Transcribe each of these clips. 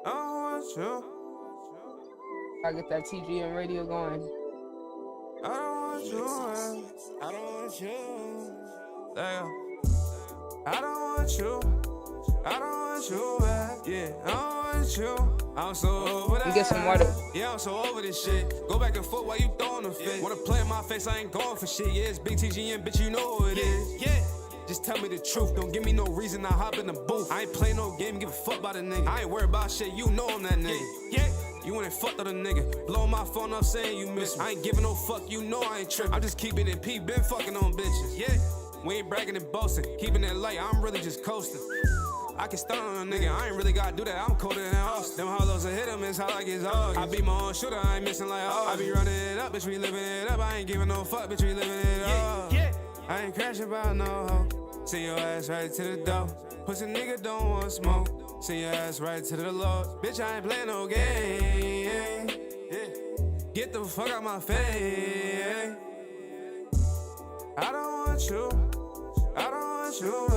I don't want you. I get that TGM radio going. I don't want you. I don't want you. Damn. I don't want you. I don't want you. Yeah, I don't want you. I'm so over that. You get some water. Yeah, I'm so over this shit. Go back and forth while you throwing the fit. Wanna play in my face, I ain't going for shit. Yeah, it's big TGM, bitch, you know who it is. Yeah. Just tell me the truth, don't give me no reason to hop in the booth. I ain't play no game, give a fuck about a nigga. I ain't worried about shit, you know I'm that nigga. Yeah. You went and fucked with a nigga. Blow my phone up saying you miss me. I ain't giving no fuck, you know I ain't tripping. I'm just keeping it P, been fucking on bitches. Yeah. We ain't bragging and boasting, keeping it light, I'm really just coasting. I can stun on a nigga, I ain't really gotta do that, I'm colder than Austin. Them hollows will hit them, it's how I get hard. I be my own shooter, I ain't missing like all. I be running it up, bitch, we living it up. I ain't giving no fuck, bitch, we living it up. Yeah. I ain't crashing about no hoe. Send your ass right to the door. Pussy nigga don't want smoke. Send your ass right to the Lord. Bitch, I ain't playing no game. Yeah. Get the fuck out my face. I don't want you. I don't want you.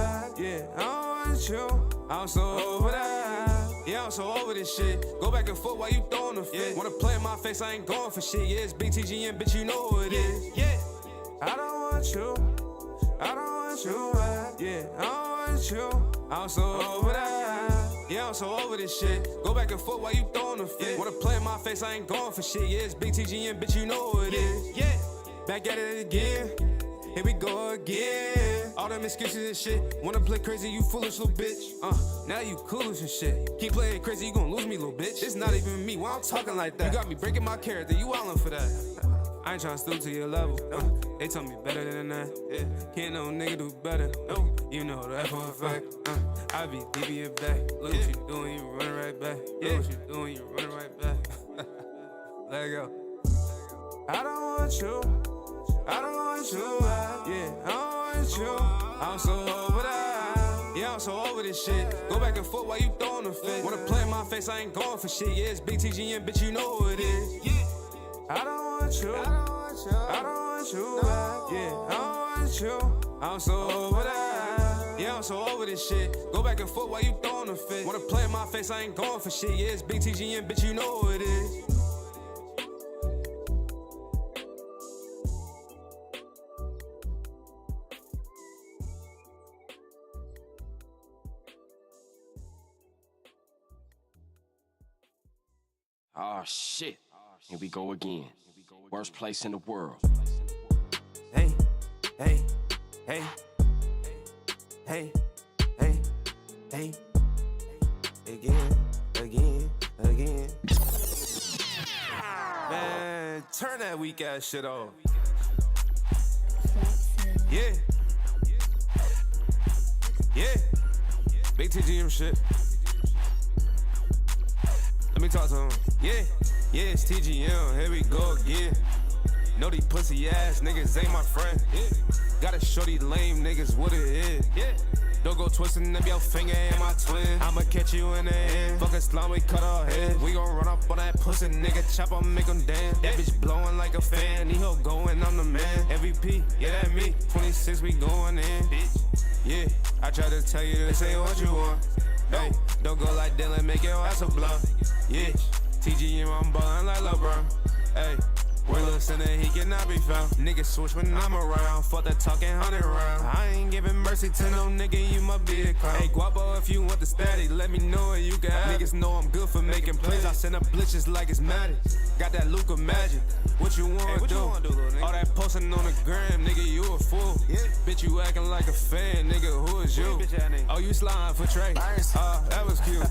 Yeah, I don't want you. I'm so over that. Yeah, I'm so over this shit. Go back and forth while you throwing the fit. Wanna play in my face, I ain't going for shit. Yeah, it's big TGM, bitch, you know who it is. Yeah. I don't want you. I don't want you. Yeah, I don't want you. I'm so over that. Yeah, I'm so over this shit. Go back and forth while you throwing the fit. Wanna play in my face, I ain't going for shit. Yeah, it's big TGM, bitch, you know who it is. Yeah. Back at it again. Here we go again. All them excuses and shit. Wanna play crazy, you foolish little bitch. Now you coolish and shit. Keep playing crazy, you gon' lose me, little bitch. It's not even me, why I'm talking like that? You got me breaking my character, you wildin' for that. I ain't tryna stoop to your level. They told me better than that. Yeah. Can't no nigga do better. No, you know that for a fact. I be DB it back. Look what you doing, you running right back. Look what you doing, you running right back. Let go. I don't want you. I don't want you. Yeah, I don't want you. I'm so over that. Yeah, I'm so over this shit. Go back and forth while you throwing the fit. Wanna play in my face, I ain't going for shit. Yeah, it's big TGM, bitch, you know who it is. Yeah. I don't want you. I don't want you. I don't want you. Yeah, I don't want you. I'm so over that. Yeah, I'm so over this shit. Go back and forth while you throwing the fit. Wanna play in my face, I ain't going for shit. Yeah, it's big TGM, bitch, you know who it is. Oh shit. Here we go again. Worst place in the world. Hey, hey, hey, hey, hey, hey. Again. Man, turn that weak ass shit off. Yeah. Big TGM shit. Let me talk to him. Yeah, it's TGM, here we go again. Know these pussy ass niggas ain't my friend. Gotta show these lame niggas what it is. Don't go twisting up your finger in my twin. I'ma catch you in the end. Fuck a slime, we cut our head. We gon' run up on that pussy nigga, chop him, make him dance. That bitch blowing like a fan, he hoe going, I'm the man. MVP, yeah, that me. 26, we going in. Yeah, I tried to tell you this ain't what you want. Hey, don't go like Dylan, make your ass a blunt. Yeah, TGM, I'm ballin' like LeBron. Hey, we're listening, he cannot be found. Niggas switch when I'm around. Fuck that talking 100 round. I ain't giving mercy to no nigga, you must be a clown. Hey, Guapo, if you want the static, let me know it, you can have. Niggas know I'm good for making plays. I send up glitches like it's magic. Got that Luka magic. What you wanna do? All that posting on the gram, nigga, you a fool. Bitch, you acting like a fan, nigga, who is you? Oh, you slime for Trey. That was cute.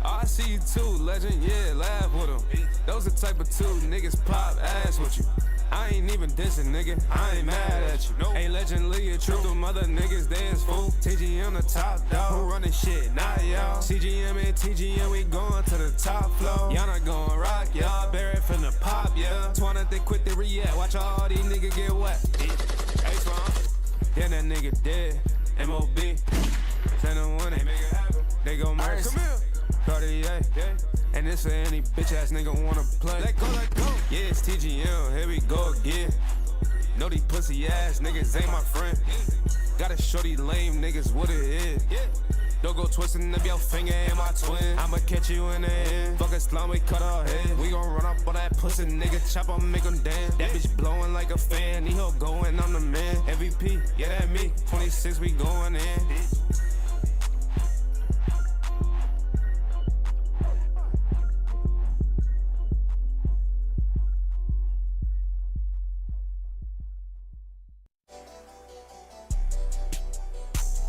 I see you too, legend, yeah, laugh with him. Those the type of two niggas pop ass with you. I ain't even dissing, nigga, I ain't mad at you. Ain't legend, leave it true, them other niggas dance fool. TGM the top dog, who running shit, not y'all. CGM and TGM, we going to the top floor. Y'all not gon' rock, y'all, Barry finna pop, yeah. Twana, they quit the react, watch all these niggas get wet. Hey, Swan, then that nigga dead, M.O.B. Send them one, they gon' merge. Come here. Cartier, and this for any bitch ass nigga wanna play. Let go. Yeah, it's TGM, here we go again. Know these pussy ass niggas ain't my friend. Gotta show these lame niggas what it is. Don't go twisting up your finger in my twin. I'ma catch you in the end. Fuck a slime, we cut our head. We gon' run up on that pussy nigga, chop on, make him dance. That bitch blowing like a fan, he hoe going, I'm the man. MVP, yeah, that me. 26, we going in.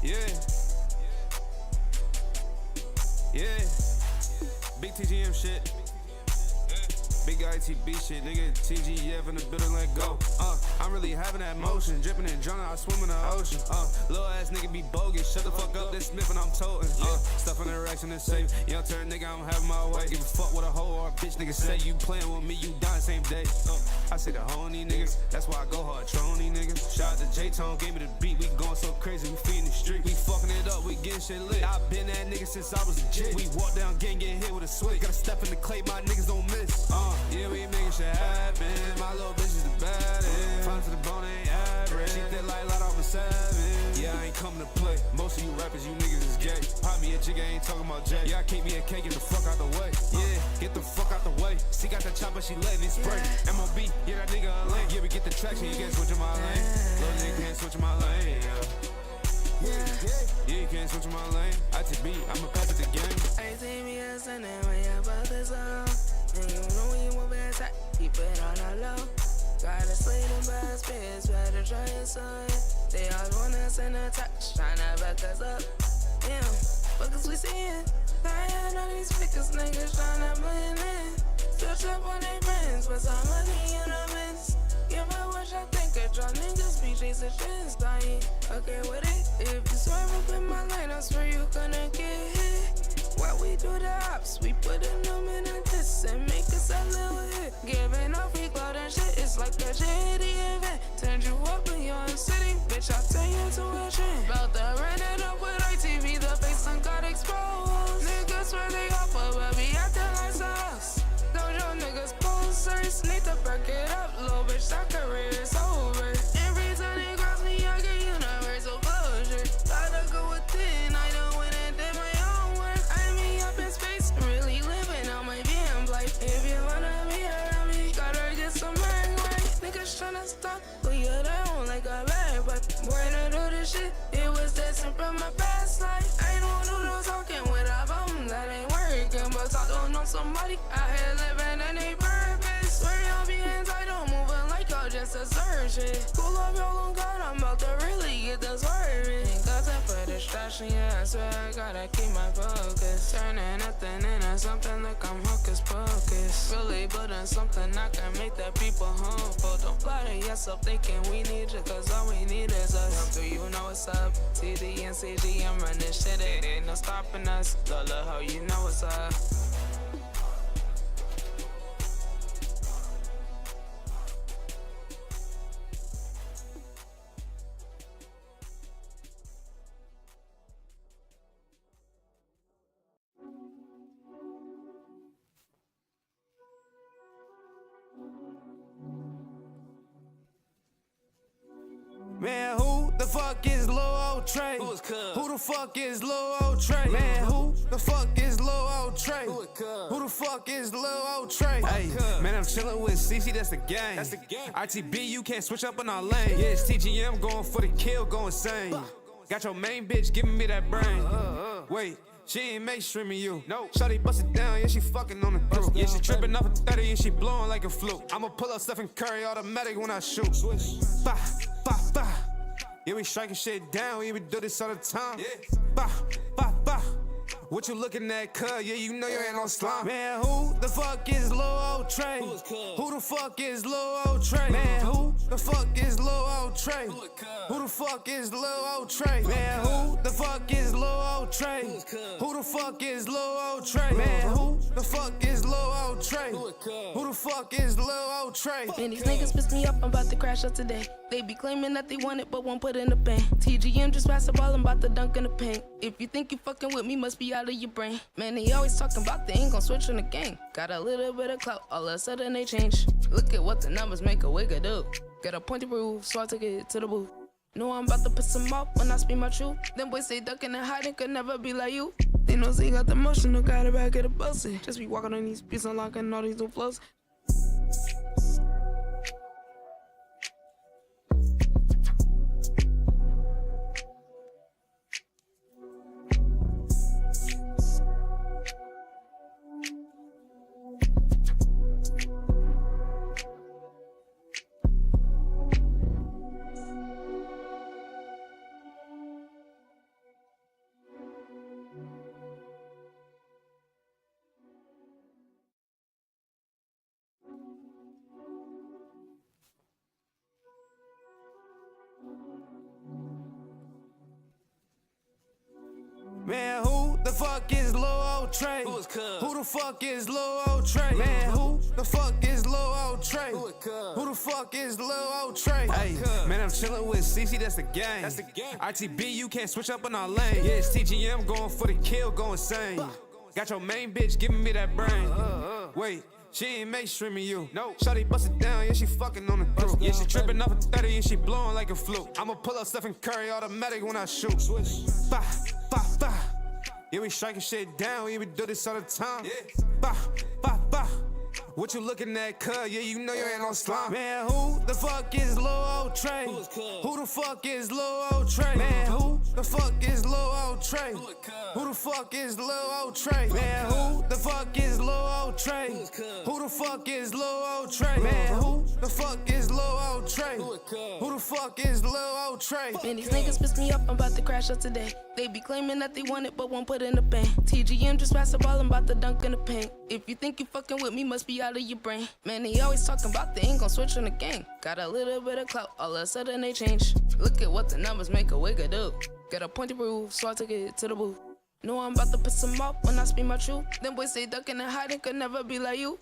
Yeah. Yeah. Big TGM shit. Big ITB shit, nigga. TGF in the building, let go. I'm really having that motion. Dripping and drowning, I swim in the ocean. Little ass nigga be bogus. Shut the fuck up, this sniffing, I'm toting. Stuff in the racks in the safe. Young turn nigga, I'm having my way. Give a fuck what a hoe or a bitch nigga say. You playing with me, you dying same day. I say the hoe on these niggas. That's why I go hard, tron these niggas. Shout out to J-Tone, gave me the beat. We going so crazy, we feeding the street. We fucking it up, we getting shit lit. I been that nigga since I was a jit. We walk down, gang, get hit with a switch. Gotta step in the clay, my niggas don't miss. Yeah, we making shit happen. My little bitch is the baddest. Fine to the bone, ain't average. She thick like light off a savage. Yeah, I ain't coming to play. Most of you rappers, you niggas is gay. Pop me a jigger, ain't talking about Jay. Yeah, I keep me a cake, get the fuck out the way. Yeah, get the fuck out the way. She got the chopper, she letting it spray. MOB, yeah, that nigga a lane. Yeah, we get the traction, you can't switch in my lane. Little nigga can't switch in my lane. Yeah, you can't switch in my lane. ITB, I'ma pass it the game. ITB is in there when your brother's on. And you know you move it tight, keep it on the low. Gotta slay them bad spirits, better try your son. They all want us in a touch, tryna back us up. Damn, fuckers we seeing. Tired of these figures, niggas tryna blend in. Switch up on their friends, put some money in the mix. Give a what y'all think of y'all niggas be chasing shit, dying. Okay with it, if you swerve up in my lane, I swear you gonna get hit. While we do the ops, we put a number in this and make us a little hit. Giving off free cloud and shit, it's like a shitty event. Turned you up in your own city, bitch, I'll turn you to a trend. About to run it up with ITV, the face done got exposed. Niggas swear they off, but we acting like sauce. Don't your niggas posters, need to back it up, little bitch, that career is over. Every time they cross me, I get universal closure. Gotta go within, I don't win and did my own work. I mean, up in space, really living on my VM life. If you wanna be around me, gotta get some mind right. Niggas tryna stop, but you're down like a bad boy. Boy, to do this shit, it was destined from my past life. I don't do no talking with a bum, that ain't working. But I don't know somebody out here living in a purpose. Swear y'all be entitled, moving like y'all just deserve shit. Cool up your own God, I'm about to really get this swerving. Ain't got time for distraction, yeah, I swear I gotta keep my focus. Turning nothing into something like I'm hocus pocus. Really building something I can make the people hopeful. Don't lie to yourself thinking we need you, cause all we need is us. Do you know what's up? TD and CG, I'm running shit, it ain't no stopping us. Lola, how you know what's up? Man, who the fuck is Lil Old Trey? Who the fuck is Lil Old Trey? Man, who the fuck is Lil Old Trey? Who the fuck is Lil Old Trey? Hey, man, I'm chillin' with CC, that's the gang. ITB, you can't switch up in our lane. Yeah, it's TGM going for the kill, going insane. Got your main bitch giving me that brain. Wait. She ain't mainstreaming you. No. Shawty bust it down, yeah, she fucking on the crew. Yeah, she tripping off a 30 and she blowing like a fluke. I'ma pull up Stephen Curry automatic when I shoot. Bah, bah, bah. Yeah, we striking shit down, yeah, we do this all the time. Yeah. Bah, bah, bah. What you looking at, cuz? Yeah, you know you ain't no slime. Man, who the fuck is Lil Old Trey? Who the fuck is Lil Old Trey? Man, who the fuck is Lil Old Trey? Who the fuck is Lil Old Trey? Man, who the fuck is Lil Old Trey? Who the fuck is Lil Old Trey? Man, who the fuck is Lil Old Trey? Who the fuck is Lil Old Trey? Man, these niggas piss me up, I'm about to crash out today. They be claiming that they want it, but won't put in the bank. TGM just pass the ball, I'm about to dunk in the paint. If you think you fucking with me, must be out of your brain. Man, they always talking about they ain't gon' switch on the gang. Got a little bit of clout, all of a sudden they change. Look at what the numbers make a wigger do. Got a point to prove, so I took it to the booth. Know I'm about to piss them off when I speak my truth. Them boys say ducking and hiding could never be like you. They know Z got the motion, no got it back at the pussy. Just be walking on these beats, unlocking all these new flows. Man, who the fuck is Lil Old Trey? Who is Cuz? Who the fuck is Lil Old Trey? Man, who the fuck is Lil Old Trey? Who is Cuz? Who the fuck is Lil Old Trey? Hey, Cuz? man, I'm chillin' with CC, that's the gang. That's the gang. ITB, you can't switch up on our lane. Yeah, it's TGM going for the kill, going insane. Got your main bitch giving me that brain. Wait. She ain't mainstreaming you. No. Shawty bust it down, yeah, she fucking on the throat. Yeah, she tripping off a 30 and she blowing like a fluke. I'ma pull up Stephen Curry automatic when I shoot. Bah, bah, bah. Yeah, we striking shit down, we even do this all the time. Yeah. Bah, bah, bah. What you looking at, cuz? Yeah, you know you ain't no slime. Man, who the fuck is Lil Old Trey? Who the fuck is Lil Old Trey? Man, who the fuck is Lil Old Trey? Who the fuck is Lil Old Trey? Man, who the fuck is Lil Old Trey? Who the fuck is Lil Old Trey? Man, who the fuck is Lil Old Trey? Who the fuck is Lil Old Trey? Man, these niggas piss me off, I'm about to crash out today. They be claiming that they want it, but won't put in the paint. TGM just pass the ball, I'm about to dunk in the paint. If you think you fucking with me, must be out of your brain. Man, they always talking about they ain't gon' switch on the game. Got a little bit of clout, all of a sudden they change. Look at what the numbers make a wigger do. Got a point to prove, so I took it to the booth. Know I'm about to piss them off when I speak my truth. Them boys say ducking and hiding could never be like you.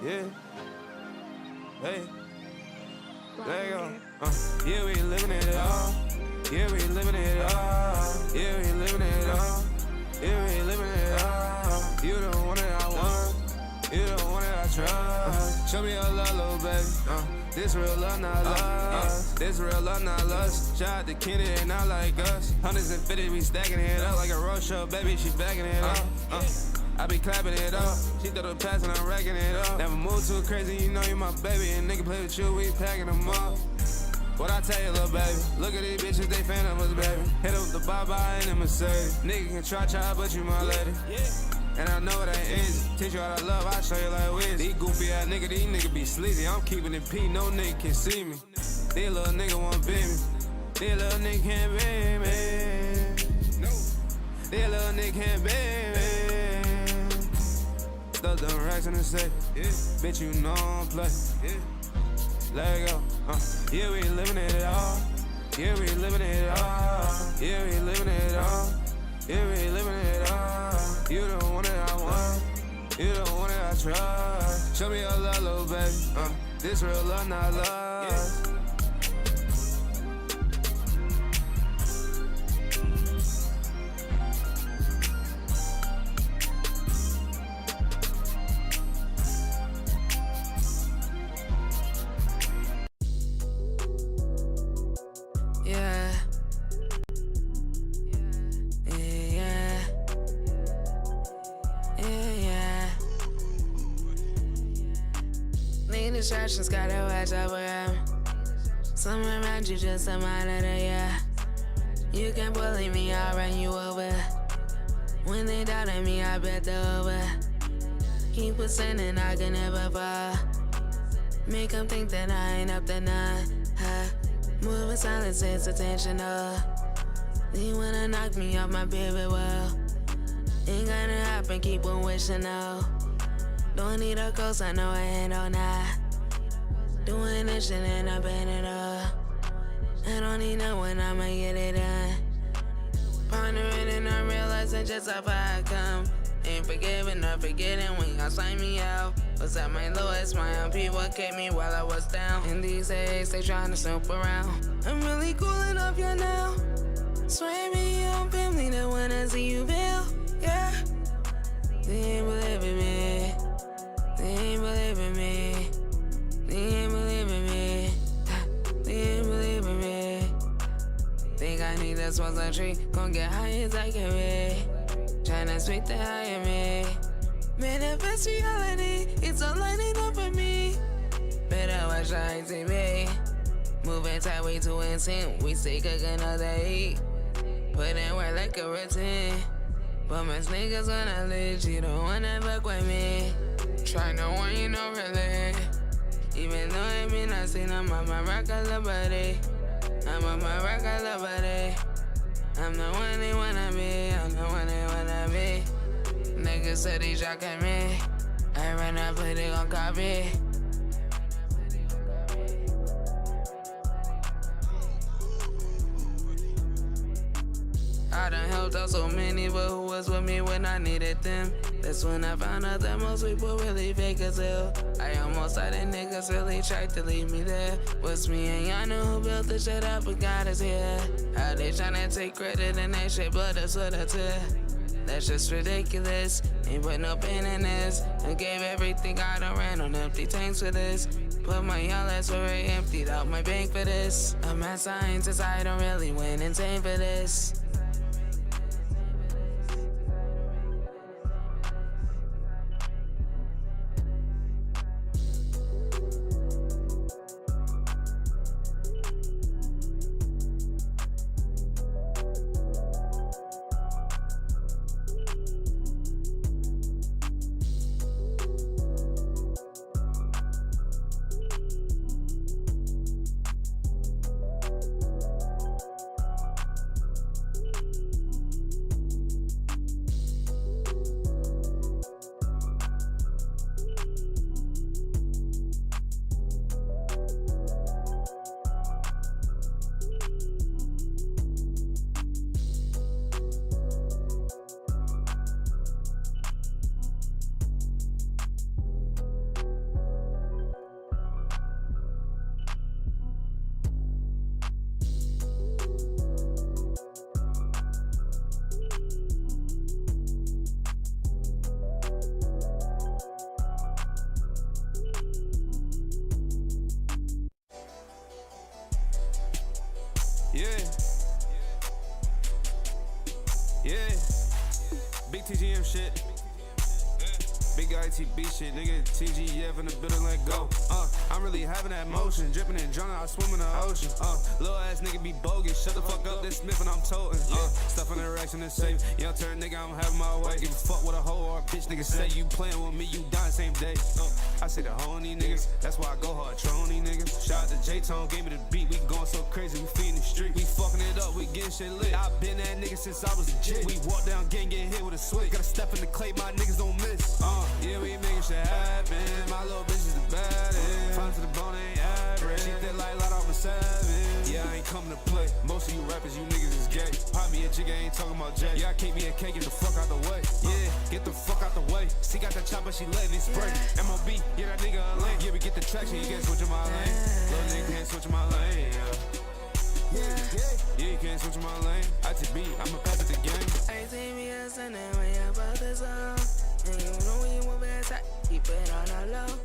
Yeah. Hey. There you go. Yeah, we living it all. Yeah, we living it all. Yeah, we living it all. Yeah, we living it all. You the one that I want. You the one that I trust. Show me your love, little baby. This real love, not lust. This real love, not lust. Shout out to Kenny and not like us. 150, we stacking it up like a road show, baby. She backing it up. I be clapping it up. She throw the pass and I'm racking it up. Never move too crazy, you know you my baby. And nigga play with you, we packing them up. What I tell you, little baby? Look at these bitches, they fan of us, baby. Hit up the bye-bye in the Mercedes. Nigga can try, but you my lady. And I know it ain't easy. Teach you how to love, I show you like Wiz. These goofy ass niggas, these niggas be sleazy. I'm keeping it P, no nigga can see me. These little nigga won't beat me. These little nigga can't beat me. These little nigga can't beat me. Stuff them racks in the safe. Bitch, you know I don't play. Let it go. Yeah, we living it all. Yeah, we living it all. Yeah, we living it all. Yeah, we living it all. You the one that I want. You the one that I trust. Show me your love, little baby. This real love, not love. Distractions, gotta watch out for them. Some around you just a monitor, yeah. You can bully me, I'll run you over. When they doubt on me, I bet they're over. Keep ascending, I can never fall. Make them think that I ain't up to none, huh? Moving silence is attentional. They wanna knock me off my baby well. Ain't gonna happen, keep on wishing no. Don't need a ghost, I know I ain't on that. Doing this shit and I been it up. I don't need no one, I'ma get it done. Pondering and I'm realizing just how far I come. Ain't forgiving or forgetting when y'all sign me out. Was at my lowest, my own people kept me while I was down. And these days, they tryna snoop around. I'm really cool enough, yeah, now. Swear me your own family that wanna see you fail, yeah. They ain't believing me. They ain't believing me. They ain't believing me. They ain't believing me. Think I need this was a tree. Gon' get high as I can be. Tryna speak the higher me. Manifest reality. It's all lining up for me. Better watch the ITB. Moving tight, way too insane. We stay cooking all day. Put in work like a routine. But my niggas wanna leave. You don't wanna fuck with me. Tryna warn you, no really. Even though it mean I seen I'm on my regular body. I'm on my regular body. I'm the one they wanna be. I'm the one they wanna be. Niggas said he jockin' me. I ran up, put it on copy. I done helped out so many, but who was with me when I needed them? That's when I found out that most people really fake as hell. I almost thought that niggas really tried to leave me there. Was me and y'all know who built the shit up, but God is here. How they tryna take credit and that shit, blood is what I tear. That's just ridiculous. Ain't put no pain in this. I gave everything I done ran on empty tanks for this. Put my young last already emptied out my bank for this. I'm a scientist, I don't really win insane for this. Yeah. Big TGM shit. Big ITB shit, nigga. TGF in the building, let go. I'm really having that motion. Dripping and drowning, I swim in the ocean. Little ass nigga be bogus. Shut the fuck up, this Smith and I'm toting. Stuff in the racks in the safe. Young turn nigga, I'm having my way. Give a fuck what a hoe or a bitch nigga say. You playing with me, you dying same day. I say the hoe on these niggas. That's why I go hard, troll on these niggas. Shout out to J-Tone, gave me the beat. We going so crazy, we feeding the street. We fucking it up, we getting shit lit. I been that nigga since I was a jit. We walk down gang, get hit with a switch. Gotta step in the clay, my niggas don't miss. Yeah, we making shit happen. My little bitch is the baddest. Fine to the bone, ain't average. She thick like light off a 7. Yeah, I ain't coming to play. Most of you rappers, you niggas is gay. Pop me a jigger, ain't talking about Jay. Yeah, I can't be a K, get the fuck out the way. Yeah, get the fuck out the way. See, got that chopper, she letting it spray. MOB, yeah, that nigga a lane. Yeah, we get the traction, you can't switch in my lane. Little nigga can't switch in my lane. Yeah, you can't switch in my lane. ITB, I'ma pass it the game. ITB is in there when your brother's on. And you know when you move it tight, keep it on the low.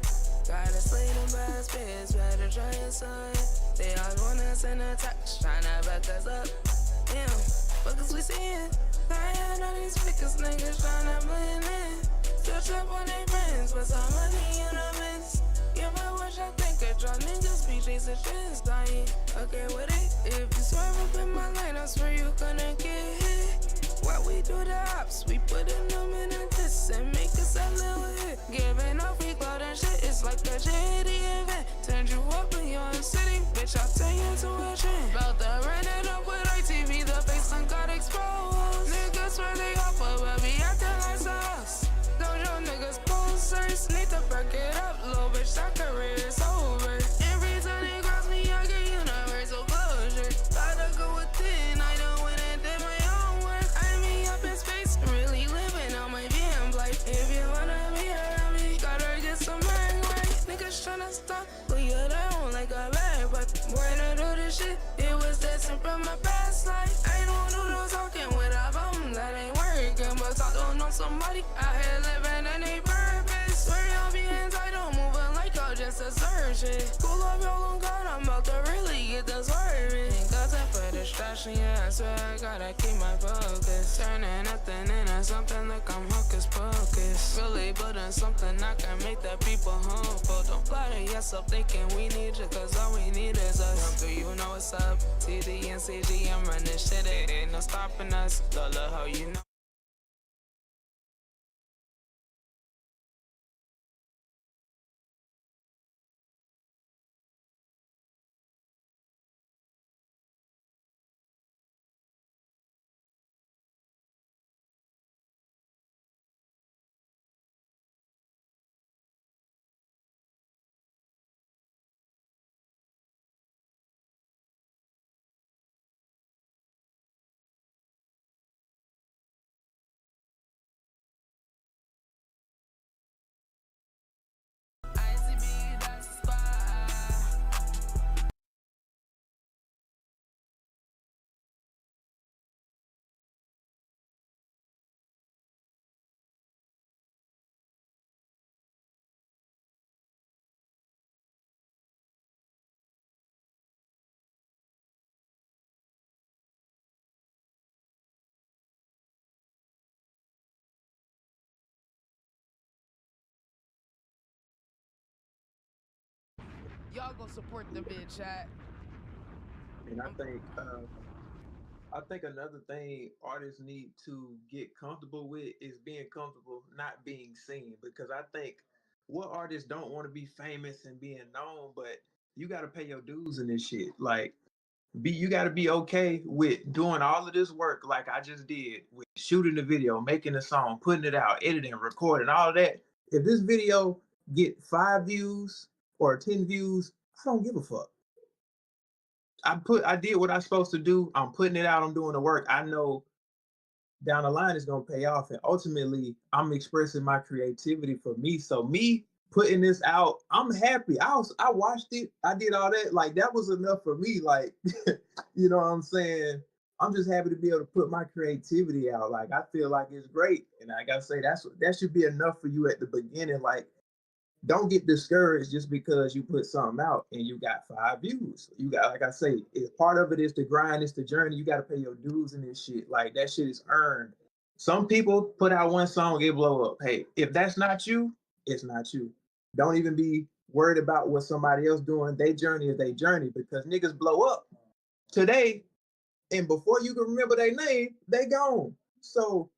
Gotta slay them bad spirits, better try your son. They all want us in a touch, tryna back us up. Damn, fuckers we seeing. Lying on these pickers, niggas tryna blend in. Still trap on their friends, but some money in the mix. Give a watch, I think I draw niggas be chasing shit, dying. Okay with it, if you swerve up in my lane, I swear you gonna get hit. While we do the ops, we putting them in a diss and make us a little hit. Giving off free cloud and shit, it's like a JD event. Turned you up in your own city, bitch, I'll turn you into a shit. swear they offer, but be acting like sauce. Those young niggas posers need to back it up, little bitch. That career is over. Every time they cross me, I get universal closure. Gotta go within, I don't win and did my own work. I mean, up in space, really living on my VM life. If you wanna be around me, gotta get some right. Niggas tryna stop, but you're down like a bad boy. When I do this shit, it was destined from my past life. I don't do no talking with a bum, that ain't working. But I don't know somebody out here living in a purpose. Where y'all be entitled, moving like y'all just a shit. Cool up your own God, I'm about to really get this worried. Ain't got time for distraction, yeah, I swear I gotta keep my focus. Turning nothing into something like I'm hocus pocus. Really building something I can make the people hopeful. Don't flatter yourself thinking we need you, cause all we need is us. Do you know what's up? TD and CG, I'm running shit, it ain't no stopping us. Lola, how you know? ITB, that's the spot. Y'all go support the vid, chat. And I think another thing artists need to get comfortable with is being comfortable not being seen. Because I think what artists don't want to be famous and being known, but you got to pay your dues in this shit. Like, you got to be okay with doing all of this work, like I just did, with shooting the video, making the song, putting it out, editing, recording, all of that. If this video get 5 views or 10 views, I don't give a fuck. I did what I'm supposed to do. I'm putting it out. I'm doing the work. I know down the line it's gonna pay off, and ultimately I'm expressing my creativity for me. So me putting this out, I'm happy. I watched it. I did all that. Like that was enough for me. Like you know what I'm saying. I'm just happy to be able to put my creativity out. Like I feel like it's great, and I gotta say that should be enough for you at the beginning. Like don't get discouraged just because you put something out and you got 5 views. You got, like I say, part of it is the grind, it's the journey. You got to pay your dues in this shit. Like that shit is earned. Some people put out one song, it blow up. Hey, if that's not you, it's not you. Don't even be worried about what somebody else doing. They journey is their journey because niggas blow up today, and before you can remember their name, they gone. So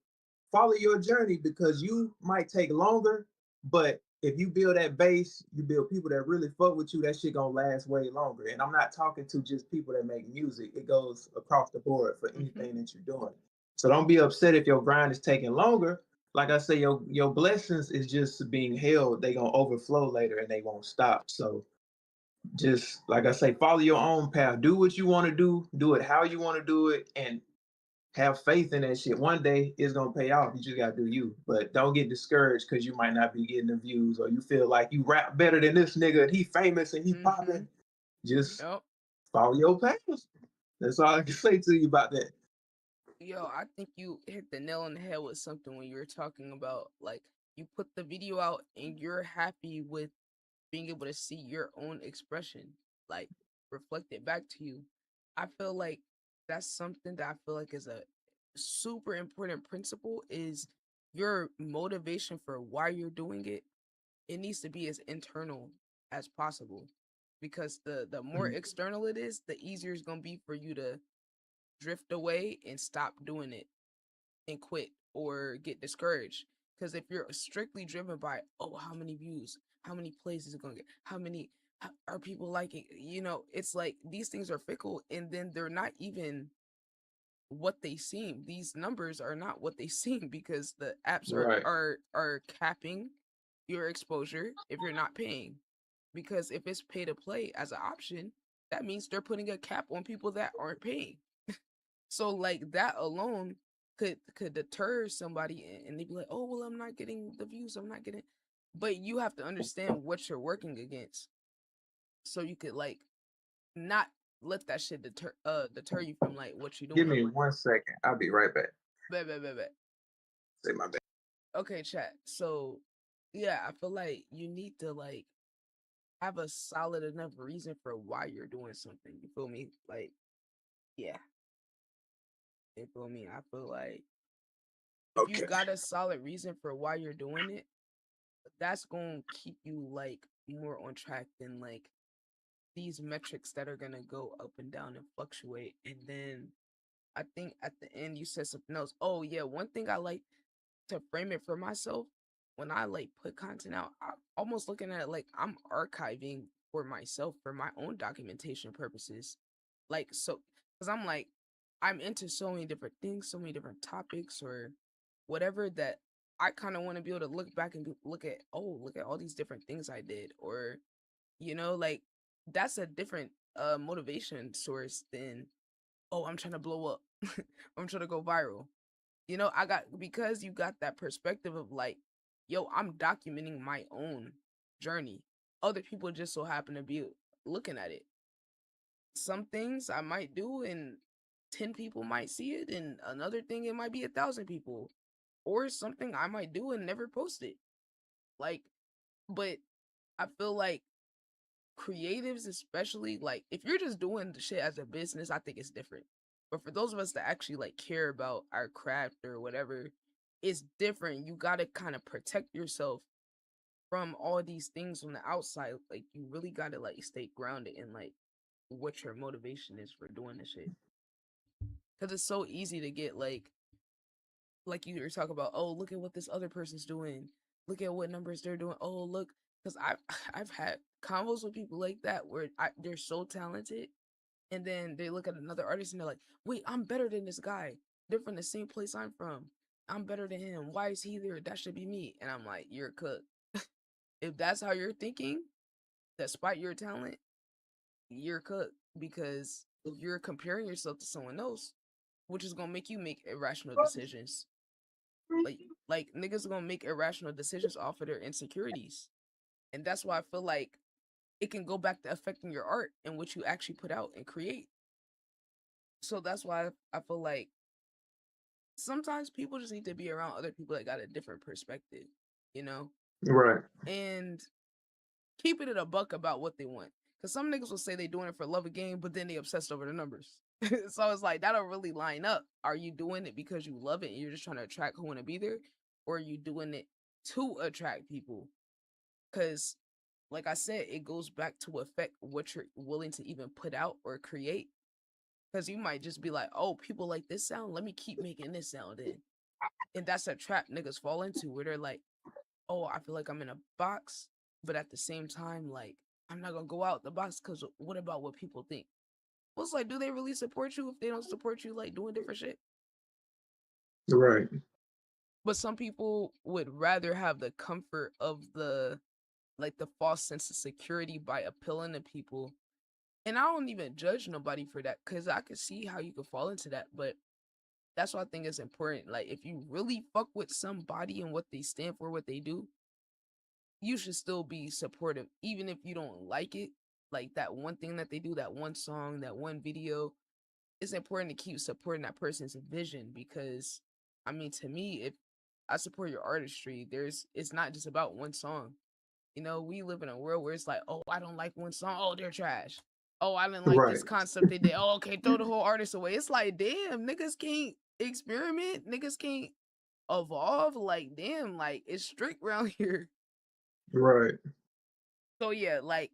follow your journey because you might take longer, but if you build that base, you build people that really fuck with you, that shit gonna last way longer. And I'm not talking to just people that make music. It goes across the board for anything that you're doing. So don't be upset if your grind is taking longer. Like I say, your blessings is just being held. They gonna overflow later and they won't stop. So just like I say, follow your own path. Do what you want to do it how you want to do it, and have faith in that shit. One day it's gonna pay off. You just gotta do you. But don't get discouraged because you might not be getting the views or you feel like you rap better than this nigga and he famous and he popping. Just follow your path. That's all I can say to you about that. Yo, I think you hit the nail on the head with something when you were talking about like you put the video out and you're happy with being able to see your own expression like reflected back to you. I feel like that's something that I feel like is a super important principle is your motivation for why you're doing it. It needs to be as internal as possible because the more Mhm. external it is, the easier it's going to be for you to drift away and stop doing it and quit or get discouraged. Because if you're strictly driven by, oh, how many views, how many plays is it going to get, how many are people liking, it's like these things are fickle and then they're not even what they seem. These numbers are not what they seem because the apps Right. are capping your exposure if you're not paying. Because if it's pay to play as an option, that means they're putting a cap on people that aren't paying. So like that alone could deter somebody and they'd be like, "Oh, well, I'm not getting the views. I'm not getting." But you have to understand what you're working against so you could like not let that shit deter you from like what you're Give doing. me 1 second. I'll be right back. Bet. Say my bad. Okay, chat. So yeah, I feel like you need to like have a solid enough reason for why you're doing something. You feel me? Like, yeah. You feel me? I feel like if you Okay. got a solid reason for why you're doing it, that's gonna keep you like more on track than like these metrics that are gonna go up and down and fluctuate. And then I think at the end you said something else. Oh yeah, one thing I like to frame it for myself when I like put content out, I'm almost looking at it like I'm archiving for myself for my own documentation purposes. Like so because I'm like I'm into so many different things, so many different topics or whatever that I kind of want to be able to look back and look at, oh, look at all these different things I did, or like that's a different motivation source than, oh, I'm trying to blow up. I'm trying to go viral. I got, because you got that perspective of like, yo, I'm documenting my own journey. Other people just so happen to be looking at it. Some things I might do and 10 people might see it, and another thing it might be 1,000 people. Or something I might do and never post it. Like, but I feel like creatives, especially, like if you're just doing the shit as a business, I think it's different. But for those of us that actually like care about our craft or whatever, it's different. You gotta kind of protect yourself from all these things on the outside. Like you really gotta like stay grounded in like what your motivation is for doing this shit. Cause it's so easy to get like you were talking about, oh, look at what this other person's doing. Look at what numbers they're doing. Oh, look, because I've had convos with people like that where they're so talented, and then they look at another artist and they're like, wait, I'm better than this guy. They're from the same place I'm from. I'm better than him. Why is he there? That should be me. And I'm like, you're a cook. If that's how you're thinking, despite your talent, you're a cook because you're comparing yourself to someone else, which is gonna make you make irrational decisions. Like niggas are gonna make irrational decisions off of their insecurities. And that's why I feel like it can go back to affecting your art and what you actually put out and create. So that's why I feel like sometimes people just need to be around other people that got a different perspective, you know? Right. And keeping it a buck about what they want. Cause some niggas will say they doing it for love of game, but then they obsessed over the numbers. So it's like that don't really line up. Are you doing it because you love it and you're just trying to attract who want to be there? Or are you doing it to attract people? Cause like I said, it goes back to affect what you're willing to even put out or create. Cause you might just be like, oh, people like this sound, let me keep making this sound in. And that's a trap niggas fall into where they're like, oh, I feel like I'm in a box, but at the same time, like, I'm not gonna go out the box because what about what people think? Well, it's like, do they really support you if they don't support you, like, doing different shit? Right. But some people would rather have the comfort of the false sense of security by appealing to people. And I don't even judge nobody for that because I can see how you could fall into that. But that's why I think it's important. Like, if you really fuck with somebody and what they stand for, what they do, you should still be supportive, even if you don't like it. Like that one thing that they do, that one song, that one video, it's important to keep supporting that person's vision because, I mean, to me, if I support your artistry, it's not just about one song. We live in a world where it's like, oh, I don't like one song, oh, they're trash. Oh, I didn't like Right. this concept they did. Oh, okay, throw the whole artist away. It's like, damn, niggas can't experiment, niggas can't evolve. Like, damn, like it's strict around here. Right. So yeah, like,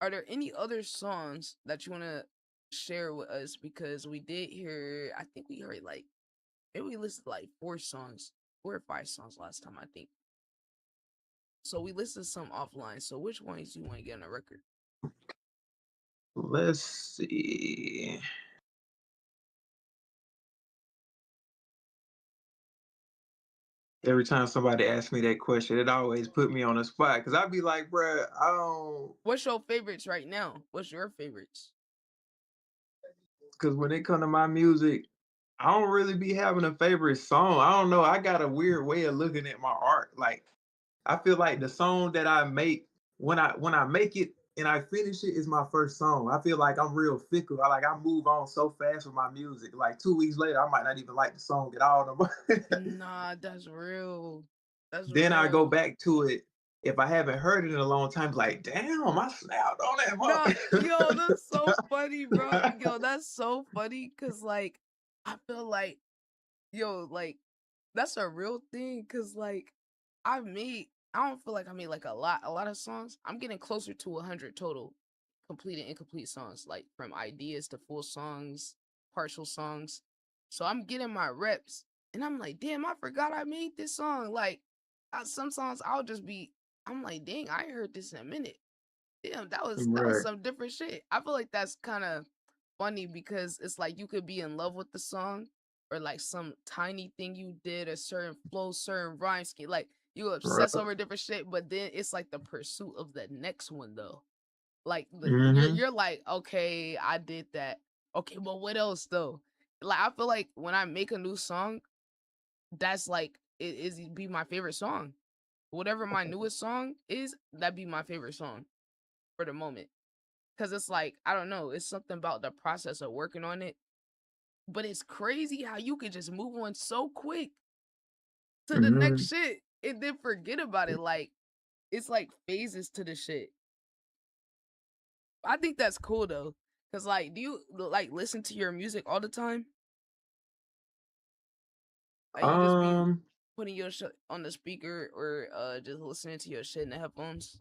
are there any other songs that you want to share with us? Because we did hear, I think we heard like maybe we listened to like 4 or 5 songs last time, I think. So we listened to some offline. So which ones do you want to get on the record? Let's see. Every time somebody asks me that question, it always put me on the spot because I'd be like, bruh, I don't. What's your favorites right now? What's your favorites? Because when it come to my music, I don't really be having a favorite song. I don't know. I got a weird way of looking at my art. Like I feel like the song that I make when I make it and I finish it is my first song. I feel like I'm real fickle. I move on so fast with my music. Like 2 weeks later, I might not even like the song at all no more. Nah, that's real. That's Then I go real. back to it if I haven't heard it in a long time. Like, damn, I snapped on that Nah, yo, motherfucker. that's so funny, bro. Yo, that's so funny because, like, I feel like, yo, like, that's a real thing because, like, I don't feel like I made like a lot of songs. I'm getting closer to 100 total complete and incomplete songs, like from ideas to full songs, partial songs. So I'm getting my reps, and I'm like, damn, I forgot I made this song. Like, some songs I'm like, dang, I ain't heard this in a minute. Damn, that was Right. some different shit. I feel like that's kind of funny because it's like you could be in love with the song or like some tiny thing you did, a certain flow, certain rhyme scheme. Like you obsess Right. over different shit, but then it's like the pursuit of the next one though. Like Hmm. you're like, okay, I did that. Okay, but what else though? Like I feel like when I make a new song, that's like it is be my favorite song. Whatever my newest song is, that'd be my favorite song for the moment. Cause it's like, I don't know, it's something about the process of working on it. But it's crazy how you could just move on so quick to the next Hmm. shit and then forget about it. Like it's like phases to the shit. I think that's cool though. Cause like, do you like listen to your music all the time? Like you just be Um, putting your shit on the speaker or just listening to your shit in the headphones?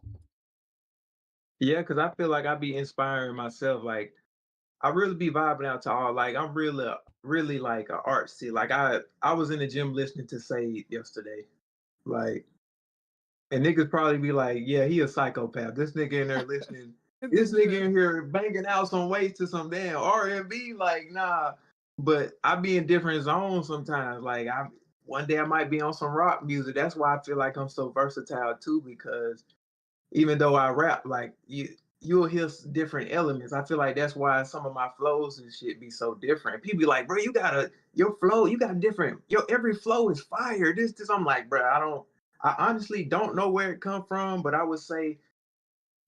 yeah, because I feel like I be inspiring myself. Like I really be vibing out to all. Like I'm really like a artsy. Like I was in the gym listening to Sade yesterday. Like and niggas probably be like, yeah, he a psychopath. This nigga in there listening. In the This nigga gym. in here banging out some weights to some damn R&B. Like nah. But I be in different zones sometimes. Like I one day I might be on some rock music. That's why I feel like I'm so versatile too because even though I rap, like you'll hear different elements. I feel like that's why some of my flows and shit be so different. People be like, bro, your flow, you got different. Your every flow is fire. This. I'm like, bro, I honestly don't know where it come from, but I would say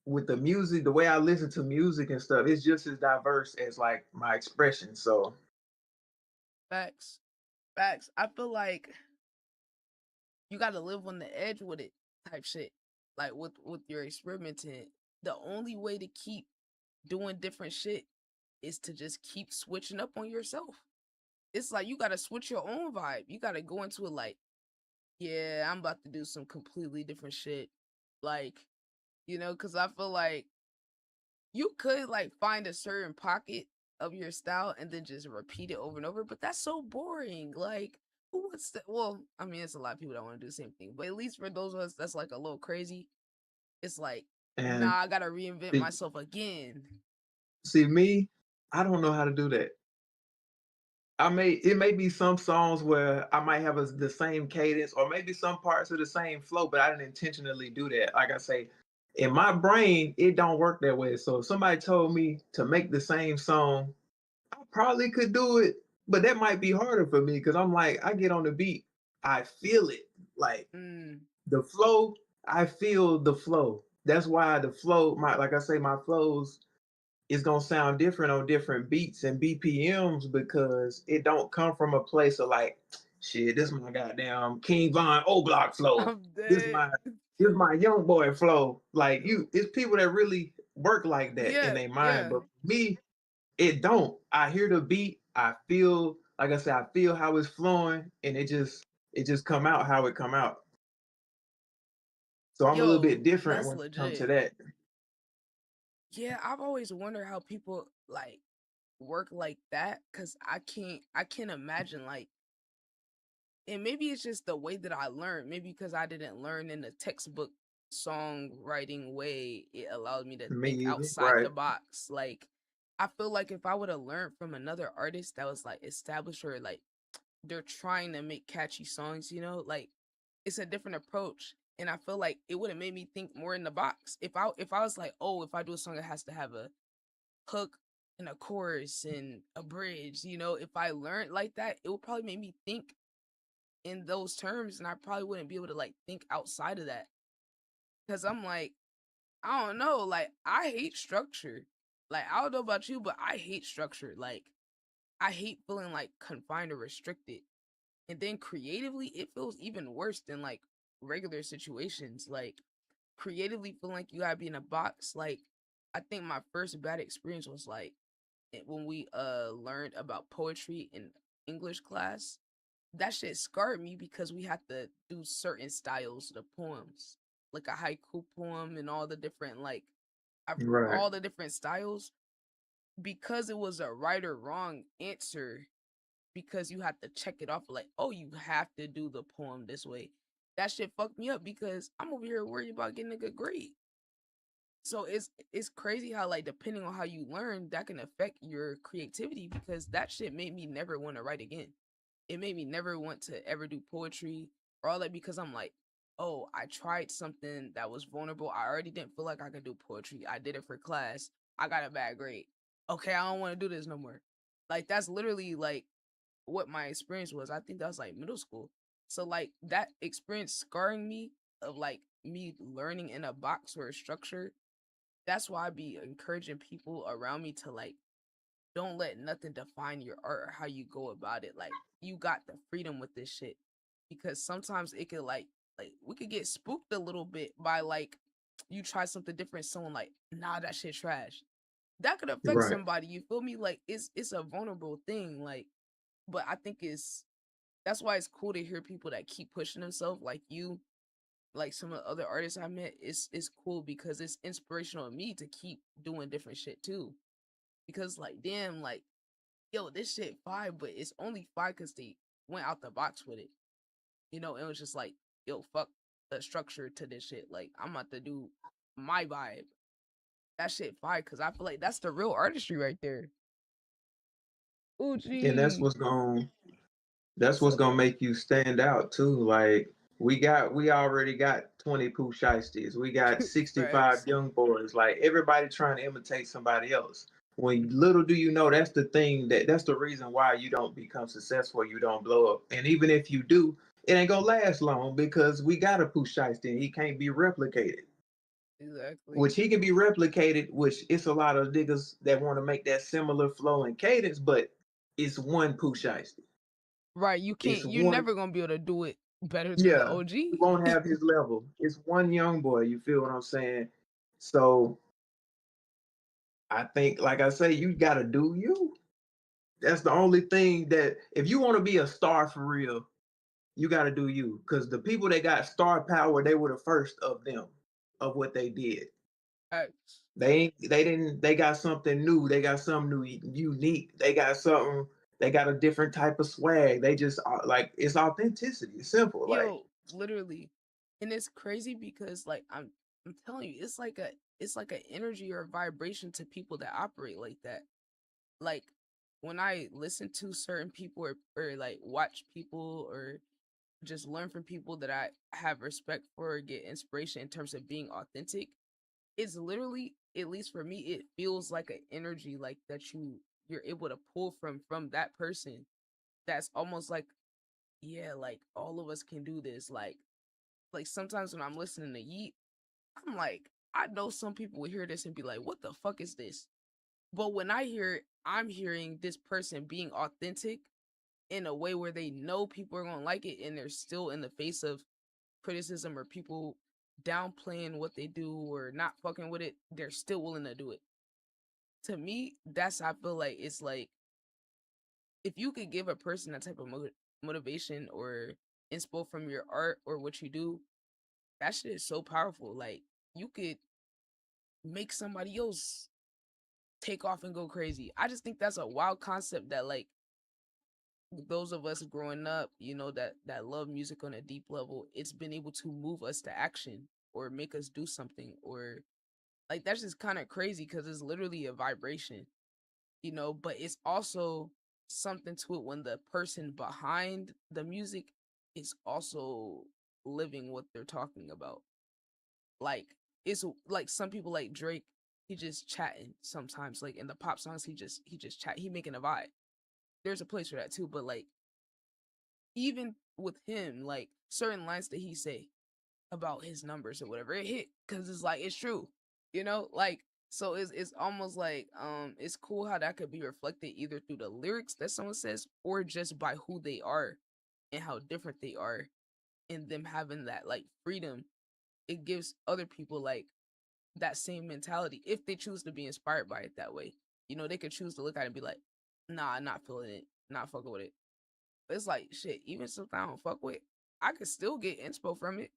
with the music, the way I listen to music and stuff, it's just as diverse as like my expression. So, Facts. Facts. I feel like you gotta live on the edge with it type shit. Like with your experimenting. The only way to keep doing different shit is to just keep switching up on yourself. It's like you gotta switch your own vibe. You gotta go into it like, yeah, I'm about to do some completely different shit. Like, because I feel like you could like find a certain pocket of your style and then just repeat it over and over, but that's so boring. Like, who wants to? Well, I mean, it's a lot of people that want to do the same thing, but at least for those of us that's like a little crazy, it's like, nah, and I gotta reinvent see, myself again. see me, I don't know how to do that. It may be some songs where I might have the same cadence or maybe some parts of the same flow, but I didn't intentionally do that. Like I say, in my brain, it don't work that way. So if somebody told me to make the same song, I probably could do it, but that might be harder for me because I'm like, I get on the beat, I feel it. Like Mm. the flow, I feel the flow. That's why the flow, my like I say, my flows it's gonna sound different on different beats and BPMs because it don't come from a place of like, shit, this my goddamn King Von O Block flow. I'm This dead. my this my young boy flow. Like it's people that really work like that in Yeah, their mind. yeah. But for me, it don't. I hear the beat, I feel like I said, I feel how it's flowing, and it just come out how it come out. So I'm a little bit Yo, different that's when it comes to legit. that. Yeah, I've always wondered how people like work like that because I can't imagine like, and maybe it's just the way that I learned. Maybe because I didn't learn in the textbook songwriting way, it allowed me to Me think either. outside the Right. box. Like, I feel like if I would have learned from another artist that was like established or like they're trying to make catchy songs, like it's a different approach, and I feel like it would have made me think more in the box. If I was like, oh, if I do a song, it has to have a hook and a chorus and a bridge. If I learned like that, it would probably make me think in those terms, and I probably wouldn't be able to like think outside of that. Because I'm like, I don't know, like I hate structure. Like I don't know about you, but I hate structure. Like I hate feeling like confined or restricted. And then creatively, it feels even worse than like regular situations. Like creatively feeling like you gotta be in a box. Like I think my first bad experience was like when we learned about poetry in English class. That shit scarred me because we had to do certain styles of the poems, like a haiku poem and all the different Right. all the different styles, because it was a right or wrong answer, because you have to check it off like, oh, you have to do the poem this way. That shit fucked me up because I'm over here worried about getting a good grade. So it's crazy how like depending on how you learn, that can affect your creativity, because that shit made me never want to write again. It made me never want to ever do poetry or all that, because I'm like, oh, I tried something that was vulnerable. I already didn't feel like I could do poetry. I did it for class. I got a bad grade. Okay, I don't want to do this no more. Like that's literally like what my experience was. I think that was like middle school. So like that experience scarring me of like me learning in a box or a structure. That's why I be encouraging people around me to like don't let nothing define your art or how you go about it. Like you got the freedom with this shit. Because sometimes it could like we could get spooked a little bit by like you try something different, someone like, nah, that shit trash. That could affect Right. somebody, you feel me? Like it's a vulnerable thing. Like, but I think that's why it's cool to hear people that keep pushing themselves like you, like some of the other artists I met. It's cool because it's inspirational to me to keep doing different shit too. Because like damn, like yo, this shit fire, but it's only fire because they went out the box with it. It was just like, yo, fuck the structure to this shit. Like I'm about to do my vibe. That shit fire because I feel like that's the real artistry right there. Ooh, And gee. that's What's what's up? gonna make you stand out too. Like we already got 20 Pooh Shiesties. We got 65 Facts. young boys. Like everybody trying to imitate somebody else. When little do you know, that's the thing, that's the reason why you don't become successful, you don't blow up. And even if you do, it ain't gonna last long because we got a Pooh Shiesty and he can't be replicated. Exactly. Which he can be replicated, which it's a lot of niggas that want to make that similar flow and cadence, but it's one Pooh Shiesty. Right. You It's can't. You're one. never gonna be able to do it better than the Yeah, he OG. won't have his level. It's one young boy. You feel what I'm saying? So I think, like I say, you gotta do you. That's the only thing that if you want to be a star for real, you gotta do you. Because the people that got star power, they were the first of them, of what they did. Facts. They got something new. They got something new, unique. They got something. They got a different type of swag. They just like it's authenticity. It's simple. Like Yo, literally. And it's crazy because like I'm telling you, it's like an energy or a vibration to people that operate like that. Like when I listen to certain people or like watch people or just learn from people that I have respect for or get inspiration in terms of being authentic, it's literally, at least for me, it feels like an energy like that you're able to pull from that person. That's almost like, yeah, like all of us can do this. Like sometimes when I'm listening to Yeet, I'm like, I know some people will hear this and be like, what the fuck is this? But when I hear it, I'm hearing this person being authentic in a way where they know people are gonna like it, and they're still in the face of criticism or people downplaying what they do or not fucking with it, they're still willing to do it. To me, that's I feel like it's like if you could give a person that type of motivation or inspo from your art or what you do, that shit is so powerful. Like you could make somebody else take off and go crazy. I just think that's a wild concept that like those of us growing up, that love music on a deep level, it's been able to move us to action or make us do something, or like that's just kind of crazy because it's literally a vibration, but it's also something to it when the person behind the music is also living what they're talking about. Like it's like some people like Drake, he just chatting sometimes. Like in the pop songs, he just chat. He making a vibe. There's a place for that too, but like even with him, like certain lines that he say about his numbers or whatever, it hit because it's like it's true, you know. Like so, it's almost like it's cool how that could be reflected either through the lyrics that someone says or just by who they are and how different they are, and them having that like freedom. It gives other people like that same mentality if they choose to be inspired by it that way. You know, they could choose to look at it and be like, nah, not feeling it, not fucking with it. But it's like shit, even something I don't fuck with, I could still get inspo from it.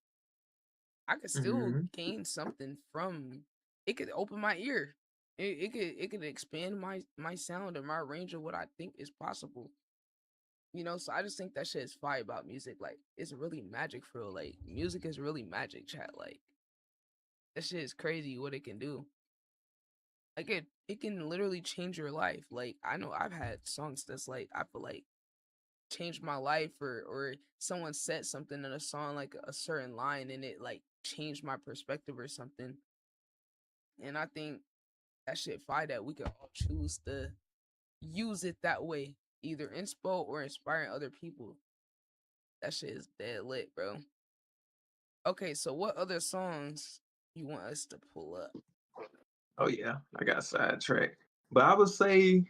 I could still Mm-hmm. gain something from it. Could open my ear. It could expand my sound and my range of what I think is possible. You know, so I just think that shit is fire about music. Like it's really magic for real. Like music is really magic, chat. Like that shit is crazy what it can do. Like it can literally change your life. Like I know I've had songs that's like I feel like changed my life, or someone said something in a song like a certain line and it like changed my perspective or something. And I think that shit fire that we can all choose to use it that way, either inspo or inspiring other people. That shit is dead lit, bro. Okay, so what other songs you want us to pull up? Oh yeah, I got sidetracked. But I would say,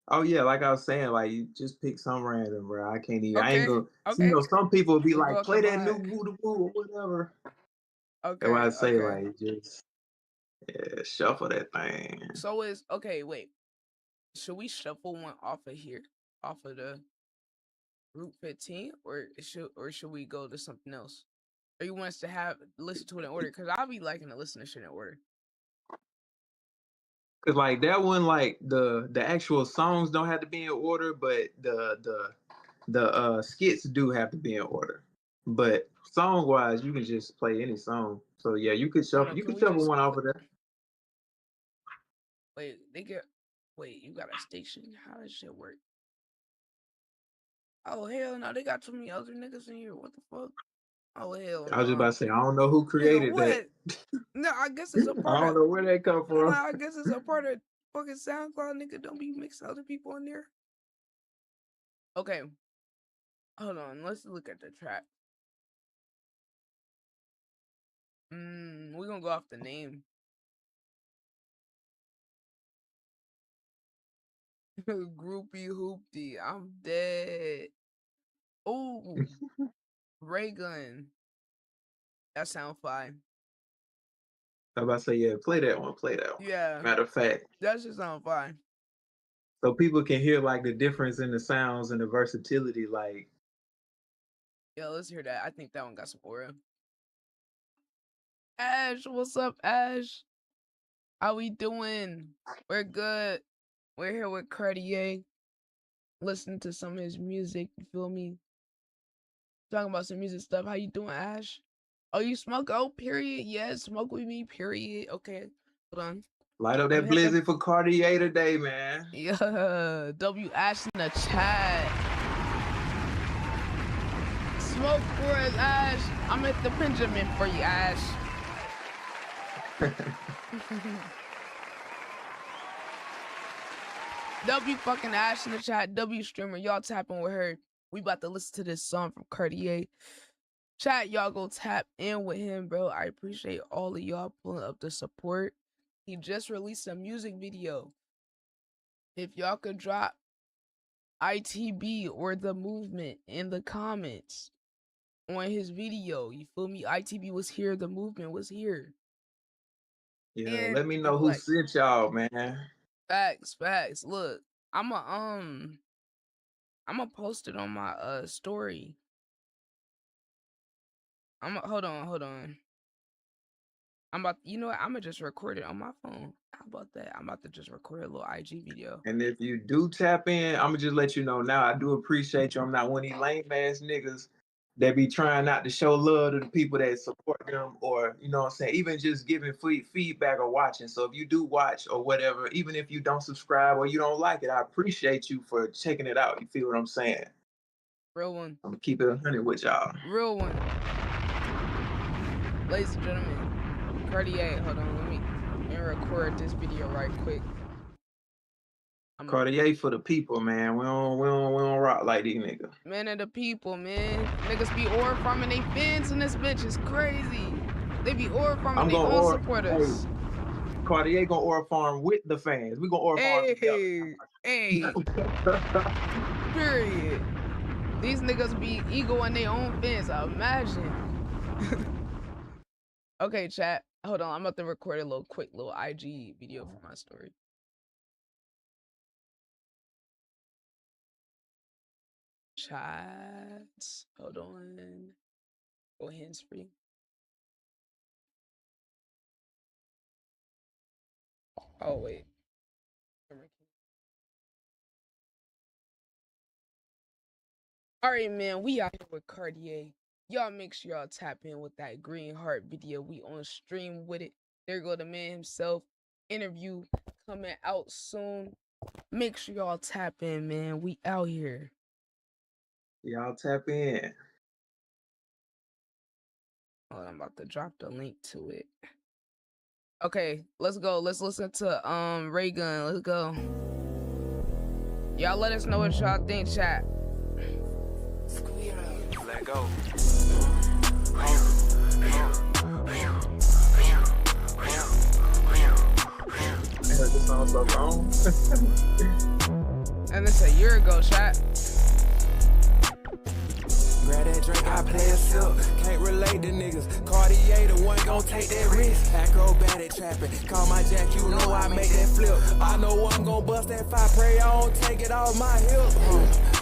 oh yeah, like I was saying, like you just pick some random, bro. I can't even. I ain't Okay, gonna. You okay. know, some people would be We'll go like, off the play that new vibe. woo the woo or whatever. That's why I Okay, say okay. like just shuffle that thing. So is okay, wait. Should we shuffle one off of here? Off of the Route 15? Or should we go to something else? Or you want us to have listen to it in order? Because I'll be liking to listen to shit in order. Cause like that one, like the actual songs don't have to be in order, but the skits do have to be in order. But song wise, you can just play any song. So yeah, you could No, shuffle. no, You can could we shuffle just one off put of that. wait, they get wait, you got a station? How does shit work? Oh hell no, they got too many other niggas in here. What the fuck? Oh hell I was just about no. to say, I don't know who Nigga, created that. what? No, I guess it's a I part don't of know where that come I'm from. like, I guess it's a part of fucking SoundCloud, nigga. Don't be mixing other people in there. Okay, hold on. Let's look at the track. We're gonna go off the name. Groupie Hoopty. I'm dead. Oh, Ray Gun. That sound fine. I was about to say, yeah, play that one. Play that one. Yeah, Matter of fact, that should sound fine. so people can hear like the difference in the sounds and the versatility. Like, Yeah, let's hear that. I think that one got some aura. Ash, what's up, Ash? How we doing? We're good. We're here with Cartier. Listening to some of his music. You feel me? Talking about some music stuff. How you doing, Ash? Oh, you smoke? Oh, period. Yes, smoke with me. Period. Okay, hold on. light up I'm that gonna hit the blizzard for Cartier today, man. yeah. W Ash in the chat. Smoke for us, Ash. I'm at the Benjamin for you, Ash. W fucking Ash in the chat. W streamer, y'all tapping with her. We about to listen to this song from Cartier. Chat, y'all go tap in with him, bro. I appreciate all of y'all pulling up the support. He just released a music video. If y'all could drop ITB or the movement in the comments on his video, you feel me? ITB was here, the movement was here. Yeah, And let me if know who like sent y'all, man. facts. Look, I'ma post it on my story. Hold on. I'm about, you know what? I'm gonna just record it on my phone. How about that? I'm about to just record a little IG video. And if you do tap in, I'm gonna just let you know now. I do appreciate you. I'm not one of these lame ass niggas that be trying not to show love to the people that support them, or you know what I'm saying, even just giving free feedback or watching. So if you do watch or whatever, even if you don't subscribe or you don't like it, I appreciate you for checking it out. You feel what I'm saying? Real one. I'm gonna keep it 100 with y'all. Real one. Ladies and gentlemen, Cartier, hold on, let me record this video right quick. Cartier for the people, man. We don't rock like these niggas. Man of the people, man. Niggas be ore farming they fans in this bitch. It's crazy. They be ore farming their own supporters. Hey, Cartier gonna ore farm with the fans. We gonna ore farm together. Hey. Period. These niggas be ego in their own fans. Imagine. Okay, chat. Hold on. I'm about to record a quick little IG video for my story. Chat. Hold on. Go hands free. Oh wait. All right, man. We out here with Cartier. Y'all make sure y'all tap in with that green heart video. We on stream with it. There go the man himself. Interview coming out soon. Make sure y'all tap in, man. We out here. Y'all tap in. Oh, I'm about to drop the link to it. Okay, let's go. Let's listen to Ray Gun. Let's go. Y'all let us know what y'all think, chat. Let go. I heard this song so long. And it's a year ago, chat. Grab that drink, I play a sip. Can't relate to niggas. Cartier, the one gon' take that risk. Acrobatic trapping. Call my jack, you know I make that flip. I know I'm gon' bust that fire. Pray I don't take it off my hip.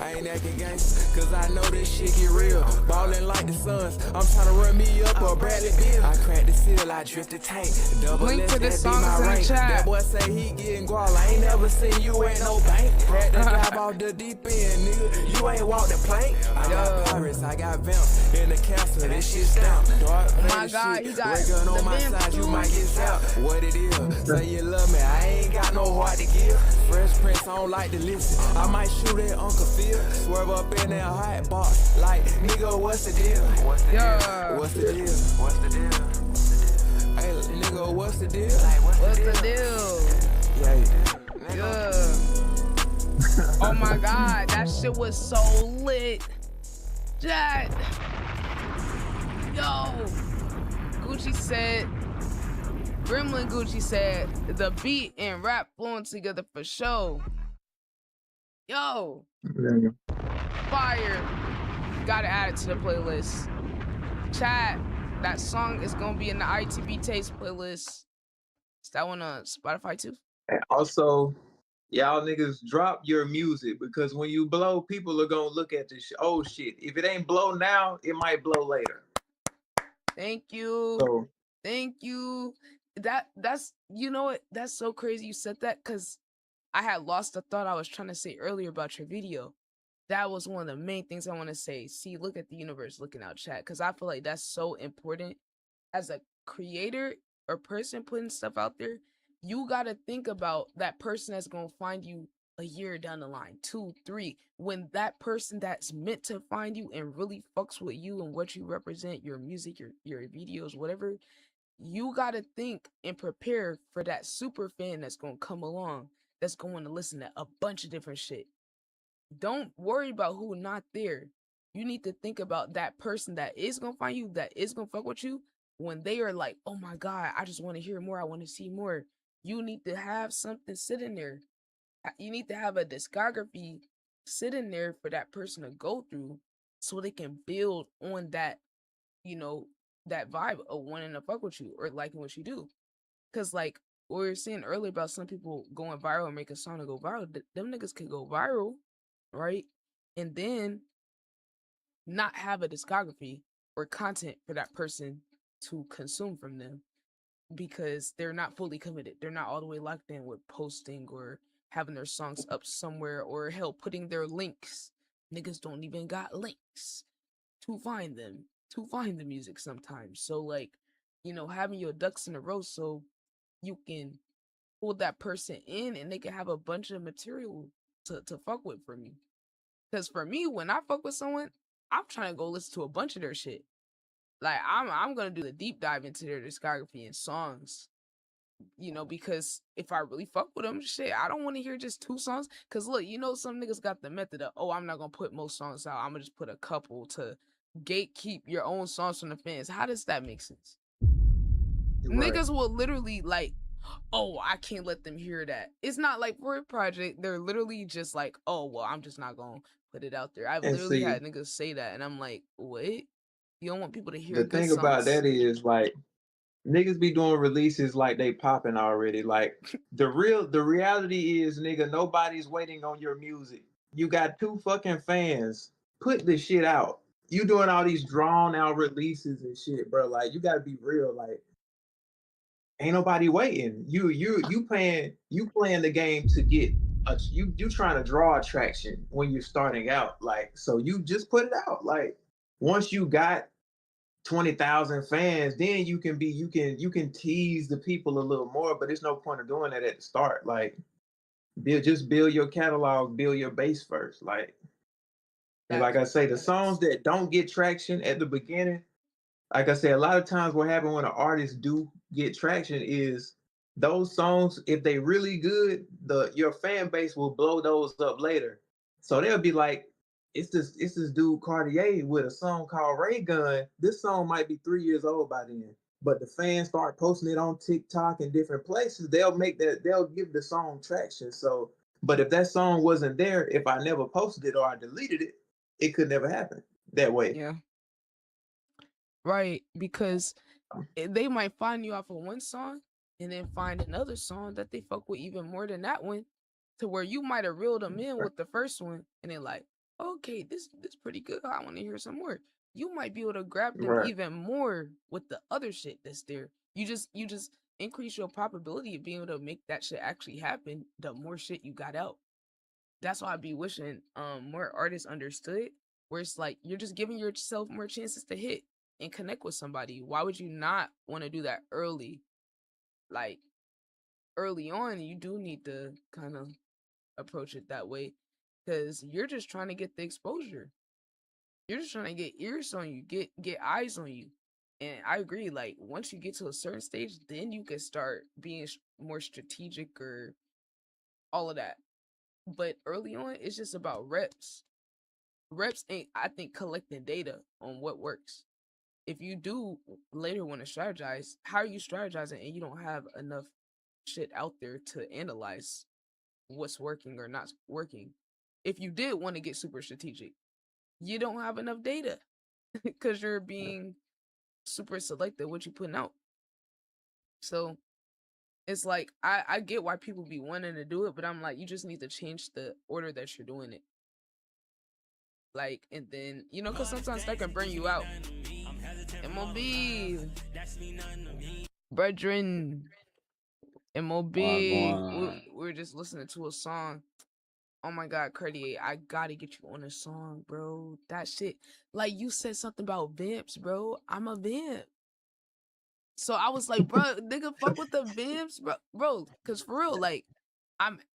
I ain't acting gangster, cause I know this shit get real. Ballin' like the Suns. I'm tryna run me up a Bradley Bill. I cracked the seal, I drift the tank. Double Link S, to the that songs be my in the rank. chat. That boy say he getting gual. I ain't never seen you at no bank. Had to dive off the deep end, nigga. You ain't walked the plank. I got pirates, I got vamps in the castle. This shit stout. Dark Oh my God, shit. he got Ray gun the on my vamp side, you too. might get zapped. What it is? Say you love me, I ain't got no heart to give. Fresh Prince, I don't like to listen. I might shoot at Uncle Phil. Swerve up in that hot box. Like, nigga, what's the deal? What's the deal? What's the deal? What's the deal? Hey, nigga, what's the deal? What's the deal? Yeah. Oh my God, that shit was so lit. Chat. Yo. Gucci said, Gremlin Gucci said, the beat and rap flowing together for show. Yo. Fire. Gotta add it to the playlist. Chat. That song is gonna be in the ITB Taste playlist. Is that one on Spotify too? And also, y'all niggas drop your music because when you blow, people are gonna look at this old shit. If it ain't blow now, it might blow later. Thank you. So Thank you. That's you know what? That's so crazy you said that because I had lost the thought I was trying to say earlier about your video. That was one of the main things I want to say. See, look at the universe looking out, chat, because I feel like that's so important as a creator or person putting stuff out there. You got to think about that person that's going to find you a year down the line, 2, 3, when that person that's meant to find you and really fucks with you and what you represent, your music, your videos, whatever, you got to think and prepare for that super fan that's going to come along, that's going to listen to a bunch of different shit. Don't worry about who not there. You need to think about that person that is gonna find you, that is gonna fuck with you, when they are like, oh my God, I just want to hear more, I want to see more. You need to have something sitting there. You need to have a discography sitting there for that person to go through so they can build on that, you know, that vibe of wanting to fuck with you or liking what you do. Cause like what we were saying earlier about some people going viral and make a song to go viral, them niggas can go viral, right? And then not have a discography or content for that person to consume from them because they're not fully committed. They're not all the way locked in with posting or having their songs up somewhere or hell putting their links. Niggas don't even got links to find them, to find the music sometimes. So like, you know, having your ducks in a row so you can pull that person in and they can have a bunch of material to fuck with for me. Because for me, when I fuck with someone, I'm trying to go listen to a bunch of their shit. Like I'm gonna do the deep dive into their discography and songs, because if I really fuck with them, shit, I don't want to hear just 2 songs. Cause look, some niggas got the method of, oh, I'm not gonna put most songs out. I'm gonna just put a couple to gatekeep your own songs from the fans. How does that make sense? Right. Niggas will literally like, oh, I can't let them hear that. It's not like for a project. They're literally just like, oh, well, I'm just not gonna put it out there. I've And literally see, had niggas say that, and I'm like, what? You don't want people to hear the good thing about songs? that is like niggas be doing releases like they popping already. Like the reality is, nigga, nobody's waiting on your music. You got 2 fucking fans. Put the shit out. You doing all these drawn out releases and shit, bro. Like you gotta be real. Like ain't nobody waiting. You playing the game to get you trying to draw attraction when you're starting out. Like so you just put it out. Like once you got 20,000 fans, then you can tease the people a little more, but there's no point of doing that at the start. Like build your catalog, build your base first. And like I say, the songs that don't get traction at the beginning, like I said, a lot of times what happens when an artist do get traction is those songs, if they really good, your fan base will blow those up later. So they'll be like, it's this dude Cartier with a song called Ray Gun. This song might be 3 years old by then. But the fans start posting it on TikTok and different places, they'll give the song traction. So, but if that song wasn't there, if I never posted it or I deleted it, it could never happen that way. Yeah, right. Because they might find you off of one song and then find another song that they fuck with even more than that one, to where you might have reeled them in with the first one and they're like, okay, this pretty good. I want to hear some more. You might be able to grab them Right. even more with the other shit that's there. You just increase your probability of being able to make that shit actually happen the more shit you got out. That's why I'd be wishing more artists understood, where it's like you're just giving yourself more chances to hit and connect with somebody. Why would you not want to do that early? Like early on, you do need to kind of approach it that way, because you're just trying to get the exposure. You're just trying to get ears on you, get eyes on you. And I agree, like once you get to a certain stage, then you can start being more strategic or all of that. But early on, it's just about reps. Reps ain't, I think, collecting data on what works. If you do later want to strategize, how are you strategizing and you don't have enough shit out there to analyze what's working or not working? If you did want to get super strategic, you don't have enough data because you're being super selective what you putting out. So it's like I get why people be wanting to do it, but I'm like, you just need to change the order that you're doing it. Like, and then because sometimes that can burn you out. MOB, brethren, MOB. We're just listening to a song. Oh my God, Cartier, I gotta get you on a song, bro. That shit, like you said something about vamps, bro. I'm a vamp. So I was like, bro, nigga, fuck with the vamps, bro. Cause for real, like,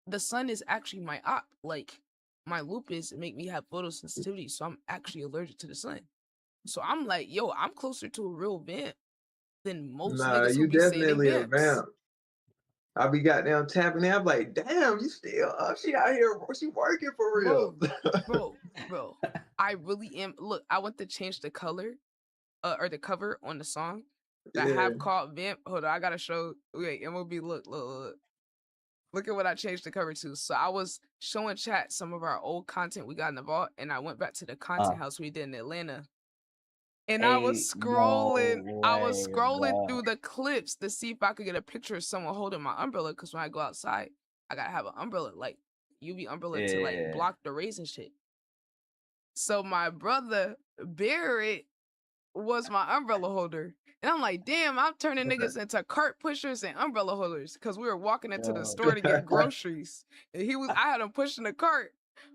the sun is actually my op. Like, my lupus make me have photosensitivity, so I'm actually allergic to the sun. So I'm like, yo, I'm closer to a real vamp than most Nah, niggas who you be saying they definitely a vamps. vamp. I be goddamn tapping in. I'm like, damn, you still up? She out here, she working for real. Bro, I really am. Look, I want to change the color, or the cover on the song that I have called Vamp. Hold on, I gotta show. Wait, MOB, look. Look at what I changed the cover to. So I was showing chat some of our old content we got in the vault, and I went back to the content house we did in Atlanta. And I was scrolling, through the clips to see if I could get a picture of someone holding my umbrella. Because when I go outside, I gotta have an umbrella, like UV umbrella, to like block the rays and shit. So my brother Barrett was my umbrella holder, and I'm like, damn, I'm turning niggas into cart pushers and umbrella holders, because we were walking into the store to get groceries, and I had him pushing the cart.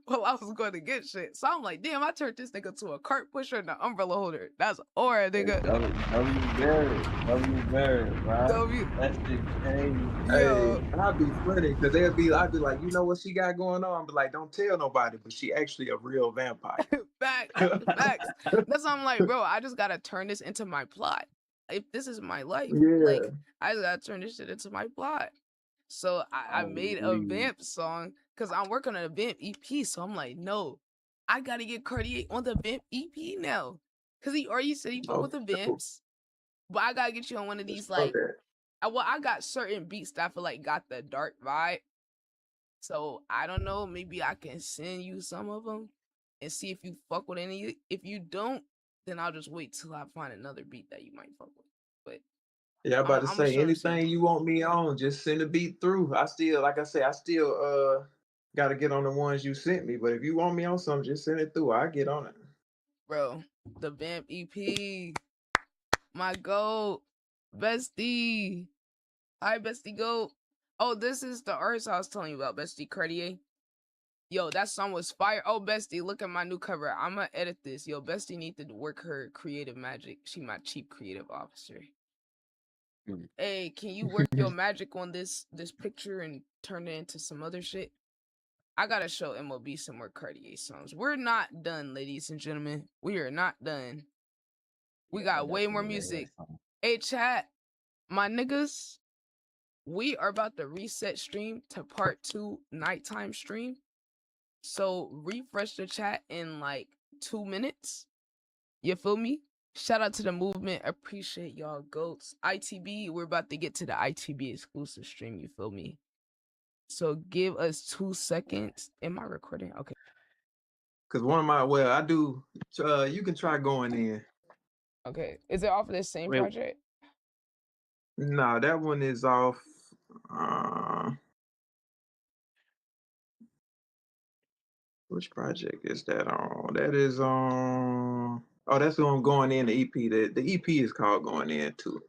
while I was going to get shit. So I'm like, damn, I turned this nigga to a cart pusher and an umbrella holder. That's aura, nigga. W Barrett, right? W. That's the crazy. Yo. Hey, I'd be funny because I'd be like, you know what she got going on? I'd be like, don't tell nobody, but she actually a real vampire. Facts. That's why I'm like, bro, I just gotta turn this into my plot. If this is my life, like I just gotta turn this shit into my plot. So I made a vamp song because I'm working on a vamp EP. So I'm like, no, I gotta get Cartier on the vamp EP now. Cause he already said he fuck with the vamps. But I gotta get you on one of these, like, I got certain beats that I feel like got the dark vibe. So I don't know, maybe I can send you some of them and see if you fuck with any. If you don't, then I'll just wait till I find another beat that you might fuck with. But yeah, I'm about to say, sure anything you want me on, just send a beat through. I still gotta get on the ones you sent me. But if you want me on something, just send it through. I get on it. Bro, the vamp EP. My goat, bestie. Hi, bestie goat. Oh, this is the artist I was telling you about, bestie Cartier. Yo, that song was fire. Oh, bestie, look at my new cover. I'm gonna edit this. Yo, bestie need to work her creative magic. She my chief creative officer. Hey, can you work your magic on this picture and turn it into some other shit? I gotta show MLB some more Cartier songs. We're not done, ladies and gentlemen. We are not done. We got way more music. Hey, chat, my niggas, we are about to reset stream to part 2 nighttime stream. So refresh the chat in like 2 minutes. You feel me? Shout out to the movement. Appreciate y'all goats. ITB, we're about to get to the ITB exclusive stream. You feel me? So give us 2 seconds. Am I recording? Okay. Because I do, you can try going in. Okay. Is it off of this same project? No, that one is off. Which project is that on? That is on. Oh, that's on Going In, the EP. The EP is called Going In too.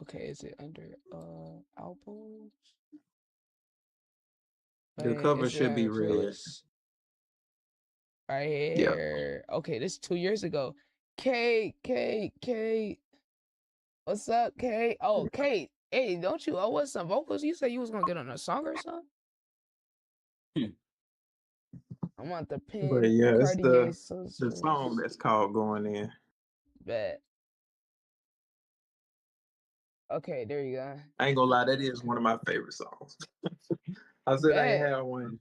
Okay, is it under albums? The cover should be red. Right here. Yep. Okay, this is 2 years ago. K. What's up, K? Oh, Kate. Hey, don't you owe us some vocals? You said you was gonna get on a song or something? I want the pin. But yeah, it's the song that's called Going In. Bet. Okay, there you go. I ain't gonna lie, that is one of my favorite songs. I said I ain't had one.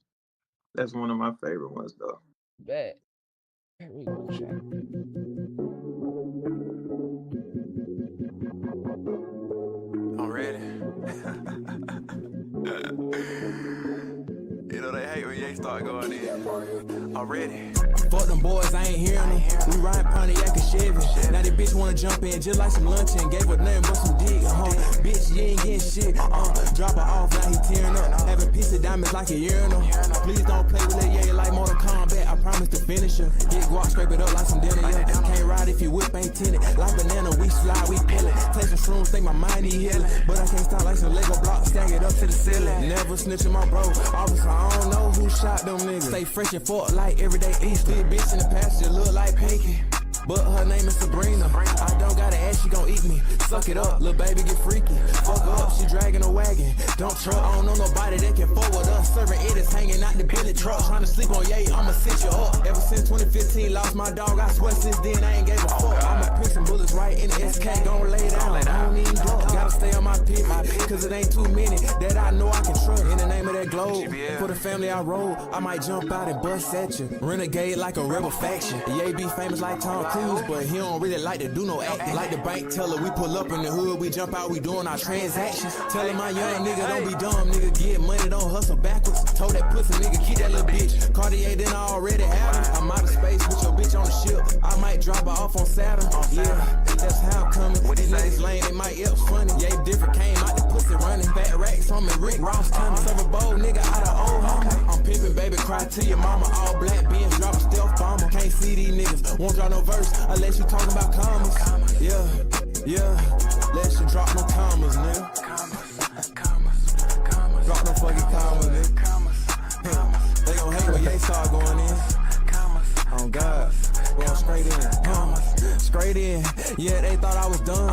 That's one of my favorite ones though. Bet. Here we go, chat. I'm ready. You know they hate when you ain't start going in. I'm ready. Fuck them boys, I ain't hearing them. We ride Pontiac and Chevy. Now this bitch wanna jump in just like some lunch and gave her nothing but some dick. Bitch, you ain't getting shit. Drop her off, now he tearing up. Having piece of diamonds like a urinal. Please don't play with that yeah like Mortal Kombat. I promise to finish her. Get guac, scrape it up like some dinner. Yeah. Can't ride if you whip ain't tinted. Like banana, we slide, we peel it. Take some shrooms, think my mind need healing. But I can't stop like some Lego blocks, stack it up to the ceiling. Never snitching my bro. Officer, I don't know who shot them niggas. Stay fresh and forth like everyday Easter. Bitch in the passenger look like Pinky, but her name is Sabrina. I don't gotta ask, she gon' eat me. Suck it up, little baby get freaky. Fuck her up, she dragging a wagon. Don't truck, I don't know nobody that can forward us. Serving edits hanging out the Billy truck. Trying to sleep on yay, I'ma sit you up. Ever since 2015, lost my dog. I swear since then I ain't gave a fuck. I'ma put some bullets right in the SK. Gon' lay down, I don't even duck. Gotta stay on my pivot, cause it ain't too many that I know I can trust. In the name of that globe, for the family I roll, I might jump out and bust at you. Renegade like a rebel faction. Yay be famous like Tom Cruise, but he don't really like to do no acting. Like the bank teller, we pull up in the hood, we jump out, we doing our transactions. Telling my young nigga, don't be dumb, nigga, get money, don't hustle backwards. Told that pussy nigga, keep that little bitch. Cartier then I already have him. I'm out of space with your bitch on the ship. I might drop her off on Saturn. Yeah, that's how I'm coming. These niggas lame, they might yelp funny. Yeah, different came out the pussy running. Fat racks on me, Rick Ross coming. Serve a bold nigga out of old homie. I'm pimping, baby, cry to your mama. All black beans, drop a stealth bomber. Can't see these niggas, won't drop no verse unless you talking about commas. Yeah, unless you drop no commas, nigga. Drop no fucking commas, nigga. They gon' hate when you ain't straight in. Yeah, they thought I was done.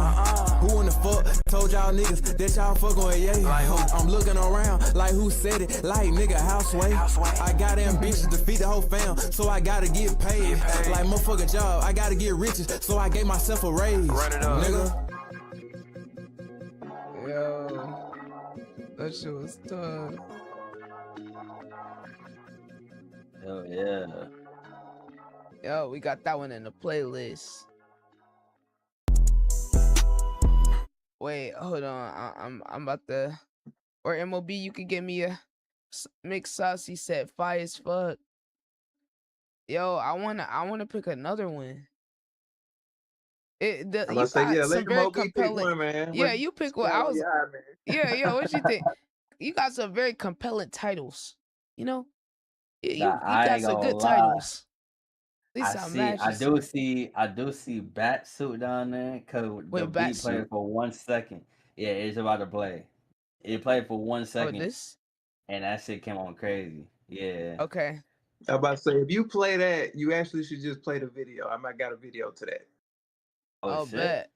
Who in the fuck told y'all niggas that y'all fuck on yeah? I'm looking around like who said it? Like nigga houseway. I got ambitions to feed the whole fam, so I gotta get paid. Like motherfucking job, I gotta get riches, so I gave myself a raise. Nigga. Yo, that shit was tough. Hell yeah. Yo, we got that one in the playlist. Wait, hold on. I'm about to. Or MOB, you could give me a mix saucy set fire as fuck. Yo, I wanna pick another one. I'm You gonna say, got yeah, some let very MOB pick compelling. one, man. Yeah, you pick one. I was. Yeah, Yeah, what you think? You got some very compelling titles. You know, Nah, you I got ain't some gonna good lie. titles. At least I I'm see, mad. I do see Bat Suit down there, cause the Wait, beat played Batsuit. for 1 second. Yeah, it's about to play. It played for 1 Oh, second, this. and that shit came on crazy. Yeah. Okay. I'm about to say, if you play that, you actually should just play the video. I might got a video to that. Oh, shit. Bet.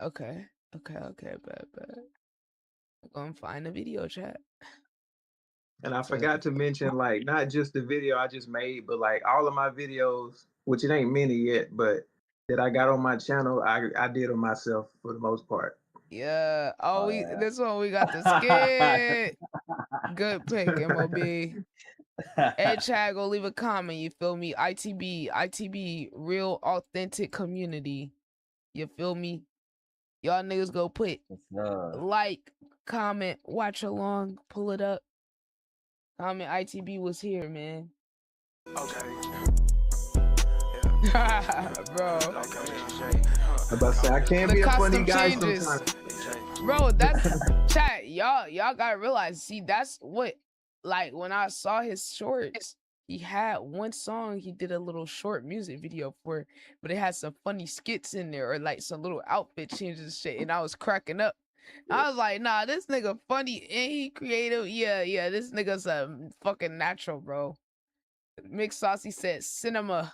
Okay. Bet. I'm gonna find a video chat. And I forgot to mention, like, not just the video I just made, but like all of my videos, which it ain't many yet, but that I got on my channel, I did them myself for the most part. Yeah. Oh, yeah. this one we got the skit. Good pick, MOB. Hey, Chad, go leave a comment. You feel me? ITB, real authentic community. You feel me? Y'all niggas go put like, comment, watch along, pull it up. Comment ITB was here, man. Okay. Bro. I'm about to say, I can't The be a funny custom guy changes. sometimes. Bro, that's chat. Y'all gotta realize. See, that's what, like, when I saw his shorts, he had one song he did a little short music video for, but it had some funny skits in there or like some little outfit changes and shit, and I was cracking up. I was like, nah, this nigga funny and he creative. Yeah, this nigga's a fucking natural, bro. Mix Saucy said cinema.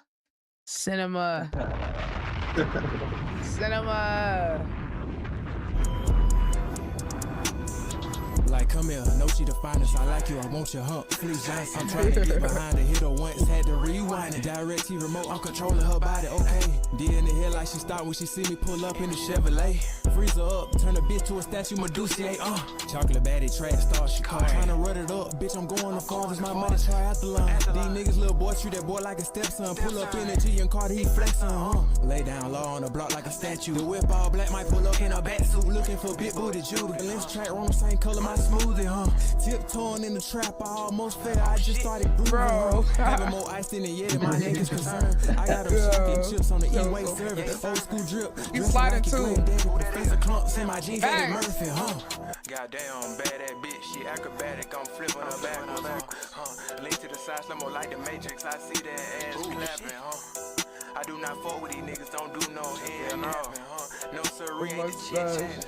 Like, come here, know she the finest. I like you, I want your hump. Please, Johnson. I'm trying to get behind the hit her once, had to rewind it. Direct T remote, I'm controlling her body, okay. D in the head like she start when she see me pull up in the Chevrolet. Freeze her up, turn a bitch to a statue, Medusa, chocolate baddie, track star, she call. Trying to run it up, bitch, I'm going to farm, my money, try out the line. These niggas, little boy, treat that boy like a stepson. Pull up in the G and Carter, he flexing, Lay down low on the block like a statue. The whip all black, might pull up in a bat suit, looking for big booty Judy. And let's track on the same color, my smoothie, Tiptoeing in the trap, I almost fell. I just started breathing, Bro. Having more ice than the Yeti, my neck is concerned. I got them chicken chips on the E-way service. Old school drip. You sliding too. With the face of clumps in my jeans, Eddie Murphy, Goddamn, bad that bitch, she acrobatic, I'm flipping her back, Lean to the side, slow mo like the Matrix, I see that ass clapping, I do not fuck with these niggas, don't do no hand napping, No siree, ain't the chit chat,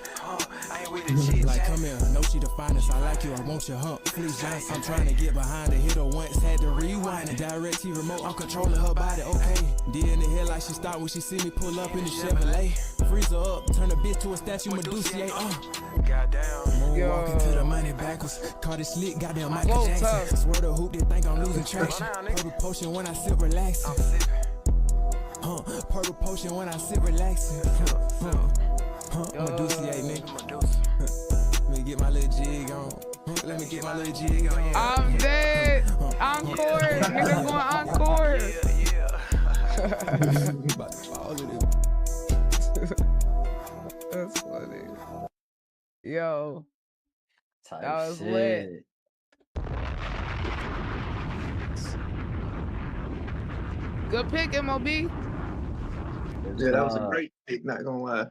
I ain't with the chit like, come here, know she the finest. I like you, I want your hump. Please, Johnson. I'm trying to get behind the hit her once, had to rewind it. Direct T remote, I'm controlling her body, okay. D in the head like she start when she see me pull up in the Chevrolet. Freeze her up, turn a bitch to a statue, Medusa, Goddamn. Walking to the money backwards. Call this slick, goddamn Michael Jackson. Swear the hoop, they think I'm losing traction. Purple potion when I sit relaxing. Purple potion when I sit relaxing. Medusa, nigga. Let me get my little jig on. Let me get my little jig on. I'm dead. Encore. Nigga going encore. About to fall in it. That's funny. Yo, Type that was shit. lit. Good pick, MOB. Yeah, that was a great pick, not gonna lie.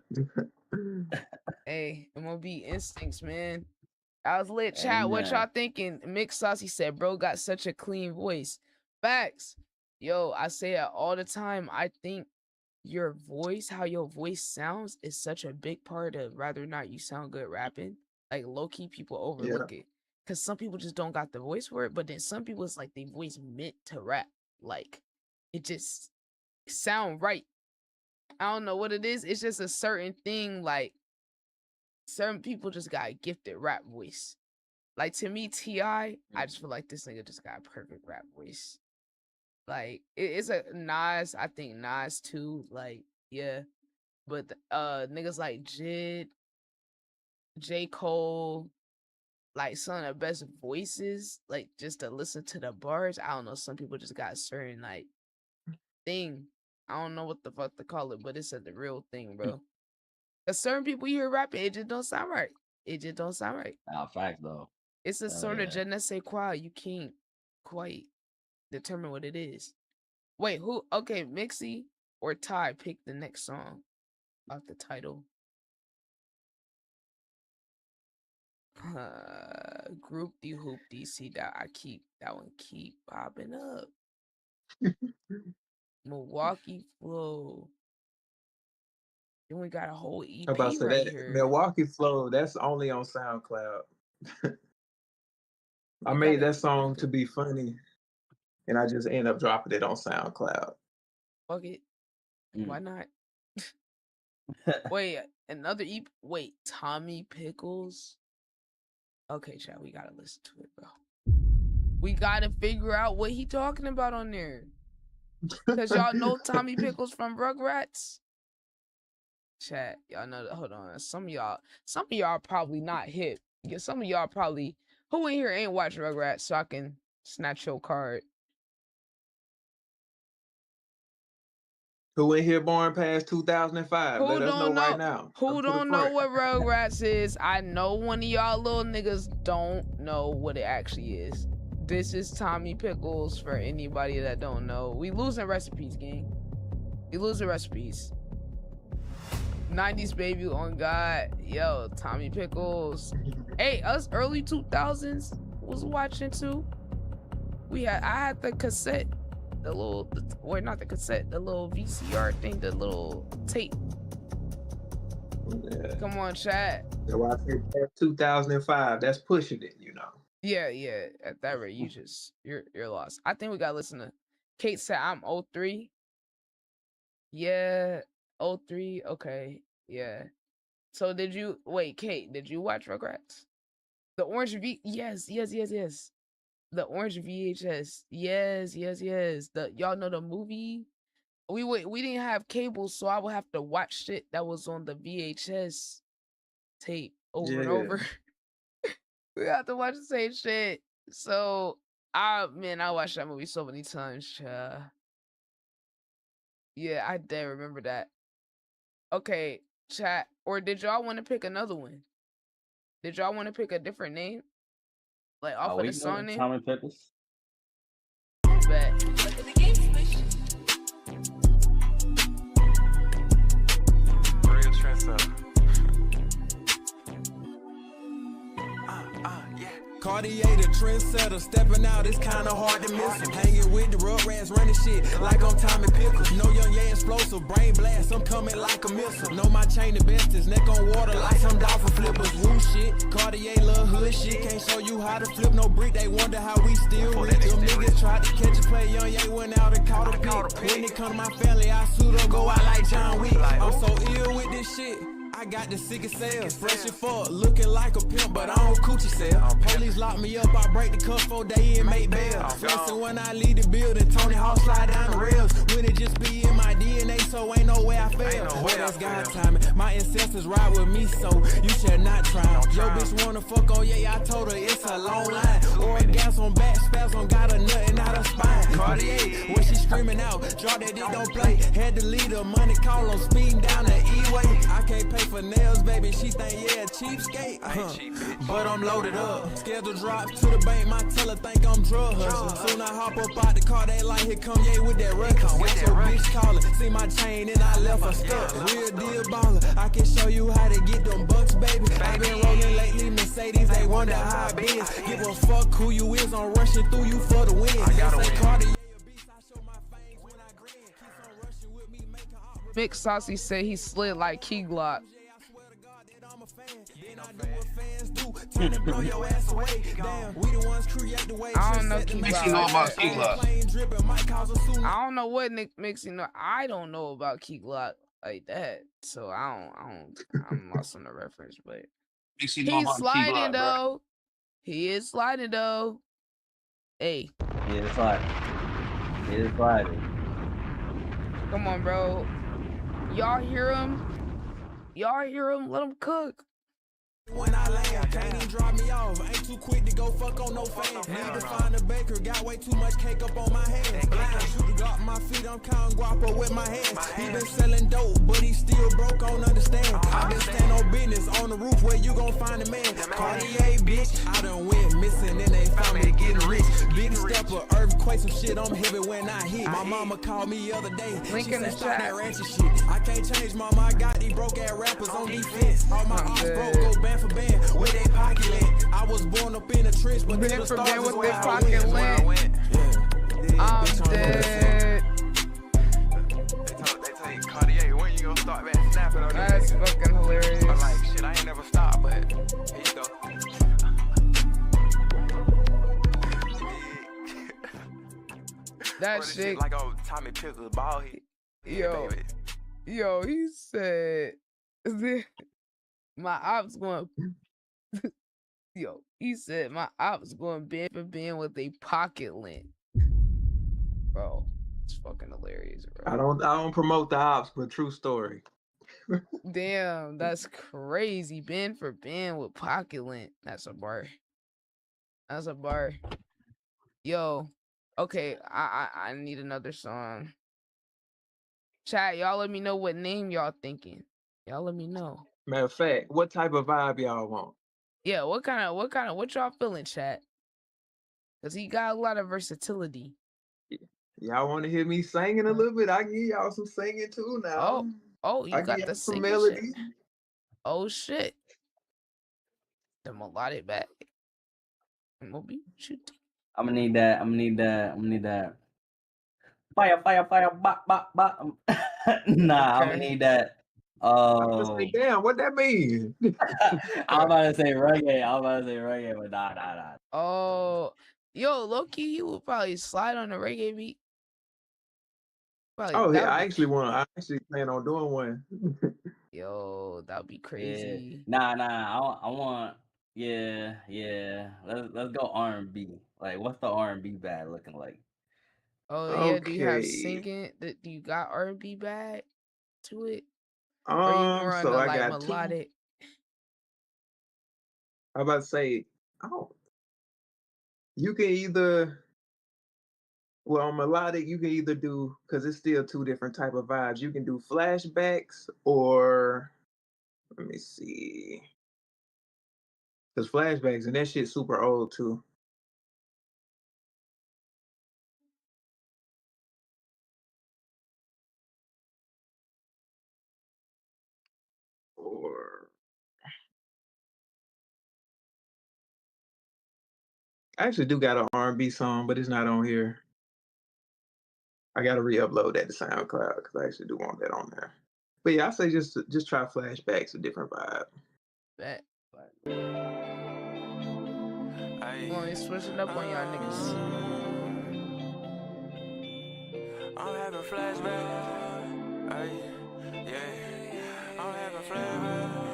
Hey, MOB instincts, man. I was lit. Chat, Amen. what y'all thinking? Mick Saucy said, bro got such a clean voice. Facts. Yo, I say it all the time. I think your voice, how your voice sounds, is such a big part of whether or not you sound good rapping. Like, low-key, people overlook it. Because some people just don't got the voice for it, but then some people, it's like they voice meant to rap. Like, it just sound right. I don't know what it is. It's just a certain thing. Like certain people just got a gifted rap voice. Like to me, T.I., I just feel like this nigga just got a perfect rap voice. Like it's a Nas. I think Nas too. Like yeah, but niggas like Jid, J. Cole, like some of the best voices, like just to listen to the bars. I don't know. Some people just got a certain like thing. I don't know what the fuck to call it, but it's the real thing, bro. Cause certain people you hear rapping, it just don't sound right. It just don't sound right. Nah, facts though. It's a Hell sort of yeah. je ne sais quoi. You can't quite determine what it is. Wait, who? Okay, Mixie or Ty pick the next song off the title. Groupty Hoopty. See that that one keep popping up. Milwaukee Flow. Then we got a whole EP I'm about to say right that here. Milwaukee Flow, that's only on SoundCloud. I We made got that song to be funny, and I just end up dropping it on SoundCloud. Fuck it. Why not? Wait, another EP. Wait, Tommy Pickles. Okay, chat, we gotta listen to it, bro. We gotta figure out what he talking about on there. Cause y'all know Tommy Pickles from Rugrats. Chat, y'all know that. Hold on, some of y'all probably not hip. Yeah, some of y'all probably who in here ain't watch Rugrats, so I can snatch your card. Who in here born past 2005? Who Let us know don't know? right now. Who Come to the don't know front. what Rugrats is? I know one of y'all little niggas don't know what it actually is. This is Tommy Pickles for anybody that don't know. We losing recipes, gang. We losing recipes. 90s baby on God. Yo, Tommy Pickles. Hey, us early 2000s was watching too. I had the cassette. The little, or not the cassette, the little VCR thing, the little tape. Yeah. Come on, chat. So I say 2005. That's pushing it, you know. Yeah. At that rate, you're lost. I think we gotta listen to Kate said I'm 03. Yeah, 03. Okay, yeah. So Kate, did you watch Rugrats? The orange yes. The orange VHS. Yes. Y'all know the movie? We didn't have cable, so I would have to watch shit that was on the VHS tape over and over. We have to watch the same shit. So I watched that movie so many times. Yeah, I did remember that. Okay, chat. Or did y'all want to pick another one? Did y'all want to pick a different name? Like off of the song name? Tommy Pickles. Bet. Real trendsetter. Yeah. Cartier the trendsetter, stepping out, it's kinda hard to miss him. Hanging with the Rugrats, running shit like I'm Tommy Pickles. No young, yeah, explosive, brain blast, I'm coming like a missile. Know my chain the bestest, neck on water like some dolphin flippers. Woo shit, Cartier love hood shit, can't show you how to flip no brick, they wonder how we still rich. Them niggas tried to catch a play, young, yeah, went out and caught a pick. When it come to my family, I suit up, go out like John Wick. I'm so ill with this shit. I got the sickest sales, fresh and fuck, looking like a pimp, but I don't coochie sell. Police lock me up, I break the cuff 4 days and make bail. Listen, when I leave the building, Tony Hawk slide down the rails. When it just be in my DNA, so ain't no way I fail. Boy, that's God timing. My ancestors ride with me, so you shall not try. Yo, bitch wanna fuck, oh yeah, I told her it's a long line. Or a gas on back, spasm, got a nut and out her spine. Cartier, when she screaming out, draw that dick, don't play. Had to leave the money call on speeding down the E-way. I can't pay for nails, baby, she think, yeah, cheapskate. But I'm loaded up. Schedule drop to the bank, my teller think I'm drug hustling. Soon I hop up out the car, they like, here come ye with that record. Got your bitch calling, see my chain and I left her stuck. Real deal baller, I can show you how to get them bucks, baby. I been rolling lately, Mercedes, they wonder how I been. Give a fuck who you is, I'm rushing through you for the win. They say Cartier. Big Saucy said he slid like Key Glock. I don't know Key Mixie know about Key Glock. I don't know what Nick Mixie know. I don't know about Key Glock. like that. So I'm lost on the reference, but Big C he's on the key sliding block, bro. though. He is sliding though. Hey, He is sliding. He is sliding. come on, bro. Y'all hear him? Y'all hear him? Let him cook. When I land, can't even drop me off. Ain't too quick to go fuck on no fan. Need to find a baker, got way too much cake up on my hands. Blind shooter got my feet, I'm counting guapo with my hands. He been selling dope, but he still broke, I don't understand. I been stand on business on the roof where you gon' find a man. Cartier, bitch, I done went missing and they found me getting rich. Big stepper, earthquake, some shit, I'm heavy when I hit. My mama called me the other day. Link She in the said, stop chat. that ratchet shit. I can't change, mama, I got these broke ass rappers on defense. All my I'm ops good. broke, go band for band, where they pocket land. I was born up in the trench, but Band to the for stars band is with where their I pocket went. land. I'm dead. They tell you, Cartier, when you gonna start back snapping on That's these niggas? fucking hilarious. I'm like, shit, I ain't never stopped, but here you go. That Bro, this shit, like on Tommy Pickles ball. yo, baby. yo, he said, my ops going, yo, he said, my ops going band for band with a pocket lint. Bro, it's fucking hilarious, I bro. don't promote the ops, but true story. Damn, that's crazy. Band for band with pocket lint. That's a bar. That's a bar. Yo, okay, I need another song. Chat, y'all let me know what name y'all thinking. Y'all let me know. Matter of fact, what type of vibe y'all want? Yeah, what y'all feeling, chat? Cause he got a lot of versatility. Y'all want to hear me singing a little bit? I give y'all some singing too now. Oh, you I got give the y'all some singing melody. shit. Oh shit. The melodic back. Moby shooting. I'm gonna need that. I'm gonna need that. Fire, fire, fire, bop, bop, bop. Nah, I'm gonna Okay. need that. I was like, damn, what that mean? I'm about to say reggae, but nah. Oh, yo, Loki, you would probably slide on the reggae beat. Probably, Oh that yeah, would I be actually plan on doing one. yo, that would be Yeah. crazy. Nah. I want. Yeah. Let's go R&B. Like, what's the R&B bag looking like? Oh yeah, do you have Okay. singing? Do you got R&B back to it? Or you more on So the I like got two. melodic? I'm about to say, you can either, well, on melodic, you can either do, because it's still two different type of vibes. You can do flashbacks or, let me see, because flashbacks and that shit's super old too. Or I actually do got an R&B song, but it's not on here. I gotta re-upload that to SoundCloud because I actually do want that on there. But yeah, I say just try flashbacks, a different vibe. Bet. Ayy. Well, he's switching up on y'all niggas. I'm having flashbacks. Ayy. Yeah. I'm having flashbacks.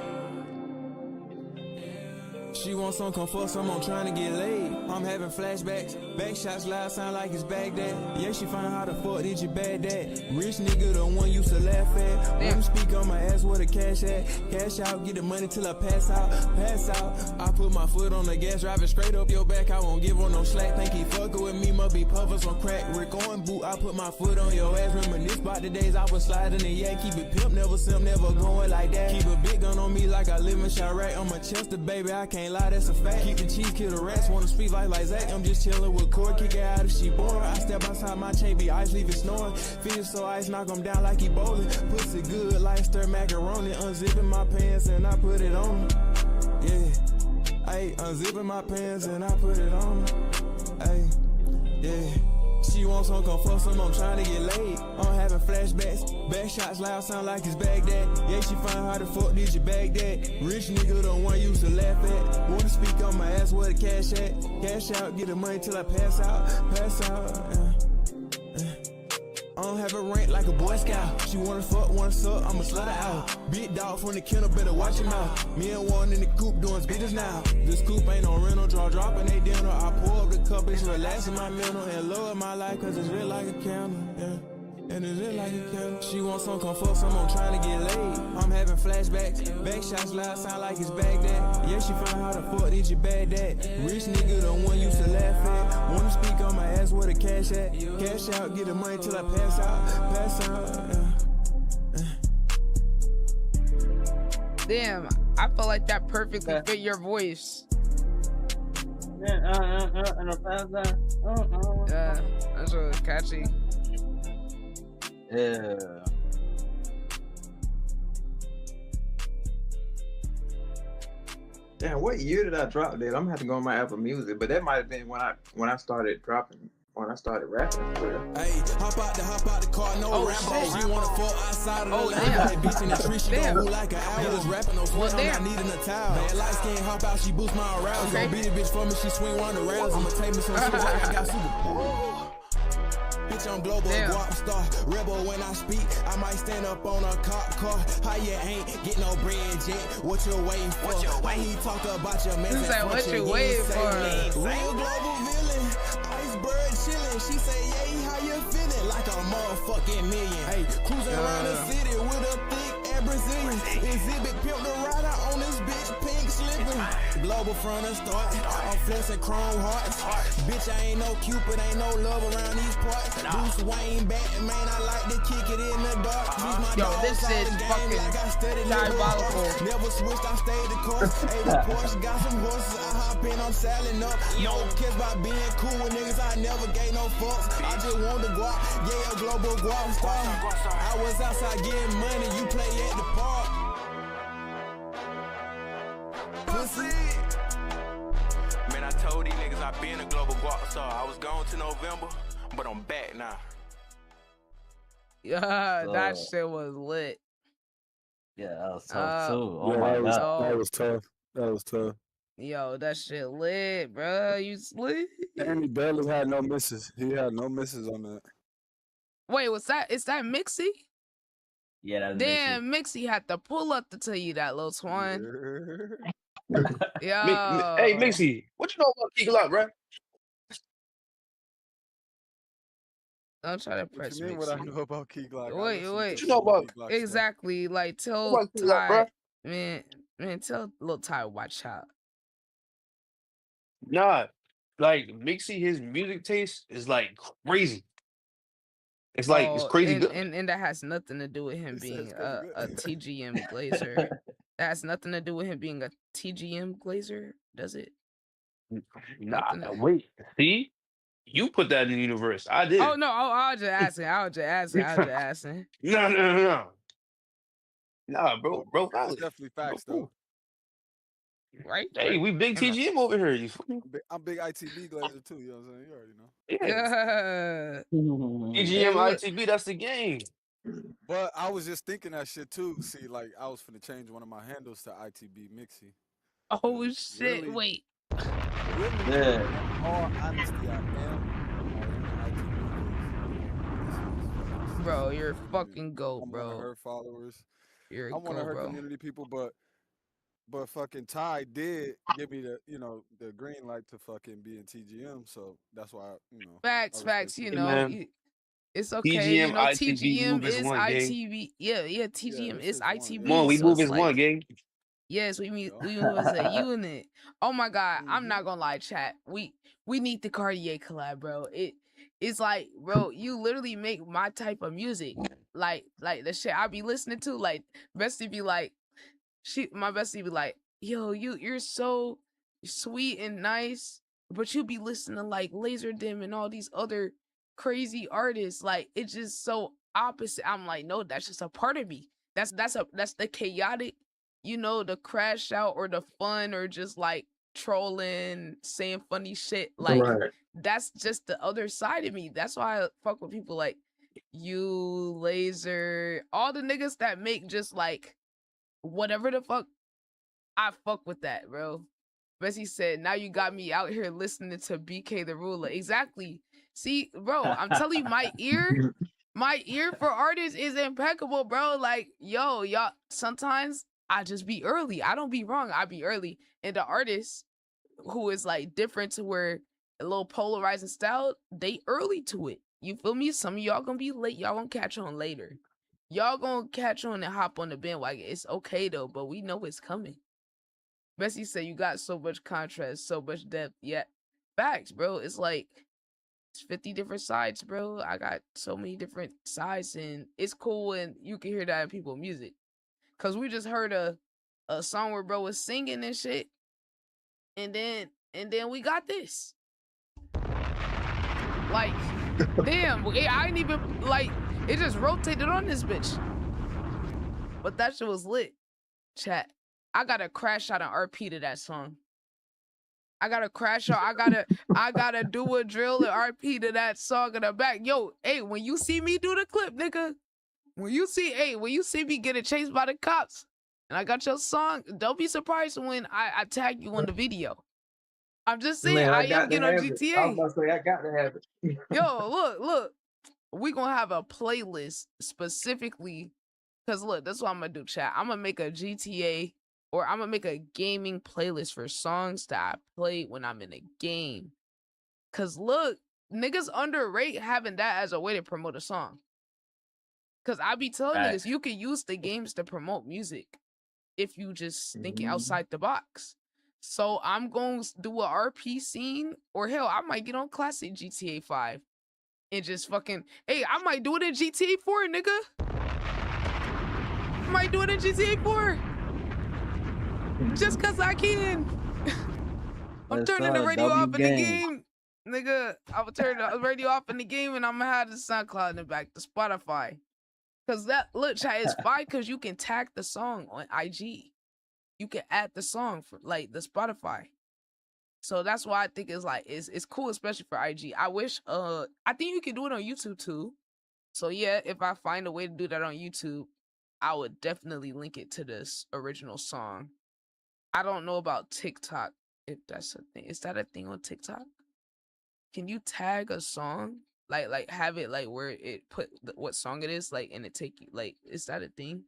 She wants some comfort, some I'm trying to get laid. I'm having flashbacks. Back shots loud, sound like it's Baghdad. Yeah, she find how the fuck did you bad that? Rich nigga, the one used to laugh at. When speak on my ass, where the cash at? Cash out, get the money till I pass out. Pass out. I put my foot on the gas, driving straight up your back. I won't give her no slack. Think he fucking with me, must be puffers on crack. Rick on boot, I put my foot on your ass. Reminisce about the days I was sliding in, yeah. Keep it pimp, never simp, never going like that. Keep a big gun on me like I live in Chirac. I'm a Chester, baby, I can't lie, that's a fact. Keep the cheese, kill the rats. Wanna speak like Zach. I'm just chillin' with Cord. Kick her out if she bored. I step outside my chain, be ice, leave it snoring. Feel so ice, knock him down like he bowling. Pussy good like stir macaroni. Unzipping my pants and I put it on. Yeah. Ayy, unzipping my pants and I put it on. Ayy, yeah. She wants some comfort, some I'm trying to get laid. I'm having flashbacks. Back shots loud, sound like it's Baghdad. Yeah, she find how the fuck did you bag that? Rich nigga, the one used to laugh at. Wanna speak on my ass, where the cash at? Cash out, get the money till I pass out. Pass out. gon' have a rank like a Boy Scout. She wanna fuck, wanna suck, I'ma slut her out. Big dog from the kennel, better watch your mouth. Me and one in the coop doing business now. This coop ain't no rental, draw dropping they dinner. I pour up the cup, it's relaxing my mental. And lower my life, cause it's real like a candle, yeah. And it's real like a candle. She wants some, come fuck some, I'm trying to get laid. I'm having flashbacks, back shots loud, sound like it's Baghdad. Yeah, she found how the fuck did you bad that? Rich nigga, the one used to laugh at. Wanna speak on my ass, where the cash at? Cash out, get the money till I pass out, yeah. Damn, I feel like that perfectly fit your voice. Yeah, That's really catchy. yeah. Damn, what year did I drop that? I'm gonna have to go on my Apple Music, but that might have been when I started rapping for real. Hey, hop out the car, no Rambo. shit. She wanna fuck outside of the lane. damn. That bitch in the tree, she Damn. gon' move like an owl. Niggas rapping, no sweat, I'm damn. not needing a towel. Bad light skin, hop out, she boost my arousal. Okay. Gon' beat a bitch for me, she swing one around. I'ma take me some shit like I got super. Bitch, I'm global, Damn. guap star, rebel when I speak. I might stand up on a cop car. How you ain't get no bread yet? What you waiting for? Why he talk about your man? He said, what you waiting for? Real global villain, iceberg chillin'. She say, yay, how you feeling? Like a motherfucking million. Hey, cruising around the city with a thick and Brazilian. Exhibit pimp the rider on this bitch, pink slipping. Global from the start, I'm flexing chrome hearts. Bitch, I ain't no Cupid, ain't no love around these parts. Bruce Wayne, Batman, I like to kick it in the dark. Use my Yo, dogs this all is the game fucking like I studied diabolical. liberal. Never switched, I stayed the course. Hey, the Porsche got some horses, I hop in, I'm saddling up. No kiss by being cool with niggas, I never gave no fucks. I just want the guap, yeah, a global guap star. I was outside getting money, you play at the park. Pussy. Man, I told these niggas I been a global guap star. I was gone to November, but I'm back now. Yeah, that shit was lit. Yeah, that was tough too. Oh Yeah, my god. that was tough. That was tough. Yo, that shit lit, bro. You lit. And he barely had no misses. He had no misses on that. Wait, what's that? Is that Mixie? Yeah, that's Damn, Mixie had to pull up to tell you that, Lil Twan. Yo. Hey, Mixie, what you know about Key Glock, bro? Don't try to What press you mean Mixie. what I know about Key Glock? I Wait, listen wait. to What you know about- Key Glock stuff. Exactly. Like, tell What about Key Glock, Ty, bro? man, tell Lil Ty watch out. Nah, like Mixie, his music taste is like crazy. It's like it's crazy and, good. and that has nothing to do with him He said being it's crazy a good. TGM glazer. That has nothing to do with him being a TGM glazer, does it? Nah, nothing to- wait, see, you put that in the universe. I did. Oh no, I was just asking. I was just asking. No. Nah, bro, That's definitely facts though. Right? Hey, we big Am I- TGM over here. You feel me? I'm big ITB glazer too. You know what I'm saying? You already know. Yeah. Yeah. TGM, Hey, look. ITB, that's the game. But I was just thinking that shit too. See, like I was finna change one of my handles to ITB Mixie. Oh Yeah, shit! really. Wait. Really, Yeah. in all honesty, I am. Bro, you're a fucking goat, I'm one bro. of her followers. You're a I'm one of goat, her bro. community people, but fucking Ty did give me the the green light to fucking be in TGM, so that's why Facts. respect You it. know, man. it's okay. TGM, You know, ITB, TGM move as is one, gang. ITB. Yeah. TGM this is is one, ITB. yeah. Come on, we so move it's as one, like, gang. yes, we Yeah. move as a unit. Oh my god, I'm Mhm. not gonna lie, chat. We need the Cartier collab, bro. It's like, bro, you literally make my type of music. Like the shit I be listening to. Like, bestie be like, my bestie be like, yo, you're so sweet and nice, but you be listening to like Laser Dim and all these other crazy artists. Like, it's just so opposite. I'm like, no, that's just a part of me. That's the chaotic, the crash out or the fun or just like trolling, saying funny shit. Like, Right. that's just the other side of me. That's why I fuck with people like you, Laser, all the niggas that make just like whatever the fuck. I fuck with that, bro. Bessie said, now you got me out here listening to BK the Ruler. Exactly. See, bro, I'm telling you, my ear, My ear for artists is impeccable, bro. Like, yo, y'all, sometimes I just be early. I don't be wrong. I be early. And the artist who is like different to where a little polarizing style, they early to it. You feel me? Some of y'all gonna be late. Y'all gonna catch on later. Y'all gonna catch on and hop on the bandwagon. It's okay though, but we know it's coming. Bessie said you got so much contrast, so much depth. Yeah, facts, bro. It's like it's 50 different sides, bro. I got so many different sides, and it's cool, and you can hear that in people's music. Cause we just heard a song where bro was singing and shit, and then we got this. Like, damn, I ain't even like it just rotated on this bitch. But that shit was lit. Chat. I gotta crash out an RP to that song. I gotta crash out. I gotta do a drill and RP to that song in the back. Yo, hey, when you see me do the clip, nigga, when you see me getting chased by the cops, and I got your song, don't be surprised when I tag you on the video. I'm just saying, Man, I got am to getting on have it. I was GTA. about to say, I got to have it. Yo, look. We gonna have a playlist specifically, cause look, that's what I'm gonna do, chat. I'm gonna make a GTA, or I'm gonna make a gaming playlist for songs that I play when I'm in a game. Cause look, niggas underrate having that as a way to promote a song. Cause I be telling niggas, you can use the games to promote music if you just thinking outside the box. So I'm gonna do a RP scene, or hell, I might get on classic GTA 5 and just fucking, hey, I might do it in GTA 4, nigga. I might do it in GTA 4. Just cause I can. I'm turning the radio off in the game. Nigga, I will turn the radio off in the game, and I'm gonna have the SoundCloud in the back, the Spotify. Cause that, look, chat, is fine cause you can tag the song on IG. You can add the song for like the Spotify. So that's why I think it's like it's cool, especially for IG. I wish I think you can do it on YouTube too. So yeah, if I find a way to do that on YouTube, I would definitely link it to this original song. I don't know about TikTok, if that's a thing. Is that a thing on TikTok? Can you tag a song? Like have it like where it put what song it is, like, and it take you, like, is that a thing?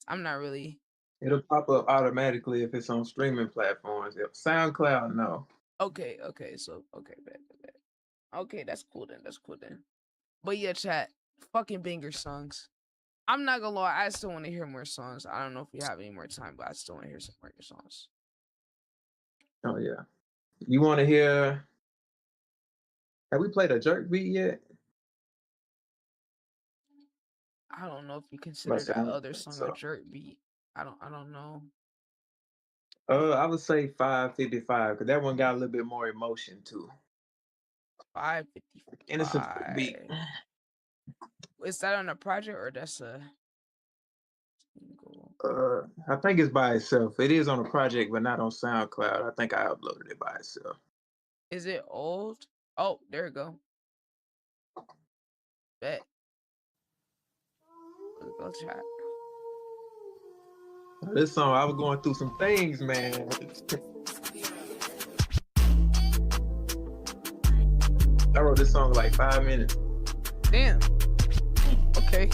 I'm not really. It'll pop up automatically if it's on streaming platforms. If SoundCloud, no. Okay, so bad. Okay, that's cool then. But yeah, chat, fucking banger songs. I'm not gonna lie, I still want to hear more songs. I don't know if we have any more time, but I still want to hear some more songs. Oh yeah. You want to hear? Have we played a jerk beat yet? I don't know if you consider that other song a jerk beat. I don't know. I would say 555 because that one got a little bit more emotion too. 555. Innocent beat. Is that on a project or that's a? I think it's by itself. It is on a project, but not on SoundCloud. I think I uploaded it by itself. Is it old? Oh, there we go. Bet. Let's go chat. This song, I was going through some things, man. I wrote this song in like 5 minutes. Damn. Okay.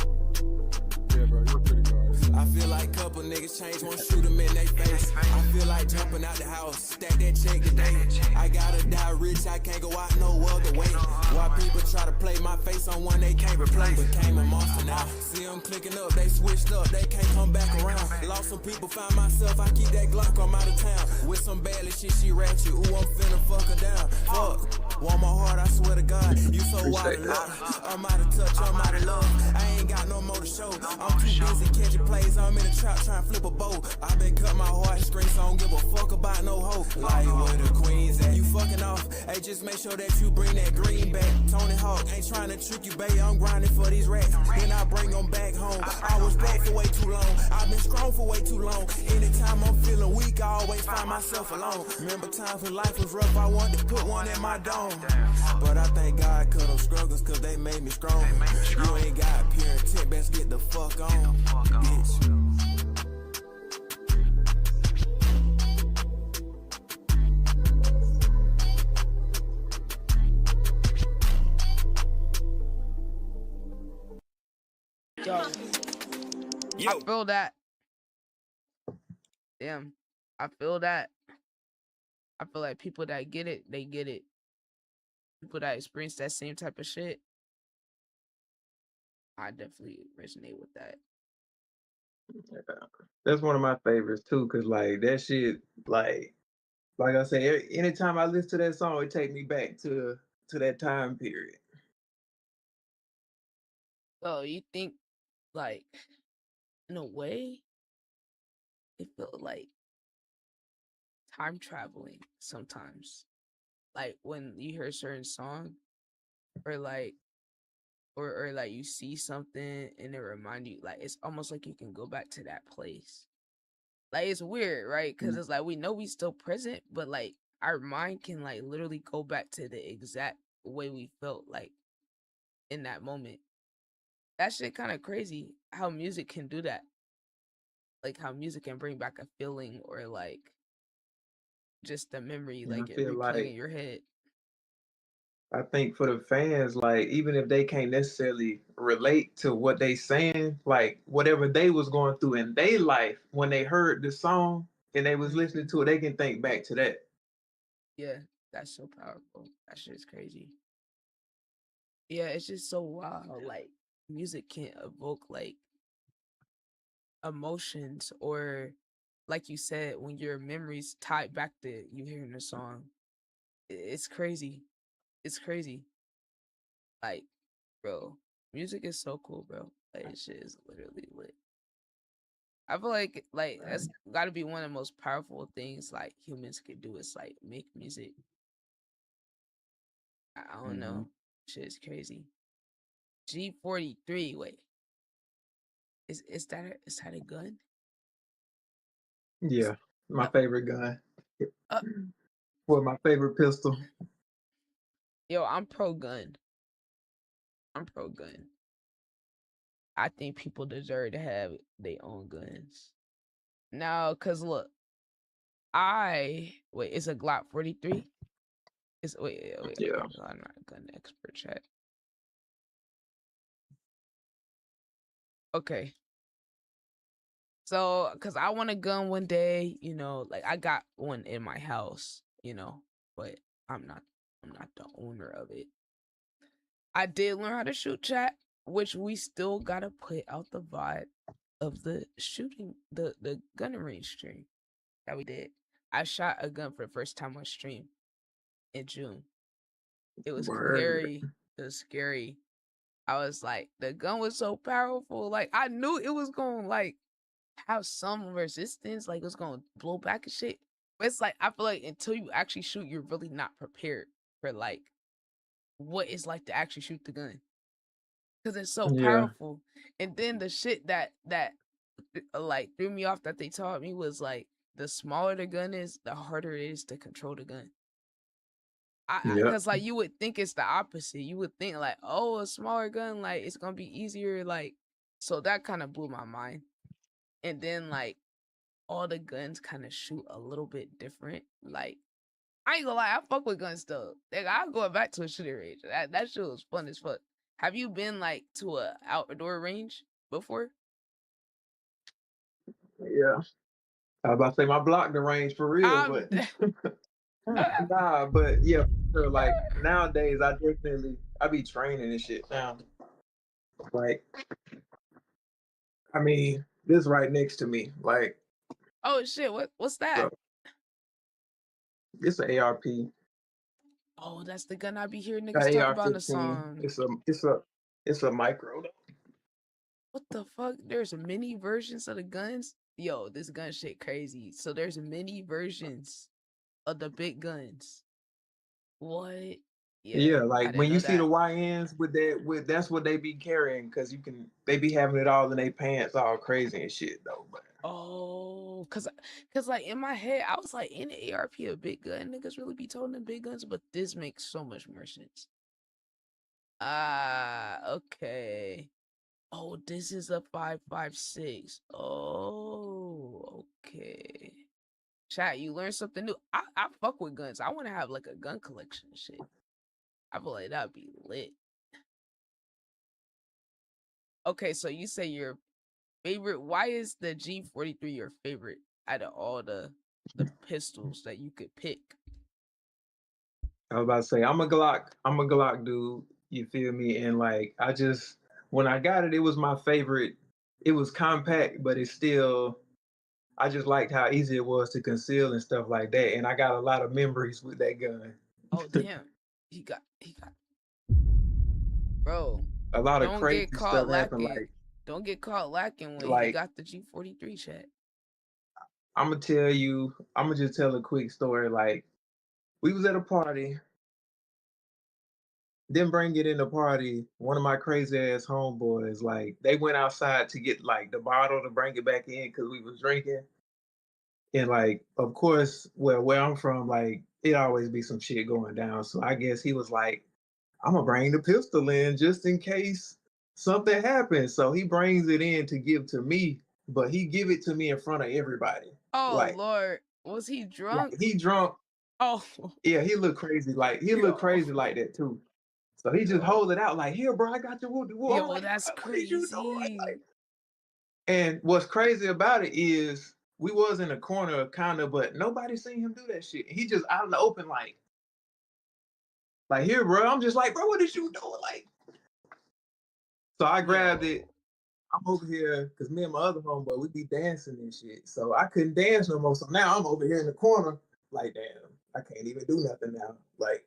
Yeah, bro, you're pretty good. I feel like couple niggas change, won't shoot them in their face. I feel like jumping out the house, stack that check today. I gotta die rich, I can't go out no other way. Why people try to play my face on one they can't replace? Became a monster now. See them clicking up, they switched up, they can't come back around. Lost some people, found myself, I keep that Glock, I'm out of town. With some badly shit, she ratchet, ooh, I'm finna fuck her down. Fuck, want my heart, I swear to God. You so out of luck, I'm out of touch, I'm out of love. I ain't got no more to show, I'm too busy catching plays. I'm in the trap trying to flip a bow. I been cut my heartstrings, so I don't give a fuck about no hoe. Like where the queens at? You fucking off. Hey, just make sure that you bring that green back. Tony Hawk ain't trying to trick you, babe. I'm grinding for these racks. Then I bring them back home. I was broke for way too long. I've been strong for way too long. Anytime I'm feeling weak, I always find myself alone. Remember times when life was rough, I wanted to put one in my dome. But I thank God cut them struggles, cause they made me strong. You ain't got pure intent, best get the fuck on, bitch. I feel that. Damn, I feel that. I feel like people that get it, they get it. People that experience that same type of shit, I definitely resonate with that. That's one of my favorites too, cause like that shit, like I say, anytime I listen to that song, it take me back to that time period. So you think, like, in a way, it feels like time traveling sometimes. Like when you hear a certain song, or like, or like you see something and it remind you, like it's almost like you can go back to that place. Like it's weird, right? Because it's like we know we still present, but like our mind can like literally go back to the exact way we felt like in that moment. That shit kind of crazy how music can do that. Like how music can bring back a feeling or like just a memory, And I like it feel replaying in like your head. I think for the fans, like even if they can't necessarily relate to what they saying, like whatever they was going through in their life when they heard the song and they was listening to it, they can think back to that. Yeah, that's so powerful. That shit's crazy. Yeah, it's just so wild how like music can evoke like emotions or like you said, when your memories tied back to you hearing the song. It's crazy. It's crazy. Like, bro, music is so cool, bro. Like, this shit is literally lit. I feel like that's got to be one of the most powerful things like humans could do is like make music. I don't know. Shit is crazy. G43. Wait, is that a gun? Yeah, my Uh, favorite gun. uh, Well, my favorite pistol. yo, I'm pro gun. I'm pro gun. I think people deserve to have their own guns. Now, cause look, it's a Glock 43. It's wait. Yeah. I'm not a gun expert. Chat. Okay. So, cause I want a gun one day, like I got one in my house, but I'm not, I'm not the owner of it. I did learn how to shoot, chat, which we still gotta put out the vibe of the shooting, the gun range stream that we did. I shot a gun for the first time on stream in June. It was Word. scary. It was scary. I was like, the gun was so powerful. Like I knew it was gonna like have some resistance, like it was gonna blow back and shit. But it's like I feel like until you actually shoot, you're really not prepared for like what it's like to actually shoot the gun. Cause it's so Yeah. powerful. And then the shit that like threw me off that they taught me was like the smaller the gun is, the harder it is to control the gun. Yeah. Cause like you would think it's the opposite. You would think like, oh, a smaller gun, like it's gonna be easier. Like, so that kind of blew my mind. And then like all the guns kind of shoot a little bit different. Like, I ain't gonna lie, I fuck with guns still. Like, I'm going back to a shooting range. That shit was fun as fuck. Have you been like to a outdoor range before? Yeah. I was about to say my block the range for real, I'm but nah, but yeah, for sure. Like nowadays, I be training and shit now. Like, I mean, this right next to me, like, oh shit, what's that? so it's an ARP, Oh, that's the gun I be hearing niggas talk about in the AR-15. song. It's a micro. What the fuck? There's many versions of the guns. Yo, this gun shit crazy. So there's many versions of the big guns. What? Yeah, Yeah, I like didn't when you know see the that. YNs with that's what they be carrying because they be having it all in their pants all crazy and shit though. But Oh, cause like in my head, I was like, in the ARP a big gun, niggas really be toting them big guns, but this makes so much more sense. Ah, okay. Oh, this is a 5.56. Oh, okay. Chat, you learned something new. I fuck with guns. I want to have like a gun collection and shit. I feel like that'd be lit. Okay, so you say you're favorite. Why is the G43 your favorite out of all the pistols that you could pick? I was about to say I'm a Glock dude. You feel me? And like I just when I got it, it was my favorite. It was compact, but it's still I just liked how easy it was to conceal and stuff like that. And I got a lot of memories with that gun. Oh damn, he got, bro. A lot of Don't crazy get caught stuff happened. lacking. Don't get caught lacking when he Like got the G43 chat. I'm gonna just tell a quick story. Like we was at a party, didn't bring it in the party. One of my crazy ass homeboys, like they went outside to get like the bottle to bring it back in because we was drinking. And like, of course, where I'm from, like it always be some shit going down. So I guess he was like, I'm gonna bring the pistol in just in case something happens. So he brings it in to give to me, but he give it to me in front of everybody. Oh Like, Lord, was he drunk? he drunk. Oh, Yeah, he looked crazy. Like he looked yo, crazy like that too. So he just yo, hold it out like, here, bro, I got your wood. I'm yo, like, that's bro, what is you doing? crazy. Like, and what's crazy about it is we was in a corner kind of, but nobody seen him do that shit. He just out in the open, like here, bro. I'm just like, bro, what is you doing? Like, so I grabbed it. Yo, I'm over here because me and my other homeboy, we be dancing and shit. So I couldn't dance no more. So now I'm over here in the corner, like, damn, I can't even do nothing now. Like,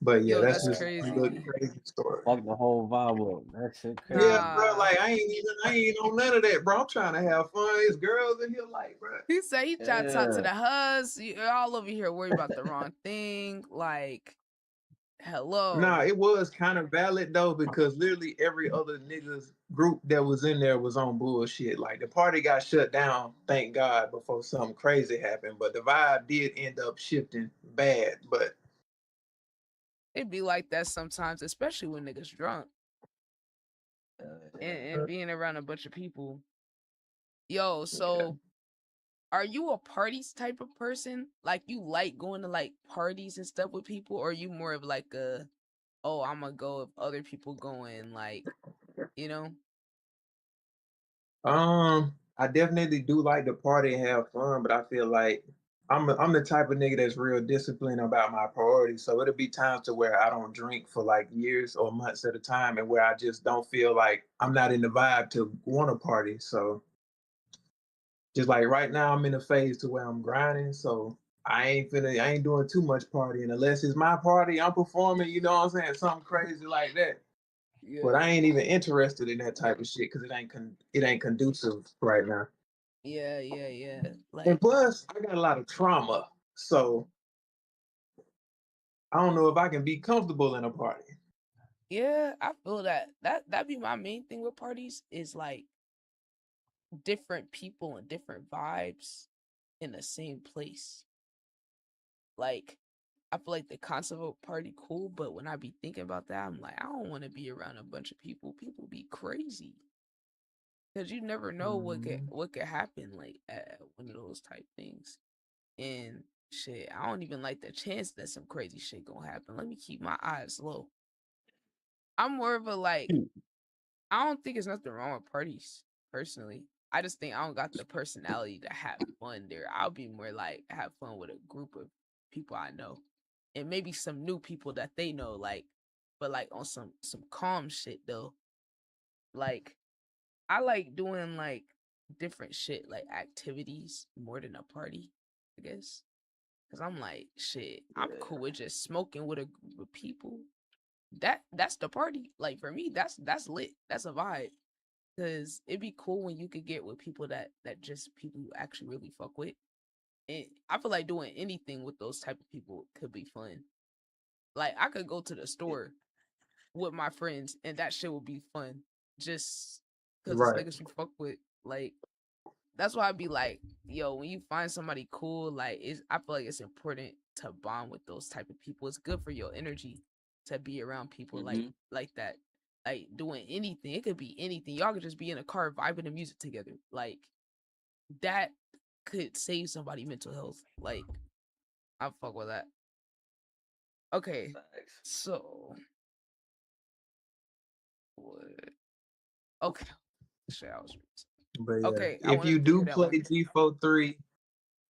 but yeah, yo, that's that's just a little crazy. crazy story. Fuck the whole vibe up. That shit Yeah, crazy. bro. Nah, Like I ain't on none of that, bro. I'm trying to have fun. It's girls in here, like, bro. he said he tried to talk to Yeah. the hus. You're all over here worried about the wrong thing. Like, Nah, hello. it was kind of valid though because literally every other niggas group that was in there was on bullshit. Like the party got shut down, thank God, before something crazy happened. But the vibe did end up shifting bad. But It be like that sometimes, especially when niggas drunk and being around a bunch of people. Yo, yeah. so are you a parties type of person? Like you like going to like parties and stuff with people, or are you more of like a, oh, I'm gonna go if other people going, like, you know? I definitely do like to party and have fun, but I feel like I'm the type of nigga that's real disciplined about my priorities. So it'll be times to where I don't drink for like years or months at a time, and where I just don't feel like I'm not in the vibe to want to party. So just like right now, I'm in a phase to where I'm grinding. So I ain't doing too much partying unless it's my party. I'm performing, you know what I'm saying, something crazy like that. But Yeah. I ain't even interested in that type of shit because it ain't conducive right now. Yeah. And Like, plus, I got a lot of trauma, so I don't know if I can be comfortable in a party. yeah, I feel that. That be my main thing with parties is like different people and different vibes in the same place. Like, I feel like the concept of a party cool, but when I be thinking about that, I'm like, I don't want to be around a bunch of people. People be crazy because you never know Mhm. what could happen like at one of those type things. And shit, I don't even like the chance that some crazy shit gonna happen. Let me keep my eyes low. I'm more of a like, I don't think there's nothing wrong with parties personally. I just think I don't got the personality to have fun there. I'll be more like have fun with a group of people I know, and maybe some new people that they know. Like, but like on some calm shit though. Like, I like doing like different shit, like activities more than a party, I guess. Cause I'm like, shit, I'm cool with just smoking with a group of people. That's the party. Like for me, that's lit. That's a vibe. Cause it'd be cool when you could get with people that just people you actually really fuck with. And I feel like doing anything with those type of people could be fun. Like I could go to the store with my friends and that shit would be fun. Just cause it's Right. niggas you fuck with. Like that's why I'd be like, yo, when you find somebody cool, like I feel like it's important to bond with those type of people. It's good for your energy to be around people Mm-hmm. like that. Like doing anything. It could be anything. Y'all could just be in a car vibing to music together. Like that could save somebody mental health. Like I fuck with that. Okay. So what? Okay. Shit, I was. But yeah, Okay, I if you wanted to hear do that play one.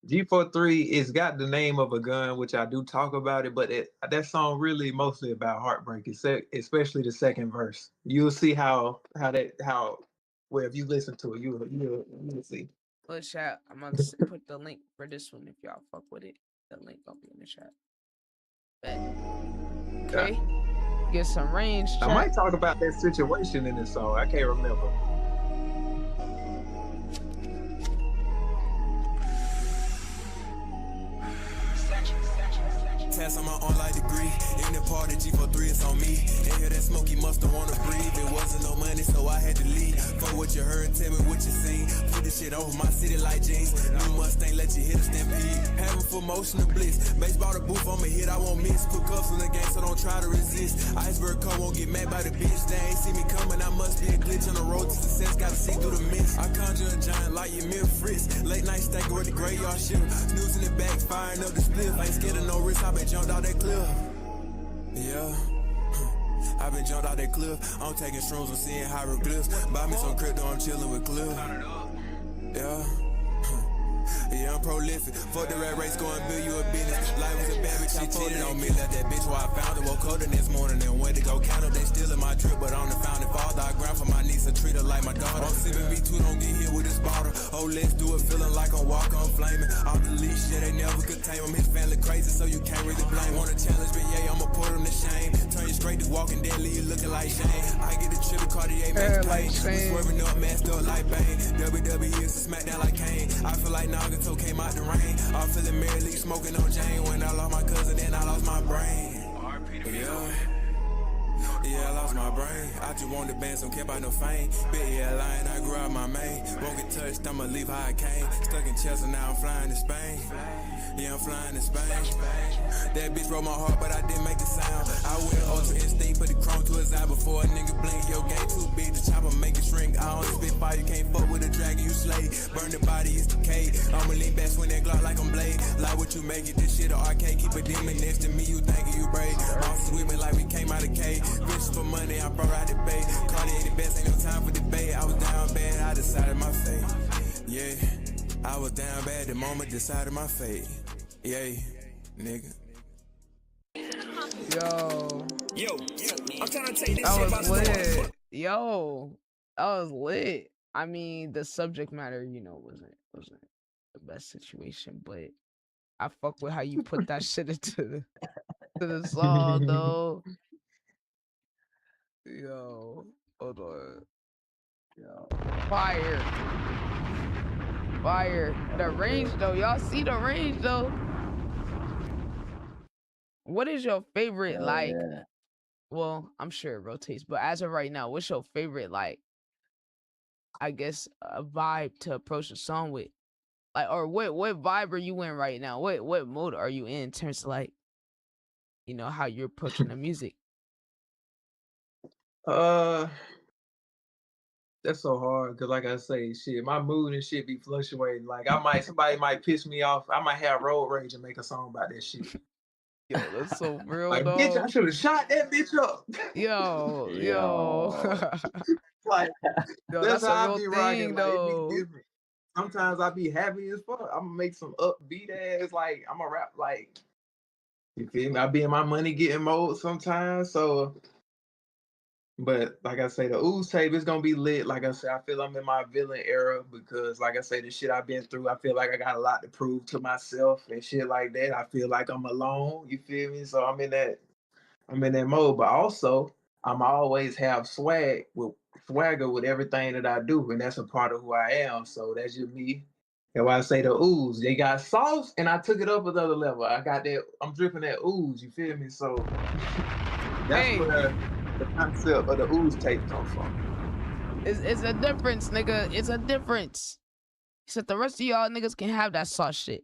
G43, it's got the name of a gun, which I do talk about it, but that song really mostly about heartbreak, especially the second verse. You'll see how well, if you listen to it, you'll see. Well, chat, I'm gonna put the link for this one if y'all fuck with it. The link will be in the chat. Bet. Okay, get some range. I Chat. might talk about that situation in this song. I can't remember. Pass on my online degree. In the party, G43 is on me. And hear that smoke, he must have wanna breathe. It wasn't no money, so I had to leave. For what you heard, tell me what you seen. Put this shit over my city like jeans. New Mustang, let you hit a stampede. Having full motion of bliss. Baseball the booth, I'ma hit, I won't miss. Put cuffs on the game, so don't try to resist. Iceberg car won't get mad by the bitch. They ain't see me coming, I must be a glitch on the road to success. Gotta see through the mist. I conjure a giant like your mirror Fritz. Late night stacker with the graveyard shit. Snoozing the back, firing up the spliff. Ain't scared of no risk, I been jumped out that cliff. Yeah. I been jumped out that cliff. I'm taking shrooms, I'm seeing hieroglyphs. Buy me some crypto, I'm chilling with Cliff. Yeah. Yeah, I'm prolific. Fuck the rat race, go and build you a business. Life was a bad bitch, she cheated on me. Left that bitch where I found her. Woke up the next morning and went to go count her. They still in my drip, but I'm the founding father. I grind for my niece and treat her like my daughter. I'm sipping B2, don't get hit with this bottle. Oh, let's do it, feeling like I'm walking, I'm flaming. Off the leash, yeah, they never could tame him. His family crazy, so you can't really blame. Wanna challenge me, yeah, I'ma put him to shame. Turn you straight to walking dead, leave you looking like Shane. I get a trip to Cartier, Max Payne. We swerving up, masked up like Bane. WWE is a smackdown like Kane. I feel like Nagato came out the rain. I'm feeling Mary Lee smoking on Jane. When I lost my cousin, then I lost my brain. Yeah, I lost my brain. I just wanted to band, so kept out no fame. Big line, I grew out my main. Won't get touched, I'ma leave how I came. Stuck in Chelsea, now I'm flying to Spain. Yeah, I'm flying to Spain. That bitch broke my heart, but I didn't make the sound. I went ultra instinct, put the chrome to his eye before a nigga blink. Yo, game too big, the chopper make it shrink. I don't spit fire, you can't fuck with a dragon, you slay. Burn the body, it's decay. I'ma lean back, swing that Glock like I'm Blade. Like what you make it, this shit a arcade. Keep a demon next to me, you thinking you brave. Monsters with me like we came out of cave. Bitch for money, I brought out the bay. Cartier the best, ain't no time for debate. I was down bad, I decided my fate. Yeah, I was down bad, the moment decided my fate. Yay, nigga. Yo, I'm trying to take this that shit was by the lit. Yo, that was lit. I mean, the subject matter, wasn't the best situation, but I fuck with how you put that shit into the song, though. Yo, hold on. Yo, fire. The range, though. Y'all see the range, though. What is your favorite, well, I'm sure it rotates, but as of right now, what's your favorite, I guess, a vibe to approach a song with? Or what vibe are you in right now? What mode are you in terms of, how you're approaching the music? That's so hard because, like I say, shit, my mood and shit be fluctuating. Like somebody might piss me off. I might have road rage and make a song about that shit. Yo, that's so real, like, dog. bitch, I should have shot that bitch up. Yo. Like, Yo, that's that's a how I real be thing, rocking. Like, it though. be different. Sometimes I be happy as fuck. I'm gonna make some upbeat ass. Like, I'm gonna rap like, you feel me? I be in my money getting mode sometimes. So. But like I say, the ooze tape is gonna be lit. Like I said, I feel I'm in my villain era because, like I say, the shit I've been through, I feel like I got a lot to prove to myself and shit like that. I feel like I'm alone. You feel me? So I'm in that mode. But also, I'm always have swagger with everything that I do, and that's a part of who I am. So that's just me. And when I say the ooze, they got sauce, and I took it up another level. I got that. I'm dripping that ooze. You feel me? So that's where the concept of the ooze tape comes from. It's a difference, nigga. It's a difference. He said the rest of y'all niggas can have that sauce shit.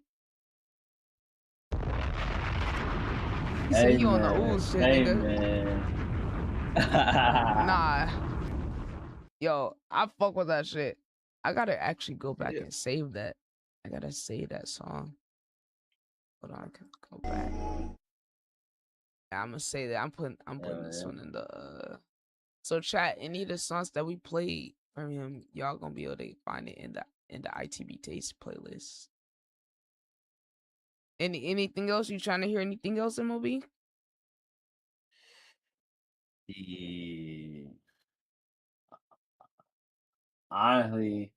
He said he on the ooze shit, nigga. Nah. Yo, I fuck with that shit. I gotta actually go back and save that. I gotta save that song. Hold on, I can go back. Yeah, I'm gonna say that. I'm putting this one in the So chat, any of the songs that we played, from him, y'all gonna be able to find it in the ITB Taste playlist. Anything else? You trying to hear anything else, MOB? Honestly,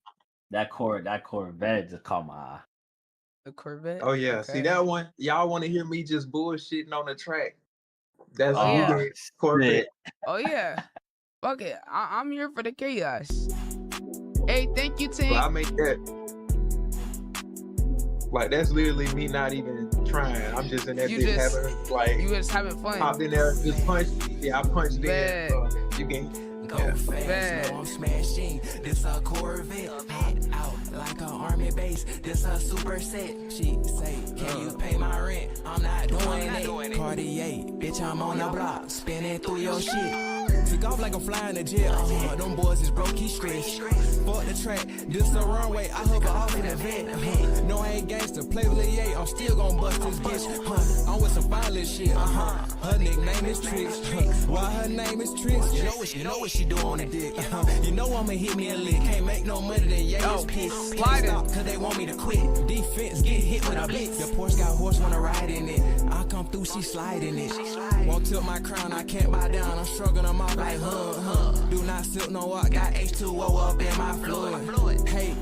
that Corvette just caught my eye. The Corvette. Oh yeah, Okay. see that one? Y'all want to hear me just bullshitting on the track? That's Oh, yeah. Blueberry Corvette. Oh yeah. Fuck it. I'm here for the chaos. Hey, thank you, Tank. But I make that. Like that's literally me not even trying. I'm just in that You bitch just- having like You just having fun. popped in there, just punched. Yeah, I punched Bad. in. You can. Go Yeah. fast, Bad. no I'm smashing. This a Corvette, hot out like an army base. This a super set. She say, can you pay my rent? I'm not doing it. Cartier, bitch, I'm on the block, spinning through your shit. Took off like I'm flying a jet. Them boys is broke, he stressed. Fuck the track, this a runway. I hover off in the vet. No, I ain't gangster, play with Lil Ye, I'm still gon' bust this bitch. I'm with some fine shit. Her nickname is Tricks. Why her name is Tricks? You know what she do on the dick. You know I'ma hit me a lick. Can't make no money, then yeah, it's pissed. slide it. Stop, cause they want me to quit. Defense, get hit with a blitz. The Porsche got horse, wanna ride in it. I come through, she sliding it. Won't tilt my crown, I can't buy down. I'm struggling them off like Do not silk no walk, got H2O up in my fluid. Hey,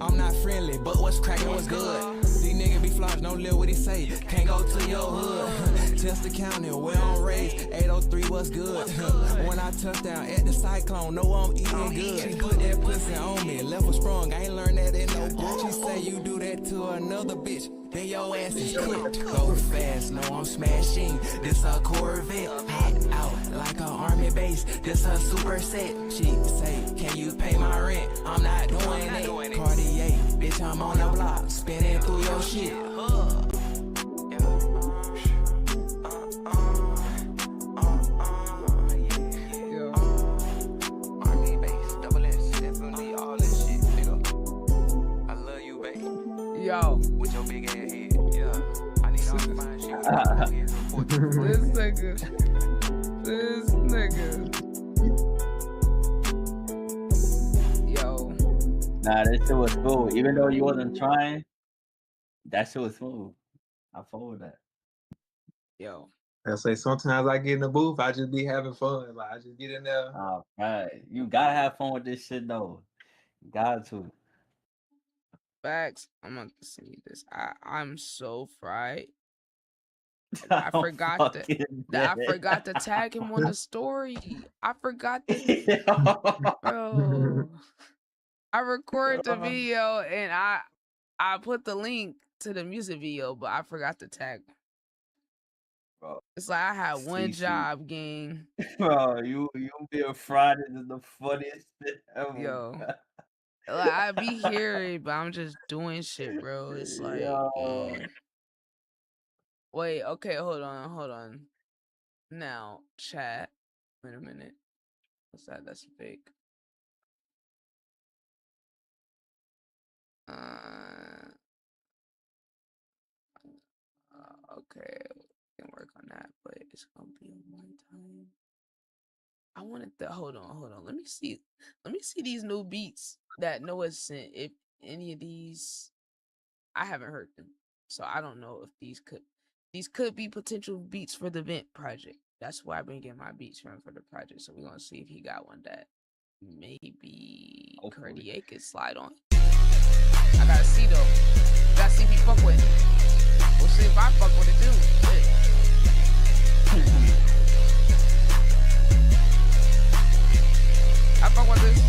I'm not friendly, but what's cracking, what's good? These niggas be flogged, don't live what he say. Can't go to your hood. Test the county, where I'm raised. 803, what's good? When I touch down at the Cyclone, know I'm eating good. She put that pussy on me, left her sprung. I ain't learned that in no book. She say you do that to another bitch, then your ass is cooked. Go fast, no I'm smashing. This a Corvette, hot out like an army base. This a super set. She say, can you pay my rent? I'm not doing it. Cartier, bitch, I'm on the block, spinning through your shit. Army base, double S, definitely all this shit, nigga. I love you, baby. Yo, With your big ass head, yeah. I need all the fine shit. this nigga. Yo, Nah, that shit was cool. Even though you wasn't trying, that shit was smooth. I followed that. yo. I say sometimes I get in the booth, I just be having fun. Like I just get in there. Right. You gotta have fun with this shit though. You got to. Facts. I'm gonna send you this. I'm so fried. I forgot that I forgot to tag him on the story. I forgot to, bro. I recorded the video and I put the link to the music video, but I forgot to tag him. Bro. It's like I had one CC. job, gang. Bro, you being Friday is the funniest shit ever. Yo. Like I be here, but I'm just doing shit, bro. It's like, wait, okay, hold on. Now, chat. Wait a minute. What's that? That's fake. Okay, we can work on that, but it's gonna be on one time. I wanted to hold on. Let me see these new beats that Noah sent. If any of these, I haven't heard them, so I don't know if these could be potential beats for the Vent project. That's why I've been getting my beats from for the project. So we're gonna see if he got one that maybe Cartier could slide on. I gotta see though. Gotta see if he fuck with it. We'll see if I fuck with it too. I fuck with this.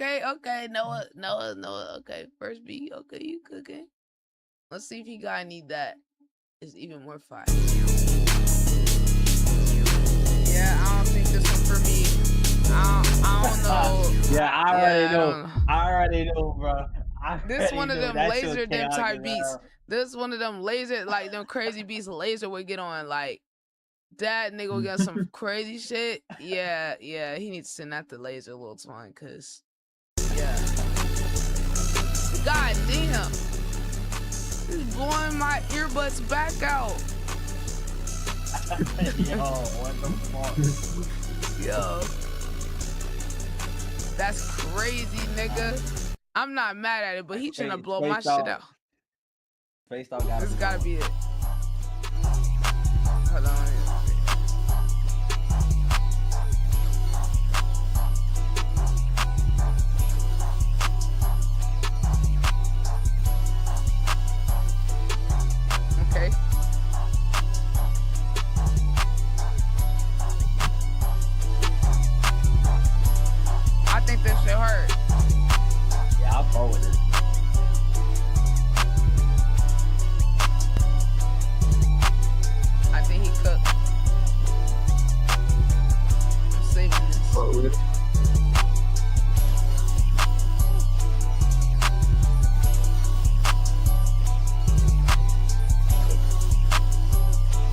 Okay. Noah. Okay, first beat. Okay, you cooking. Let's see if he got any that is even more fire. Yeah, I don't think this one for me. I don't know. Yeah, I already know, bro. This one of them That laser shit dim chaotic type as beats. hell. This one of them laser, like them crazy beats laser would get on. Like that nigga will get some crazy shit. Yeah, he needs to send that to Laser Lil Twine, cause yeah. God damn. He's blowing my earbuds back out. Yo, what the fuck? Yo. That's crazy, nigga. I'm not mad at it, but he trying to blow my shit out. Spaced out gotta This be gotta on. be it. Hold on. Okay. I think this shit hurt. Yeah, I'll go with it. I think he cooked. I'm saving this. Fuck with it.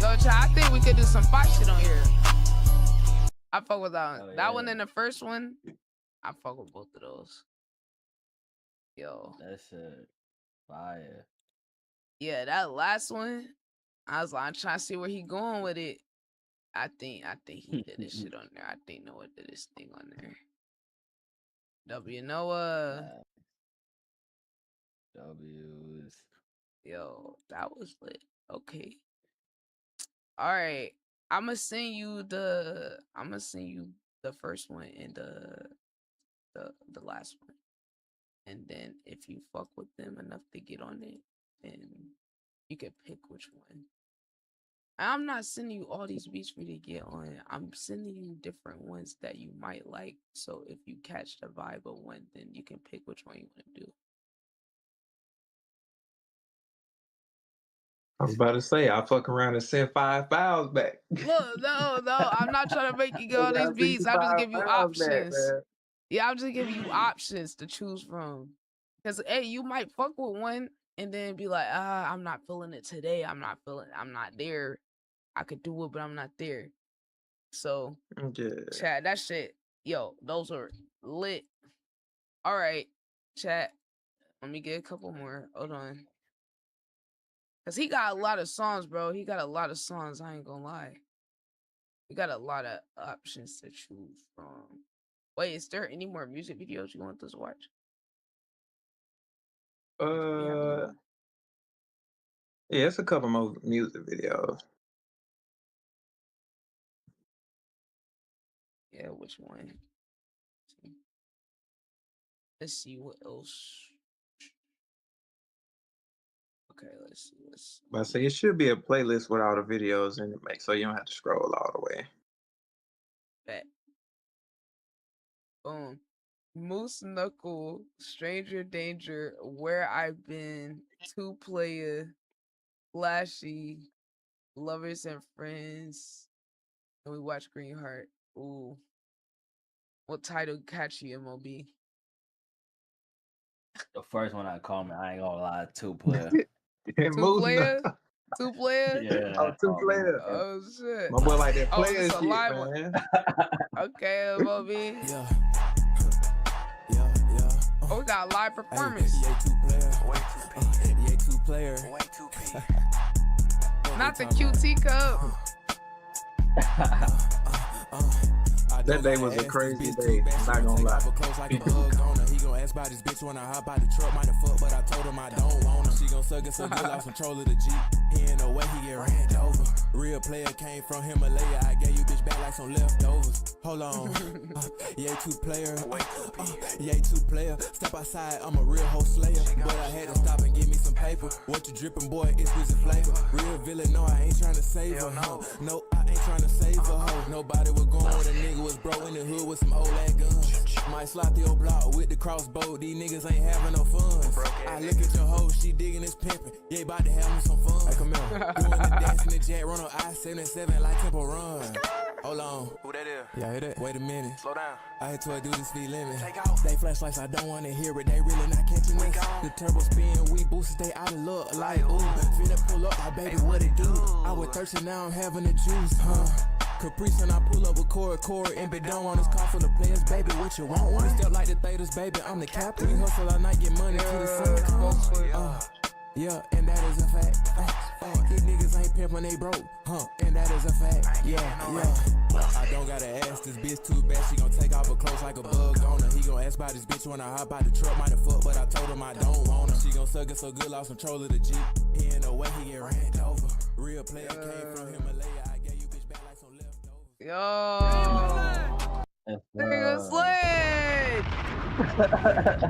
Yo, Chad, I think we could do some fight shit on here. I fuck with that one. Oh, That yeah. one and the first one, I fuck with both of those. Yo. That shit fire. Yeah, that last one, I was like, I'm trying to see where he going with it. I think he did this shit on there. I think Noah did this thing on there. W Noah. W's. Yo, that was lit. Okay. All right. I'ma send you the first one and the last one. And then if you fuck with them enough to get on it, then you can pick which one. I'm not sending you all these beats for you to get on. I'm sending you different ones that you might like. So if you catch the vibe of one, then you can pick which one you want to do. I was about to say, I fuck around and send 5 files back. Look, no, I'm not trying to make you get all these beats. I'm just giving you options. Yeah, I'm just giving you options to choose from. Because, hey, you might fuck with one and then be like, I'm not feeling it today. I'm not there. I could do it, but I'm not there. So, chat, that shit, yo, those are lit. All right, chat, let me get a couple more. Hold on. Because he got a lot of songs, bro. He got a lot of songs, I ain't gonna lie. We got a lot of options to choose from. Wait, is there any more music videos you want us to watch? Yeah, it's a couple more music videos. Yeah, which one? Let's see what else. Okay, let's see. But I say it should be a playlist with all the videos in it, so you don't have to scroll all the way. Bet. Boom. Moose Knuckle, Stranger Danger, Where I've Been, 2Player, Flashy, Lovers and Friends, and we watch Green Heart. Ooh. What title catchy MOB? The first one I called me, I ain't gonna lie, 2Player. 2Player? 2Player? Yeah. Oh, 2Player. Oh shit. My boy like that player this shit, a live man. Okay, MOB. Yeah. Oh, we got a live performance. Yeah, 2Player. Not the QT cup. That day was a crazy day. I'm not gonna lie. He gon' ask about this bitch when I hop out the truck. Might have fucked, but I told him I don't want her. She gon' suck it so good, lost control of the Jeep. He in the way, he get ran over. Real player came from Himalaya. I gave you bitch back like some leftovers. Hold on. Yeah, 2Player. Yeah, 2Player. Step outside, I'm a real hoe slayer. But I had to stop and give me some paper. What you drippin', boy, exquisite flavor. Real villain, no, I ain't tryna save her. No, I ain't tryna save her. Nobody was going with a nigga was bro in the hood with some old ass guns. Might slide through your block with the crossbow. These niggas ain't having no fun. I look at your hoe, she digging this pimpin'. Yeah, about to have me some fun. Hey, come here. Doing the dance in the jet, run on I-77 like Temple Run. Hold on. Who that is? Yeah, hear that? Wait a minute. Slow down. I had to do the speed limit. Take off. They flashlights, I don't wanna hear it. They really not catching us. The turbo spin, we boosted, they out of luck. Like, ooh, finna pull up, my baby, what it do? I was thirsty, now I'm having the juice, huh? Caprice and I pull up with Corey and Bidon on his car for the players, baby. What you want? One step like the Thetas, baby. I'm the captain. We hustle all night, get money till the sun come. Yeah, and that is a fact. These niggas ain't pimpin', they broke, and that is a fact. Yeah. I don't gotta ask this bitch too bad. She gon' take off her clothes like a bug on her. He gon' ask about this bitch when I hop out the truck. Might have fuck, but I told him I don't want her. She gon' suck it so good, lost control of the Jeep. He in the way, he get ran over. Real player came from Himalaya. I gave you bitch back like some leftovers. Yo. Nigga slid.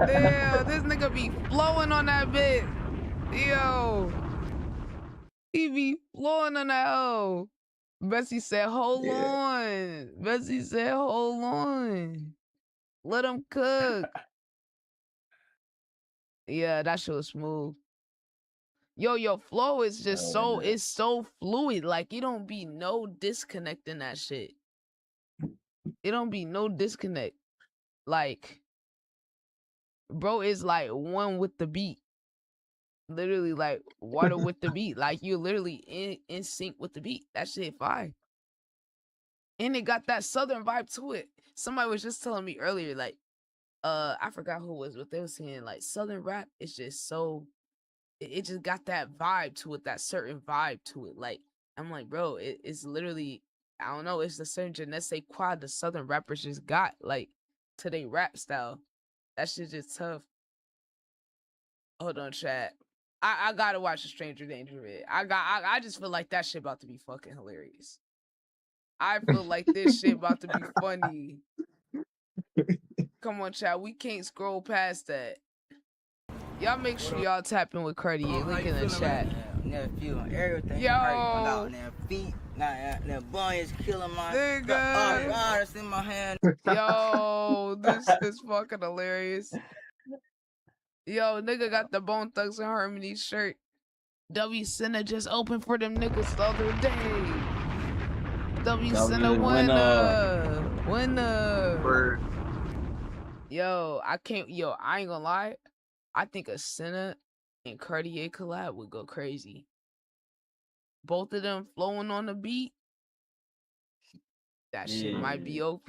Damn, this nigga be flowing on that bit. Yo. He be flowing on that hoe. Bessie said, hold on. Bessie said, hold on. Let him cook. Yeah, that shit was smooth. Yo, your flow is just it's so fluid. Like, it don't be no disconnect in that shit. It don't be no disconnect. Like, bro is like one with the beat. Literally like water with the beat. Like, you're literally in sync with the beat. That shit fire. And it got that southern vibe to it. Somebody was just telling me earlier, like, I forgot who it was, but they were saying like southern rap is just so it just got that vibe to it, that certain vibe to it. Like, I'm like, bro, it's literally, I don't know, it's the certain je ne sais quoi the southern rappers just got, like, to their rap style. That shit just tough. Hold on, chat. I gotta watch a Stranger Danger vid. I just feel like that shit about to be fucking hilarious. I feel like this shit about to be funny. Come on, chat. We can't scroll past that. Y'all make sure y'all tap in with Cartier. Link in the chat. Feeling everything. Yo. Hurt now feet. Now bun is killing my nigga. It's in my hand. Yo, this is fucking hilarious. Yo, nigga got the Bone Thugs and Harmony shirt. W Center just opened for them niggas the other day. W Center winner. Yo, I ain't gonna lie. I think a Senna and Cartier collab would go crazy. Both of them flowing on the beat. That shit might be OP.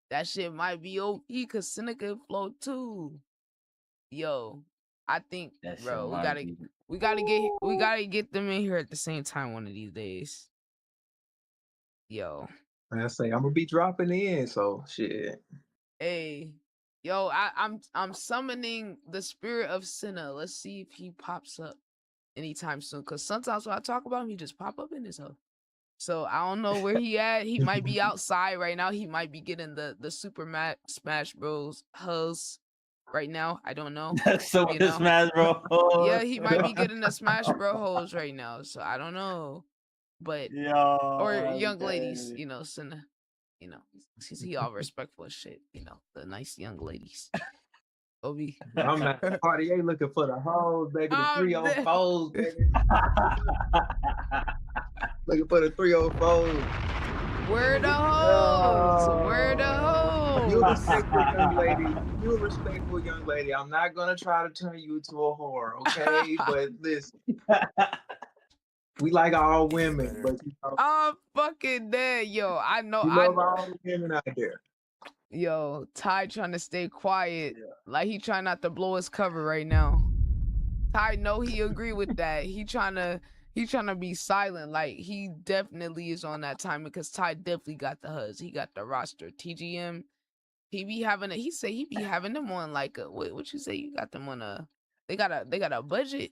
That shit might be OP because Senna could flow too. Yo, I think, bro, we gotta get them in here at the same time one of these days. Yo. I say I'm gonna be dropping in, so shit. Hey, yo, I'm summoning the spirit of Senna. Let's see if he pops up anytime soon. Cause sometimes when I talk about him, he just pop up in his hoe. So I don't know where he at. He might be outside right now. He might be getting the Super Smash Bros. Hoes right now. I don't know. Super Smash Bros. Yeah, he might be getting the Smash Bros. Hoes right now. So I don't know. But or young ladies, you know, Senna. You know, he all respectful as shit. You know, the nice young ladies. Obi. I'm not Cartier looking for the hoes, baby. The 304s, baby. Looking for the 304s. Where the hoes? Where the hoes? You a respectful young lady. You a respectful young lady. I'm not gonna try to turn you into a whore, okay? But listen. We like all women, but you know, I'm fucking dead, yo. I know. We love all the women out there. Yo, Ty trying to stay quiet, like he trying not to blow his cover right now. Ty know he agree with that. He trying to be silent, like he definitely is on that time because Ty definitely got the huzz. He got the roster. TGM, he say he be having them on like a what you say? You got them on a they got a budget.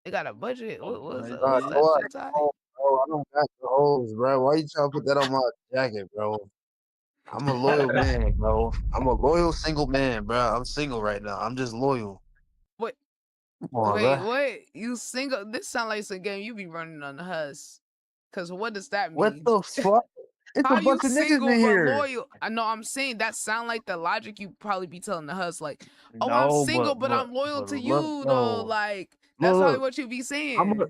They got a budget. What's that shit, Ty? Oh, I don't got the hoes, bro. Why you trying to put that on my jacket, bro? I'm a loyal man, bro. I'm a loyal single man, bro. I'm single right now. I'm just loyal. What? Come on, Wait, bro. what? You single? This sound like some game you be running on the hus. Cause what does that mean? What the fuck? It's a How you bunch of niggas single in but here. loyal? I know I'm saying that sound like the logic you probably be telling the hus like, oh, I'm No, single but I'm loyal but to look you though. though. Like that's probably Look, what you be I'm a saying.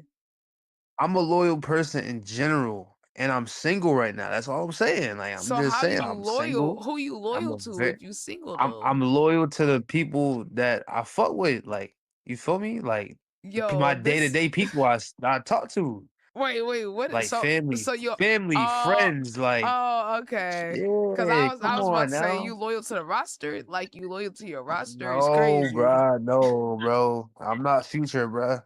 I'm a loyal person in general, and I'm single right now. That's all I'm saying. Like I'm So just how saying you I'm loyal? single. Who you I'm loyal a to very if you single I'm though? I'm loyal to the people that I fuck with. Like you feel me? Like my Yo, day to this day people I talk to, wait, what like so family, so you family, oh friends. Like okay. Cause yeah, I come was about on to say now. you loyal to the roster, like you loyal to your roster is No, crazy. bruh, no, bro. I'm not Future, bruh.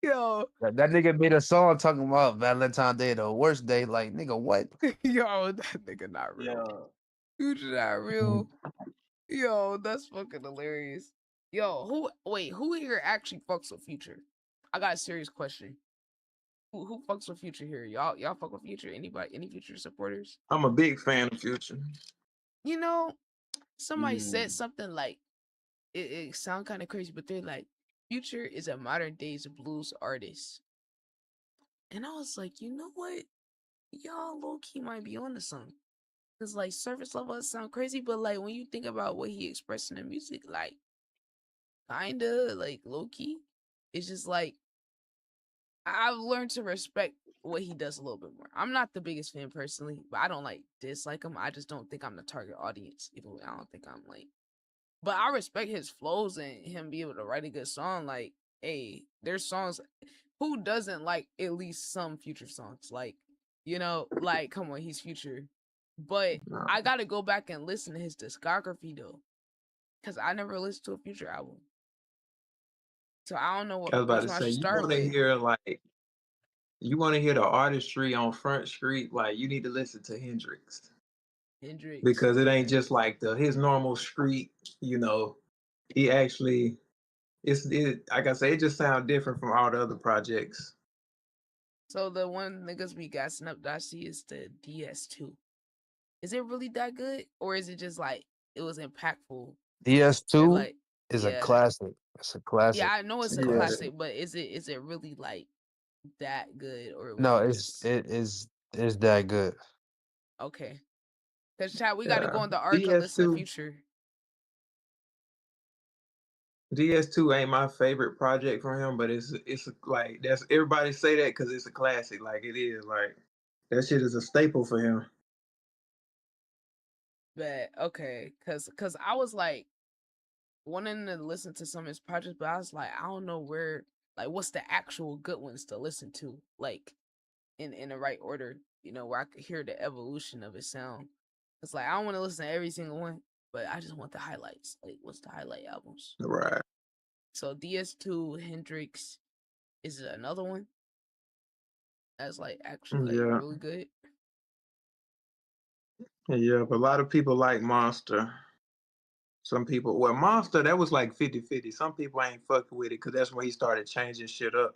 Yo, That nigga made a song talking about Valentine's Day, the worst day. Like, nigga, what? yo, that nigga not real. Yo. Future not real. Yo, that's fucking hilarious. Yo, who here actually fucks with Future? I got a serious question. Who fucks with Future here? Y'all fuck with Future? Anybody? Any Future supporters? I'm a big fan of Future. You know, somebody said Mm. something like it sound kind of crazy, but they're like, Future is a modern days blues artist, and I was like, you know what? Y'all low key might be on to something. Cause like surface level it sound crazy, but like when you think about what he expressed in the music, like kinda like low key, it's just like I've learned to respect what he does a little bit more. I'm not the biggest fan personally, but I don't like dislike him. I just don't think I'm the target audience. Even I don't think I'm like, but I respect his flows and him be able to write a good song. Like, hey, there's songs. Who doesn't like at least some Future songs? Like, like come on, he's Future. But No. I gotta go back and listen to his discography though, because I never listened to a Future album. So I don't know I was about which to one I say should you start want to with. hear like you want to hear the artistry on Front Street. Like you need to listen to Hendrix Hendrix. because it ain't Okay. just like his normal street. You know, he actually it like I say it just sounds different from all the other projects. So the one niggas be gassing up that I see is the DS2. Is it really that good? Or is it just like it was impactful? Or DS2 like, is a yeah. classic. It's a Yeah, classic. I know It's it's a a Yeah, classic. classic, but is it really like that good? Or was No, it just it's that good. okay? Cause Chad, we gotta yeah. go on the arc and listen to DS2 Future. DS2 ain't my favorite project from him, but like that's everybody say that because it's a classic. Like it is like that shit is a staple for him. But okay, cause I was like wanting to listen to some of his projects, but I was like, I don't know where like what's the actual good ones to listen to, like in the right order, where I could hear the evolution of his sound. It's like I don't want to listen to every single one, but I just want the highlights. Like what's the highlight albums? Right. So DS2, Hendrix, is it another one that's like actually like Yeah. really good? Yeah. But a lot of people like Monster. Some people, well, Monster, that was like 50-50. Some people ain't fucking with it because that's when he started changing shit up.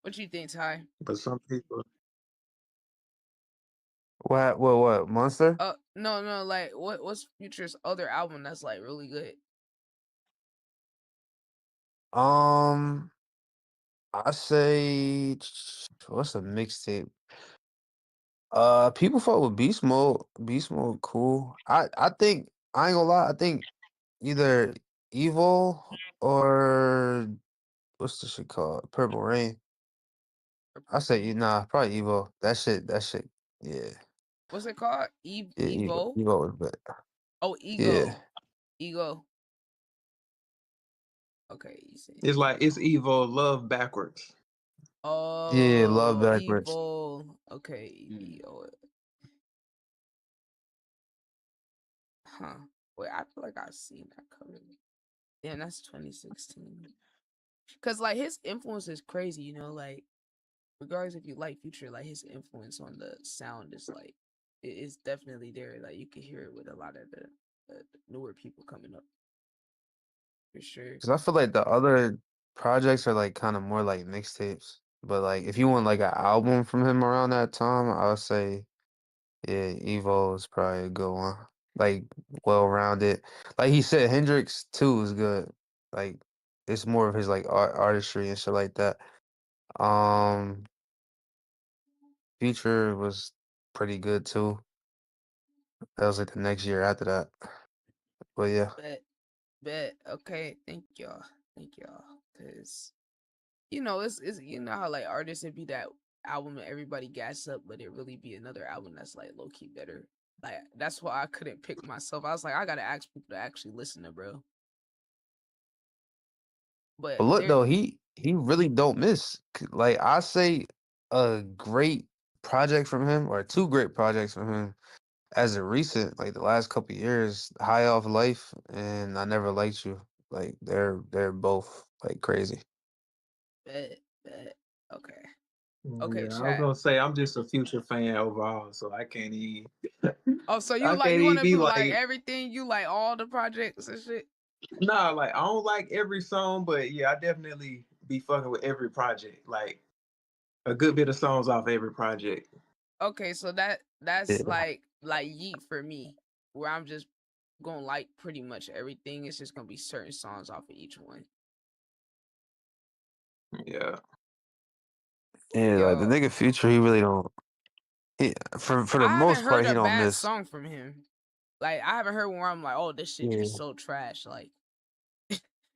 What you think, Ty? But some people, What? Monster? No, like what's Future's other album that's like really good? Um, I say what's a mixtape? People fuck with Beast Mode. Beast Mode, cool. I think I ain't gonna lie. I think either Evil or what's the shit called? Purple Rain. I say you nah, probably Evo. That shit. Yeah, What's it called? yeah, Evo? Evo is better. Oh, Yeah, Ego. Okay, you see. it's like it's evil love backwards. yeah. Love Oh, backwards. evil. Okay, Mm. EVO. Huh. Wait, I feel like I've seen that cover. Yeah, that's 2016. Cause like his influence is crazy, like regardless if you like Future, like his influence on the sound is like it is definitely there. Like you can hear it with a lot of the newer people coming up for sure. Cause I feel like the other projects are like kind of more like mixtapes. But like if you want like an album from him around that time, I would say yeah, Evo is probably a good one. Like well rounded. Like he said, Hendrix too is good. Like it's more of his like artistry and shit like that. Um, Future was pretty good too. That was like the next year after that. But yeah. Bet. Okay. Thank y'all. Cause it's you know how like artists would be that album that everybody gas up, but it really be another album that's like low key better. Like that's why I couldn't pick myself. I was like, I gotta ask people to actually listen to bro. But But look there though, he really don't miss. Like I say, a great project from him or two great projects from him as a recent, like the last couple years, High Off Life and I Never Liked You. Like they're both like crazy. bet. Okay. Okay, Yeah, I was chat. gonna say I'm just a Future fan overall, so I can't even. Oh, so I can't you even wanna be do like like, everything? You like all the projects and shit? nah, like I don't like every song, but yeah, I definitely be fucking with every project. Like a good bit of songs off every project. Okay, so that's Yeah. like Yeet for me, where I'm just gonna like pretty much everything. It's just gonna be certain songs off of each one. Yeah. Yeah, like the Yo, nigga Future, he really don't. For the I haven't most heard part, he a don't bad miss. song from him. Like I haven't heard one where I'm like, oh, this shit Yeah. just so trash. Like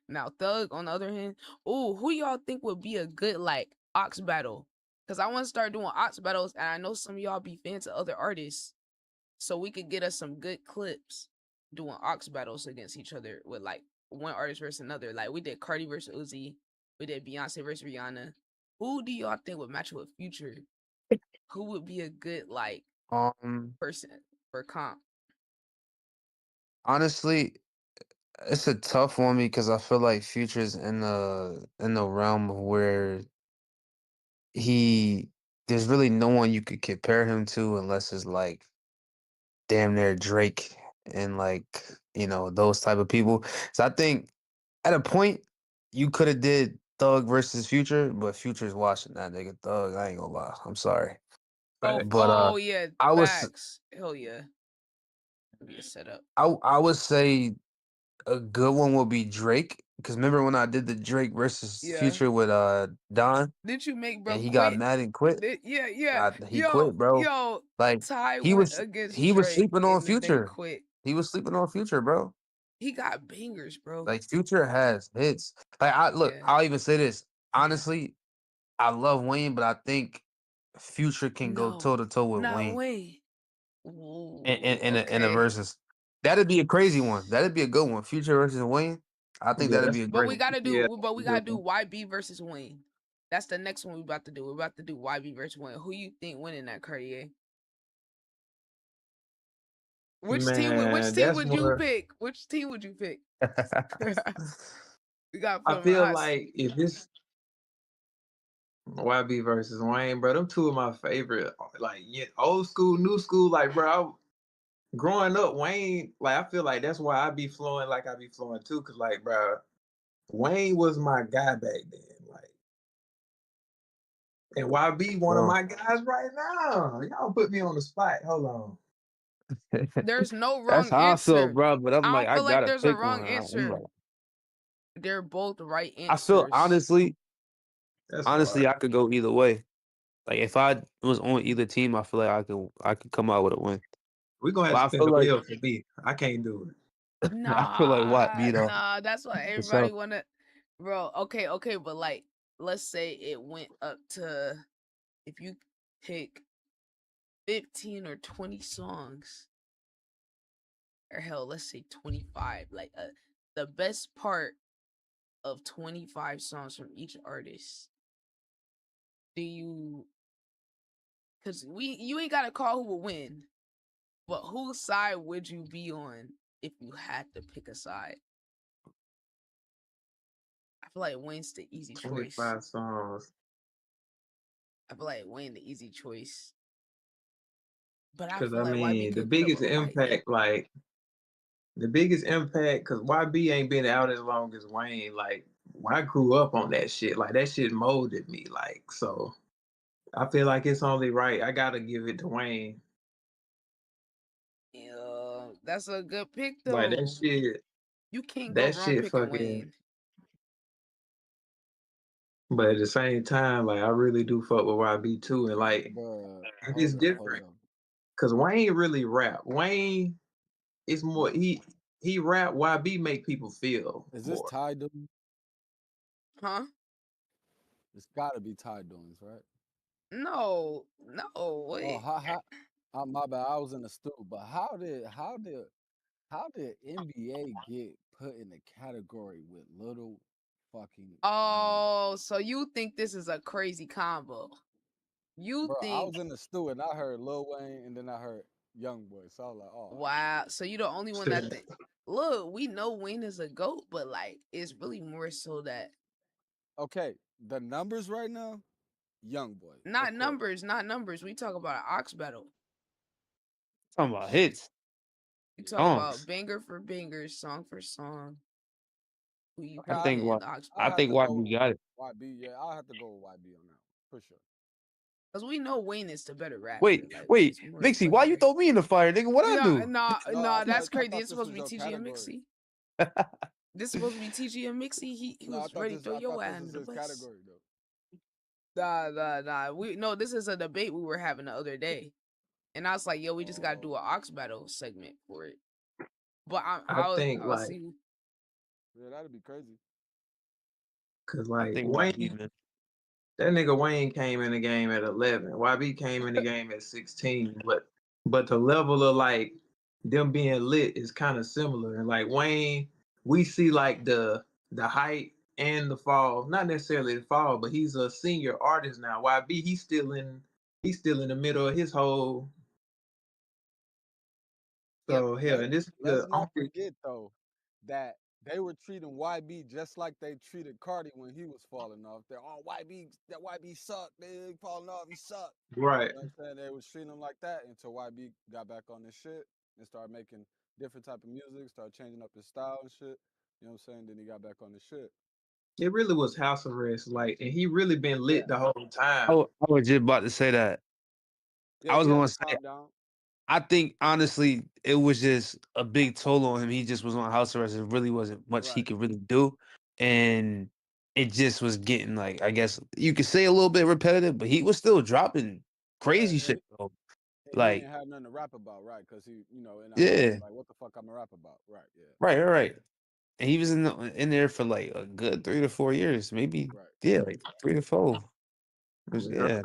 now Thug on the other hand, ooh, who y'all think would be a good like ox battle? Cause I want to start doing ox battles, and I know some of y'all be fans of other artists, so we could get us some good clips doing ox battles against each other with like one artist versus another. Like we did Cardi versus Uzi, we did Beyonce versus Rihanna. Who do y'all think would match with Future? Who would be a good like Um, person for comp? honestly, it's a tough one because I feel like Future's in the realm of where he there's really no one you could compare him to unless it's like damn near Drake and like those type of people. So I think at a point you could have did Thug versus Future, but Future's watching that nigga Thug. I ain't gonna lie. I'm sorry, but Oh yeah, I was facts. Hell yeah, be a setup. I would say a good one would be Drake because remember when I did the Drake versus Yeah. Future with Don Did you make bro and he got quit? mad and quit. Yeah. He quit, bro. Yo, Like Ty he went was against he was Drake sleeping on and then Future. quit. He was sleeping on Future, bro. He got bangers, bro. Like Future has hits. Like Yeah. I'll even say this. Honestly, I love Wayne, but I think Future can go No, toe to toe with not Wayne way. in a Okay. versus. That'd be a crazy one. That'd be a good one. Future versus Wayne. I think Yeah, that'd that's be a But great we one. gotta yeah, do. But we gotta good do one. YB versus Wayne. That's the next one we about to do. We're about to do YB versus Wayne. Who you think winning that Cartier? Which Man, team that's would you where pick? Which team would you pick? We gotta put I him in feel us. like if it's YB versus Wayne, bro, them two of my favorite, like old school, new school. Like, bro, growing up, Wayne, like I feel like that's why I be flowing like I be flowing too, cause like, bro, Wayne was my guy back then, like, and YB one of Bro. my guys right now. Y'all put me on the spot. Hold on. There's no That's wrong how I feel, answer. bro. But I'm I like, don't I feel like gotta there's a pick wrong one. I'm answer. like, They're both right I feel answers. That's Honestly, fire. I could go either way. Like if I was on either team, I feel like I could come out with a win. We're gonna have But to I spin feel the like wheel for me. I can't do it. I feel like what Nah, beat up nah. That's what for everybody sure. wanna. Bro, okay, but like, let's say it went up to if you pick 15 or 20 songs, or hell, let's say 25. Like, the best part of 25 songs from each artist. Do you? Cause you ain't gotta call who will win, but whose side would you be on if you had to pick a side? I feel like Wayne's the easy choice. 25 songs. I feel like Wayne the easy choice. But I Cause feel I like YB mean, could put up a fight. the biggest impact, cause YB ain't been out as long as Wayne. Like when I grew up on that shit, like that shit molded me. Like so, I feel like it's only right. I gotta give it to Wayne. Yeah, that's a good pick Like though. You can't go that wrong shit picking fucking. Wayne. But at the same time, like I really do fuck with YB too, and like But it's hold up, hold different up. because Wayne really rap. Wayne is more he rap. YB make people feel Is this more. Ty Doings? Huh? It's gotta be Ty Doings, right? No, Oh, wait. my bad. I was in the stew. But how did NBA get put in the category with Little fucking Wayne? Oh, so you think this is a crazy combo? You Bro, I think was in the stew and I heard Lil Wayne and then I heard Young Boy. So I was like, oh. wow? So you the only one that think. Look, we know Wayne is a goat, but like it's really more so that Okay, the numbers right now, Young Boy, of not course. numbers. We talk about an ox battle. Talking about hits, You talk about songs. banger for banger, song for song. Who you Okay, I putting think in what the ox I I battle? have think to go YB got it. YB. Yeah, I'll have to go with YB on that one, for sure. Because we know Wayne is the better rapper. Wait, Like wait, it's more Mixie, why you legendary. throw me in the fire, nigga? What I Yeah, do? No, I that's thought crazy. It's this supposed to was be your TG and category. Mixie. This is supposed to be TG and Mixie. He No, was ready to throw I your thought this ass was under the his bus. category though. Nah. This is a debate we were having the other day. And I was like, yo, we just gotta do an ox battle segment for it. But I think I'll like see. Yeah, that'd be crazy. because I like think Wayne, YB, man. that nigga Wayne came in the game at 11. YB came in the game at 16. But the level of like them being lit is kind of similar. And like Wayne, we see like the height and the fall. Not necessarily the fall, but he's a senior artist now. YB, he's still in the middle of his whole. Yep. So hell, and this Let's the not only forget though that they were treating YB just like they treated Cardi when he was falling off. They're that YB sucked, dude, falling off, he sucked. right. You know what I'm saying? They was treating him like that until YB got back on this shit and started making different type of music, started changing up his style and shit. You know what I'm saying? Then he got back on this shit. It really was house arrest, like, and he really been Yeah. lit the whole time. I was just about to say that. Yeah, I was he had gonna to say calm down. I think honestly it was just a big toll on him. He just was on house arrest. It really wasn't much he Right. could really do, and it just was getting like I guess you could say a little bit repetitive, but he was still dropping crazy Yeah, shit though. and he Like didn't have nothing to rap about, right? Because he, you know, in that moment, yeah, like, what the fuck I'm gonna rap about? Right, yeah. right. And he was in there for like a good 3 to 4 years, maybe Right. yeah, like 3 to 4. Yeah.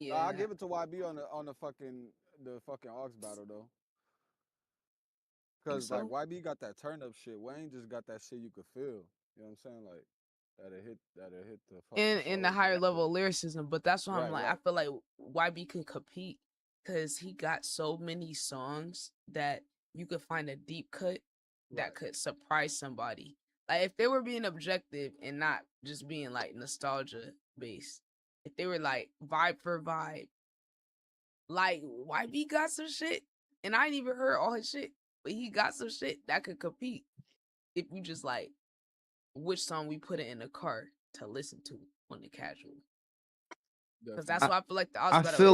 Yeah, I'll Yeah. give it to YB on the fucking aux battle though. Think Cause like so? YB got that turn up shit. Wayne just got that shit you could feel. You know what I'm saying? Like that'll hit the fucking In the soul higher type level shit. of lyricism, but that's why I'm Right, like, I right. feel like YB could compete because he got so many songs that you could find a deep cut that Right. could surprise somebody. Like if they were being objective and not just being like nostalgia based, if they were like vibe for vibe, like YB got some shit, and I ain't even heard all his shit, but he got some shit that could compete. If you just like which song we put it in the car to listen to on the casual. Because that's Definitely. what I feel like the I Oz battle feel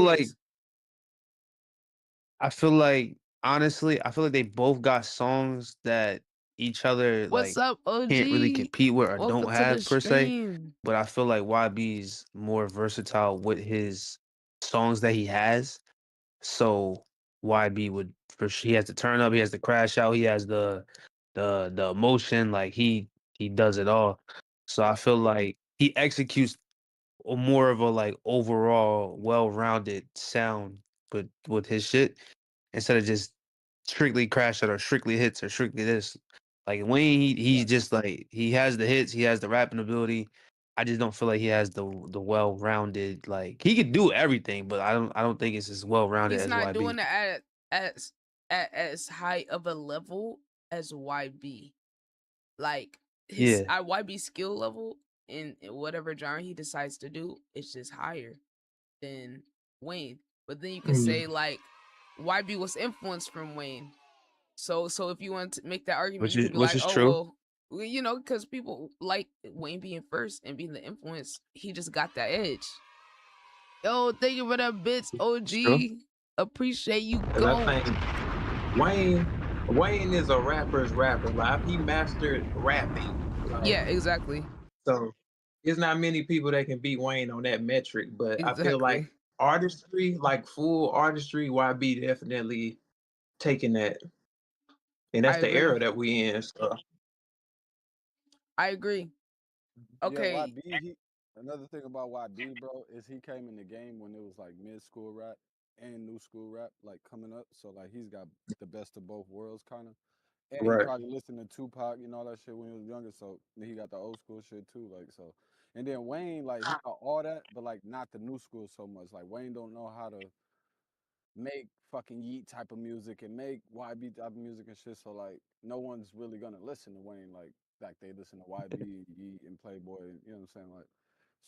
like is. honestly, I feel like they both got songs that each other What's like up, can't really OG? compete with or don't Welcome to the have per se. stream. But I feel like YB's more versatile with his songs that he has. So YB would for sure he has to turn up, he has to crash out, he has the emotion, like he does it all. So I Right. feel like he executes more of a like overall well-rounded sound with his shit instead of just strictly crash out or strictly hits or strictly this. Like Wayne, he's Right. just like he has the hits, he has the rapping ability. I just don't feel like he has the well-rounded like he could do everything, but I don't think it's as well-rounded He's as not YB. doing it as as high of a level as YB. Like his Yeah. YB skill level in whatever genre he decides to do is just higher than Wayne. But then you could say like YB was influenced from Wayne. So if you want to make that argument, you could be Which like, is oh true. well, you know, because people like Wayne being first and being the influence. He just got that edge. Yo, thank you for that bits, It's true. OG. Appreciate you Because I going. think Wayne is a rapper's rapper. Like he mastered rapping. Like, Yeah, exactly. so it's not many people that can beat Wayne on that metric, but I feel like Exactly. artistry, like full artistry, YB definitely taking that. And I that's the agree. era that we in. So I agree. Yeah, Okay. YB. Another thing about YB, bro, is he came in the game when it was like mid school rap and new school rap like coming up. So like he's got the best of both worlds, kind of. And he right. probably listened to Tupac and all that shit when he was younger. So then he got the old school shit too, like so. And then Wayne, like he got all that, but like not the new school so much. Like Wayne don't know how to make fucking Yeet type of music and make YB type of music and shit. So like no one's really gonna listen to Wayne like they listen to YB, Yeet, and Playboy. You know what I'm saying? Like,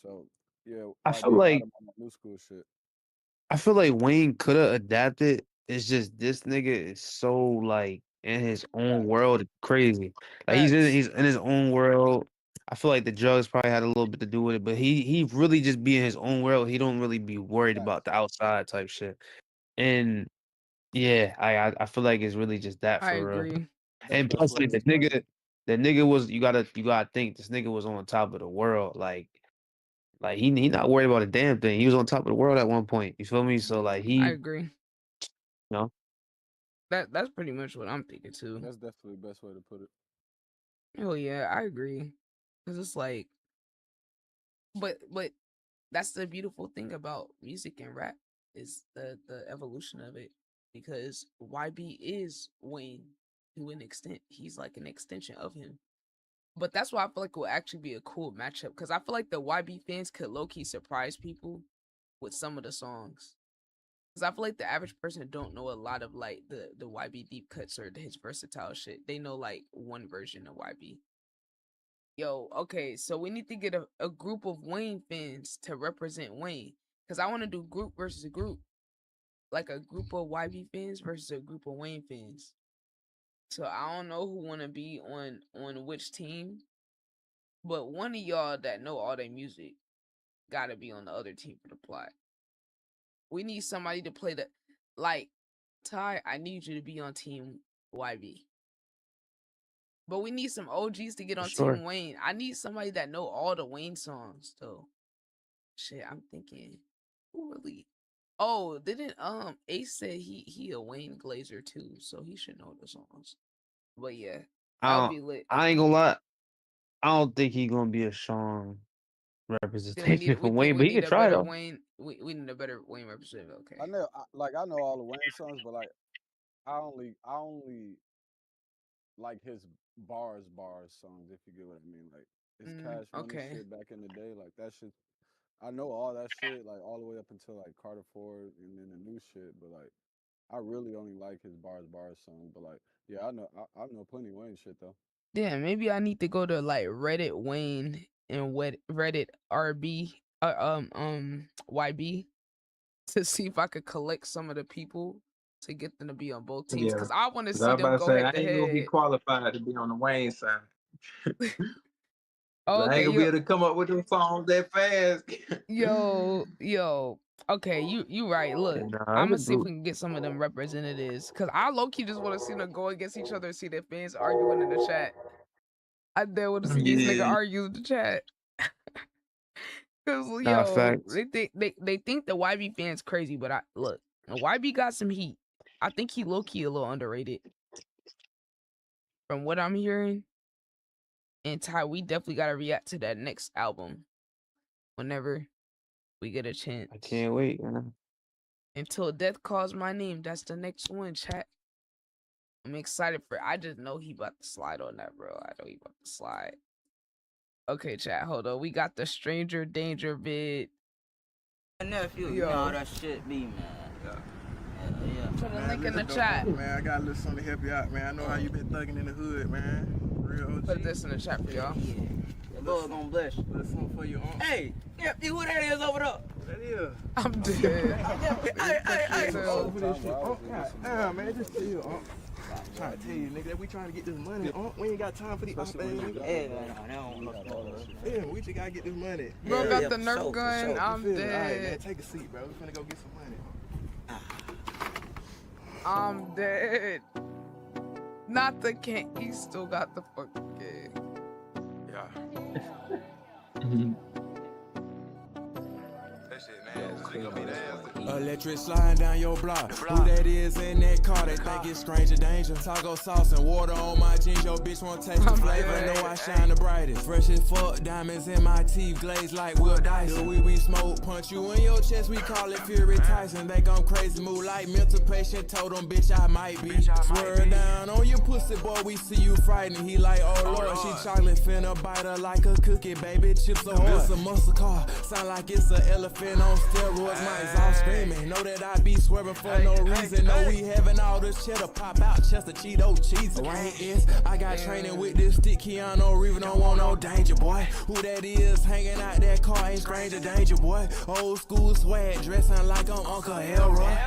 so yeah, I feel YB got like him on that new school shit. Wayne could have adapted. It's just this nigga is so like in his own Facts. world, crazy. Like Facts. he's in his own world. I feel like the drugs probably had a little bit to do with it, but he really just be in his own world. He don't really be worried Facts. about the outside type shit. And yeah, I feel like it's really just that I for real. agree. That's the And best plus, way to like describe it. the nigga was you gotta think this nigga was on top of the world. Like he not worried about a damn thing. He was on top of the world at one point. You feel me? So like I he, agree. you know, That's pretty much what I'm thinking too. That's definitely the best way to put it. Oh yeah, I agree. Cause it's like, but that's the beautiful thing about music and rap is the evolution of it. Because YB is Wayne to an extent. He's like an extension of him. But that's why I feel like it will actually be a cool matchup. Because I feel like the YB fans could low key surprise people with some of the songs. Because I feel like the average person don't know a lot of like the YB deep cuts or his versatile shit. They know like one version of YB. Yo, okay, so we need to get a group of Wayne fans to represent Wayne. Because I want to do group versus group. Like a group of YB fans versus a group of Wayne fans. So I don't know who want to be on which team. But one of y'all that know all their music gotta be on the other team for the plot. We need somebody to play the like Ty, I need you to be on team YB. But we need some OGs to get for on sure. team Wayne. I need somebody that know all the Wayne songs though. Shit, I'm thinking who really. Oh, didn't Ace said he a Wayne Glazer too, so he should know the songs. But yeah, that would be lit. I ain't gonna lie. I don't think he gonna be a strong Then we need representation for we think Wayne, we but he need could a try better though. Wayne. We need a better Wayne representative. I Okay. know, I know all the Wayne songs, but like I only like his bars songs, if you get what I mean. Like his Cash Money Okay. shit back in the day, like that shit. I know all that shit, like all the way up until like Carter Ford and then the new shit. But like, I really only like his bars song. But like, yeah, I know plenty Wayne shit though. Yeah, maybe I need to go to like Reddit Wayne and Reddit RB YB to see if I could collect some of the people to get them to be on both teams. Yeah. Cause I want to 'Cause I see was about them to go say head I to ain't gonna be head. qualified to be on the Wayne side. Oh, I ain't okay, gonna be able to come up with them songs that fast. yo. Okay, you right. Yeah, Look, nah, I I'm gonna could see if do. we can get some of them representatives. Cause I low key just want to see them go against each other and see their fans arguing in the chat. I dare want to see these nigga Yeah. argue in the chat. Cause Nah, yo, facts. they think the YB fans crazy, but I look, YB got some heat. I think he low key a little underrated from what I'm hearing. And Ty, we definitely gotta react to that next album whenever we get a I chance. can't wait, man. Until Death Calls My Name, that's the next one, chat. I'm excited for. I just know he about to slide on that, bro. I know he about to slide. Okay, chat, hold on. We got the Stranger Danger vid. Nephew, you know how that shit be, man. Yeah. Put a Man, link in the listen, chat. Man, I got a little something to help you out, man. I know how you been thugging in the hood, man. Real OG. Put this in the chat for y'all. Yeah. The Lord gonna bless you. Little something for you, Hey, nephew, who that is over there? That is. I'm dead. Hey. Oh, for this shit. Oh, God, man, just chill, trying to tell you, nigga, that we trying to get this money. We ain't got time for these things. Hey, man, I don't know. Yeah, we just gotta get this money. Bro got the Nerf gun. You I'm feel me? All right, man, dead. take a seat, bro. We finna go get some money. I'm dead. Not the king. He still got the fucking game. Yeah. Electric sliding down your block. Who that is in that car? They think it's stranger danger. Taco sauce and water on my jeans. Your bitch won't taste the flavor. Know I shine the brightest. Fresh as fuck, diamonds in my teeth, glazed like Will Dyson. The we smoke, punch you in your chest. We call it Fury Tyson. Think I'm crazy, move like mental patient. Told them, bitch, I might be. Swear down on your pussy, boy. We see you frightened. He like, oh Lord, she chocolate finna bite her like a cookie, baby. Chips so hard. It's a muscle car. Sound like it's an elephant on steroids. My exhaust screaming. Know that I be swerving for no reason. Know we having all this cheddar pop out. Chester Cheeto cheese. Rain is. I got training with this stick. Keanu Reeves don't want no danger, boy. Who that is hanging out that car ain't stranger danger, boy. Old school swag, dressing like I'm Uncle Elroy.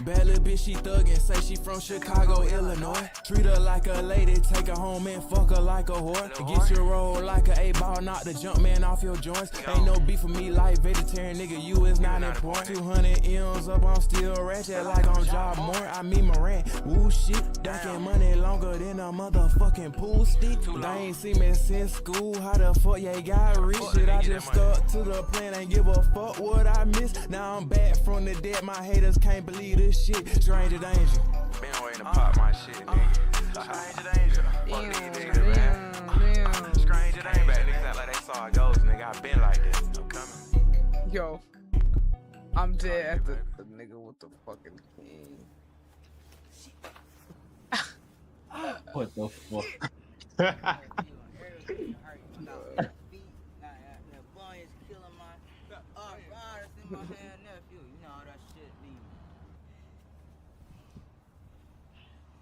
Bad little bitch, she thuggin', say she from Chicago, Illinois. Treat her like a lady, take her home and fuck her like a whore. Get your roll like a 8-ball, knock the jump man off your joints. Ain't no beef for me like vegetarian, nigga, you is not important. 200 M's up, I'm still ratchet like I'm Job Moore. I mean Moran, woo shit, dunkin' money longer than a motherfucking pool stick. They ain't seen me since school, how the fuck you got rich? Shit, I just stuck to the plan, ain't give a fuck what I missed. Now I'm back from the dead, my haters can't believe this shit. Stranger danger. Been waiting to pop my shit, nigga. Stranger danger. Fuck these niggas, man. Stranger danger. Back niggas act like they saw a ghost, nigga. I been like this. I'm coming. Yo, I'm dead at the nigga with the fucking king. What the fuck?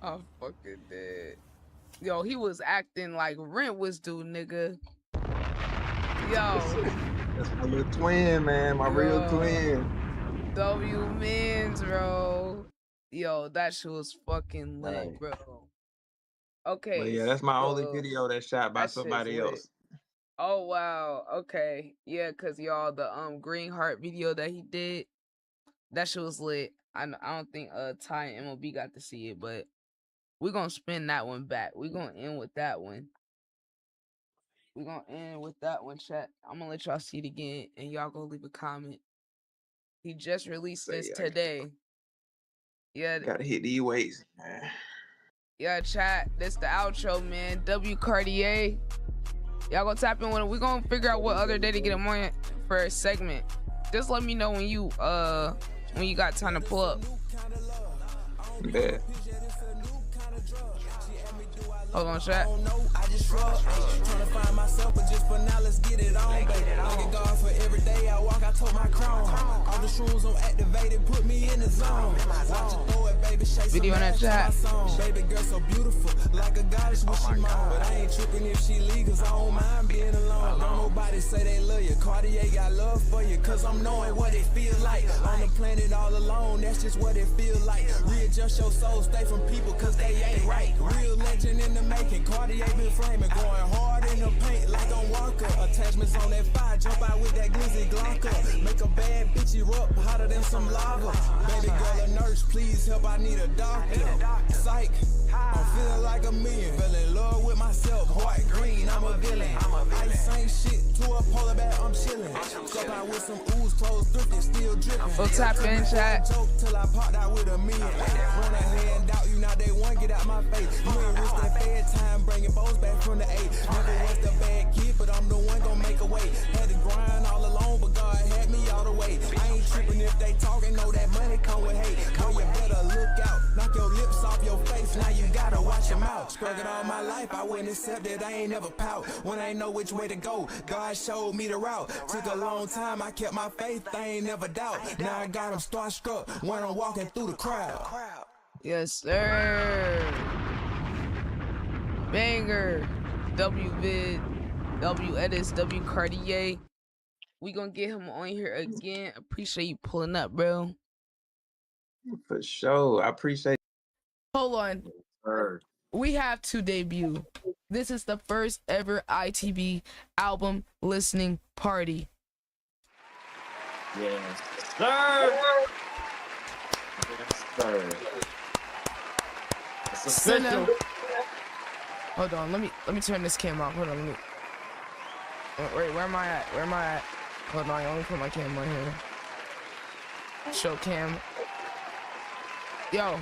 I'm fucking dead. Yo, he was acting like Rent was due, nigga. Yo. That's my little twin, man. My real twin. W Mins, bro. Yo, that shit was fucking lit, bro. Okay. But yeah, that's my only video that's shot by that somebody shit's lit. else. Oh wow. Okay. Yeah, cause y'all the Green Heart video that he did, that shit was lit. I don't think Ty and MLB got to see it, but we're gonna spin that one back. We're gonna end with that one. We're gonna end with that one, chat. I'm gonna let y'all see it again and y'all go leave a comment. He just released this today. Yeah. Gotta hit these weights, man. Yeah, chat. This the outro, man. W Cartier. Y'all gonna tap in with it. We're gonna figure out what other day to get him on for a segment. Just let me know when you got time to pull up. Bet. Hold on, chat. I just shrug. Trying to find myself, but just for now, let's get it on, baby. I get God for every day I walk, I told my crown. All the shrooms on activated, put me in the zone. Watch it throw it, baby. Shake video in that chat. Baby girl so beautiful, like a goddess when she moan. But I ain't tripping if she leave, cause I don't mind being alone. Don't nobody say they love you. Cartier got love for you, cause I'm knowing what it feels like. On the planet all alone, that's just what it feels like. Readjust your soul, stay from people, cause they ain't right. Real legend in the making, Cartier been flaming, going hard in the paint like I'm Walker. Attachments on that fire, jump out with that glizzy Glocka. Make a bad bitch erupt, hotter than some lava. Baby girl a nurse, please help, I need a doctor. Psych, I'm feeling like a million. Fell in love with myself, white, green, I'm a villain. Ice ain't shit, to a polar bear, I'm chilling. Step out with some ooze, clothes thrifted, still dripping. Go tap in, chat. Joke till I popped out with a million. Run a hand out, you now they one, get out my face. You ain't risk that fed time, bringing bows back from the 8. Never was the bad kid, but I'm the one gon' make a way. Had to grind all alone, but God had me all the way. I ain't tripping if they talking, know that money come with hate. Know you better look out, knock your lips off your face, now you gotta watch your mouth. Struggled all my life, I wouldn't accept it, I ain't never pout. When I ain't know which way to go, God showed me the route. Took a long time, I kept my faith, I ain't never doubt. Now I got them starstruck when I'm walking through the crowd. Yes, sir. Banger. W Vid, W Edits, W Cartier. We gonna get him on here again. Appreciate you pulling up, bro. For sure. I appreciate. Hold on. Sir. We have to debut. This is the first ever ITB album listening party. Yes, sir. Yes, sir. It's official. Hold on, let me turn this camera off. Hold on, let me. Wait, where am I at? Where am I at? Hold on, I only put my camera on here. Show cam. Yo,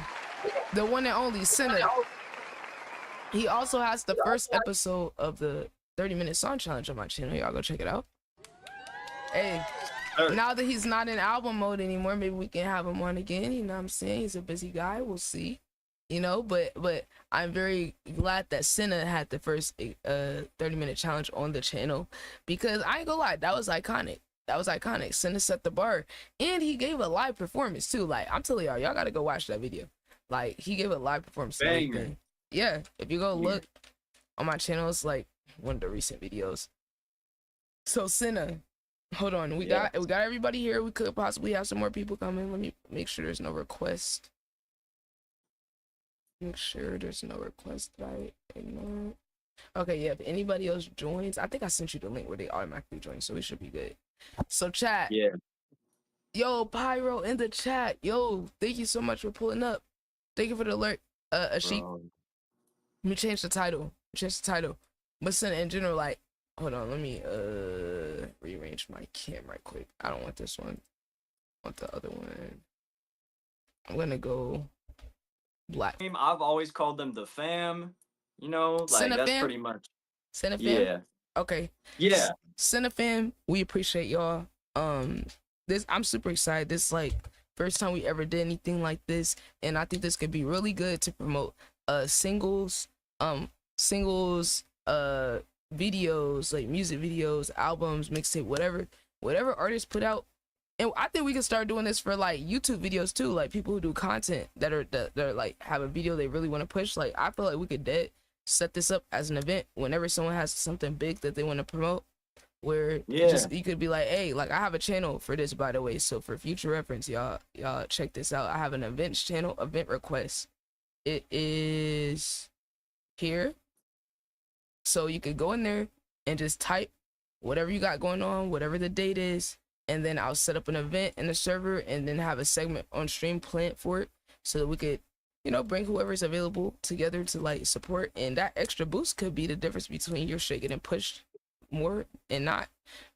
the one and only Senna. He also has the first episode of the 30-minute song challenge on my channel. Y'all go check it out. Hey, now that he's not in album mode anymore, maybe we can have him on again. You know what I'm saying? He's a busy guy. We'll see. You know, but I'm very glad that Senna had the first 30-minute challenge on the channel, because I ain't gonna lie, that was iconic. That was iconic. Senna set the bar, and he gave a live performance too. Like, I'm telling y'all gotta go watch that video. Like, he gave a live performance. Yeah, if you go look on my channel, it's like one of the recent videos. So Senna, hold on, we got everybody here. We could possibly have some more people coming. Let me make sure there's no request. Make sure there's no request, right? No. Okay, yeah, if anybody else joins, I think I sent you the link where they automatically join, so we should be good. So chat. Yeah. Yo, Pyro in the chat. Yo, thank you so much for pulling up. Thank you for the alert. Sheep. Let me change the title. But Senna in general, like, hold on, let me rearrange my cam right quick. I don't want this one. I want the other one. I'm gonna go black. I've always called them the fam, you know, like Senna that's fam? pretty much. Senna fam? Yeah. Okay. Yeah. Senna fam, we appreciate y'all. I'm super excited. This is like first time we ever did anything like this, and I think this could be really good to promote singles, videos, like music videos, albums, mixtape, whatever artists put out. And I think we can start doing this for like YouTube videos too, like people who do content that are like have a video they really want to push. Like, I feel like we could set this up as an event whenever someone has something big that they want to promote, where you could be like, hey, like, I have a channel for this, by the way, so for future reference, y'all check this out. I have an events channel, event request. It is here, so you could go in there and just type whatever you got going on, whatever the date is, and then I'll set up an event in the server and then have a segment on stream planned for it, so that we could, you know, bring whoever's available together to like support. And that extra boost could be the difference between your shit getting pushed more and not.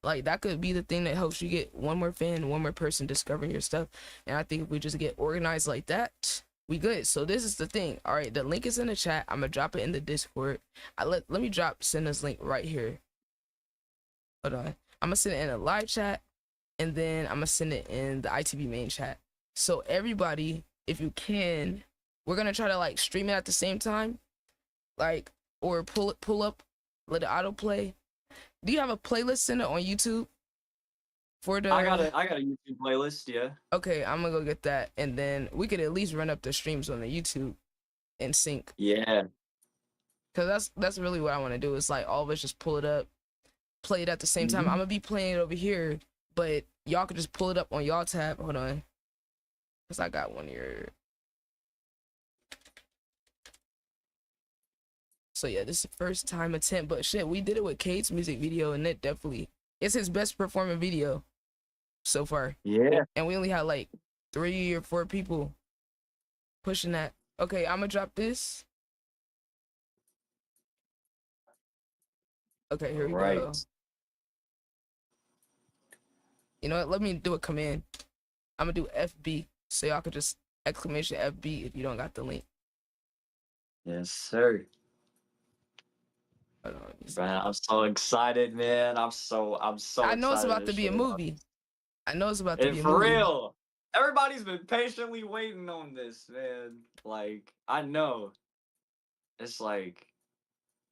Like, that could be the thing that helps you get one more fan, one more person discovering your stuff. And I think if we just get organized like that, we good. So this is the thing. All right, the link is in the chat. I'm gonna drop it in the Discord. Let me drop Senna's link right here. Hold on, I'm gonna send it in a live chat, and then I'm gonna send it in the ITB main chat. So everybody, if you can, we're gonna try to like stream it at the same time, like, or pull up, let it autoplay. Do you have a playlist, Senna, on YouTube? For the... I got a YouTube playlist, yeah. Okay, I'm gonna go get that, and then we could at least run up the streams on the YouTube and sync. Yeah. Cause that's really what I want to do. Is like all of us just pull it up, play it at the same time. I'm gonna be playing it over here, but y'all could just pull it up on y'all tab. Hold on, cause I got one here. So yeah, this is the first time attempt, but shit, we did it with Kate's music video, and it's his best performing video so far. Yeah. And we only had like 3 or 4 people pushing that. Okay, I'm gonna drop this. Okay, here we go. You know what? Let me do a command. I'm gonna do FB, so y'all could just exclamation FB if you don't got the link. Yes, sir. Man, I'm so excited, man. I'm so I know excited it's about to be a movie. I know it's about to be a movie. For real. Everybody's been patiently waiting on this, man. Like, I know. It's like,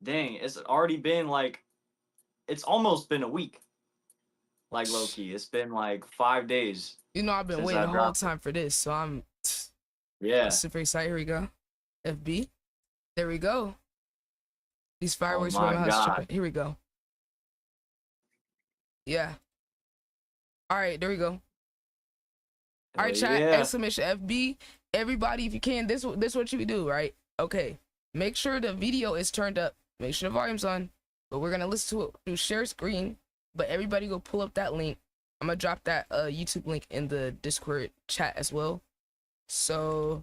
dang, it's already been like, it's almost been a week. Like, low-key, it's been like 5 days. You know, I've been waiting the whole time for this, so I'm super excited. Here we go. FB. There we go. These fireworks from my house. Here we go. Yeah. All right, there we go. All right, chat, exclamation FB. Everybody, if you can, this what you do, right? Okay. Make sure the video is turned up. Make sure the volume's on. But we're gonna listen to it through share screen. But everybody go pull up that link. I'm gonna drop that YouTube link in the Discord chat as well. So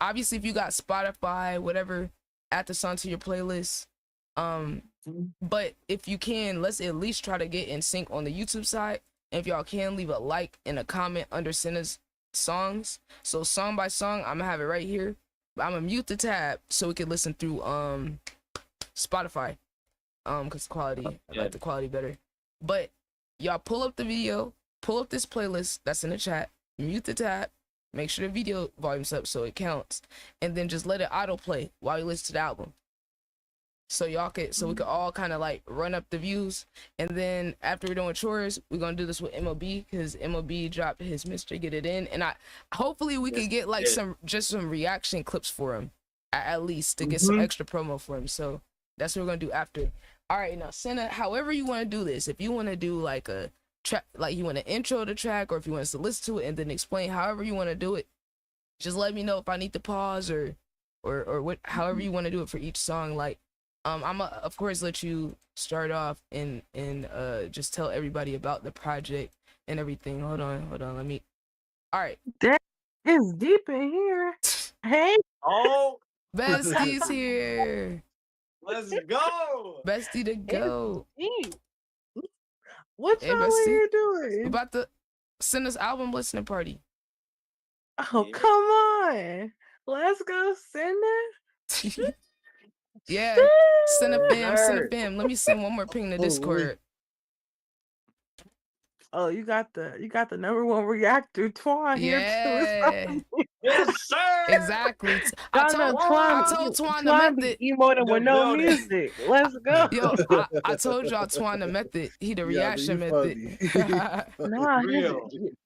obviously, if you got Spotify, whatever, add the song to your playlist. But if you can, let's at least try to get in sync on the YouTube side. And if y'all can, leave a like and a comment under Senna's songs. So song by song, I'm gonna have it right here. But I'm gonna mute the tab so we can listen through Spotify. Cause quality, I like the quality better. But y'all pull up the video, pull up this playlist that's in the chat, mute the tab, make sure the video volume's up so it counts, and then just let it autoplay while you listen to the album. So y'all could, so we could all kind of like run up the views, and then after we're doing chores, we're gonna do this with MLB because MLB dropped his Mr. Get It In, and hopefully we could get like some reaction clips for him at least to get some extra promo for him. So that's what we're gonna do after. All right, now Senna, however you want to do this, if you want to do like a track, like you want to intro the track, or if you want us to listen to it and then explain, however you want to do it, just let me know if I need to pause or what, however you want to do it for each song. Like, I'm of course let you start off and just tell everybody about the project and everything. Hold on, let me. All right. That is deep in here. Hey. Oh, Bestie's here. Let's go. Bestie to go. What y'all are here doing? We're about to send us album listening party. Oh, come on. Let's go send it. Yeah, send a fam. Let me send one more ping to Discord. Oh, you got the number one reactor Twan here too. Yes, sir. Exactly. I told Twan the method. Emoting with no music. Let's go. Yo, I told y'all Twan the method. He the reaction method. Nah,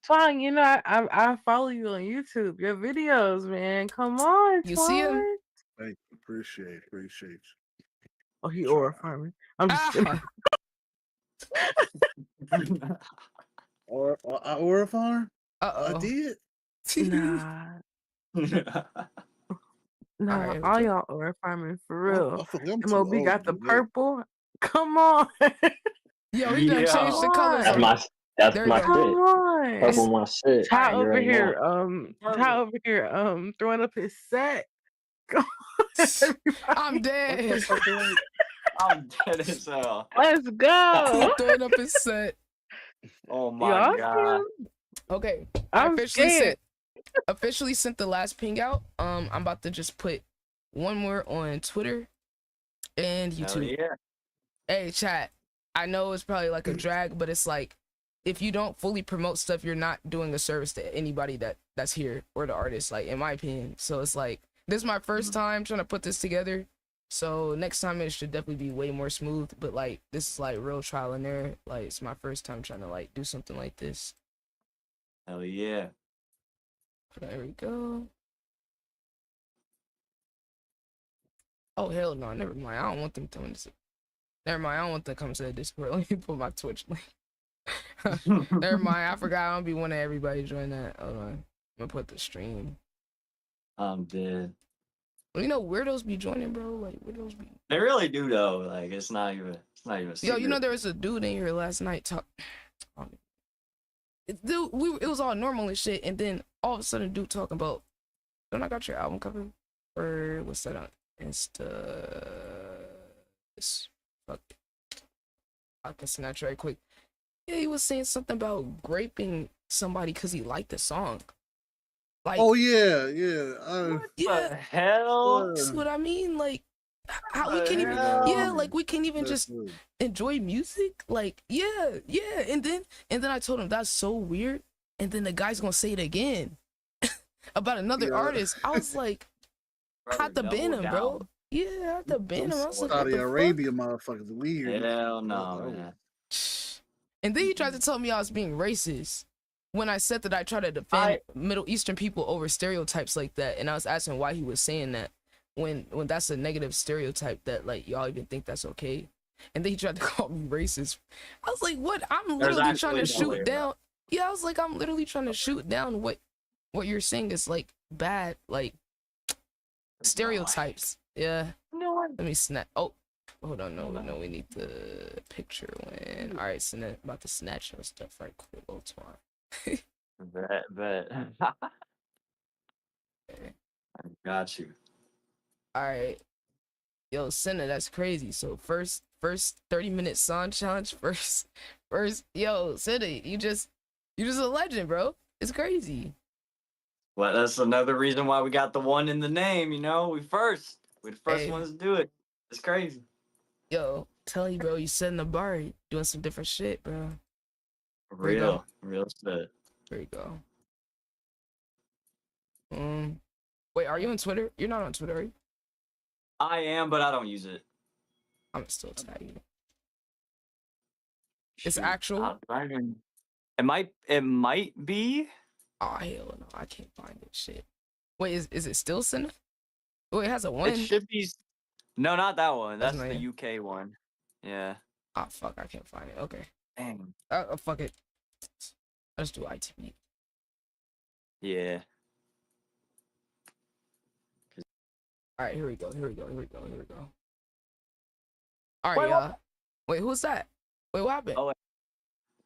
Twan, you know I follow you on YouTube. Your videos, man. Come on, you Twan. see him? Thank you. Appreciate you. Oh, he aura farming. I'm just kidding. Or aura farm? I did. Nah, right, all y'all aura farming for real. I think I'm too MOB old got to the do that. purple. Come on. Yo, he done changed the colors. That's There my you shit. go. Purple my shit. Ty You over already here, know. Ty over here, throwing up his set. I'm dead. I'm dead as hell. Let's go. Throwing up his set. Oh my god. Okay, I'm officially sent the last ping out. I'm about to just put one more on Twitter and YouTube. Hell yeah. Hey, chat. I know it's probably like a drag, but it's like if you don't fully promote stuff, you're not doing a service to anybody that's here or the artist. Like in my opinion. So it's like this is my first time trying to put this together. So next time it should definitely be way more smooth. But like this is like real trial and error. Like it's my first time trying to like do something like this. Hell yeah. There we go. Oh hell no, never mind. I don't want them coming to never mind, I don't want them to come to the Discord. Let me put my Twitch link. Never mind, I forgot I don't be wanting everybody to join that. Hold on. I'm gonna put the stream. I'm dead. Well, you know weirdos be joining, bro. Like weirdos be They really do though. Like it's not even Yo, secret. you know there was a dude in here last night dude, it was all normal and shit, and then all of a sudden dude talking about, don't I got your album cover? Or what's that on Insta? Fuck. I can snatch right quick. Yeah, he was saying something about graping somebody because he liked the song. Like, Oh yeah. What the hell? That's what I mean. Like, how we can't even, like we can't even just enjoy music. Like, yeah, and then I told him that's so weird. And then the guy's gonna say it again about another artist. I was like, I had to ban him, bro. Yeah, I had to ban him. I was like, what Saudi the fuck? Arabia motherfuckers weird. Hell no, man. And then he tried to tell me I was being racist when I said that I try to defend Middle Eastern people over stereotypes like that. And I was asking why he was saying that when that's a negative stereotype that like y'all even think that's okay. And then he tried to call me racist. I was like, what? I'm literally trying to shoot down. Yeah, I was like, I'm literally trying to shoot down what you're saying is like bad, like stereotypes. Yeah. No, let me snap. Oh, hold on. No, we need the picture when. All right, so then about to snatch your stuff right quick. Oh, twine. Bet. I got you. All right. Yo, Senna, that's crazy. So first 30-minute song challenge. First. Yo, Senna, you just a legend, bro. It's crazy. Well, that's another reason why we got the one in the name, you know? We're the first Hey. ones to do it. It's crazy. Yo, tell you, bro, you setting the bar, doing some different shit, bro. Real shit. There you go. Wait, are you on Twitter? You're not on Twitter, are you? I am, but I don't use it. I'm still tagging you. It's actual. It might be. Oh hell no, I can't find it. Shit. Wait, is it still Senna? Oh, it has a one. It should be. No, not that one. That's That's not the it. UK one. Yeah. Oh fuck, I can't find it. Okay. Dang. Fuck it. Let's do ITB. Yeah. All right, here we go. All right, wait, who's that? Wait, what happened? Oh,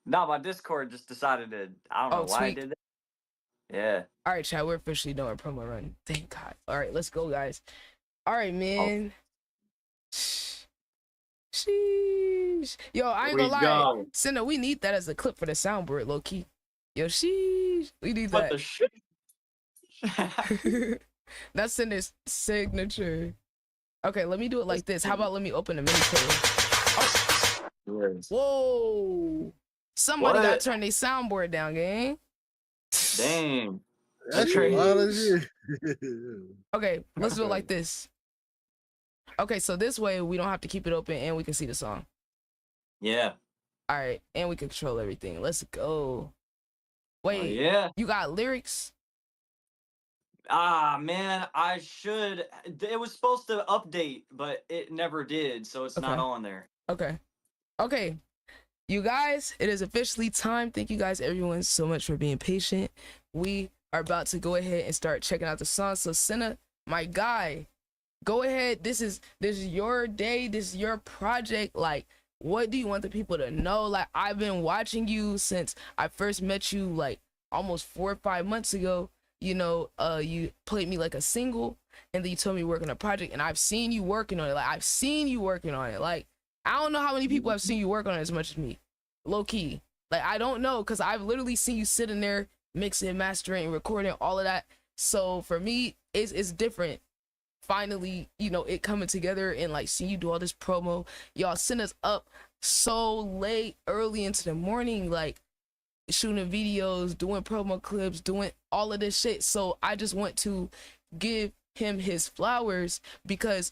no, my Discord just decided to. I don't know why I did that. Yeah. All right, chat. We're officially doing a promo run. Thank God. All right, let's go, guys. All right, man. Sheesh. Yo, I ain't gonna lie. Senna, we need that as a clip for the soundboard, low key. Yo, sheesh. We need that. What the shit? That's Senna's signature. Okay, let me do it like this. How about let me open the mini player? Oh. Whoa. Somebody got to turn their soundboard down, gang. Dang. That's crazy. Okay, let's do it like this. Okay, so this way we don't have to keep it open and we can see the song. Yeah. All right, and we can control everything. Let's go. Wait, yeah. You got lyrics? Ah, man, I should. It was supposed to update, but it never did, so it's not on there. Okay. You guys, it is officially time. Thank you guys, everyone, so much for being patient. We are about to go ahead and start checking out the song. So, Senna, my guy, go ahead. This is your day. This is your project. Like, what do you want the people to know? Like, I've been watching you since I first met you, like, almost 4 or 5 months ago. You know, you played me like a single, and then you told me work on a project, and I've seen you working on it. Like, I don't know how many people have seen you work on it as much as me. Low key. Like, I don't know, because I've literally seen you sitting there mixing, mastering, recording, all of that. So for me, it's different. Finally, you know, it coming together and like seeing you do all this promo. Y'all send us up so late, early into the morning, like shooting videos, doing promo clips, doing all of this shit. So I just want to give him his flowers because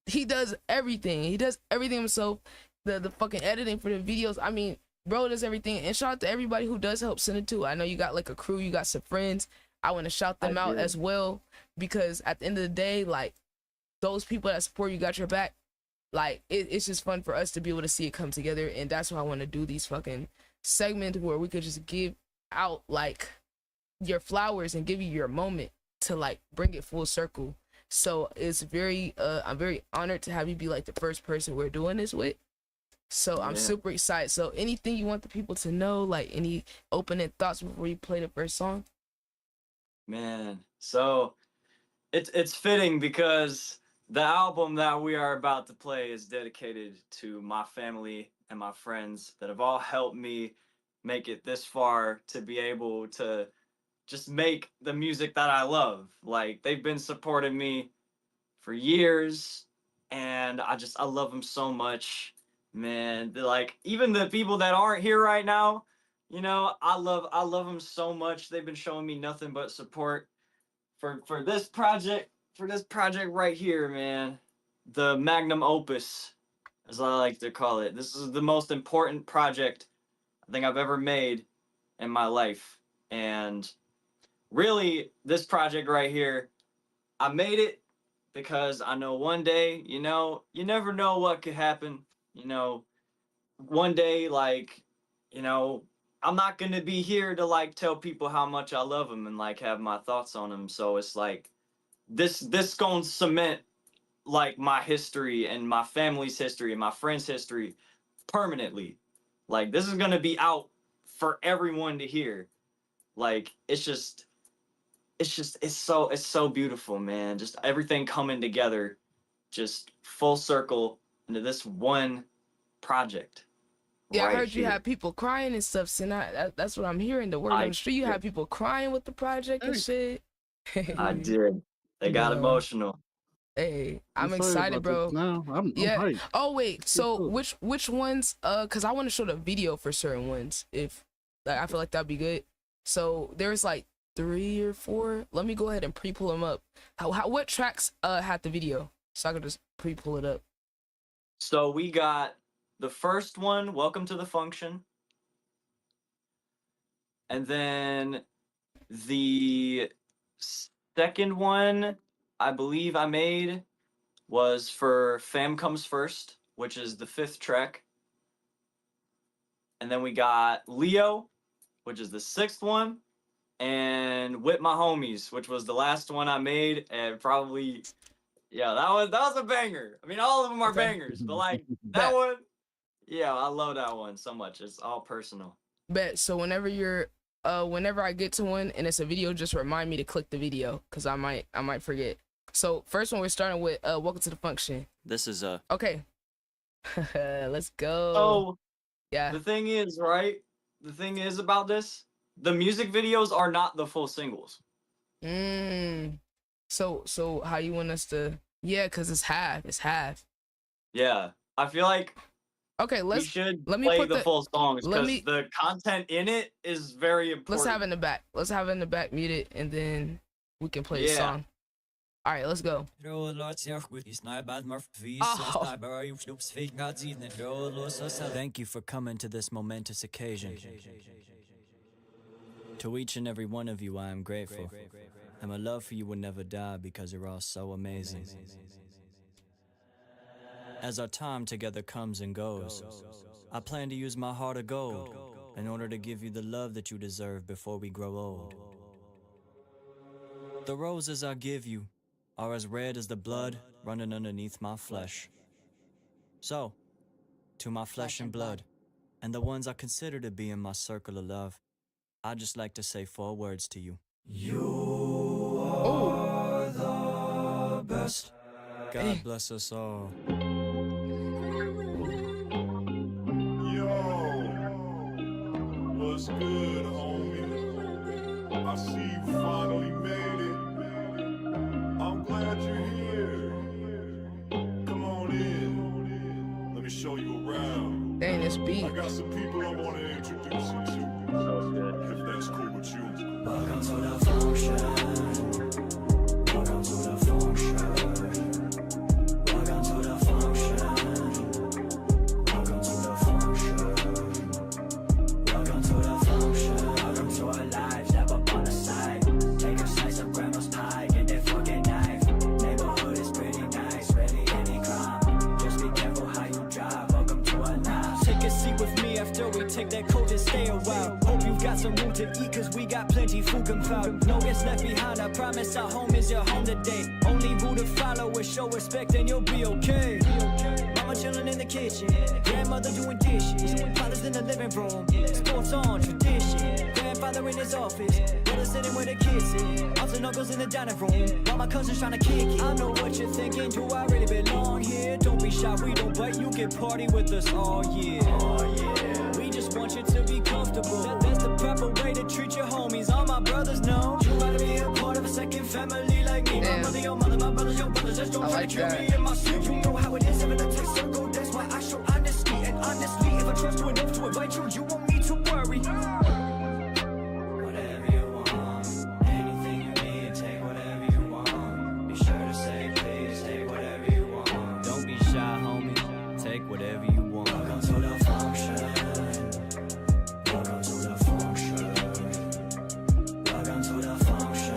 he does everything. He does everything himself. The fucking editing for the videos. I mean, bro does everything. And shout out to everybody who does help send it too. I know you got like a crew, you got some friends. I want to shout them out as well, because at the end of the day, like, those people that support you got your back. Like, it's just fun for us to be able to see it come together. And that's why I want to do these fucking segments where we could just give out like your flowers and give you your moment to like bring it full circle. So it's very I'm very honored to have you be like the first person we're doing this with. So I'm super excited. So anything you want the people to know, like any opening thoughts before you play the first song? Man, so it's fitting because the album that we are about to play is dedicated to my family and my friends that have all helped me make it this far to be able to just make the music that I love. Like, they've been supporting me for years, and I love them so much, man. Like, even the people that aren't here right now, you know, I love them so much. They've been showing me nothing but support for this project, right here, man. The magnum opus, as I like to call it. This is the most important project I think I've ever made in my life. And really, this project right here, I made it because I know one day, you know, you never know what could happen. You know, one day, like, you know, I'm not gonna be here to like tell people how much I love them and like have my thoughts on them. So it's like this gonna cement like my history and my family's history and my friends' history permanently. Like, this is gonna be out for everyone to hear. Like, it's so beautiful, man. Just everything coming together, just full circle into this one project. Yeah, I right heard you here. had people crying and stuff. So that's what I'm hearing. The word on the street, you had people crying with the project and shit. I did. They got Bro. emotional. Hey, I'm excited excited, about bro. this now. I'm Yeah. hyped. Oh wait, so which ones? Cause I want to show the video for certain ones. If like, I feel like that'd be good. So there's like 3 or 4. Let me go ahead and pre-pull them up. What tracks had the video? So I can just pre-pull it up. So we got the first one, Welcome to the Function. And then the second one I believe I made was for Fam Comes First, which is the 5th track. And then we got Leo, which is the 6th one. And With My Homies, which was the last one I made. And probably, yeah, that was a banger. I mean, all of them are bangers, but like that one, yeah, I love that one so much. It's all personal. Bet. So whenever whenever I get to one and it's a video, just remind me to click the video, cause I might forget. So first one we're starting with Welcome to the Function. This is okay. Let's go. So yeah. The thing is, right? The thing is about this, the music videos are not the full singles. So how you want us to? Yeah, cause it's half. It's half. Yeah, I feel like. Okay, let me put play the full songs because me- the content in it is very important. Let's have it in the back. Let's have it in the back muted, and then we can play the song. All right, let's go. Thank you for coming to this momentous occasion. To each and every one of you, I am grateful, and my love for you will never die because you're all so amazing. As our time together comes and goes, I plan to use my heart of gold in order to give you the love that you deserve before we grow old. The roses I give you are as red as the blood running underneath my flesh. So, to my flesh and blood, and the ones I consider to be in my circle of love, I'd just like to say 4 words to you. You are the best. God bless us all. What's good, homie? I see you finally made it. I'm glad you're here. Come on in. Let me show you around. Dang, this beat. I got some people I want to introduce you to. If that's cool with you. Welcome to the function. Welcome to the function. Welcome to the function. Welcome to the function. Welcome to the function. Welcome to our lives. Step up on the side. Take a slice of grandma's pie. Get that fucking knife. Neighborhood is pretty nice. Ready any crime. Just be careful how you drive. Welcome to our lives. Take a seat with me after we take that coat and stay a while. Hope you've got some room to eat, cause we got plenty food compiled. No gets left behind. I promise our home is your home today. Only rule to follow is show respect and you'll be okay. Mama chilling in the kitchen, grandmother doing dishes, fathers in the living room, sports on tradition, grandfather in his office, brother sitting where the kids sit, aunts and uncles in the dining room, while my cousin's trying to kick it. I know what you're thinking, do I really belong here? Don't be shy, we don't bite, you can party with us all year. We just want you to be comfortable. That's the proper way to treat your homies. All my brothers know you gotta be a part of a second family like me. My mother, your mother, my brothers, your brothers. Just don't try to kill me in my sleep. You know how it is, having a tight circle. That's why I show honesty. And honestly, if I trust you enough to invite you, you won't need to worry. Whatever you want, anything you need, take whatever you want. Be sure to say please, take whatever you want. Don't be shy, homie. Take whatever you want. Welcome to the function. Welcome to the function. Welcome to the function.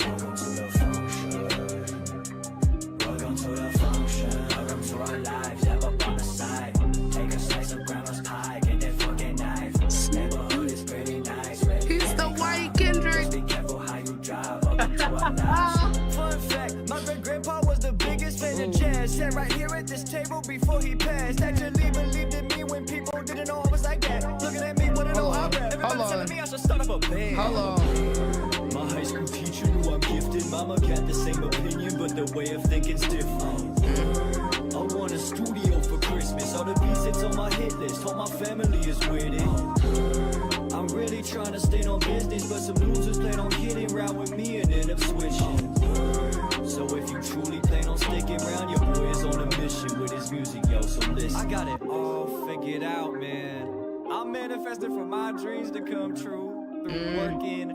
Welcome to the function. Welcome to the function. Welcome to our lives. Step up on the side. Take a slice of grandma's pie. Get that fucking knife. Neighborhood is pretty nice. He's the white Kendrick. Just be careful how you drive. Welcome to our lives. Fun fact, my great grandpa was the biggest fan of jazz. Sat right here at this table before he passed. Actually believed in me when people didn't know I was like that. Looking at me, wanna know how rap. Everybody telling me I should start up a band. My high school teacher knew I'm gifted. Mama got the same opinion, but the way of thinking's different. I want a studio for Christmas. Christmas. All the beats hits on my hit list. Hope my family is with it. I'm really trying to stay on business, but some losers plan on getting around with me and end up switching. So if you truly plan on sticking around, your boy is on a mission with his music, yo, so listen. I got it all figured out, man. I'm manifesting for my dreams to come true through working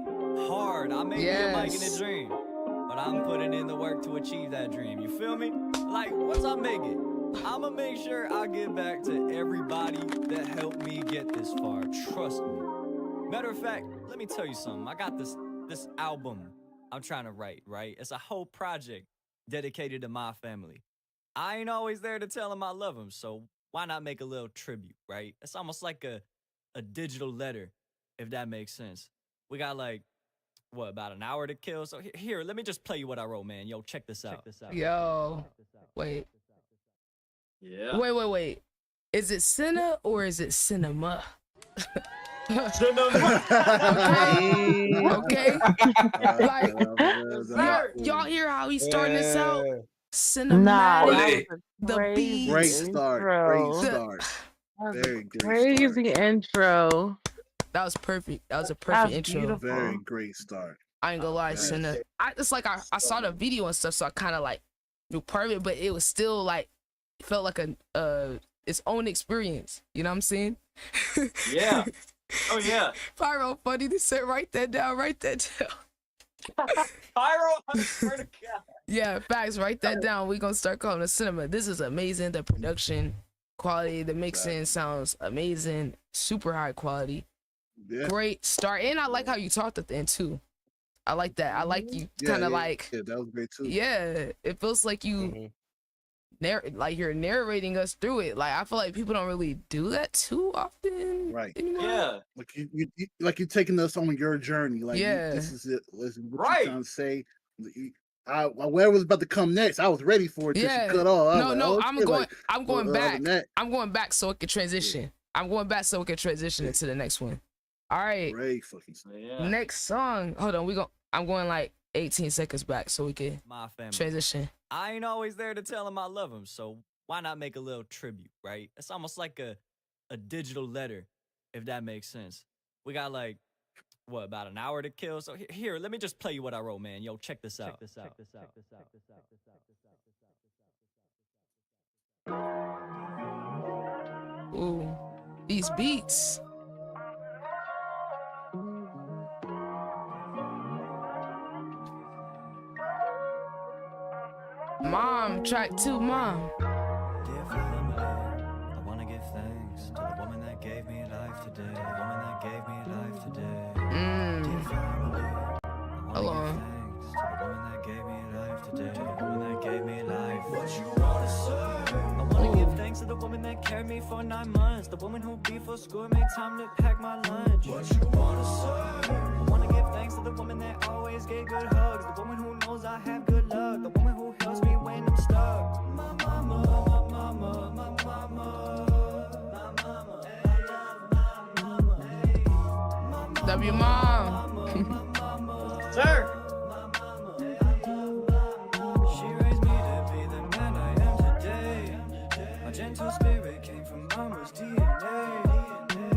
hard. I may be a mic in a dream, but I'm putting in the work to achieve that dream. You feel me? Like, once I make it, I'ma make sure I give back to everybody that helped me get this far. Trust me. Matter of fact, let me tell you something. I got this album I'm trying to write, right? It's a whole project dedicated to my family. I ain't always there to tell them I love them, so why not make a little tribute, right? It's almost like a digital letter, if that makes sense. We got like, what, about an hour to kill? So here, let me just play you what I wrote, man. Yo, check this out. Yo, wait. Yeah. Wait. Is it cinema or is it cinema? Okay. Like, y'all hear how he's starting this out? Cinematic. The beat. Great start. Very good. Crazy intro. That was perfect. That was a perfect intro. Beautiful. Very great start. I ain't gonna lie, Cinna. It's like I saw the video and stuff, so I kind of like knew part of it, but it was still like, it felt like its own experience. You know what I'm saying? Yeah. Oh yeah. Pyro, funny to say. Write that down. Pyro, I swear to God. Yeah, facts. Write that down. We gonna start calling it cinema. This is amazing. The production quality, the mixing sounds amazing. Super high quality. Yeah. Great start, and I like how you talked at the end too. I like that. I like you kind of like. Yeah, that was great too. Yeah, it feels like you. Like you're narrating us through it. Like I feel like people don't really do that too often. Right. Anymore. Yeah. Like you're taking us on your journey. Like this is it. Listen, what you trying to say? Where was about to come next? I was ready for it. Yeah. Cut off. No. I'm going back. I'm going back so it can transition. Yeah. I'm going back so it can transition into the next one. All right. Great fucking song. Yeah. Next song. Hold on. I'm going like 18 seconds back so we can transition. I ain't always there to tell them I love them, so why not make a little tribute, right? It's almost like a digital letter, if that makes sense. We got like, what, about an hour to kill? So here, let me just play you what I wrote, man. Yo, check this out. Ooh, these beats. Mom, track 2, Mom. Dear family, I want to give thanks to the woman that gave me life today. The woman that gave me life today. Dear family, I want to give thanks to the woman that gave me life today. The woman that gave me life. What you wanna say? I want to give thanks to the woman that carried me for 9 months. The woman who before school made time to pack my lunch. What you wanna say? I want to give thanks to the woman that always gave good hugs. The woman who knows I have good luck. The woman who helps me when I'm stuck. My mama, my mama, my mama. My mama, I love my mama. Hey, my mama, W Mom. Sir. She raised me to be the man I am today. My gentle spirit came from mama's DNA.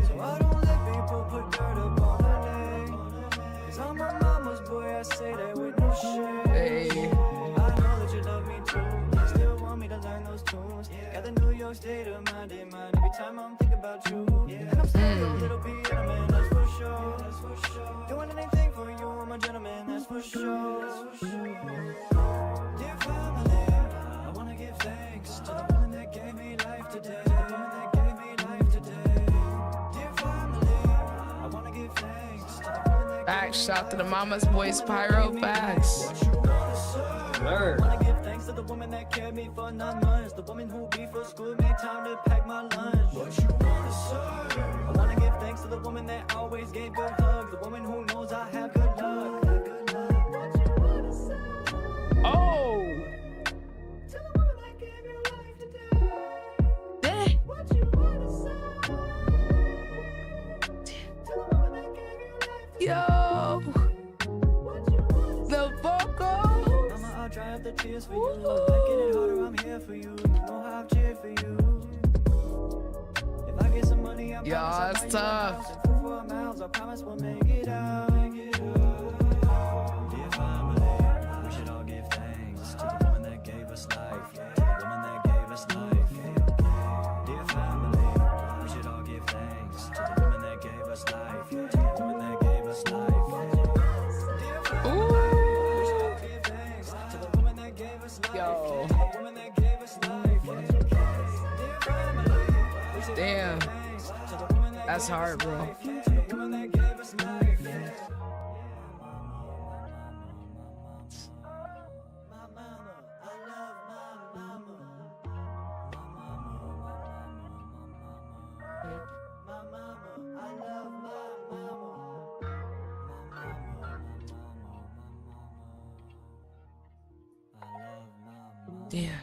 So I don't let people put dirt upon her name. Cause I'm my mama's boy, I say that with no shame. Hey. I know that you love me too. You still want me to learn those tunes. Got the New York state of mind in mind every time I'm thinking about you. And I'm still a little bit of a man, that's for sure. Doing anything for you, I'm a gentleman, that's for sure. Dear family, I wanna give thanks to the woman that gave me life today. The woman that gave me life today. Dear family, I wanna give thanks to the woman that Facts. Shout to the Mama's Boys Pyro. Facts. I wanna give thanks to the woman that carried me for 9 months. The woman who before school made time to pack my lunch. What you wanna say? I wanna give thanks to the woman that always gave good hugs. The woman who knows I have good luck. What you wanna say? Oh. To the woman that gave your life today. What you wanna say? To the woman that gave your life today. Yo. The vocals. Mama, I'll dry up the tears for you. Making it harder, I'm here for you. You know how I've cheered for you. get some money, I Yeah, promise I'll it's buy you a tough. house and food for miles. I promise we'll make it out. Dear family, we should all give thanks to the woman that gave us life. To the woman that gave us life. Dear family, we should all give thanks to the woman that gave us life. To the woman that gave us life. Dear family, we should all give thanks to the woman that gave us life. Yo. To the woman that gave us life. Dear family, we should all Damn. give thanks to the woman that That's gave us hard, bro. life. To the woman that gave us life. Damn.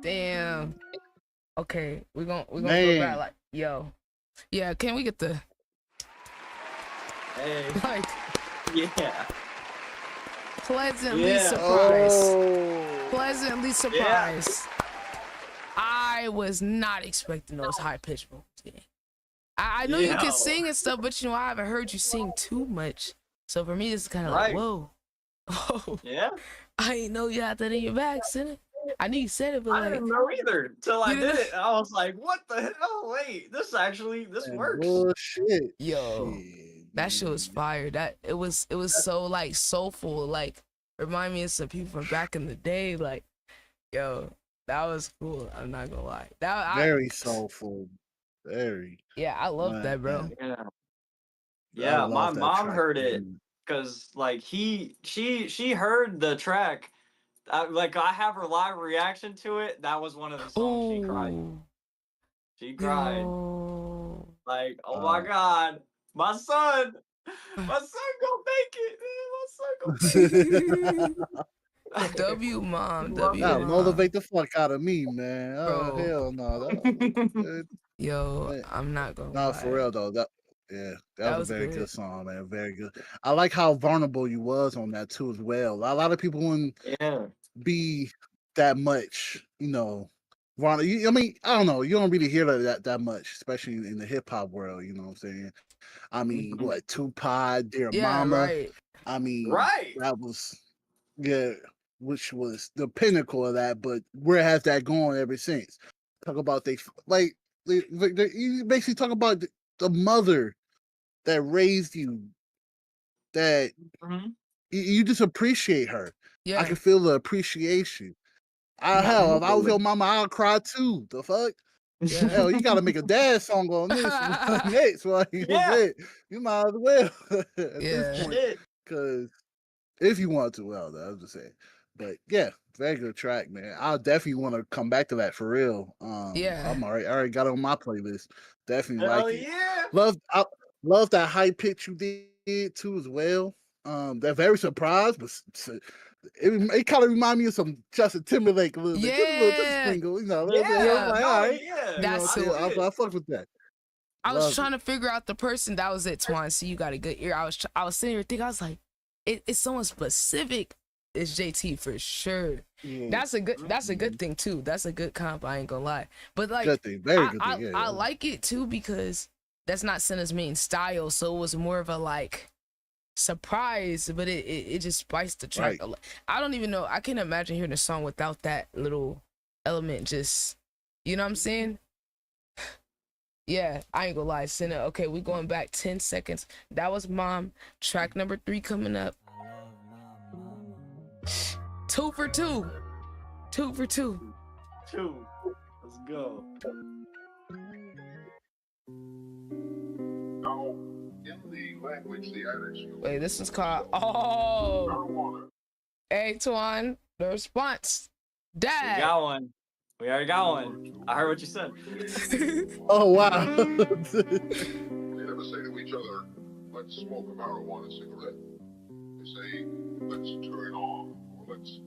Damn. Okay, we're gonna go Man. back like, yo. Yeah, can we get the Hey. like Yeah. pleasantly Yeah. surprised? Oh. Pleasantly surprised. I was not expecting those high pitched vocals. I know you Yeah. can sing and stuff, but you know I haven't heard you sing too much. So for me, this is kind of Right. like, whoa. Oh, Yeah. I didn't know you had that in your bag, Senna. I knew you said it, but I like, didn't know either till I You did didn't- it. I was like, what the hell? Wait, this Man, works. bullshit. yo, Shit, that shit was fire. That it was so like soulful, like remind me of some people from back in the day. Like, yo, that was cool. I'm not gonna lie. very soulful. Very. Yeah, I love Man, that, bro. man. Yeah. I Yeah, my love that mom track, heard it man. because like she heard the track. I have her live reaction to it. That was one of the songs she cried. Ooh, She cried. yo. Like, oh my God, my son gonna make it. Man, my son gonna make W mom, Love W That'll that. mom. motivate the fuck out of me, man. Oh, Bro. hell no. Yo, Man. I'm not gonna No, lie. for real though. That That was was a very good. good song, man. Very good. I like how vulnerable you was on that too as well. A lot of people wouldn't Yeah. be that much, vulnerable. I mean, I don't know. You don't really hear that much, especially in the hip hop world. You know what I'm saying? I mean, Mhm. what Tupac, Dear Yeah, Mama. right. I mean, Right. that was which was the pinnacle of that. But where has that gone ever since? Talk about you basically talk about the mother that raised you. That Mhm. you just appreciate her. I Yeah. can feel the appreciation. Hell, if I was your mama, I'd cry too. The fuck? Yeah. Hell, you gotta make a dad song on this next, right? Yeah. You might as well at Yeah. this point, Shit. because if you want to, well, I was just saying. But yeah, very good track, man. I definitely want to come back to that for real. Yeah. I already got it on my playlist. Definitely Hell like it. yeah. I love that high pitch you did too as well. They're very surprised, but it kind of remind me of some Justin Timberlake a little bit, just a little, just a Yeah. sprinkle, a little Yeah. bit. I was like, No, all right, yeah. That's you know, it. I fuck with that. I was Love trying to figure out the person. That was it, Twan. See, you got a good ear. I was sitting here thinking, I was like, it's someone specific. It's JT for sure. Yeah. That's a good thing too. That's a good comp. I ain't gonna lie. But like, Good thing, very good I, thing. Yeah, I yeah. like it too because that's not Senna's main style. So it was more of a like surprise, but it just spiced the track. Right. I don't even know. I can't imagine hearing a song without that little element. Just, you know what I'm saying? Yeah, I ain't gonna lie, Senna. Okay, we going back 10 seconds. That was Mom. Track number 3 coming up. 2 for 2. 2 for 2. 2. Let's go. Now, in the language the Irish use, Wait, this is called. Oh. Hey, Twan. The response. We Dad. got one. We already got one. I heard what you said. Oh wow. they never say to each other, let's smoke a marijuana cigarette. They say, let's turn on, or let's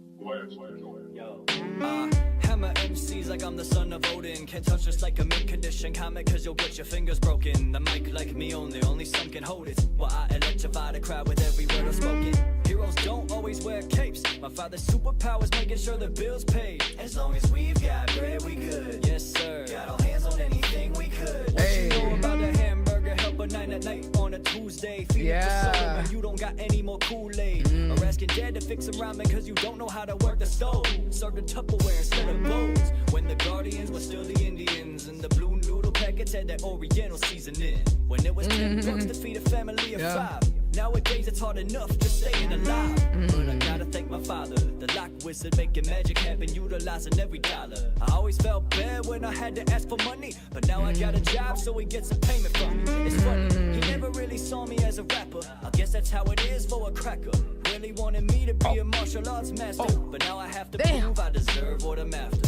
Hammer MCs like I'm the son of Odin. Can't touch us like a mint condition comic, cause you'll get your fingers broken. The mic like me only some can hold it. While I electrify the crowd with every word I've spoken. Heroes don't always wear capes. My father's superpower's making sure the bills paid. As long as we've got bread, we good. Yes, sir. Got all hands on anything we could. What you know about the hamburger helper 9 at night on a Tuesday? Feed it for soda when you don't got any more Kool-Aid. Or asking dad to fix a ramen cause you don't know how to work the stove. Served in Tupperware instead of bowls. When the Guardians were still the Indians, and the blue noodle packets had that Oriental seasoning. When it was 10 bucks to feed a family of 5. Nowadays it's hard enough just staying alive. But I gotta thank my father, the lock wizard, making magic happen, utilizing every dollar. I always felt bad when I had to ask for money, but now I got a job so he gets a payment from me. It's funny, he never really saw me as a rapper. I guess that's how it is for a cracker. Really wanted me to be a martial arts master, but now I have to prove I deserve what I'm after.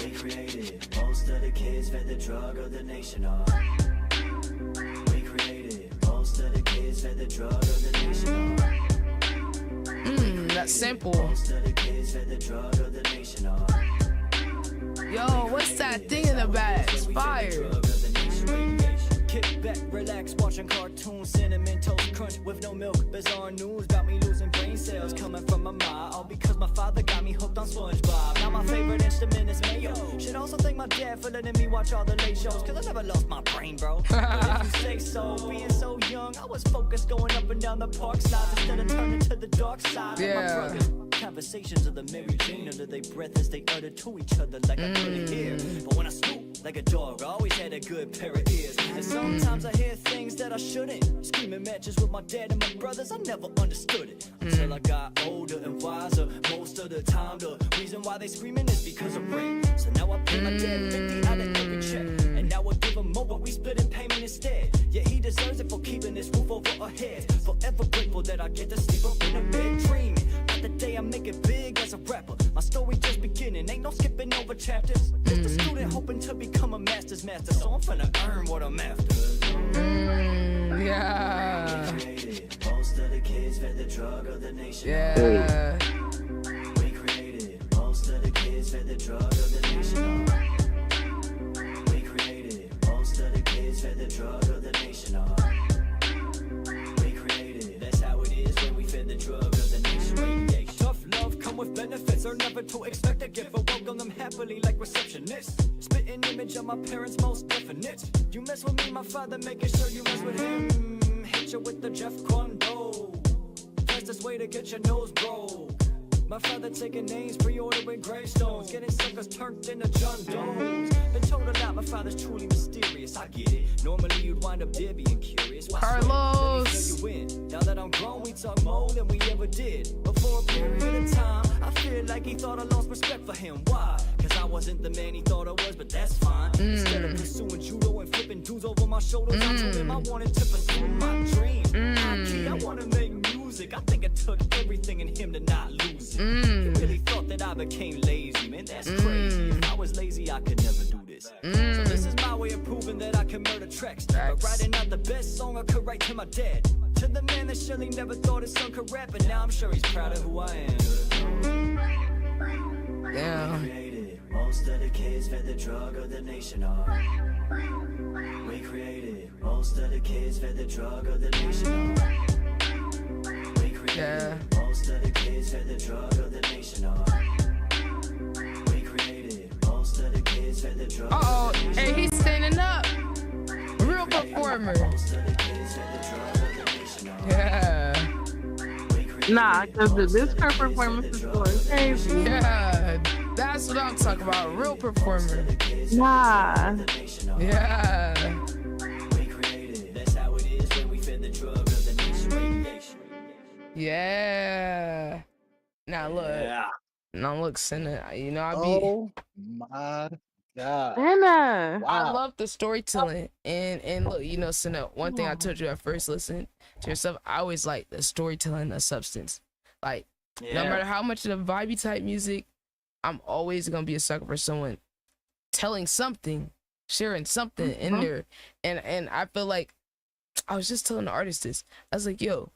We created most of the kids fed the drug of the nation on. We created most of the kids fed the drug of the nation on. That's simple. Most of the kids fed the drug of the nation on. Yo, what's that thing in the back? It's fire. Kick back, relax, watching cartoons, cinnamon toast crunch with no milk. Bizarre news about me losing brain cells coming from my ma. All because my father got me hooked on SpongeBob. Now my favorite instrument is mayo. Should also thank my dad for letting me watch all the late shows, cause I never lost my brain, bro. But if you say so, being so young, I was focused going up and down the park slides instead of turning to the dark side. Like my brothers. Conversations of the Mary Jane under their breath as they utter to each other like I couldn't hear. But when I swoop like a dog, I always had a good pair of ears. And sometimes I hear things that I shouldn't. Screaming matches with my dad and my brothers, I never understood it until I got older and wiser. Most of the time, the reason why they screaming is because of rain. So now I pay my dad 50 out of every check, and now I give him more, but we split in payment instead. Yeah, he deserves it for keeping this roof over our heads. Forever grateful that I get to sleep up in a bed dreaming. The day I make it big as a rapper. My story just beginning, ain't no skipping over chapters. Just a student hoping to become a master's master, so I'm finna earn what I'm after. Yeah. We created most of the kids fed the drug of the nation. Yeah. We created most of the kids fed the drug of the nation. We created most of the kids fed the drug of the nation. We created, that's how it is when we fed the drug of the nation. Tough love come with benefits, are never to expect a gift, but welcome them happily like receptionists. Spitting image of my parents most definite. You mess with me, my father making sure you mess with him. Hit you with the Jeff Kondo. Fastest way to get your nose broke. My father taking names, pre-ordering gravestones, getting suckers turned into John Doe's. Been told a lot, my father's truly mysterious, I get it. Normally you'd wind up there being curious. Why Carlos! Let me fill you in. Now that I'm grown, we talk more than we ever did. But for a period of time, I feel like he thought I lost respect for him. Why? Cause I wasn't the man he thought I was, but that's fine. Instead of pursuing judo and flipping dudes over my shoulders, I told him I wanted to pursue my dream. I wanna make music. I think it took everything in him to not lose it. He really thought that I became lazy, man, that's crazy. If I was lazy, I could never do this. So this is my way of proving that I can murder tracks. By writing out the best song I could write to my dad. To the man that surely never thought his son could rap, and now I'm sure he's proud of who I am. Yeah. We created most of the kids fed the drug of the nation on. We created most of the kids fed the drug of the nation on. We created most of the kids fed the drug of the nation on. We created most of the kids fed the drug of the nation on. Hey, he's standing up. Real performer. Yeah. Nah, because this her performance is going crazy. Yeah, that's what I'm talking about. Real performer. Nah. Yeah. That's how it is when we fed the drug of the nation radiation. Yeah. Now look. Yeah. Now look, Senna. You know I be. Oh my God. Senna. Wow. I love the storytelling, and look, you know, Senna. One thing I told you at first, listen to yourself. I always like the storytelling, the substance. Like, no matter how much of the vibey type music, I'm always gonna be a sucker for someone telling something, sharing something in there, and I feel like I was just telling the artist this. I was like, yo,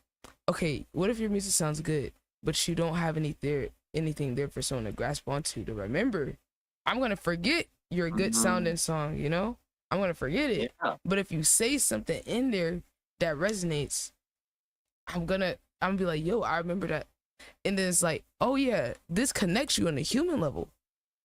okay, what if your music sounds good, but you don't have anything there for someone to grasp onto to remember. I'm gonna forget your good sounding song, you know? I'm gonna forget it. Yeah. But if you say something in there that resonates, I'm gonna be like, yo, I remember that. And then it's like, oh yeah, this connects you on a human level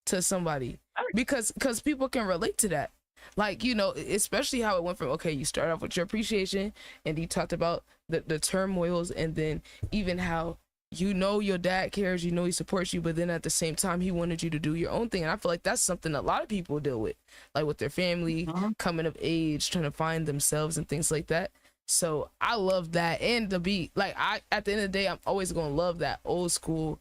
to somebody because people can relate to that. Like, you know, especially how it went from, okay, you start off with your appreciation and you talked about the turmoils, and then even how, you know, your dad cares, you know, he supports you, but then at the same time he wanted you to do your own thing. And I feel like that's something a lot of people deal with, like with their family, coming of age, trying to find themselves and things like that. So I love that. And the beat, like, I at the end of the day, I'm always gonna love that old school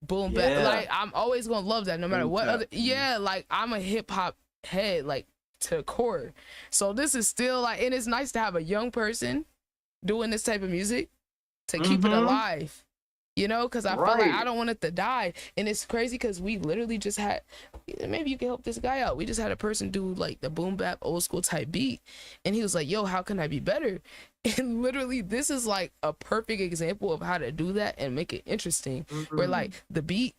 boom bap. Yeah. Like, I'm always gonna love that no matter Boom what tap. other, yeah, like I'm a hip hop head, like, to the core. So this is still like, and it's nice to have a young person doing this type of music to keep it alive, you know, because I feel like I don't want it to die. And it's crazy because we literally just had, maybe you can help this guy out, we just had a person do like the boom bap old school type beat, and he was like, yo, how can I be better? And literally this is like a perfect example of how to do that and make it interesting, where like the beat,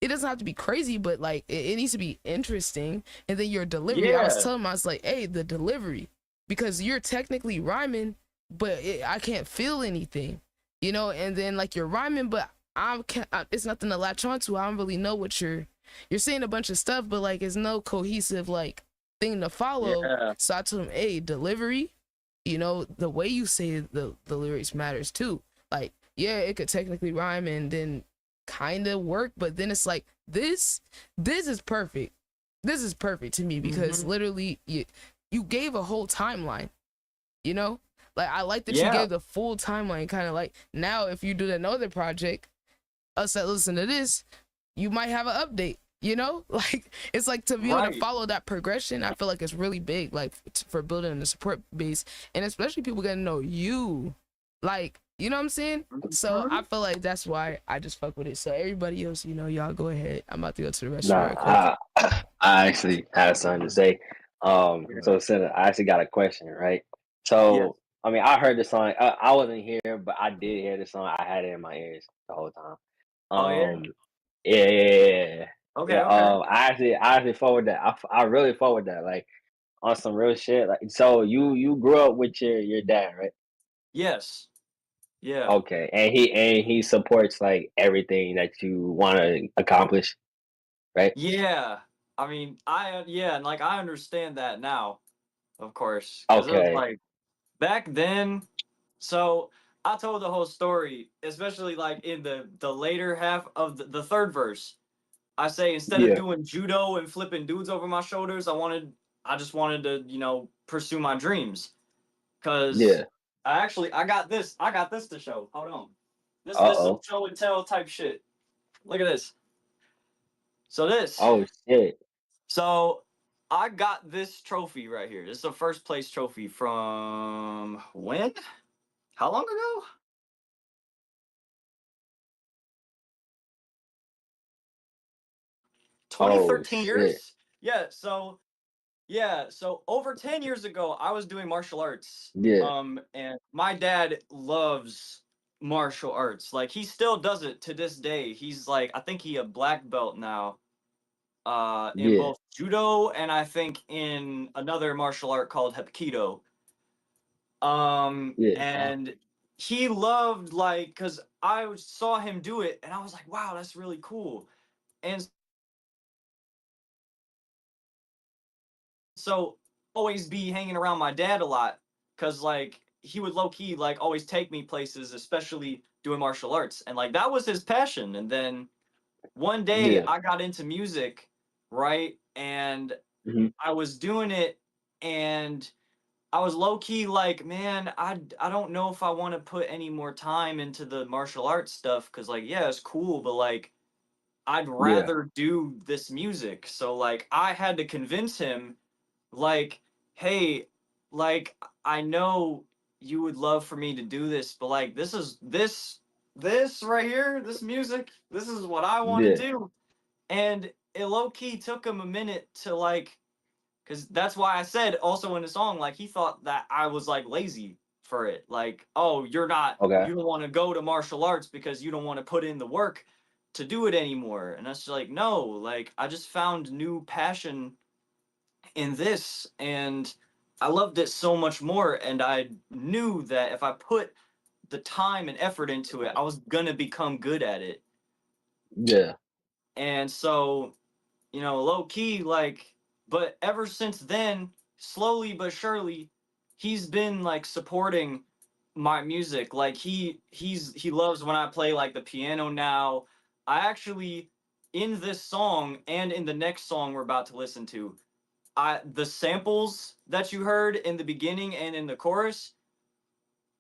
it doesn't have to be crazy, but like it needs to be interesting. And then your delivery, I was telling him, I was like, hey, the delivery, because you're technically rhyming, but I can't feel anything, you know. And then like you're rhyming, but it's nothing to latch on to. I don't really know what you're saying, a bunch of stuff, but like it's no cohesive like thing to follow. Yeah. So I told him, hey, delivery, you know, the way you say the lyrics matters too. Like, yeah, it could technically rhyme and then kind of work, but then it's like this is perfect. This is perfect to me because literally you gave a whole timeline, you know. Like, I like that you gave the full timeline. Kind of like, now if you do another project, us that listen to this, you might have an update, you know. Like, it's like, to be able to follow that progression, I feel like it's really big, like for building the support base, and especially people getting to know you, like, you know what I'm saying? So I feel like that's why I just fuck with it. So everybody else, you know, y'all go ahead. I'm about to go to the restaurant. I actually had something to say. So Senna, I actually got a question, right? So I mean, I heard the song. I wasn't here, but I did hear the song. I had it in my ears the whole time. Oh yeah. Yeah. Okay. Okay. I actually forward that. I really forward that. Like, on some real shit. Like, so you grew up with your dad, right? Yes. Yeah. Okay, and he supports like everything that you want to accomplish, right? Yeah. I mean, and like I understand that now, of course, because it was Okay. like back then. So I told the whole story, especially like in the later half of the third verse. I say, instead of Yeah. doing judo and flipping dudes over my shoulders, I just wanted to, you know, pursue my dreams. Cause Yeah. I got this to show. Hold on. This is some Uh-oh. show and tell type shit. Look at this. So Oh shit. so I got this trophy right here. This is a first place trophy from when? How long ago? Oh 2013 shit. years? So over 10 years ago, I was doing martial arts. Yeah. And my dad loves martial arts. Like, he still does it to this day. He's like, I think he a black belt now. In Yeah. both judo and I think in another martial art called hapkido. Yeah. And he loved, like, cause I saw him do it and I was like, wow, that's really cool. And so always be hanging around my dad a lot, cause like he would low key like always take me places, especially doing martial arts, and like that was his passion. And then one day Yeah. I got into music, right? And Hmm. I was doing it, and I was low key like, man, I don't know if I want to put any more time into the martial arts stuff, cause like, yeah, it's cool, but like I'd Yeah. rather do this music. So like I had to convince him, like, hey, like, I know you would love for me to do this, but like this right here, this music, this is what I want to Yeah. do. And it low key took him a minute to like, because that's why I said also in the song, like, he thought that I was like lazy for it. Like, oh, you Okay. don't want to go to martial arts because you don't want to put in the work to do it anymore. And that's like, no, like I just found new passion in this and I loved it so much more. And I knew that if I put the time and effort into it, I was gonna become good at it. Yeah. And so, low key, like, but ever since then, slowly but surely, he's been like supporting my music. Like he loves when I play like the piano now. I actually in this song and in the next song we're about to listen to, the samples that you heard in the beginning and in the chorus,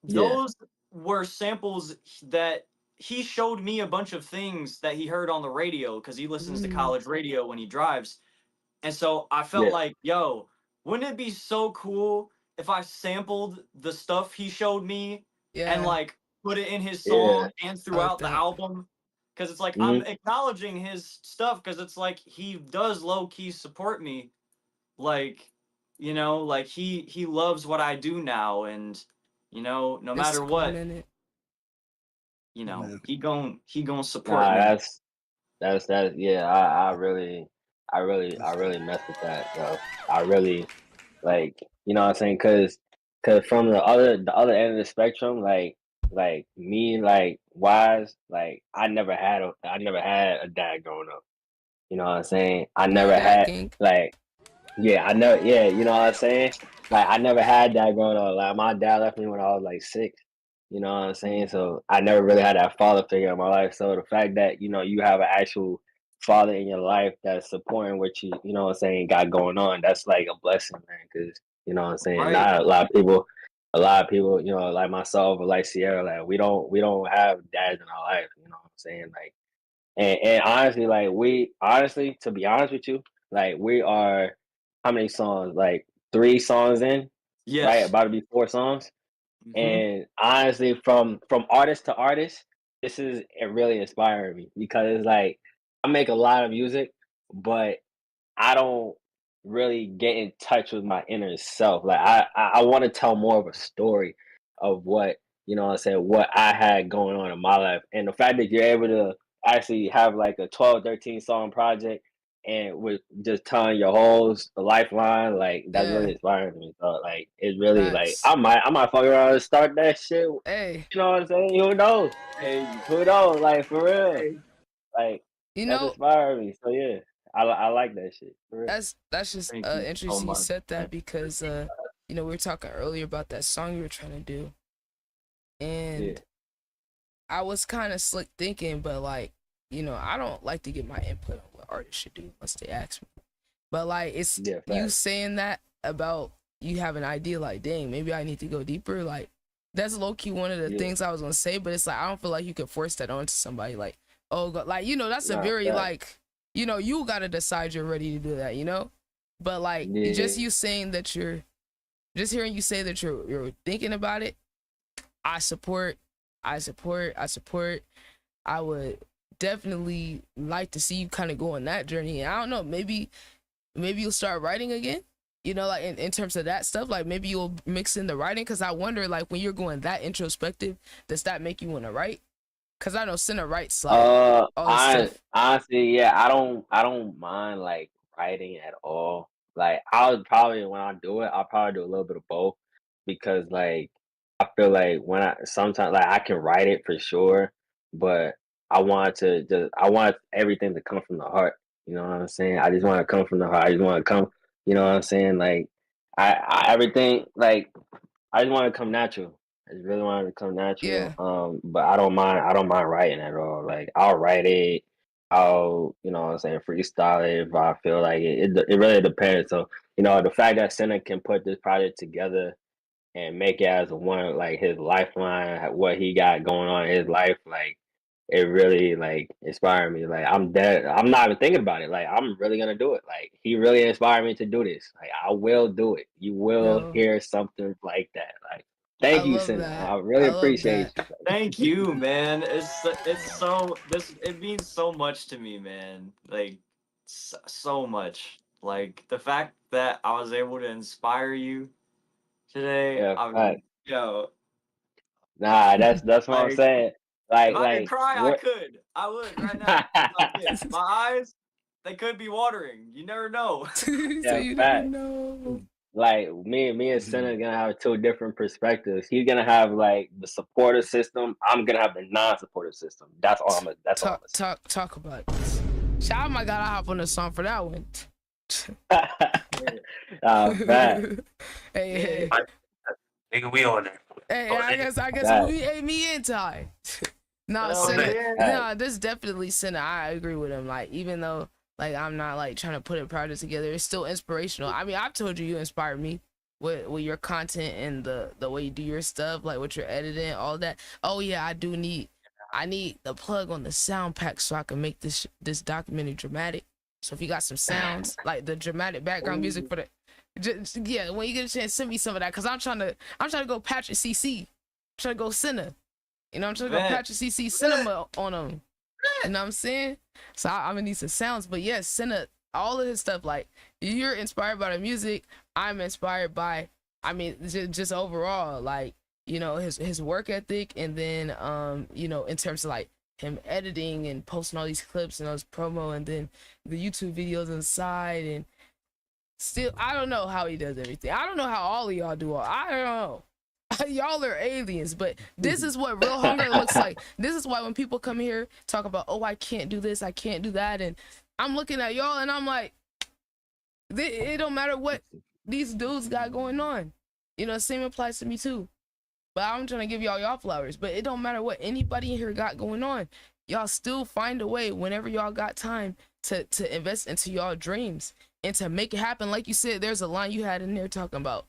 Yeah. those were samples that he showed me a bunch of things that he heard on the radio because he listens to college radio when he drives. And so I felt Yeah. like, yo, wouldn't it be so cool if I sampled the stuff he showed me and Yeah, like put it in his Yeah. song and I like throughout the that. album? Because it's like I'm Hmm. acknowledging his stuff because it's like he does low key support me. Like, like he loves what I do now, and no It's matter what, complimented. Yeah. he gon support Nah, me. that's yeah. I really mess with that, bro. I really like, you know what I'm saying? Cause from the other end of the spectrum, like me, like wise, like I never had a dad growing up. You know what I'm saying? I No never dad had king. like yeah, I know. Yeah, you know what I'm saying? Like, I never had that growing up. Like, my dad left me when I was like 6. You know what I'm saying? So I never really had that father figure in my life. So the fact that you have an actual father in your life that's supporting what you know what I'm saying, got going on, that's like a blessing, man. Because you know what I'm saying. Right. Not a lot of people, like myself or like Sierra, like we don't have dads in our life. You know what I'm saying? Like, and honestly, like to be honest with you, like we are how many songs? Like 3 songs in, right? Yes. About to be 4 songs. Hmm. And honestly, from artist to artist, this is it really inspiring me because it's like I make a lot of music, but I don't really get in touch with my inner self. Like I want to tell more of a story of what what I'm saying, what I had going on in my life. And the fact that you're able to actually have like a 12, 13 song project and with just telling your whole lifeline, like that's Yeah, really inspiring to me. So like it's really like facts. I might fuck around and start that shit. You Hey, know what I'm saying? Who knows? Hey, Who knows? Like for real. hey. Like you that's know, inspiring me. So yeah. I like that shit. For real. that's just Thank you so interesting you much. said that because we were talking earlier about that song you were trying to do, Yeah. and I was kind of slick thinking, but like, I don't like to get my input on what artists should do unless they ask me. But like, it's Yeah, you facts. saying that about you have an idea, like, dang, maybe I need to go deeper. Like, that's low key one of the Yeah. things I was gonna say, but it's like I don't feel like you could force that onto somebody. Like, oh, God, like that's a Nah, very facts. like, you gotta decide you're ready to do that. But like, just Yeah. you saying that just hearing you say that you're thinking about it, I support, I support, I support. I would definitely like to see you kind of go on that journey. And I don't know, maybe you'll start writing again. Like in terms of that stuff, like maybe you'll mix in the writing. Cause I wonder, like, when you're going that introspective, does that make you want to write? Cause I know Center writes like all his I stuff. honestly, yeah, I don't mind like writing at all. Like I would probably when I do it, I'll probably do a little bit of both because like I feel like when I sometimes like I can write it for sure, but I want everything to come from the heart. You know what I'm saying? I just want to come from the heart. I just want to come. You know what I'm saying? Like everything like I just want to come natural. I just really want it to come natural. Yeah, But I don't mind writing at all. Like I'll write it. I'll, what I'm saying, freestyle it if I feel like it. It really depends. So, the fact that Senna can put this project together and make it as one like his lifeline, what he got going on in his life, like it really like inspired me. Like I'm dead. I'm not even thinking about it. Like I'm really gonna do it. Like he really inspired me to do this. Like I will do it. You will yo, hear something like that. Like I thank you, love Senna. that. I really I love appreciate that. you. Thank you, man. It means so much to me, man. Like so much. Like the fact that I was able to inspire you today. Yeah, fact. Yo, Nah, that's what I'm like, saying. if I could cry, I What? could. I would right now. If I could. My eyes, they could be watering. You never know. So Yeah, you never fact. know. Like me and Senna are gonna have two different perspectives. He's gonna have like the supportive system. I'm gonna have the non-supportive system. That's all I'm gonna say. Talk about it. Shout out, gotta hop on the song for that one. Fact. Hey, Nigga, we on there. hey, I guess Fact. me and Ty. Nah, Oh, Senna. yeah. Nah, this definitely Senna. I agree with him. Like, even though like I'm not like trying to put a project together, it's still inspirational. I mean, I've told you inspired me with your content and the way you do your stuff, like what you're editing, all that. Oh yeah, I need the plug on the sound pack so I can make this documentary dramatic. So if you got some sounds like the dramatic background music for the, yeah, when you get a chance, send me some of that, cause I'm trying to go Patrick CC, I'm trying to go Senna, you know, I'm trying to go Patrick CC cinema on them, you know what I'm saying? So I'm gonna need some sounds, but yes, Senna, all of his stuff, like you're inspired by the music, I'm inspired by, I mean, just overall, like, you know, his work ethic, and then you know, in terms of like him editing and posting all these clips and those promo, and then the YouTube videos inside, and still I don't know how he does everything. I don't know how all of y'all do all. I don't know. Y'all are aliens, but this is what real hunger looks like. This is why when people come here talk about, oh, I can't do this, I can't do that, and I'm looking at y'all and I'm like, it don't matter what these dudes got going on. You know, same applies to me too. But I'm trying to give y'all flowers. But it don't matter what anybody in here got going on. Y'all still find a way whenever y'all got time to invest into y'all dreams and to make it happen. Like you said, there's a line you had in there talking about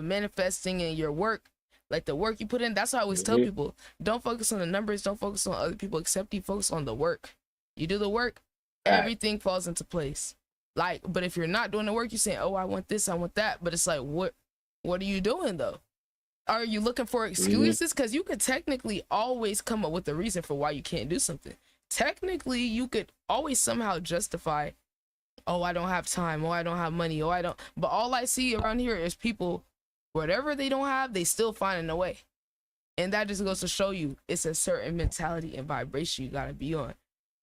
manifesting in your work, like the work you put in. That's why I always tell people, don't focus on the numbers, don't focus on other people except you focus on the work. You do the work, everything falls into place. Like, but if you're not doing the work, you're saying, oh, I want this, I want that, but it's like, what are you doing though? Are you looking for excuses? Because you could technically always come up with a reason for why you can't do something. Technically, you could always somehow justify, oh, I don't have time, oh, I don't have money, oh, I don't. But all I see around here is people, whatever they don't have, they still finding a way. And that just goes to show you it's a certain mentality and vibration you gotta be on.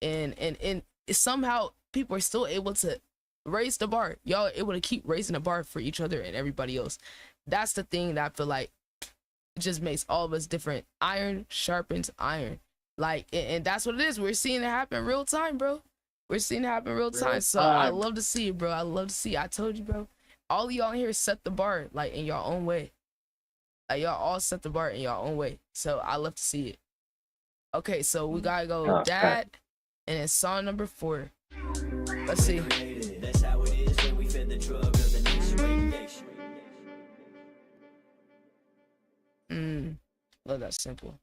And somehow people are still able to raise the bar. Y'all are able to keep raising the bar for each other and everybody else. That's the thing that I feel like just makes all of us different. Iron sharpens iron. Like, and that's what it is. We're seeing it happen real time, bro. We're seeing it happen real time. So I love to see it, bro. I love to see it. I told you, bro. All of y'all in here set the bar, like, in your own way. Like, y'all all set the bar in your own way. So I love to see it. Okay, so we gotta go Dad, and then song number 4. Let's see. That's how it is when we fed the drug of the nation. Love that simple.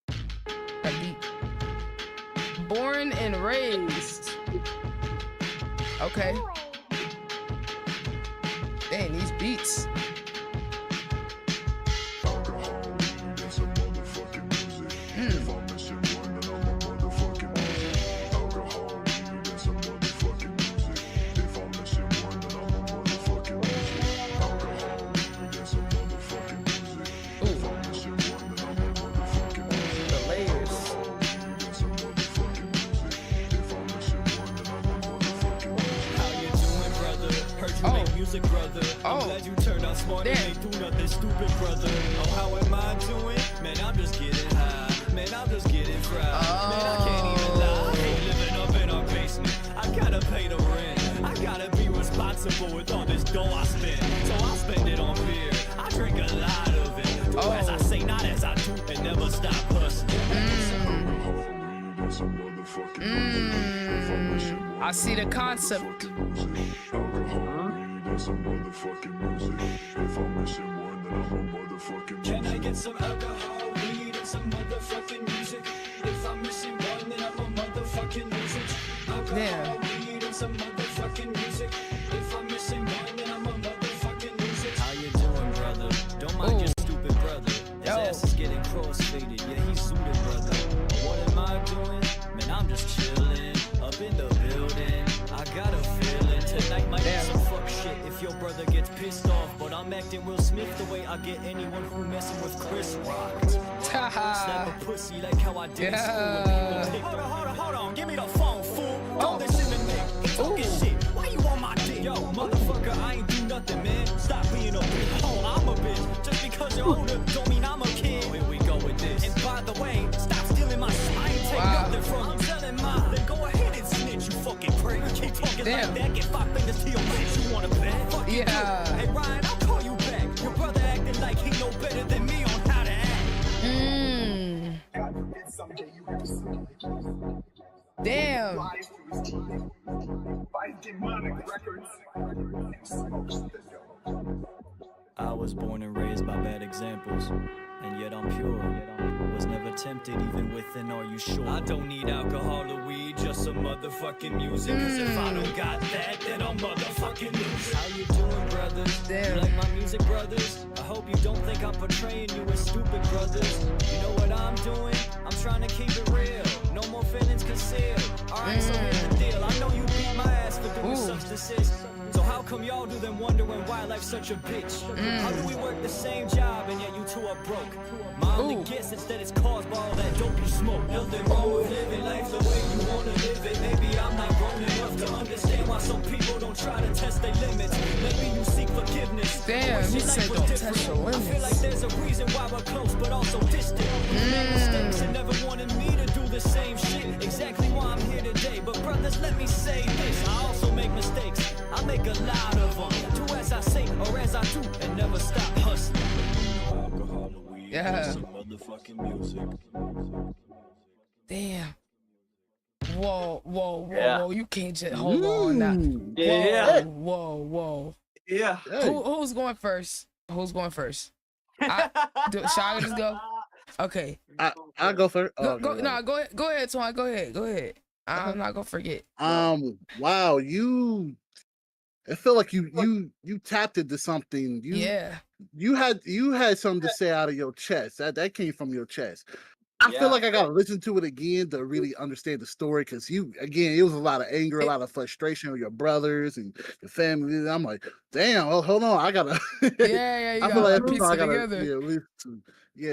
That beat. Born and raised. Okay. Dang, these beats. Music, brother. I'm glad you turned out smart and ain't do nothing stupid, brother. Oh, how am I doing? Man, I'm just getting high. Man, I'm just getting fried. Man, I can't even lie. I ain't living up in our basement. I gotta pay the rent. I gotta be responsible with all this dough I spend. So I spend it on beer. I drink a lot of it. Do as I say, not as I do, and never stop hustling. I see the concept. Can I get some alcohol, weed, and some motherfucking music? If I'm missing one, then I'm a motherfucking loser. Alcohol, weed, and some motherfucking music. If I'm missing one, then I'm a motherfucking loser. How you doing, brother? Don't mind your stupid brother. His ass is getting cross-faded, yeah, he's suited, brother. What am I doing? Man, I'm just chilling, up in the building. I got a feeling tonight might be some fuck shit if your brother gets pissed off, but I'm acting Will Smith the way I get anyone who messing with Chris Rock. Slap a pussy like how I did in school when people take hold on, give me the phone, fool. Don't listen to me, he talking shit. Why you on my dick? Yo, motherfucker, I ain't do nothing, man. Stop being a bitch. Oh, I'm a bitch. Just because you're older, don't mean I'm a kid. Here we go with this. And by the way, stop stealing my shit. I ain't take nothing from you. I'm telling mine. Then go ahead and snitch, you fucking prick. Keep talking like that, get 5 fingers to your lips. You wanna bet? Fuck you. Hey, Ryan, I'll call you back. Your brother acting like he know better than me on how to act. Damn. I was born and raised by bad examples, and yet I'm pure. Was never tempted even with an are you sure? I don't need alcohol or weed, just some motherfucking music. Cause if I don't got that, then I'm motherfucking lose. How you doing, brothers? Damn. You like my music, brothers? I hope you don't think I'm portraying you as stupid, brothers. You know what I'm doing? I'm trying to keep it real. No more feelings concealed. Alright, so here's the deal. I know you beat my ass for doing substances. So how come y'all do them wondering why life's such a bitch? How do we work the same job and yet you two are broke? My only guess is that it's caused by all that dope you smoke. Nothing wrong with living life the way you wanna live it. Maybe I'm not grown enough to understand why some people don't try to test their limits. Maybe you seek forgiveness. Damn, you said don't test your limits. I feel like there's a reason why we're close but also distant. You made mistakes and never wanted me to do the same shit. Exactly why I'm here today. But brothers, let me say this. I also make mistakes. I make a lot of them. Do as I say or as I do and never stop hustling. Alcohol and weed, some motherfucking music. Damn. Whoa. You can't just hold on now. Yeah. Whoa. Yeah. Who's going first? Should I just go? Okay. I'll go first. Go ahead. Go ahead, Twan. Go ahead. I'm not gonna forget. Wow, I feel like you tapped into something. You had something to say out of your chest. That came from your chest. I feel like I gotta listen to it again to really understand the story because it was a lot of anger, a lot of frustration with your brothers and your family. And I'm like, damn, well, hold on, I gotta. You I feel like piece I it gotta, together.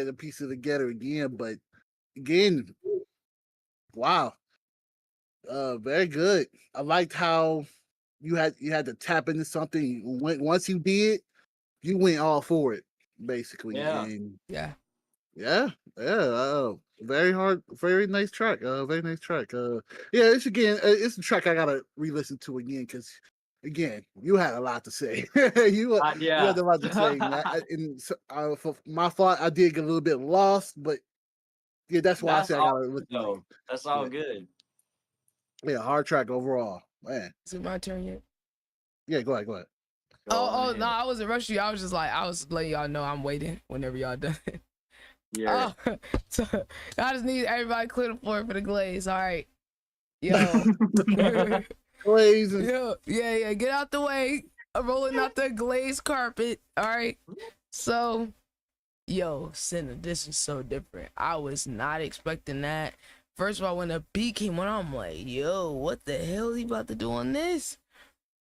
to piece it together again. But again, wow, very good. I liked how you had to tap into something. Once you did, you went all for it, basically. Yeah. And Yeah. Very hard, very nice track. Very nice track. It's a track I gotta re-listen to again because, again, you had a lot to say. you had a lot to say. For my fault, I did get a little bit lost, but yeah, that's why I said I gotta listen to it. That's all good. Yeah, hard track overall, man. Is it my turn yet? Yeah, go ahead. Oh no, I wasn't rushing you. I was just like, I was letting y'all know I'm waiting whenever y'all done. Yeah. So I just need everybody clear the floor for the glaze. All right. Yo. Glaze. Yeah. Get out the way. I'm rolling out the glazed carpet. All right. So, Senna, this is so different. I was not expecting that. First of all, when the beat came on, I'm like, yo, what the hell he about to do on this?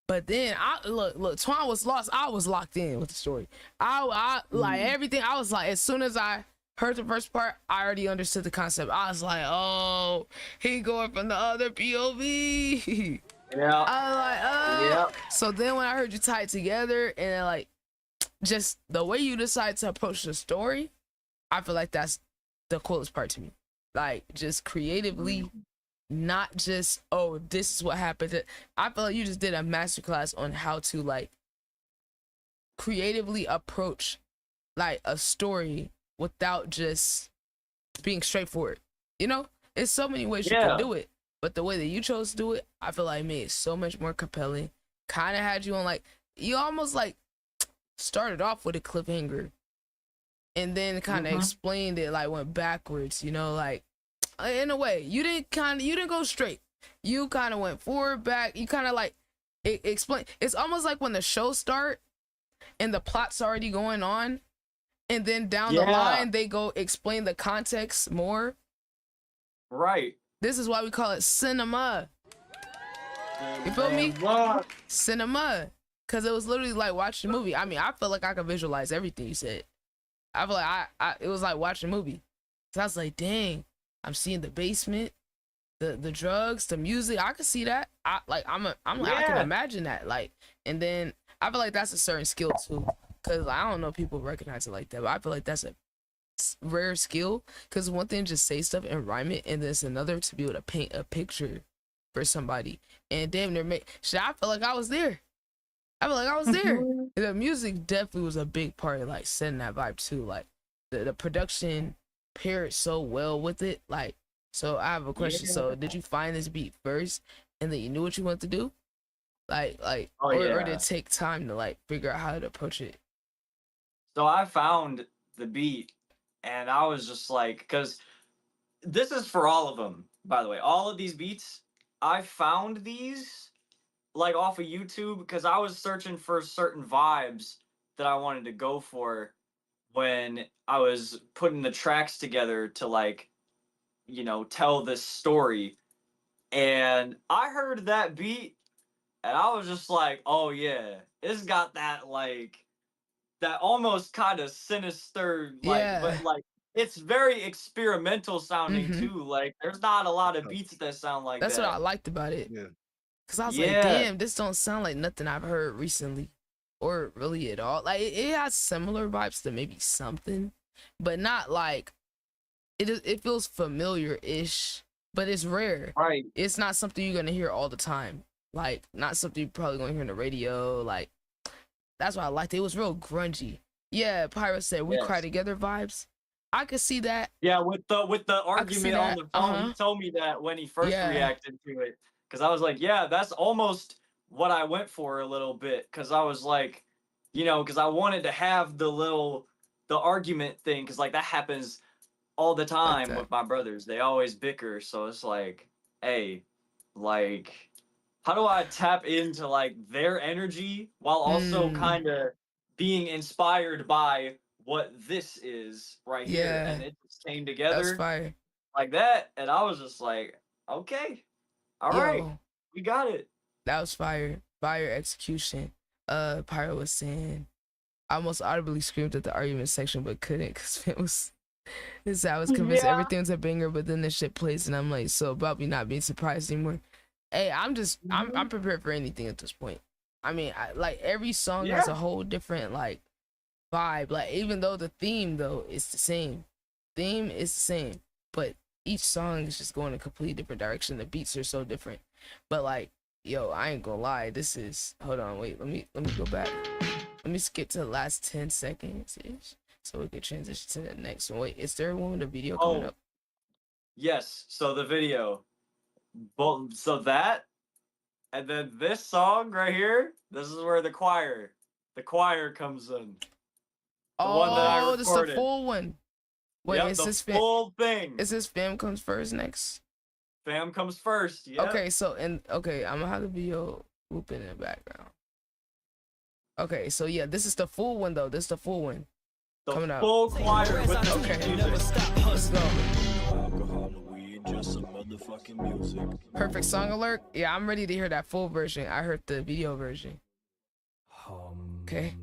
But then look, Twan was lost. I was locked in with the story. I like everything. I was like, as soon as I heard the first part, I already understood the concept. I was like, oh, he going from the other POV. Yeah. I was like, oh. Yeah. So then when I heard you tie it together and like just the way you decide to approach the story, I feel like that's the coolest part to me. Like just creatively, not just, oh, this is what happened. I feel like you just did a masterclass on how to like creatively approach like a story without just being straightforward. It's so many ways you can do it, but the way that you chose to do it, I feel like made it so much more compelling. Kind of had you on like, you almost like started off with a cliffhanger and then kind of explained it, like went backwards, like in a way you didn't go straight. You kind of went forward, back. You kind of like explain. It's almost like when the show start and the plot's already going on, and then down the line they go explain the context more. Right. This is why we call it cinema. You feel me? Cinema. Cause it was literally like watching a movie. I mean, I felt like I could visualize everything you said. I feel like it was like watching a movie. So I was like, dang, I'm seeing the basement, the drugs, the music. I could see that. I can imagine that. Like, and then I feel like that's a certain skill too. Cause I don't know if people recognize it like that, but I feel like that's a rare skill. Cause one thing just say stuff and rhyme it, and then it's another to be able to paint a picture for somebody. And damn near make shit. I feel like I was there. I feel like I was there. The music definitely was a big part of like setting that vibe too. Like the production paired so well with it. Like, so I have a question. So did you find this beat first and then you knew what you wanted to do? Or did it take time to like figure out how to approach it? So I found the beat and I was just like, because this is for all of them, by the way. All of these beats, I found these like off of YouTube because I was searching for certain vibes that I wanted to go for when I was putting the tracks together to like, you know, tell this story. And I heard that beat and I was just like, oh yeah, it's got that like that almost kind of sinister like but like it's very experimental sounding too. Like there's not a lot of beats that sound like That's that. what I liked about it. Yeah. Cause I was like, Yeah. damn, this don't sound like nothing I've heard recently, or really at all. Like it has similar vibes to maybe something, but not like it feels familiar-ish, but it's rare. Right. It's not something you're gonna hear all the time. Like not something you're probably gonna hear on the radio. Like that's why I liked it. It was real grungy. Yeah, Pyro said we cry together vibes. I could see that. Yeah, with the argument on the phone, he Uh-huh. told me that when he first Yeah. reacted to it. Cause I was like, yeah, that's almost what I went for a little bit. Cause I was like, you know, cause I wanted to have the argument thing, cause like that happens all the time with my brothers. They always bicker. So it's like, hey, like, how do I tap into like their energy while also kind of being inspired by what this is right here? And Yeah. it just came That's together fire. like that. And I was just like, okay, all right, Yo. we got it. That was fire. Fire execution. Pyro was saying, I almost audibly screamed at the argument section, but couldn't because it was. I was convinced everything was a banger, but then the shit plays, and I'm like, so about me not being surprised anymore. Hey, I'm prepared for anything at this point. I mean, like every song has a whole different like vibe. Like even though the theme though is the same, but each song is just going a completely different direction. The beats are so different, but like, yo, I ain't gonna lie. This is hold on, wait, let me go back. Let me skip to the last 10 seconds ish, so we can transition to the next one. Wait, is there one with a video coming up? Yes. So the video, so that, and then this song right here. This is where the choir comes in. The one that I recorded. This is the full one. Wait, Yep, is the this full thing? Is this Fam Comes First next? Fam Comes First. Yeah. Okay, so I'm gonna have the video looping in the background. Okay, so yeah, this is the full one though. This is the full one. The coming up. full choir with the okay. music. Let's go. Perfect song alert. Yeah, I'm ready to hear that full version. I heard the video version. Okay.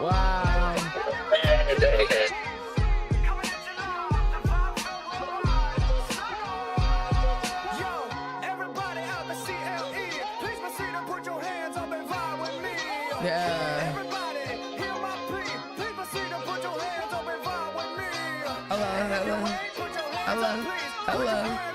Wow. Yeah. Hello.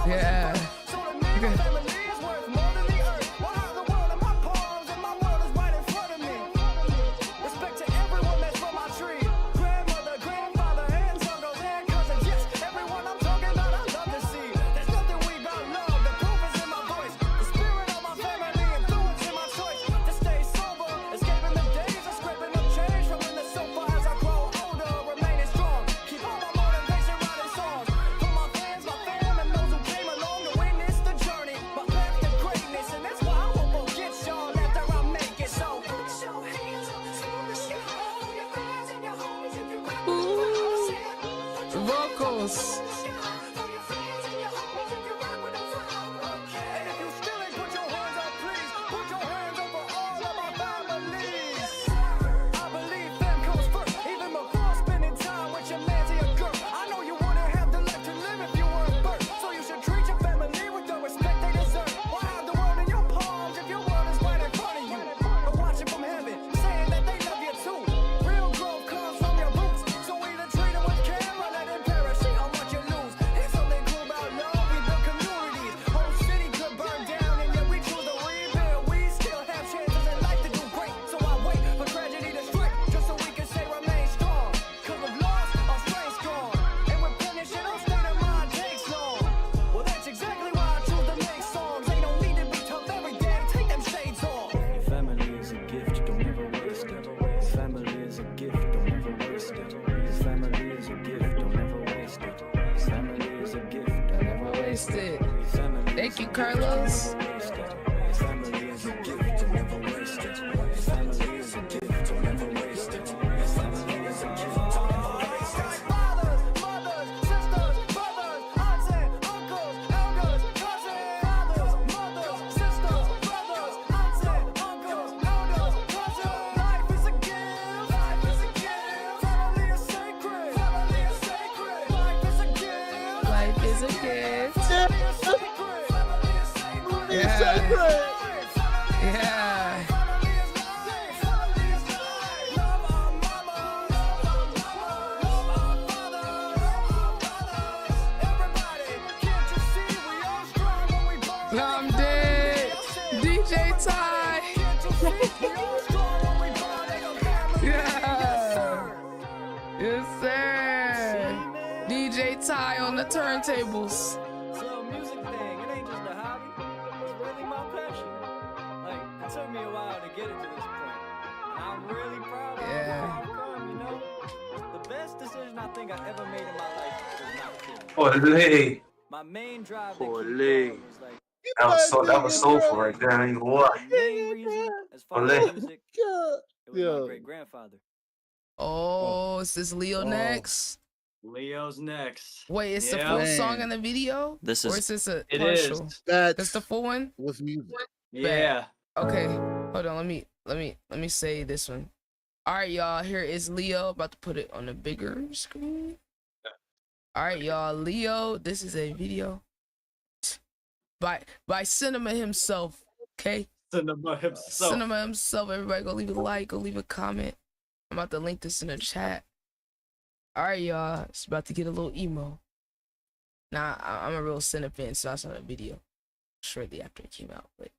Yeah. Vocals. Thank you, Carlos. Life is a gift. Yeah. Yeah. I'm dead. DJ Ty. Yeah. Yes, sir. DJ Ty on the turntables. Took me a while to get it to this point. I'm really proud of how I've come, you know? The best decision I think I ever made in my life was not kidding. My main drive that kept going was like That was soulful right there. I ain't gonna lie. the main reason as far as music, it was my great grandfather. Oh, is this Leo next? Leo's next. Wait, it's the full song in the video? This Or is- is this a it partial? is. That's the full one? Was music. Yeah. Okay, hold on. Let me say this one. All right, y'all. Here is Leo. About to put it on a bigger screen. All right, y'all. Leo. This is a video by Cinema himself. Okay. Cinema himself. Cinema himself. Everybody, go leave a like. Go leave a comment. I'm about to link this in the chat. All right, y'all. It's about to get a little emo. Nah, I'm a real Cinema fan, so I saw the video shortly after it came out. But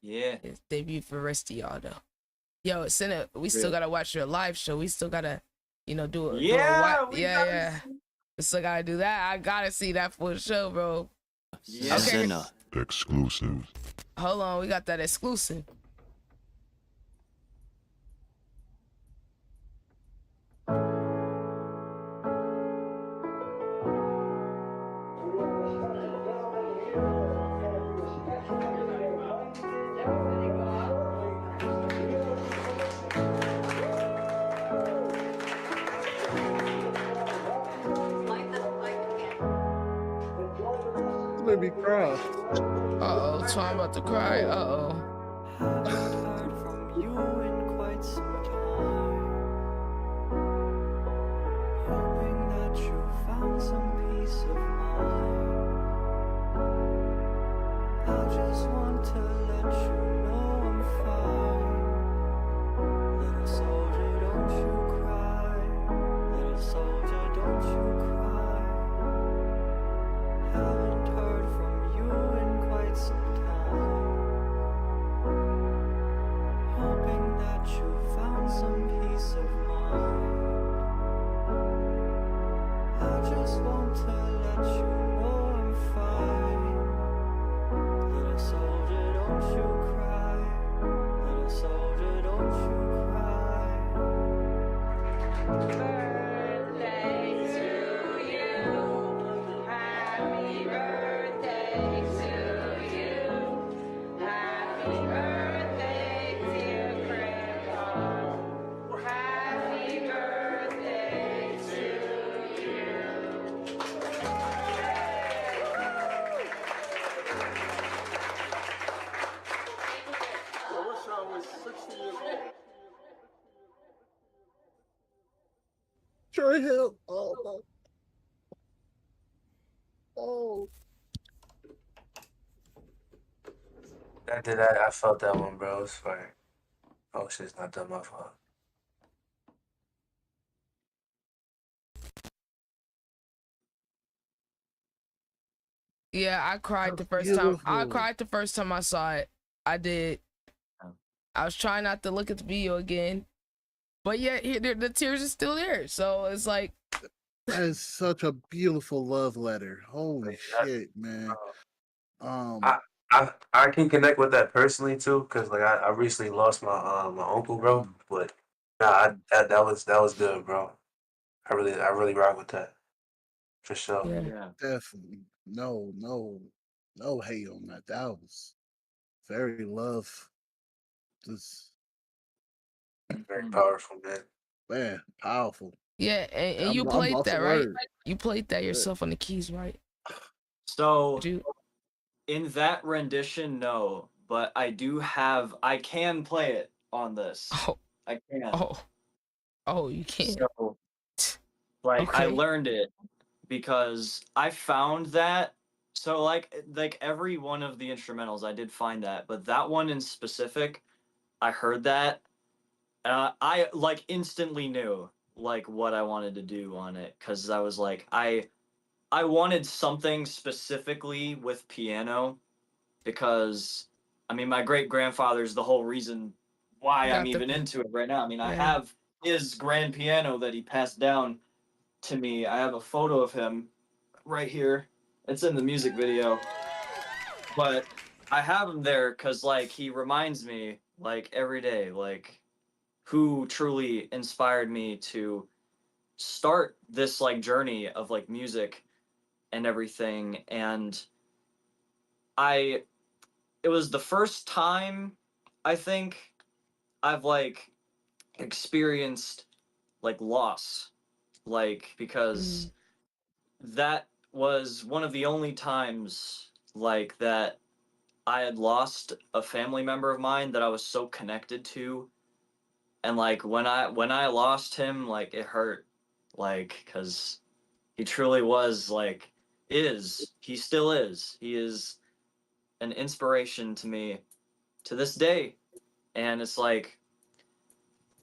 yeah, it's debut for the rest of y'all though. Yo, Cinema, we still gotta watch your live show. We still gotta, do a Yeah, yeah. We still gotta do that. I gotta see that full show, bro. Yeah. Okay. Exclusive. Hold on, we got that exclusive. made me cry. Uh-oh, so I'm about to cry. Uh-oh. Haven't heard from you in quite some time. Hoping that you found some peace of mind. I just want to let you know I'm fine. Little soldier, don't you cry. Little soldier, don't you cry. Haven't heard from you in quite some time. Hoping that you found some peace of mind. I just want to let you know I'm fine. Little soldier, don't you cry. Little soldier, don't you cry. Birthday to you. Happy birthday to you. Happy birthday, dear Grandpa. Happy birthday to you. I wish I was 60 years old. Trey Hill. Oh my. Oh. I felt that one, bro. It was fire. Oh shit's not done, my fault. Yeah, I cried the first time. I cried the first time I saw it. I did. I was trying not to look at the video again, but yet the tears are still there. So it's like that is such a beautiful love letter. Holy shit, man. I can connect with that personally too, cause like I recently lost my uncle, bro. But nah, that was good, bro. I really rock with that for sure. Yeah. Definitely. No hate on that. That was very love. Just very powerful, man. Man, powerful. Yeah, and I'm you played lost that, for right? words. You played that yourself on the keys, right? So in that rendition, no, but I can play it on this. Oh. I can. Oh, you can't. So, like, I Okay. learned it because I found that. So like every one of the instrumentals, I did find that, but that one in specific, I heard that, I like instantly knew like what I wanted to do on it because I was like I wanted something specifically with piano because I mean my great grandfather's the whole reason why I'm even into it right now. I mean I have his grand piano that he passed down to me. I have a photo of him right here. It's in the music video. But I have him there because like he reminds me like every day like who truly inspired me to start this like journey of like music and everything. And it was the first time I think I've like experienced like loss, like because that was one of the only times like that I had lost a family member of mine that I was so connected to. And like when I lost him, like it hurt, like because he truly was like he still is, he is an inspiration to me to this day. And it's like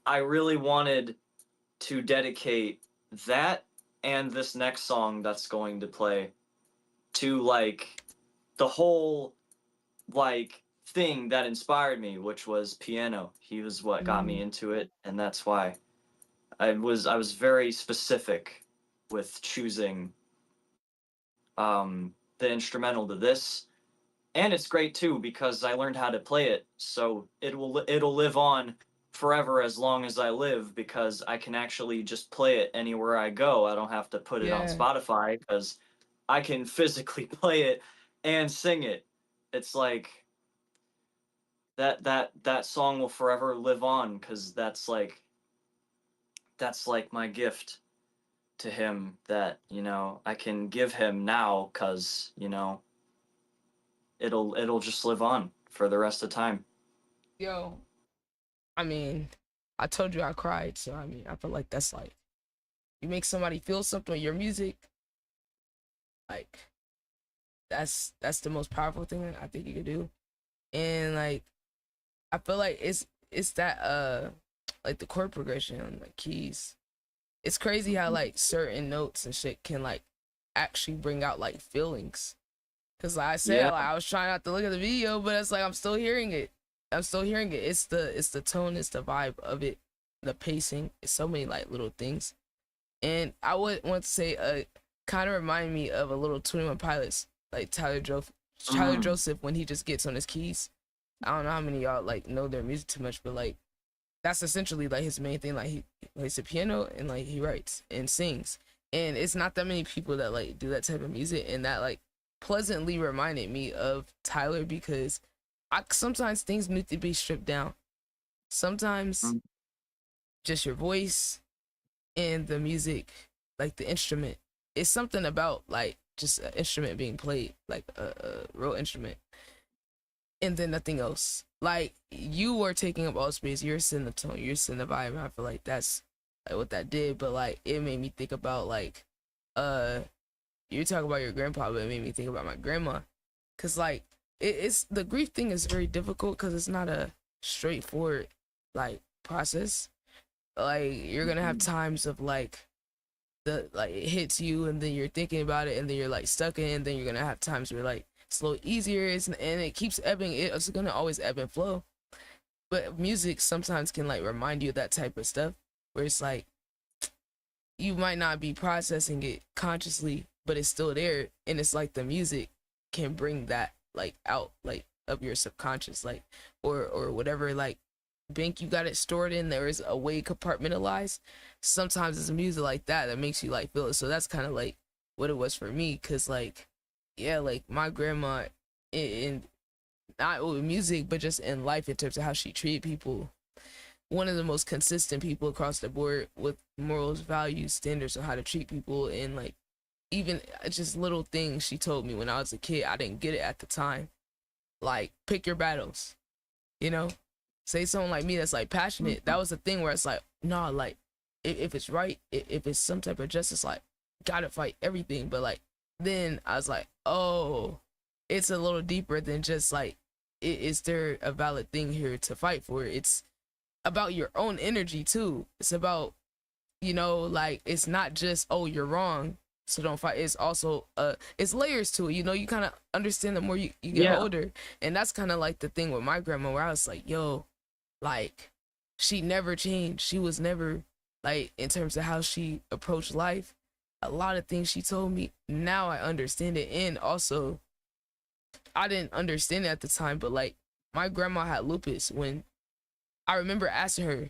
I really wanted to dedicate that and this next song that's going to play to like the whole like thing that inspired me, which was piano. He was what got me into it, and that's why I was very specific with choosing the instrumental to this. And it's great too because I learned how to play it, so it'll live on forever as long as I live because I can actually just play it anywhere I go. I don't have to put it on Spotify because I can physically play it and sing it. It's like that song will forever live on because that's like my gift to him that I can give him now because it'll just live on for the rest of time. Yo, I mean, I told you I cried, so I mean, I feel like that's like, you make somebody feel something with your music, like that's the most powerful thing I think you could do. And like, I feel like it's that like the chord progression on like keys. It's crazy how like certain notes and shit can like actually bring out like feelings. Cause like I said, Yeah. like I was trying not to look at the video, but it's like I'm still hearing it. I'm still hearing it. It's the tone, it's the vibe of it, the pacing. It's so many like little things. And I would want to say kind of remind me of a little 21 Pilots, like Tyler Joseph when he just gets on his keys. I don't know how many of y'all like know their music too much, but like that's essentially like his main thing. Like he plays the piano and like he writes and sings. And it's not that many people that like do that type of music, and that like pleasantly reminded me of Tyler, because sometimes things need to be stripped down. Sometimes just your voice and the music, like the instrument, it's something about like just an instrument being played, like a real instrument, and then nothing else. Like you were taking up all space, you're setting the tone, you're setting the vibe. I feel like that's like what that did. But like it made me think about like you talk about your grandpa, but it made me think about my grandma, because like it's the grief thing is very difficult because it's not a straightforward like process. Like you're gonna have times of like like it hits you and then you're thinking about it and then you're like stuck in it, and then you're gonna have times where like it's a little easier, and it keeps ebbing. It's gonna always ebb and flow. But music sometimes can like remind you of that type of stuff, where it's like you might not be processing it consciously, but it's still there, and it's like the music can bring that like out like of your subconscious, like or whatever like bank you got it stored in. There is a way compartmentalized. Sometimes it's music like that makes you like feel it. So that's kind of like what it was for me, because like yeah, like my grandma in not with music but just in life in terms of how she treated people, one of the most consistent people across the board with morals, values, standards of how to treat people. And like even just little things she told me when I was a kid, I didn't get it at the time, like pick your battles, you know, say someone like me that's like passionate. That was the thing where it's like, nah, like if it's right, if it's some type of justice, like gotta fight everything. But like then I was like, oh, it's a little deeper than just like is there a valid thing here to fight for. It's about your own energy too. It's about, you know, like it's not just, oh, you're wrong, so don't fight. It's also it's layers to it, you know. You kind of understand the more you get older. And that's kind of like the thing with my grandma, where I was like, yo, like she never changed. She was never like, in terms of how she approached life, a lot of things she told me now I understand it. And also I didn't understand it at the time, but like my grandma had lupus. When I remember asking her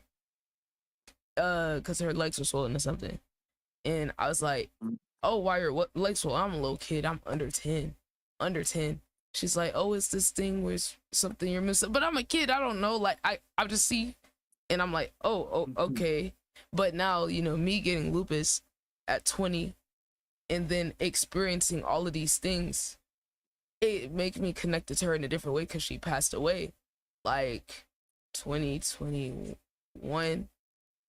because her legs were swollen or something, and I was like, oh, why are what legs swollen? I'm a little kid, I'm under 10. She's like, oh, it's this thing where it's something you're missing. But I'm a kid, I don't know, like I just see, and I'm like, oh, okay. But now, you know, me getting lupus at 20 and then experiencing all of these things, it makes me connected to her in a different way, because she passed away like 2021.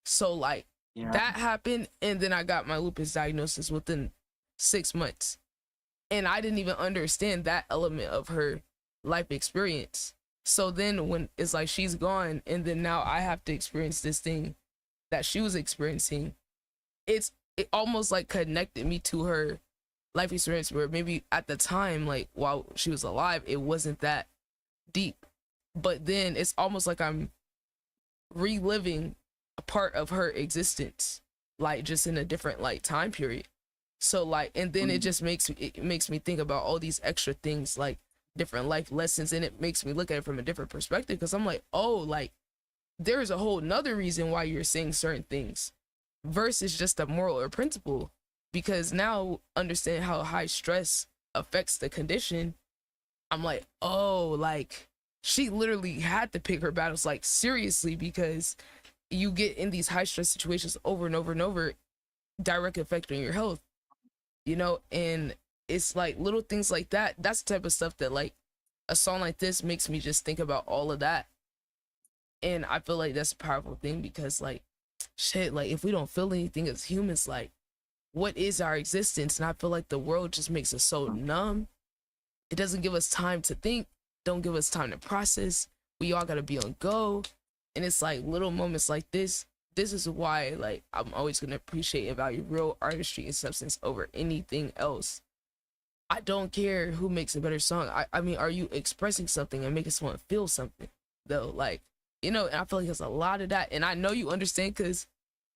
So like that happened, and then I got my lupus diagnosis within 6 months, and I didn't even understand that element of her life experience. So then when it's like she's gone, and then now I have to experience this thing that she was experiencing, it almost like connected me to her life experience, where maybe at the time, like while she was alive, it wasn't that deep, but then it's almost like I'm reliving a part of her existence, like just in a different like time period. So like, and then it makes me think about all these extra things, like different life lessons, and it makes me look at it from a different perspective, because I'm like, oh, like there's a whole nother reason why you're saying certain things versus just a moral or principle. Because now understanding how high stress affects the condition, I'm like, oh, like she literally had to pick her battles like seriously, because you get in these high stress situations over and over and over, direct effect on your health, you know. And it's like little things like that. That's the type of stuff that like a song like this makes me just think about all of that. And I feel like that's a powerful thing because like shit, like if we don't feel anything as humans, like what is our existence? And I feel like the world just makes us so numb. It doesn't give us time to think, don't give us time to process. We all gotta be on go. And it's like little moments like this. This is why like I'm always gonna appreciate and value real artistry and substance over anything else. I don't care who makes a better song. I mean, are you expressing something and making someone feel something though? Like, you know, and I feel like there's a lot of that. And I know you understand because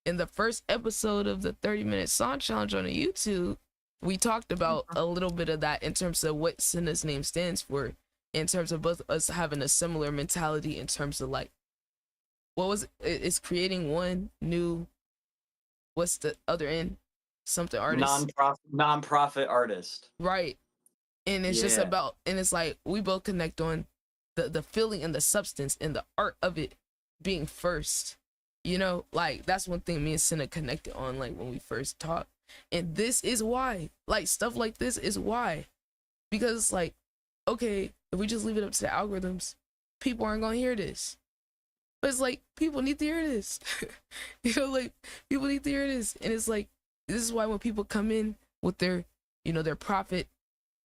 in the first episode of the 30-minute song challenge on the YouTube, we talked about a little bit of that in terms of what Senna's name stands for, in terms of both us having a similar mentality in terms of like, what was it? It's creating one new, what's the other end? Something artist. Non-profit artist. Right. And it's just about, and it's like, we both connect on the feeling and the substance and the art of it being first. You know, like that's one thing me and Senna connected on, like when we first talked. And this is why, like stuff like this is why, because it's like, okay, if we just leave it up to the algorithms, people aren't gonna hear this. But it's like people need to hear this. You know, like people need to hear this. And it's like, this is why when people come in with their, you know, their profit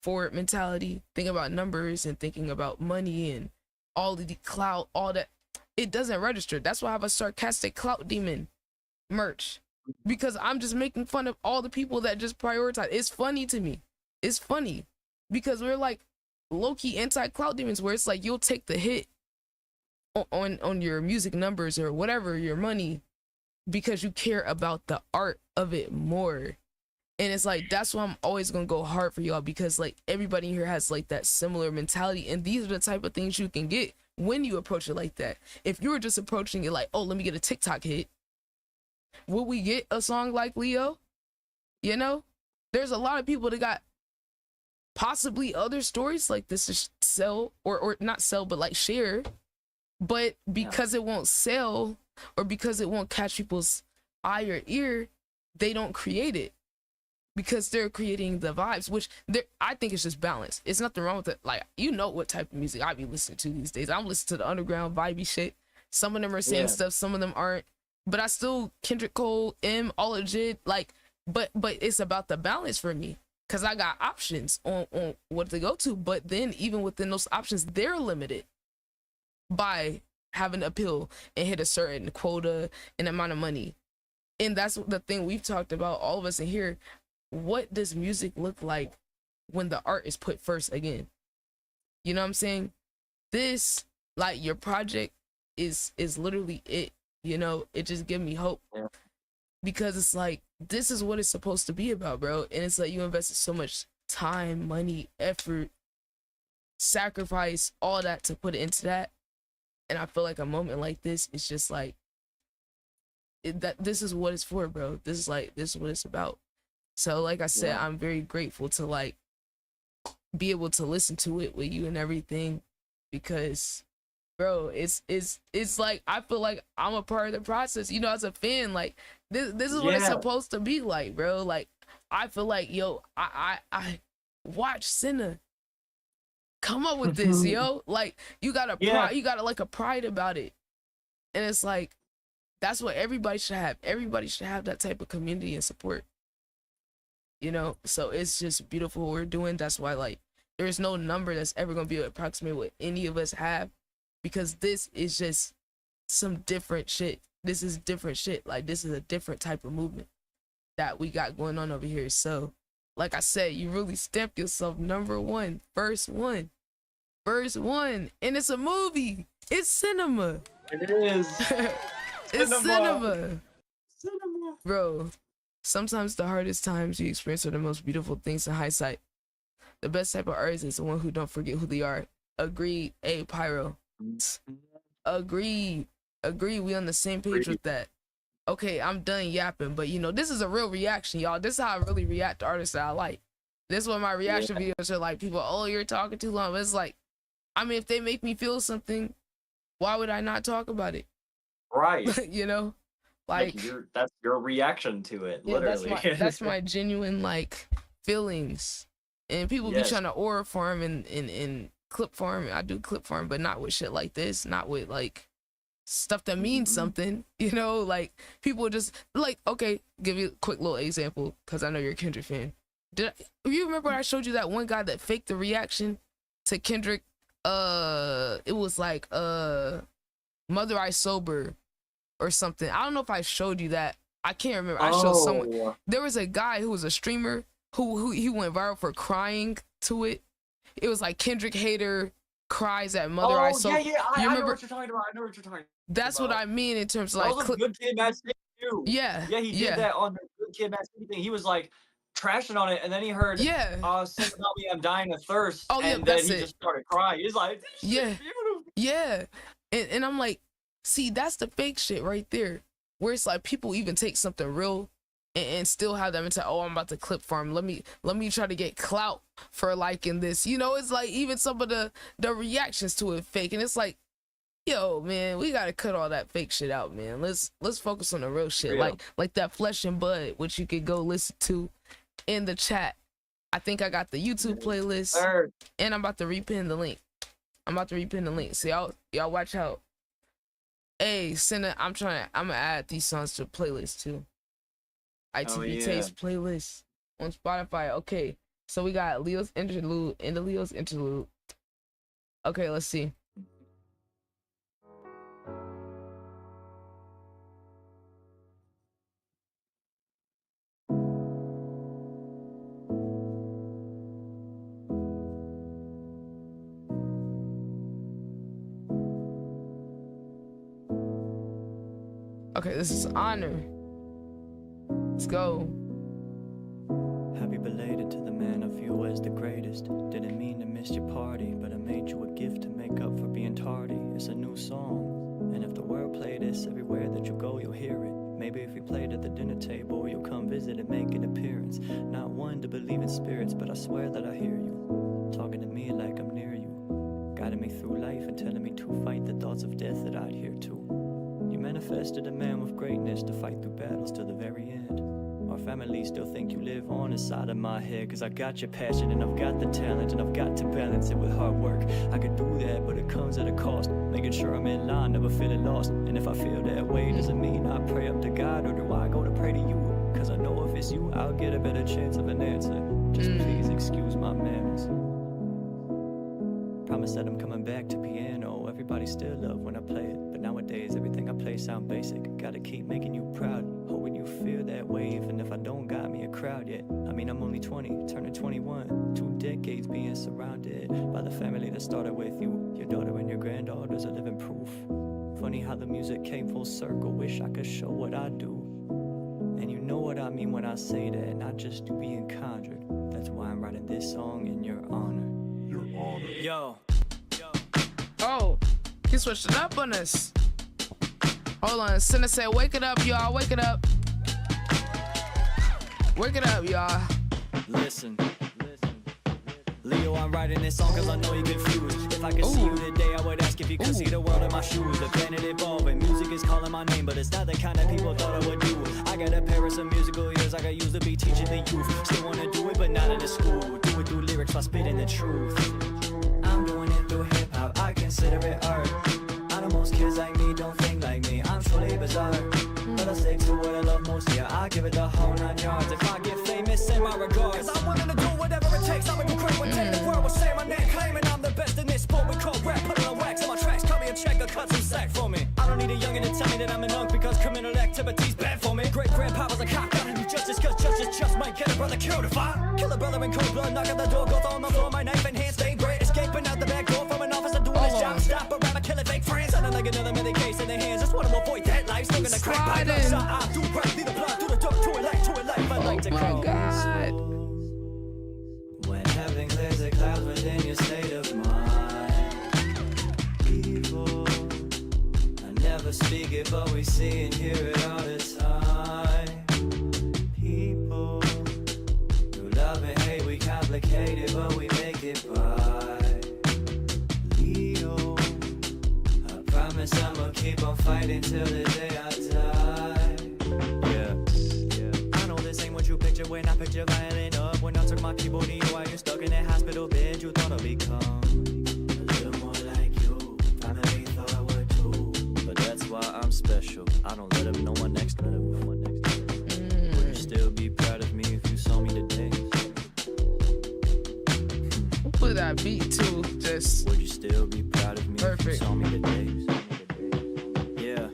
forward mentality, thinking about numbers and thinking about money and all of the clout, all that, it doesn't register. That's why I have a sarcastic clout demon merch, because I'm just making fun of all the people that just prioritize. It's funny to me. It's funny because we're like low-key anti-clout demons, where it's like you'll take the hit on your music numbers or whatever, your money, because you care about the art of it more. And it's like, that's why I'm always gonna go hard for y'all, because like everybody here has like that similar mentality, and these are the type of things you can get when you approach it like that. If you were just approaching it like, oh, let me get a TikTok hit, will we get a song like Leo? You know, there's a lot of people that got possibly other stories like this to sell, or not sell, but like share. But because it won't sell, or because it won't catch people's eye or ear, they don't create it, because they're creating the vibes, which I think it's just balance. It's nothing wrong with it. Like, you know what type of music I be listening to these days. I'm listening to the underground vibey shit. Some of them are saying stuff, some of them aren't. But I still Kendrick Cole, all legit. Like, but it's about the balance for me, because I got options on what to go to. But then even within those options, they're limited by having to appeal and hit a certain quota and amount of money. And that's the thing we've talked about, all of us in here. What does music look like when the art is put first again? You know what I'm saying? This, like, your project is literally it. You know, it just gives me hope, because it's like, this is what it's supposed to be about, bro. And it's like, you invested so much time, money, effort, sacrifice, all that to put into that. And I feel like a moment like this is just like, that this is what it's for, bro. This is what it's about. So like I said, I'm very grateful to like be able to listen to it with you and everything, because bro, it's like, I feel like I'm a part of the process, you know, as a fan. Like, this is what it's supposed to be like, bro. Like, I feel like, yo, I watch Senna come up with this, yo. Like, you got you got like a pride about it. And it's like, that's what everybody should have. Everybody should have that type of community and support. You know, so it's just beautiful what we're doing. That's why, like, there's no number that's ever gonna be approximate what any of us have, because this is just some different shit. This is different shit. Like, this is a different type of movement that we got going on over here. So, like I said, you really stamped yourself number one, first one, and it's a movie. It's cinema. It is. It's cinema. Bro, sometimes the hardest times you experience are the most beautiful things in hindsight. The best type of artist is the one who don't forget who they are. Agreed. A Pyro. Agreed. We on the same page with that. Okay, I'm done yapping, but you know, this is a real reaction, y'all. This is how I really react to artists that I like. This is what my reaction videos are like. People, oh, you're talking too long. But it's like, I mean, if they make me feel something, why would I not talk about it? Right. You know? Like, that's your reaction to it, literally. That's my genuine, like, feelings. And people be trying to aura farm and clip farming. I do clip farm, but not with shit like this. Not with like stuff that means something. You know, like people just like, okay, give you a quick little example because I know you're a Kendrick fan. You remember when I showed you that one guy that faked the reaction to Kendrick? It was like Mother I Sober or something. I don't know if I showed you that. I can't remember. I showed someone. There was a guy who was a streamer who he went viral for crying to it. It was like Kendrick hater cries at Mother I Sober. Yeah, I know what you're talking about. I know what you're talking about. That's what I mean in terms of That like was a Good Kid, Mad City too. Yeah, Yeah, he did that on the Good Kid, Mad City thing. He was like trashing on it, and then he heard, "Sing about me, I'm dying of thirst," and then he just started crying. He's like, "This shit's beautiful." Yeah, and I'm like, see, that's the fake shit right there, where it's like people even take something real and still have them into, oh, I'm about to clip farm. Let me try to get clout for liking this. You know, it's like even some of the reactions to it fake, and it's like, yo, man, we gotta cut all that fake shit out, man. Let's focus on the real shit, like that Flesh and Bud, which you could go listen to in the chat. I think I got the YouTube playlist, and I'm about to repin the link. So y'all watch out. Hey, I'm gonna add these songs to the playlist too. ITB Taste playlist on Spotify. Okay, so we got Leo's interlude and the Leo's interlude. Okay, let's see. Okay, this is Honor. Let's go. Happy belated to the man of you as the greatest. Didn't mean to miss your party, but I made you a gift to make up for being tardy. It's a new song, and if the world play this everywhere that you go, you'll hear it. Maybe if we played at the dinner table, you'll come visit and make an appearance. Not one to believe in spirits, but I swear that I hear you talking to me like I'm near you, guiding me through life and telling me to fight the thoughts of death that I'd hear too. You manifested a man with greatness to fight through battles to the very end. Our family still think you live on inside of my head, cause I got your passion and I've got the talent and I've got to balance it with hard work. I could do that, but it comes at a cost, making sure I'm in line, never feeling lost. And if I feel that way, does it mean I pray up to God, or do I go to pray to you? Cause I know if it's you, I'll get a better chance of an answer. Just please excuse my manners. Promise that I'm coming back to piano. Everybody still love when I play it, but nowadays everything I play sound basic. Gotta keep making you proud, hoping you feel that way, even if I don't got me a crowd yet. I mean, I'm only 20, turning 21, 2 decades being surrounded by the family that started with you. Your daughter and your granddaughter's are living proof. Funny how the music came full circle. Wish I could show what I do, and you know what I mean when I say that, not just you being conjured. That's why I'm writing this song in your honor. Your honor. Yo. Oh, he switched it up on us. Hold on, Sinner said, wake it up, y'all, wake it up. Wake it up, y'all. Listen. Leo, I'm writing this song cause I know you're confused. If I could see you today, I would ask if you could see the world in my shoes. The planet evolving, music is calling my name, but it's not the kind of people thought I would do. I got a pair of some musical ears I got used to be teaching the youth. Still wanna do it, but not in the school. Do it through lyrics while spitting the truth. I'm doing it through hip-hop, I consider it art. I know most kids like me don't think like me, I'm truly bizarre. But I stick to what I love most, yeah, I give it the whole 9 yards. If I get famous, send my regards. Cause I'm willing to do whatever it takes, I'ma go crazy one day. The world will say my name, claiming I'm the best in this sport we call rap. Put it on wax on my tracks, cut me a check or cut some sack for me. I don't need a youngin' to tell me that I'm an unk because criminal activity's bad for me. Great grandpa was a cop, gotta do justice cause justice just might get a brother killed if I kill a brother in cold blood, knock on the door, go on the floor, my knife and hand stay great. Escaping out the back door from an officer doing his job. Stop a rapper, killing fake friends. Sounding like another method case in their hands. Just wanna avoid that life. Still gonna crack by the shot. I do right, lead the blood, do the dope, to a life. I like to call. God. When heaven clears the clouds within your state of mind. Evil, I never speak it, but we see and hear it all the time. People who love and hate, we complicate it, but we make it by. Leo, I promise I'ma keep on fighting till the day I die. Yeah. I know this ain't what you picture when I picture violin up. When I took my keyboard to you while you're stuck in that hospital bed, you thought I'd become Hopefully that beat too. Just would you still be proud of me perfect. if you saw me today? Yeah.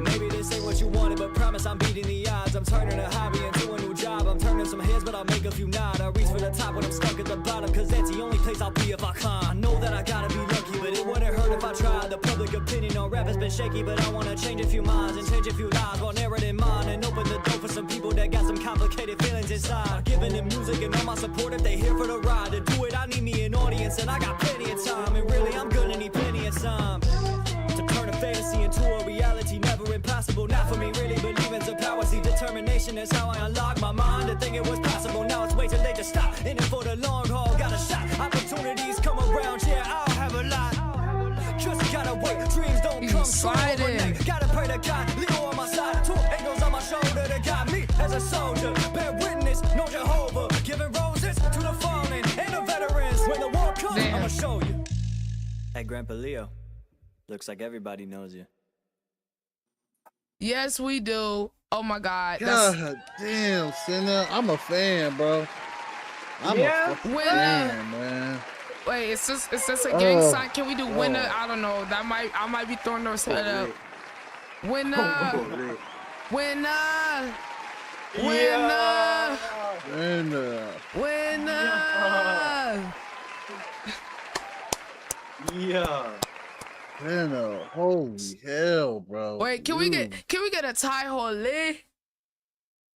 Maybe this ain't what you wanted, but promise I'm beating the odds. I'm turning a hobby into a new job. I'm turning some heads, but I'll make a few nod. I reach for the top when I'm stuck at the bottom, cause that's the only place I'll be if I climb. I know that I gotta be lucky, but it wouldn't hurt if I tried. The public opinion on rap has been shaky, but I wanna change a few minds and change a few lives while narrating mine and open the door for some people that got some complicated feelings inside. Giving them music and all my support if they here for the ride. To do it, I need me an audience, and I got plenty of time. And really, I'm gonna need plenty of time to turn a fantasy into a reality. Never impossible, not for me. Really believing's a power. See, determination is how I unlock my mind to think it was possible. Now it's way too late to stop. In it for the long haul, got a shot. Opportunities come around, yeah, I'll have a lot. Just gotta wait, dreams don't come true overnight. Gotta pray to God, Leo on my side, 2 angels on my shoulder that got me as a soldier. Bear witness, no Jehovah, giving roses to the fallen and the veterans. When the war comes, I'ma show you. Hey, Grandpa Leo, looks like everybody knows you. Yes, we do. Oh my God. God damn, Senna. I'm a fan, bro. I'm a fucking fan, man. Wait, it's just a gang sign. Can we do winner? I don't know. I might be throwing those head up. Winner. Winner. Winner. Winner. Winner. Yeah. Winner. Holy hell, bro. Wait, can we get a tie hole?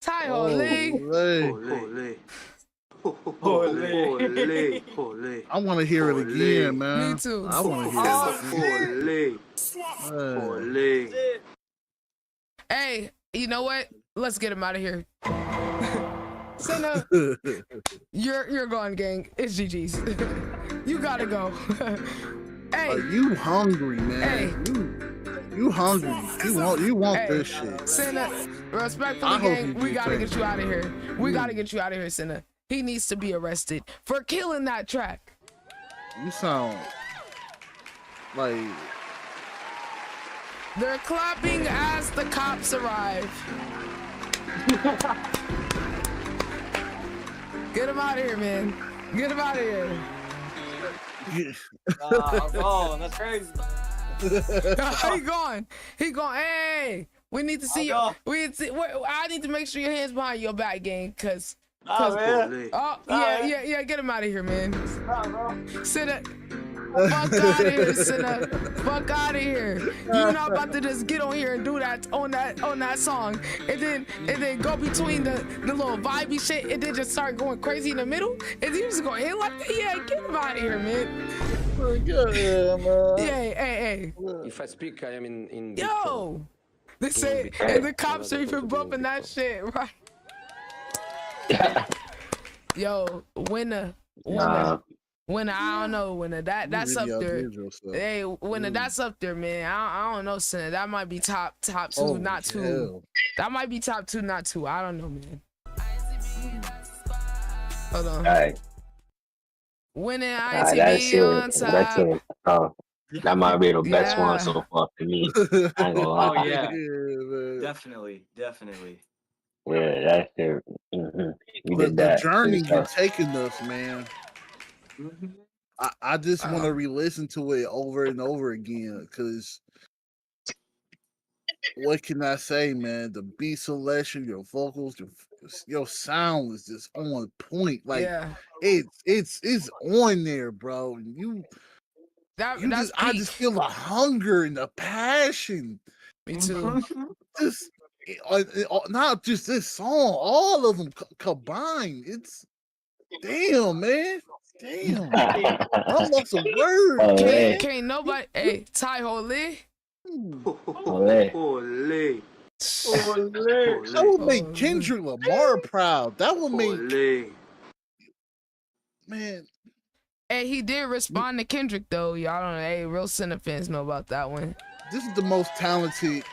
Tie hole. I want to hear it again, man. Me too. I want to hear it again. Hey, you know what? Let's get him out of here. Senna, you're gone, gang. It's GG's. You gotta go. Hey, are you hungry, man? Hey, you hungry? You want this shit? Senna, respectfully, gang, we gotta get you out of here. We gotta get you out of here, Senna. He needs to be arrested for killing that track. You sound like they're clapping as the cops arrive. Get him out of here, man. Get him out of here. I'm going. That's crazy. He gone. He gone. Hey, we need to see you. I need to make sure your hands behind your back, gang, cause. Man. Yeah. Get him out of here, man. Sit up. Fuck out of here, Senna. Fuck out of here. You're not about to just get on here and do that on that song, and then go between the little vibey shit, and then just start going crazy in the middle, and then you just go hit like that. Yeah, get him out of here, man. Yeah, hey. If I speak, I am in Yo, they say, and the cops are even bumping that shit, right? Yo, winner. I don't know, winner. That's up there. Hey, winner, that's up there, man. I don't know, Senna. That might be top two, not two. Hell. That might be top 2, not 2. I don't know, man. Hold on. All right. Winning ITB on top. That might be the best one so far for me. I ain't gonna lie. Oh yeah, definitely. Yeah, that's it. The journey you're taking us, man. I just want to re-listen to it over and over again, because what can I say, man? The beat selection, your vocals, your sound is just on point. Like it's on there, bro. I just feel the hunger and the passion. Me too. Not just this song, all of them combined. It's damn, man. Damn. I'm lost some words. Can't nobody. Hey, Ty Hole. That would make Kendrick Lamar proud. That would make man. Hey, he did respond to Kendrick though. Y'all don't know. Hey, real Senna fans know about that one. This is the most talented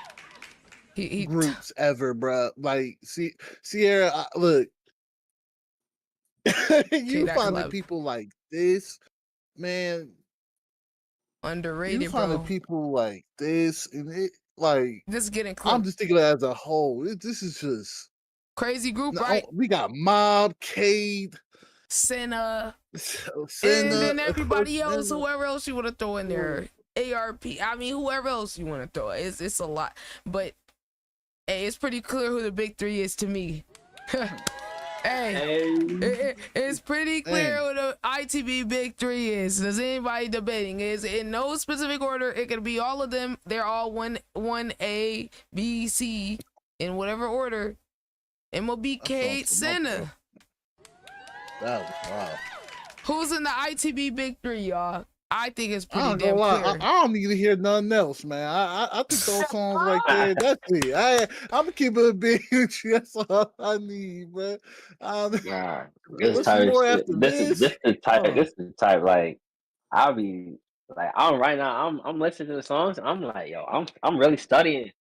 groups ever, bro. Like, Sierra, look. You finding people like this, man. Underrated, you finding bro. people like this, and it like this is getting close. I'm just thinking of it as a whole. This is just crazy group, right? We got Mob, Cade, Senna, Senna, and then everybody else, Senna. whoever else you want to throw in there. ARP. I mean, whoever else you want to throw. It's a lot, but hey, it's pretty clear who the big three is to me. It's pretty clear who the ITB big three is. Does anybody debating? Is in no specific order. It could be all of them. They're all one A, B, C in whatever order. MOB, Cade, Senna. That was wild. Who's in the ITB big three, y'all? I think it's I pretty don't damn lie. clear. I don't need to hear nothing else, man. I think those songs right there. That's it. I'm gonna keep it a big. That's all I need, bro. Nah, this What's type of more shit. after This is this? the type like I'll be like I'm right now. I'm listening to the songs. I'm like, yo, I'm really studying.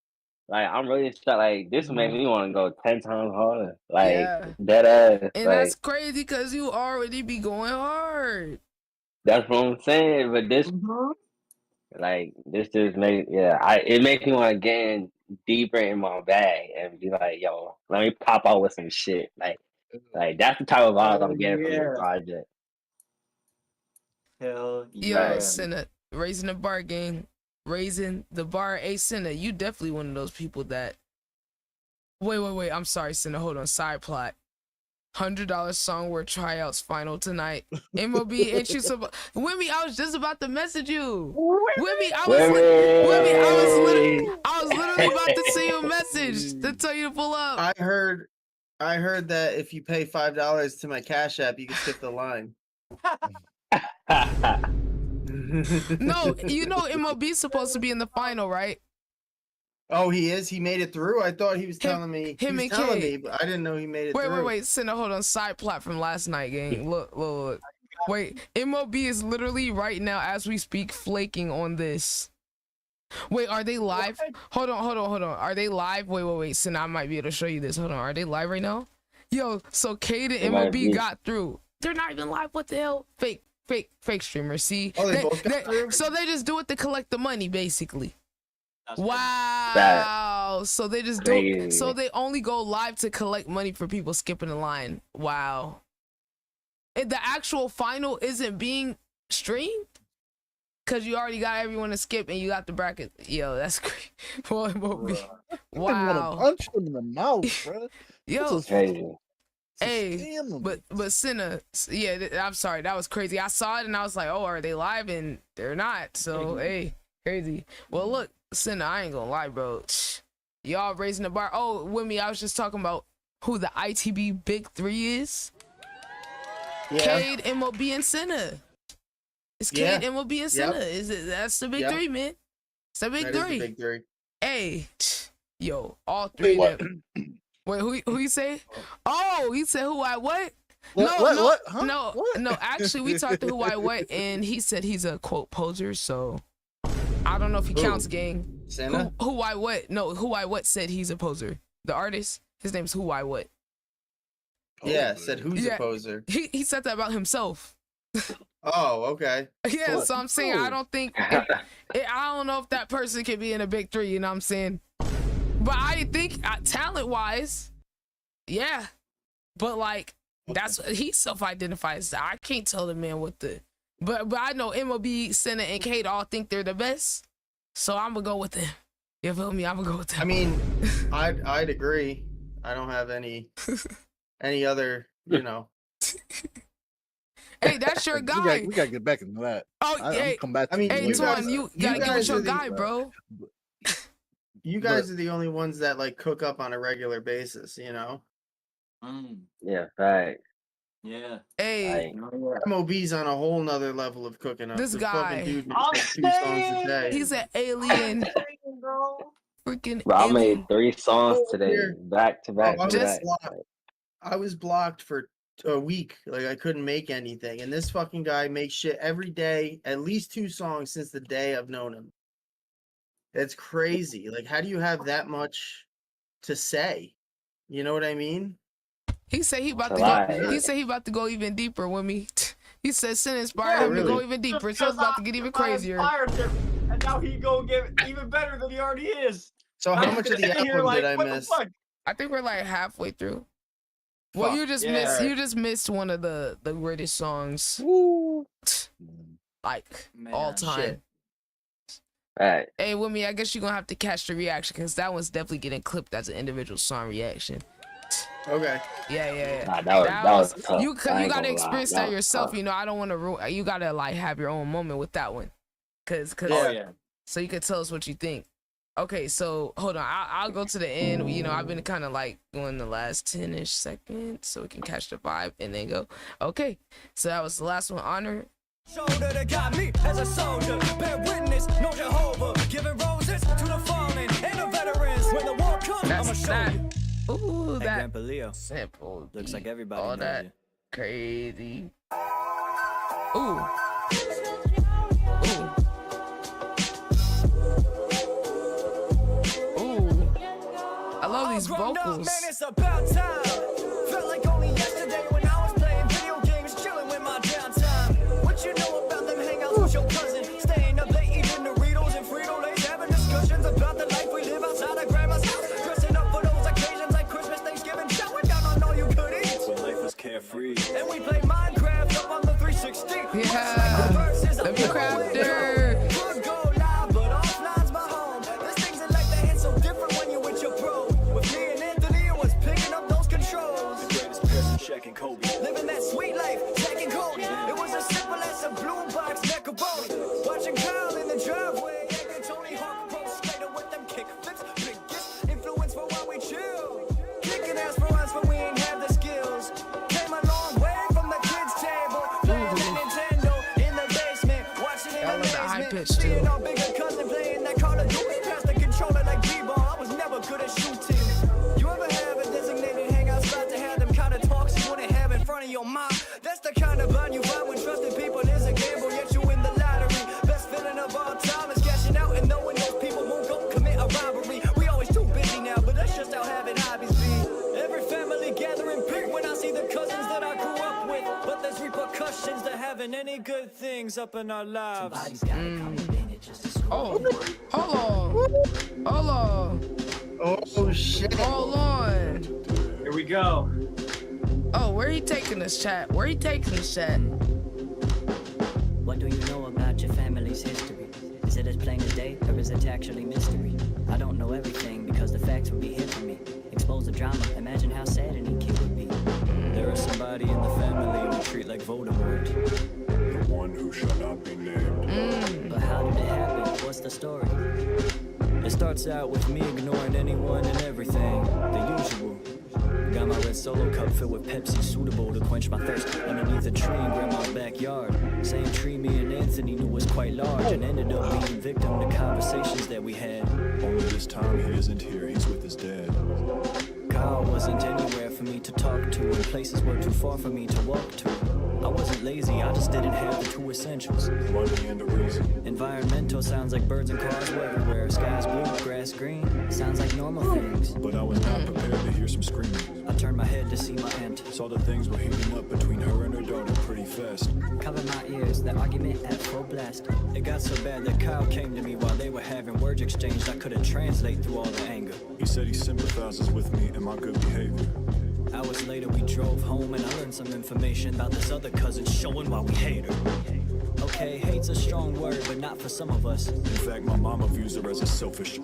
Like I'm really like this make me want to go 10 times harder. Like Yeah. dead ass. And Like that's crazy because you already be going hard. that's what I'm saying. But this, like, this just made it makes me want to get in deeper in my bag and be like, yo, let me pop out with some shit. Like that's the type of vibe I'm getting from this project. Hell Yo, Right. Senna, raising the bar game, raising the bar. Hey, Senna, you definitely one of those people that. Wait. I'm sorry, Senna. Hold on. Side plot. $100 Songword tryouts final tonight. MOB ain't you so? Wimmy, I was just about to message you. Wimmy, I was literally about to send you a message to tell you to pull up. I heard that if you pay $5 to my Cash App, you can skip the line. No, you know MOB's supposed to be in the final, right? Oh, he is? He made it through? I thought he was telling me. him He was and telling me, Kate. but I didn't know he made it through. Wait. Senna, hold on. Side plot from last night, gang. Look. Wait, MOB is literally right now, as we speak, flaking on this. Wait, are they live? Hold on. Are they live? Wait. Senna, I might be able to show you this. Hold on. Are they live right now? Yo, so Kate and MOB got through. They're not even live. What the hell? Fake streamers. See? Oh, they both got through? So they just do it to collect the money, basically. That's Wow. So they just do Crazy. so they only go live to collect money for people skipping the line. Wow. And the actual final isn't being streamed? Cause you already got everyone to skip and you got the bracket. Yo, that's great. Boy, I want wow. to punch him in the mouth, bro. Yo, Crazy. hey, but Senna, yeah, I'm sorry, that was crazy. I saw it and I was like, oh, are they live? And they're not. So hey, crazy. Well, look, Senna, I ain't gonna lie, bro. Y'all raising the bar. Oh, with me, I was just talking about who the ITB big three is. Yeah. Cade, MOB, and Senna. It's Cade, MOB, and Senna. That's the big three, man. It's the big That is three. the big three. Hey, yo, all three of them. Wait, who you say? Oh, he said who I what? What? Huh? No. Actually, we talked to who I what, and he said he's a quote poser. So I don't know if he counts, gang. Senna? Who I what? No, who I what said he's a poser. The artist, his name's Who I What. Yeah, said who's a poser. He said that about himself. Oh, okay. Yeah, so I'm saying I don't think I don't know if that person can be in a big three. You know what I'm saying? But I think talent wise, yeah. But like that's he self-identifies. I can't tell the man what the. But I know MOB, Senna, and Kate all think they're the best. So I'm gonna go with them. You feel me? I'm gonna go with them. I mean, I'd agree. I don't have any other, you know. Hey, that's your guy. We gotta get back into that. Oh, hey, come back. I mean, hey, Twan, you gotta get with your guy, bro. You guys are the only ones that like cook up on a regular basis, you know. Yeah, right. Yeah. Hey, MOB's on a whole nother level of cooking up. This The guy. fucking dude makes like 2 songs a day. He's an alien. Freaking Bro, I alien. made 3 songs today, Here. back to back to back. I was blocked for a week. Like I couldn't make anything. And this fucking guy makes shit every day, at least 2 songs since the day I've known him. It's crazy. Like, how do you have that much to say? You know what I mean? He said he about That's to a go. lie. He said he about to go even deeper with me. He said sin inspired him to go even deeper. So it's about to get even crazier. And now he go get even better than he already is. So how much of the album did I miss? I think we're like halfway through. Well, you just missed. Yeah. You just missed one of the greatest songs, like all time. Shit. Right. Hey, with me, I guess you're gonna have to catch the reaction because that one's definitely getting clipped as an individual song reaction. Okay. Yeah. Nah, that was tough. You I gotta ain't gonna lie. experience That that was yourself. tough. You know, I don't want to ruin. You gotta like have your own moment with that one, cause yeah. so you could tell us what you think. Okay, so hold on. I'll go to the end. You know, I've been kind of like doing the last 10-ish seconds so we can catch the vibe and then go. Okay, so that was the last one. Honor. Shoulder that got me as a soldier. Bear witness, no Jehovah. Giving roses to the fallen and the veterans. When the war comes, I'ma show you. Ooh, Hey, that Grandpa Leo. simple. Looks like everybody all knows that you. crazy. Ooh. I love these Grown up, vocals. man, it's about time. Felt like only yesterday when I was playing video games, chilling with my downtime. What you know about them hangouts with your cousin? Staying up late eating Doritos and Frito-Lays, having discussions about the life we live outside of grandma's house. Dressing up for those occasions like Christmas, Thanksgiving, showing down on all you could eat. When life was carefree. And we play Minecraft up on the 360. Yeah, the crafter. Could go live, but offline's my home. This things that like that hit so different when you with your bro. With me and Anthony, it was picking up those controls. The greatest person, Shaq and Kobe. Living that sweet life, checking Cody. It was as simple as a blue box macaroni. Watching Kyle in the driveway, and Tony Hawk Pro Skater with them kick flips. Biggest influence for why we chill. Kicking ass for us when we ain't have the skills. Came a long way from the kids' table. Playing that Nintendo in the basement. Watching in That was a high amazement. pitch, too. Seeing our bigger cousin playing that Call of Duty. Past the controller like D-ball. I was never good at shooting. You ever have a designated hangout spot to have them kind of talks you wouldn't have in front of your mom? That's the kind of bond you find when trusting people is a gamble, yet you win the lottery. Best feeling of all time is cashing out and knowing those people won't go commit a robbery. We always too busy now, but that's just how having hobbies be. Every family gathering big when I see the cousins that I grew up with. But there's repercussions to having any good things up in our lives. Oh, hold on. Oh shit. Hold on. Here we go. Oh, where he taking this chat? Where he taking this chat? What do you know about your family's history? Is it as plain as day, or is it actually mystery? I don't know everything because the facts would be hid from me. Expose the drama, imagine how sad any kid would be. There is somebody in the family we treat like Voldemort. The one who shall not be named. But how did it happen? What's the story? It starts out with me ignoring anyone and everything, the usual. Got my red solo cup filled with Pepsi, suitable to quench my thirst underneath a tree in grandma's backyard. Same tree me and Anthony knew was quite large and ended up being victim to conversations that we had. Only this time he isn't here, he's with his dad. Kyle wasn't anywhere for me to talk to, and places were too far for me to walk to. I wasn't lazy, I just didn't have the two essentials. Money and a reason. Environmental sounds like birds and cars were everywhere. Sky's blue, grass green. Sounds like normal things. But I was not prepared to hear some screaming. I turned my head to see my aunt. Saw that things were heating up between her and her daughter pretty fast. Cover my ears, the argument at full blast. It got so bad that Kyle came to me while they were having words exchanged. I couldn't translate through all the anger. He said he sympathizes with me and my good behavior. Hours later we drove home and I learned some information about this other cousin showing why we hate her. Okay, hate's a strong word, but not for some of us. In fact, my mama views her as a selfish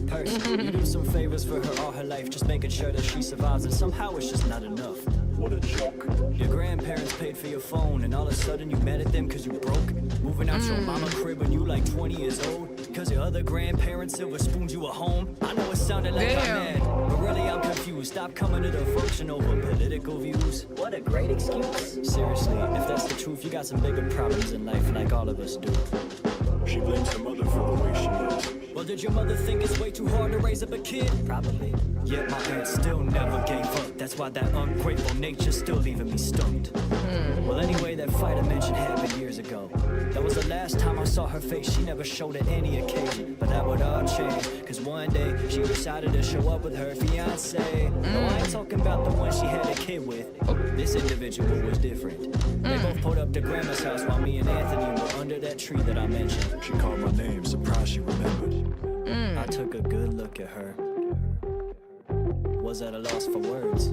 person. You do some favors for her all her life, just making sure that she survives, and somehow it's just not enough. What a joke. Your grandparents paid for your phone, and all of a sudden you mad at them cause you broke. Moving out your mama crib when you like 20 years old. Cause your other grandparents silver spooned you a home. I know it sounded like I'm mad, but really I'm confused. Stop coming to the function over political views. What a great excuse. Seriously, if that's the truth, you got some bigger problems in life like all of us do. She blames her mother for the way she is. Well, did your mother think it's way too hard to raise up a kid? Probably. Yet my aunt still never gave up. That's why that ungrateful nature's still leaving me stumped. Well, anyway, that fight I mentioned happened years ago. That was the last time I saw her face. She never showed at any occasion. But that would all change, cause one day she decided to show up with her fiance. No, I ain't talking about the one she had a kid with. This individual was different. They both pulled up to grandma's house while me and Anthony were under that tree that I mentioned. She called my name, surprised she remembered. I took a good look at her. Was at a loss for words.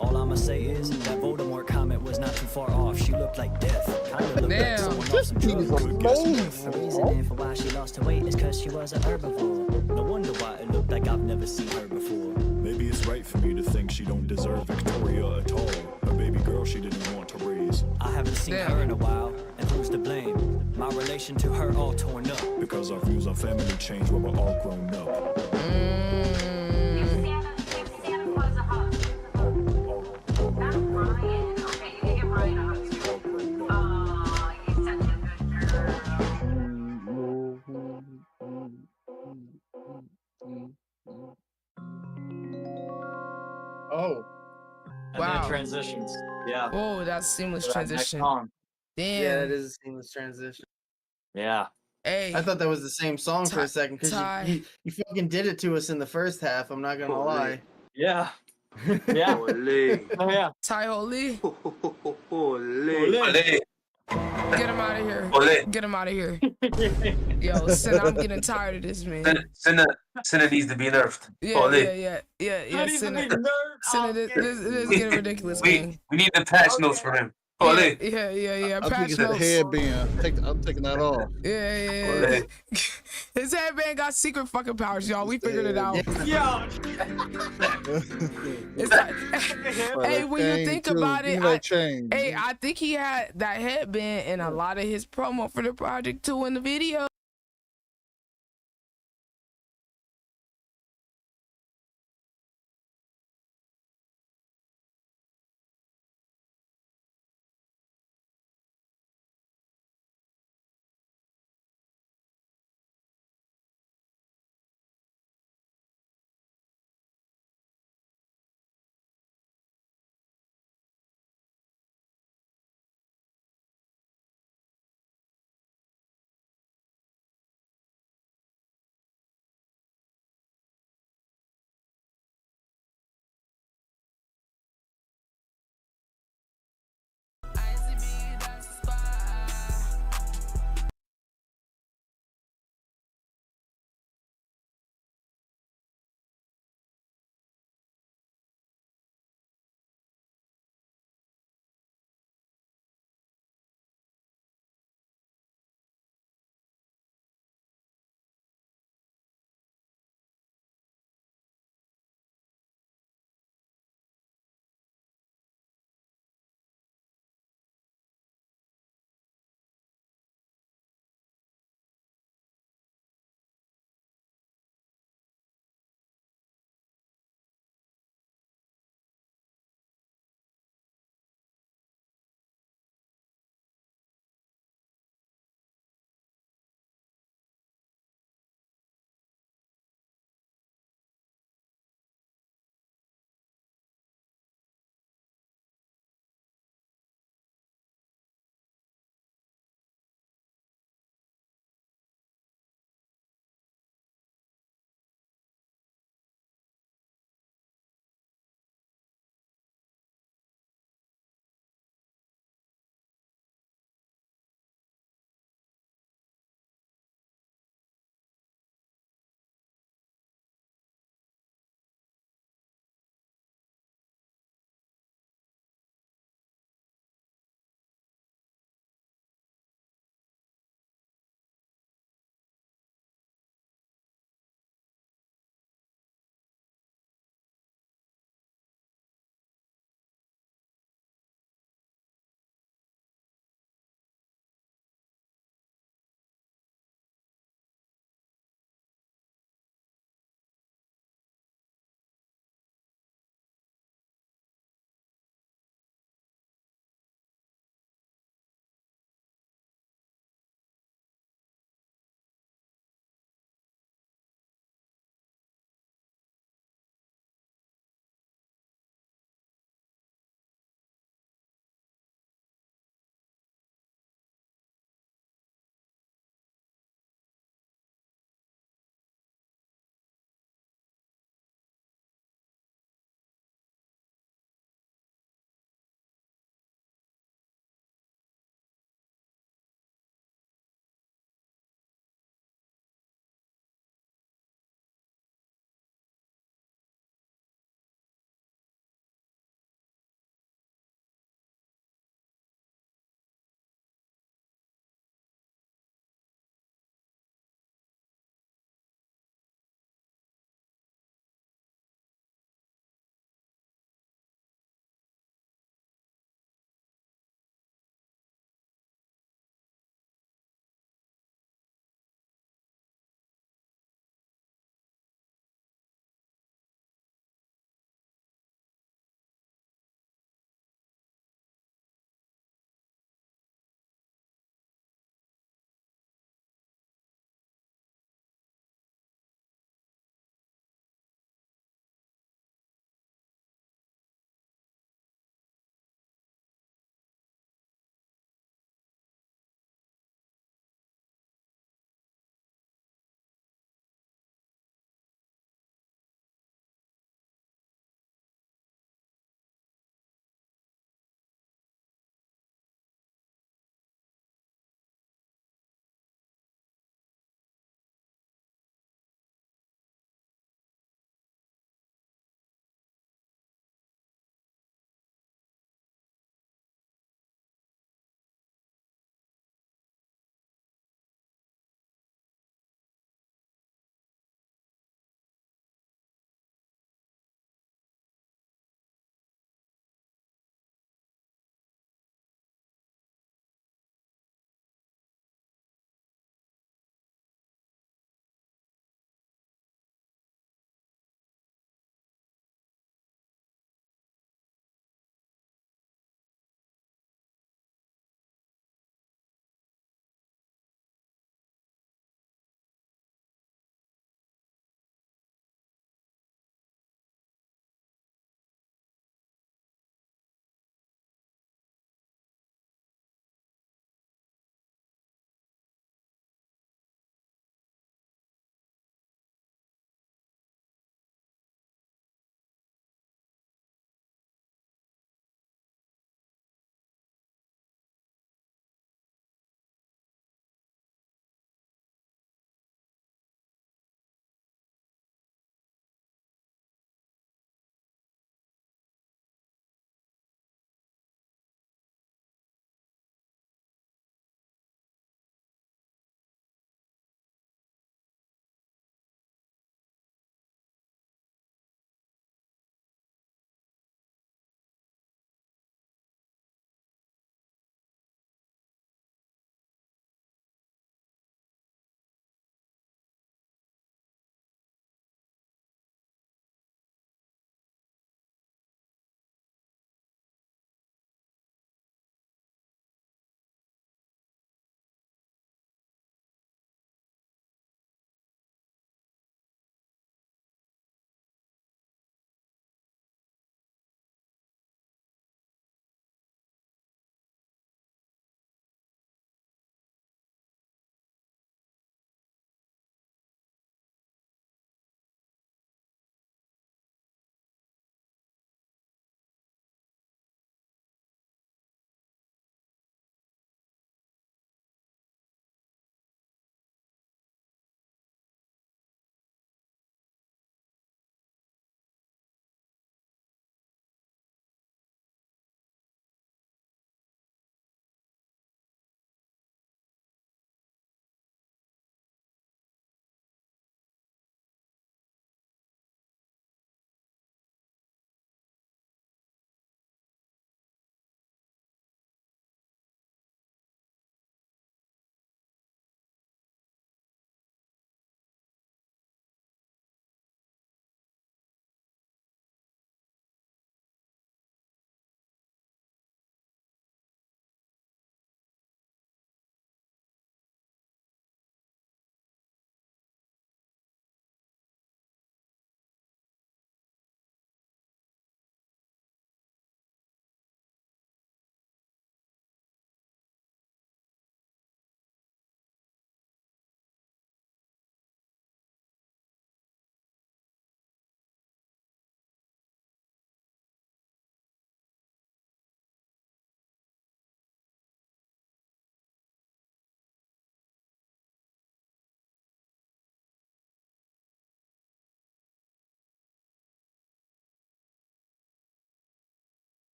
All I'ma say is that Voldemort comment was not too far off. She looked like death, kinda looked like someone off some drugs. The reasoning for why she lost her weight is cause she was a herbivore. No wonder why it looked like I've never seen her before. Maybe it's right for me to think she don't deserve Victoria at all. Her baby girl she didn't want to raise. I haven't seen her in a while, and who's to blame? My relation to her all torn up. Because our views on family changed when we're all grown up. Oh. And then it transitions. Yeah. Oh, that's seamless To that next transition. song. Damn. Yeah, it is a seamless transition. Yeah. Hey. I thought that was the same song for a second because you fucking did it to us in the first half. I'm not gonna lie. Yeah. Yeah. Oh, yeah. Ty Holy. Ole. Get him out of here. Ole. Get him out of here. Yo, Senna, I'm getting tired of this, man. Senna needs to be nerfed. Yeah, Ole. yeah, Senna. Senna, this is getting ridiculous, man. We need the patch notes for him. Ole. Yeah. I'm Patch thinking the notes. headband. I'm taking that off. Yeah. His headband got secret fucking powers, y'all. We figured it out. Yo. It's like, hey, when you think about it, hey, I think he had that headband in a lot of his promo for the project too in the video.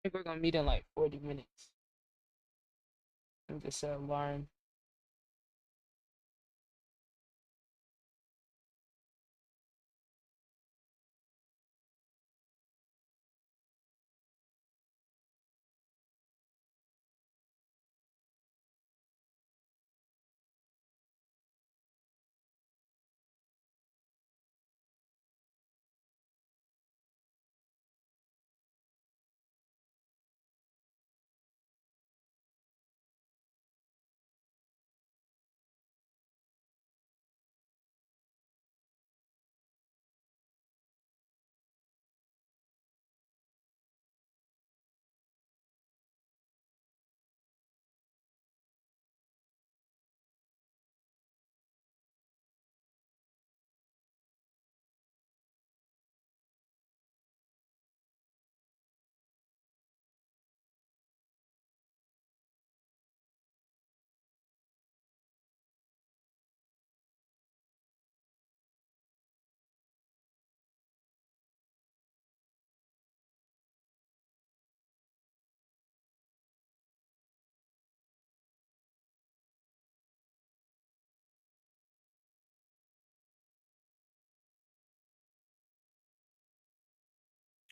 think we're gonna meet in like 40 minutes. I'm just set alarm.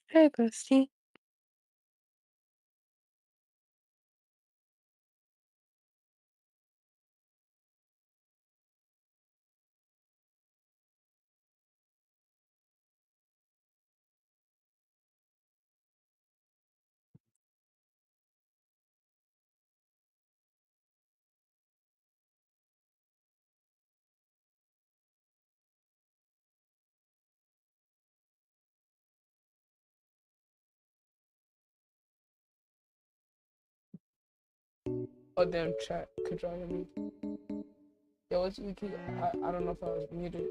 Hey, bestie. Oh damn, chat. Could y'all hear me? Yo, it's Wiki. I don't know if I was muted.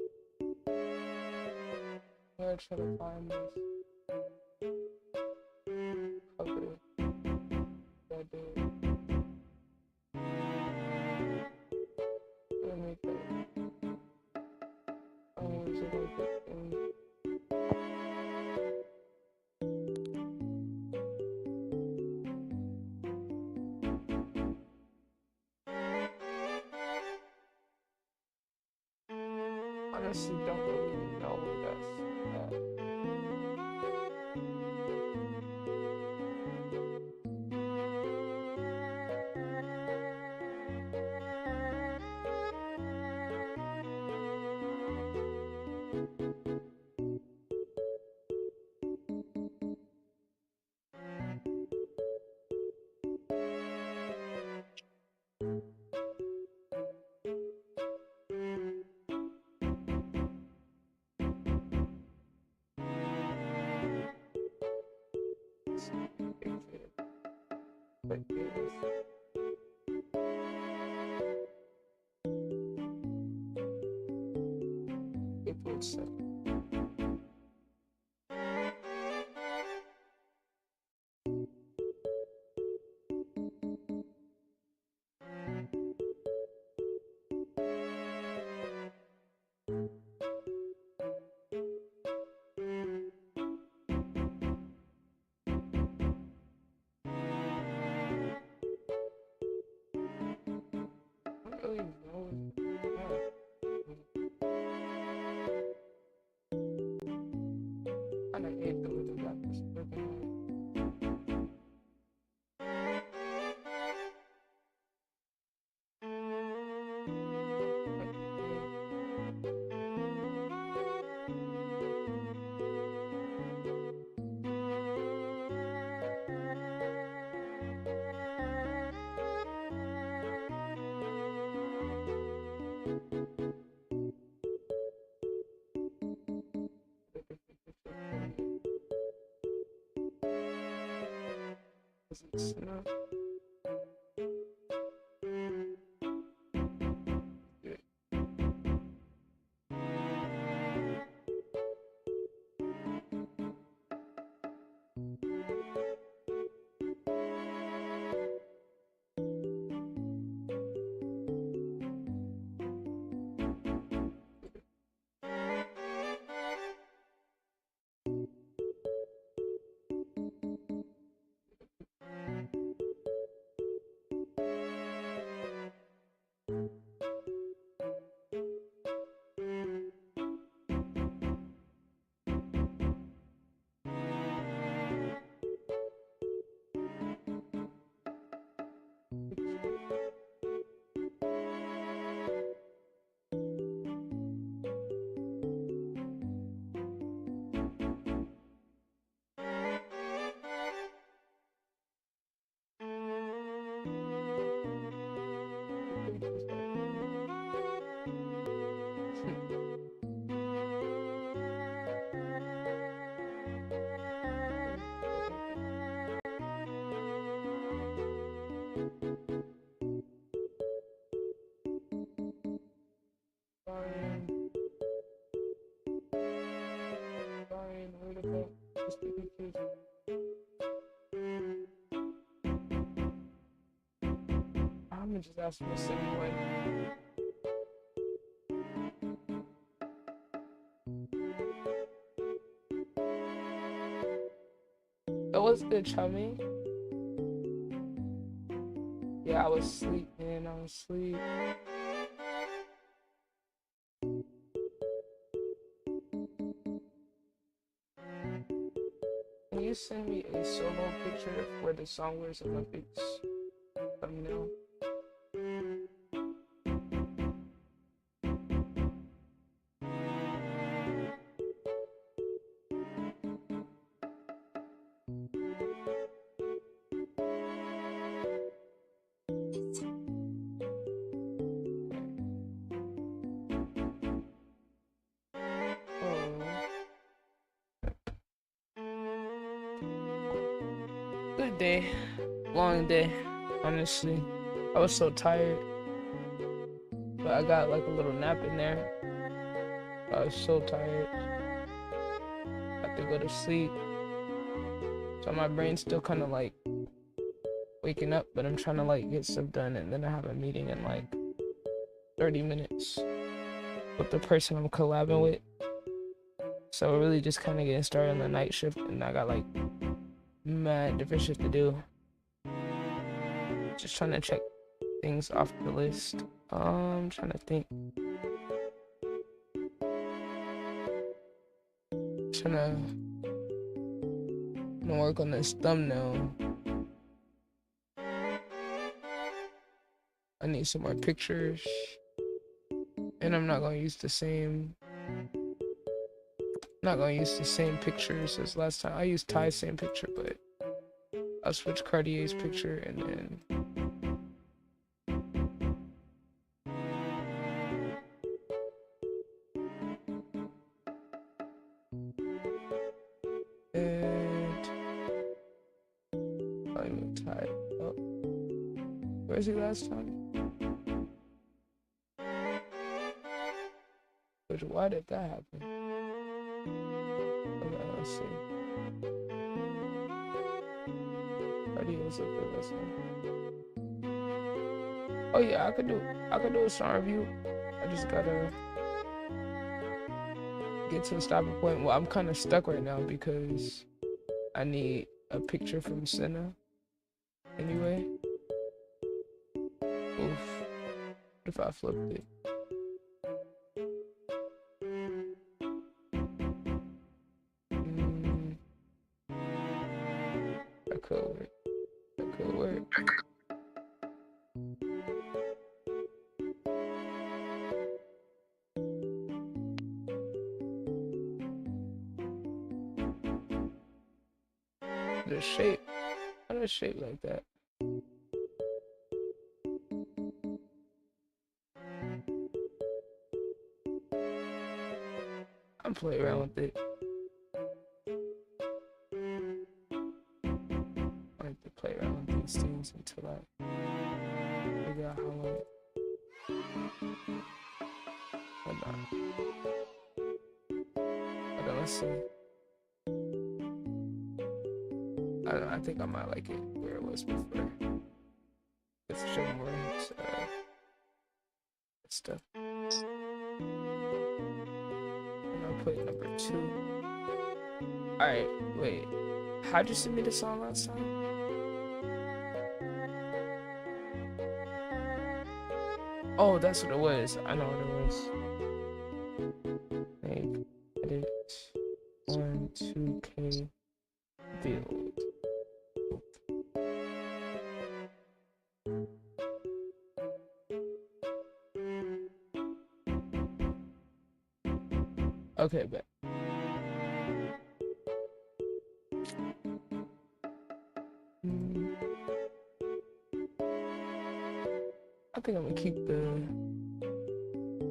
I'm gonna try to find this. Okay. Yeah, I did. Let me go. Oh, is it like this thing? Honestly, don't really know where that's at. But yes. April 2nd. I don't really know. I kinda hate the way the rappers looking like. Is it snow? Yeah. I'm gonna just ask him to send me one. It was good, chummy. Yeah, I was asleep, man. I was asleep. Can you send me a solo picture for the Songwriters Olympics thumbnail? Good day. Long day, honestly. I was so tired. But I got like a little nap in there. I was so tired. I had to go to sleep. So my brain's still kind of like waking up, but I'm trying to like get stuff done, and then I have a meeting in like 30 minutes with the person I'm collabing with. So we're really just kind of getting started on the night shift, and I got like mad different shit to do. Just trying to check things off the list. I'm trying to think. Trying to work on this thumbnail. I need some more pictures, and I'm not gonna use the same. Not gonna use the same pictures as last time. I used Ty's same picture, but I'll switch Cartier's picture and then. Ty. Oh, where's he last time? Which, why did that happen? Okay, let's see. Already was up there last time. Oh yeah, I could do a song review. I just gotta get to a stopping point. Well, I'm kind of stuck right now because I need a picture from Senna. Anyway. Oof. What if I flipped it? That could work. That could work. The shape. How does shape like that? I'm playing around with it. I like to play around with these things until I figure out how long. Hold on, let's see. I think I might like it where it was before. Let's show more stuff. And I'll put number 2. Alright, wait. How'd you send me the song last time? Oh, that's what it was. I know what it was. Make edit 2K build. Okay, bet. I think I'm gonna keep the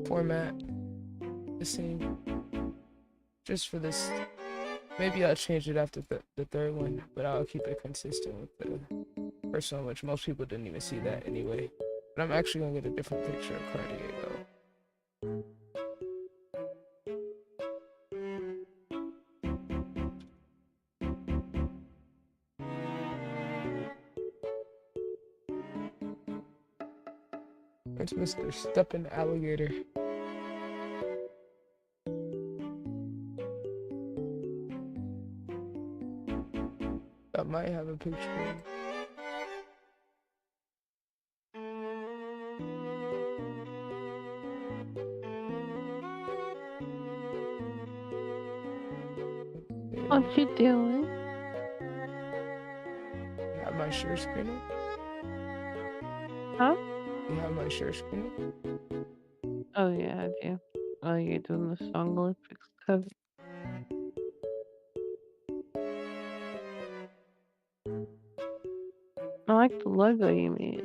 format the same. Just for this. Maybe I'll change it after the third one, but I'll keep it consistent with the first one, which most people didn't even see that anyway. But I'm actually gonna get a different picture of Cartier though. It's Mr. Steppin' Alligator. I might have a picture. What you doing? You have my share screen? Huh? You have my share screen? Oh yeah, I do. Oh, you're doing the Song Olympics cover. I like the logo you made.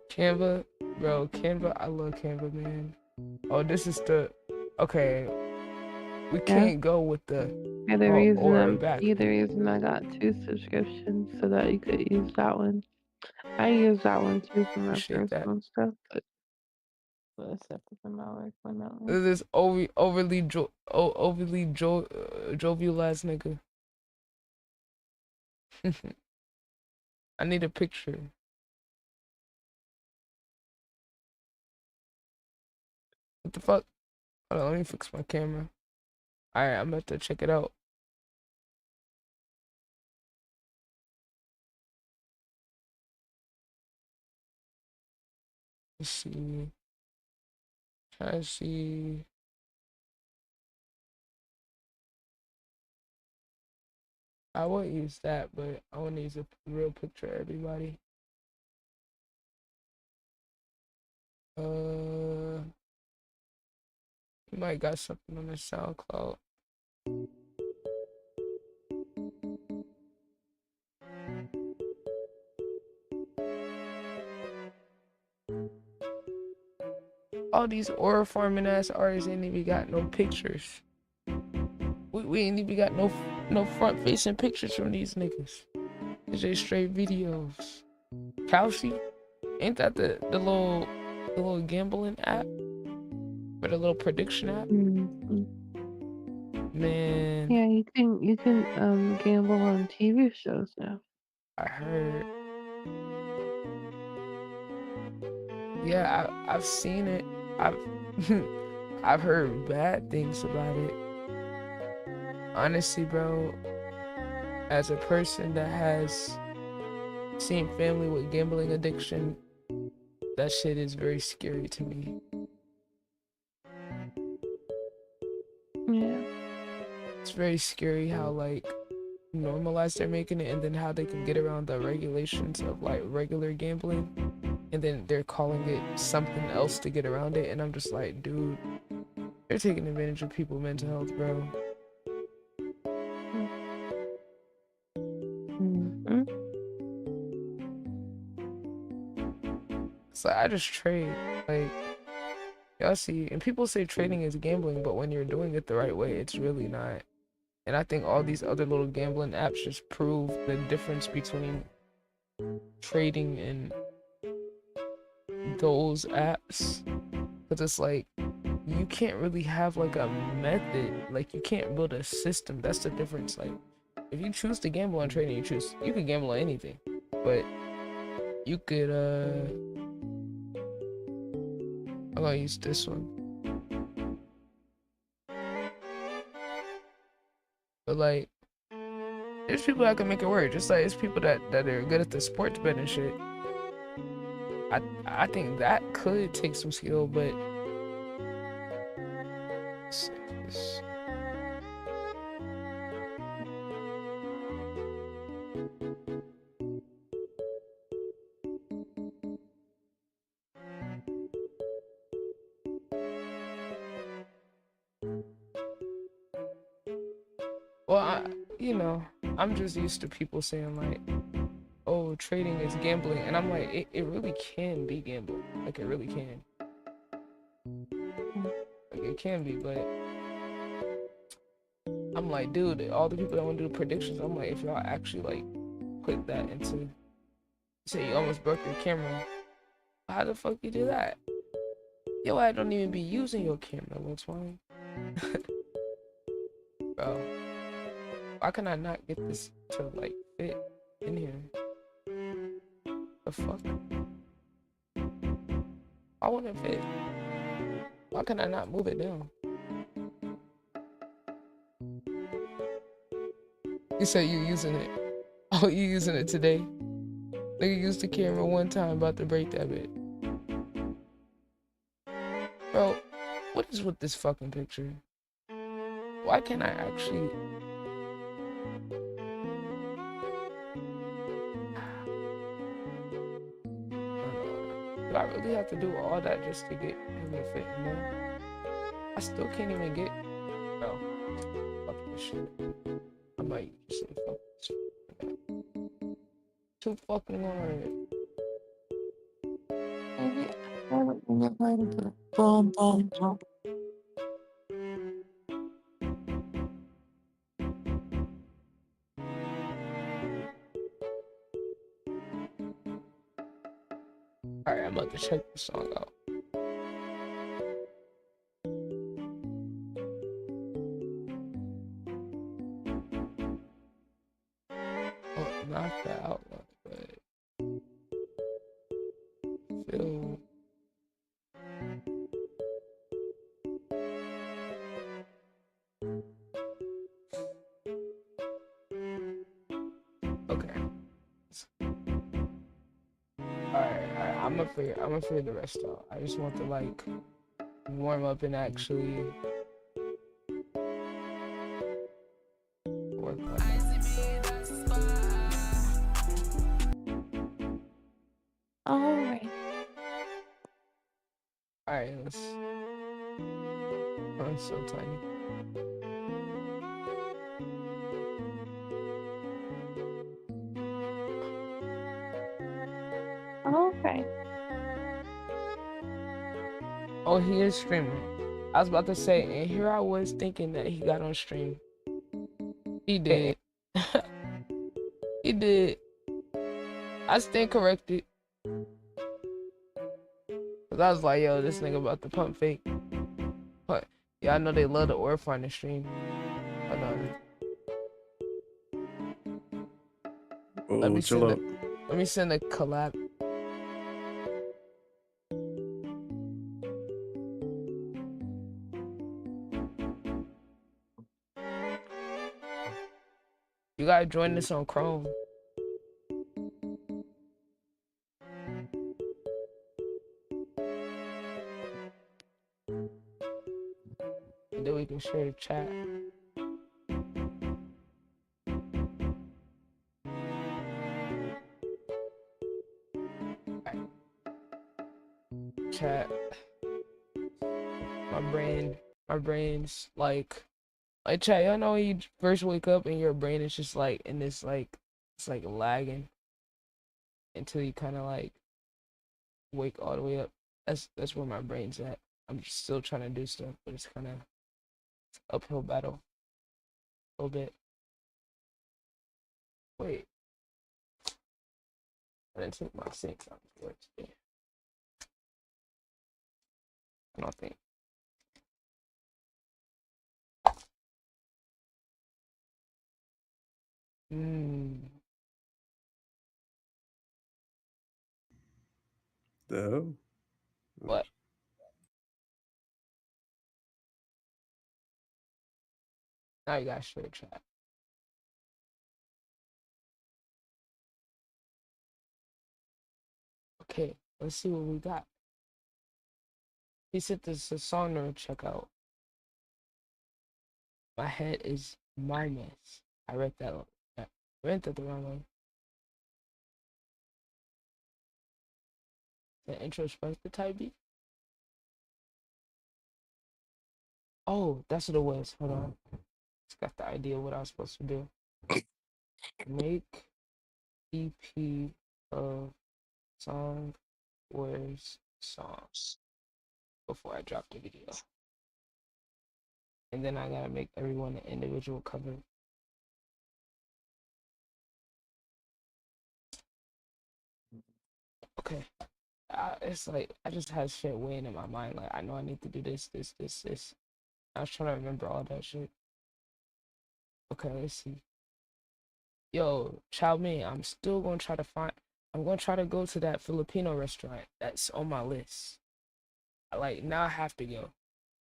Canva, bro, Canva, I love Canva, man. Oh, this is the, okay, we can't go with the You're the front reason or back. you're the reason I got 2 subscriptions so that you could use that one. I use that one too for my Appreciate that. personal stuff, but except for my work one that one. This is overly jovial ass nigga. I need a picture. What the fuck? Hold on, let me fix my camera. Alright, I'm about to check it out. Let's see. Try to see. I won't use that, but I want to use a real picture of everybody. You might got something on the SoundCloud. All these aura farming ass artists ain't even got no pictures. We ain't even got no front facing pictures from these niggas. It's just straight videos. Kalshi, ain't that the little gambling app? Or the little prediction app? Man. Yeah, you can gamble on TV shows now. I heard. Yeah, I've seen it. I've heard bad things about it. Honestly, bro, as a person that has seen family with gambling addiction, that shit is very scary to me. Yeah. It's very scary how like normalized they're making it, and then how they can get around the regulations of like regular gambling, and then they're calling it something else to get around it. And I'm just like, dude, they're taking advantage of people's mental health, bro. It's like, I just trade, like, y'all see, and people say trading is gambling, but when you're doing it the right way, it's really not. And I think all these other little gambling apps just prove the difference between trading and those apps. Because it's like, you can't really have like a method, like you can't build a system. That's the difference. Like, if you choose to gamble on trading, you can gamble on anything, but you could I'm gonna use this one. But like, there's people that can make it work. Just like it's people that are good at the sports bet and shit. I think that could take some skill, but well, you know, I'm just used to people saying like, oh, trading is gambling, and I'm like, it really can be gambling. Like, it really can. Like, it can be, but I'm like, dude, all the people that want to do predictions, I'm like, if y'all actually like put that into, say you almost broke your camera, how the fuck you do that? Yo, I don't even be using your camera, what's wrong? Bro, why can I not get this to like fit in here. The fuck? I want to fit. Why can I not move it down? You said you using it. Oh, you using it today? Nigga used the camera one time, about to break that bit. Bro, what is with this fucking picture? Why can't I actually... Do I really have to do all that just to get him to fit more? I still can't even get... Bro, fuck this shit. I might just say fuck this shit. Too fucking hard. Alright, I'm about to check this song out. Oh, not the outlook, but feel. Okay. Alright, I'm gonna figure the rest out. I just want to like warm up and actually work on it. Alright. Alright, let's... Oh, it's so tiny. Okay. Oh, he is streaming. I was about to say, and here I was thinking that he got on stream. He did. He did. I stand corrected. Cause I was like, yo, this nigga about to pump fake. But yeah, I know they love the Orph on the stream. Hold on. Let me chill out. Let me send a collab. You gotta join this on Chrome. And then we can share the chat. Chat. My brain's like chat, y'all know when you first wake up and your brain is just like in this like, it's like lagging until you kind of like wake all the way up. That's where my brain's at. I'm just still trying to do stuff, but it's kind of uphill battle a little bit. Wait, I didn't take my syncs out of work today. I don't think. The hell? What? Now you gotta share the chat. Okay, let's see what we got. He said this is a song to check out. My head is my mess. I read that the wrong way. The introspective type beat. Oh, that's what it was. Hold on. Just got the idea of what I was supposed to do. Make EP of song words songs before I drop the video. And then I gotta make everyone an individual cover. Okay. It's like I just had shit weighing in my mind. Like I know I need to do this. I was trying to remember all that shit. Okay, let's see. Yo, chow mein, I'm still gonna try to find. I'm gonna try to go to that Filipino restaurant that's on my list. Like now I have to go.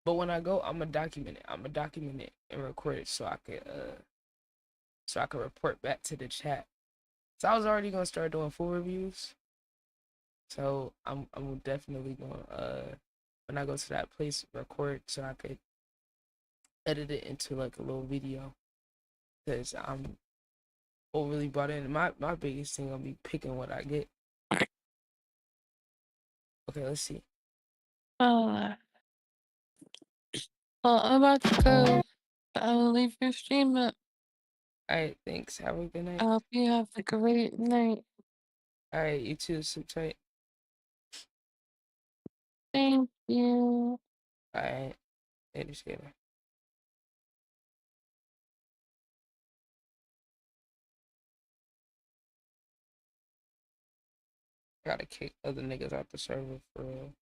But when I go, I'm gonna document it. I'm gonna document it and record it so I could report back to the chat. So I was already gonna start doing food reviews. So I'm definitely gonna when I go to that place record so I could edit it into like a little video. Cause I'm overly bought in. My biggest thing gonna be picking what I get. Okay, let's see. Oh, well, I'm about to go. I will leave your stream up. Alright, thanks. Have a good night. I hope you have a great night. Alright, you too. Sleep tight. Thank you. Alright. Later, skater. Gotta kick other niggas out the server for real.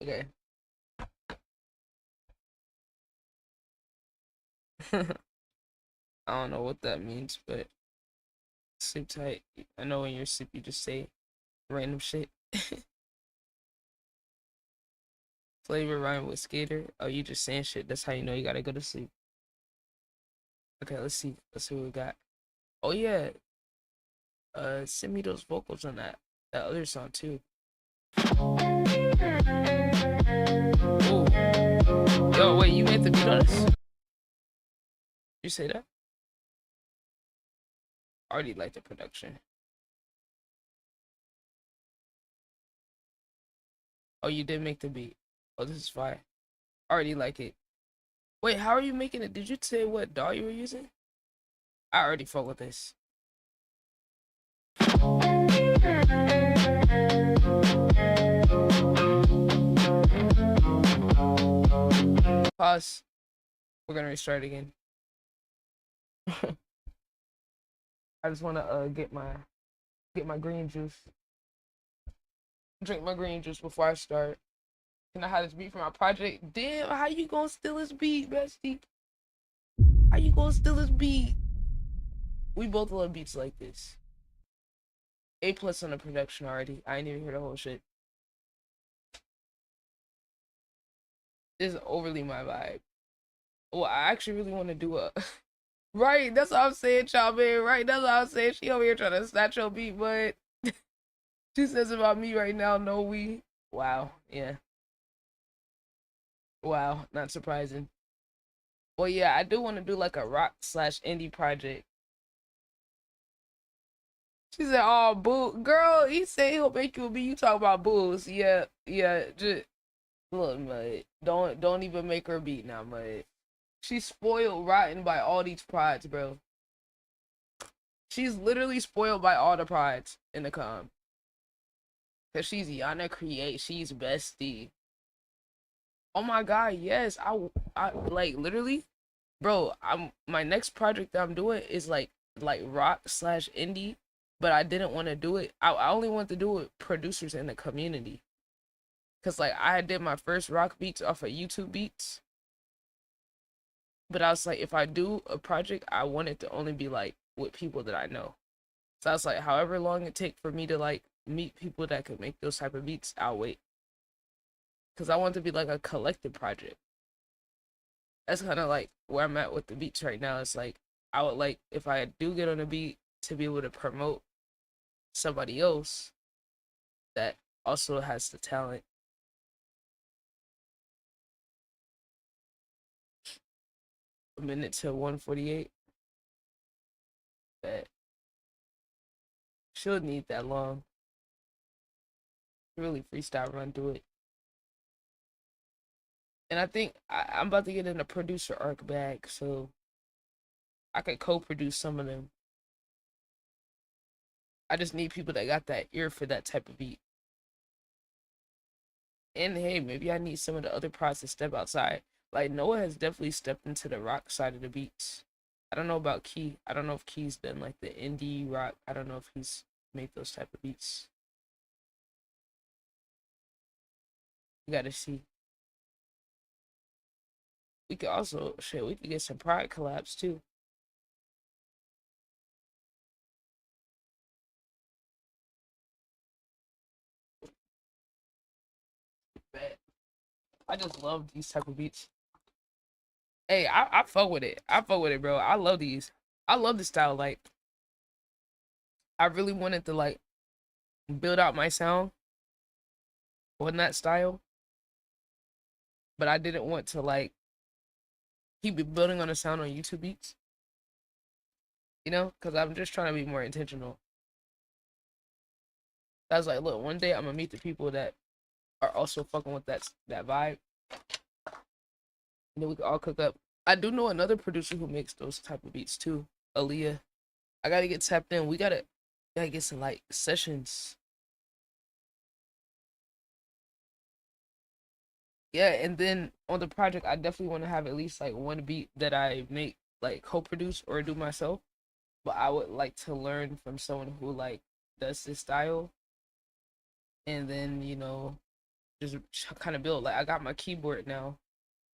Okay. I don't know what that means, but sleep tight. I know when you're asleep, you just say random shit. Flavor rhyme with skater. Oh, you just saying shit. That's how you know you gotta go to sleep. Okay, let's see. Let's see what we got. Oh yeah. Send me those vocals on that other song too. Ooh. Yo, wait, you made the beat on this? You say that? I already like the production. Oh, you did make the beat. Oh, this is fire. I already like it. Wait, how are you making it? Did you say what DAW you were using? I already fuck with this. Pause. We're gonna restart again. I just wanna get my green juice. Drink my green juice before I start. Can I have this beat for my project? Damn, how you gonna steal this beat, bestie? How you gonna steal this beat? We both love beats like this. A+ on the production already. I ain't even hear the whole shit. This is overly my vibe. Well, I actually really want to do a right. That's what I'm saying, child man. Right, that's what I'm saying. She over here trying to snatch your beat, but she says about me right now. No, we. Wow. Yeah. Wow. Not surprising. Well, yeah, I do want to do like a rock/indie project. She said, "Oh, boo, girl." He said he'll make you a beat. You talk about booze. Yeah, yeah. Just look, mud. Don't even make her beat now, mud. She's spoiled rotten by all these prides, bro. She's literally spoiled by all the prides in the com. Cause she's Yana Create. She's bestie. Oh my god, yes. I like literally, bro. My next project that I'm doing is like rock/indie, but I didn't want to do it. I only want to do it producers in the community. Cause like I did my first rock beats off of YouTube Beats. But I was like, if I do a project, I want it to only be like with people that I know. So I was like, however long it take for me to like meet people that could make those type of beats, I'll wait. Cause I want it to be like a collective project. That's kind of like where I'm at with the beats right now. It's like I would like if I do get on a beat to be able to promote somebody else that also has the talent. A minute to 1:48. That she'll need that long. Really freestyle run through it. And I think I'm about to get in a producer arc bag, so I could co-produce some of them. I just need people that got that ear for that type of beat. And hey, maybe I need some of the other prods to step outside. Like Noah has definitely stepped into the rock side of the beats. I don't know about Key. I don't know if Key's done like the indie rock. I don't know if he's made those type of beats. You gotta see. We could also we could get some Pride collabs too. Bet. I just love these type of beats. Hey, I fuck with it. I fuck with it, bro. I love these. I love this style. Like, I really wanted to like build out my sound on that style, but I didn't want to like keep building on a sound on YouTube beats. You know, because I'm just trying to be more intentional. I was like, look, one day I'm gonna meet the people that are also fucking with that vibe, and then we can all cook up. I do know another producer who makes those type of beats too, Aaliyah. I gotta get tapped in. We gotta get some like sessions. Yeah, and then on the project, I definitely want to have at least like one beat that I make like co-produce or do myself. But I would like to learn from someone who like does this style, and then just kind of build. Like I got my keyboard now,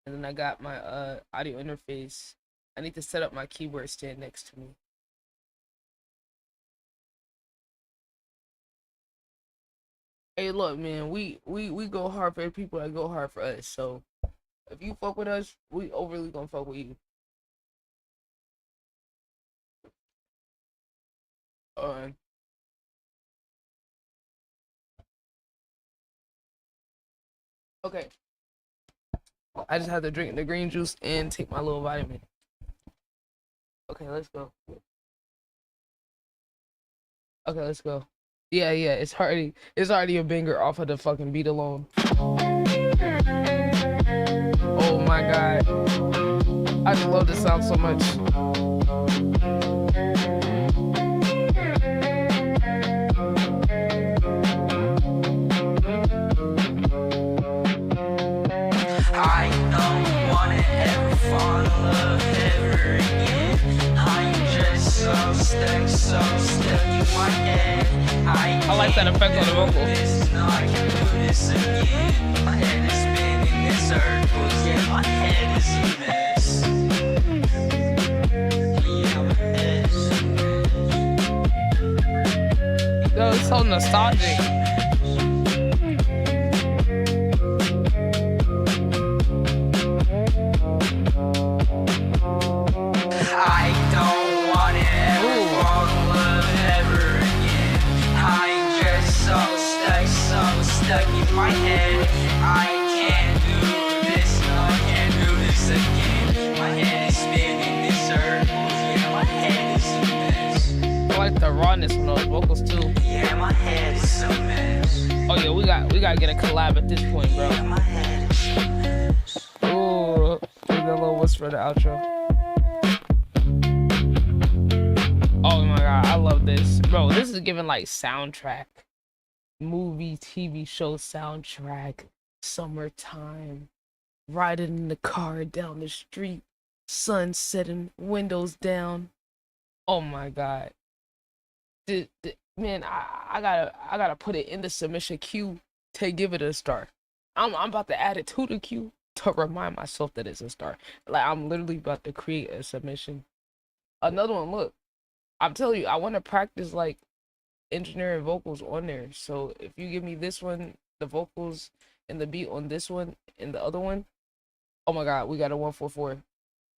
and then I got my audio interface. I need to set up my keyboard stand next to me. Hey, look, man, we go hard for the people that go hard for us. So if you fuck with us, we overly gonna fuck with you. Okay. I just have to drink the green juice and take my little vitamin. Okay, let's go. Okay, let's go. Yeah, it's already a banger off of the fucking beat alone. Oh my god. I just love this sound so much. I don't wanna ever fall in love ever again. I'm just so stuck in my head. I like that effect on the vocals. No, I can do this again. My head is spinning in circles. Yeah, my head is a mess. Yeah, my head is a mess. Yo, it's so nostalgic. I don't wanna ever fall in love ever again. I'm just so stuck in my head. I can't do this, no, I can't do this again. My head is spinning in circles, yeah, my head is a mess. I like the rawness on those vocals too. Yeah, my head is a mess. Oh yeah, we gotta get a collab at this point, bro. Yeah, my head is a mess. Ooh, give me a little whisper of the outro. Oh my god, I love this. Bro, this is giving like soundtrack. Movie, TV show soundtrack. Summertime. Riding in the car down the street. Sun setting, windows down. Oh my god. Man, I gotta put it in the submission queue to give it a star. I'm about to add it to the queue to remind myself that it's a star. Like I'm literally about to create a submission. Another one, look. I'm telling you, I want to practice like engineering vocals on there. So if you give me this one, the vocals and the beat on this one and the other one, oh my god, we got a 144.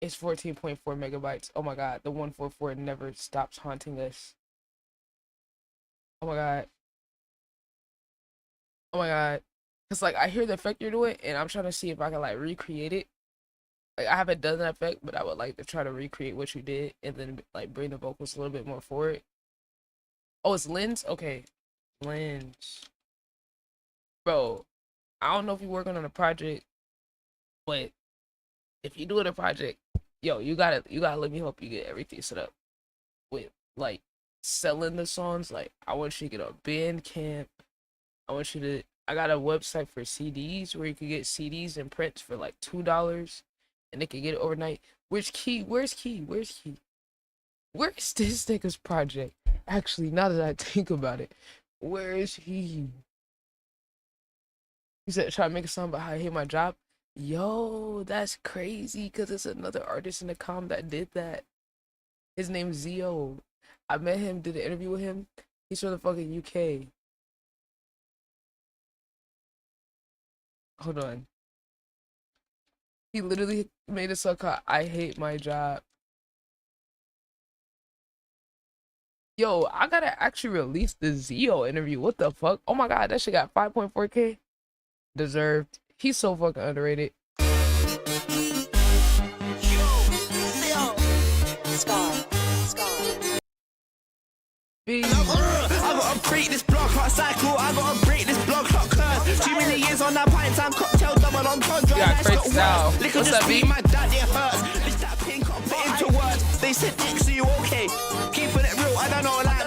It's 14.4 megabytes. Oh my god, the 144 never stops haunting us. Oh my god. Oh my god. Cause like I hear the effect you're doing and I'm trying to see if I can like recreate it. Like I haven't done that effect, but I would like to try to recreate what you did and then like bring the vocals a little bit more forward. Oh, it's Lens? Okay. Lens. Bro, I don't know if you're working on a project, but if you do a project, yo, you gotta let me help you get everything set up with like selling the songs. Like I want you to get a Bandcamp. I got a website for CDs where you can get CDs and prints for like $2 and they can get it overnight. Where's Key? Where's this nigga's project? Actually, now that I think about it, where is he? You said try to make a song about how I hate my job. Yo, that's crazy because it's another artist in the com that did that. His name's Zio. I met him, did an interview with him. He's from the fucking UK. Hold on. He literally made a song called I Hate My Job. Yo, I gotta actually release the Zio interview. What the fuck? Oh my god, that shit got 5.4K. Deserved. He's so fucking underrated. I gotta break this block clock cycle. I gotta break this block clock curve. Too many years on that pint time cocktail double on tundra. Yeah, great style. Liquor What's just up, beat B? my daddy it hurts. Bitch that pink up put into words. They said X, are you okay? Keeping it real, I don't know like that.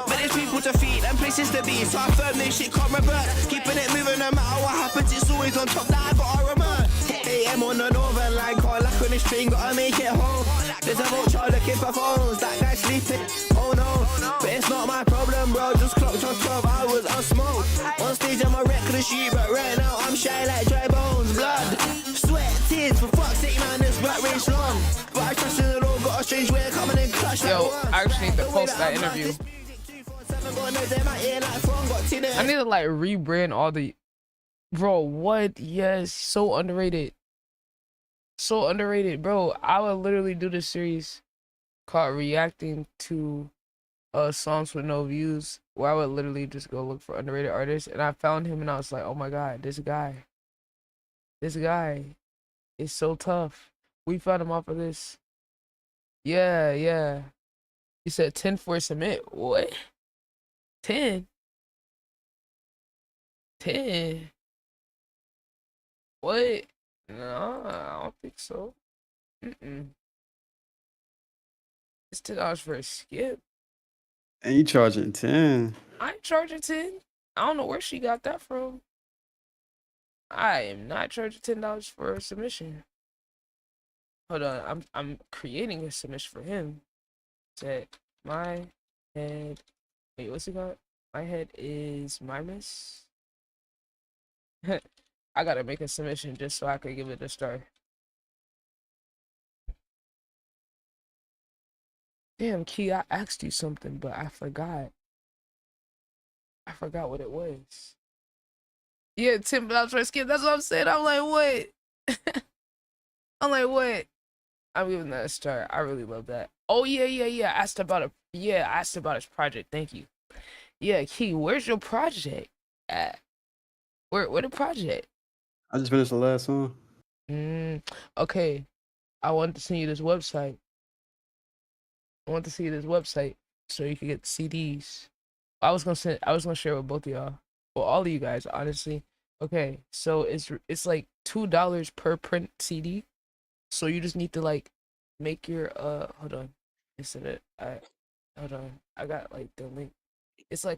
But there's people to feed and places to be. So I firm this shit can't revert. Keeping it moving no matter what happens. It's always on top that I gotta return. 8 AM on the northern line, call like on this train, gotta make it home. There's a vulture looking for phones. That guy sleeping. Oh no, but it's not my problem, bro. Just clocked on 12 hours on smoke. On stage I'm a reckless sheep, but right now I'm shy like dry bones. Blood, sweat, tears, for fuck's sake, man, this rap race long. But I trust in the Lord, got a strange way of coming in clutch. Yo, I actually need to post that interview. I need to like rebrand all the. Bro, what? Yes, so underrated. So underrated, bro. I would literally do this series called reacting to songs with no views, where I would literally just go look for underrated artists, and I found him and I was like, oh my god, this guy is so tough. We found him off of this. Yeah. You said 10 for a submit. What? 10? 10? What? No, I don't think so. It's $10 for a skip. And you charging 10. I ain't charging 10. I don't know where she got that from. I am not charging $10 for a submission. Hold on, I'm creating a submission for him. Said my head. Wait, what's it called? My head is Mimus. I gotta make a submission just so I could give it a star. Damn, Key, I asked you something, but I forgot. I forgot what it was. Yeah, $10 for a skip. That's what I'm saying. I'm like, what? I'm like, what? I'm giving that a star. I really love that. Oh yeah. I asked about his project. Thank you. Yeah, Key, where's your project at? Where the project? I just finished the last song. Okay. I wanted to send you this website. So you can get CDs. I was gonna share it with both of y'all. Well, all of you guys, honestly. Okay, so it's like $2 per print CD. So you just need to like make your hold on. Hold on. I got like the link. It's like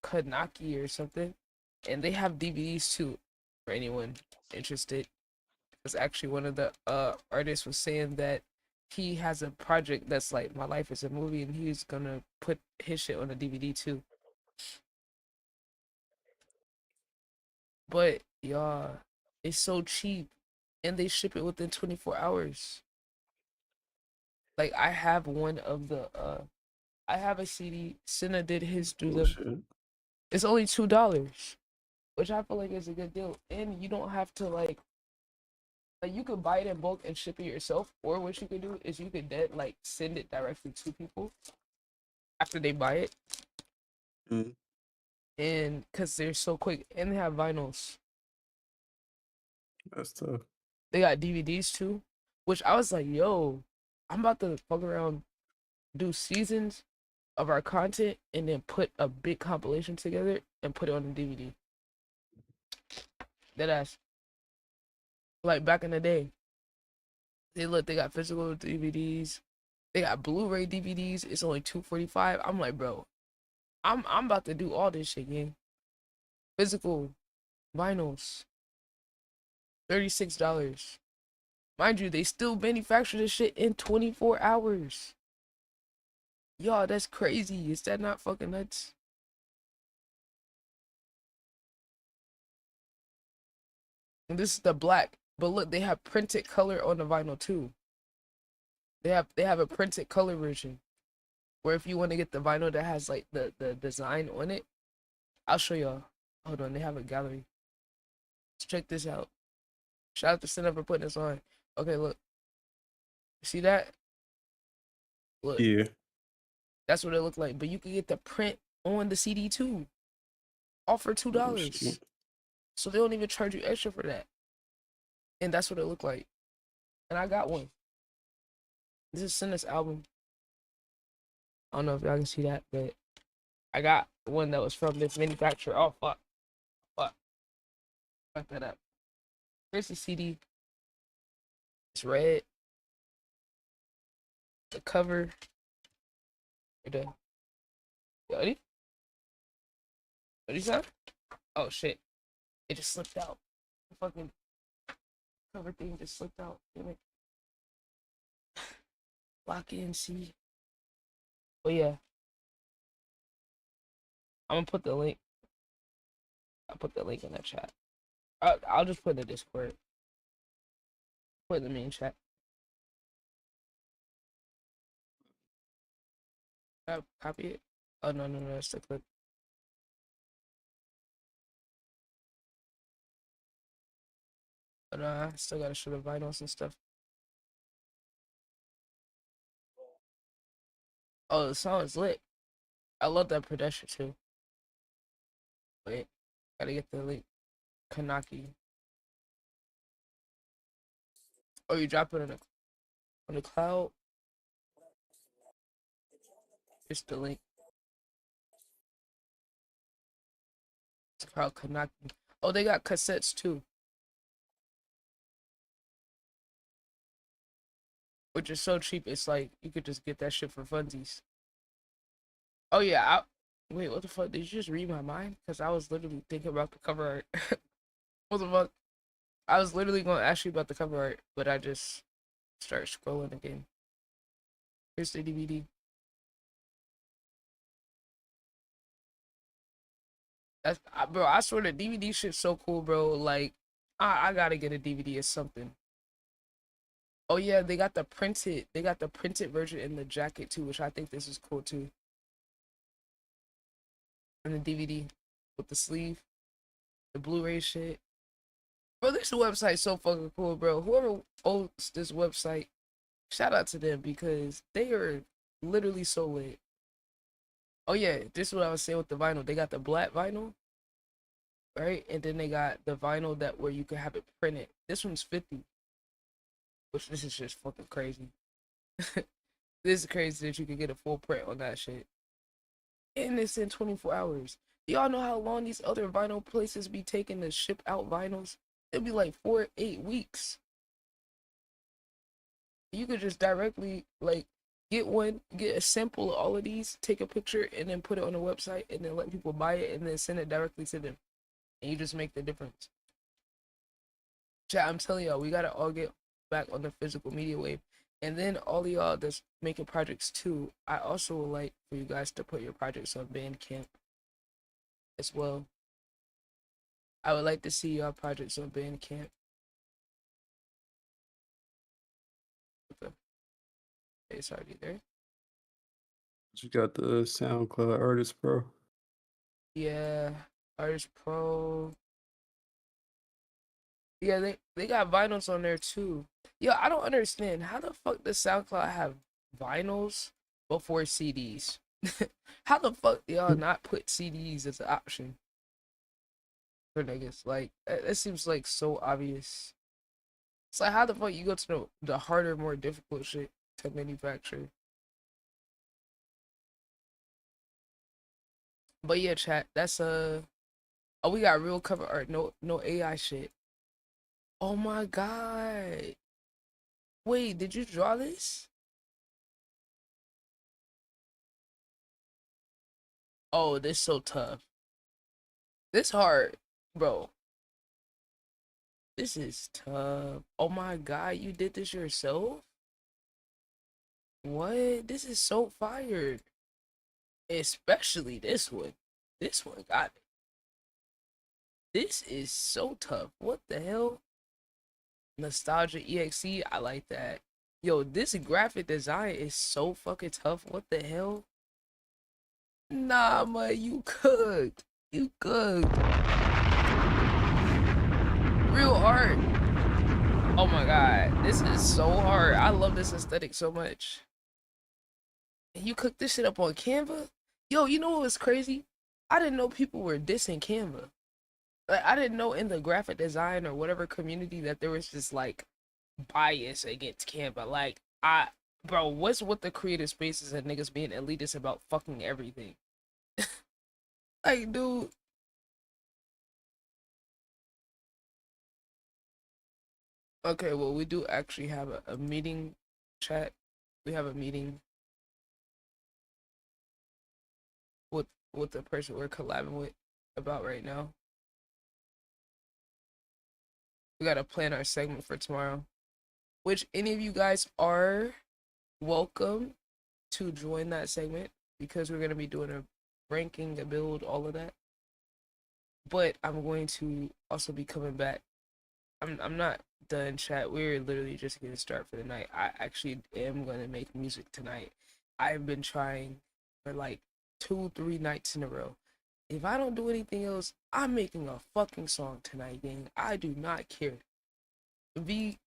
Kanaki or something. And they have DVDs too for anyone interested. Because actually one of the artists was saying that he has a project that's like My Life is a Movie, and he's gonna put his shit on a DVD too. But y'all, it's so cheap, and they ship it within 24 hours. Like I have one of the I have a CD. Senna did his through them. It's only $2, which I feel like is a good deal, and you don't have to like you could buy it in bulk and ship it yourself, or what you could do is you could like send it directly to people after they buy it. And because they're so quick, and they have vinyls. That's tough. They got DVDs too, which I was like, yo, I'm about to fuck around, do seasons of our content, and then put a big compilation together and put it on the DVD. Deadass. Like back in the day. They got physical DVDs. They got Blu-ray DVDs. It's only $245. I'm like, bro, I'm about to do all this shit, gang. Physical vinyls. $36. Mind you, they still manufacture this shit in 24 hours. Y'all, that's crazy. Is that not fucking nuts? And this is the black. But look, they have printed color on the vinyl too. They have a printed color version. Where if you want to get the vinyl that has like the design on it, I'll show y'all. Hold on, they have a gallery. Let's check this out. Shout out to Cinna for putting this on. Okay, look. See that? Look. Yeah. That's what it looked like. But you can get the print on the CD too. All for $2. So they don't even charge you extra for that. And that's what it looked like. And I got one. This is Cinna's album. I don't know if y'all can see that, but I got one that was from this manufacturer. Oh, fuck. Fuck that up. Here's the CD. It's red. The cover. Right there. Ready? Ready, son? Oh, shit. It just slipped out. The fucking cover thing just slipped out. Damn it. Lock in, see. But yeah. I'm gonna put the link. I'll put the link in that chat. I'll just put it in the Discord. Put it in the main chat. Copy it. Oh no, it's the clip. But I still gotta show the vinyls and stuff. Oh, the song is lit. I love that production too. Wait, gotta get the link. Kanaki. Oh, you drop it on the cloud. It's the link. It's called Kanaki. Oh, they got cassettes too. Which is so cheap, it's like you could just get that shit for funsies. Oh yeah, wait, what the fuck? Did you just read my mind? Because I was literally thinking about the cover art. What the fuck? I was literally going to ask you about the cover art, but I just started scrolling again. Here's the DVD. Bro, I swear the DVD shit's so cool, bro. Like, I gotta get a DVD or something. Oh yeah, they got the printed version in the jacket too, which I think this is cool too. And the DVD with the sleeve, the Blu-ray shit. Bro, this website's so fucking cool, bro. Whoever owns this website, shout out to them because they are literally so lit. Oh yeah, this is what I was saying with the vinyl. They got the black vinyl, right? And then they got the vinyl that where you can have it printed. This one's 50. Which this is just fucking crazy. This is crazy that you can get a full print on that shit. And it's in 24 hours. Y'all know how long these other vinyl places be taking to ship out vinyls? It'd be like 4-8 weeks. You could just directly like get a sample of all of these, take a picture, and then put it on the website, and then let people buy it, and then send it directly to them. And you just make the difference. Chat, I'm telling y'all, we gotta all get back on the physical media wave. And then all of y'all that's making projects too, I also would like for you guys to put your projects on Bandcamp as well. I would like to see y'all projects on Bandcamp. Okay. It's already there. You got the SoundCloud Artist Pro. Yeah, Artist Pro. Yeah, they got vinyls on there too. Yo, I don't understand. How the fuck does SoundCloud have vinyls before CDs? How the fuck do y'all not put CDs as an option for niggas? Like, it seems like so obvious. It's like, how the fuck you go to the harder, more difficult shit to manufacture? But yeah, chat, that's oh, we got real cover art, no AI shit. Oh my god. Wait, did you draw this? Oh, this so tough. This hard, bro. This is tough. Oh my god, you did this yourself? What? This is so fired. Especially this one. This one got it. This is so tough. What the hell? Nostalgia EXE, I like that. Yo, this graphic design is so fucking tough. What the hell? Nah, man, you cooked. You cooked. Real art. Oh my god, this is so hard. I love this aesthetic so much. And you cooked this shit up on Canva? Yo, you know what was crazy? I didn't know people were dissing Canva. Like, I didn't know in the graphic design or whatever community that there was just like bias against Canva. Like, bro, what's with the creative spaces and niggas being elitist about fucking everything? Like, dude. Okay, well, we do actually have a meeting chat. We have a meeting with the person we're collabing with about right now. We gotta plan our segment for tomorrow. Which any of you guys are welcome to join that segment because we're gonna be doing a ranking, a build, all of that. But I'm going to also be coming back. I'm not done, chat. We're literally just getting started for the night. I actually am gonna make music tonight. I've been trying for like 2-3 nights in a row. If I don't do anything else, I'm making a fucking song tonight, gang. I do not care. V,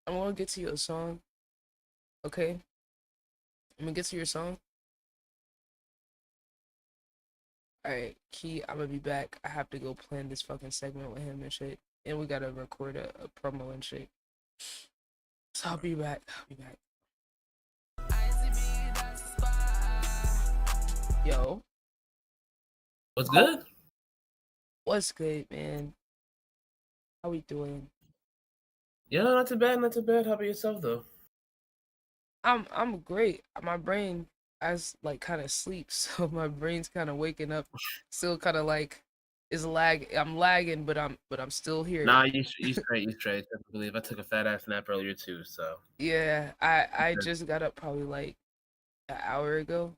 I'm gonna get to your song. Okay? I'm gonna get to your song. Alright, Key, I'm gonna be back. I have to go plan this fucking segment with him and shit. And we gotta record a promo and shit. So I'll be back. I'll be back. Yo. What's good? What's good, man? How we doing? Yeah, not too bad, not too bad. How about yourself though? I'm great. My brain as like kind of sleeps, so my brain's kind of waking up, still kind of like I'm lagging, but I'm still here. Nah, you straight. I believe I took a fat ass nap earlier too. So yeah, I just got up probably like an hour ago,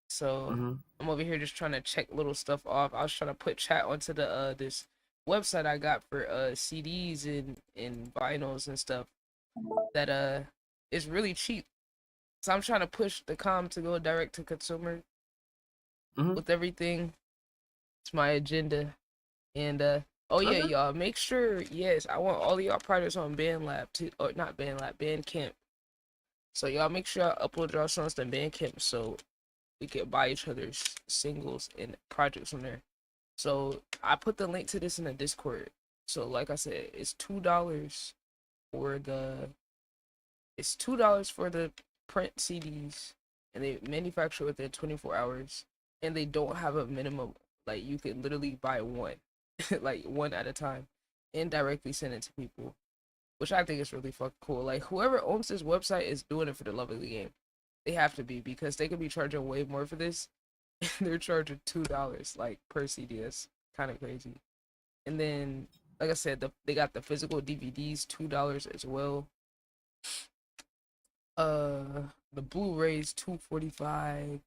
so I'm over here just trying to check little stuff off. I was trying to put chat onto the this website I got for CDs and vinyls and stuff that is really cheap. So I'm trying to push the com to go direct to consumer with everything. It's my agenda. And oh yeah, y'all, make sure, yes, I want all of y'all projects on BandLab too, or not BandLab, Bandcamp. So y'all make sure y'all upload y'all songs to Bandcamp so we can buy each other's singles and projects from there. So I put the link to this in the Discord. So like I said, it's $2 for the print CDs, and they manufacture within 24 hours, and they don't have a minimum. Like, you can literally buy one, like one at a time, and directly send it to people, which I think is really fucking cool. Like, whoever owns this website is doing it for the love of the game. They have to be, because they could be charging way more for this, and they're charging $2 like per CD. That's kind of crazy. And then, like I said, they got the physical DVDs, $2 as well. The Blu-rays $2.45,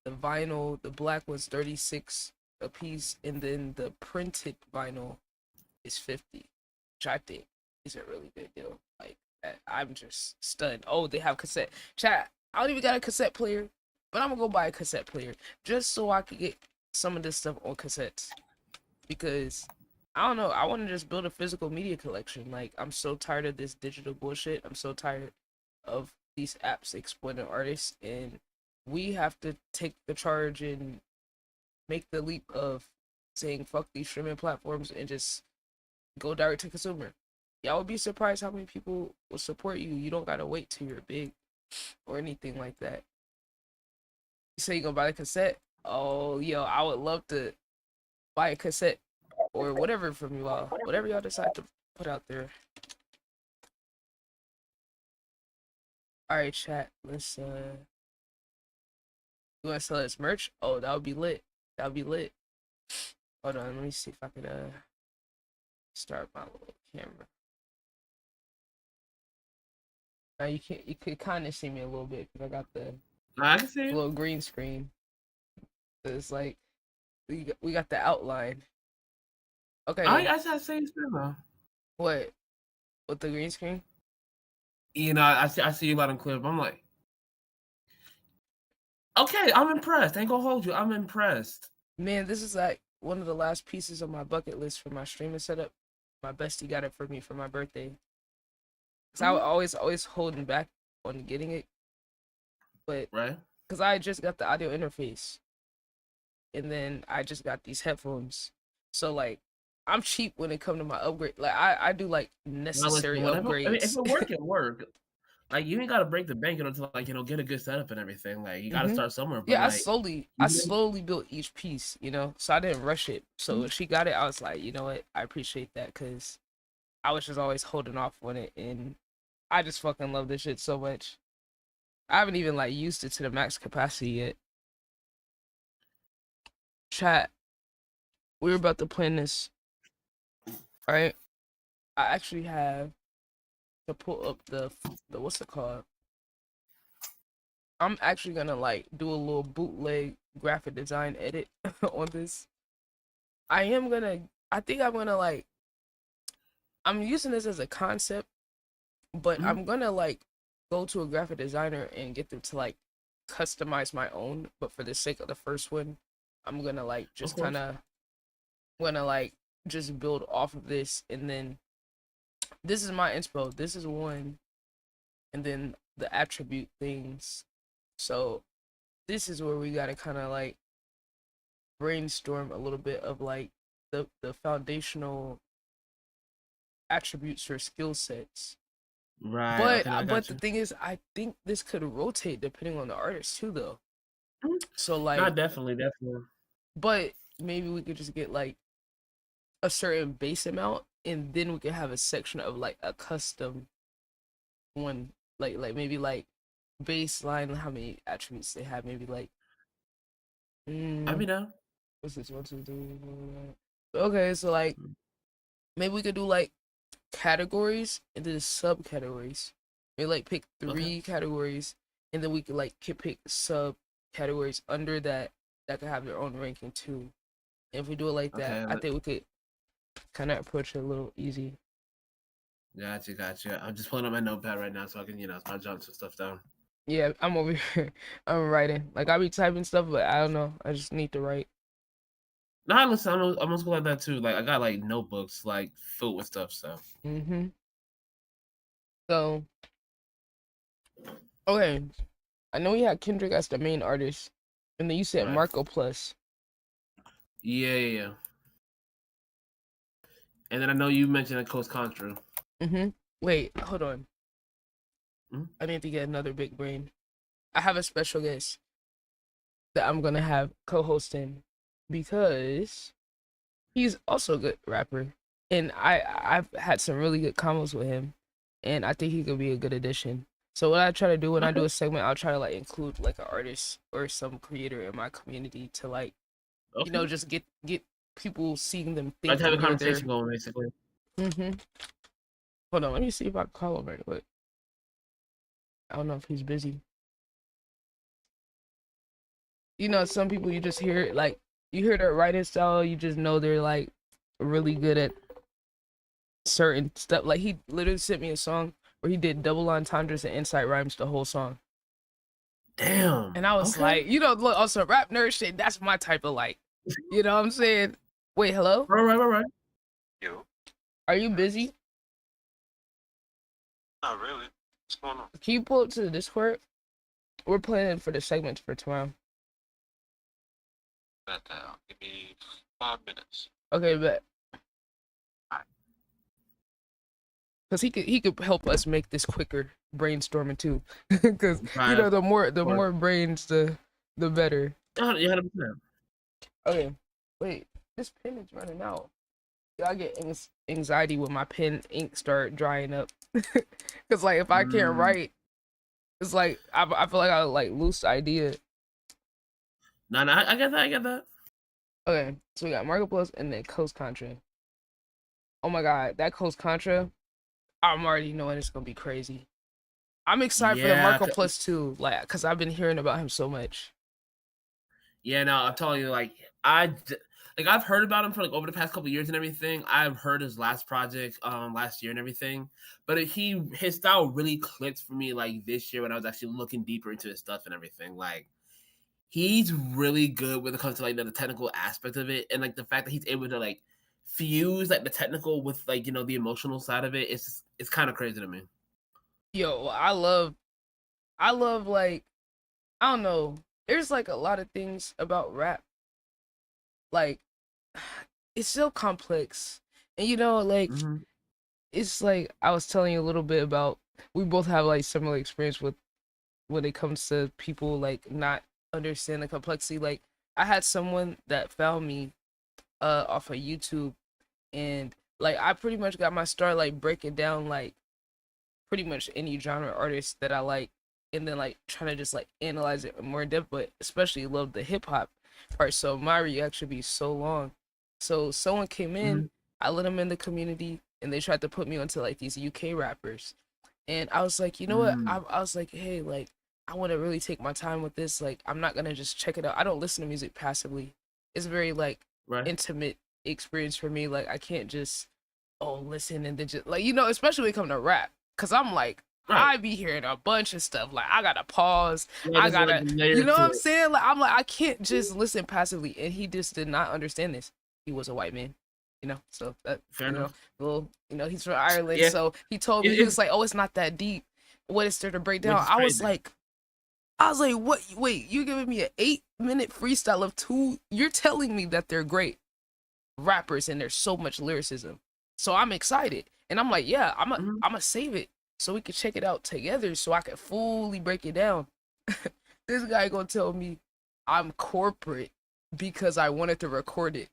the vinyl, the black was $36 a piece, and then the printed vinyl is $50, which I think is a really good deal. Like, I'm just stunned. Oh, they have cassette. Chat, I don't even got a cassette player, but I'm gonna go buy a cassette player just so I could get some of this stuff on cassettes, because I don't know, I want to just build a physical media collection. Like, I'm so tired of this digital bullshit. I'm so tired of these apps exploiting artists, and we have to take the charge and make the leap of saying fuck these streaming platforms and just go direct to consumer. Y'all would be surprised how many people will support you. You don't gotta wait till you're big or anything like that. You say you're gonna buy a cassette? Oh, yo, I would love to buy a cassette or whatever from you all. Whatever y'all decide to put out there. Alright, chat. Let's you wanna sell this merch? Oh, that would be lit. That would be lit. Hold on, let me see if I could start my little camera. Now you could kind of see me a little bit because I got the I can see little green screen. So it's like we got the outline. Okay. I said same screen though. What? With the green screen? You know, I see you a lot on clip. I'm like, okay, I'm impressed. I ain't gonna hold you. I'm impressed. Man, this is like one of the last pieces on my bucket list for my streaming setup. My bestie got it for me for my birthday. Cause I was always holding back on getting it, but right, cause I just got the audio interface, and then I just got these headphones. So like, I'm cheap when it comes to my upgrade. Like I do like necessary upgrades. I mean, if it work, it work. Like you ain't gotta break the bank in order to like get a good setup and everything. Like you gotta start somewhere. But Yeah, like, I slowly built each piece, so I didn't rush it. So when she got it, I was like, you know what, I appreciate that because I was just always holding off on it, and I just fucking love this shit so much. I haven't even like used it to the max capacity yet. Chat, we were about to plan this, right? I actually have to pull up the what's it called? I'm actually gonna like do a little bootleg graphic design edit on this. I think I'm gonna like, I'm using this as a concept, but I'm gonna like go to a graphic designer and get them to like customize my own. But for the sake of the first one, I'm gonna like just kind of just build off of this, and then this is my inspo. This is one, and then the attribute things. So this is where we gotta kind of like brainstorm a little bit of like the foundational attributes or skill sets. right. But the thing is, I think this could rotate depending on the artist too, though. So like, not definitely. But maybe we could just get like a certain base amount, and then we could have a section of like a custom one, like maybe like baseline, how many attributes they have, maybe like. I mean, now. What's this? 1, 2, 3, 4, 5. Okay, so like maybe we could do like categories and then subcategories. We like pick 3 categories, and then we could like pick subcategories under that could have their own ranking too. And if we do it like that, I think we could kind of approach it a little easy. Gotcha. I'm just pulling up my notepad right now so I can start jotting some stuff down. Yeah, I'm over here. I'm writing. Like I be typing stuff, but I don't know. I just need to write. Nah, listen, I'm gonna go like that too. Like I got like notebooks like filled with stuff. So. So. Okay, I know we had Kendrick as the main artist, and then you said Marco Plus. Yeah. And then I know you mentioned a Coast Contra. Wait, hold on. I need to get another big brain. I have a special guest that I'm gonna have co-hosting because he's also a good rapper, and I've had some really good combos with him, and I think he could be a good addition. So what I try to do when I do a segment, I'll try to like include like an artist or some creator in my community to like, just get people seeing them think. Let's have a conversation going, basically. Hold on, let me see if I can call him right quick. I don't know if he's busy. Some people you just hear like you hear their writing style, you just know they're like really good at certain stuff. Like he literally sent me a song where he did double entendres and insight rhymes the whole song. Damn. And I was like, look, also rap nerd shit, that's my type of like, you know what I'm saying? Wait, hello? Right. Yo. Are you busy? Not really. What's going on? Can you pull up to the Discord? We're planning for the segments for tomorrow. Got that. Give me 5 minutes. Okay, bet. Because he could help us make this quicker brainstorming too. Because the more brains, the better. 100%. Okay, wait. This pen is running out. I get anxiety when my pen ink start drying up. Cause like if I can't write, it's like I feel like I like lose the idea. No, I get that. Okay, so we got Marco Plus and then Coast Contra. Oh my god, that Coast Contra, I'm already knowing it's gonna be crazy. I'm excited for the Marco Plus too, like, cause I've been hearing about him so much. Yeah, no, I'm telling you, like I like I've heard about him for like over the past couple years and everything. I've heard his last project last year and everything, but his style really clicked for me like this year when I was actually looking deeper into his stuff and everything. Like he's really good when it comes to like the technical aspect of it, and like the fact that he's able to like fuse like the technical with like the emotional side of it. It's kind of crazy to me. Yo, I love like, I don't know. There's like a lot of things about rap. Like it's so complex. And like it's like I was telling you a little bit about, we both have like similar experience with when it comes to people like not understand the complexity. Like I had someone that found me off of YouTube, and like I pretty much got my start like breaking down like pretty much any genre artist that I like, and then like trying to just like analyze it more in depth, but especially love the hip hop part. So my reaction be so long. So someone came in, I let them in the community, and they tried to put me onto like these UK rappers. And I was like, you know what? I was like, hey, like I want to really take my time with this. Like I'm not gonna just check it out. I don't listen to music passively. It's very like intimate experience for me. Like I can't just listen and then just like especially when it comes to rap. Cause I'm like, I be hearing a bunch of stuff. Like I gotta pause. I gotta, you know what I'm saying? Like I'm like, I can't just listen passively. And he just did not understand this. He was a white man, so that fair enough. Well, he's from Ireland, so he told me, he was like, oh, it's not that deep. What is there to break down? I was like, what? Wait, you giving me an 8-minute freestyle of 2? You're telling me that they're great rappers and there's so much lyricism. So I'm excited. And I'm like, yeah, I'm gonna save it so we can check it out together so I can fully break it down. This guy gonna tell me I'm corporate because I wanted to record it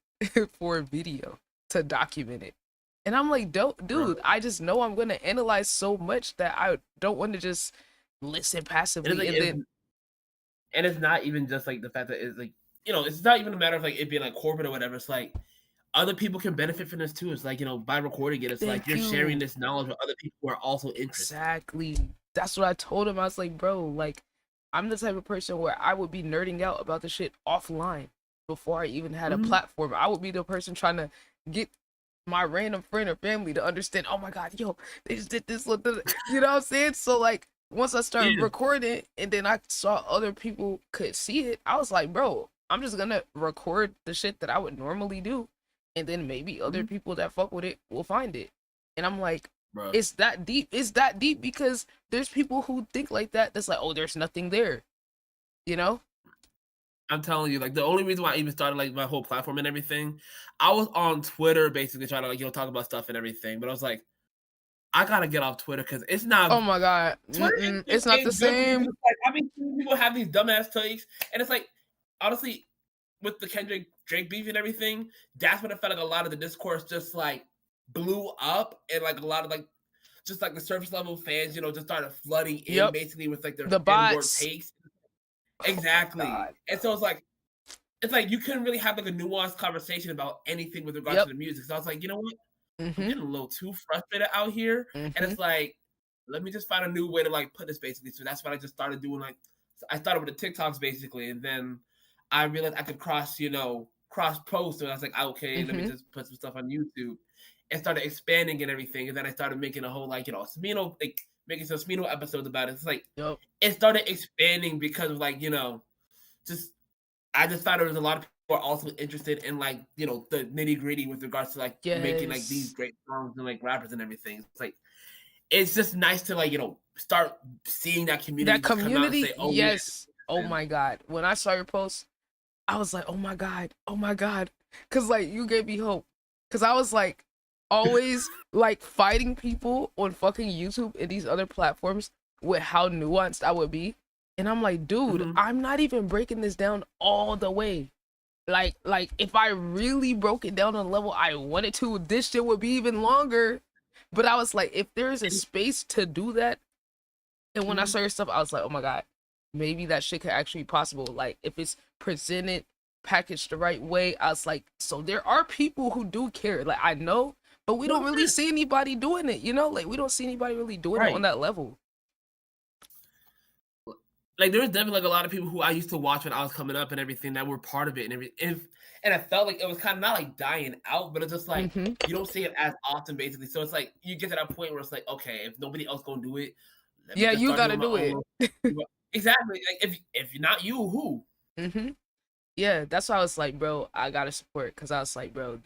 for a video to document it. And I'm like, dude, I just know I'm gonna analyze so much that I don't want to just listen passively. And it's not even just like the fact that it's like, it's not even a matter of like it being like corporate or whatever. It's like other people can benefit from this too. It's like, by recording it, it's like you're sharing this knowledge with other people who are also interested. Exactly. That's what I told him. I was like, bro, like, I'm the type of person where I would be nerding out about the shit offline before I even had a platform. I would be the person trying to get my random friend or family to understand, oh my God, yo, they just did this. You know what I'm saying? So like, once I started recording and then I saw other people could see it, I was like, bro, I'm just gonna record the shit that I would normally do. And then maybe other people that fuck with it will find it. And I'm like, it's that deep. It's that deep because there's people who think like that. That's like, oh, there's nothing there. I'm telling you, like the only reason why I even started like my whole platform and everything, I was on Twitter basically trying to like talk about stuff and everything. But I was like, I gotta get off Twitter because it's not. Oh my God, it's not the same. Like, I mean, people have these dumbass takes, and it's like, honestly, with the Kendrick Drake beef and everything, that's when I felt like a lot of the discourse just like blew up, and like a lot of like just like the surface level fans, just started flooding in basically with like their the bots takes. Exactly. And so it's like you couldn't really have like a nuanced conversation about anything with regards to the music. So I was like, you know what? I'm getting a little too frustrated out here. And it's like, let me just find a new way to like put this basically. So that's what I just started doing. Like I started with the TikToks basically, and then I realized I could cross post, and I was like, okay, let me just put some stuff on YouTube, and started expanding and everything. And then I started making a whole like Smino, like making some Smino episodes about it. It's like it started expanding because of like just I just found there was a lot of people are also interested in like the nitty gritty with regards to like making like these great songs and like rappers and everything. It's like it's just nice to like start seeing that community. That community, say, oh, yes. Oh my God, when I saw your post, I was like, oh my God, because like you gave me hope, because I was like always like fighting people on fucking YouTube and these other platforms with how nuanced I would be, and I'm like, dude, I'm not even breaking this down all the way. Like if I really broke it down on the level I wanted to, this shit would be even longer. But I was like, if there's a space to do that, and when I saw your stuff, I was like, oh my God, maybe that shit could actually be possible. Like if it's presented, packaged the right way, I was like, so there are people who do care. Like I know, but we don't really see anybody doing it. Like we don't see anybody really doing it on that level. like there was definitely like a lot of people who I used to watch when I was coming up and everything that were part of it and everything. And I felt like it was kind of not like dying out, but it's just like you don't see it as often, basically. So it's like you get to that point where it's like, okay, if nobody else gonna do it, let me Yeah, just you start gotta doing my do own it. little- exactly. Like if not you, who? Yeah, that's why I was like, bro, I gotta support, because I was like, bro,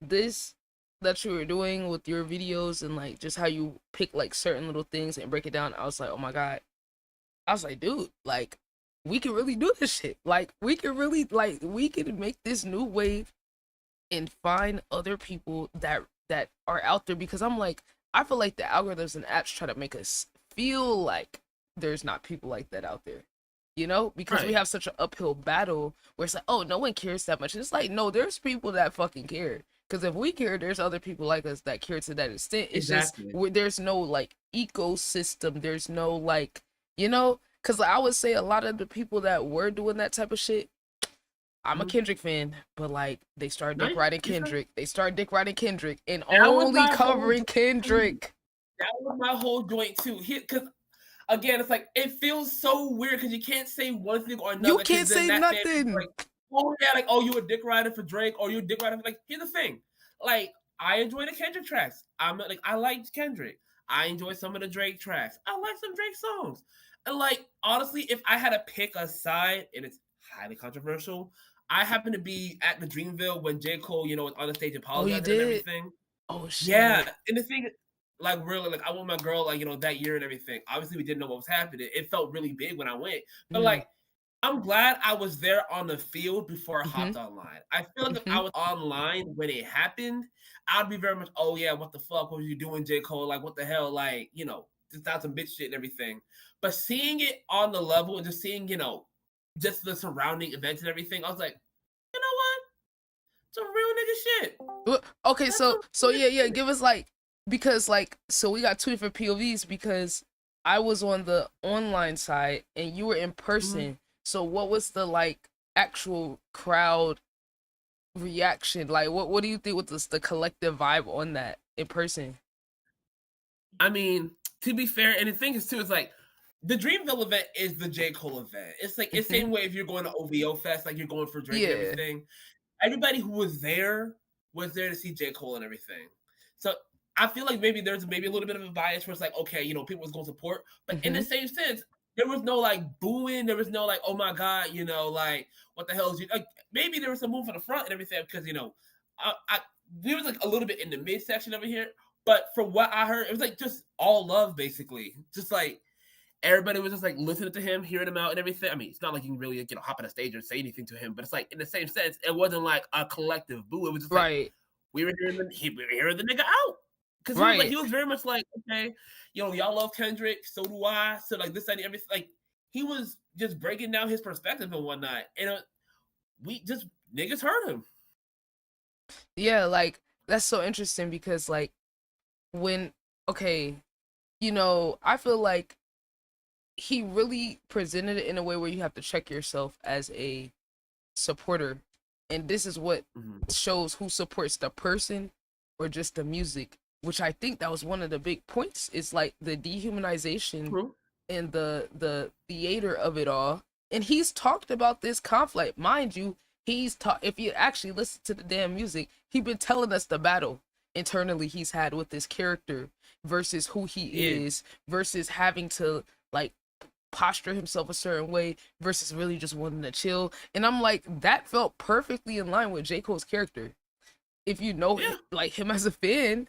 this that you were doing with your videos and like just how you pick like certain little things and break it down, I was like, oh my god. I was like, dude, like we can really do this shit. Like we can really we can make this new wave and find other people that are out there, because I'm like, I feel like the algorithms and apps try to make us feel like there's not people like that out there. You know, because we Right. have such an uphill battle where it's like, oh, no one cares that much. And it's like, no, there's people that fucking care. Because if we care, there's other people like us that care to that extent. It's Exactly. just there's no like ecosystem. There's no like, you know, because I would say a lot of the people that were doing that type of shit, I'm a Kendrick fan, but like they started dick Nice. riding Yes, sir. Kendrick. They started dick riding Kendrick and That was only my whole covering joint, too. Kendrick. That was my whole joint too. Because again, it's like it feels so weird because you can't say one thing or another. You 'cause can't then say that fan is nothing. like, oh yeah, like oh you a dick rider for Drake, or you a dick rider for like. Here's the thing, like I enjoy the Kendrick tracks. I'm like I like Kendrick. I enjoy some of the Drake tracks. I like some Drake songs. And like honestly, if I had to pick a side, and it's highly controversial, I happen to be at the Dreamville when J. Cole, you know, was on the stage Oh, you apologizing and did? everything. Oh shit. Yeah, and the thing, like really, like I went with my girl, like you know, that year and everything. Obviously, we didn't know what was happening. It felt really big when I went, but like I'm glad I was there on the field before I hopped online. I feel like if I was online when it happened, I'd be very much, oh yeah, what the fuck was you doing, J. Cole? Like what the hell? Like you know, just out some bitch shit and everything. But seeing it on the level and just seeing, you know, just the surrounding events and everything, I was like, you know what? Some real nigga shit. Okay, so yeah, give us like, because like, so we got two different POVs, because I was on the online side and you were in person. So what was the like actual crowd reaction? Like what do you think was the collective vibe on that in person? I mean, to be fair, and the thing is too, it's like the Dreamville event is the J. Cole event. It's like it's same way if you're going to OVO Fest, like you're going for Drake and Yeah. everything. Everybody who was there to see J. Cole and everything. So I feel like maybe there's maybe a little bit of a bias where it's like, okay, you know, people was going to support, but in the same sense, there was no like booing, there was no like, oh my god, you know, like what the hell is you like? Maybe there was some move for the front and everything because you know, I there was like a little bit in the midsection over here, but from what I heard, it was like just all love basically, just like. Everybody was just like listening to him, hearing him out, and everything. I mean, it's not like you can really, you know, hop on a stage or say anything to him, but it's like in the same sense, it wasn't like a collective boo. It was just like we were hearing the nigga out because he was very much like, okay, you know, y'all love Kendrick, so do I. So like this and everything, like he was just breaking down his perspective and whatnot, and we just niggas heard him. Yeah, like that's so interesting because like when you know, I feel like he really presented it in a way where you have to check yourself as a supporter, and this is what shows who supports the person or just the music, which I think that was one of the big points. Is like the dehumanization and the theater of it all. And he's talked about this conflict, mind you. If you actually listen to the damn music, he's been telling us the battle internally he's had with this character versus who he is, versus having to like posture himself a certain way versus really just wanting to chill. And I'm like, that felt perfectly in line with J. Cole's character. If you know him, like him as a fan,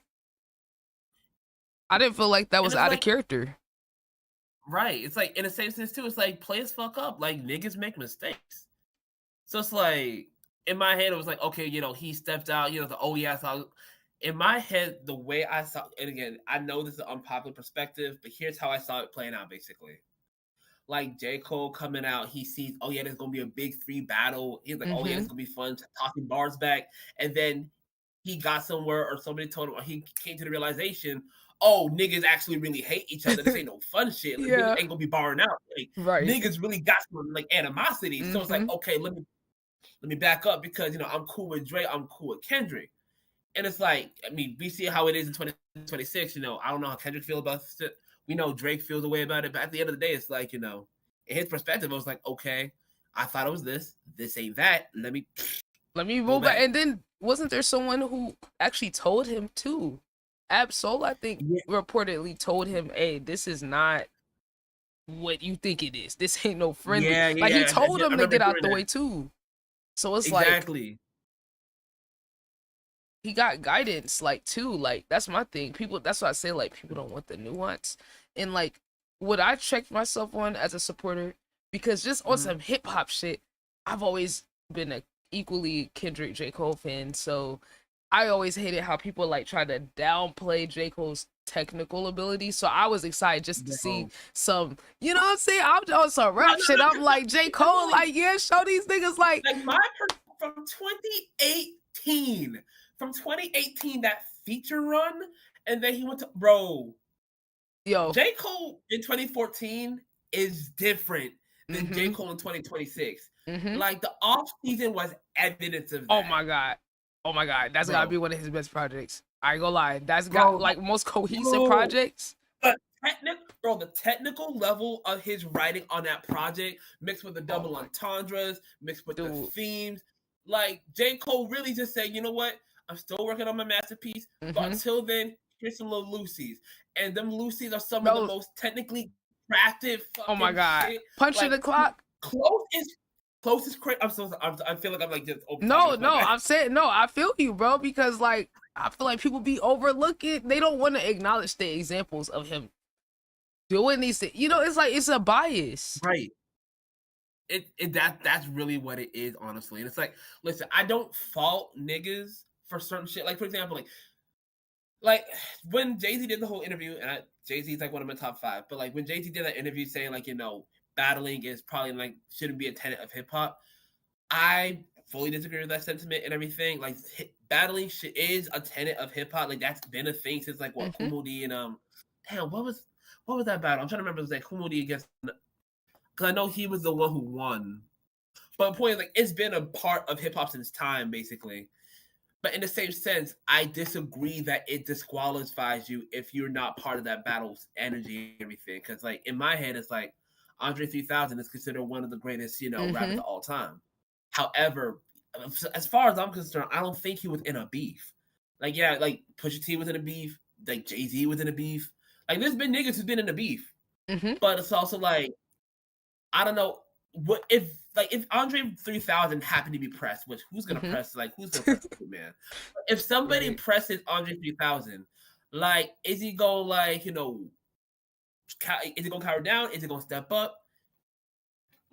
I didn't feel like that was out of character. Right. It's like in the same sense too, it's like players fuck up. Like niggas make mistakes. So it's like in my head, it was like, okay, you know, he stepped out, you know, oh yeah, so in my head, the way I saw, and again, I know this is an unpopular perspective, but here's how I saw it playing out basically. Like J. Cole coming out, he sees, oh yeah, there's gonna be a big 3 battle. He's like, oh yeah, it's gonna be fun, tossing bars back. And then he got somewhere, or somebody told him, or he came to the realization, oh, niggas actually really hate each other. This ain't no fun shit. Like, niggas ain't gonna be barring out. Like, niggas really got some like animosity. So it's like, okay, let me back up because you know I'm cool with Dre, I'm cool with Kendrick. And it's like, I mean, we see how it is in 26, I don't know how Kendrick feels about it. We know Drake feels a way about it, but at the end of the day, it's like, in his perspective, it was like, okay, I thought it was this. This ain't that. Let me move back. And then wasn't there someone who actually told him too? Absol, I think, reportedly told him, "Hey, this is not what you think it is. This ain't no friendly." He told him to get out the way too. So it's exactly. He got guidance, too. That's my thing. That's why I say, people don't want the nuance. And, what I checked myself on as a supporter, because just on some hip hop shit, I've always been a equally Kendrick J. Cole fan. So I always hated how people, try to downplay J. Cole's technical ability. So I was excited just to see some, you know what I'm saying? I'm on some rap shit. I'm like, J. Cole, show these niggas, from 2018. From 2018, that feature run, and then he went to J. Cole in 2014 is different than J. Cole in 2026. The off season was evidence of that. Oh my god, that's gotta be one of his best projects. I ain't gonna lie, that's got most cohesive projects. The technical level of his writing on that project, mixed with the double entendres, mixed with the themes, J. Cole really just said, you know what? I'm still working on my masterpiece, but until then, here's some little Lucy's. And them Lucy's are some of the most technically crafted fucking oh my god. shit. Punching the clock. Close is crazy. I feel like I'm just I'm saying I feel you, bro, because I feel like people be overlooking. They don't want to acknowledge the examples of him doing these things. It's a bias. Right. That's really what it is, honestly. And it's listen, I don't fault niggas for certain shit. For example, when Jay-Z did the whole interview, and Jay-Z's one of my top 5, but when Jay-Z did that interview saying battling is probably shouldn't be a tenet of hip hop, I fully disagree with that sentiment and everything. Battling is a tenet of hip hop. That's been a thing since Kumo D and damn, what was that battle? I'm trying to remember. It was Kumo D against, because I know he was the one who won. But the point is it's been a part of hip hop since time, basically. But in the same sense, I disagree that it disqualifies you if you're not part of that battle's energy and everything. Because in my head, it's Andre 3000 is considered one of the greatest, rappers of all time. However, as far as I'm concerned, I don't think he was in a beef. Pusha T was in a beef. Jay-Z was in a beef. There's been niggas who's been in a beef. But it's also I don't know what if Andre 3000 happened to be pressed, which who's gonna press? Who's gonna press it, man? If somebody presses Andre 3000, is he gonna is he gonna cower down? Is he gonna step up?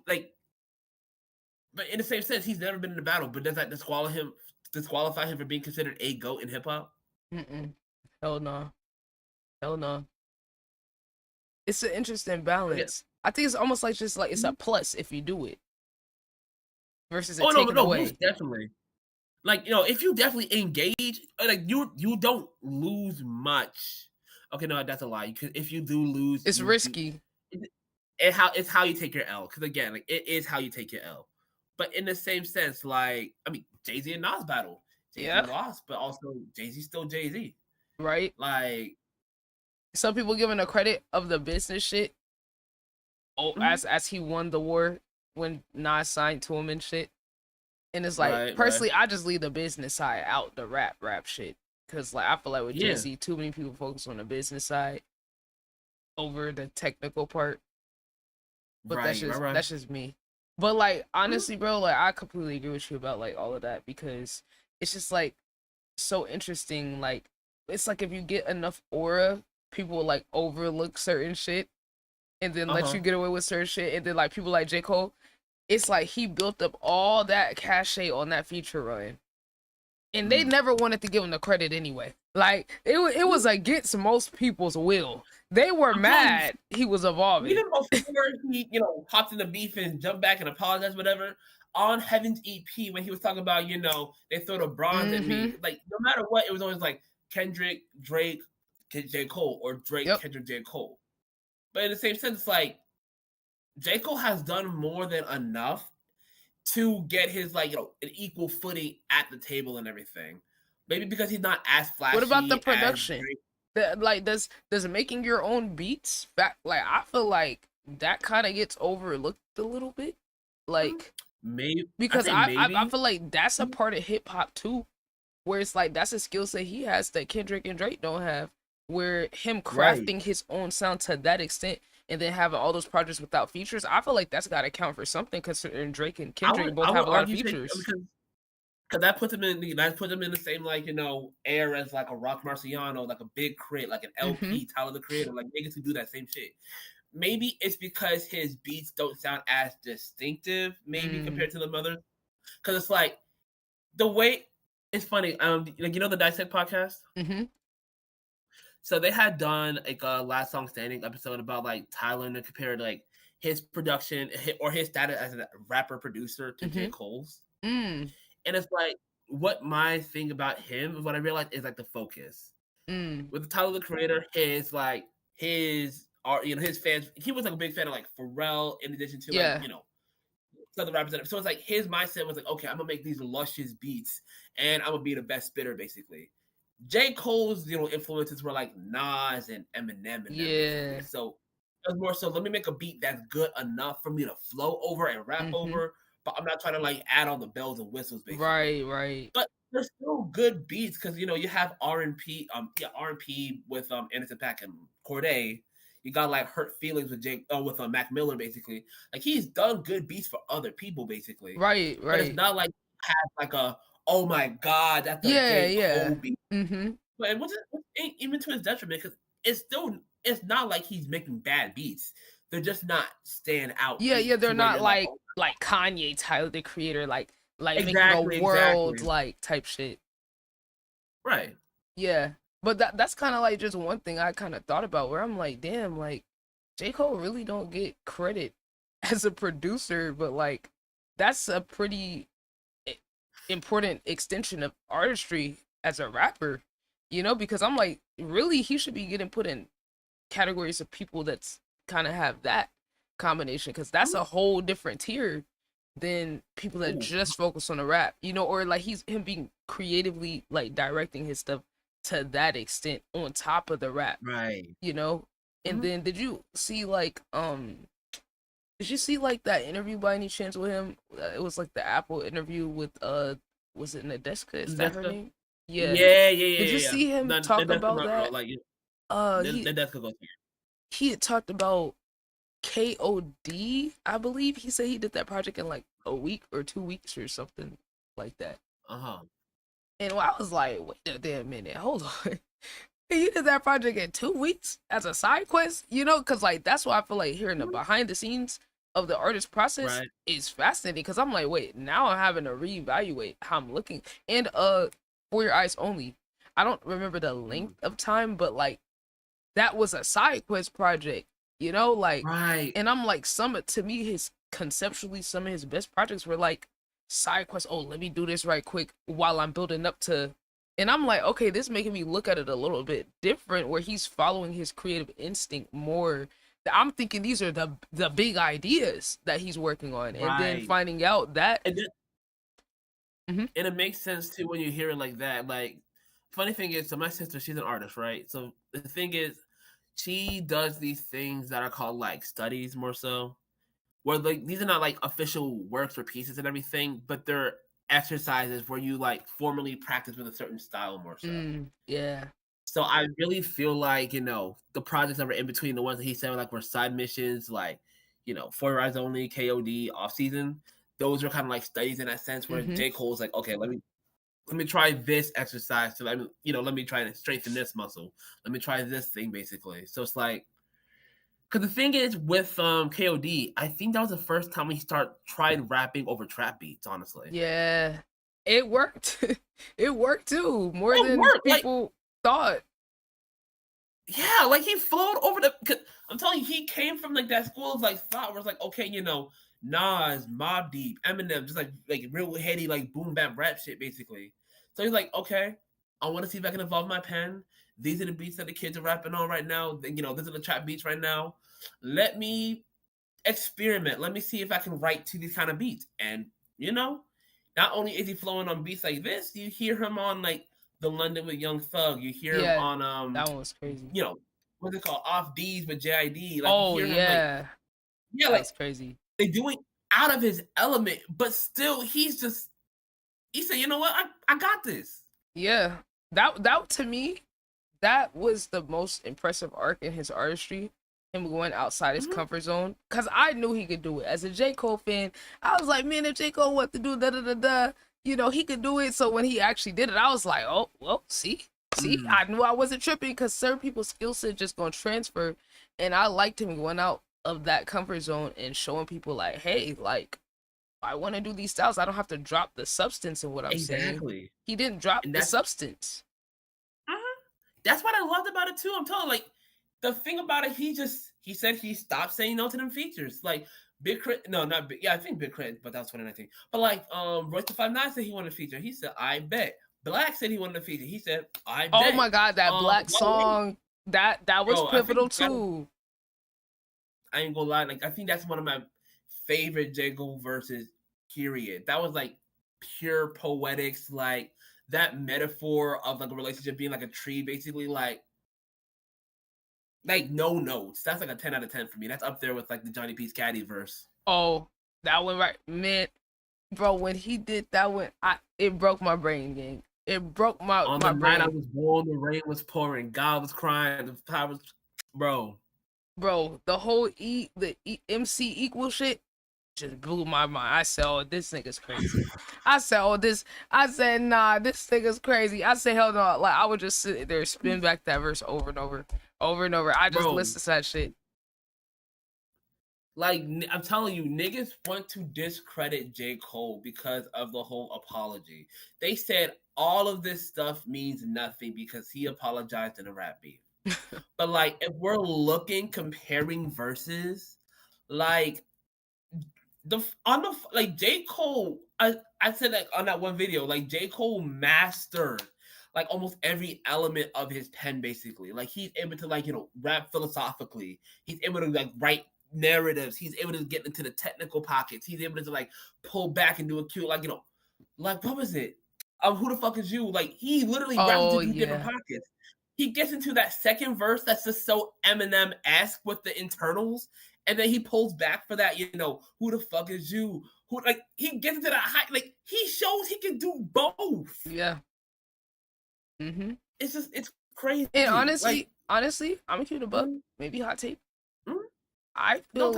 But in the same sense, he's never been in a battle. But does that disqualify him for being considered a GOAT in hip hop? Hell no. It's an interesting balance. I think it's almost it's a plus if you do it versus taking away. Most definitely. If you definitely engage, you don't lose much. Okay, no, that's a lie. Because if you do lose, it's risky. It's how you take your L. Because again, it is how you take your L. But in the same sense, Jay-Z and Nas battle. Jay-Z lost, but also Jay-Z still Jay-Z. Right? Some people giving the credit of the business shit. As he won the war when Nas signed to him and shit. And it's personally, I just leave the business side out, the rap shit. Because I feel like with Jay-Z, too many people focus on the business side over the technical part. But that's just me. But honestly, bro, I completely agree with you about all of that, because it's just so interesting. It's if you get enough aura, people will overlook certain shit and then let you get away with certain shit. And then people like J. Cole, it's he built up all that cachet on that feature run. And they never wanted to give him the credit anyway. It was against most people's will. They were mad he was evolving. Even before he, hopped in the beef and jumped back and apologized, whatever, on Heaven's EP, when he was talking about, they throw the bronze at me. No matter what, it was always Kendrick, Drake, J. Cole, or Drake, Kendrick, J. Cole. But in the same sense, J. Cole has done more than enough to get his an equal footing at the table and everything. Maybe because he's not as flashy. What about the production? Like, does making your own beats back? Like, I feel like that kind of gets overlooked a little bit. Like, maybe because maybe. I feel like that's a part of hip hop too, where it's like that's a skill set he has that Kendrick and Drake don't have. Where him crafting his own sound to that extent and then having all those projects without features, I feel like that's got to count for something. Considering Drake and Kendrick both have a lot of features. Because that puts him in the same, like, air as like a Rock Marciano, like a Big Crit, like an LP, Tyler the Creator, like niggas who do that same shit. Maybe it's because his beats don't sound as distinctive, maybe compared to the others. Because it's like the way it's funny. Like, the Dissect podcast. Mm-hmm. So they had done like a Last Song Standing episode about like Tyler and compared like his production or his status as a rapper producer to J. Cole's. And it's like, what my thing about him, what I realized is like the focus. With Tyler the Creator, his art, his fans, he was like a big fan of like Pharrell in addition to like, other rappers. So it's like his mindset was like, okay, I'm gonna make these luscious beats and I'm gonna be the best spitter basically. J. Cole's, influences were like Nas and Eminem and them, so it was more so, let me make a beat that's good enough for me to flow over and rap over, but I'm not trying to like add all the bells and whistles basically. Right. But there's still good beats because you have R&P, R&P with Anderson .Paak and Corday. You got like Hurt Feelings with Mac Miller basically. Like he's done good beats for other people basically. Right. But it's not like have like a, oh my god, that's a J. Cole beat. But even to his detriment, because it's not like he's making bad beats. They're just not stand out. Yeah, they're not like Kanye, Tyler the Creator, like making a world like type shit. Right. Yeah. But that's kind of like just one thing I kind of thought about, where I'm like, damn, like J. Cole really don't get credit as a producer, but like that's a pretty important extension of artistry as a rapper, because I'm like, really, he should be getting put in categories of people that's kind of have that combination, because that's a whole different tier than people that just focus on the rap, or like him being creatively like directing his stuff to that extent on top of the rap, right? And then did you see like that interview by any chance with him? It was like the Apple interview with was it Nadeska? Is that her name? Yeah. Did you see him talk about that? He had talked about KOD, I believe. He said he did that project in like a week or 2 weeks or something like that. And I was like, wait a damn minute, hold on. You did that project in 2 weeks as a side quest, because like that's why I feel like hearing the behind the scenes of the artist process is fascinating, because I'm like, wait, now I'm having to reevaluate how I'm looking. And For Your Eyes Only, I don't remember the length of time, but like that was a side quest project, like, and I'm like, to me, conceptually some of his best projects were like side quests. Oh, let me do this right quick while I'm building up to. And I'm like, okay, this is making me look at it a little bit different, where he's following his creative instinct more. I'm thinking these are the big ideas that he's working on, and then finding out that. And it makes sense too when you hear it like that. Like, funny thing is, so my sister, she's an artist, right? So the thing is, she does these things that are called like studies more so, where like these are not like official works or pieces and everything, but they're exercises where you like formally practice with a certain style more so. Yeah. So I really feel like, the projects that were in between, the ones that he said like were side missions, like, For Your Eyes Only, KOD, Off Season, those are kind of like studies in that sense, where J. Cole's like, okay, let me try this exercise to let me try to strengthen this muscle. Let me try this thing basically. So it's like, because the thing is with KOD, I think that was the first time we tried rapping over trap beats, honestly. Yeah, it worked. It worked too, more than people thought. Yeah, like he flowed over I'm telling you, he came from like that school of like thought where it's like, okay, Nas, Mobb Deep, Eminem, just like real heady, like boom bap rap shit basically. So he's like, okay, I want to see if I can evolve my pen. These are the beats that the kids are rapping on right now. These are the trap beats right now. Let me experiment. Let me see if I can write to these kind of beats. And, not only is he flowing on beats like this, you hear him on like the London with Young Thug. You hear him Yeah, on that one was crazy. you know, what's it called? Off D's with JID. Like Oh you hear him like yeah, yeah, that like was crazy. they doing out of his element, but still he said, you know what, I got this. Yeah, that to me, that was the most impressive arc in his artistry. Him going outside his comfort zone, cause I knew he could do it. As a J. Cole fan, I was like, man, if J. Cole what to do, da da da da, you know, he could do it. So when he actually did it, I was like, oh well, see, I knew I wasn't tripping, because certain people's skill set just gonna transfer, and I liked him going out of that comfort zone and showing people like, hey, like, I want to do these styles. I don't have to drop the substance in what I'm saying. Exactly. He didn't drop the substance. That's what I loved about it too. I'm telling you, like, the thing about it, he said he stopped saying no to them features. Like Big Crit, no, not Big, yeah, I think Big Crit, but that's 2019. But like Royce the 5'9" said he wanted a feature. He said, I bet. Black said he wanted a feature. He said, I bet. Oh my god, that Black song, that was Bro, pivotal too. I ain't gonna lie, like I think that's one of my favorite J. Cole verses, period. That was like pure poetics, like that metaphor of like a relationship being like a tree, basically, like no notes. That's like a 10 out of 10 for me. That's up there with like the Johnny P's Caddy verse. Oh, that one right, man, bro. When he did that one, it broke my brain, gang. It broke my On my the brain. night I was born, the rain was pouring, God was crying, the power was, bro. The whole MC equal shit just blew my mind. I said, oh, this nigga's crazy. I said, nah, this nigga's crazy. I said, hell no. Like, I would just sit there, spin back that verse over and over, over and over. I just listened to that shit. Like, I'm telling you, niggas want to discredit J. Cole because of the whole apology. They said all of this stuff means nothing because he apologized in a rap beef. But like, if we're comparing verses, like like J. Cole, I said that on that one video, like J. Cole mastered like almost every element of his pen, basically. Like he's able to like, rap philosophically. He's able to like write narratives. He's able to get into the technical pockets. He's able to like pull back and do a cute, like, like what was it? Who the fuck is you? Like he literally raps into different pockets. He gets into that second verse that's just so Eminem-esque with the internals, and then he pulls back for that, who the fuck is you? Who, like, he gets into that high, like, he shows he can do both. Yeah. Mm-hmm. It's crazy. And honestly, I'm gonna keep it a buck. Maybe hot take. I feel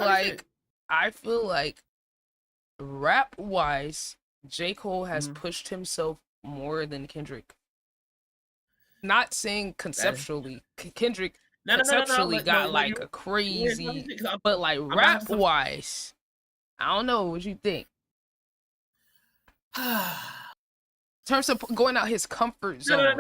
like rap wise, J. Cole has pushed himself more than Kendrick. Not saying conceptually. Kendrick conceptually got like a crazy, but like rap wise, I don't know what you think. In terms of going out his comfort zone.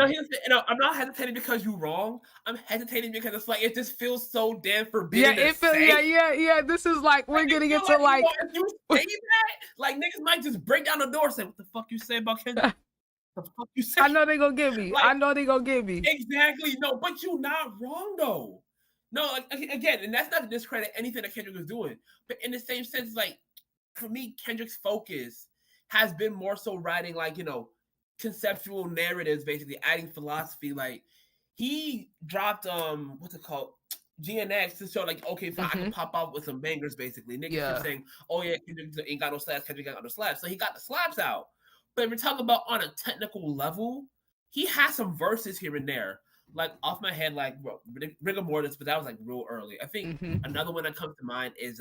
No, I'm not hesitating because you're wrong. I'm hesitating because it's like it just feels so damn forbidden. Yeah. This is like we're getting into like if you say that, like niggas might just break down the door and say, "What the fuck you say about Kendrick?" The fuck you say? I know they gonna get me. Exactly. No, but you're not wrong though. No, like, again, and that's not to discredit anything that Kendrick was doing, but in the same sense, like for me, Kendrick's focus has been more so writing like conceptual narratives, basically adding philosophy. Like he dropped what's it called, GNX, to show like, okay, fine, I can pop out with some bangers. Basically, niggas keep saying, oh yeah, Kendrick ain't got no slaps, Kendrick ain't got no slaps, so he got the slaps out. But if we're talking about on a technical level, he has some verses here and there. Like off my head, like rigor mortis, but that was like real early. I think another one that comes to mind is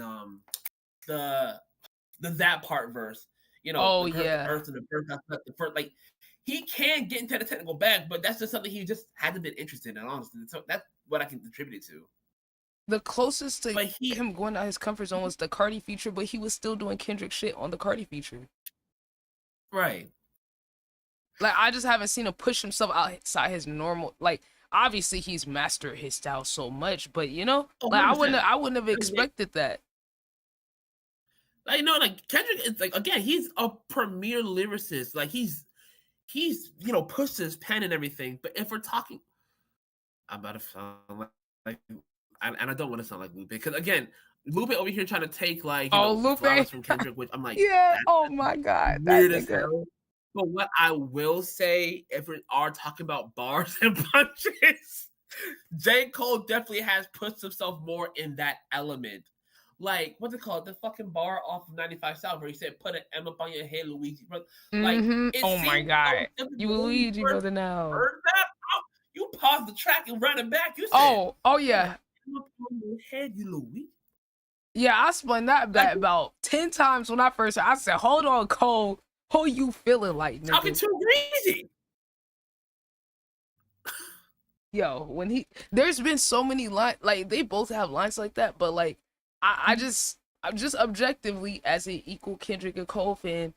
the that part verse. The earth and the first, like he can get into the technical bag, but that's just something he just hasn't been interested in, honestly. So that's what I can attribute it to. The closest to him going out his comfort zone was the Cardi feature, but he was still doing Kendrick shit on the Cardi feature. Right. Like I just haven't seen him push himself outside his normal. Like obviously he's mastered his style so much, but like I wouldn't have expected that. Like like Kendrick is like, again, he's a premier lyricist. Like he's pushed his pen and everything. But if we're talking, I'm about to sound like and I don't want to sound like Lupe, because again, Lupe over here trying to take like Lupe flowers from Kendrick, which I'm like, yeah, oh my god, weird as hell. But what I will say, if we are talking about bars and punches, J. Cole definitely has put himself more in that element. Like, what's it called? The fucking bar off of 95 South where he said, "Put an M up on your head, Luigi." Bro. Like, it Oh my seems so god. simple, You but when you Luigi first brother now. heard that, you paused the track and ran it back. You said, Oh "Put an yeah. M up on your head, you Luigi." Yeah, I spun that back about 10 times when I first heard. I said, hold on, Cole. Who you feeling like, nigga? Talking too greasy. Yo, when there's been so many lines, like they both have lines like that, but like I'm just objectively as an equal Kendrick and Cole fan,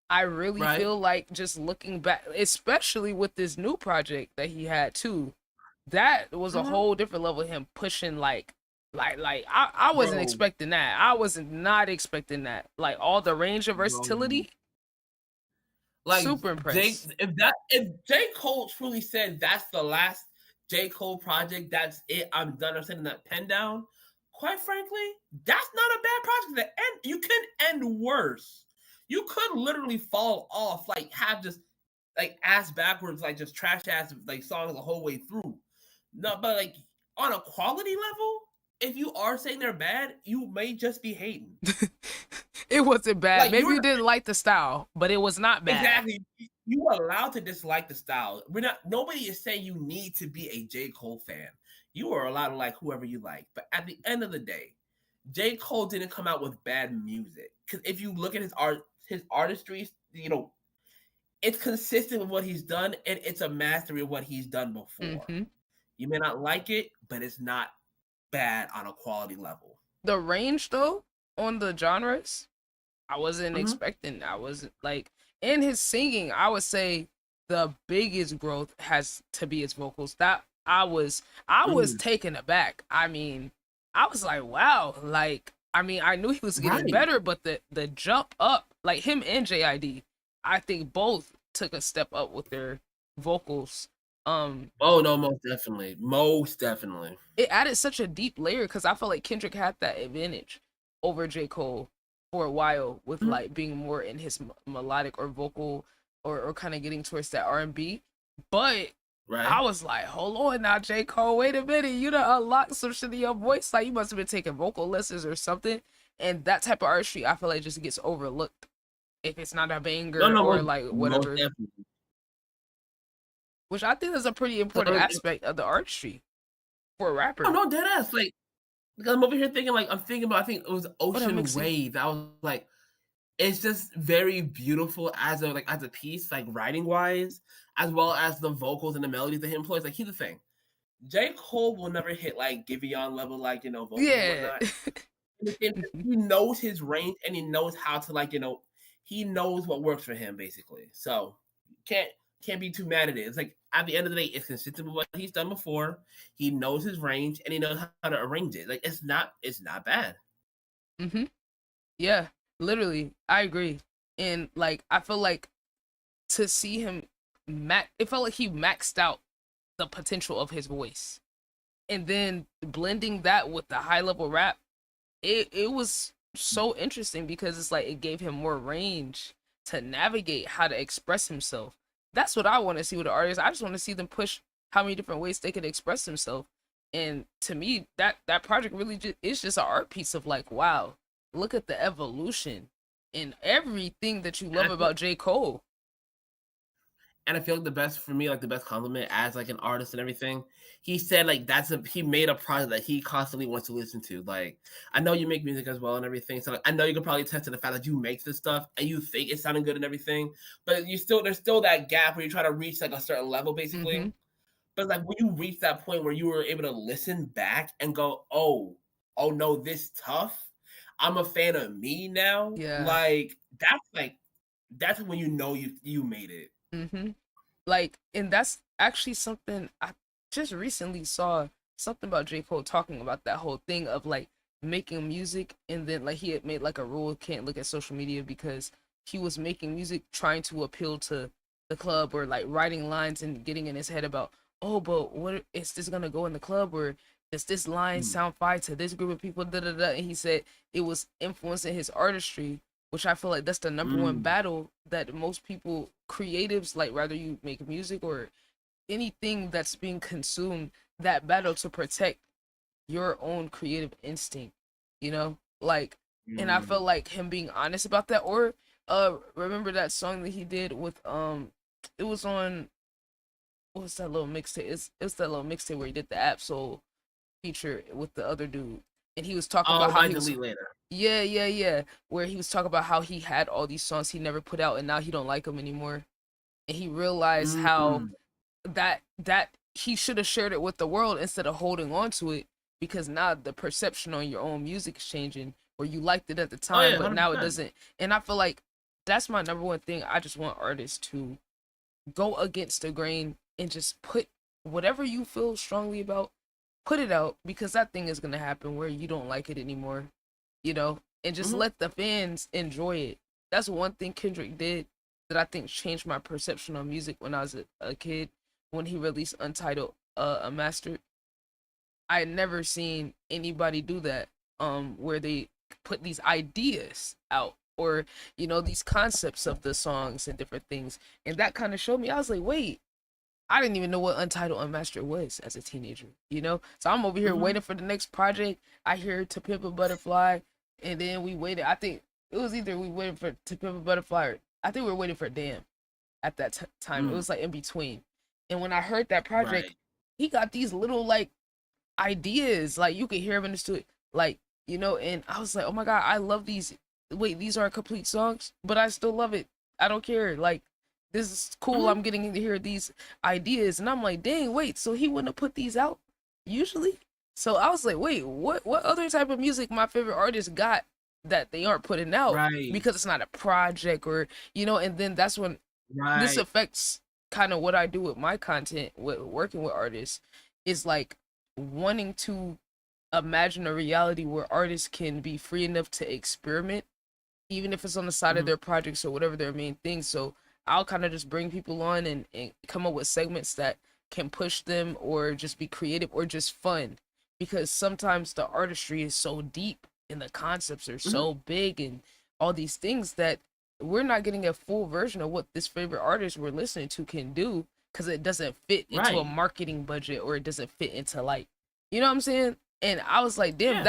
I really feel like just looking back, especially with this new project that he had too, that was a whole different level of him pushing like I wasn't expecting that. I was not expecting that. Like all the range of versatility. Like super impressed. If J. Cole truly said that's the last J. Cole project, that's it, I'm done, I'm setting that pen down. Quite frankly, that's not a bad project to end. You can end worse. You could literally fall off, like have just like ass backwards, like just trash ass like songs the whole way through. No, but like on a quality level, if you are saying they're bad, you may just be hating. It wasn't bad. Like, maybe you didn't like the style, but it was not bad. Exactly. You are allowed to dislike the style. Nobody is saying you need to be a J. Cole fan. You are allowed to like whoever you like. But at the end of the day, J. Cole didn't come out with bad music. Because if you look at his artistry, it's consistent with what he's done, and it's a mastery of what he's done before. You may not like it, but it's not bad on a quality level. The range though on the genres, I wasn't expecting. I wasn't like in his singing. I would say the biggest growth has to be his vocals. That I was taken aback. I mean, I was like, wow. Like, I mean, I knew he was getting better, but the jump up, like him and JID, I think both took a step up with their vocals. Oh no, most definitely. It added such a deep layer because I felt like Kendrick had that advantage over J. Cole for a while with like being more in his melodic or vocal or kind of getting towards that R&B. But I was like, hold on now, J. Cole, wait a minute, you done unlocked some shit in your voice. Like you must have been taking vocal lessons or something. And that type of artistry, I feel like just gets overlooked if it's not a banger or like whatever. Which I think is a pretty important aspect of the artistry for a rapper. Oh, no, dead ass. Like I'm over here thinking, like, I'm thinking about, I think it was Ocean Wave. I was like, it's just very beautiful as a piece, like writing wise, as well as the vocals and the melodies that he employs. Like, here's the thing. J. Cole will never hit like Giveon level, like, vocals and whatnot. He knows his range and he knows how to he knows what works for him, basically. So can't be too mad at it. It's like at the end of the day, it's consistent with what he's done before. He knows his range and he knows how to arrange it. Like it's not bad. Yeah, literally, I agree. And like I feel like to see him it felt like he maxed out the potential of his voice. And then blending that with the high level rap, it was so interesting because it's like it gave him more range to navigate how to express himself. That's what I want to see with the artists. I just want to see them push how many different ways they can express themselves. And to me, that project really is just an art piece of like, wow, look at the evolution in everything that you love about J. Cole. And I feel like the best compliment as like an artist and everything, he said like he made a project that he constantly wants to listen to. Like, I know you make music as well and everything, so like, I know you can probably attest to the fact that you make this stuff and you think it's sounding good and everything, but there's still that gap where you try to reach like a certain level, basically. But like when you reach that point where you were able to listen back and go, oh no, this tough. I'm a fan of me now. Yeah. Like that's when you know you made it. Like, and that's actually something I just recently saw something about J. Cole talking about that whole thing of like making music, and then like he had made like a rule, can't look at social media because he was making music trying to appeal to the club, or like writing lines and getting in his head about, oh, but what is this gonna go in the club, or does this line sound fire to this group of people, and he said it was influencing his artistry which I feel like that's the number one battle that most people, creatives, like whether you make music or anything that's being consumed, that battle to protect your own creative instinct, you know? Like, and I felt like him being honest about that. Or remember that song that he did with it was on, what was that little mixtape? It's that little mixtape where he did the Absol feature with the other dude, and he was talking about how he was, Delete Later. yeah, where he was talking about how he had all these songs he never put out, and now he don't like them anymore, and he realized how that he should have shared it with the world instead of holding on to it, because now the perception on your own music is changing, where you liked it at the time, but now it 100%. doesn't. And I feel like that's my number one thing. I just want artists to go against the grain and just put whatever you feel strongly about, put it out, because that thing is going to happen where you don't like it anymore, you know, and just let the fans enjoy it. That's one thing Kendrick did that I think changed my perception on music when I was a kid, when he released Untitled Unmastered. I had never seen anybody do that, where they put these ideas out, or, you know, these concepts of the songs and different things. And that kind of showed me, I was like, wait, I didn't even know what Untitled Unmastered was as a teenager, you know? So I'm over here waiting for the next project. I hear To Pimp a Butterfly, and then we waited. I think it was either we waited for To Pimp a Butterfly, or I think we were waiting for Damn at that time. It was like in between. And when I heard that project, he got these little like ideas, like you could hear him in the studio, like, you know, and I was like, oh my God, I love these. Wait, these aren't complete songs, but I still love it. I don't care. Like, this is cool. I'm getting to hear these ideas, and I'm like, dang, wait, so he wouldn't have put these out usually? So I was like, wait, what other type of music my favorite artist got that they aren't putting out, because it's not a project, or, you know? And then that's when this affects kind of what I do with my content, with working with artists, is like wanting to imagine a reality where artists can be free enough to experiment, even if it's on the side of their projects or whatever their main thing. So I'll kind of just bring people on and come up with segments that can push them, or just be creative, or just fun, because sometimes the artistry is so deep and the concepts are so big and all these things that we're not getting a full version of what this favorite artist we're listening to can do, because it doesn't fit into a marketing budget, or it doesn't fit into, like, you know what I'm saying? And I was like, damn,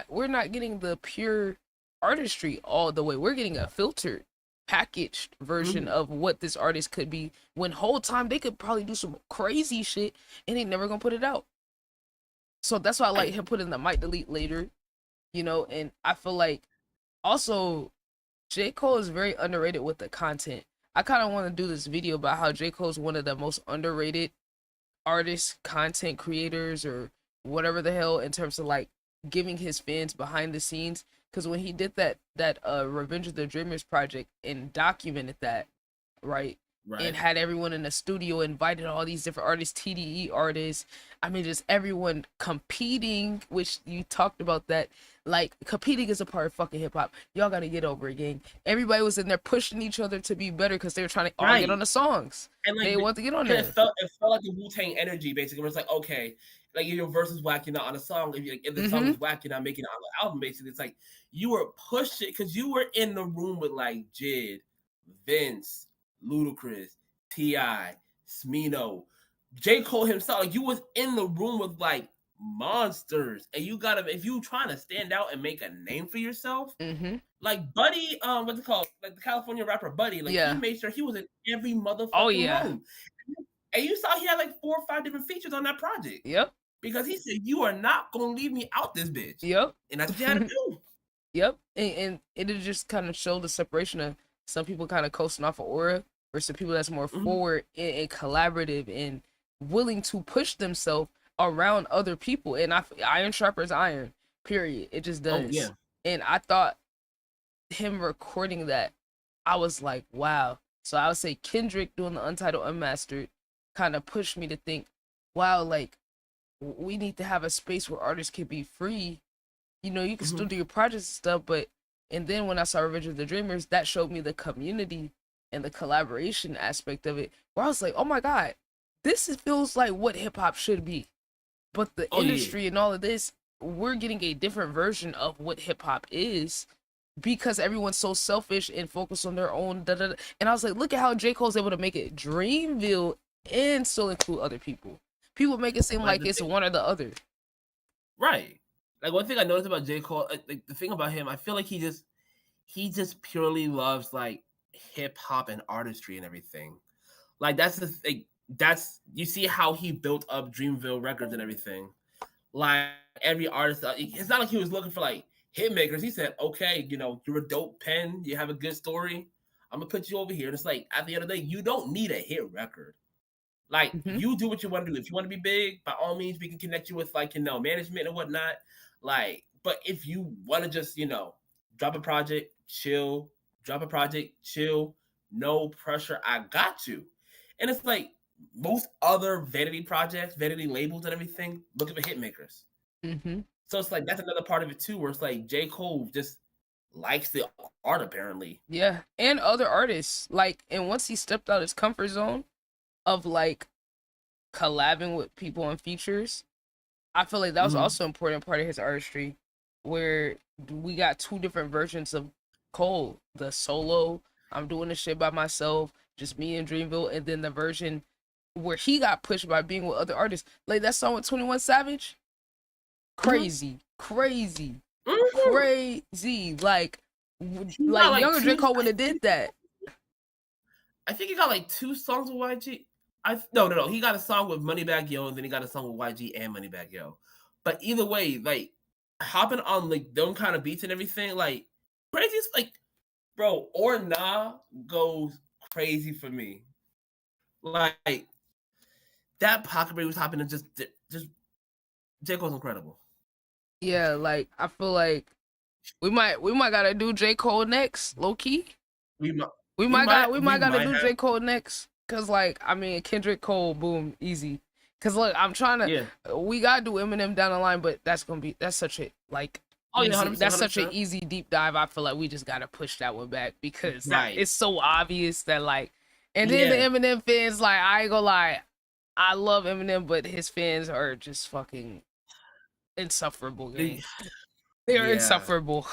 we're not getting the pure artistry all the way. We're getting a filtered, packaged version of what this artist could be, when whole time they could probably do some crazy shit and they never gonna put it out. So that's why I like him putting the Might Delete Later, you know. And I feel like also J. Cole is very underrated with the content. I kind of want to do this video about how J. Cole is one of the most underrated artists, content creators, or whatever the hell, in terms of like giving his fans behind the scenes. Because when he did that Revenge of the Dreamers project and documented that, right, and had everyone in the studio, invited all these different artists, TDE artists, I mean, just everyone competing, which you talked about that, like, competing is a part of fucking hip-hop. Y'all gotta get over it, gang. Everybody was in there pushing each other to be better, because they were trying to all get on the songs. And like, they want to get on there. It felt like the Wu-Tang energy, basically, where it's like, okay, like, if your verse is whack, you're not on a song. If the song is whack, you're not making it on the album, basically. It's like, you were pushing, because you were in the room with, like, Jid, Vince, Ludacris, T.I., Smino, J. Cole himself. Like, you was in the room with, like, monsters. And you gotta, if you trying to stand out and make a name for yourself, like Buddy, what's it called? Like the California rapper Buddy, like, he made sure he was in every motherfucking room. And you saw he had like 4 or 5 different features on that project. Because he said, you are not gonna leave me out this bitch. And that's what you had to do. And it just kind of showed the separation of some people kind of coasting off of aura versus people that's more forward and collaborative and willing to push themselves around other people. And iron sharpens iron, period. It just does. And I thought him recording that, I was like, wow. So I would say Kendrick doing the Untitled Unmastered kind of pushed me to think, wow, like, we need to have a space where artists can be free. You know, you can still do your projects and stuff, but, and then when I saw Revenge of the Dreamers, that showed me the community and the collaboration aspect of it, where I was like, oh my God, this feels like what hip hop should be. But the industry and all of this, we're getting a different version of what hip hop is. because everyone's so selfish and focused on their own. And I was like, look at how J. Cole's able to make it Dreamville and still include other people. People make it seem like it's one or the other. Right. Like one thing I noticed about J. Cole, like the thing about him, I feel like he just purely loves like hip hop and artistry and everything. Like that's the thing. That's you see how he built up Dreamville Records and everything. Like every artist, it's not like he was looking for like hit makers. He said, "Okay, you're a dope pen. You have a good story. I'm gonna put you over here." And it's like at the end of the day, you don't need a hit record. Like you do what you want to do. If you want to be big, by all means, we can connect you with like management and whatnot. Like, but if you want to just drop a project, chill, drop a project, chill, no pressure. I got you. And it's like most other vanity projects, vanity labels, and everything. Look at the hit makers. Mm-hmm. So it's like that's another part of it too, where it's like J. Cole just likes the art apparently. Yeah, and other artists and once he stepped out his comfort zone of like collabing with people on features, I feel like that was also an important part of his artistry, where we got two different versions of Cole: the solo, I'm doing this shit by myself, just me and Dreamville, and then the version where he got pushed by being with other artists, like that song with 21 Savage. Crazy. Like younger J. Cole wouldn't have did that. I think he got like 2 songs with YG. No. He got a song with Moneybagg Yo, and then he got a song with YG and Moneybagg Yo. But either way, like hopping on like them kind of beats and everything, like crazy is like, bro, or Nah goes crazy for me. Like that pocket break was hopping and just J. Cole's incredible. Yeah, like I feel like we might gotta do J. Cole next, low key. We might gotta do J. Cole next, cause like I mean Kendrick, Cole, boom, easy. Cause look, I'm trying to. We gotta do Eminem down the line, but that's such a like. Oh, easy, yeah, 100%, that's such an 100%. easy deep dive. I feel like we just gotta push that one back because Right. it's so obvious that like. And then the Eminem fans, like I ain't gonna lie, I love Eminem, but his fans are just fucking insufferable. Gang. They're insufferable.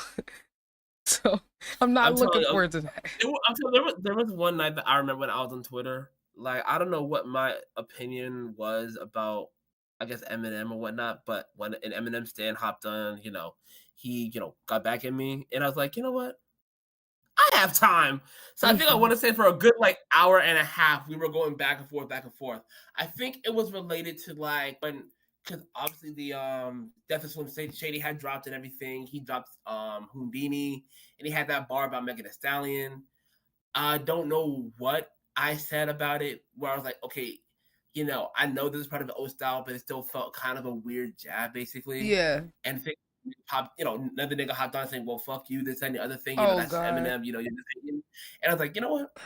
So I'm not looking forward to that. There was one night that I remember when I was on Twitter. Like I don't know what my opinion was about, I guess Eminem or whatnot, but when an Eminem stan hopped on, he got back at me, and I was like, you know what? I have time. So I think I want to say for a good like hour and a half, we were going back and forth. I think it was related to like because obviously the Death of Slim Shady had dropped and everything. He dropped Houdini, and he had that bar about Megan Thee Stallion. I don't know what I said about it, where I was like, okay, I know this is part of the old style, but it still felt kind of a weird jab, basically. Yeah. And pop, another nigga hopped on saying, well, fuck you, this and the other thing, Oh, that's God. Eminem, you're just hating. And I was like, you know what?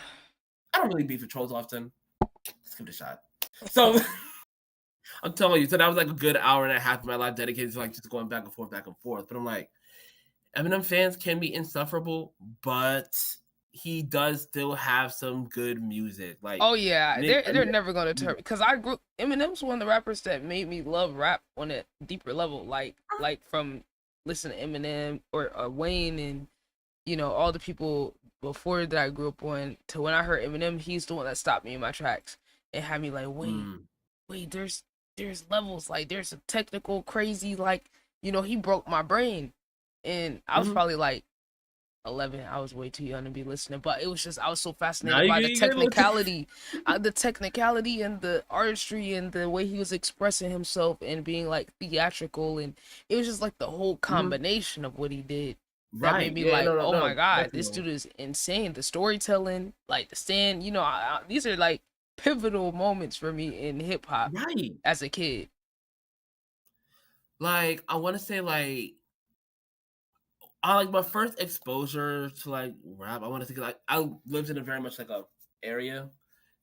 I don't really beef with trolls often. Let's give it a shot. So I'm telling you, so that was like a good hour and a half of my life dedicated to like just going back and forth. But I'm like, Eminem fans can be insufferable, but he does still have some good music. Like, oh yeah, they're never gonna turn, because Eminem's one of the rappers that made me love rap on a deeper level. Like from listening to Eminem or Wayne and all the people before that I grew up on to when I heard Eminem, he's the one that stopped me in my tracks and had me like, wait, there's levels, like there's a technical crazy, like he broke my brain, and I was probably like 11. I was way too young to be listening, but it was just I was so fascinated by the technicality, and the artistry and the way he was expressing himself and being like theatrical, and it was just like the whole combination of what he did that made me oh my god, this dude is insane. The storytelling, like the stand, these are like pivotal moments for me in hip hop as a kid. Like I want to say like. Like my first exposure to like rap, I want to say like I lived in a very much like a area,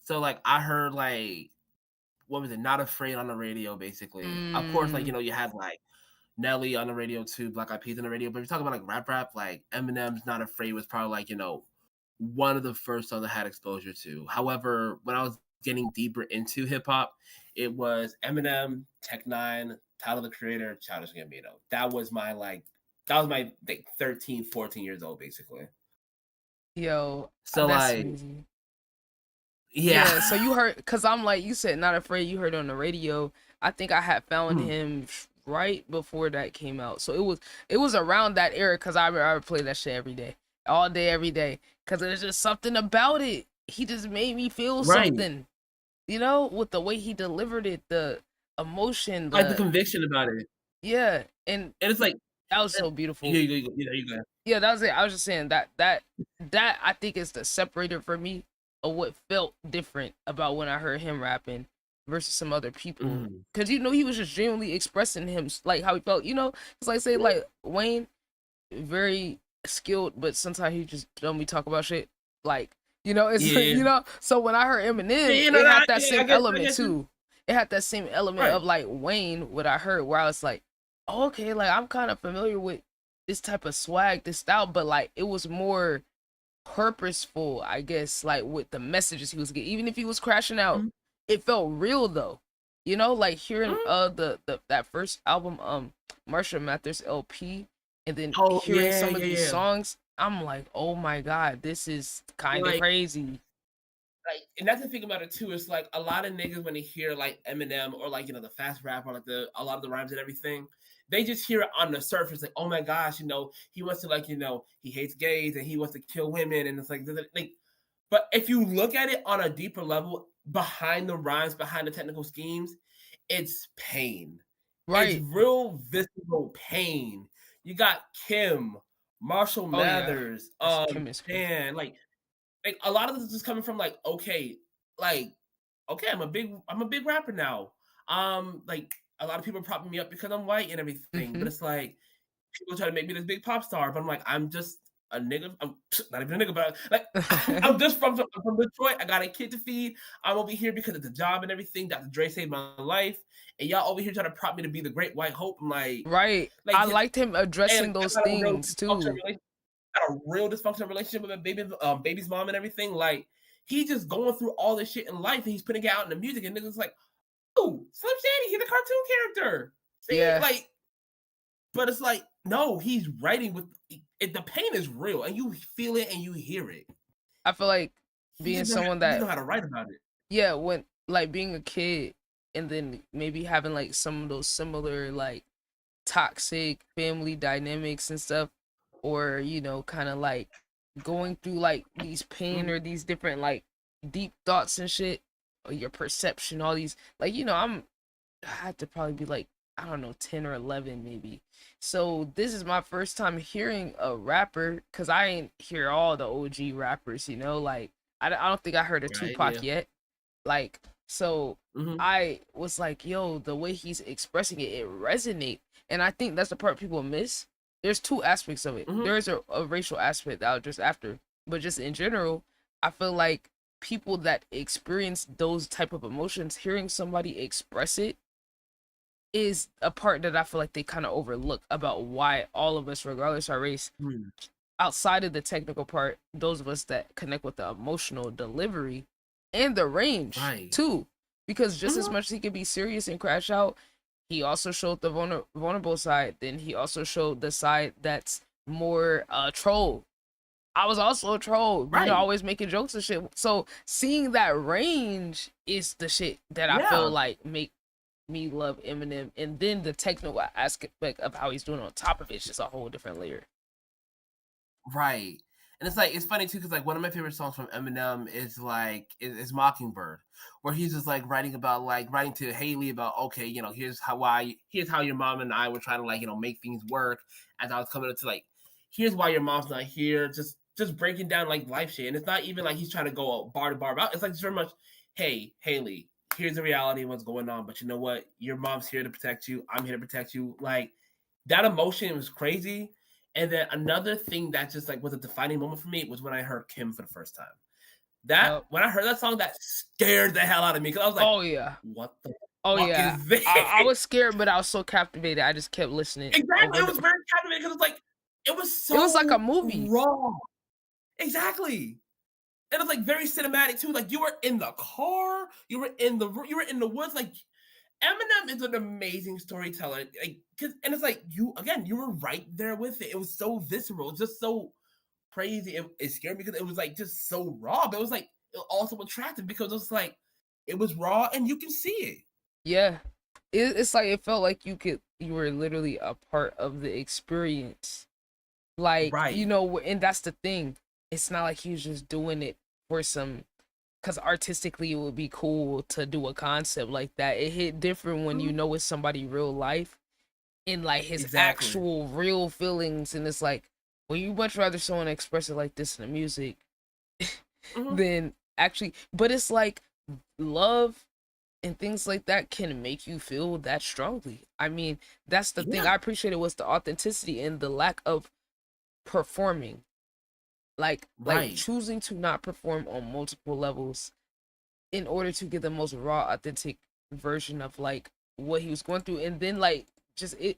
so like I heard like what was it, Not Afraid on the radio, basically. Of course, like you had like Nelly on the radio too, Black Eyed Peas on the radio. But if you're talking about like rap, like Eminem's Not Afraid was probably like one of the first songs I had exposure to. However, when I was getting deeper into hip hop, it was Eminem, Tech Nine, Tyler the Creator, Childish Gambino. That was my like That was my like 13, 14 years old, basically. Yo, So that's like, crazy. yeah. So you heard, because I'm like, you said Not Afraid, you heard on the radio. I think I had found him right before that came out. So it was around that era, because I would play that shit every day. All day, every day. Because there's just something about it. He just made me feel something. You know, with the way he delivered it, the emotion, like the conviction about it. Yeah, and it's like that was so beautiful. Yeah, you go. Yeah, that was it. I was just saying that I think is the separator for me of what felt different about when I heard him rapping versus some other people. Because you know, he was just genuinely expressing him like how he felt. You know, it's like say like Wayne, very skilled, but sometimes he just don't be talk about shit. Like, you know, it's you know. So when I heard Eminem, it had that same element too. It had that same element of like Wayne. What I heard, where I was like, oh, okay, like I'm kind of familiar with this type of swag, this style, but like it was more purposeful, I guess, like with the messages he was getting. Even if he was crashing out, it felt real though. You know, like hearing the that first album, Marshall Mathers LP, and then hearing some of these songs, I'm like, oh my god, this is kind of crazy. Like, and that's the thing about it too. It's like a lot of niggas when they hear like Eminem or like, you know, the fast rap or like a lot of the rhymes and everything, they just hear it on the surface, like, oh my gosh, you know, he wants to like, you know, he hates gays and he wants to kill women, and it's like, but if you look at it on a deeper level, behind the rhymes, behind the technical schemes, it's pain. It's real visceral pain. You got Kim, Marshall Mathers, man, like a lot of this is coming from like, okay, I'm a big rapper now. Like a lot of people are propping me up because I'm white and everything, but it's like people try to make me this big pop star, but I'm like, I'm just a nigga. I'm not even a nigga, but like I'm just from Detroit. I got a kid to feed. I'm over here because of the job and everything. Dr. Dre saved my life, and y'all over here trying to prop me to be the great white hope. I'm like, I liked him addressing those things too. Got a real dysfunctional relationship with my baby's mom and everything. Like, he's just going through all this shit in life, and he's putting it out in the music, and niggas like, oh, Slim Shady, he's a cartoon character. See, like, but it's like, no, he's writing with it. The pain is real, and you feel it and you hear it. I feel like being someone that know how to write about it. Yeah, when like being a kid and then maybe having like some of those similar like toxic family dynamics and stuff, or you know, kind of like going through like these pain or these different like deep thoughts and shit, or your perception, all these like, you know, I had to probably be like, I don't know, 10 or 11 maybe. So this is my first time hearing a rapper, because I ain't hear all the OG rappers, you know, like I don't think I heard a Tupac yet. Like, so I was like, yo, the way he's expressing it, it resonate. And I think that's the part people miss. There's two aspects of it. There's a racial aspect that I'll just after, but just in general, I feel like people that experience those type of emotions, hearing somebody express it is a part that I feel like they kind of overlook about why all of us, regardless of our race, outside of the technical part, those of us that connect with the emotional delivery and the range too, because just as much as he could be serious and crash out, he also showed the vulnerable side. Then he also showed the side that's more troll. I was also a troll, you know, always making jokes and shit. So seeing that range is the shit that I feel like make me love Eminem. And then the technical aspect of how he's doing on top of it is just a whole different layer. Right. And it's like, it's funny too, because like one of my favorite songs from Eminem is like is Mockingbird, where he's just like writing to Haley about, okay, you know, here's how your mom and I were trying to like, you know, make things work as I was coming into like, here's why your mom's not here, just breaking down like life shit. And it's not even like he's trying to go bar to bar about. It's like very much, hey, Haley, here's the reality of what's going on, but you know what? Your mom's here to protect you. I'm here to protect you. Like, that emotion was crazy. And then another thing that just like was a defining moment for me was when I heard Kim for the first time. When I heard that song, that scared the hell out of me, because I was like, oh yeah, what the fuck is this? I was scared, but I was so captivated. I just kept listening. Exactly, it was very captivating because it's like it was like a movie. Raw. Exactly. And it's like very cinematic too. Like you were in the car, you were in the woods, like, Eminem is an amazing storyteller. And it's like you were right there with it. It was so visceral, just so crazy. It scared me because it was like just so raw, but it was like also attractive because it was like it was raw and you can see it. Yeah, it's like it felt like you were literally a part of the experience. Like, right. And that's the thing. It's not like he was just doing it for some, because artistically it would be cool to do a concept like that. It hit different when you know it's somebody real life and like his actual real feelings, and it's like, well, you much rather someone express it like this in the music than actually. But it's like love and things like that can make you feel that strongly. I mean, that's the thing I appreciated was the authenticity and the lack of performing. Like choosing to not perform on multiple levels in order to get the most raw, authentic version of like what he was going through. And then like just it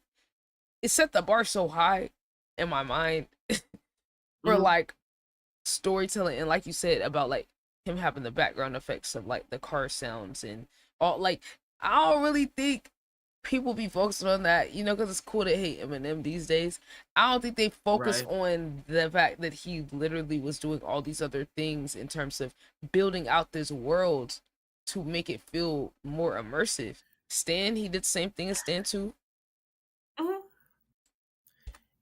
set the bar so high in my mind for like storytelling, and like you said about like him having the background effects of like the car sounds and all. Like, I don't really think people be focusing on that, because it's cool to hate Eminem these days. I don't think they focus on the fact that he literally was doing all these other things in terms of building out this world to make it feel more immersive. Stan, he did the same thing as Stan too.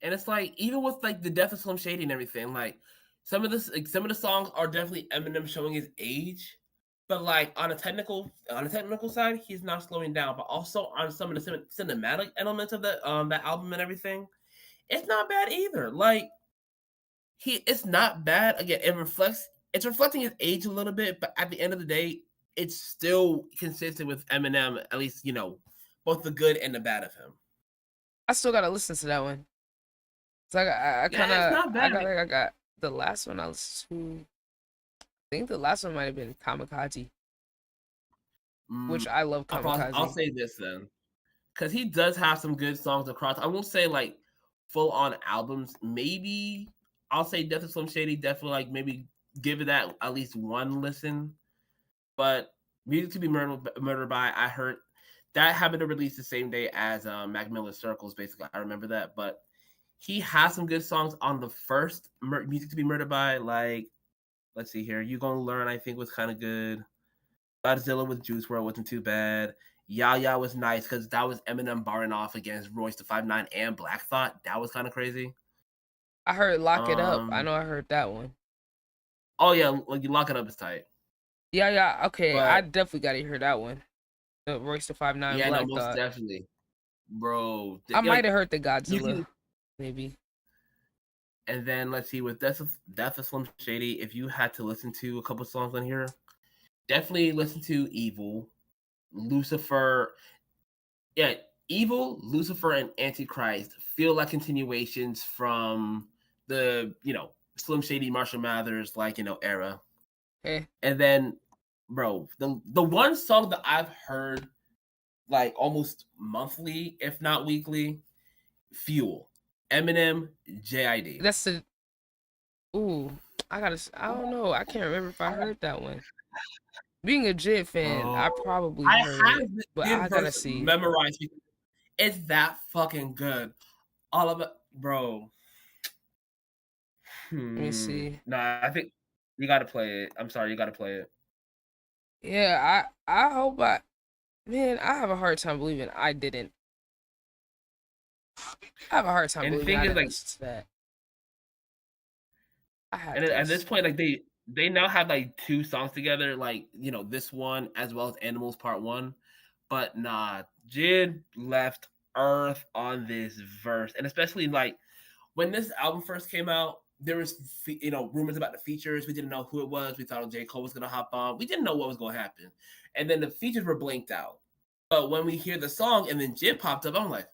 And it's like, even with like the death of Slim Shady and everything, like some of the songs are definitely Eminem showing his age, but like on a technical side, he's not slowing down. But also on some of the cinematic elements of that album and everything, it's not bad either. Like it's not bad. Again, it's reflecting his age a little bit, but at the end of the day, it's still consistent with Eminem. At least both the good and the bad of him. I still gotta listen to that one. So I got the last one I listened to. I think the last one might have been Kamikaze, which I love Kamikaze. I'll say this then, because he does have some good songs across. I won't say like full on albums. Maybe I'll say Death of Slim Shady. Definitely like maybe give it that at least one listen. But Music to Be Murdered By, I heard that happened to release the same day as Mac Miller's Circles. Basically, I remember that, but he has some good songs on the first Music to Be Murdered By. Like, let's see here. You Gonna Learn, I think, was kind of good. Godzilla with Juice WRLD wasn't too bad. Ya was nice because that was Eminem barring off against Royce the 5'9" and Black Thought. That was kind of crazy. I heard Lock It Up. I know I heard that one. Oh yeah, like Lock It Up is tight. Yeah. Okay, but I definitely gotta hear that one. The Royce the 5'9" yeah, Black no, most Thought. definitely, bro. I might have heard the Godzilla, maybe. And then let's see, with Death of Slim Shady, if you had to listen to a couple songs on here, definitely listen to Evil, Lucifer. Yeah, Evil, Lucifer, and Antichrist feel like continuations from the Slim Shady, Marshall Mathers era. Okay. And then, bro, the one song that I've heard like almost monthly, if not weekly, Fuel. Eminem, JID. That's the. Ooh, I don't know. I can't remember if I heard that one. Being a JID fan, I probably heard it, but I gotta see. Memorized. It's that fucking good. All of it, bro. Let me see. Nah, I think you gotta play it. I'm sorry, you gotta play it. Yeah, I hope man, I have a hard time believing I didn't. I have a hard time believing I didn't listen to that. And at this point, like they now have like two songs together, like this one as well as Animals Part 1. But nah, JID left Earth on this verse, and especially like when this album first came out, there was rumors about the features. We didn't know who it was. We thought J. Cole was gonna hop on. We didn't know what was gonna happen, and then the features were blanked out. But when we hear the song and then JID popped up, I'm like,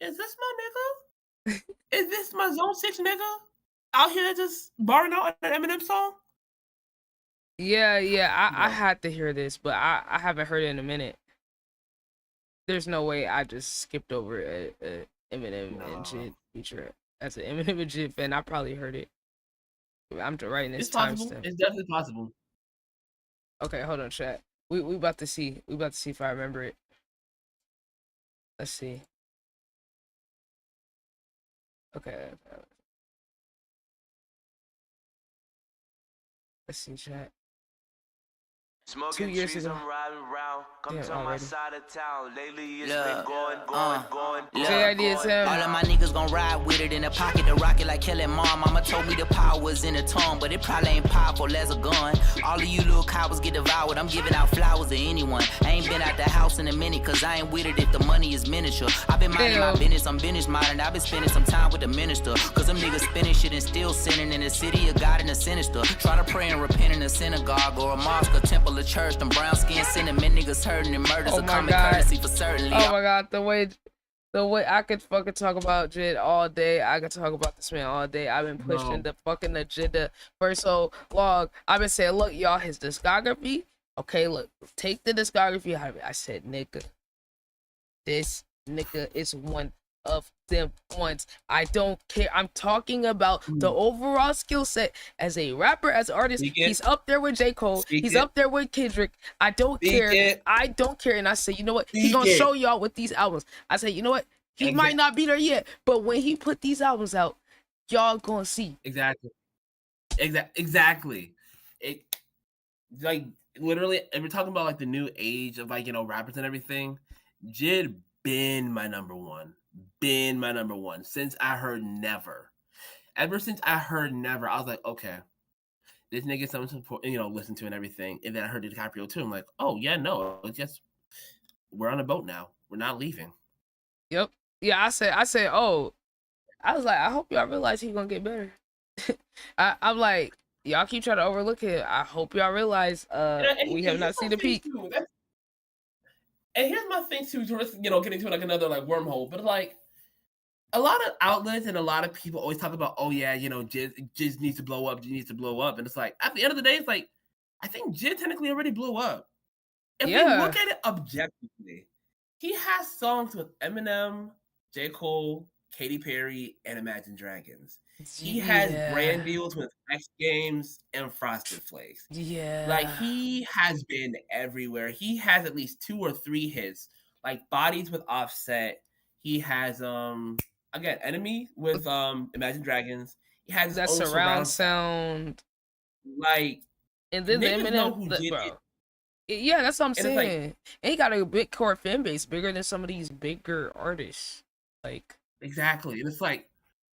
is this my nigga? Is this my Zone 6 nigga out here just barring out an Eminem song? Yeah, I had to hear this, but I haven't heard it in a minute. There's no way I just skipped over a Eminem and JID feature. As an Eminem and JID fan, I probably heard it. I'm writing this timestamp. It's definitely possible. Okay, hold on, chat. We about to see. We about to see if I remember it. Let's see. Okay. Let's see, chat. 2 Smoking years trees, ago. I'm riding around. Come Damn, to my already. side of town. Lately it's Look, been going. All of my niggas gon' ride with it in the pocket, the rocket like Kelly Mom. Mama told me the power was in the tongue, but it probably ain't powerful as a gun. All of you little cowards get devoured. I'm giving out flowers to anyone. I ain't been out the house in a minute, cause I ain't with it if the money is miniature. I've been minding my business, I'm business minded. I've been spending some time with the minister, cause them niggas spinning shit and still sinning in the city of God and the sinister. Try to pray and repent in a synagogue or a mosque, a temple, a church. Them brown skin cinnamon niggas hurting and murders Oh a my common God. courtesy for certainly. Oh my God, the way I could fucking talk about Jid all day. I could talk about this man all day. I've been pushing the fucking agenda for so long. I've been saying, look, y'all, his discography. Okay, look, take the discography out of it. I said, nigga, this nigga is one of them ones. I don't care. I'm talking about the overall skill set as a rapper, as an artist. He's up there with J. Cole. He's up there with Kendrick. I don't care. I don't care. And I say, you know what? He gonna show y'all with these albums. I say, you know what? He might not be there yet, but when he put these albums out, y'all gonna see. Exactly. It like literally, and we're talking about like the new age of like, you know, rappers and everything. Jid been my number one. Since I heard Never. Ever since I heard Never, I was like, okay, this nigga's something to, you know, listen to and everything. And then I heard DiCaprio too. I'm like, oh yeah, no, it's just we're on a boat now. We're not leaving. Yep. Yeah, I said, oh, I was like, I hope y'all realize he's gonna get better. I'm like, y'all keep trying to overlook it. I hope y'all realize we have not seen the peak. And here's my thing too, to, you know, getting to like another like wormhole, but like a lot of outlets and a lot of people always talk about, oh yeah, you know, Jizz needs to blow up, and it's like at the end of the day, it's like I think Jizz technically already blew up. If we look at it objectively, he has songs with Eminem, J. Cole, Katy Perry, and Imagine Dragons. He has brand deals with X Games and Frosted Flakes. Yeah. Like he has been everywhere. He has at least 2 or 3 hits, like Bodies with Offset. He has again Enemy with Imagine Dragons. He has that surround sound. Like, and then the Eminem, bro. Yeah, that's what I'm saying. Like, and he got a big core fan base, bigger than some of these bigger artists. Like exactly, and it's like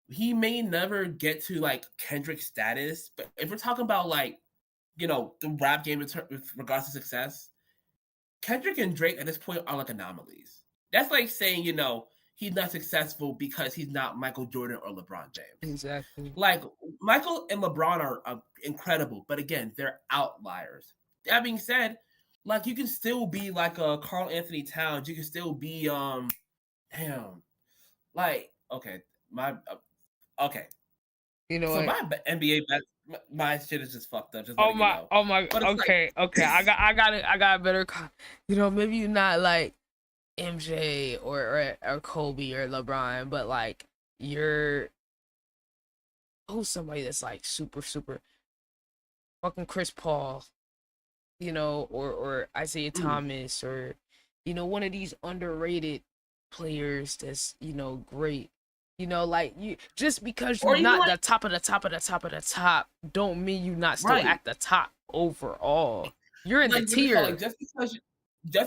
he may never get to like Kendrick status, but if we're talking about like, you know, the rap game with regards to success, Kendrick and Drake at this point are like anomalies. That's like saying, you know, he's not successful because he's not Michael Jordan or LeBron James. Exactly. Like Michael and LeBron are incredible, but again, they're outliers. That being said, like you can still be like a Carl Anthony Towns. You can still be like okay. You know, so what? my NBA my shit is just fucked up. Just oh my, you know. oh my. Okay, okay. I got a better. You know, maybe you're not like MJ or Kobe or LeBron, but like you're somebody that's like super fucking Chris Paul, you know, or Isaiah Thomas, or you know, one of these underrated players that's, you know, great. You know, like you just because you're not the top of the top of the top of the top, don't mean you're not still at the top overall. You're in like, the tier. Like, just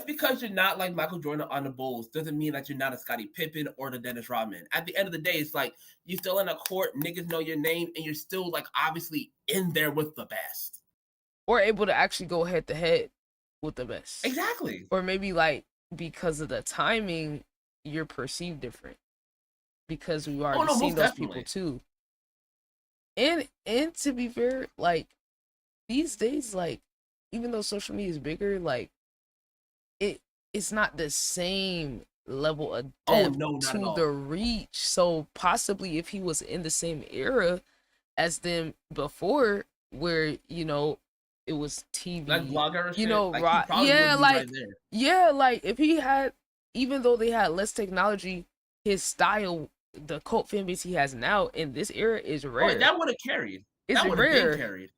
because you're not like Michael Jordan on the Bulls doesn't mean that you're not a Scottie Pippen or the Dennis Rodman. At the end of the day, it's like you're still in a court, niggas know your name, and you're still like obviously in there with the best. Or able to actually go head to head with the best. Exactly. Or maybe like because of the timing, you're perceived different. Because we've already seen those people too. And to be fair, like these days, like even though social media is bigger, like it's not the same level of depth to the reach. So possibly if he was in the same era as them before, where you know it was TV, like blogger, you know, like, like if he had, even though they had less technology, his style, the cult fan base he has now in this era is rare. Oh, that would have carried. It's that rare. Been carried.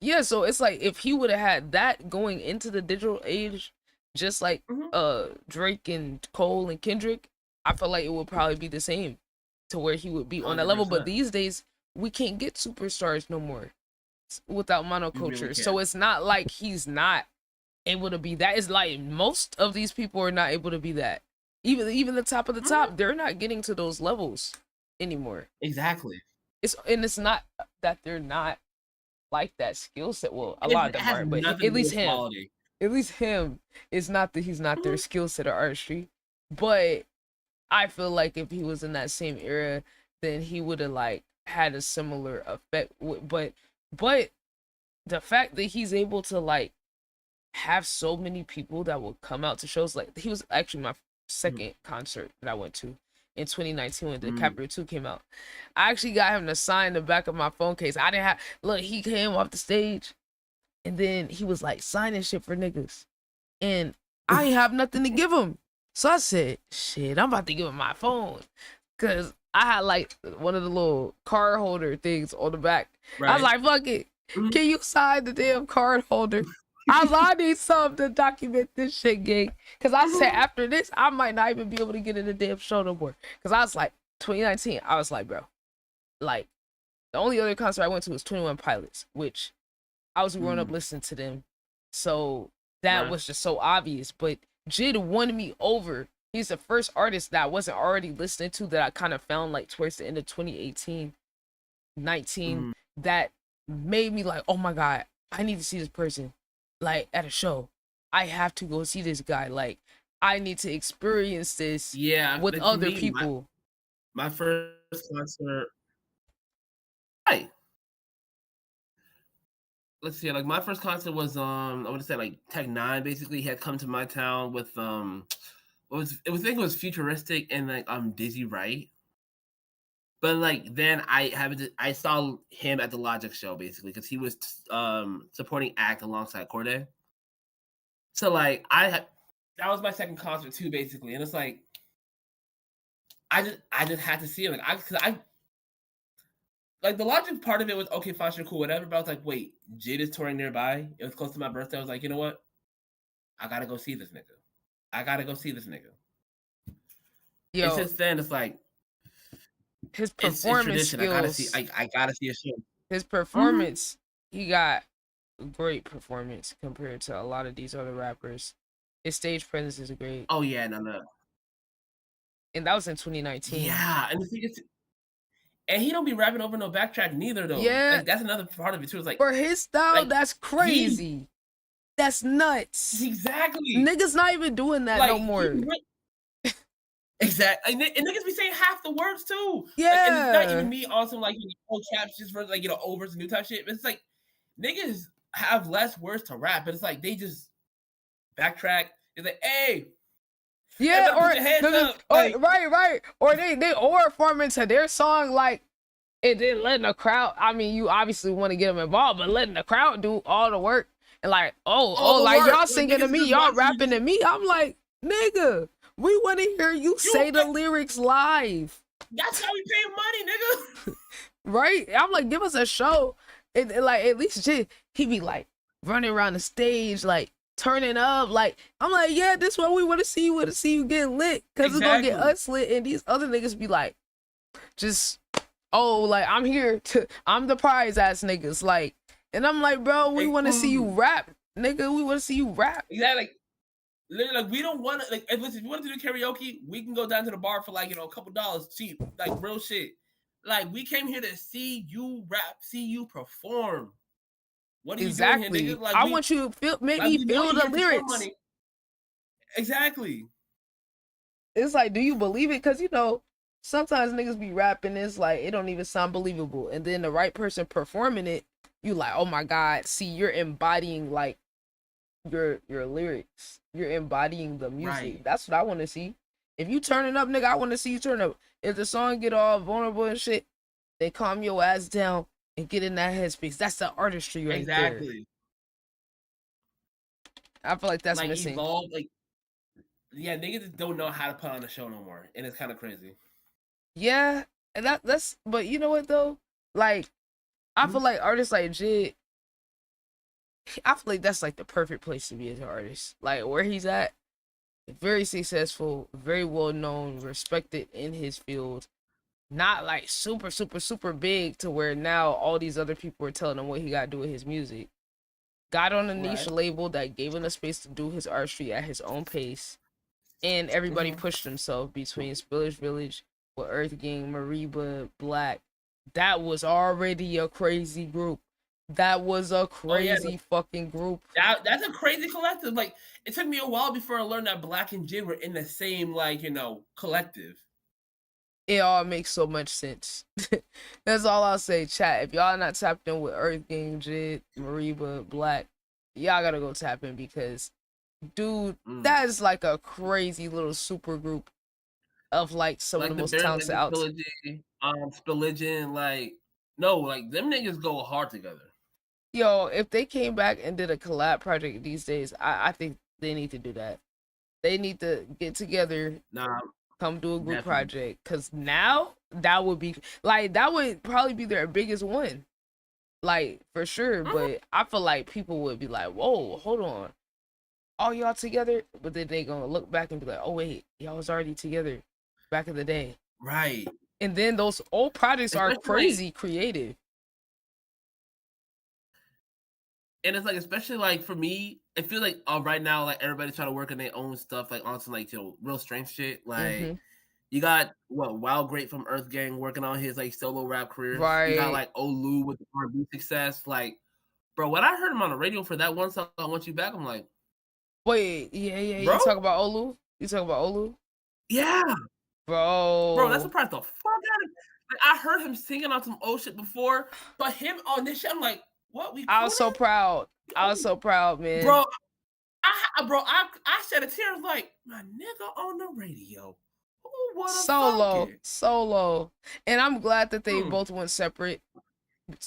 Yeah, so it's like if he would have had that going into the digital age, just like Drake and Cole and Kendrick, I feel like it would probably be the same to where he would be on that level. But 100%. these days, we can't get superstars no more without You monoculture. really So can't. it's not like he's not able to be that. It's like most of these people are not able to be that. Even the top of the top, they're not getting to those levels anymore. Exactly. It's not that they're not like that skill set. Well, a lot of It them has are, but nothing to at do least with him. quality. At least him. It's not that he's not their skill set or artistry, but I feel like if he was in that same era, then he would have like had a similar effect. But the fact that he's able to like have so many people that will come out to shows, like he was actually my second concert that I went to in 2019 when DiCaprio 2 came out. I actually got him to sign the back of my phone case. I didn't have look, he came off the stage and then he was like signing shit for niggas. And I ain't have nothing to give him. So I said, shit, I'm about to give him my phone. Cause I had like one of the little card holder things on the back. I was like, fuck it. Can you sign the damn card holder? I need something to document this shit, gang. Cause I said after this, I might not even be able to get in the damn show no more. Cause I was like, 2019, I was like, bro, like the only other concert I went to was 21 Pilots, which I was growing up listening to them. So that was just so obvious. But Jid won me over. He's the first artist that I wasn't already listening to that I kind of found like towards the end of 2018, 19, that made me like, oh my God, I need to see this person like at a show. I have to go see this guy. Like, I need to experience this with like, other me, people. My first concert. Right. Let's see, like my first concert was I want to say like Tech Nine. Basically, he had come to my town with I think it was Futuristic and like Dizzy Wright. But like then I saw him at the Logic show basically because he was supporting act alongside Corday. So like that was my second concert too basically, and it's like I just had to see him like like the Logic part of it was okay, fine, sure, cool, whatever. But I was like, wait, Jid is touring nearby. It was close to my birthday. I was like, you know what? I gotta go see this nigga. Yo, and since then, it's like his it's performance tradition. skills. I gotta see a show. His performance, he got great performance compared to a lot of these other rappers. His stage presence is great. Oh yeah, no. And that was in 2019. Yeah, and the thing is, and he don't be rapping over no backtrack neither though. Yeah, like that's another part of it too. It's like for his style, like, that's crazy. That's nuts. Exactly. Niggas not even doing that like, no more. Exactly. And niggas be saying half the words too. Yeah. Like, and it's not even me also like old caps just for like overs and new type shit. But it's like niggas have less words to rap, but it's like they just backtrack. It's like, hey. Yeah, or, put your hands up. Like, right. Or they over into their song like and then letting the crowd. I mean, you obviously want to get them involved, but letting the crowd do all the work and like, like work. y'all singing to me, y'all rapping to me. I'm like, nigga, we want to hear you say the lyrics live. That's how we pay money, nigga. Right? I'm like, give us a show. And like at least he be like running around the stage, like turning up. Like I'm like, yeah, this one we want to see you. Want to see you get lit because it's gonna get us lit. And these other niggas be like, just like I'm the prize ass niggas. Like, and I'm like, bro, we want to see you rap, nigga. We want to see you rap. Yeah, like. Literally, like we don't want to like. If you want to do karaoke, we can go down to the bar for like a couple dollars cheap, like real shit. Like we came here to see you rap, see you perform. What are you doing here, nigga? Like I want you to make me feel the lyrics. Exactly. It's like, do you believe it? Because sometimes niggas be rapping, it's like it don't even sound believable, and then the right person performing it, you like, oh my God, see, you're embodying like your lyrics. You're embodying the music. Right. That's what I want to see. If you turn it up, nigga, I want to see you turn up. If the song get all vulnerable and shit, then calm your ass down and get in that headspace. That's the artistry right there. Exactly. I feel like that's like missing. Evolve, like, yeah, niggas just don't know how to put on a show no more, and it's kind of crazy. Yeah, and that's. But you know what though? Like, I feel like artists like Jid. I feel like that's like the perfect place to be as an artist. Like where he's at, very successful, very well known, respected in his field. Not like super, super, super big to where now all these other people are telling him what he got to do with his music. Got on a niche Right. label that gave him the space to do his artistry at his own pace. And everybody pushed himself between Spillage Village with Earth Gang, Mariba, Black. That was already a crazy group. That was a crazy fucking group. That's a crazy collective. Like, it took me a while before I learned that Black and Jid were in the same, like, collective. It all makes so much sense. That's all I'll say, chat. If y'all not tapped in with Earth Gang, Jid, Mariba, Black, y'all gotta go tap in because, dude, that is like a crazy little super group of like some of the most talented out. Spilligion, like, no, like them niggas go hard together. Yo, if they came back and did a collab project these days, I think they need to do that. They need to get together, come do a group project, because now that would be like, that would probably be their biggest one, like for sure. But I feel like people would be like, whoa, hold on, all y'all together, but then they gonna look back and be like, oh wait, y'all was already together back in the day, right? And then those old projects are crazy creative. And it's like, especially like for me, I feel like right now, like everybody's trying to work on their own stuff, like on some like real strength shit. Like you got Wild Great from Earth Gang working on his like solo rap career. Right. You got like Olu with the R&B success. Like, bro, when I heard him on the radio for that one song, I Want You Back, I'm like, wait, yeah. Bro? You talk about Olu? You talk about Olu? Yeah, bro. That surprised the fuck out of me. Like, I heard him singing on some old shit before, but him on this shit, I'm like, what? I was so proud. I was so proud, man. Bro, I shed a tear. I was like, my nigga on the radio. Who would have Solo. And I'm glad that they both went separate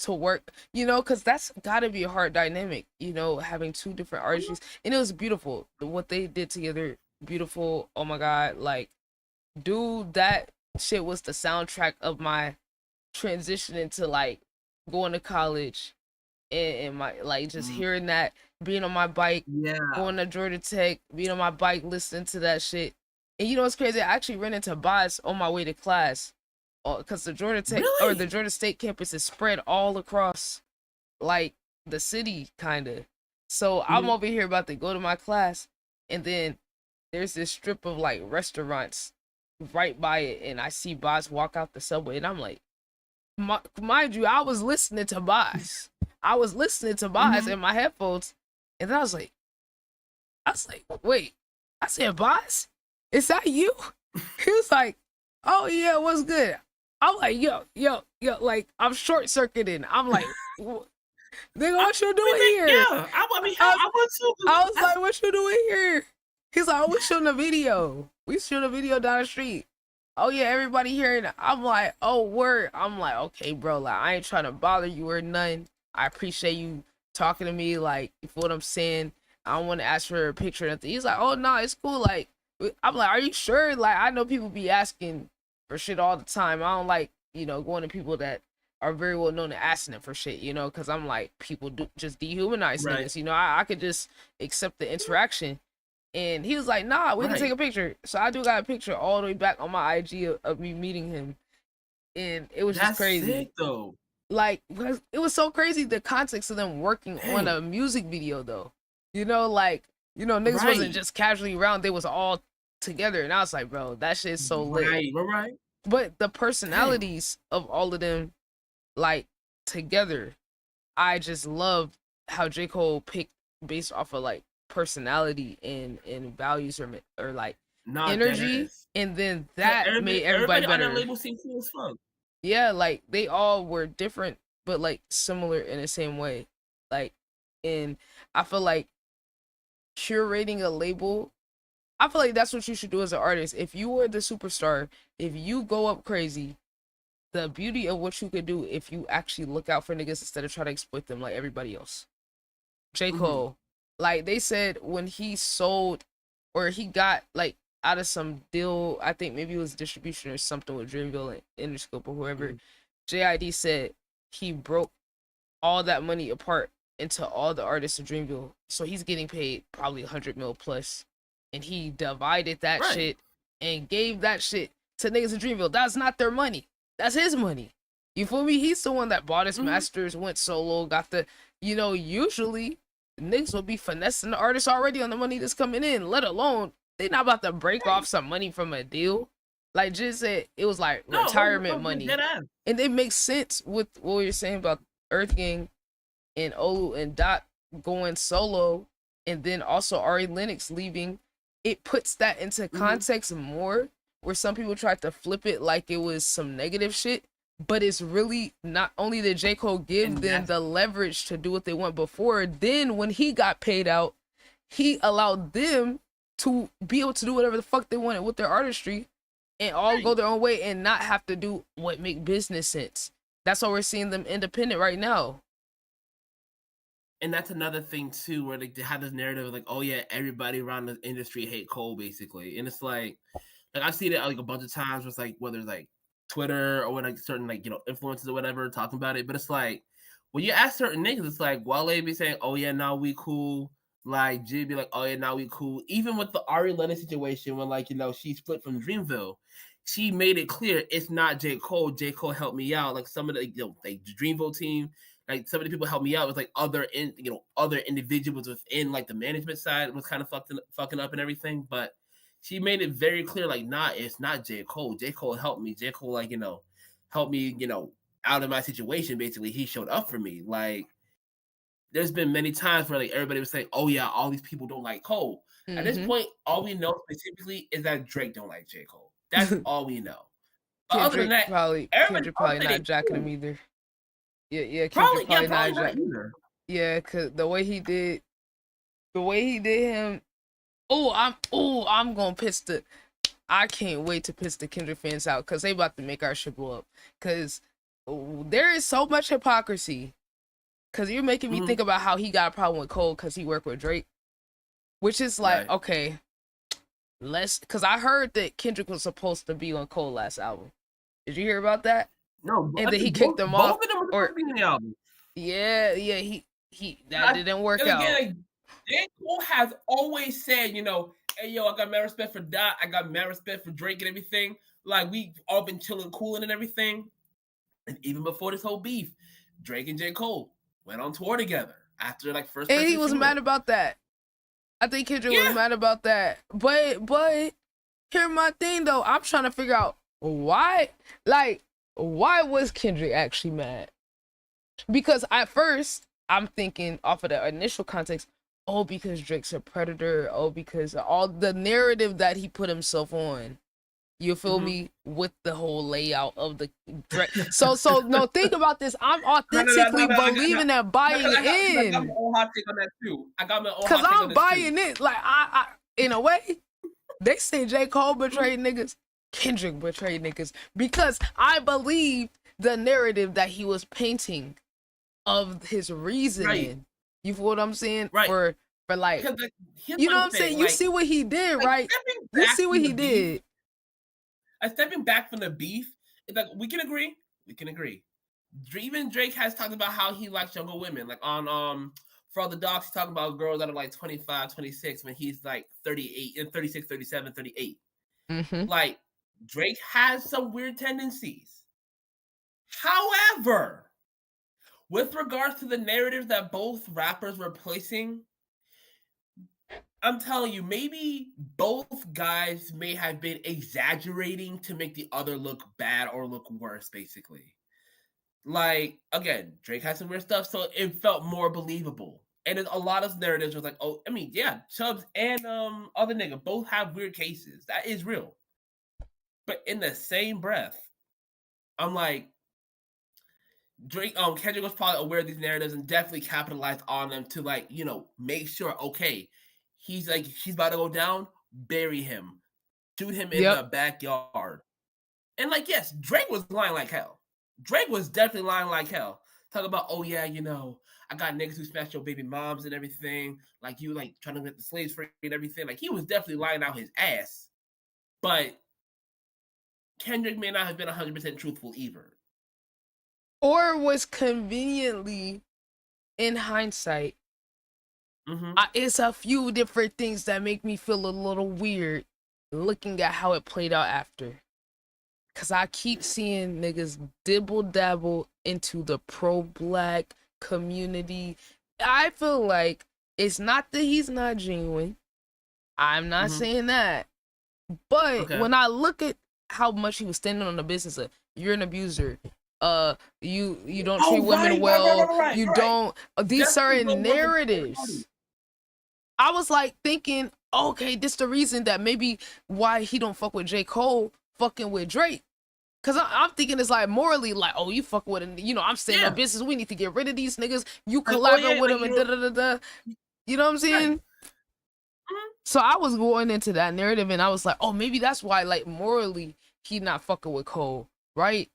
to work, because that's gotta be a hard dynamic, having two different artists. And it was beautiful. What they did together, beautiful. Oh my God. Like, dude, that shit was the soundtrack of my transition into like going to college and my like just hearing that, being on my bike, going to Georgia Tech, being on my bike, listening to that shit. And you know what's crazy? I actually ran into Boz on my way to class, because the Georgia Tech or the Georgia State campus is spread all across like the city, kind of. So I'm over here about to go to my class, and then there's this strip of like restaurants right by it, and I see Boz walk out the subway, and I'm like, mind you, I was listening to Boz. I was listening to Boz in my headphones, and then I was like, wait. I said, Boz, is that you? He was like, oh yeah, what's good? I'm like, yo, like I'm short circuiting. I'm like, nigga, what you doing here? Yeah, I was like, what you doing here? He's like, oh, we shooting a video. We shooting a video down the street. Oh yeah, everybody hearing it. I'm like, oh word. I'm like, okay, bro, like I ain't trying to bother you or nothing. I appreciate you talking to me, like, you feel what I'm saying? I don't want to ask for a picture or nothing. He's like, oh no, it's cool. Like, I'm like, are you sure? Like, I know people be asking for shit all the time. I don't like, going to people that are very well known to asking them for shit, because I'm like, people do just dehumanize niggas. I could just accept the interaction. And he was like, nah, we can take a picture. So I do got a picture all the way back on my IG of me meeting him. And it was just crazy. Sick, though. Like, it was so crazy, the context of them working on a music video, though. Niggas wasn't just casually around. They was all together. And I was like, bro, that shit is so lit. Right. But the personalities of all of them, like, together, I just love how J. Cole picked based off of, like, personality and values or like energy, and then that made everybody better. On that label seemed cool as fuck. Yeah, like they all were different but like similar in the same way. Like, and I feel like curating a label, I feel like that's what you should do as an artist. If you were the superstar, if you go up crazy, the beauty of what you could do if you actually look out for niggas instead of trying to exploit them like everybody else. J. Cole, like they said when he sold or he got like out of some deal, I think maybe it was distribution or something with Dreamville and Interscope or whoever, JID said he broke all that money apart into all the artists of Dreamville. So he's getting paid probably 100 mil plus and he divided that Right. shit and gave that shit to niggas in Dreamville. That's not their money. That's his money. You feel me? He's the one that bought his masters, went solo, got the, you know, usually niggas will be finessing the artist already on the money that's coming in, let alone they not about to break off some money from a deal. Like just said, it was like retirement money. And it makes sense with what you're saying about Earth Gang and Olu and Dot going solo, and then also Ari Lennox leaving. It puts that into context more, where some people tried to flip it like it was some negative shit, but it's really not. Only did J. Cole give them the leverage to do what they want before, then when he got paid out, he allowed them to be able to do whatever the fuck they wanted with their artistry and all go their own way and not have to do what make business sense. That's why we're seeing them independent right now. And that's another thing too, where they have this narrative of like, oh yeah, everybody around the industry hate Cole basically, and it's like I've seen it like a bunch of times. Where it's like whether it's like Twitter or when like certain like influencers or whatever talking about it, but it's like when you ask certain niggas, it's like Wale be saying, oh yeah, now we cool. Like G be like, oh yeah, now we cool. Even with the Ari Lennox situation, when like she split from Dreamville, she made it clear it's not J. Cole. J. Cole helped me out. Like some of the like the Dreamville team. Like some of the people helped me out with like other individuals within like the management side was kind of fucking up and everything. But she made it very clear, like, nah, it's not J. Cole. J. Cole helped me. J. Cole, like, helped me, out of my situation. Basically, he showed up for me. Like, there's been many times where like everybody was saying, oh yeah, all these people don't like Cole. At this point, all we know specifically is that Drake don't like J. Cole. That's all we know. But other than that, Kendrick probably not jacking him either. Yeah, Kendrick probably not either. Yeah, cause the way he did him. I'm gonna piss the. I can't wait to piss the Kendrick fans out because they about to make our shit blow up. Cause there is so much hypocrisy. Cause you're making me think about how he got a problem with Cole because he worked with Drake, which is like okay, cause I heard that Kendrick was supposed to be on Cole last album. Did you hear about that? No, and then he kicked them off. Both of them were supposed to be in the album. Yeah, that didn't work out. Like, J. Cole has always said, hey yo, I got mad respect for Dot, I got mad respect for Drake and everything. Like we all been chilling, cooling, and everything. And even before this whole beef, Drake and J. Cole went on tour together after like first. And he was mad about that. I think Kendrick was mad about that. But here's my thing though. I'm trying to figure out why was Kendrick actually mad? Because at first I'm thinking off of the initial context, oh, because Drake's a predator, oh, because all the narrative that he put himself on. You feel me? With the whole layout of the Drake. So no, think about this. I'm authentically believing that buying in. I got my own hot take on that too. Because I'm buying it. Like I in a way, they say J. Cole betrayed niggas. Kendrick betrayed niggas. Because I believe the narrative that he was painting of his reasoning. Right. You feel what I'm saying? Right. For like, you know what I'm saying? Like, you see what he did, right? You see what he did. Stepping back from the beef, it's like we can agree. Even Drake has talked about how he likes younger women. Like on For All the Dogs, he's talking about girls that are like 25, 26 when he's like 38 and 36, 37, 38. Like Drake has some weird tendencies. However, with regards to the narrative that both rappers were placing, I'm telling you, maybe both guys may have been exaggerating to make the other look bad or look worse, basically. Like, again, Drake had some weird stuff, so it felt more believable. And a lot of narratives was like, oh, I mean, yeah, Chubbs and other nigga both have weird cases. That is real. But in the same breath, I'm like, Kendrick was probably aware of these narratives and definitely capitalized on them to like, make sure, okay, he's about to go down, bury him, shoot him in the backyard. And like, yes, Drake was lying like hell. Drake was definitely lying like hell. Talk about, oh yeah, I got niggas who smashed your baby moms and everything. Like you like trying to get the slaves free and everything. Like he was definitely lying out his ass. But Kendrick may not have been 100% truthful either. Or was conveniently, in hindsight, It's a few different things that make me feel a little weird looking at how it played out after. Cause I keep seeing niggas dibble dabble into the pro-black community. I feel like it's not that he's not genuine. I'm not saying that. But when I look at how much he was standing on the business of, you're an abuser, you don't treat women well, you don't, these certain narratives. I was like thinking, okay, this the reason that maybe why he don't fuck with J. Cole fucking with Drake. Cause I'm thinking it's like morally like, oh, you fuck with him, you know, I'm saying no business, we need to get rid of these niggas, you collaborate with him and da-da-da-da. You know what I'm saying? So I was going into that narrative and I was like, oh, maybe that's why, like, morally he not fucking with Cole, right?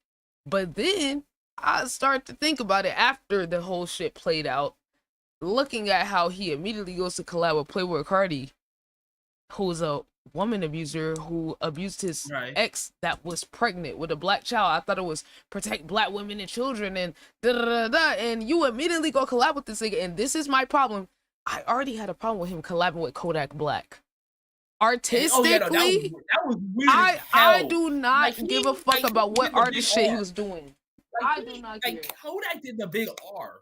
But then I started to think about it after the whole shit played out, looking at how he immediately goes to collab with Playboy Cardi, who's a woman abuser who abused his ex that was pregnant with a black child. I thought it was protect black women and children and da-da-da-da, and you immediately go collab with this nigga, and this is my problem. I already had a problem with him collabing with Kodak Black. Artistically, that was weird as hell. I do not give a fuck about what artist shit he was doing. I do not care. Kodak did the big R.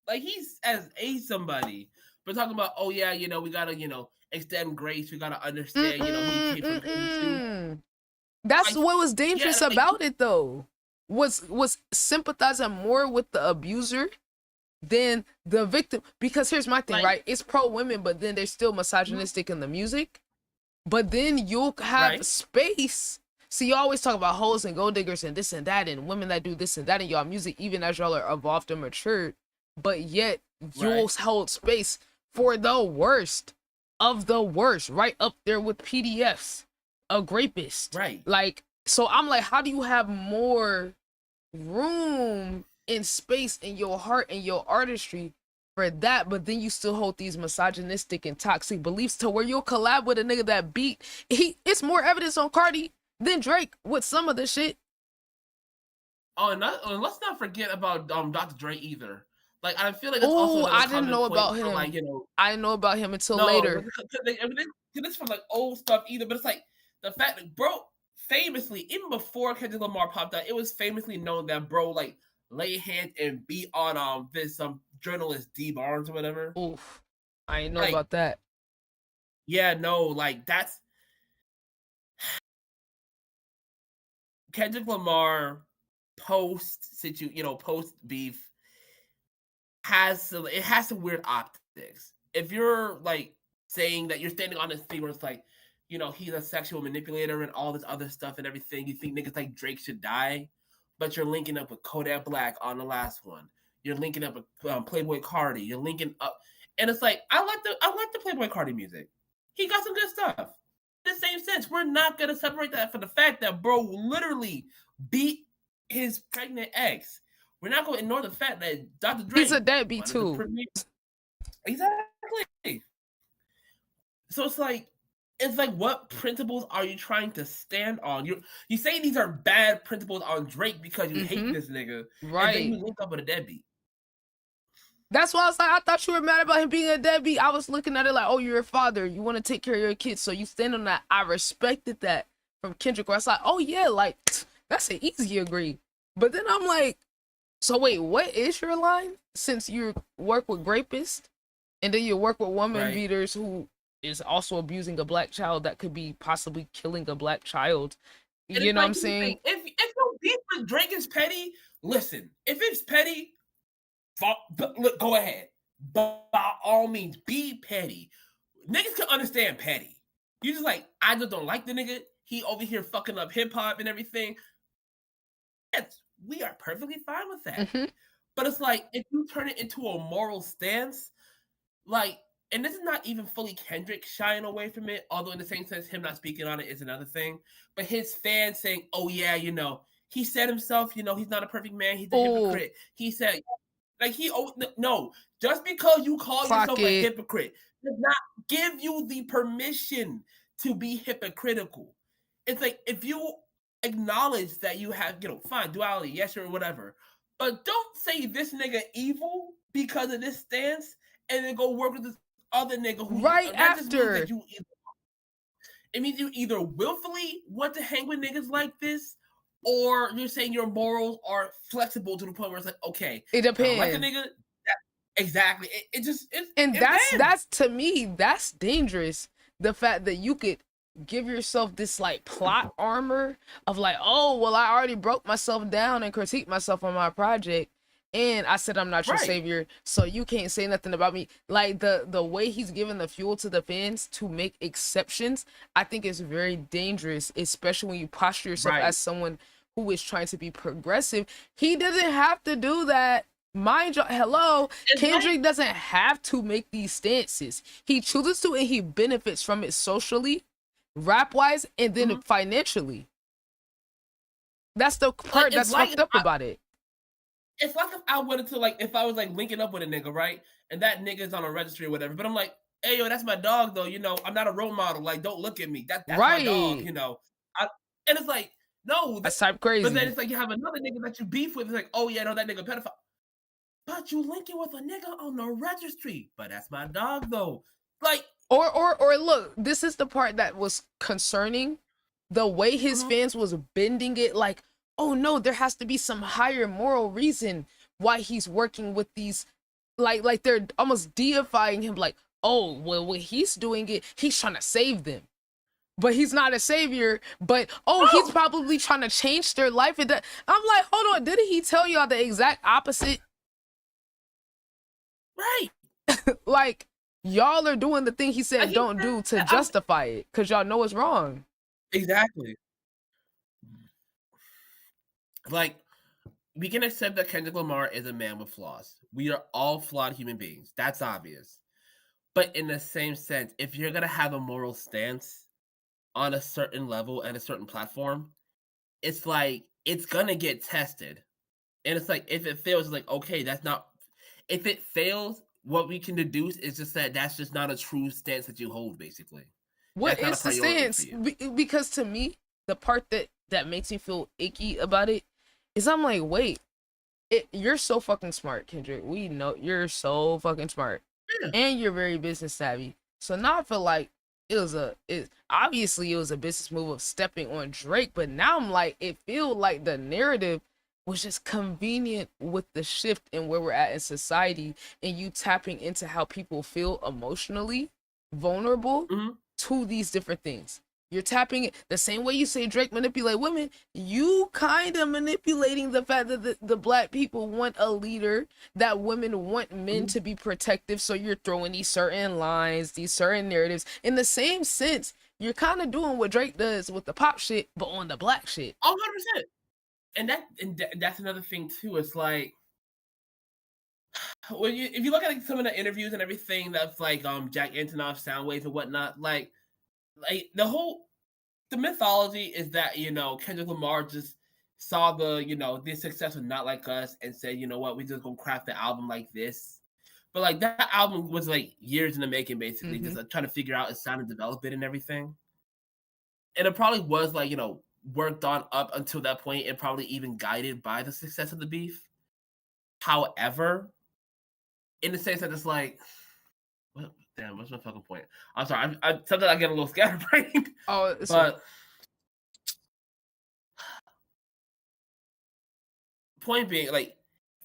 Like, he's as somebody, but talking about, oh yeah, you know, we gotta, you know, extend grace. We gotta understand, you know, who he came from. That's what was dangerous about it, though. Was sympathizing more with the abuser than the victim. Because here's my thing, right? It's pro women, but then they're still misogynistic in the music. But then you'll have space. See, you always talk about hoes and gold diggers and this and that, and women that do this and that in y'all music, even as y'all are evolved and matured. But yet you'll hold space for the worst of the worst, right up there with PDFs, a rapist. Like, so I'm like, how do you have more room and space in your heart and your artistry for that, but then you still hold these misogynistic and toxic beliefs to where you'll collab with a nigga that beat it's more evidence on Cardi than Drake with some of the shit. Oh, and let's not forget about Dr. Dre either. Like, I feel like it's also I didn't know about him. Like, you know, I didn't know about him until later. This from like old stuff either, but it's like the fact that bro famously, even before Kendrick Lamar popped out, it was famously known that bro like lay hand and beat on this journalist D Barnes or whatever. Oof, I ain't know about that. Yeah, no, like that's Kendrick Lamar post beef has some weird optics. If you're like saying that you're standing on this thing where it's like, you know, he's a sexual manipulator and all this other stuff and everything, you think niggas like Drake should die, but you're linking up with Kodak Black on the last one. You're linking up with Playboy Cardi. You're linking up, and it's like I like the Playboy Cardi music. He got some good stuff. In the same sense, we're not gonna separate that from the fact that bro literally beat his pregnant ex. We're not going to ignore the fact that Dr. Dre. He's a deadbeat too. Exactly. So it's like, what principles are you trying to stand on? You say these are bad principles on Drake because you hate this nigga, right? And then you link up with a deadbeat. That's why I was like, I thought you were mad about him being a deadbeat. I was looking at it like, oh, you're a father. You want to take care of your kids, so you stand on that. I respected that from Kendrick. Where I was like, oh yeah, like that's an easy agree. But then I'm like, so wait, what is your line? Since you work with rapists, and then you work with woman beaters who is also abusing a black child that could be possibly killing a black child. You know what I'm saying? If your beef with Drake is petty, listen. If it's petty, go ahead. But by all means, be petty. Niggas can understand petty. You just like, I just don't like the nigga. He over here fucking up hip hop and everything. We are perfectly fine with that. But it's like, if you turn it into a moral stance, like, and this is not even fully Kendrick shying away from it, although in the same sense, him not speaking on it is another thing. But his fans saying, oh yeah, you know, he said himself, you know, he's not a perfect man, he's a hypocrite. He said, like, no, just because you call yourself a hypocrite does not give you the permission to be hypocritical. It's like, if you acknowledge that you have, you know, fine, duality, yes or whatever, but don't say this nigga evil because of this stance and then go work with this other nigga who right that just means after. that it means you either willfully want to hang with niggas like this, or you're saying your morals are flexible to the point where it's like, okay, It if I don't like a depends. nigga. Exactly. And it that's depends. to me, that's dangerous. The fact that you could give yourself this like plot armor of like, oh well, I already broke myself down and critiqued myself on my project, and I said I'm not your savior, so you can't say nothing about me. Like the way he's giving the fuel to the fans to make exceptions, I think is very dangerous, especially when you posture yourself as someone who is trying to be progressive. He doesn't have to do that. Mind you, hello, Kendrick doesn't have to make these stances. He chooses to, and he benefits from it socially, rap-wise, and then financially. That's the part that's fucked up about it. It's like if I wanted to, like, if I was like linking up with a nigga, right? And that nigga's on a registry or whatever, but I'm like, hey yo, that's my dog though, you know, I'm not a role model. Like, don't look at me. That's my dog, you know. And it's like, no, that's type crazy. But then it's like you have another nigga that you beef with, it's like, oh yeah, no, that nigga pedophile. But you linking with a nigga on the registry. But that's my dog though. Like, or look, this is the part that was concerning. The way his fans was bending it, like, oh no, there has to be some higher moral reason why he's working with these, like they're almost deifying him, like, oh well, when he's doing it, he's trying to save them. But he's not a savior, but he's probably trying to change their life. I'm like, hold on, didn't he tell y'all the exact opposite? Right. Like, y'all are doing the thing he said don't do to justify it, because y'all know it's wrong. Exactly. Like, we can accept that Kendrick Lamar is a man with flaws. We are all flawed human beings. That's obvious. But in the same sense, if you're going to have a moral stance on a certain level and a certain platform, it's like, it's going to get tested. And it's like, if it fails, it's like, okay, that's not... If it fails, what we can deduce is just that that's just not a true stance that you hold, basically. What is the stance? Because to me, the part that makes me feel icky about it is I'm like, wait, you're so fucking smart, Kendrick. We know you're so fucking smart. Yeah. And you're very business savvy. So now I feel like obviously it was a business move of stepping on Drake, but now I'm like, it feels like the narrative was just convenient with the shift in where we're at in society, and you tapping into how people feel emotionally vulnerable to these different things. You're tapping it the same way you say Drake manipulate women. You kind of manipulating the fact that the black people want a leader, that women want men to be protective. So you're throwing these certain lines, these certain narratives. In the same sense, you're kind of doing what Drake does with the pop shit, but on the black shit. 100%. And that's another thing too. It's like, when if you look at like some of the interviews and everything, that's like Jack Antonoff, Soundwave, and whatnot, like the mythology is that, you know, Kendrick Lamar just saw the success of Not Like Us and said, you know what, we just gonna craft the album like this. But like that album was like years in the making, basically, just like, trying to figure out its sound and develop it and everything. And it probably was like, you know, worked on up until that point, and probably even guided by the success of the beef. However, in the sense that it's like, damn, what's my fucking point? I'm sorry, sometimes I get a little scatterbrained. But point being, like,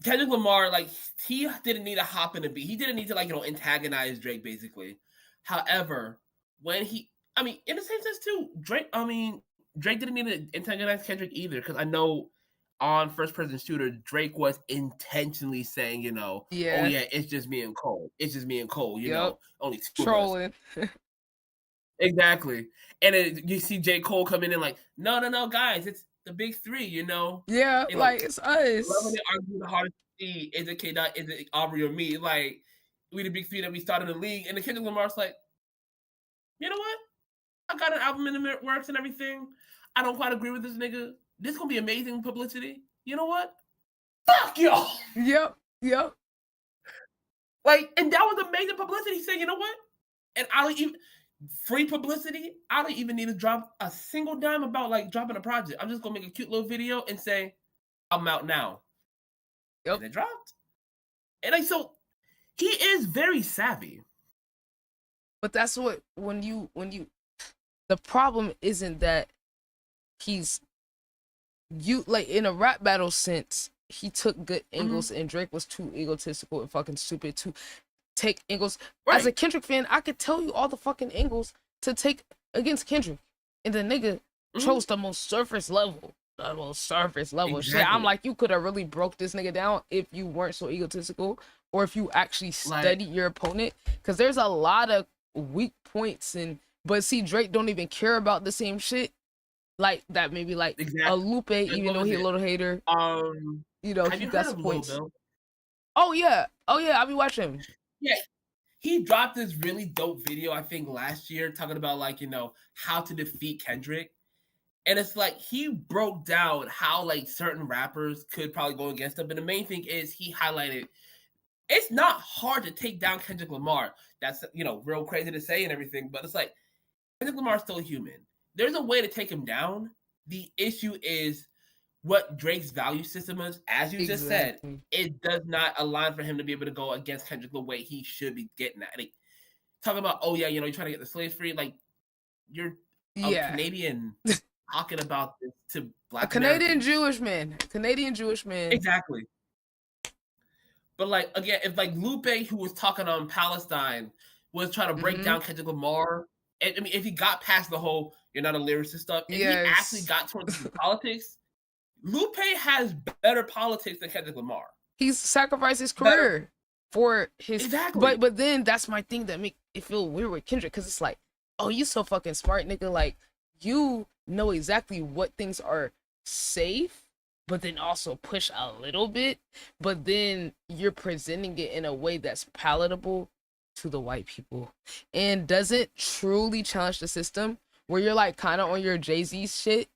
Kendrick Lamar, like, he didn't need to hop in the beat. He didn't need to, like, you know, antagonize Drake, basically. However, when in the same sense too, Drake didn't need to antagonize Kendrick either, because I know on First Person Shooter, Drake was intentionally saying, you know, oh yeah, it's just me and Cole. It's just me and Cole, you know, only two trolling. Of us. Exactly. And you see J. Cole come in and like, no, guys, it's the big three, you know? Yeah, and like, it's us. Loving it, argue the hardest to see, is it K-Dot, is it Aubrey or me? Like, we the big three that we started the league. And the Kendrick Lamar's like, you know what? I got an album in the works and everything. I don't quite agree with this nigga. This gonna be amazing publicity. You know what? Fuck y'all. Yep. Like, and that was amazing publicity. He said, you know what? And I don't even free publicity. I don't even need to drop a single dime about like dropping a project. I'm just gonna make a cute little video and say, I'm out now. Yep. And it dropped. And like, so He is very savvy. But that's what when you the problem isn't that he's like in a rap battle sense, he took good angles and Drake was too egotistical and fucking stupid to take angles. As a Kendrick fan, I could tell you all the fucking angles to take against Kendrick. And the nigga chose the most surface level. The most surface level shit. I'm Exactly. like, you could have really broke this nigga down if you weren't so egotistical or if you actually studied your opponent. Because there's a lot of weak points but see, Drake don't even care about the same shit. Like that maybe like a Lupe, even though he a little hater. You know, have he you got heard some of Lil points. Bill? Oh yeah, I'll be watching him. Yeah, he dropped this really dope video, I think last year, talking about like, how to defeat Kendrick. And it's like he broke down how like certain rappers could probably go against him. But the main thing is he highlighted it's not hard to take down Kendrick Lamar. That's real crazy to say and everything, but it's like Kendrick Lamar's still human. There's a way to take him down. The issue is what Drake's value system is. As you just said, it does not align for him to be able to go against Kendrick the way he should be getting at. Like, talking about, you're trying to get the slaves free. Like, you're a Canadian talking about this to Black Canadian Americans. Jewish man. Exactly. But like again, if like Lupe, who was talking on Palestine, was trying to break down Kendrick Lamar, and I mean, if he got past the whole "you're not a lyricist" stuff, if he actually got towards the politics, Lupe has better politics than Kendrick Lamar. He's sacrificed his career for his but then that's my thing that make it feel weird with Kendrick, because it's like, oh, you so fucking smart, nigga. Like, you know exactly what things are safe, but then also push a little bit, but then you're presenting it in a way that's palatable to the white people and doesn't truly challenge the system, where you're like kind of on your Jay-Z shit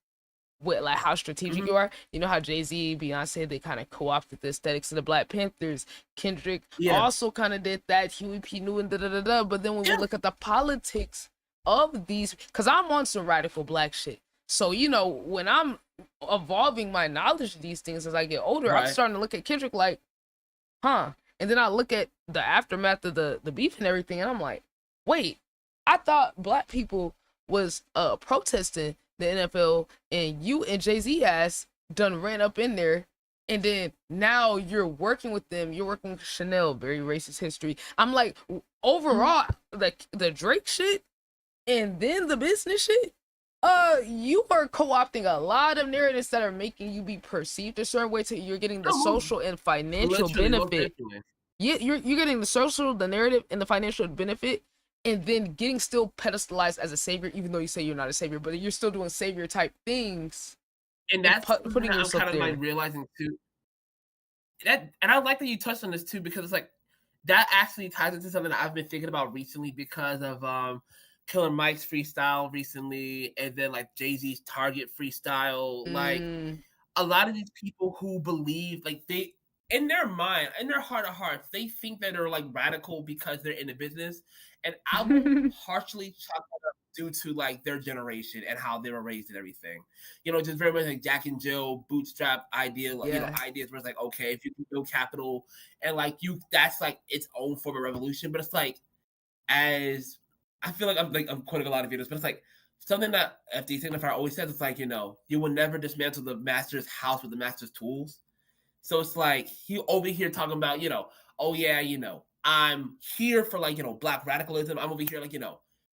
with like how strategic you are. You know how Jay-Z, Beyonce, they kind of co-opted the aesthetics of the Black Panthers. Kendrick also kind of did that. Huey P. Newton, but then when we look at the politics of these, because I'm on some radical black shit, so when I'm evolving my knowledge of these things as I get older, I'm starting to look at Kendrick like, and then I look at the aftermath of the beef and everything, and I'm like, wait, I thought black people was protesting the NFL, and you and Jay-Z ass done ran up in there, and then now you're working with them, you're working with Chanel, very racist history. I'm like, overall, like the Drake shit and then the business shit, you are co-opting a lot of narratives that are making you be perceived a certain way, you're getting the social and financial benefit. You're getting the social, the narrative, and the financial benefit, and then getting still pedestalized as a savior, even though you say you're not a savior, but you're still doing savior type things. And that's putting I'm yourself kind of there. like realizing too. And I like that you touched on this too, because it's like that actually ties into something that I've been thinking about recently because of Killer Mike's freestyle recently, and then like Jay-Z's Target freestyle. Like a lot of these people who believe, like, they in their mind, in their heart of hearts, they think that they're like radical because they're in the business. And I will partially chalk that up due to like their generation and how they were raised and everything. Just very much like Jack and Jill bootstrap idea, like, ideas where it's like, okay, if you can build capital and like that's like its own form of revolution. But it's like, as I feel like I'm quoting a lot of videos, but it's like something that FD Signifier always says. It's like, you will never dismantle the master's house with the master's tools. So it's like he over here talking about, oh yeah, I'm here for like, black radicalism. I'm over here like,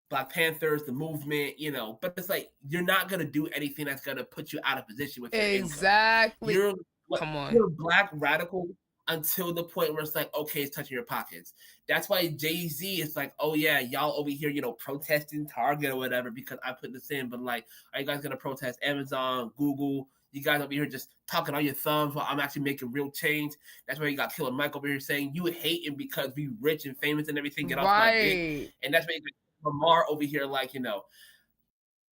Black Panthers, the movement, but it's like, you're not going to do anything that's going to put you out of position with your exactly. Income. Come on. You're black radical until the point where it's like, okay, it's touching your pockets. That's why Jay-Z is like, oh yeah, y'all over here, protesting Target or whatever because I put this in, but like, are you guys going to protest Amazon, Google? You guys over here just talking on your thumbs while I'm actually making real change. That's why you got Killer Mike over here saying you hating because we rich and famous and everything. Get off my dick. And that's why you got Lamar over here like,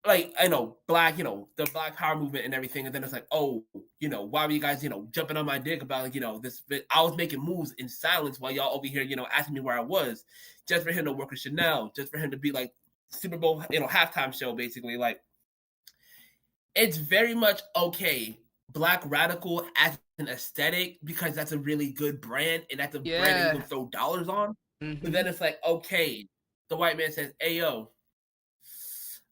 like, I know, black, the Black Power movement and everything. And then it's like, oh, why were you guys, jumping on my dick about, like, this? I was making moves in silence while y'all over here, asking me where I was, just for him to work with Chanel, just for him to be like Super Bowl, halftime show, basically. Like, it's very much okay. Black radical as an aesthetic because that's a really good brand and that's a brand that you can throw dollars on. But then it's like, okay, the white man says, "Hey yo,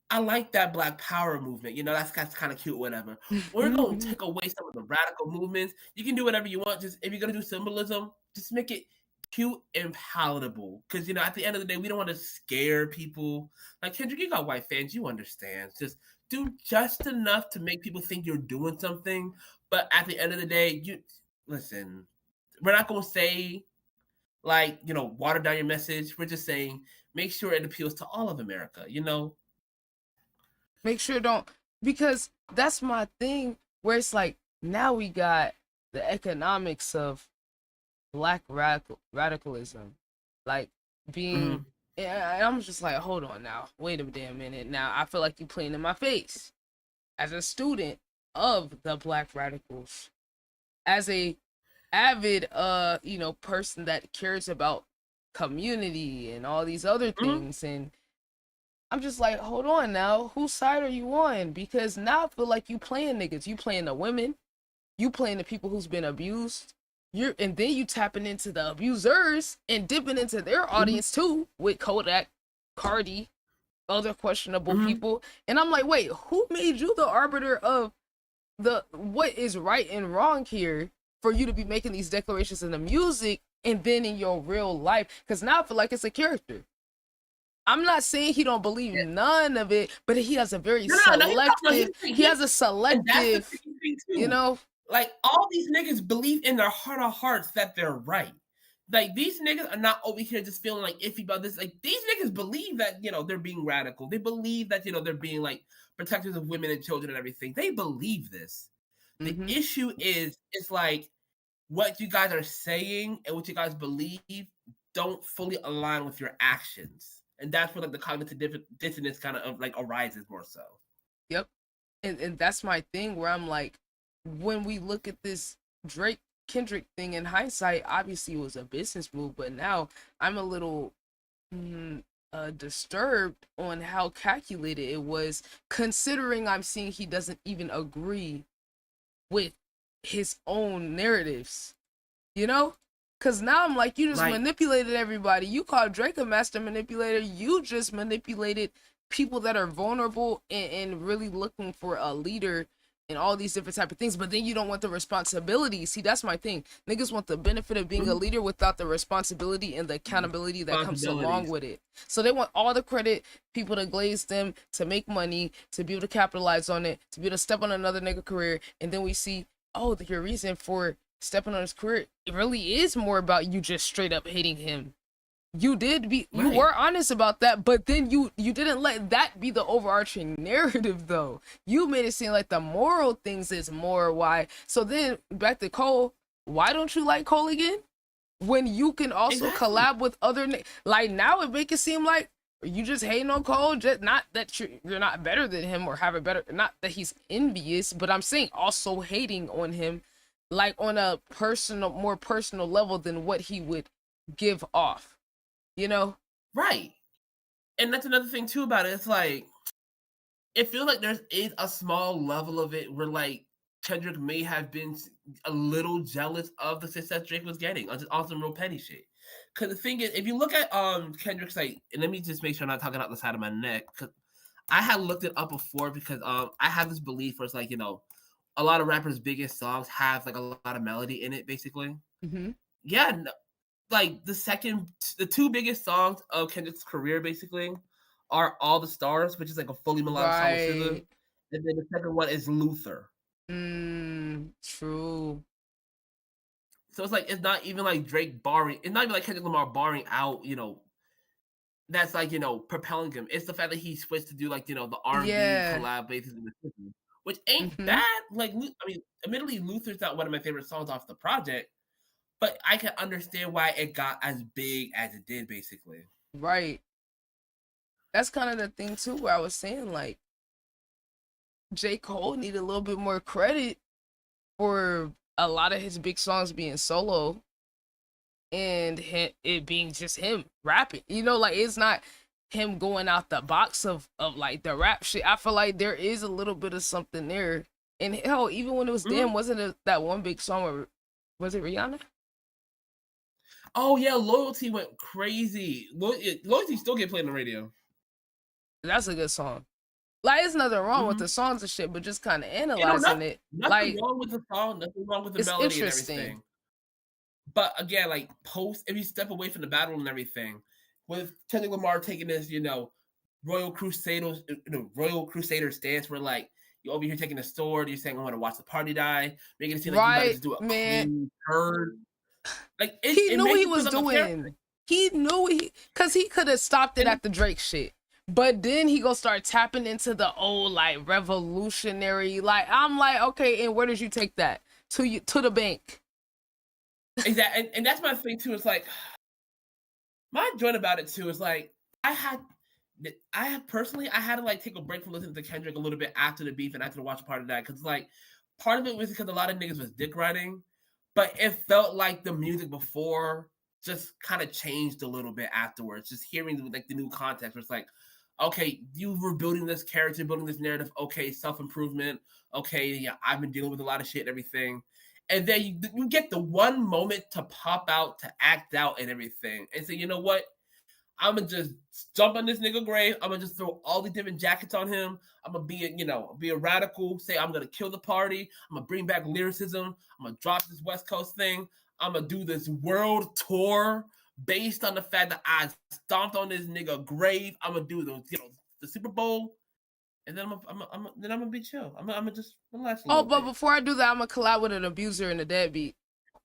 I like that Black Power movement. You know, that's kind of cute, whatever. We're gonna take away some of the radical movements. You can do whatever you want. Just if you're gonna do symbolism, just make it cute and palatable. Because you know, at the end of the day, we don't want to scare people. Like Kendrick, you got white fans, you understand. Just do just enough to make people think you're doing something. But at the end of the day, you listen. We're not gonna say like water down your message. We're just saying make sure it appeals to all of America. You know. Make sure don't, because that's my thing where it's like now we got the economics of Black radicalism, like being and I'm just like, hold on now, wait a damn minute. Now I feel like you're playing in my face as a student of the Black radicals, as a avid person that cares about community and all these other things. And I'm just like, hold on now, whose side are you on? Because now I feel like you playing niggas. You playing the women, you playing the people who's been abused. And then you tapping into the abusers and dipping into their audience too with Kodak, Cardi, other questionable people. And I'm like, wait, who made you the arbiter of what is right and wrong here for you to be making these declarations in the music and then in your real life? Because now I feel like it's a character. I'm not saying he don't believe none of it, but he has a very selective. He has a selective, like all these niggas believe in their heart of hearts that they're right. Like these niggas are not over here just feeling like iffy about this. Like these niggas believe that they're being radical. They believe that they're being like protectors of women and children and everything. They believe this. The issue is, it's like what you guys are saying and what you guys believe don't fully align with your actions. And that's where like the cognitive dissonance kind of like arises more so. Yep. And that's my thing where I'm like, when we look at this Drake Kendrick thing in hindsight, obviously it was a business move, but now I'm a little disturbed on how calculated it was, considering I'm seeing he doesn't even agree with his own narratives, Because now I'm like, you just manipulated everybody. You called Drake a master manipulator. You just manipulated people that are vulnerable and really looking for a leader and all these different type of things. But then you don't want the responsibility. See, that's my thing. Niggas want the benefit of being a leader without the responsibility and the accountability that comes along with it. So they want all the credit, people to glaze them, to make money, to be able to capitalize on it, to be able to step on another nigga career. And then we see, oh, your reason for stepping on his career, it really is more about you just straight up hating him. You were honest about that, but then you didn't let that be the overarching narrative though. You made it seem like the moral things is more why. So then back to Cole, why don't you like Cole again? When you can also collab with other like now it make it seem like you just hating on Cole, just not that you're not better than him or have a better, not that he's envious, but I'm saying also hating on him like on a more personal level than what he would give off. Right. And that's another thing too about it. It's like it feels like there is a small level of it where like Kendrick may have been a little jealous of the success Drake was getting on some real petty shit. Because the thing is, if you look at Kendrick's like, and let me just make sure I'm not talking out the side of my neck, because I had looked it up before because I have this belief where it's like a lot of rappers' biggest songs have like a lot of melody in it, basically. Yeah. No, like the two biggest songs of Kendrick's career basically are All the Stars, which is like a fully melodic song with SZA, and then the second one is Luther. True. So it's like it's not even like Drake barring, it's not even like Kendrick Lamar barring out, that's like propelling him. It's the fact that he switched to do like the R&B collab basis in the system, which ain't bad. Like I mean, admittedly, Luther's not one of my favorite songs off the project. But I can understand why it got as big as it did, basically. Right. That's kind of the thing, too, where I was saying, like, J. Cole needed a little bit more credit for a lot of his big songs being solo and it being just him rapping. Like, it's not him going out the box of like, the rap shit. I feel like there is a little bit of something there. And hell, even when it was Damn, wasn't it that one big song where, was it Rihanna? Oh yeah, Loyalty went crazy. Loyalty still get played on the radio. That's a good song. Like, there's nothing wrong with the songs and shit, but just kind of analyzing it. Nothing Like, wrong with the song, nothing wrong with the it's melody interesting. and everything. But again, like if you step away from the battle and everything, with Kendrick Lamar taking this, Royal Crusader stance, where like you're over here taking a sword, you're saying I want to watch the party die, making it seem like you better just do a clean turn. Like he knew what he was doing. He knew because he could have stopped it at the Drake shit. But then he go start tapping into the old like revolutionary. Like, I'm like, okay, and where did you take that? To the bank. Exactly, and that's my thing too. It's like my joint about it too is like I had to like take a break from listening to Kendrick a little bit after the beef and after the watch party that, because like part of it was because a lot of niggas was dick riding, but it felt like the music before just kind of changed a little bit afterwards. Just hearing like the new context, where it's like, okay, you were building this character, building this narrative. Okay, self-improvement. Okay, yeah, I've been dealing with a lot of shit and everything. And then you get the one moment to pop out, to act out and everything. And say, you know what? I'm going to just jump on this nigga grave. I'm going to just throw all the different jackets on him. I'm going to be a radical. Say I'm going to kill the party. I'm going to bring back lyricism. I'm going to drop this West Coast thing. I'm going to do this world tour based on the fact that I stomped on this nigga grave. I'm going to do the Super Bowl. And then I'm gonna be chill. I'm gonna just relax. But before I do that, I'm gonna collab with an abuser and a deadbeat.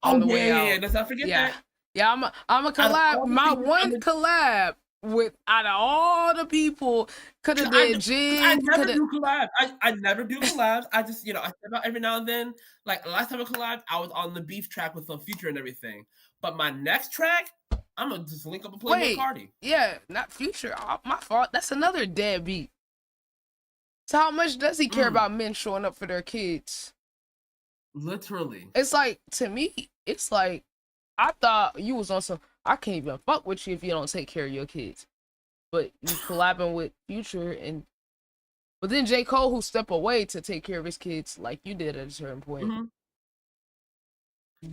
Yeah. Let's not forget that. Yeah, I'm a collab. My one collab with out of all the people could have did Jig. I never do collabs. I never do collabs. I just I step out every now and then. Like last time I collabed, I was on the beef track with some Future and everything. But my next track, I'm gonna just link up and play with Cardi. Yeah, not Future. My fault. That's another deadbeat. So how much does he care about men showing up for their kids? Literally. It's like, to me, it's like, I thought you was on some, I can't even fuck with you if you don't take care of your kids. But you collabing with Future but then J. Cole, who stepped away to take care of his kids like you did at a certain point. Mm-hmm.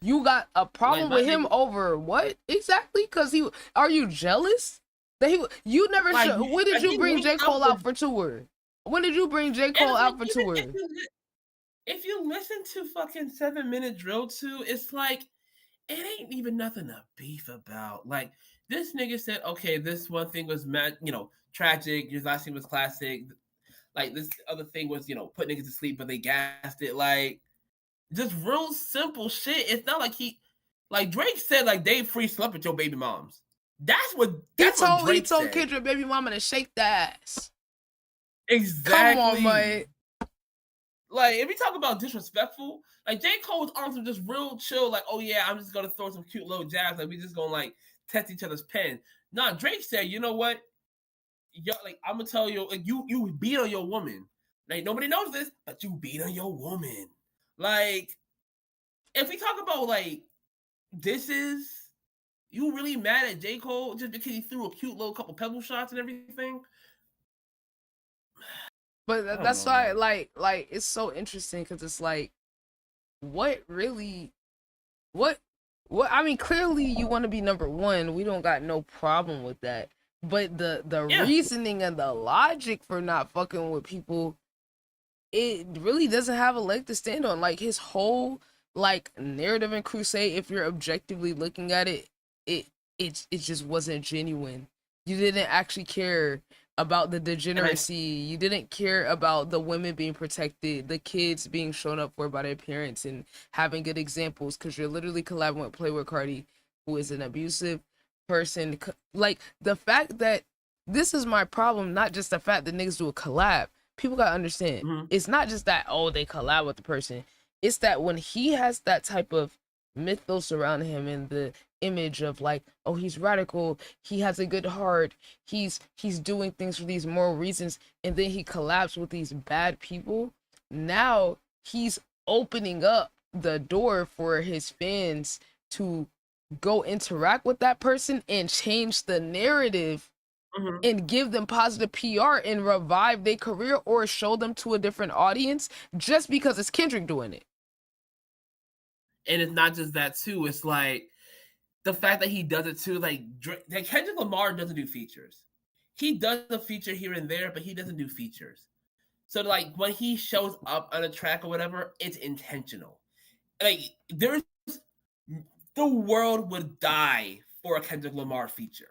You got a problem with him over what exactly? Because are you jealous? That you never showed, when did you bring J. Cole out for tour? When did you bring J. Cole out for tour? If you listen to fucking 7 Minute Drill 2, it's like, it ain't even nothing to beef about. Like, this nigga said, okay, this one thing was tragic, your last thing was classic. Like, this other thing was, put niggas to sleep, but they gassed it. Like, just real simple shit. It's not like Drake said, like, Dave Free slept with your baby moms. That's what Drake he told said. Kendrick baby mama to shake the ass. Exactly. Come on, mate. Like, if we talk about disrespectful, like J. Cole's on some just real chill, like, oh yeah, I'm just gonna throw some cute little jabs, like we just gonna like test each other's pen. Nah, Drake said, you know what? Like, I'm gonna tell you, like, you beat on your woman. Like, nobody knows this, but you beat on your woman. Like, if we talk about like you really mad at J. Cole just because he threw a cute little couple pebble shots and everything? But that's why, like it's so interesting because it's like, what I mean, clearly you want to be number one. We don't got no problem with that. But the reasoning and the logic for not fucking with people, it really doesn't have a leg to stand on. Like, his whole like narrative and crusade, if you're objectively looking at it, it just wasn't genuine. You didn't actually care about the degeneracy. You didn't care about the women being protected, the kids being shown up for by their parents and having good examples, because you're literally collabing with Playboi Carti, who is an abusive person. Like, the fact that this is my problem, not just the fact that niggas do a collab. People gotta understand, it's not just that, oh, they collab with the person. It's that when he has that type of mythos around him and the image of like, oh, he's radical, he has a good heart, he's doing things for these moral reasons, and then he collabs with these bad people, now he's opening up the door for his fans to go interact with that person and change the narrative and give them positive PR and revive their career or show them to a different audience just because it's Kendrick doing it. And it's not just that too. It's like the fact that he does it too. Like Kendrick Lamar doesn't do features. He does a feature here and there, but he doesn't do features. So like when he shows up on a track or whatever, it's intentional. Like the world would die for a Kendrick Lamar feature.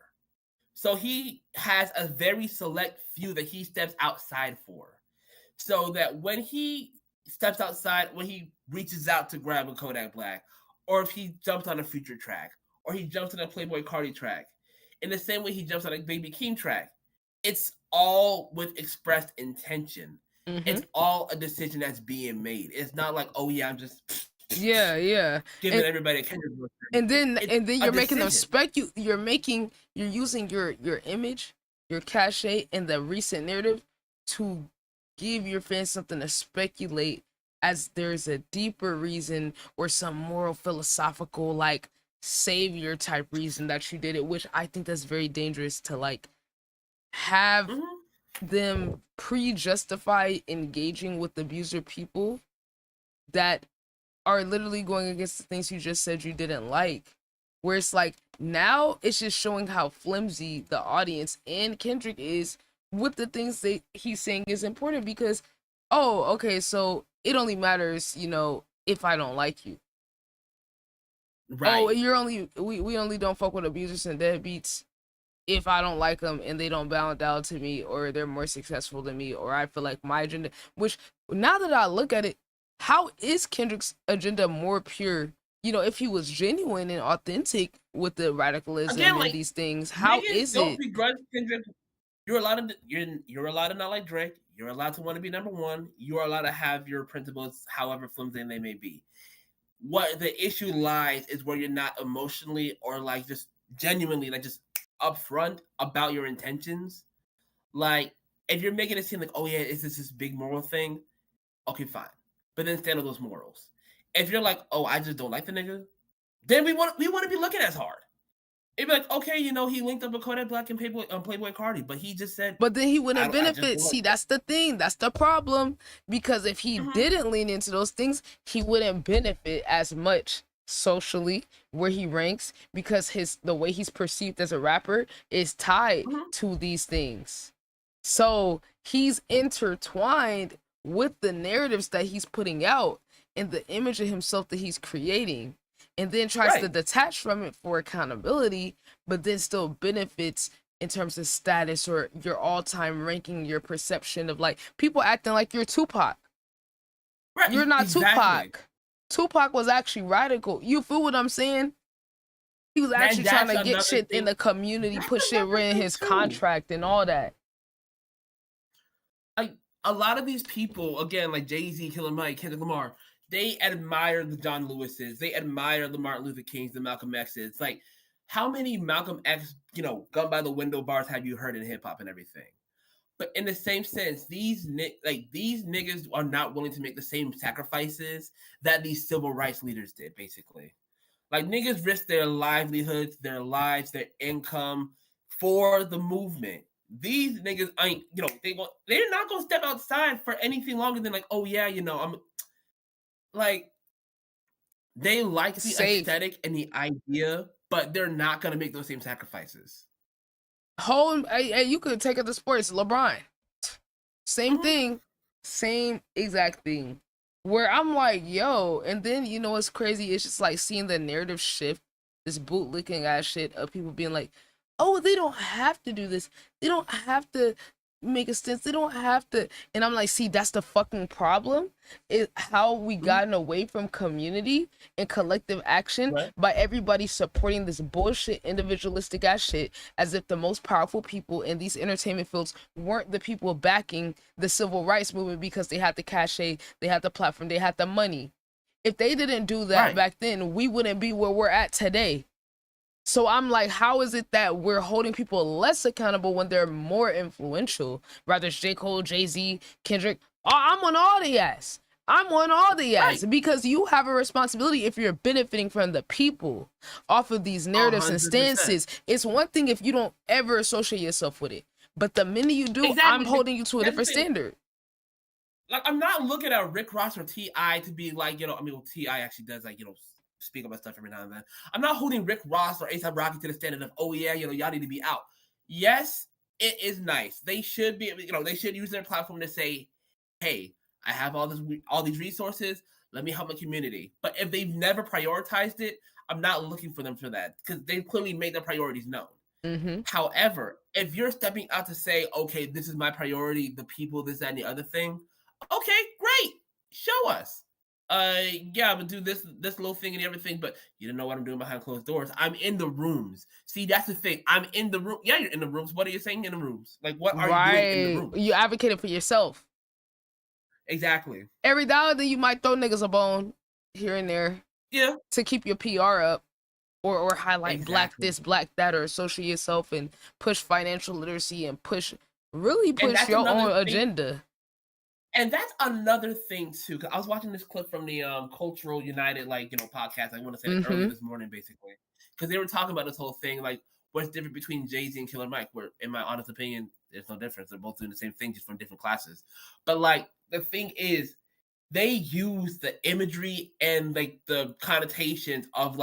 So he has a very select few that he steps outside for. So that when he steps outside, when he reaches out to grab a Kodak Black, or if he jumps on a Future track, or he jumps on a Playboy Cardi track, in the same way he jumps on a Baby King track, it's all with expressed intention. It's all a decision that's being made. It's not like, oh yeah, I'm just giving everybody a Kendrick. And then you're making them you're using your image, your cachet, and the recent narrative to give your fans something to speculate as there's a deeper reason or some moral philosophical like savior type reason that you did it, which I think that's very dangerous to like have them pre-justify engaging with abuser people that are literally going against the things you just said you didn't like, where it's like now it's just showing how flimsy the audience and Kendrick is with the things that he's saying is important because so it only matters, if I don't like you. Right. We only don't fuck with abusers and deadbeats if I don't like them and they don't bow down to me or they're more successful than me or I feel like my agenda, which now that I look at it, how is Kendrick's agenda more pure? If he was genuine and authentic with the radicalism and these things, how is don't it? Begrudge Kendrick. You're allowed to not like Drake. You're allowed to want to be number one. You are allowed to have your principles, however flimsy they may be. What the issue lies is where you're not emotionally or like just genuinely like just upfront about your intentions. Like if you're making it seem like, oh yeah, is this big moral thing? Okay, fine. But then stand on those morals. If you're like, oh, I just don't like the nigga, then we want to be looking as hard. It'd be like, okay, he linked up with Kodak Black and Playboy Cardi, but he just said. But then he wouldn't benefit. See, that's the thing. That's the problem. Because if he didn't lean into those things, he wouldn't benefit as much socially where he ranks because the way he's perceived as a rapper is tied to these things. So he's intertwined with the narratives that he's putting out and the image of himself that he's creating, and then tries to detach from it for accountability, but then still benefits in terms of status or your all-time ranking, your perception of like people acting like you're Tupac. Right. You're not Tupac. Tupac was actually radical. You feel what I'm saying? He was actually trying to get shit in the community, put shit in his contract and all that. Like a lot of these people, again, like Jay-Z, Killer Mike, Kendrick Lamar, they admire the John Lewises. They admire the Martin Luther Kings, the Malcolm X's. Like, how many Malcolm X, gun by the window bars have you heard in hip hop and everything? But in the same sense, these niggas are not willing to make the same sacrifices that these civil rights leaders did, basically. Like, niggas risk their livelihoods, their lives, their income for the movement. These niggas ain't, they're not gonna step outside for anything longer than like, oh yeah, I'm like, they like the aesthetic and the idea, but they're not gonna make those same sacrifices. You could take it to sports. LeBron, same thing, same exact thing. Where I'm like, yo, and then what's crazy? It's just like seeing the narrative shift, this bootlicking ass shit of people being like, oh, they don't have to do this. They don't have to make a stance. They don't have to. And I'm like, see, that's the fucking problem. Is how we gotten away from community and collective action by everybody supporting this bullshit individualistic ass shit as if the most powerful people in these entertainment fields weren't the people backing the civil rights movement because they had the cachet, they had the platform, they had the money. If they didn't do that back then, we wouldn't be where we're at today. So I'm like, how is it that we're holding people less accountable when they're more influential? Rather it's J. Cole, Jay-Z, Kendrick. I'm on all the ass. I'm on all the yes because you have a responsibility if you're benefiting from the people off of these narratives and 100%. stances. It's one thing if you don't ever associate yourself with it, but the minute you do, Exactly. I'm holding you to a That's different the thing. standard. Like, I'm not looking at Rick Ross or T.I. to be like, I mean, well, T.I. actually does, like, speak about stuff every now and then. I'm not holding Rick Ross or A$AP Rocky to the standard of, oh, yeah, y'all need to be out. Yes, it is nice. They should be, they should use their platform to say, hey, I have all these resources. Let me help my community. But if they've never prioritized it, I'm not looking for them for that because they've clearly made their priorities known. Mm-hmm. However, if you're stepping out to say, okay, this is my priority, the people, this, that, and the other thing, okay, great. Show us. Yeah, I'm gonna do this little thing and everything, but you don't know what I'm doing behind closed doors. I'm in the rooms. See, that's the thing. I'm in the room. Yeah, you're in the rooms. What are you saying in the rooms? Like, what are you doing in the room? You advocated for yourself. Exactly. Every dollar that you might throw niggas a bone here and there. Yeah. To keep your PR up. Or highlight black this, black that, or associate yourself and push financial literacy and push your own agenda. And that's another thing too. Cause I was watching this clip from the Cultural United, podcast. I want to say earlier this morning, basically, because they were talking about this whole thing, like what's different between Jay-Z and Killer Mike. Where, in my honest opinion, there's no difference. They're both doing the same thing, just from different classes. But the thing is, they use the imagery and the connotations of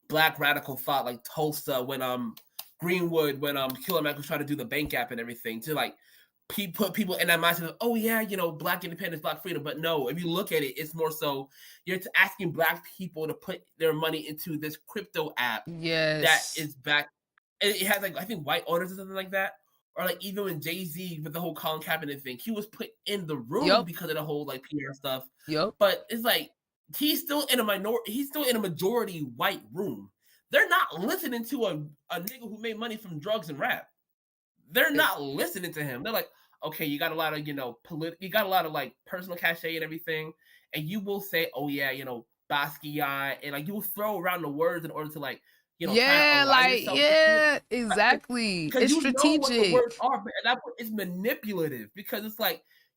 Black radical thought, like Tulsa, when Greenwood, when Killer Mike was trying to do the bank app and everything, to put people in that mindset of, oh yeah, Black independence, Black freedom. But no, if you look at it, it's more so you're asking Black people to put their money into this crypto app. Yes. That is back. It has I think white owners or something like that. Or even when Jay-Z with the whole Colin Kaepernick thing, he was put in the room because of the whole PR stuff. Yep. But it's he's still in a majority white room. They're not listening to a nigga who made money from drugs and rap. They're not listening to him. They're like, okay, you got a lot of, you got a lot of personal cachet and everything. And you will say, oh yeah, Basquiat, and you will throw around the words in order to exactly. Because it's you strategic. know what the words are, but that is manipulative because it's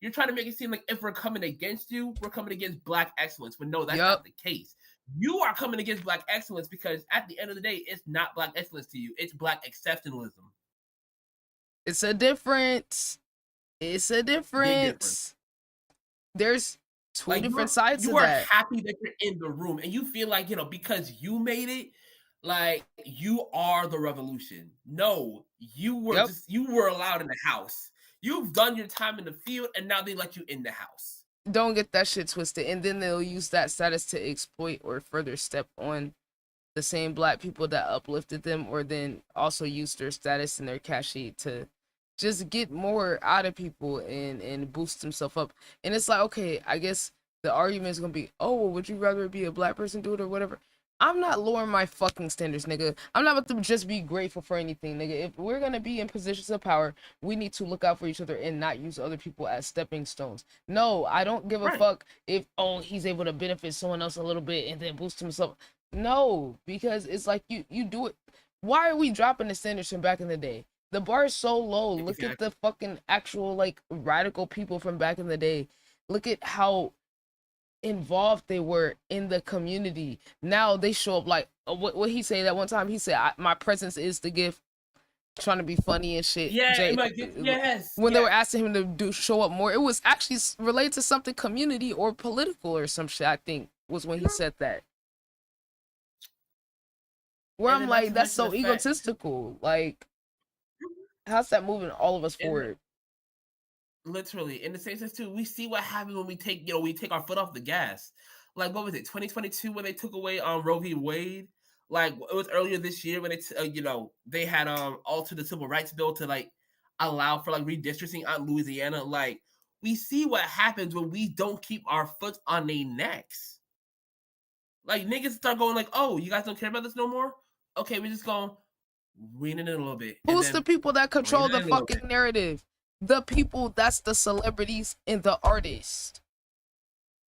you're trying to make it seem like if we're coming against you, we're coming against Black excellence. But no, that's not the case. You are coming against Black excellence because at the end of the day, it's not Black excellence to you. It's Black exceptionalism. It's a difference. It's a difference. There's two different sides to that. You are happy that you're in the room and you feel because you made it, you are the revolution. No, you were you were allowed in the house. You've done your time in the field and now they let you in the house. Don't get that shit twisted. And then they'll use that status to exploit or further step on the same Black people that uplifted them, or then also use their status and their cachet to just get more out of people and boost himself up. And it's okay, I guess the argument is gonna be, oh, well, would you rather be a Black person do it or whatever? I'm not lowering my fucking standards, nigga. I'm not about to just be grateful for anything, nigga. If we're gonna be in positions of power, we need to look out for each other and not use other people as stepping stones. No, I don't give a fuck if, he's able to benefit someone else a little bit and then boost himself. No, because it's you do it. Why are we dropping the standards from back in the day? The bar is so low. Look at the fucking actual radical people from back in the day. Look at how involved they were in the community. Now they show up what he said that one time. He said, my presence is the gift. Trying to be funny and shit. Yeah, when they were asking him to show up more, it was actually related to something community or political or some shit, I think, was when he said that. Where I'm that's so egotistical. How's that moving all of us forward? Literally, in the same sense too, we see what happens when we take our foot off the gas. What was it, 2022 when they took away Roe v. Wade? It was earlier this year when they had altered the civil rights bill to allow for redistricting out in Louisiana. We see what happens when we don't keep our foot on their necks. Niggas start going oh, you guys don't care about this no more? Okay, we're just going rein it in a little bit. Who's the people that control the fucking narrative? The people that's the celebrities and the artists.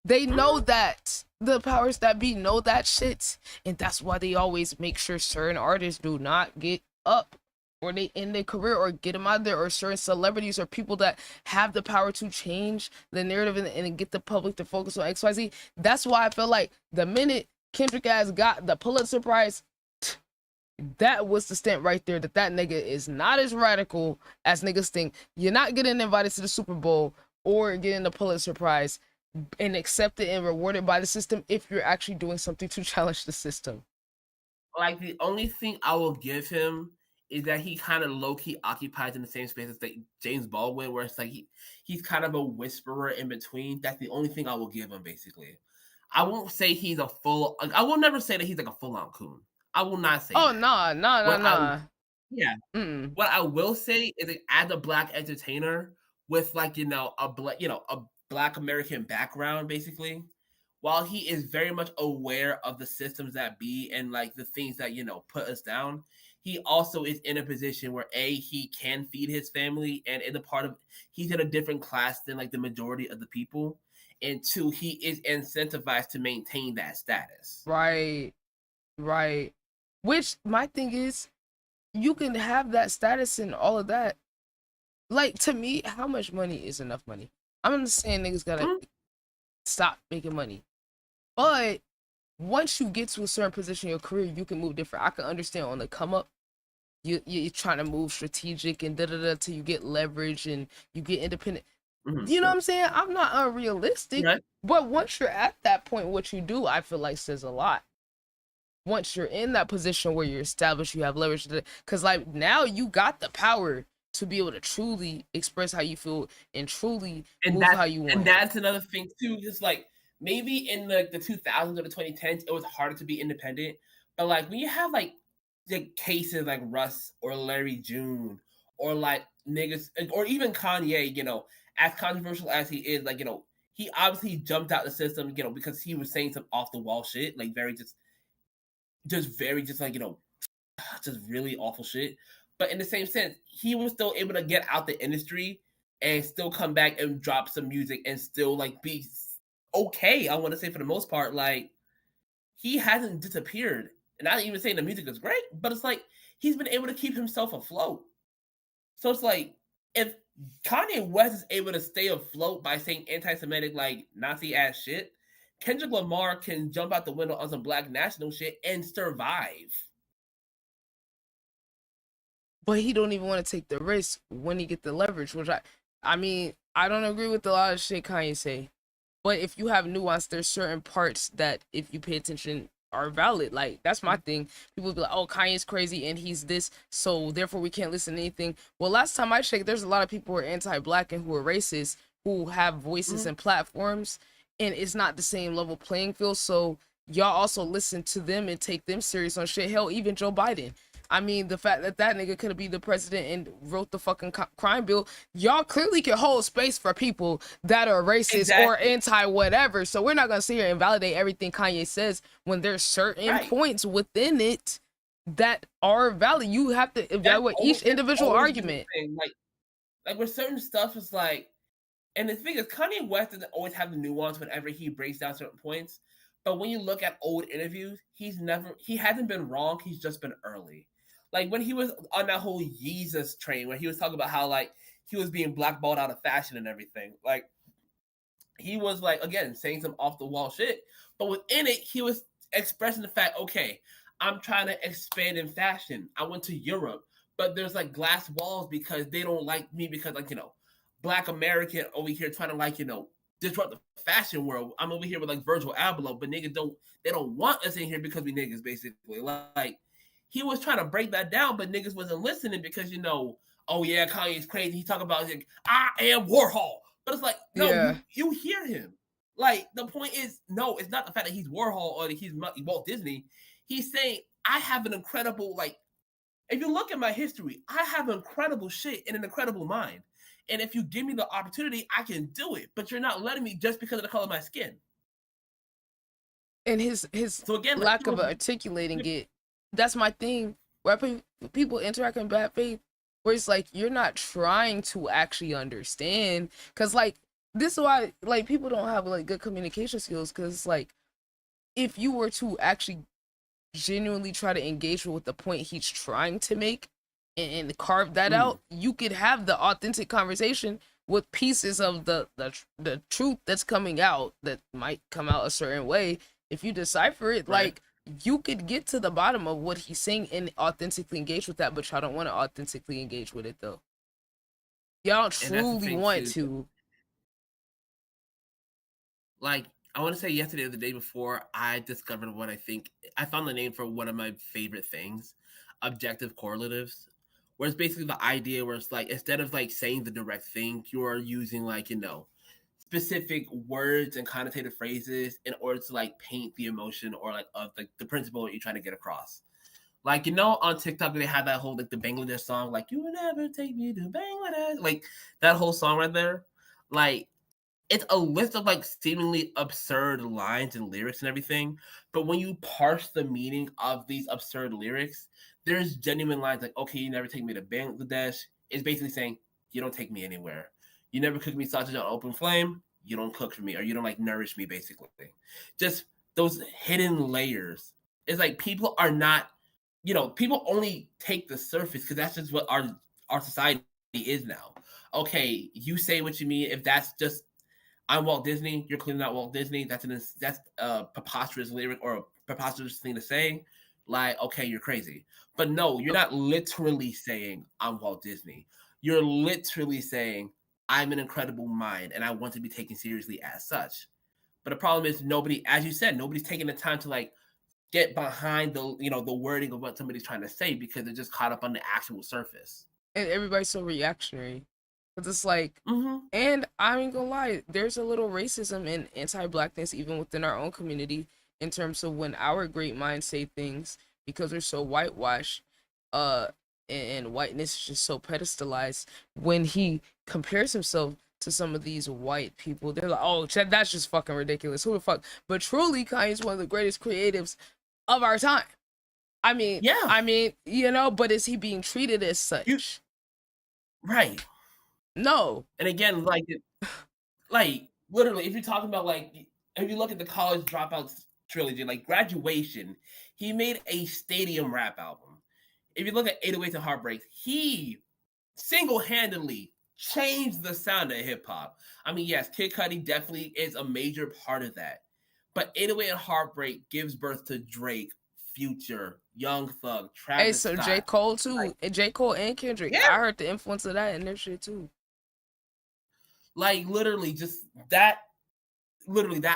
They know that. The powers that be know that shit. And that's why they always make sure certain artists do not get up or they end their career or get them out there, or certain celebrities or people that have the power to change the narrative and get the public to focus on XYZ. That's why I feel like the minute Kendrick has got the Pulitzer Prize, that was the stamp right there that nigga is not as radical as niggas think. You're not getting invited to the Super Bowl or getting the Pulitzer Prize and accepted and rewarded by the system if you're actually doing something to challenge the system. Like, the only thing I will give him is that he kind of low-key occupies in the same space as like James Baldwin, where it's like he's kind of a whisperer in between. That's the only thing I will give him, basically. I won't say he's a full. Like, I will never say that he's like a full-on coon. I will not say. Oh, that. nah. Yeah. Mm-mm. What I will say is that as a black entertainer with like a black American background, basically, while he is very much aware of the systems that be and like the things that put us down, he also is in a position where he can feed his family, and he's in a different class than like the majority of the people, and two, he is incentivized to maintain that status. Right. Which my thing is, you can have that status and all of that. Like, to me, how much money is enough money? I'm not saying niggas gotta stop making money, but once you get to a certain position in your career, you can move different. I can understand on the come up, you're trying to move strategic and till you get leverage and you get independent. You know what I'm saying? I'm not unrealistic, but once you're at that point, what you do, I feel like says a lot. Once you're in that position where you're established, you have leverage, because like now you got the power to be able to truly express how you feel and truly move how you want. And that's another thing too. Just like maybe in the 2000s or the 2010s, it was harder to be independent. But like when you have like the cases like Russ or Larry June or like niggas or even Kanye, as controversial as he is, like he obviously jumped out the system, because he was saying some off the wall shit, like very just very like just really awful shit. But in the same sense, he was still able to get out the industry and still come back and drop some music and still like be okay. I want to say for the most part, like he hasn't disappeared. And not even saying the music is great, but it's like he's been able to keep himself afloat. So it's like if Kanye West is able to stay afloat by saying anti-Semitic like Nazi ass shit, Kendrick Lamar can jump out the window on some black national shit and survive. But he don't even want to take the risk when he get the leverage, which I mean, I don't agree with a lot of shit Kanye say. But if you have nuance, there's certain parts that if you pay attention are valid. Like, that's my thing. People be like, oh, Kanye's crazy and he's this, so therefore we can't listen to anything. Well, last time I checked, there's a lot of people who are anti-black and who are racist who have voices and platforms, and it's not the same level playing field. So y'all also listen to them and take them serious on shit. Hell, even Joe Biden. I mean, the fact that nigga could be the president and wrote the fucking crime bill, y'all clearly can hold space for people that are racist or anti-whatever. So we're not going to sit here and validate everything Kanye says when there's certain points within it that are valid. You have to evaluate each individual argument. Like with certain stuff, it's like, and the thing is, Kanye West doesn't always have the nuance whenever he breaks down certain points. But when you look at old interviews, he hasn't been wrong. He's just been early. Like when he was on that whole Yeezus train, where he was talking about how like he was being blackballed out of fashion and everything. Like he was like, again, saying some off the wall shit, but within it, he was expressing the fact, okay, I'm trying to expand in fashion. I went to Europe, but there's like glass walls because they don't like me because like, Black American over here trying to like, disrupt the fashion world. I'm over here with like Virgil Abloh, but niggas don't want us in here because we niggas basically. Like he was trying to break that down, but niggas wasn't listening because oh yeah, Kanye's crazy. He talking about like I am Warhol, but it's like no, you hear him. Like the point is no, it's not the fact that he's Warhol or that he's Walt Disney. He's saying I have an incredible like. If you look at my history, I have incredible shit and an incredible mind. And if you give me the opportunity, I can do it. But you're not letting me just because of the color of my skin. And his so again, lack of articulating it, that's my thing. Where people interact in bad faith, where it's like you're not trying to actually understand. Cause like this is why like people don't have like good communication skills. Cause like if you were to actually genuinely try to engage with the point he's trying to make, and carve that out, you could have the authentic conversation with pieces of the truth that's coming out that might come out a certain way. If you decipher it, Right. like, you could get to the bottom of what he's saying and authentically engage with that, but y'all don't want to authentically engage with it though. Y'all don't And that's the truly thing, want too. to. Like, I want to say yesterday or the day before, I discovered what I found the name for one of my favorite things, objective correlatives, where it's basically the idea where it's like, instead of like saying the direct thing, you're using like, specific words and connotative phrases in order to like paint the emotion or like of the principle that you're trying to get across. Like, on TikTok they have that whole like the Bangladesh song, like "You Will Never Take Me to Bangladesh," like that whole song right there. Like, it's a list of like seemingly absurd lines and lyrics and everything, but when you parse the meaning of these absurd lyrics, there's genuine lines like, "Okay, you never take me to Bangladesh." It's basically saying, "You don't take me anywhere. You never cook me sausage on open flame. You don't cook for me, or you don't like nourish me." Basically, just those hidden layers. It's like people are not, people only take the surface because that's just what our society is now. Okay, you say what you mean. If that's just I'm Walt Disney, you're clearly not Walt Disney. That's a preposterous lyric or a preposterous thing to say. Like, okay, you're crazy. But no, you're not literally saying I'm Walt Disney. You're literally saying I'm an incredible mind and I want to be taken seriously as such. But the problem is nobody, as you said, nobody's taking the time to like get behind the wording of what somebody's trying to say because they're just caught up on the actual surface. And everybody's so reactionary. Cause it's like, Mm-hmm. and I ain't gonna lie, there's a little racism and anti-blackness even within our own community in terms of when our great minds say things because they're so whitewashed, and whiteness is just so pedestalized. When he compares himself to some of these white people, they're like, "Oh, that's just fucking ridiculous. Who the fuck?" But truly, Kanye's one of the greatest creatives of our time. I mean, yeah. but is he being treated as such? Right. No. And again, like literally, if you're talking about like, if you look at the college dropouts trilogy, like Graduation, he made a stadium rap album. If you look at 808s and Heartbreaks, he single-handedly changed the sound of hip hop. I mean, yes, Kid Cudi definitely is a major part of that, but 808 and Heartbreak gives birth to Drake, Future, Young Thug, Travis Hey, so Scott. J. Cole too. And J. Cole and Kendrick. Yeah. I heard the influence of that in their shit too. Like literally that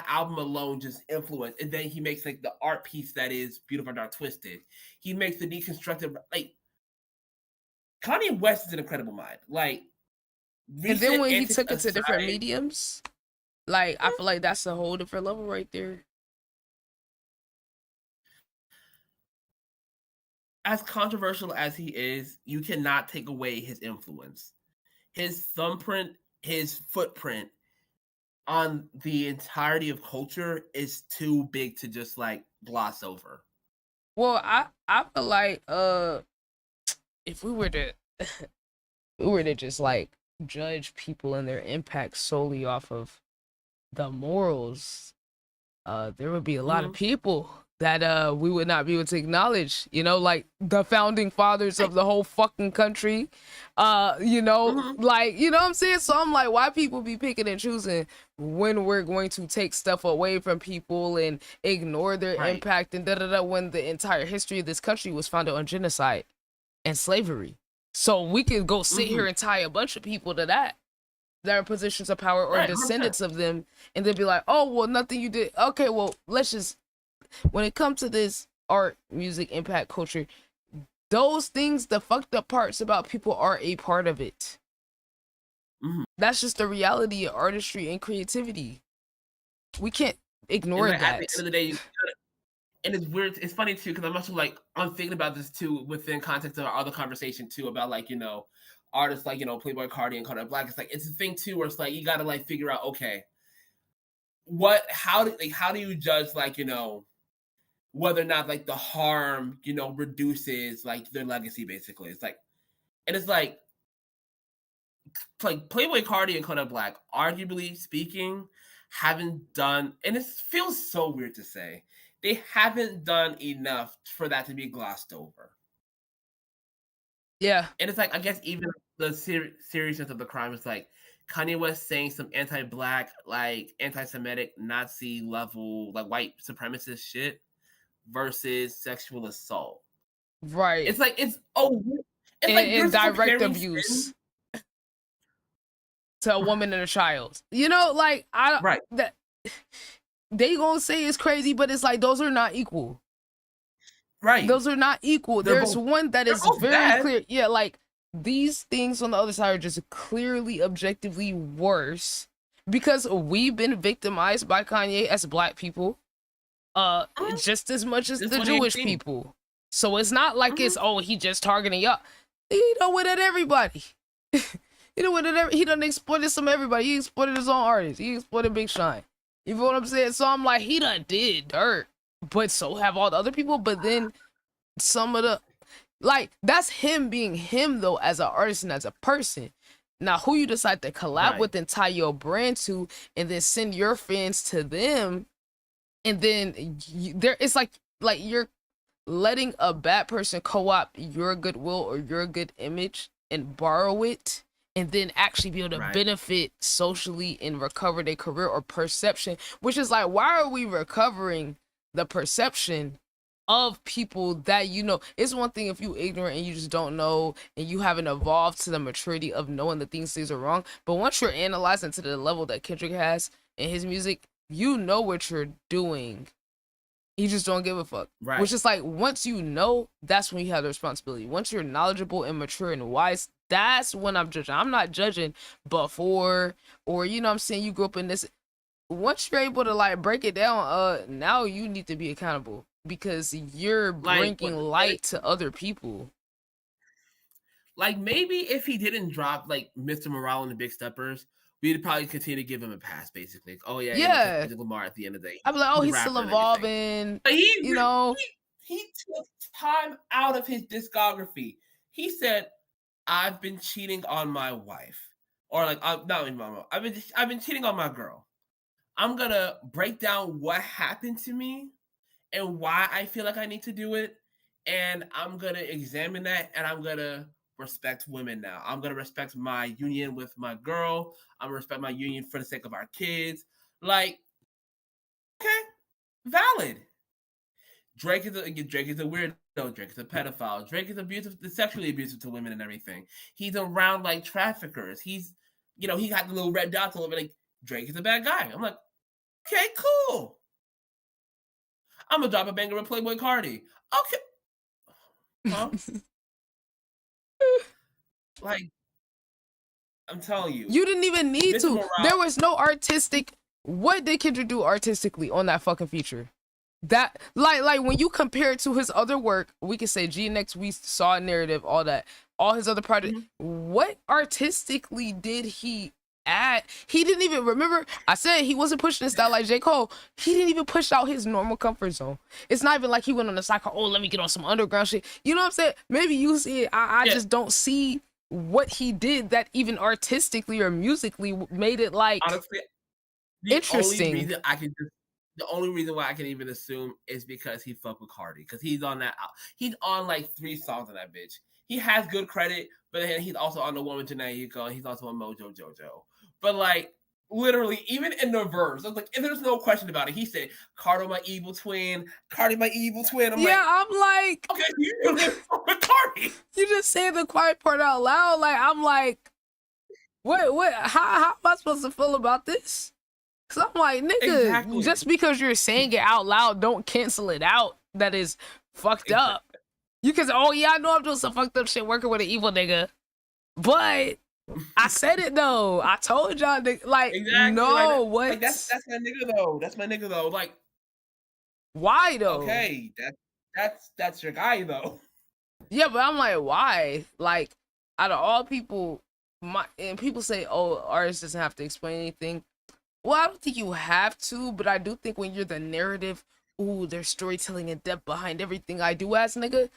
album alone just influenced. And then he makes like the art piece that is Beautiful Dark Twisted. He makes the deconstructive, like Kanye West is an incredible mind. Like, and then when he antics took it to different aside, mediums, like I feel like that's a whole different level right there. as controversial as he is, you cannot take away his influence. His thumbprint, his footprint on the entirety of culture is too big to just like gloss over. Well, I feel like if we were to just like judge people and their impact solely off of the morals, there would be a lot of people that we would not be able to acknowledge, like the founding fathers of the whole fucking country. Like, you know what I'm saying? So I'm like, why people be picking and choosing when we're going to take stuff away from people and ignore their impact and when the entire history of this country was founded on genocide and slavery. So we could go sit here and tie a bunch of people to that are in positions of power or descendants of them, and they'd be like, "Oh, well, nothing you did." Okay, well, let's just, when it comes to this art, music, impact, culture, those things, the fucked up parts about people are a part of it. That's just the reality of artistry and creativity. We can't ignore like, that. at the end of the day, and it's weird. It's funny too because I'm thinking about this too within context of our other conversation too about like artists like Playboy Cardi and Kodak Black. It's like it's a thing too where it's like you got to like figure out, okay, how do you judge like whether or not like the harm reduces like their legacy basically. It's like, and it's like Playboy Cardi and Kodak Black, arguably speaking, haven't done, and it feels so weird to say, they haven't done enough for that to be glossed over. Yeah. And it's like, I guess even the seriousness of the crime is like Kanye West saying some anti-black, like anti-Semitic, Nazi level, like white supremacist shit versus sexual assault. Right. It's like it's like you're and direct comparing abuse sin. to a woman and a child. You know, like Right. that they gonna say it's crazy, but it's like those are not equal. Right. Those are not equal. They're There's both- one that they're is both very bad. clear. Yeah, like these things on the other side are just clearly objectively worse because we've been victimized by Kanye as black people just as much as This the 2018. Jewish people. So it's not like it's he just targeting y'all. He done with it everybody. He done with it. He done exploited some everybody. He exploited his own artists. He exploited Big Sean. You know what I'm saying? So I'm like, he done did dirt, but so have all the other people. But then some of the like that's him being him though as an artist and as a person. Now who you decide to collab with and tie your brand to, and then send your fans to them, and then it's like you're letting a bad person co-opt your goodwill or your good image and borrow it and then actually be able to benefit socially and recover their career or perception, which is like, why are we recovering the perception of people that you know? It's one thing if you ignorant and you just don't know and you haven't evolved to the maturity of knowing that things are wrong, but once you're analyzing to the level that Kendrick has in his music, you know what you're doing. You just don't give a fuck. Right. Which is like, once you know, that's when you have the responsibility. Once you're knowledgeable and mature and wise, that's when I'm judging. I'm not judging before, or you know what I'm saying, you grew up in this. Once you're able to like break it down, now you need to be accountable because you're bringing light to other people. Like maybe if he didn't drop like Mr. Morale and the Big Steppers, we'd probably continue to give him a pass. Basically, like, oh yeah, Yeah. Kendrick Lamar at the end of the day. I'm like, oh, a he's rapper still and everything. evolving. But you know, he took time out of his discography. He said, "I've been cheating on my wife, or like not even my wife. I've been cheating on my girl. I'm gonna break down what happened to me and why I feel like I need to do it, and I'm gonna examine that, and I'm gonna respect women now. I'm gonna respect my union with my girl. I'm gonna respect my union for the sake of our kids. Like, okay, valid. Drake is a weirdo. Drake is a pedophile. Drake is abusive, sexually abusive to women and everything. He's around like traffickers. He's, he got the little red dots all over. Like, Drake is a bad guy. I'm like, okay, cool. I'm gonna drop a banger with Playboy Cardi. Okay. Huh? Like, I'm telling you. You didn't even need Mr. to. Morale- There was no artistic. What did Kendrick do artistically on that fucking feature? That like when you compare it to his other work, we can say GNX, we saw a narrative, all that, all his other projects. What artistically did he add? He didn't even remember. I said he wasn't pushing his style like J. Cole. He didn't even push out his normal comfort zone. It's not even like he went on the cycle. Oh, let me get on some underground shit. You know what I'm saying? Maybe you see it. I just don't see what he did that even artistically or musically made it like honestly, interesting. The only reason why I can even assume is because he fucked with Cardi, because he's on like 3 songs on that bitch. He has good credit, but then he's also on the one with Janae Yuko, and he's also on Mojo Jojo. But like, literally, even in the verse, I was like, there's no question about it. He said, "Cardi my evil twin, Cardi my evil twin." I'm like, okay, you really fuck with Cardi. You just say the quiet part out loud. Like, I'm like, what? How am I supposed to feel about this? Cause I'm like, nigga, just because you're saying it out loud, don't cancel it out. That is fucked up. You can say, oh yeah, I know I'm doing some fucked up shit working with an evil nigga, but I said it though. I told y'all, like, no, like, what? Like, that's my nigga though. That's my nigga though. Like, why though? Okay, that's your guy though. Yeah, but I'm like, why? Like, out of all people, and people say, oh, artists doesn't have to explain anything. Well, I don't think you have to, but I do think when you're the narrative, ooh, there's storytelling and depth behind everything I do as nigga.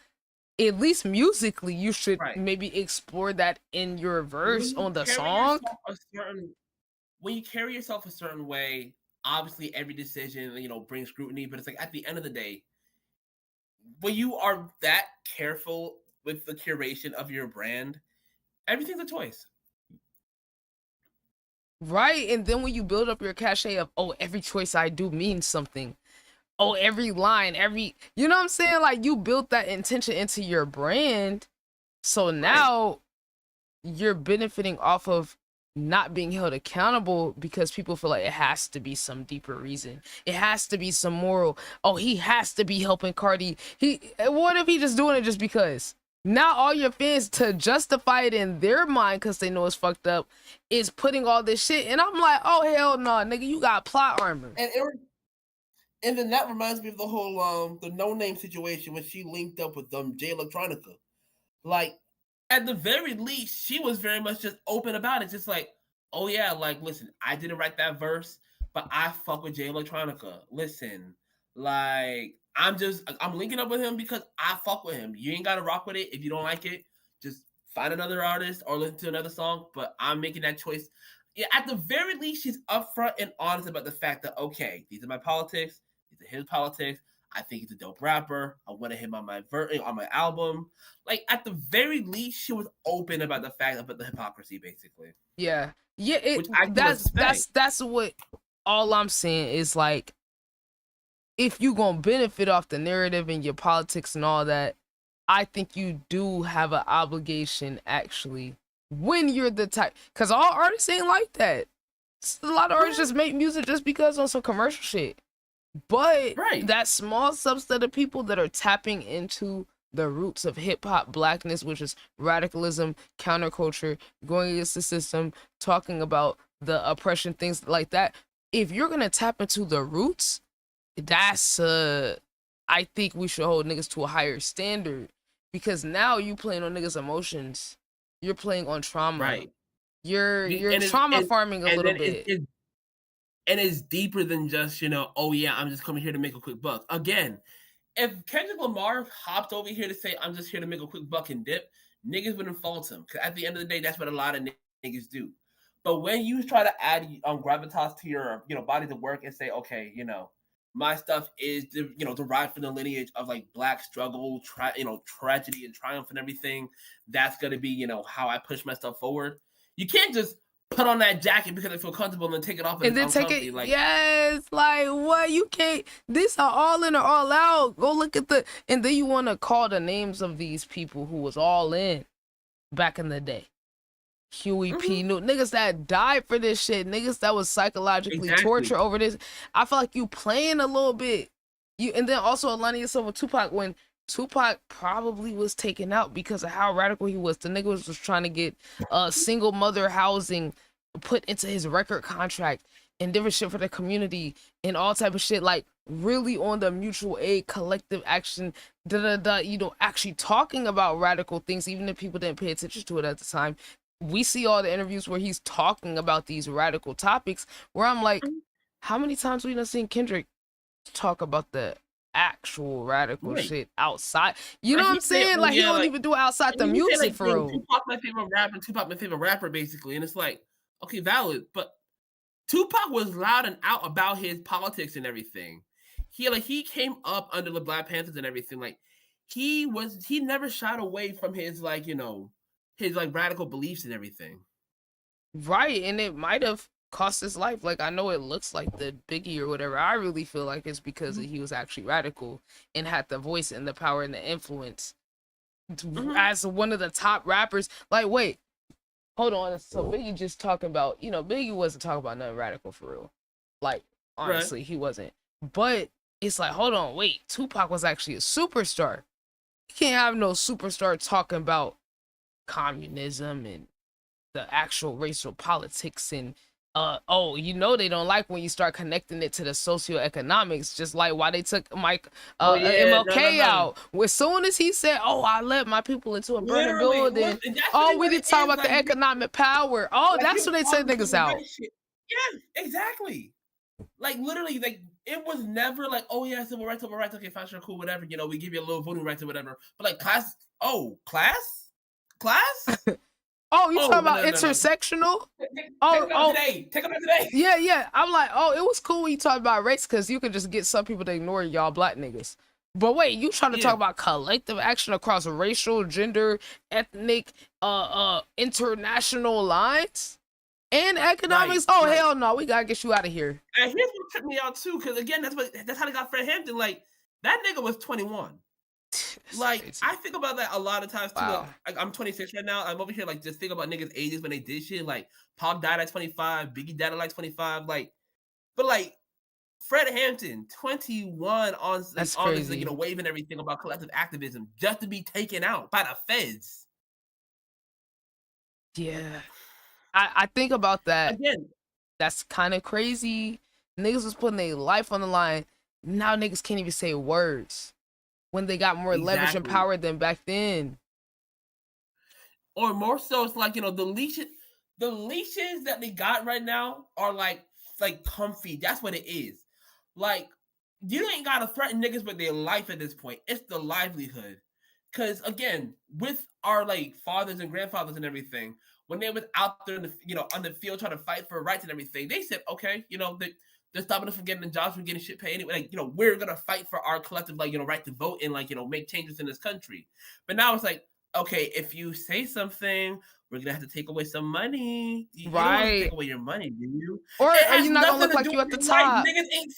At least musically, you should maybe explore that in your verse on the song. When you carry yourself a certain way, obviously every decision, brings scrutiny, but it's like at the end of the day, when you are that careful with the curation of your brand, everything's a choice. Right, and then when you build up your cachet of, oh, every choice I do means something. Oh, every line, you know what I'm saying? Like, you built that intention into your brand. So now you're benefiting off of not being held accountable because people feel like it has to be some deeper reason. It has to be some moral. Oh, he has to be helping Cardi. What if he just doing it just because? Now all your fans, to justify it in their mind because they know it's fucked up, is putting all this shit. And I'm like, oh, hell no, nigga, you got plot armor. And then that reminds me of the whole the No Name situation when she linked up with Jay Electronica. Like, at the very least, she was very much just open about it. Just like, oh yeah, like, listen, I didn't write that verse, but I fuck with Jay Electronica. Listen, like, I'm linking up with him because I fuck with him. You ain't gotta rock with it. If you don't like it, just find another artist or listen to another song. But I'm making that choice. Yeah, at the very least, she's upfront and honest about the fact that, okay, these are my politics. These are his politics. I think he's a dope rapper. I want to hit him on my album. Like, at the very least, she was open about the fact about the hypocrisy, basically. Yeah. That's what all I'm saying is, like, if you gonna benefit off the narrative and your politics and all that, I think you do have an obligation, actually, when you're the type, because all artists ain't like that. A lot of artists just make music just because on some commercial shit. But that small subset of people that are tapping into the roots of hip-hop blackness, which is radicalism, counterculture, going against the system, talking about the oppression, things like that. If you're gonna tap into the roots, that's I think we should hold niggas to a higher standard, because now you playing on niggas' emotions. You're playing on trauma. Right. You're trauma farming a little bit. And it's deeper than just, oh yeah, I'm just coming here to make a quick buck. Again, if Kendrick Lamar hopped over here to say, I'm just here to make a quick buck and dip, niggas wouldn't fault him. Because at the end of the day, that's what a lot of niggas do. But when you try to add gravitas to your, body of work and say, okay, my stuff is, derived from the lineage of, like, black struggle, tragedy and triumph and everything, that's going to be, how I push my stuff forward. You can't just put on that jacket because I feel comfortable and then take it off and then take it. Like, yes, like, what? You can't. These are all in or all out. Go look at and then you want to call the names of these people who was all in back in the day. Huey P. Newton, niggas that died for this shit, niggas that was psychologically tortured over this. I feel like you playing a little bit. And then also aligning yourself with Tupac when Tupac probably was taken out because of how radical he was. The nigga was just trying to get single mother housing put into his record contract and different shit for the community and all type of shit, like really on the mutual aid, collective action, actually talking about radical things, even if people didn't pay attention to it at the time. We see all the interviews where he's talking about these radical topics where I'm like, how many times we done seen Kendrick talk about the actual radical shit outside? You know what I'm saying? Like, he don't even do it outside the music, for real. Tupac my favorite rapper, Tupac my favorite rapper, basically. And it's like, okay, valid, but Tupac was loud and out about his politics and everything. He came up under the Black Panthers and everything. Like, he never shied away from his, like, his, like, radical beliefs and everything. Right, and it might have cost his life. Like, I know it looks like the Biggie or whatever. I really feel like it's because he was actually radical and had the voice and the power and the influence as one of the top rappers. Like, wait, hold on. So Biggie just talking about, Biggie wasn't talking about nothing radical for real. Like, honestly, he wasn't. But it's like, hold on, wait, Tupac was actually a superstar. You can't have no superstar talking about communism and the actual racial politics and they don't like when you start connecting it to the socioeconomics, just like why they took MLK out. As soon as he said, I let my people into a burning building, we didn't talk about the economic power. That's when they take niggas out. Yeah, exactly. Like, literally, like, it was never like, civil rights, okay, fine, sure, cool, whatever, we give you a little voting rights or whatever. But like, class? You talking about intersectional? Take them out today. Yeah. I'm like, it was cool when you talked about race because you could just get some people to ignore y'all black niggas. But wait, you trying to Yeah. talk about collective action across racial, gender, ethnic, international lines and economics? Right, Oh right. hell no, we gotta get you out of here. And here's what tripped me out too, because again, that's how they got Fred Hampton. Like that nigga was 21. Like I think about that a lot of times too. Wow. Like I'm 26 right now. I'm over here like just think about niggas' ages when they did shit. Like Pac died at 25, Biggie died at like 25. Like, but like Fred Hampton, 21 on like, That's on this, crazy. you know, waving everything about collective activism just to be taken out by the feds. Yeah. I think about that. Again, that's kind of crazy. Niggas was putting their life on the line. Now niggas can't even say words when they got more leverage and Exactly. power than back then. Or more so, it's like, you know, the leashes that they got right now are like comfy. That's what it is. Like, you ain't gotta threaten niggas with their life at this point. It's the livelihood. Cause again, with our like fathers and grandfathers and everything, when they was out there in the, you know, on the field trying to fight for rights and everything, they said, okay, you know, they're stopping us from getting the jobs, from getting shit paid anyway. Like, you know, we're gonna fight for our collective, like, you know, right to vote and like, you know, make changes in this country. But now it's like, okay, if you say something, we're gonna have to take away some money. You don't want to take away your money, do you? Or It are has you not gonna nothing look to like do you at with the your life. top? Niggas ain't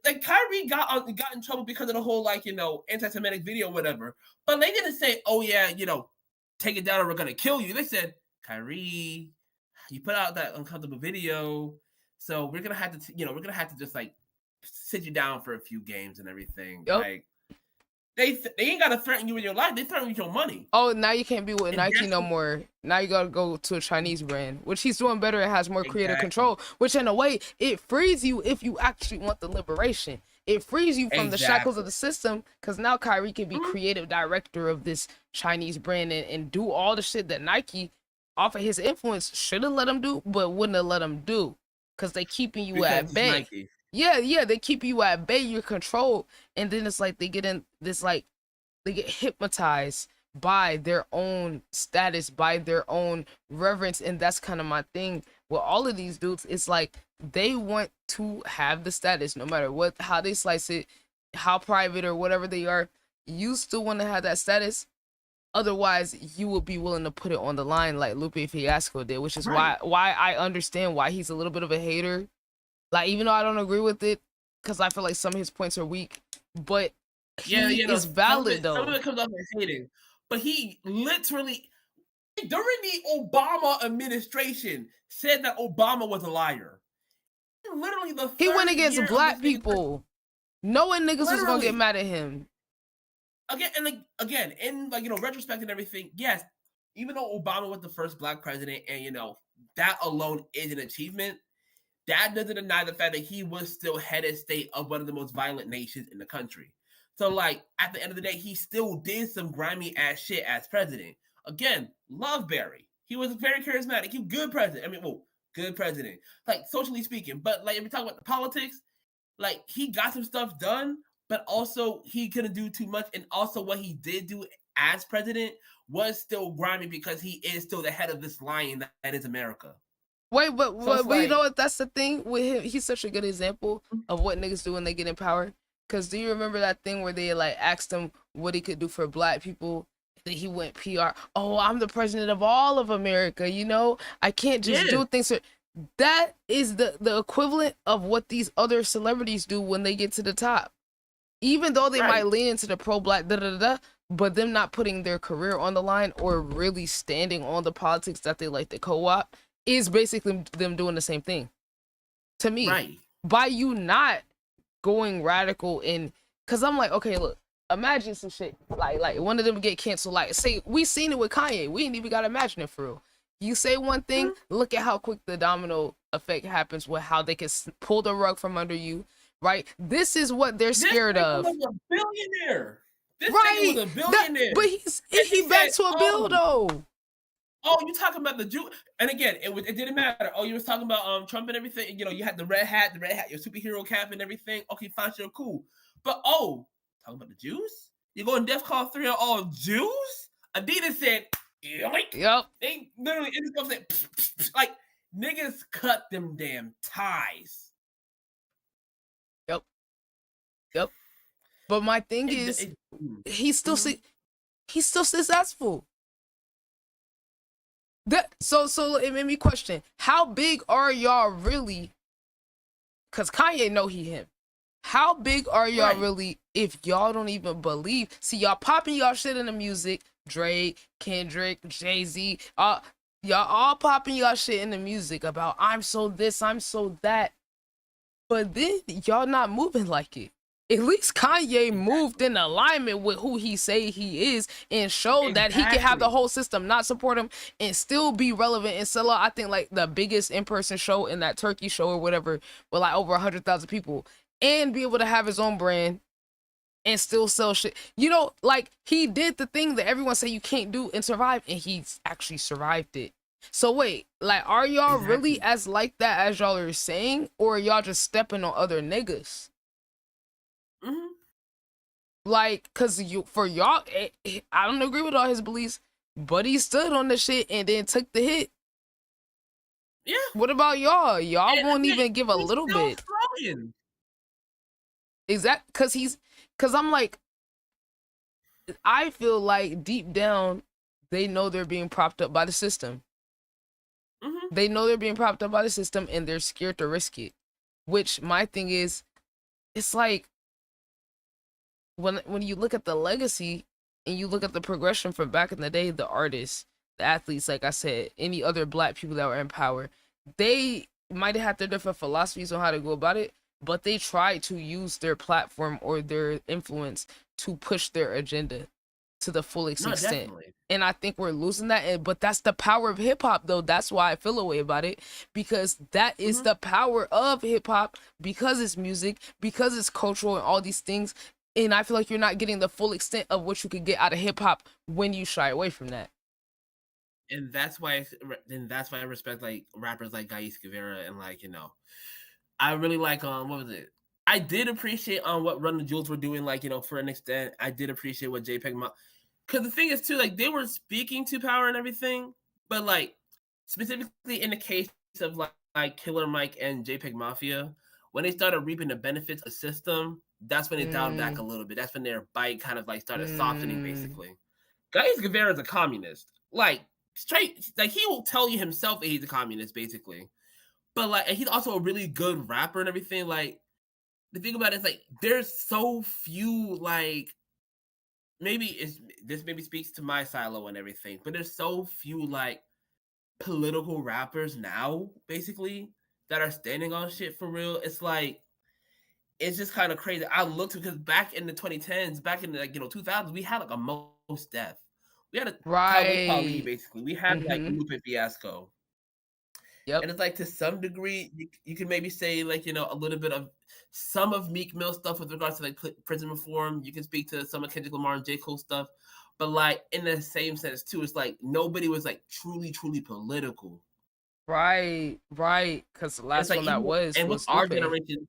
like Kyrie got in trouble because of the whole like, you know, anti-Semitic video, whatever. But they didn't say, oh yeah, you know, take it down or we're gonna kill you. They said, Kyrie, you put out that uncomfortable video, so we're gonna have to, you know, we're gonna have to just like sit you down for a few games and everything. Yep. Like they ain't gotta threaten you with your life. They threaten you with your money. Oh, now you can't be with And Nike that's no what- more. Now you gotta go to a Chinese brand, which he's doing better. It has more creative Exactly. control, which in a way it frees you if you actually want the liberation. It frees you from the shackles of the system, because now Kyrie can be creative director of this Chinese brand and do all the shit that Nike, off of his influence, should have let him do, but wouldn't have let him do, because they keeping you Because at it's bay. Nike. Yeah, they keep you at bay, you're controlled, and then it's like they get in this like they get hypnotized by their own status, by their own reverence. And that's kind of my thing with all of these dudes. It's like they want to have the status no matter what, how they slice it, how private or whatever they are. You still want to have that status. Otherwise, you will be willing to put it on the line like Lupe Fiasco did, which is why I understand why he's a little bit of a hater. Like, even though I don't agree with it, because I feel like some of his points are weak, but he is valid though. Some of it comes off as hating, but he literally during the Obama administration said that Obama was a liar. Literally, He went third against year of black this nigga's people, knowing niggas was gonna Literally. get mad at him. Again, and like again, in like, you know, retrospect and everything, yes, even though Obama was the first black president, and you know that alone is an achievement, that doesn't deny the fact that he was still head of state of one of the most violent nations in the country. So, like, at the end of the day, he still did some grimy ass shit as president. Again, love Barry. He was very charismatic. He was good president. I mean, well, good president, like socially speaking. But like, if we talk about the politics, like he got some stuff done, but also he couldn't do too much. And also, what he did do as president was still grimy because he is still the head of this lion that is America. Wait, but So it's but you like- know what? That's the thing with him. He's such a good example of what niggas do when they get in power. Cause do you remember that thing where they like asked him what he could do for black people? Then he went PR. Oh, I'm the president of all of America. You know, I can't just do things. That is the equivalent of what these other celebrities do when they get to the top. Even though they might lean into the pro-black but them not putting their career on the line or really standing on the politics that they like to co-op is basically them doing the same thing. To me, by you not going radical in, because I'm like, okay, look, imagine some shit like one of them get canceled. Like, say we seen it with Kanye. We ain't even gotta imagine it for real. You say one thing, look at how quick the domino effect happens with how they can pull the rug from under you. Right? This is what they're scared of. This nigga was a billionaire. This nigga was a billionaire. But he back to a bill though. Oh, you talking about the Jew? And again, it didn't matter. Oh, you was talking about Trump and everything. You know, you had the red hat, your superhero cap and everything. Okay, fine, sure, cool. But talking about the Jews? You going DEFCON 3 on all Jews? Adidas said, yoink. Yep. They literally in the said, like niggas cut them damn ties. Yep. But my thing is, he's still he's still successful. So it made me question, how big are y'all really? Cause Kanye know he him. How big are y'all really if y'all don't even believe? See, y'all popping y'all shit in the music. Drake, Kendrick, Jay-Z, y'all all popping y'all shit in the music about I'm so this, I'm so that. But then y'all not moving like it. At least Kanye moved in alignment with who he say he is and showed that he can have the whole system not support him and still be relevant and sell out. I think like the biggest in-person show in that Turkey show or whatever with like over 100,000 people and be able to have his own brand and still sell shit. You know, like he did the thing that everyone say you can't do and survive, and he's actually survived it. So wait, like are y'all really as like that as y'all are saying, or are y'all just stepping on other niggas? Like, cause for y'all, I don't agree with all his beliefs, but he stood on the shit and then took the hit. Yeah. What about y'all? Y'all won't even give a little bit. Exactly, cause I'm like, I feel like deep down, they know they're being propped up by the system. They know they're being propped up by the system and they're scared to risk it. Which my thing is, it's like, when you look at the legacy and you look at the progression from back in the day, the artists, the athletes, like I said, any other black people that were in power, they might have had their different philosophies on how to go about it, but they tried to use their platform or their influence to push their agenda to the fullest extent. Definitely. And I think we're losing that. But that's the power of hip hop, though. That's why I feel a way about it, because that is the power of hip hop, because it's music, because it's cultural and all these things. And I feel like you're not getting the full extent of what you could get out of hip hop when you shy away from that. And that's why I respect like rappers like Gais Guevara and like, you know, I really like what was it? I did appreciate what Run the Jewels were doing, like, you know, for an extent. I did appreciate what JPEG because the thing is too, like they were speaking to power and everything, but like specifically in the case of like Killer Mike and JPEG Mafia, when they started reaping the benefits of the system, that's when they dialed back a little bit. That's when their bite kind of like started softening, basically. Gais Guevara is a communist. Like straight, like he will tell you himself that he's a communist, basically. But like, and he's also a really good rapper and everything. Like, the thing about it is like there's so few like this maybe speaks to my silo and everything, but there's so few like political rappers now, basically, that are standing on shit for real. It's like it's just kind of crazy. I looked because back in the 2010s, back in the like 2000s, we had like a Most Def, we had a Talib Kweli, basically. We had like Lupe Fiasco. Yep. And it's like to some degree, you can maybe say like, a little bit of some of Meek Mill stuff with regards to like prison reform. You can speak to some of Kendrick Lamar and J. Cole stuff. But like in the same sense too, it's like nobody was like truly political. Right. Because the last like one that was with our Lupe. generation.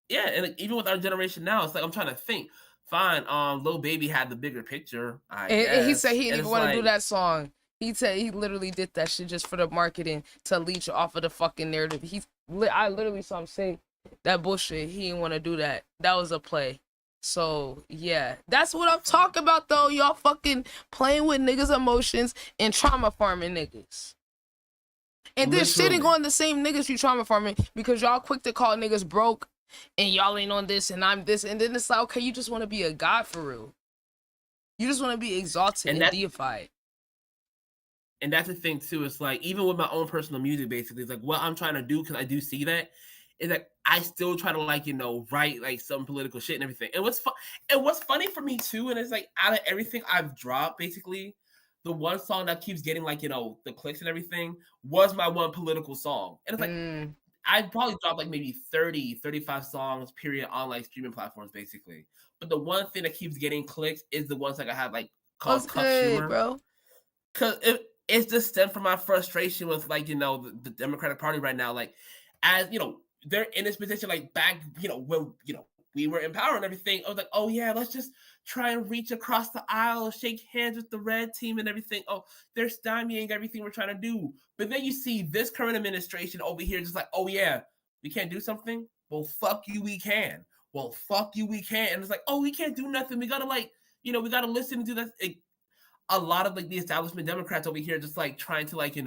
Yeah, and like, even with our generation now, it's like I'm trying to think. Fine, Lil Baby had the bigger picture. And he said he didn't even want to do that song. He said he literally did that shit just for the marketing to leech off of the fucking narrative. I literally saw him say that bullshit. He didn't want to do that. That was a play. So yeah, that's what I'm talking about though. Y'all fucking playing with niggas' emotions and trauma farming niggas. And then shitting on the same niggas you trauma farming because y'all quick to call niggas broke and y'all ain't on this and I'm this. And then it's like, okay, you just want to be a god for real. You just want to be exalted and deified. And that's the thing too. It's like even with my own personal music, basically, it's like what I'm trying to do, because I do see that, is like I still try to like write like some political shit and everything. And what's funny for me too, and it's like out of everything I've dropped, basically, the one song that keeps getting like the clicks and everything was my one political song. And it's like I probably dropped like maybe 30, 35 songs period on like streaming platforms, basically. But the one thing that keeps getting clicks is the ones like I have like called Cuff Schumer, bro. Cause it's just stemmed from my frustration with like the Democratic Party right now. Like, as they're in this position like back when we were in power and everything. I was like, oh yeah, let's just try and reach across the aisle, shake hands with the red team and everything. Oh, they're stymieing everything we're trying to do. But then you see this current administration over here just like, oh yeah, we can't do something. Well, fuck you, we can. well, fuck you, we can't. And it's like, oh, we can't do nothing. We gotta like, we gotta listen and do that. A lot of like the establishment Democrats over here just like trying to like,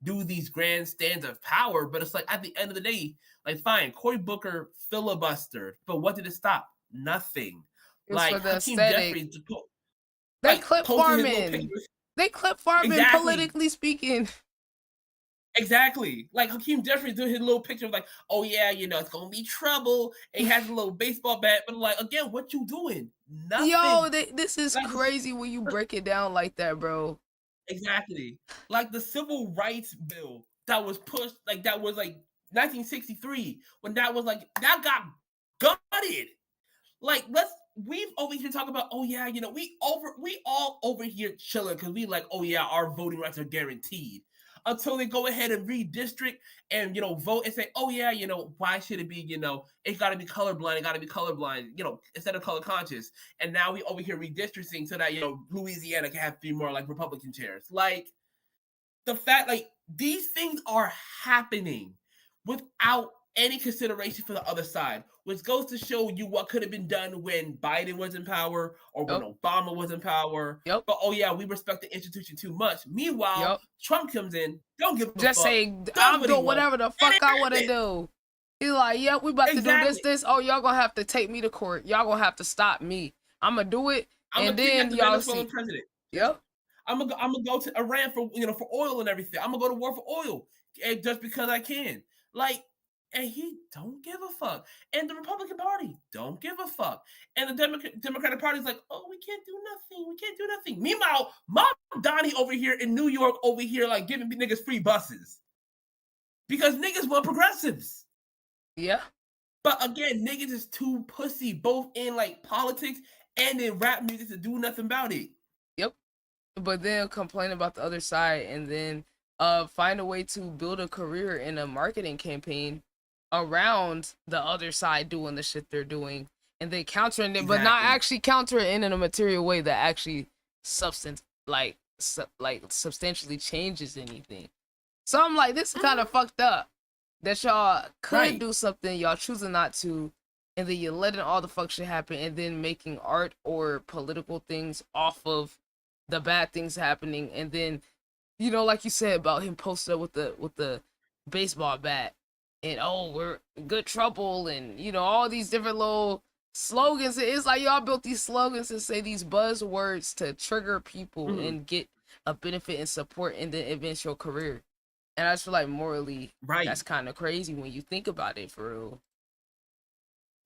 do these grandstands of power. But it's like at the end of the day, like fine, Cory Booker filibustered, but what did it stop? Nothing. It was for Like the Hakeem aesthetic. Jeffries, They clip farming. They clip farming, Exactly. politically speaking. Exactly. Like Hakeem Jeffries doing his little picture of like, oh yeah, it's gonna be trouble. And he has a little baseball bat, but like again, what you doing? Nothing. Yo, this is crazy when you break it down like that, bro. Exactly. Like the civil rights bill that was pushed, like that was like 1963, when that was like that got gutted. Like we've over here talking about, oh yeah, we all over here chilling because we like, oh yeah, our voting rights are guaranteed. Until they go ahead and redistrict and vote and say, oh yeah, why should it be, it's got to be colorblind, instead of color conscious. And now we over here redistricting so that Louisiana can have 3 more like Republican chairs. Like the fact, like these things are happening without any consideration for the other side, which goes to show you what could have been done when Biden was in power or when Obama was in power. Yep. But oh yeah, we respect the institution too much. Meanwhile, Trump comes in, don't give a just fuck. say I'm doing whatever the fuck I want to do. He's like, yep, we about to do this. Oh, y'all gonna have to take me to court. Y'all gonna have to stop me. I'm gonna do it, and then y'all see. President. Yep. I'm gonna go to Iran for for oil and everything. I'm gonna go to war for oil just because I can. Like. And he don't give a fuck. And the Republican Party don't give a fuck. And the Democratic Party is like, oh, we can't do nothing. We can't do nothing. Meanwhile, Mom Donnie over here in New York over here like giving niggas free buses. Because niggas want progressives. Yeah. But again, niggas is too pussy, both in like politics and in rap music to do nothing about it. Yep. But then complain about the other side and then find a way to build a career in a marketing campaign around the other side doing the shit they're doing, and they countering it, but not actually counter it in a material way that actually substantially changes anything. So I'm like, this is kind of fucked up that y'all could do something, y'all choosing not to, and then you're letting all the fuck shit happen, and then making art or political things off of the bad things happening, and then like you said about him posted with the baseball bat. And we're in good trouble, and all these different little slogans. It's like y'all built these slogans and say these buzzwords to trigger people and get a benefit and support in the eventual career. And I just feel like morally, that's kind of crazy when you think about it, for real.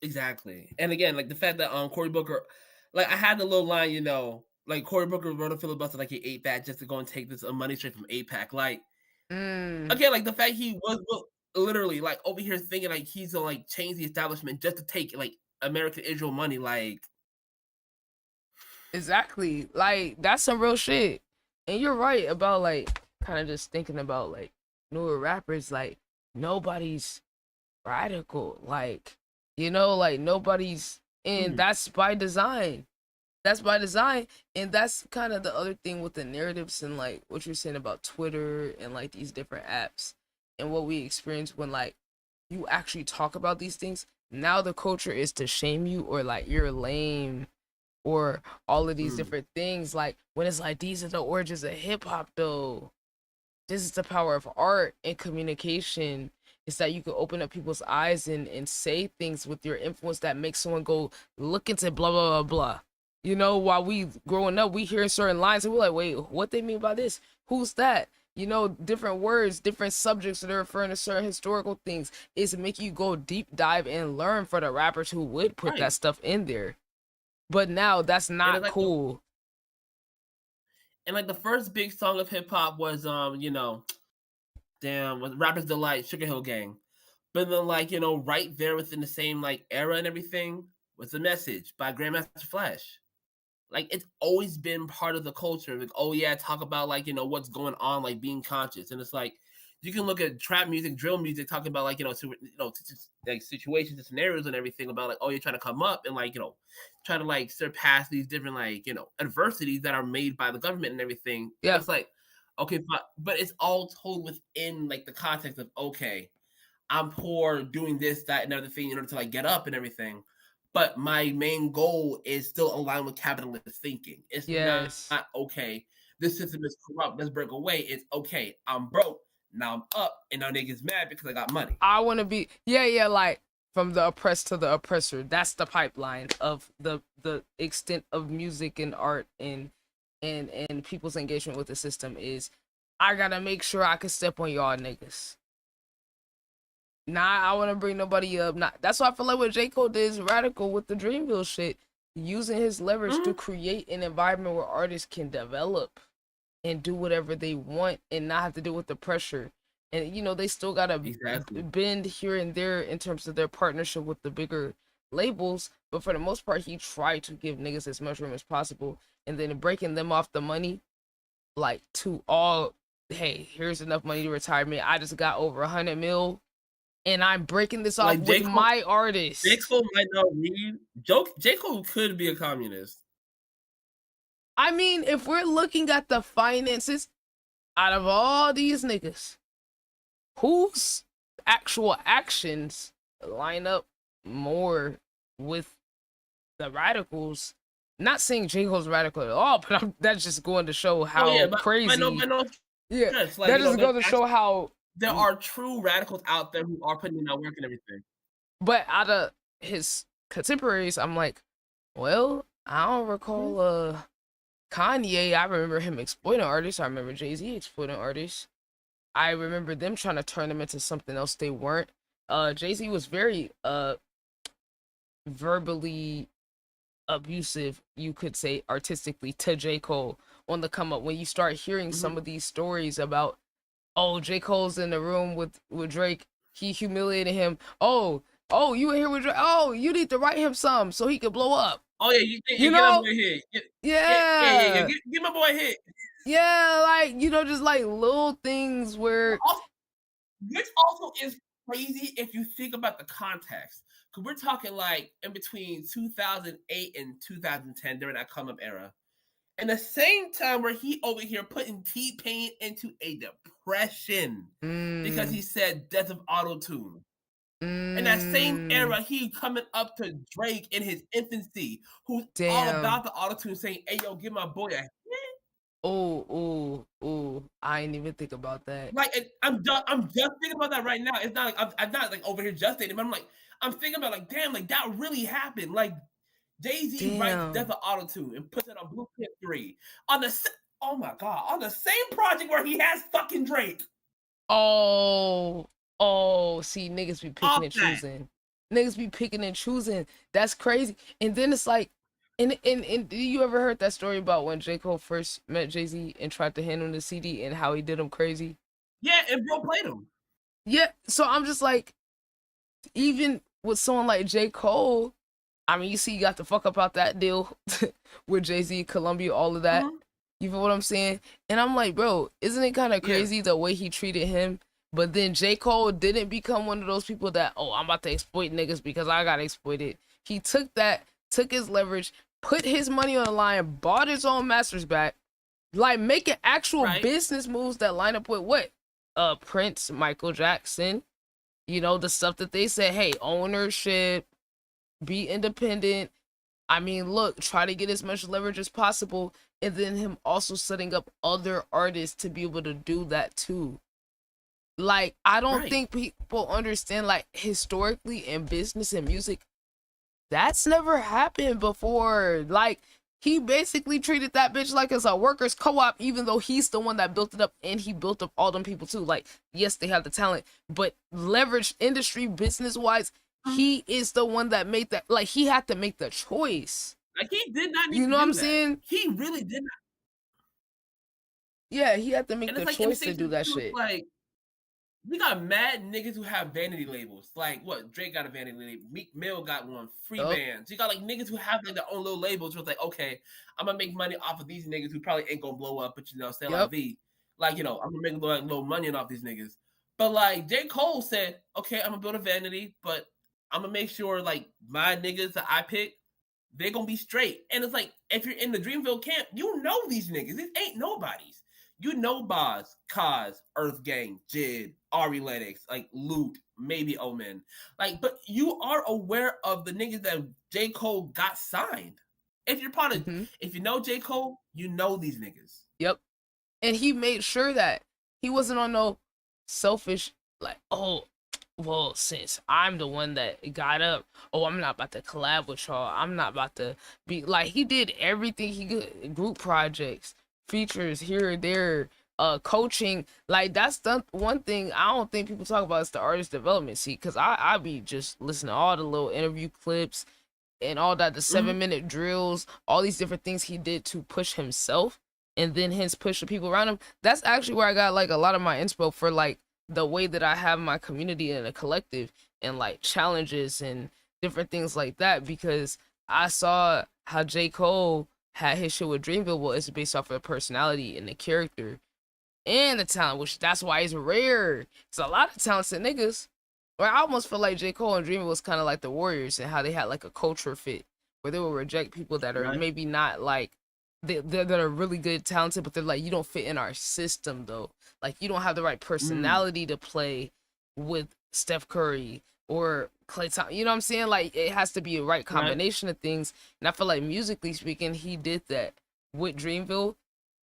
Exactly. And again, like the fact that Cory Booker, like I had the little line, like Cory Booker wrote a filibuster like he ate that just to go and take this money straight from AIPAC. Like again, like the fact he was literally like over here thinking like he's gonna like change the establishment just to take like American Israel money, like exactly, like that's some real shit. And you're right about like kind of just thinking about like newer rappers, like nobody's radical, like like nobody's, and that's by design. That's by design. And that's kind of the other thing with the narratives and like what you're saying about Twitter and like these different apps. And what we experience when like you actually talk about these things, now the culture is to shame you or like you're lame or all of these different things. Like when it's like, these are the origins of hip hop though. This is the power of art and communication. It's that you can open up people's eyes and say things with your influence that makes someone go look into blah, blah, blah, blah. While we growing up, we hear certain lines and we're like, wait, what they mean by this? Who's that? Different words, different subjects that are referring to certain historical things is to make you go deep dive and learn for the rappers who would put that stuff in there. But now that's not like cool. And like the first big song of hip hop was was Rapper's Delight, Sugar Hill Gang. But then like, right there within the same like era and everything was The Message by Grandmaster Flash. Like it's always been part of the culture. Like, oh yeah, talk about like, what's going on, like being conscious. And it's like you can look at trap music, drill music, talking about like, like situations and scenarios and everything about like, oh, you're trying to come up and like, try to like surpass these different like, adversities that are made by the government and everything. Yeah. It's like, okay, but it's all told within like the context of, okay, I'm poor doing this, that, and other thing in order to like get up and everything. but my main goal is still aligned with capitalist thinking. It's not okay, this system is corrupt, let's break away. It's okay, I'm broke, now I'm up, and now niggas mad because I got money. I want to be, like from the oppressed to the oppressor. That's the pipeline of the extent of music and art and people's engagement with the system is, I gotta make sure I can step on y'all niggas. Nah, I want to bring nobody up. That's why I feel like what J. Cole did is radical with the Dreamville shit, using his leverage to create an environment where artists can develop and do whatever they want and not have to deal with the pressure. And you know, they still gotta bend here and there in terms of their partnership with the bigger labels, but for the most part, he tried to give niggas as much room as possible, and then breaking them off the money, like to all, hey, here's enough money to retirement. I just got over 100 mil. And I'm breaking this off with my artist. J. Cole might not read. J. Cole could be a communist. I mean, if we're looking at the finances, out of all these niggas, whose actual actions line up more with the radicals? Not saying J. Cole's radical at all, but that's just going to show how crazy. Yeah, that just goes to show how there are true radicals out there who are putting in that work and everything. But out of his contemporaries, I'm like, well, I don't recall Kanye. I remember him exploiting artists. I remember Jay-Z exploiting artists. I remember them trying to turn them into something else they weren't. Jay-Z was very verbally abusive, you could say, artistically, to J. Cole on the come up. When you start hearing some of these stories about, oh, J. Cole's in the room with Drake, he humiliated him. Oh, you were here with Drake. Oh, you need to write him some so he could blow up. Oh yeah, you know, get my boy hit. Yeah. Get my boy hit. Yeah, like, you know, just like little things where, which also is crazy if you think about the context. Because we're talking like in between 2008 and 2010 during that come up era. And the same time where he over here putting T-Pain into a depression because he said death of auto-tune. In that same era, he coming up to Drake in his infancy, who's all about the auto-tune, saying, hey, yo, give my boy a hit. Oh, I didn't even think about that. Like, I'm just thinking about that right now. It's not like I'm not like over here just dating, but I'm thinking about like, damn, like that really happened. Like, Jay-Z writes Death of Auto-Tune and puts it on Blueprint 3 on the on the same project where he has fucking Drake. See, niggas be picking and choosing. Niggas be picking and choosing. That's crazy. And then it's like, and you ever heard that story about when J. Cole first met Jay-Z and tried to hand him the CD and how he did him crazy? Yeah, and bro played him. Yeah, so I'm just like, even with someone like J. Cole, I mean, you see, you got the fuck up out that deal with Jay-Z, Columbia, all of that. You feel what I'm saying? And I'm like, bro, isn't it kind of crazy the way he treated him? But then J. Cole didn't become one of those people that, oh, I'm about to exploit niggas because I got exploited. He took his leverage, put his money on the line, bought his own masters back, like making actual business moves that line up with what? Prince, Michael Jackson, you know, the stuff that they said, hey, ownership, be independent. I mean, look, try to get as much leverage as possible. And then him also setting up other artists to be able to do that too. Like, I don't think people understand, like, historically in business and music, that's never happened before. Like, he basically treated that bitch like it's a workers' co-op, even though he's the one that built it up, and he built up all them people too. Like, yes, they have the talent, but leverage industry business-wise, he is the one that made that. Like, he had to make the choice. Like, he did not need you to know do what I'm that. saying? He really did not. Yeah, he had to make the choice to do that shit. Like, we got mad niggas who have vanity labels. Like, what? Drake got a vanity label. Meek Mill got one. Free bands. You got, like, niggas who have, like, their own little labels where it's like, okay, I'm gonna make money off of these niggas who probably ain't gonna blow up, but, you know, say like V. Like, you know, I'm gonna make like, little money off these niggas. But, like, J. Cole said, okay, I'm gonna build a vanity, but I'm gonna make sure, like, my niggas that I pick, they're gonna be straight. And it's like, if you're in the Dreamville camp, you know these niggas. These ain't nobodies. you know Boz, Kaz, Earth Gang, Jid, Ari Lennox, like Luke, maybe Omen. Like, but you are aware of the niggas that J. Cole got signed. If you're part of, if you know J. Cole, you know these niggas. Yep. And he made sure that he wasn't on no selfish, like, oh, well, since I'm the one that got up, oh, I'm not about to collab with y'all. I'm not about to be like, he did everything he could. Group projects, features here or there, coaching. Like, that's the one thing I don't think people talk about is the artist development. See, because I be just listening to all the little interview clips and all that, the 7-minute drills, all these different things he did to push himself and then hence push the people around him. That's actually where I got like a lot of my inspo for like the way that I have my community and a collective and like challenges and different things like that, because I saw how J. Cole had his shit with Dreamville. Well, it's based off of the personality and the character and the talent, which that's why he's rare. It's a lot of talented niggas. Or I almost feel like J. Cole and Dreamville was kind of like the Warriors and how they had like a culture fit where they will reject people that are maybe not like that are really good, talented, but they're like, you don't fit in our system though. Like, you don't have the right personality to play with Steph Curry or Klay Thompson. You know what I'm saying? Like, it has to be a right combination of things. And I feel like musically speaking, he did that with Dreamville.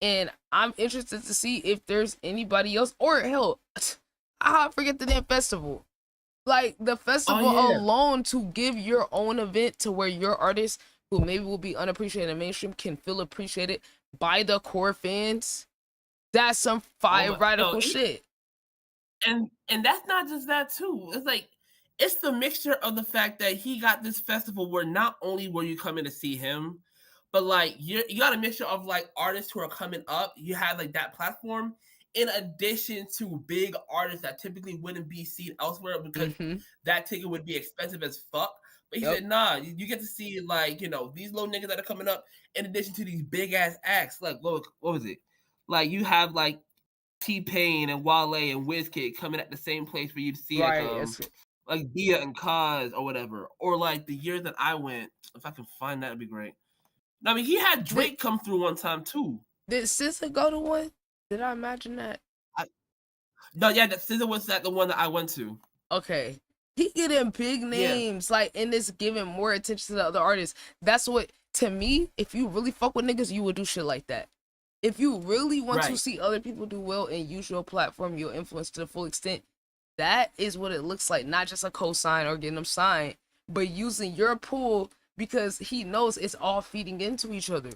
And I'm interested to see if there's anybody else, or hell, I forget the damn festival. Like, the festival alone, to give your own event to where your artist who maybe will be unappreciated in mainstream can feel appreciated by the core fans. That's some fire radical shit. And that's not just that too. It's like, it's the mixture of the fact that he got this festival where not only were you coming to see him, but like you got a mixture of like artists who are coming up. You have like that platform in addition to big artists that typically wouldn't be seen elsewhere because that ticket would be expensive as fuck. But he said, nah, you get to see like, you know, these little niggas that are coming up in addition to these big ass acts. Like, what was it? Like, you have like T-Pain and Wale and Wizkid coming at the same place where you'd see like Bia and Kaz or whatever. Or like the year that I went, if I can find that, it'd be great. No, I mean, he had Drake come through one time too. Did SZA go to one? Did I imagine that? No, yeah, that SZA was the one that I went to. Okay. He getting big names, like, and it's giving more attention to the other artists. That's what, to me, if you really fuck with niggas, you would do shit like that. If you really want to see other people do well and use your platform, your influence to the full extent, that is what it looks like. Not just a cosign or getting them signed, but using your pool, because he knows it's all feeding into each other.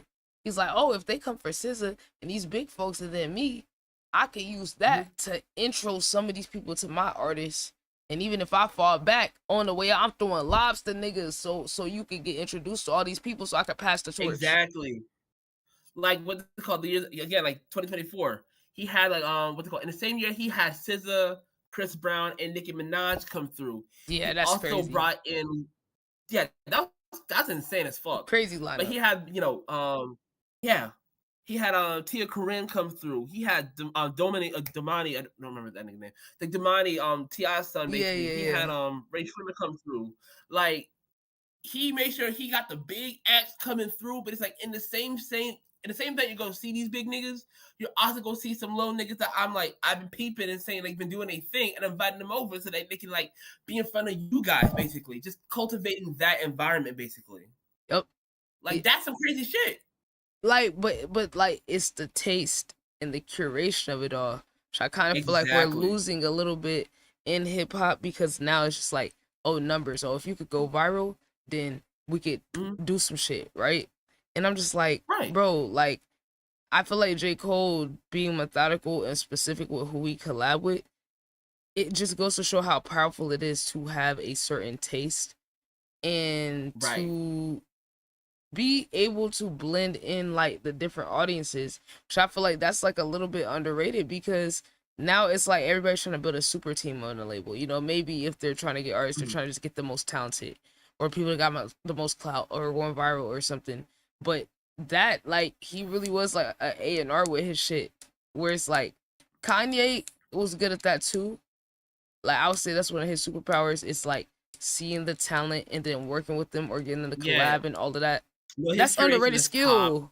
He's like, oh, if they come for SZA and these big folks and then me, I can use that to intro some of these people to my artists. And even if I fall back on the way, I'm throwing lobs to niggas so you can get introduced to all these people so I can pass the torch. Exactly. Like, what's it called? The year again, like 2024. He had like what's it called? In the same year, he had SZA, Chris Brown, and Nicki Minaj come through. Yeah, he that's also crazy. Brought in, that's insane as fuck. Crazy lineup. But he had, you know, he had Tia Corinne come through. He had Domani, I don't remember that name. The Domani, T.I.'s son, basically. He had Ray Schwimmer come through. Like, he made sure he got the big acts coming through, but it's like in the same thing, you're gonna see these big niggas. You're also gonna see some little niggas that I've been peeping and saying they've been doing a thing and inviting them over so that they can like be in front of you guys, basically. Just cultivating that environment, basically. Yep. Like, that's some crazy shit. Like, but like, it's the taste and the curation of it all, which I kind of feel like we're losing a little bit in hip hop, because now it's just like, oh, numbers. Oh, if you could go viral, then we could do some shit, right? And I'm just like, bro, like, I feel like J. Cole being methodical and specific with who we collab with, it just goes to show how powerful it is to have a certain taste and to be able to blend in like the different audiences, which I feel like that's like a little bit underrated, because now it's like everybody's trying to build a super team on the label. You know, maybe if they're trying to get artists, they're trying to just get the most talented or people that got the most clout or going viral or something. But that, like, he really was like a A&R with his shit, where it's like Kanye was good at that too. Like, I would say that's one of his superpowers. It's like seeing the talent and then working with them or getting in the collab and all of that. Well, that's underrated skill.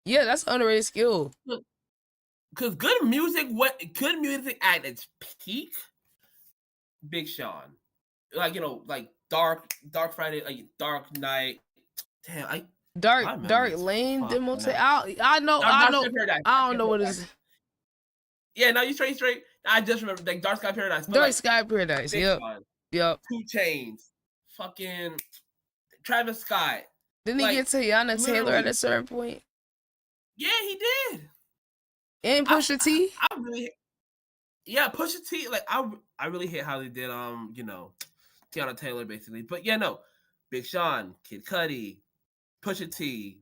Yeah, that's underrated skill. Because good music at its peak, Big Sean, like like Dark Friday, like Dark Knight. Damn, Dark Lane demo tape. I know. Dark Sky Paradise. I don't know what is. Yeah, no, you straight. I just remember like Dark Sky Paradise. But Dark Sky Paradise. Big Yep. Sean, Yep. 2 Chainz, fucking Travis Scott. Didn't he get Tiana Taylor at a certain point? Yeah, he did. And Pusha T. I really, Pusha T. Like I really hate how they did Tiana Taylor basically. But yeah, no, Big Sean, Kid Cudi, Pusha T,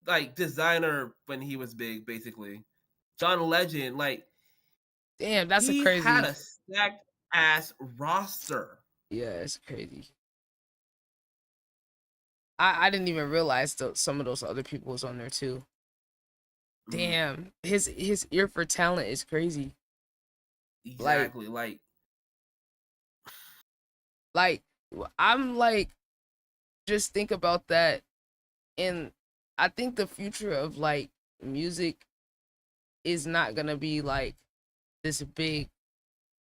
like Designer when he was big, basically. John Legend, like damn, that's he a crazy. had a stacked ass roster. Yeah, it's crazy. I didn't even realize some of those other people was on there too. Damn, his ear for talent is crazy. Exactly, like I'm like, just think about that, and I think the future of like music is not gonna be like this big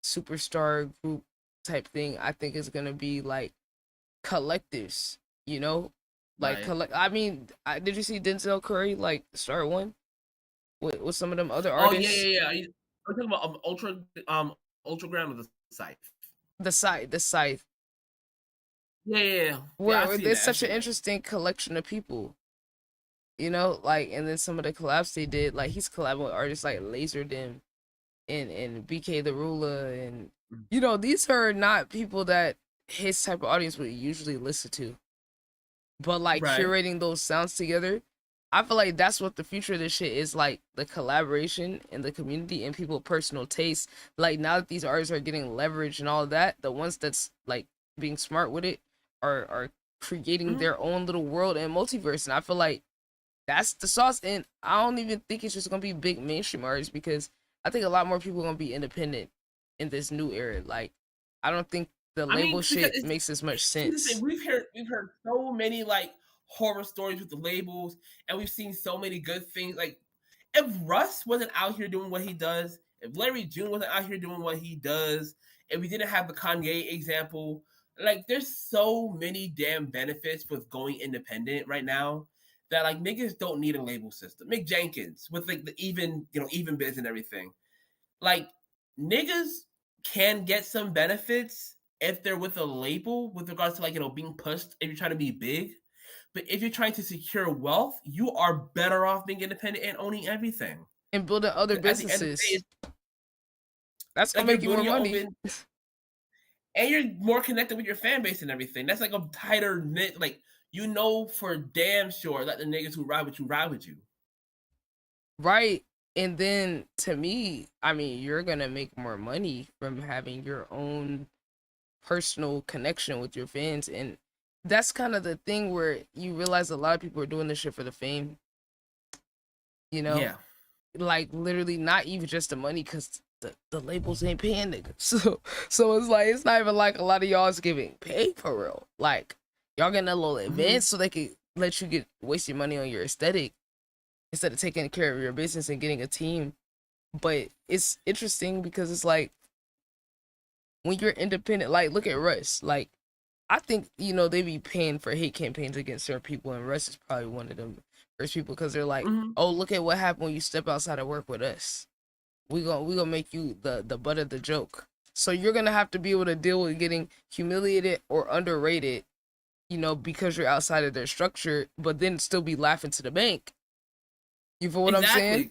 superstar group type thing. I think it's gonna be like collectives, like right. I mean, did you see Denzel Curry like start one with some of them other artists? Oh yeah. I'm talking about Ultragram of the Scythe. The Scythe. Yeah. Where there's such an interesting collection of people. Like, and then some of the collabs they did, like he's collabing with artists like Laserdem and BK the Ruler, and these are not people that his type of audience would usually listen to. But like curating those sounds together, I feel like that's what the future of this shit is, like the collaboration and the community and people personal taste. Like now that these artists are getting leverage and all of that, the ones that's like being smart with it are creating their own little world and multiverse. And I feel like that's the sauce. And I don't even think it's just gonna be big mainstream artists, because I think a lot more people are gonna be independent in this new era. Like I don't think the label shit makes as much sense. We've heard so many like horror stories with the labels, and we've seen so many good things. Like if Russ wasn't out here doing what he does, if Larry June wasn't out here doing what he does, if we didn't have the Kanye example, like there's so many damn benefits with going independent right now that like niggas don't need a label system. Mick Jenkins with like the even biz and everything. Like niggas can get some benefits if they're with a label with regards to like being pushed if you're trying to be big. But if you're trying to secure wealth, you are better off being independent and owning everything and building other businesses. That's gonna make you more money. And you're more connected with your fan base and everything. That's like a tighter knit, like for damn sure that the niggas who ride with you. Right. And then to me, I mean, you're gonna make more money from having your own personal connection with your fans. And that's kind of the thing where you realize a lot of people are doing this shit for the fame. Yeah. Like literally not even just the money, because the labels ain't paying niggas. So it's like, it's not even like a lot of y'all is getting paid for real. Like y'all getting a little advance so they could let you waste your money on your aesthetic instead of taking care of your business and getting a team. But it's interesting because it's like, when you're independent, like look at Russ. Like I think they be paying for hate campaigns against certain people, and Russ is probably one of them first people, because they're like, oh, look at what happened when you step outside of work with us. We gonna make you the butt of the joke. So you're gonna have to be able to deal with getting humiliated or underrated, because you're outside of their structure, but then still be laughing to the bank. You feel what I'm saying?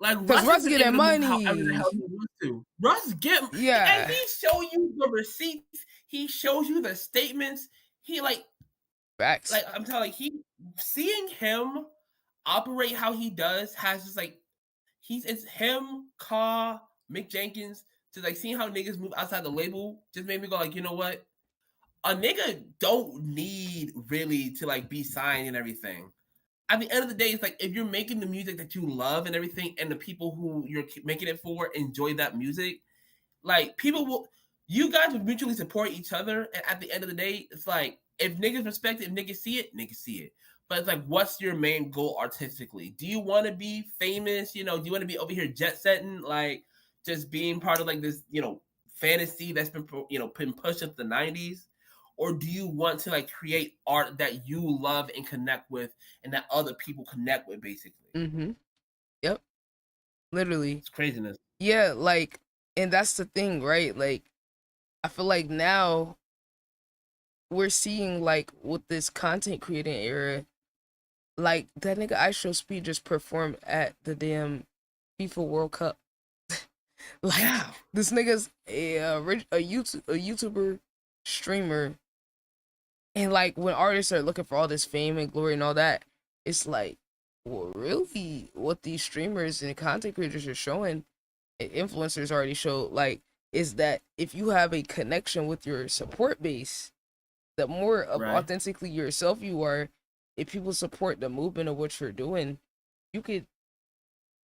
Like Russ getting money. However the hell he wants to. Russ and he show you the receipts. He shows you the statements. He facts. Like I'm telling seeing him operate how he does has just like it's him, Mick Jenkins, to like seeing how niggas move outside the label just made me go like, you know what? A nigga don't need really to like be signed and everything. At the end of the day, it's like if you're making the music that you love and everything, and the people who you're making it for enjoy that music, like you guys will mutually support each other. And at the end of the day, it's like if niggas respect it, if niggas see it, But it's like, what's your main goal artistically? Do you want to be famous? You know, do you want to be over here jet setting, like just being part of like this, you know, fantasy that's been been pushed up the 90s? Or do you want to like create art that you love and connect with and that other people connect with, basically? Mm-hmm. Yep. Literally. It's craziness. Yeah, like, and that's the thing, right? Like, I feel like now we're seeing, like, with this content creating era, like, that nigga I Show Speed just performed at the damn FIFA World Cup. Like, this nigga's a YouTuber streamer. And, like, when artists are looking for all this fame and glory and all that, it's like, well, really, what these streamers and content creators are showing, influencers already show, like, is that if you have a connection with your support base, the more of authentically yourself you are, if people support the movement of what you're doing, you could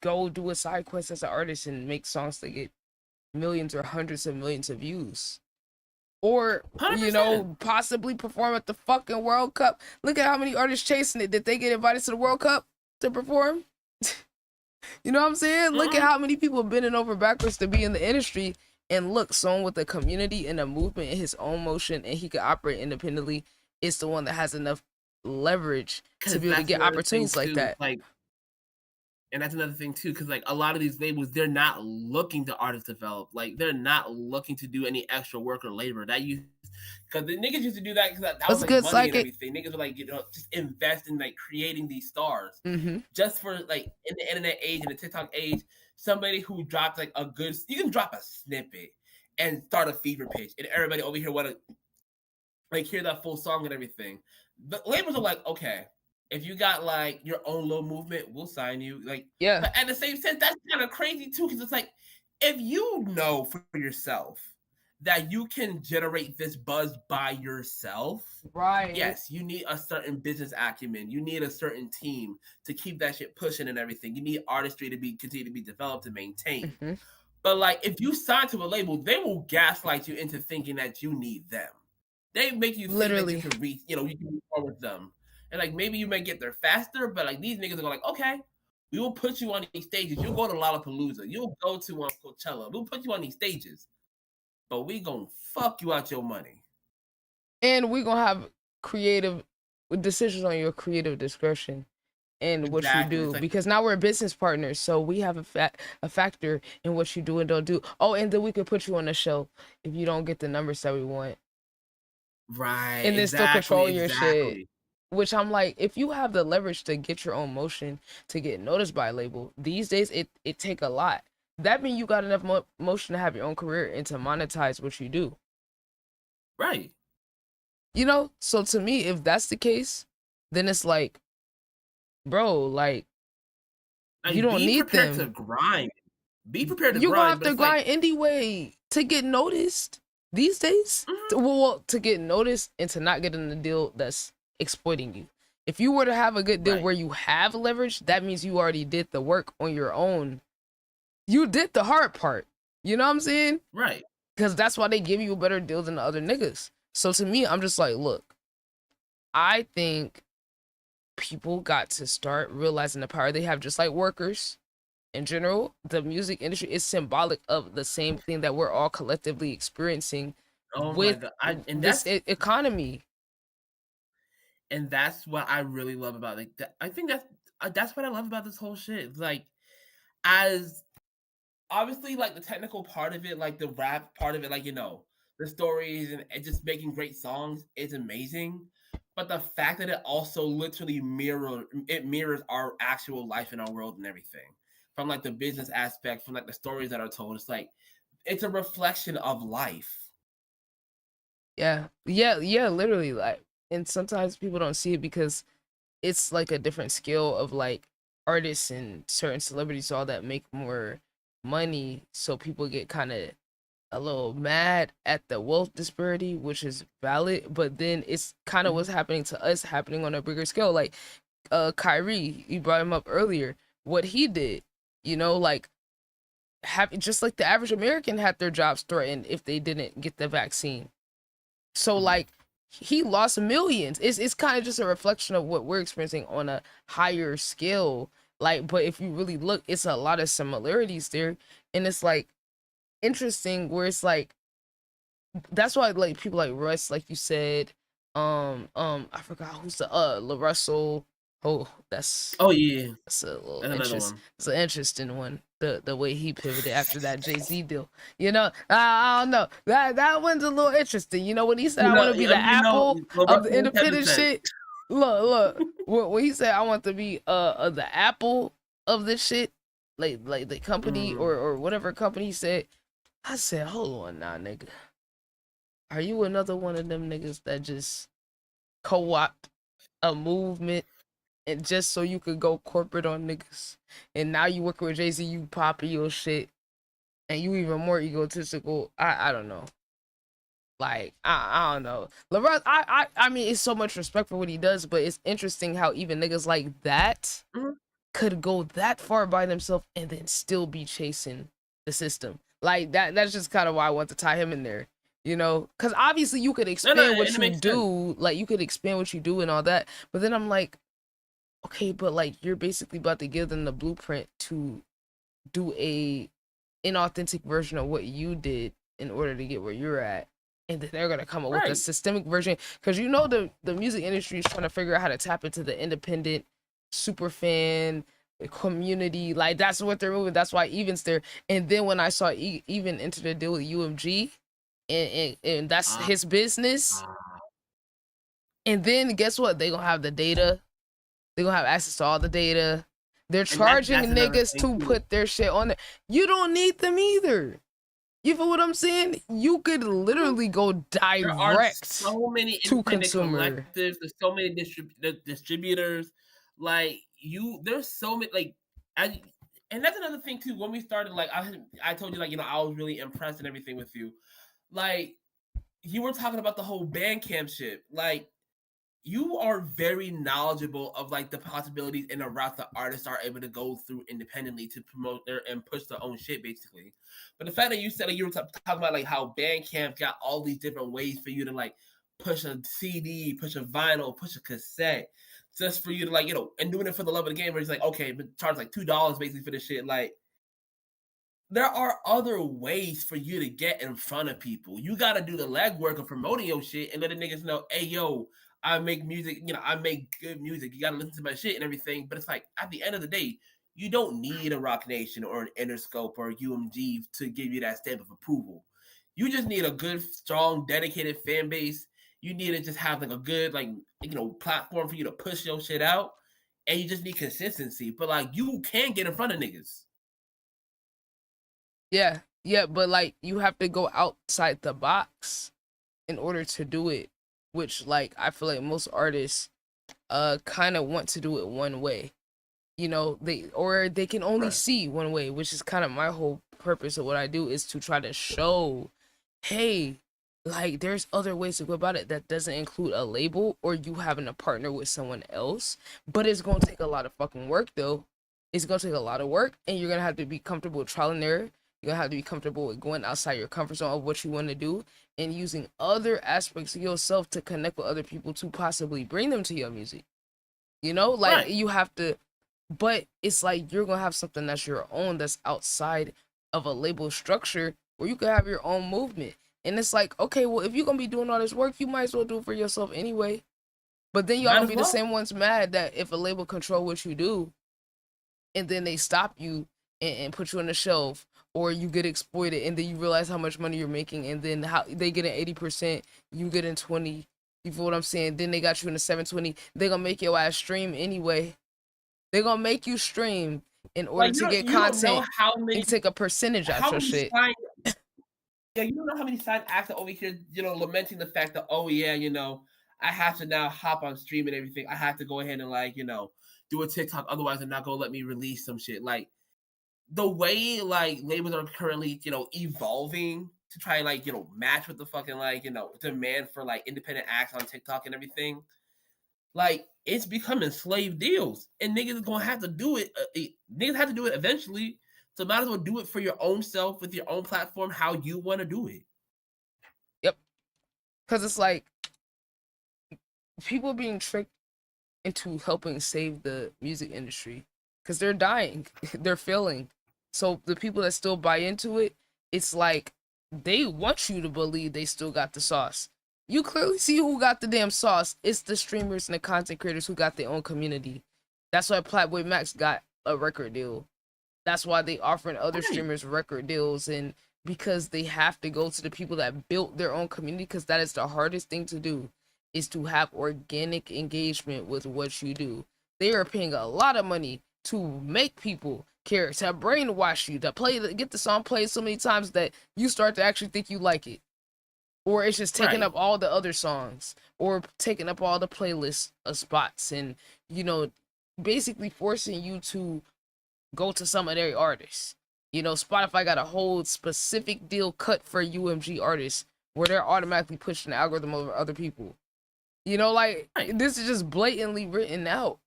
go do a side quest as an artist and make songs that get millions or hundreds of millions of views. Or, 100%. you know, possibly perform at the fucking World Cup. Look at how many artists chasing it. Did they get invited to the World Cup to perform? You know what I'm saying? Look at how many people bending over backwards to be in the industry. And look, someone with a community and a movement in his own motion, and he can operate independently, is the one that has enough leverage to be able to get opportunities like that. Like, and that's another thing too, because like a lot of these labels, they're not looking to artists develop. Like, they're not looking to do any extra work or labor. That used because the niggas used to do that because that was like good, money psychic? and everything. Niggas were like, you know, just invest in like creating these stars. Mm-hmm. Just for like in the internet age and the TikTok age, somebody who dropped like a good, you can drop a snippet and start a fever pitch, and everybody over here want to like hear that full song and everything. The labels are like, okay, if you got like your own little movement, we'll sign you. Like, yeah. But at the same sense, that's kind of crazy too, because it's like, if you know for yourself that you can generate this buzz by yourself, right? Yes, you need a certain business acumen. You need a certain team to keep that shit pushing and everything. You need artistry to be continue to be developed and maintained. Mm-hmm. But like, if you sign to a label, they will gaslight you into thinking that you need them. They make you think that you can reach, you know, you can move forward with them. And like, maybe you may get there faster, but like these niggas are like, okay, we will put you on these stages. You'll go to Lollapalooza. You'll go to Coachella. We'll put you on these stages, but we gonna fuck you out your money. And we gonna have creative decisions on your creative discretion and what you do, like, because now we're business partners, so we have a factor in what you do and don't do. Oh, and then we could put you on a show if you don't get the numbers that we want. Right. And then still control your shit. Which I'm like, if you have the leverage to get your own motion, to get noticed by a label, these days it take a lot. That means you got enough motion to have your own career and to monetize what you do. Right. You know, so to me, if that's the case, then it's like, bro, like you don't need them. Be prepared to grind. Be prepared to grind. You gonna have to grind anyway to get noticed these days. Well, to get noticed and to not get in the deal that's exploiting you. If you were to have a good deal where you have leverage, that means you already did the work on your own. You did the hard part. You know what I'm saying? Right. Because that's why they give you a better deal than the other niggas. So to me, I'm just like, look, I think people got to start realizing the power they have, just like workers in general. The music industry is symbolic of the same thing that we're all collectively experiencing with this economy. And that's what I really love about it. I think that's what I love about this whole shit. It's like, as obviously like the technical part of it, like the rap part of it, like, you know, the stories and just making great songs is amazing. But the fact that it also literally mirrors our actual life in our world and everything, from like the business aspect, from like the stories that are told, it's like it's a reflection of life. Yeah, literally. Like, and sometimes people don't see it because it's like a different scale of like artists and certain celebrities, all that make more money, so people get kind of a little mad at the wealth disparity, which is valid, but then it's kind of what's happening to us happening on a bigger scale. Like Kyrie, you brought him up earlier, what he did, you know, like just like the average American had their jobs threatened if they didn't get the vaccine. So like he lost millions. It's kind of just a reflection of what we're experiencing on a higher scale. Like, but if you really look, it's a lot of similarities there, and it's like interesting where it's like that's why like people like Russ, like you said, I forgot who's the La Russell. Oh, that's a little It's another one. It's an interesting one. The way he pivoted after that Jay-Z deal. You know, I don't know. That one's a little interesting. You know, when he said I want to be the Apple of the independent shit. Look. When he said I want to be the Apple of this shit, like the company or whatever company he said, I said, hold on now, nigga. Are you another one of them niggas that just co-opt a movement and just so you could go corporate on niggas? And now you working with Jay-Z, you popping your shit, and you even more egotistical. I don't know. Like, I don't know. LeBron, I mean, it's so much respect for what he does, but it's interesting how even niggas like that could go that far by themselves and then still be chasing the system. Like, that's just kind of why I want to tie him in there. You know, because obviously you could expand what you do, like you could expand what you do and all that. But then I'm like, okay, but like you're basically about to give them the blueprint to do a inauthentic version of what you did in order to get where you're at, and then they're gonna come up with a systemic version. Because you know the music industry is trying to figure out how to tap into the independent super fan community. Like that's what they're moving. That's why Even's there. And then when I saw Even enter the deal with UMG, and that's his business. And then guess what? They gonna have the data. They gonna have access to all the data. They're charging niggas to put their shit on there. You don't need them either. You feel what I'm saying? You could literally go direct there are so many to independent consumer. collectives. There's so many distributors. Like there's so many like, and that's another thing too. When we started, like I told you, like I was really impressed and everything with you. Like you were talking about the whole Bandcamp shit. Like you are very knowledgeable of like the possibilities and the route that artists are able to go through independently to promote their and push their own shit, basically. But the fact that you said like, you were talking about like how Bandcamp got all these different ways for you to like push a CD, push a vinyl, push a cassette, just for you to like and doing it for the love of the game. Where it's like, okay, but charge like $2 basically for this shit, like. There are other ways for you to get in front of people. You got to do the legwork of promoting your shit and letting niggas know, hey, yo, I make music, I make good music. You got to listen to my shit and everything. But it's like, at the end of the day, you don't need a Rock Nation or an Interscope or a UMG to give you that stamp of approval. You just need a good, strong, dedicated fan base. You need to just have like a good, like, platform for you to push your shit out. And you just need consistency. But like, you can get in front of niggas. Yeah, but like you have to go outside the box in order to do it, which like I feel like most artists kind of want to do it one way. They can only see one way, which is kind of my whole purpose of what I do, is to try to show, hey, like there's other ways to go about it that doesn't include a label or you having to partner with someone else. But it's gonna take a lot of fucking work though. It's gonna take a lot of work, and you're gonna have to be comfortable with trial and error. You're gonna have to be comfortable with going outside your comfort zone of what you want to do and using other aspects of yourself to connect with other people to possibly bring them to your music. You have to, but it's like you're gonna have something that's your own, that's outside of a label structure where you can have your own movement. And it's like, okay, well, if you're gonna be doing all this work, you might as well do it for yourself anyway. But then y'all gonna be the same ones mad that if a label control what you do, and then they stop you and put you on the shelf, or you get exploited, and then you realize how much money you're making, and then how they get in 80%, you get in 20. You feel what I'm saying? Then they got you in the 720. They're gonna make your ass stream anyway. They're gonna make you stream in order to get content and take a percentage out your shit. Yeah, you don't know how many side acts are over here, lamenting the fact that, oh yeah, I have to now hop on stream and everything. I have to go ahead and like, do a TikTok, otherwise they're not gonna let me release some shit. Like the way like labels are currently, evolving to try and like, match with the fucking like, demand for like independent acts on TikTok and everything. Like it's becoming slave deals, and niggas gonna have to do it. Niggas have to do it eventually. So might as well do it for your own self with your own platform, how you want to do it. Yep. Because it's like, people are being tricked into helping save the music industry because they're dying, they're failing. So the people that still buy into it, it's like they want you to believe they still got the sauce. You clearly see who got the damn sauce. It's the streamers and the content creators who got their own community. That's why Platboy Max got a record deal. That's why they offering other streamers record deals, and because they have to go to the people that built their own community, because that is the hardest thing to do, is to have organic engagement with what you do. They are paying a lot of money to make people care, to brainwash you, to get the song played so many times that you start to actually think you like it. Or it's just taking up all the other songs, or taking up all the playlist spots, and, you know, basically forcing you to go to some of their artists. You know, Spotify got a whole specific deal cut for UMG artists where they're automatically pushing the algorithm over other people. You know, like, this is just blatantly written out.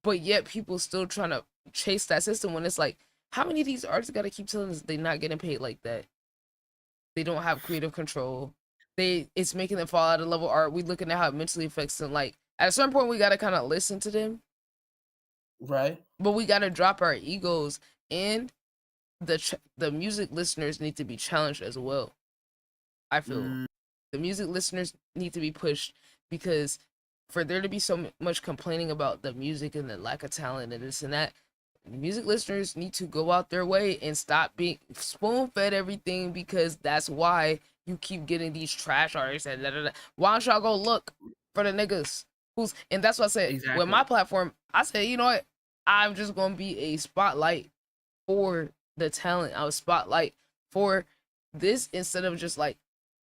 But yet people still trying to chase that system when it's like, how many of these artists got to keep telling us they're not getting paid like that? They don't have creative control. It's making them fall out of level art. We looking at how it mentally affects them. Like, at a certain point, we got to kind of listen to them. Right. But we got to drop our egos, and the music listeners need to be challenged as well. I feel the music listeners need to be pushed, because for there to be so much complaining about the music and the lack of talent and this and that, music listeners need to go out their way and stop being spoon-fed everything, because that's why you keep getting these trash artists and Why don't y'all go look for the niggas and that's what I said. With my platform, I said, you know what? I'm just gonna be a spotlight for the talent. I was spotlight for this instead of just like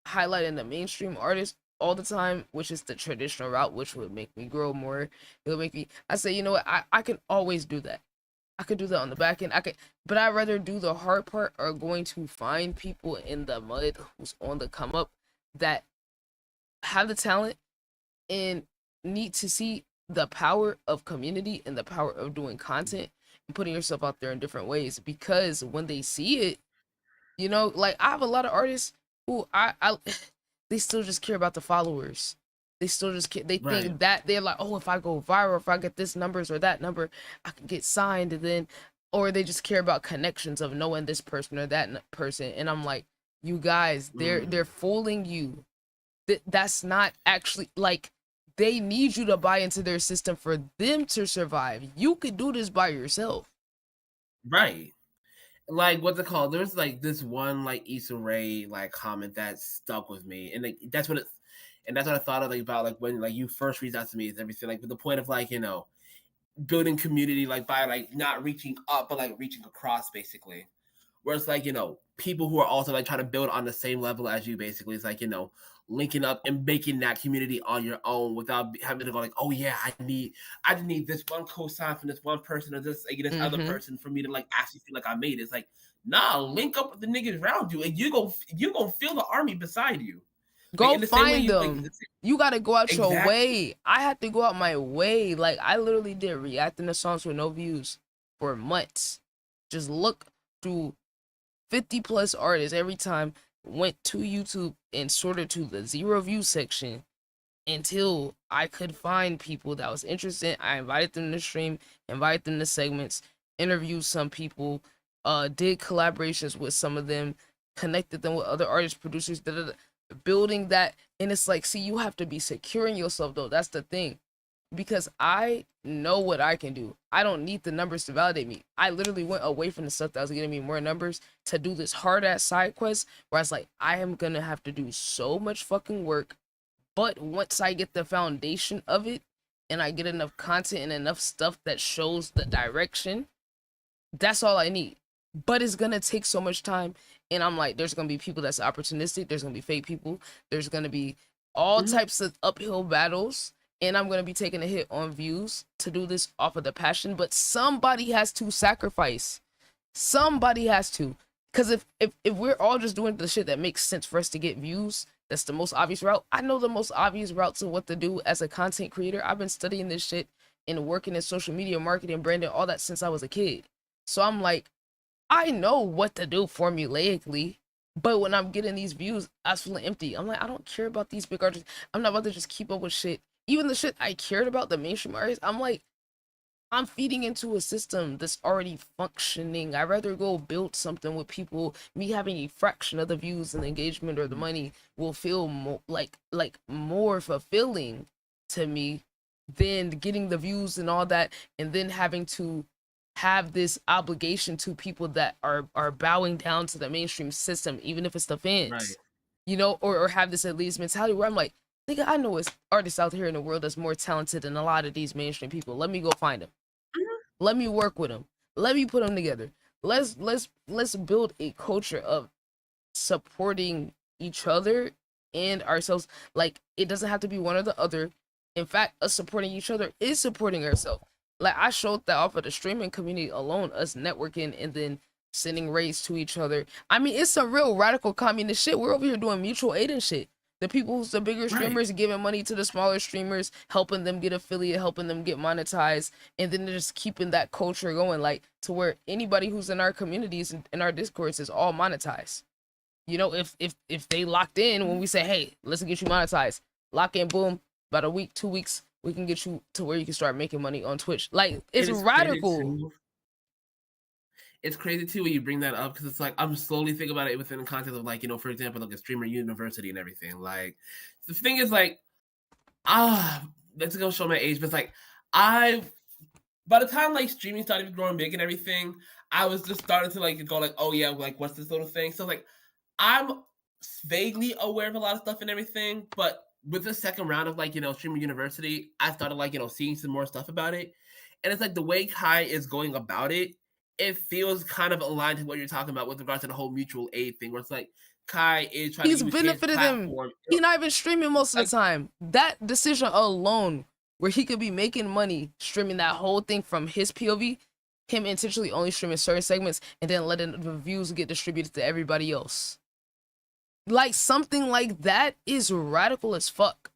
highlighting the mainstream artists all the time, which is the traditional route, which would make me grow more. It would make me, I say, you know what? I can always do that. I could do that on the back end. But I'd rather do the hard part, or going to find people in the mud who's on the come up that have the talent and need to see the power of community and the power of doing content and putting yourself out there in different ways. Because when they see it, you know, like, I have a lot of artists who they still just care about the followers. They still just care. They think that they're like, oh, if I go viral, if I get this numbers or that number, I can get signed. And then, or they just care about connections of knowing this person or that person. And I'm like, you guys, they're fooling you. That's not actually, like, they need you to buy into their system for them to survive. You could do this by yourself. Right. Like, what's it called? There's like this one like Issa Rae like comment that stuck with me, and like that's what I thought of, like, about like when like you first reached out to me and everything, like with the point of like, you know, building community, like by like not reaching up but like reaching across, basically. Where it's like, you know, people who are also like trying to build on the same level as you, basically. It's like, you know, linking up and making that community on your own without having to go like, oh yeah, I just need this one cosign from this one person or this other person for me to like actually feel like I made it. It's like, nah, link up with the niggas around you, and you gonna feel the army beside you. Go like, find them. Like, you gotta go out your way. I had to go out my way. Like, I literally did reacting to songs with no views for months. Just look through 50 plus artists every time, went to YouTube and sorted to the 0 view section until I could find people that was interested. I invited them to stream, invited them to segments, interviewed some people, did collaborations with some of them, connected them with other artists, producers, building that. And it's like, see, you have to be securing yourself, though. That's the thing. Because I know what I can do. I don't need the numbers to validate me. I literally went away from the stuff that was getting me more numbers to do this hard ass side quest where I was like, I am gonna have to do so much fucking work. But once I get the foundation of it and I get enough content and enough stuff that shows the direction, that's all I need. But it's gonna take so much time. And I'm like, there's gonna be people that's opportunistic, there's gonna be fake people, there's gonna be all types of uphill battles. And I'm going to be taking a hit on views to do this off of the passion. But somebody has to sacrifice. Somebody has to. Because if we're all just doing the shit that makes sense for us to get views, that's the most obvious route. I know the most obvious routes of what to do as a content creator. I've been studying this shit and working in social media marketing, branding, all that since I was a kid. So I'm like, I know what to do formulaically. But when I'm getting these views, I was feeling empty. I'm like, I don't care about these big artists. I'm not about to just keep up with shit even the shit I cared about, the mainstream artists, I'm like, I'm feeding into a system that's already functioning. I'd rather go build something with people. Me having a fraction of the views and engagement or the money will feel like more fulfilling to me than getting the views and all that, and then having to have this obligation to people that are bowing down to the mainstream system, even if it's the fans, Right. you know, or have this at least mentality where I'm like, nigga, I know it's artists out here in the world that's more talented than a lot of these mainstream people. Let me go find them. Let me work with them. Let me put them together. Let's build a culture of supporting each other and ourselves. Like, it doesn't have to be one or the other. In fact, us supporting each other is supporting ourselves. Like, I showed that off of the streaming community alone, us networking and then sending raids to each other. I mean, it's some real radical communist shit. We're over here doing mutual aid and shit. The people who's the bigger streamers giving money to the smaller streamers, helping them get affiliate, helping them get monetized, and then just keeping that culture going, like, to where anybody who's in our communities and in our discourse is all monetized. You know, if they locked in when we say, hey, let's get you monetized, lock in, boom, about a week, 2 weeks, we can get you to where you can start making money on Twitch. Like, it's radical. It's crazy too when you bring that up, because it's like I'm slowly thinking about it within the context of, like, you know, for example, like a streamer university and everything. Like, the thing is, like, let's go show my age, but it's like by the time like streaming started growing big and everything, I was just starting to like go like, oh yeah, like what's this little thing? So like I'm vaguely aware of a lot of stuff and everything, but with the second round of like, you know, streamer university, I started like, you know, seeing some more stuff about it. And it's like the way Kai is going about it, it feels kind of aligned to what you're talking about with regards to the whole mutual aid thing, where it's like Kai is trying He's to use benefited his him. platform. He's not even streaming most of the time. That decision alone, where he could be making money streaming that whole thing from his POV, him intentionally only streaming certain segments and then letting the views get distributed to everybody else. Like, something like that is radical as fuck.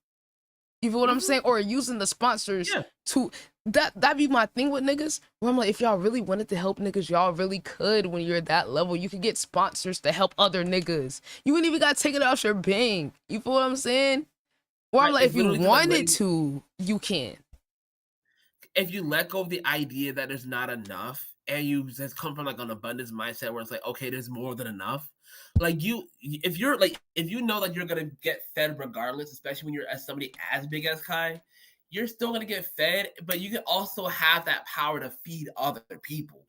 You feel what I'm saying? Or using the sponsors to that be my thing with niggas, where I'm like, if y'all really wanted to help niggas, y'all really could. When you're at that level, you could get sponsors to help other niggas. You wouldn't even gotta take it out your bank. You feel what I'm saying? Or I'm like, if you wanted to, you can. If you let go of the idea that there's not enough, and you just come from like an abundance mindset where it's like, okay, there's more than enough. Like, if you know that you're gonna get fed regardless, especially when you're as somebody as big as Kai, you're still gonna get fed, but you can also have that power to feed other people.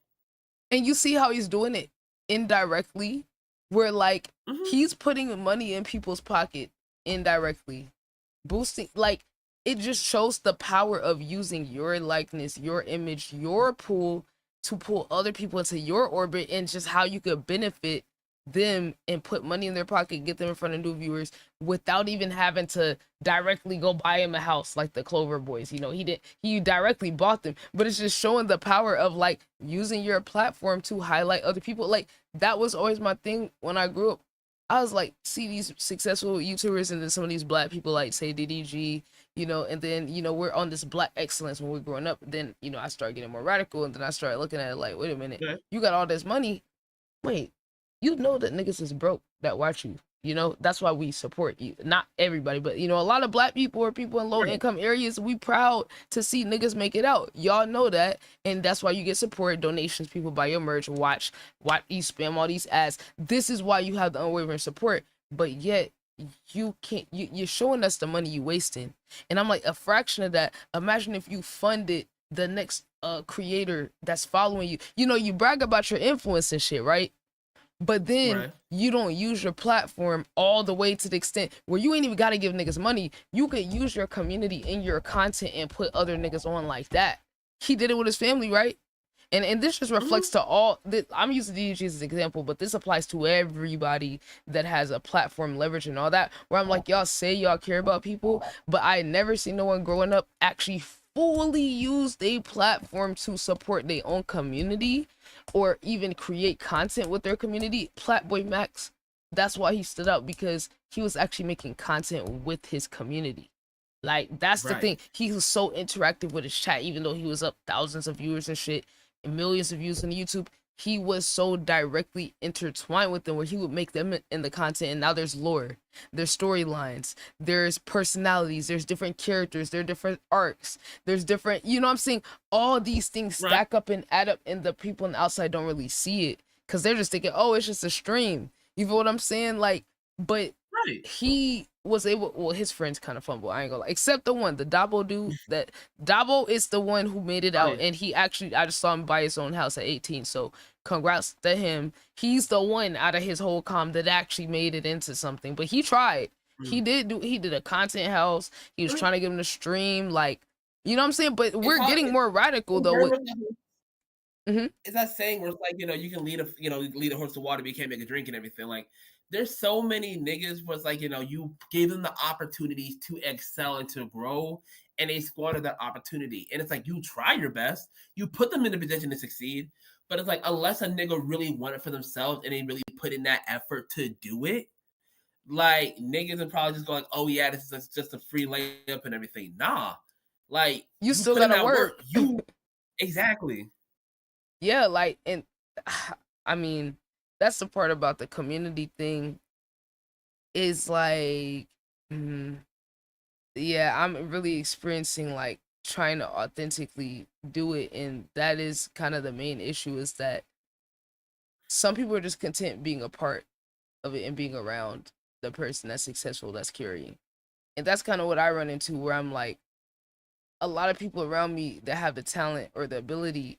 And you see how he's doing it indirectly, where like he's putting money in people's pocket indirectly, boosting, like, it just shows the power of using your likeness, your image, your pool to pull other people into your orbit, and just how you could benefit them and put money in their pocket, get them in front of new viewers without even having to directly go buy him a house like the Clover Boys. You know, he directly bought them, but it's just showing the power of like using your platform to highlight other people. Like, that was always my thing when I grew up. I was like, see these successful YouTubers and then some of these black people like say DDG, you know, and then, you know, we're on this black excellence when we're growing up. Then, you know, I started getting more radical, and then I started looking at it like, wait a minute, you got all this money. Wait, you know that niggas is broke that watch you. You know, that's why we support you. Not everybody, but, you know, a lot of black people or people in low income areas, we proud to see niggas make it out. Y'all know that. And that's why you get support, donations, people buy your merch, watch you spam all these ads. This is why you have the unwavering support. But yet you can't, you're showing us the money you wasting. And I'm like, a fraction of that, imagine if you funded the next creator that's following you. You know, you brag about your influence and shit, right? But then you don't use your platform all the way to the extent where you ain't even got to give niggas money. You could use your community in your content and put other niggas on like that. He did it with his family, right? And this just reflects to all. I'm using DDG as an example, but this applies to everybody that has a platform, leverage, and all that. Where I'm like, y'all say y'all care about people, but I never seen no one growing up actually fully use their platform to support their own community or even create content with their community. Platboy Max, that's why he stood out, because he was actually making content with his community. Like, that's the thing. He was so interactive with his chat, even though he was up thousands of viewers and shit and millions of views on YouTube. he was so directly intertwined with them, where he would make them in the content, and now there's lore, there's storylines, there's personalities, there's different characters, there are different arcs, there's different, you know what I'm saying? All these things stack up and add up, and the people on the outside don't really see it because they're just thinking, oh, it's just a stream. You feel what I'm saying? Like, but he was able, well, his friends kind of fumble, I ain't gonna lie, except the one, the Dabo dude. That Dabo is the one who made it out, and he actually, I just saw him buy his own house at 18, so congrats to him. He's the one out of his whole com that actually made it into something, but he tried. He did a content house, he was trying to get him to stream, like, you know what I'm saying? But we're getting more radical though. It's that saying where it's like, you can lead a horse to water, but you can't make a drink and everything. Like, there's so many niggas where it's like, you gave them the opportunities to excel and to grow, and they squandered that opportunity. And it's like, you try your best, you put them in a position to succeed, but it's like, unless a nigga really want it for themselves and they really put in that effort to do it, like, niggas would probably just go like, oh yeah, this is just a free layup and everything. Nah, like, you still gotta work. You exactly. Yeah, like, and I mean, that's the part about the community thing, is like, yeah, I'm really experiencing like trying to authentically do it, and that is kind of the main issue, is that some people are just content being a part of it and being around the person that's successful, that's carrying. And that's kind of what I run into, where I'm like, a lot of people around me that have the talent or the ability,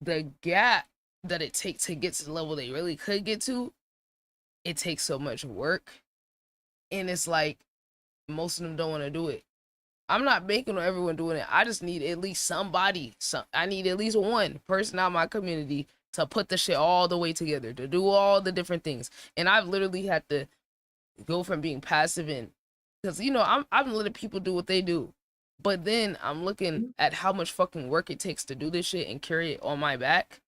the gap that it takes to get to the level they really could get to, it takes so much work. And it's like, most of them don't want to do it. I'm not banking on everyone doing it. I just need at least somebody. I need at least one person out of my community to put the shit all the way together, to do all the different things. And I've literally had to go from being passive, and because, I'm letting people do what they do. But then I'm looking at how much fucking work it takes to do this shit and carry it on my back,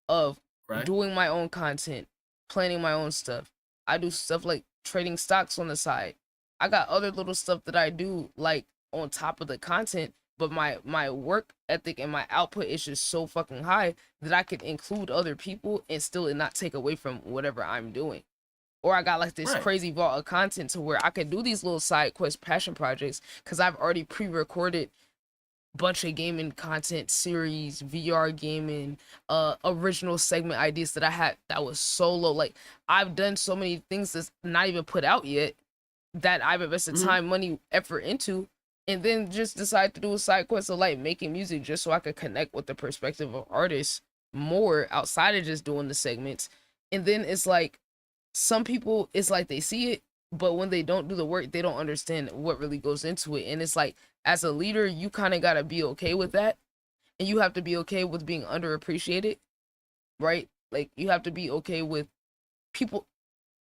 of doing my own content, planning my own stuff. I do stuff like trading stocks on the side. I got other little stuff that I do like on top of the content, but my work ethic and my output is just so fucking high that I could include other people and still not take away from whatever I'm doing. Or I got like this crazy vault of content to where I can do these little side quest passion projects because I've already pre-recorded bunch of gaming content series, VR gaming, original segment ideas that I had that was solo. Like, I've done so many things that's not even put out yet that I've invested time, money, effort into, and then just decide to do a side quest of like making music just so I could connect with the perspective of artists more outside of just doing the segments. And then it's like, some people, it's like they see it, but when they don't do the work, they don't understand what really goes into it. And it's like, as a leader, you kind of got to be okay with that. And you have to be okay with being underappreciated, right? Like, you have to be okay with people.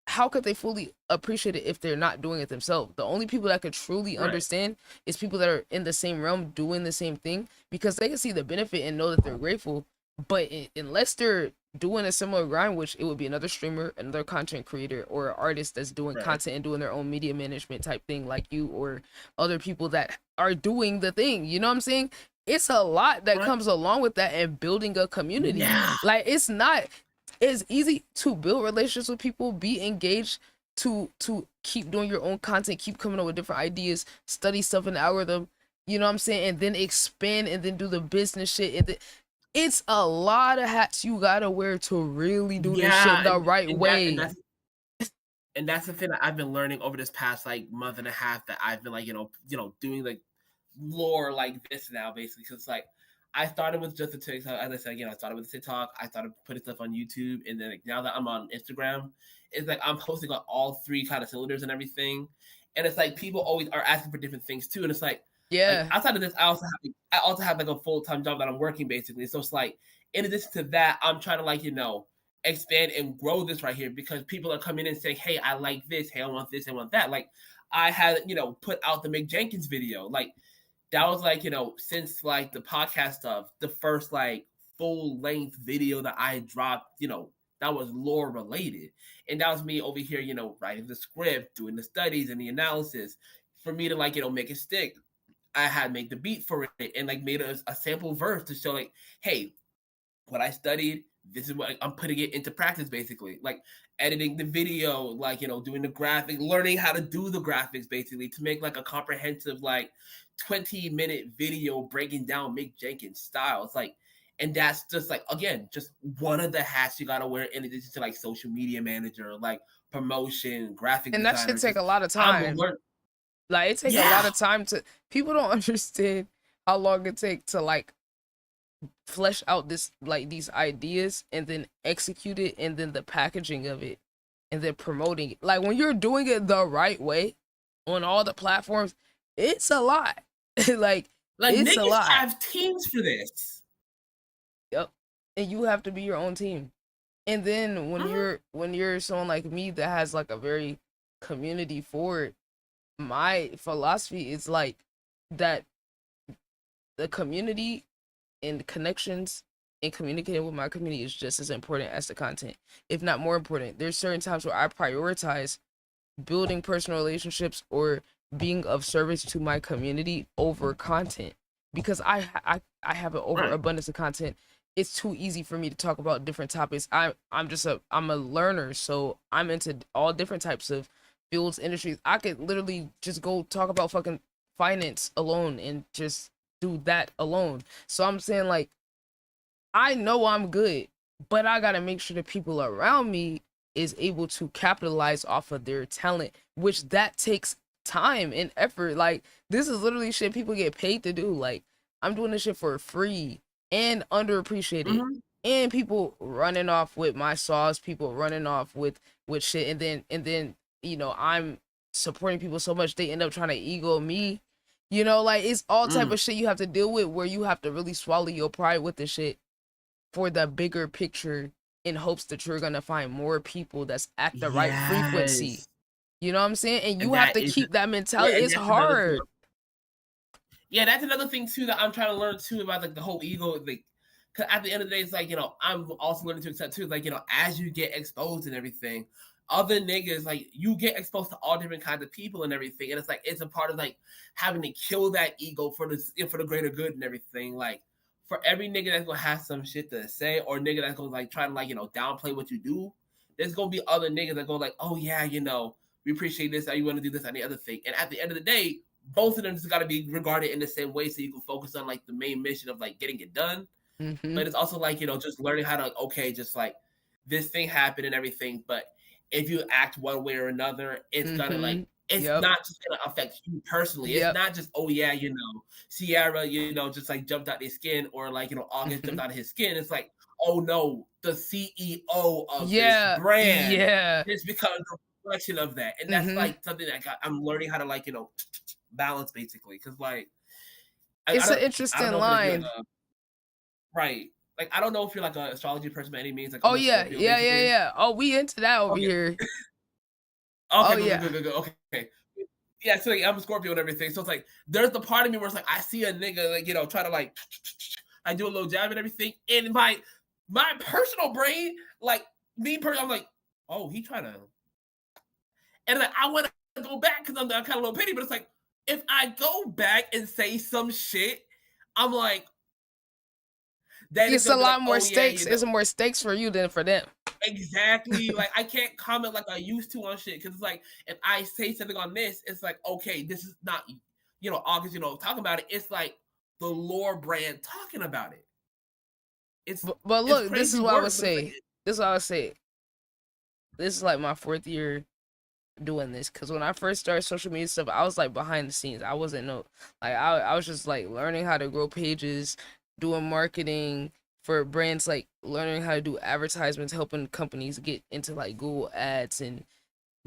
How could they fully appreciate it if they're not doing it themselves? The only people that could truly understand is people that are in the same realm doing the same thing, because they can see the benefit and know that they're grateful. But unless they're doing a similar grind, which it would be another streamer, another content creator, or an artist that's doing content and doing their own media management type thing like you, or other people that are doing the thing, you know what I'm saying? It's a lot that comes along with that, and building a community. Like, it's easy to build relationships with people, be engaged, to keep doing your own content, keep coming up with different ideas, study stuff in the algorithm, you know what I'm saying, and then expand, and then do the business shit, and it's a lot of hats you gotta wear to really do this shit the right way. And that's the thing that I've been learning over this past like month and a half, that I've been like, doing like lore like this now, basically. Cause like, I started with just a TikTok, as I said, I started with TikTok, I started putting stuff on YouTube, and then like, now that I'm on Instagram, it's like I'm posting on all three kind of cylinders and everything. And it's like, people always are asking for different things too. And it's like, like, outside of this, I also have like a full-time job that I'm working, basically. So it's like, in addition to that, I'm trying to like, expand and grow this right here, because people are coming in and saying, hey, I like this, hey, I want this, I want that. Like, I had, put out the Mick Jenkins video. Like, that was like, since like the podcast stuff, the first like full-length video that I dropped, that was lore related. And that was me over here, writing the script, doing the studies and the analysis for me to like, make it stick. I had made the beat for it and like made a sample verse to show like, hey, what I studied, this is what I'm putting it into practice, basically. Like editing the video, like, you know, doing the graphic, learning how to do the graphics, basically, to make like a comprehensive, like 20-minute video breaking down Mick Jenkins' style. It's like, and that's just like, again, just one of the hats you gotta wear in addition to like social media manager, like promotion, graphic And that designer. should take a Just, lot of time. Like, it take a lot of time to, people don't understand how long it take to like flesh out this, like these ideas and then execute it, and then the packaging of it and then promoting it. Like when you're doing it the right way on all the platforms, it's a lot. like it's a niggas lot. have teams for this. Yep. And you have to be your own team. And then when you're someone like me that has like a very community forward, my philosophy is like that the community and connections and communicating with my community is just as important as the content, if not more important. There's certain times where I prioritize building personal relationships or being of service to my community over content, because I have an overabundance of content. It's too easy for me to talk about different topics. I'm a learner, so I'm into all different types of fields, industries. I could literally just go talk about fucking finance alone and just do that alone. So I'm saying, like, I know I'm good, but I gotta make sure the people around me is able to capitalize off of their talent, which that takes time and effort. Like, this is literally shit people get paid to do. Like, I'm doing this shit for free and underappreciated. And people running off with my sauce, people running off with shit, and then you know, I'm supporting people so much they end up trying to ego me. You know, like, it's all type of shit you have to deal with, where you have to really swallow your pride with the shit for the bigger picture, in hopes that you're gonna find more people that's at the right frequency. You know what I'm saying? And you have to keep that mentality. It's hard. Yeah, that's another thing too that I'm trying to learn too about, like the whole ego. Like, cause at the end of the day, it's like, you know, I'm also learning to accept too, like, you know, as you get exposed and everything, other niggas, like, you get exposed to all different kinds of people and everything, and it's like, it's a part of like having to kill that ego for the greater good and everything. Like, for every nigga that's gonna have some shit to say, or nigga that's gonna like try to, like, you know, downplay what you do, there's gonna be other niggas that go like, oh yeah, you know, we appreciate this, how you want to do this and the other thing. And at the end of the day, both of them just got to be regarded in the same way, so you can focus on like the main mission of like getting it done. But it's also like, you know, just learning how to, like, okay, just like this thing happened and everything, but if you act one way or another, it's gonna like, it's not just gonna affect you personally. It's not just, oh yeah, you know, Sierra, you know, just like jumped out their skin, or like, you know, August jumped out of his skin. It's like, oh no, the CEO of this brand just becomes a reflection of that. And that's like something that I'm learning how to, like, you know, balance, basically, because like It's an interesting line. Right. Like, I don't know if you're like an astrology person by any means. Like, Oh yeah, yeah. Oh, we into that over here. Okay, good. Okay. Yeah, so like, I'm a Scorpio and everything. So it's like, there's the part of me where it's like, I see a nigga, like, you know, try to like, I do a little jab and everything. And my personal brain, like, me personally, I'm like, oh, he trying to. And like, I want to go back because I'm kind of a little petty, but it's like, if I go back and say some shit, I'm like, it's a lot more stakes. It's more stakes for you than for them. Exactly. Like, I can't comment like I used to on shit, because it's like, if I say something on this, it's like, okay, this is not, you know, August, you know, talking about it. It's like the lore brand talking about it. It's but look, it's this is crazy what I work, would but say. it's like, This is what I would say. This is like my 4th year doing this, because when I first started social media stuff, I was like behind the scenes. I wasn't I was just like learning how to grow pages, doing marketing for brands, like learning how to do advertisements, helping companies get into like Google ads and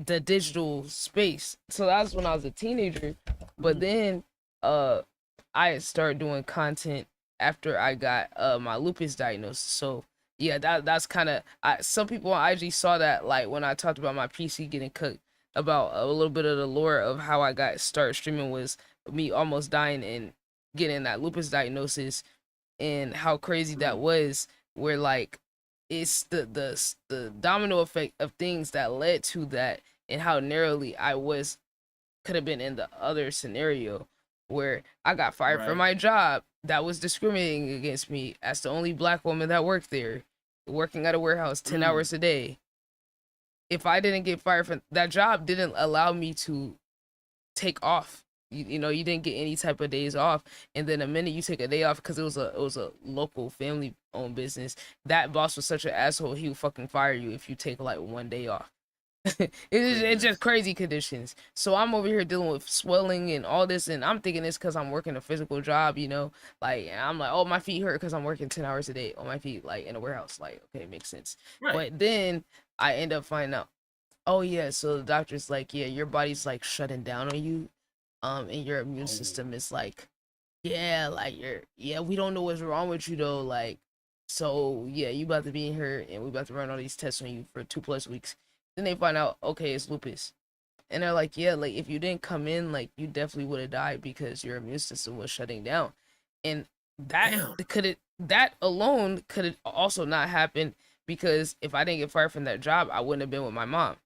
the digital space. So that's when I was a teenager. But then I started doing content after I got my lupus diagnosis. So yeah, that's kind of, some people on IG saw that, like when I talked about my PC getting cooked, about a little bit of the lore of how I got started streaming was me almost dying and getting that lupus diagnosis, and how crazy that was, where like it's the domino effect of things that led to that, and how narrowly I could have been in the other scenario where I got fired from my job that was discriminating against me as the only black woman that worked there. working at a warehouse 10 hours a day. If I didn't get fired from that job, didn't allow me to take off. You know, you didn't get any type of days off, and then the minute you take a day off, because it was a local family owned business, that boss was such an asshole, he would fucking fire you if you take like 1 day off. It's just crazy conditions. So I'm over here dealing with swelling and all this, and I'm thinking it's because I'm working a physical job, you know, like, and I'm like, oh, my feet hurt because I'm working 10 hours a day on my feet, like in a warehouse. Like, okay, it makes sense. But then I end up finding out, oh yeah, so the doctor's like, yeah, your body's like shutting down on you, and your immune system is like, yeah, like we don't know what's wrong with you though, like, so yeah, you about to be in here and we about to run all these tests on you for 2+ weeks. Then they find out, okay, it's lupus. And they're like, yeah, like if you didn't come in, like you definitely would have died because your immune system was shutting down. And that that alone could have also not happened, because if I didn't get fired from that job, I wouldn't have been with my mom.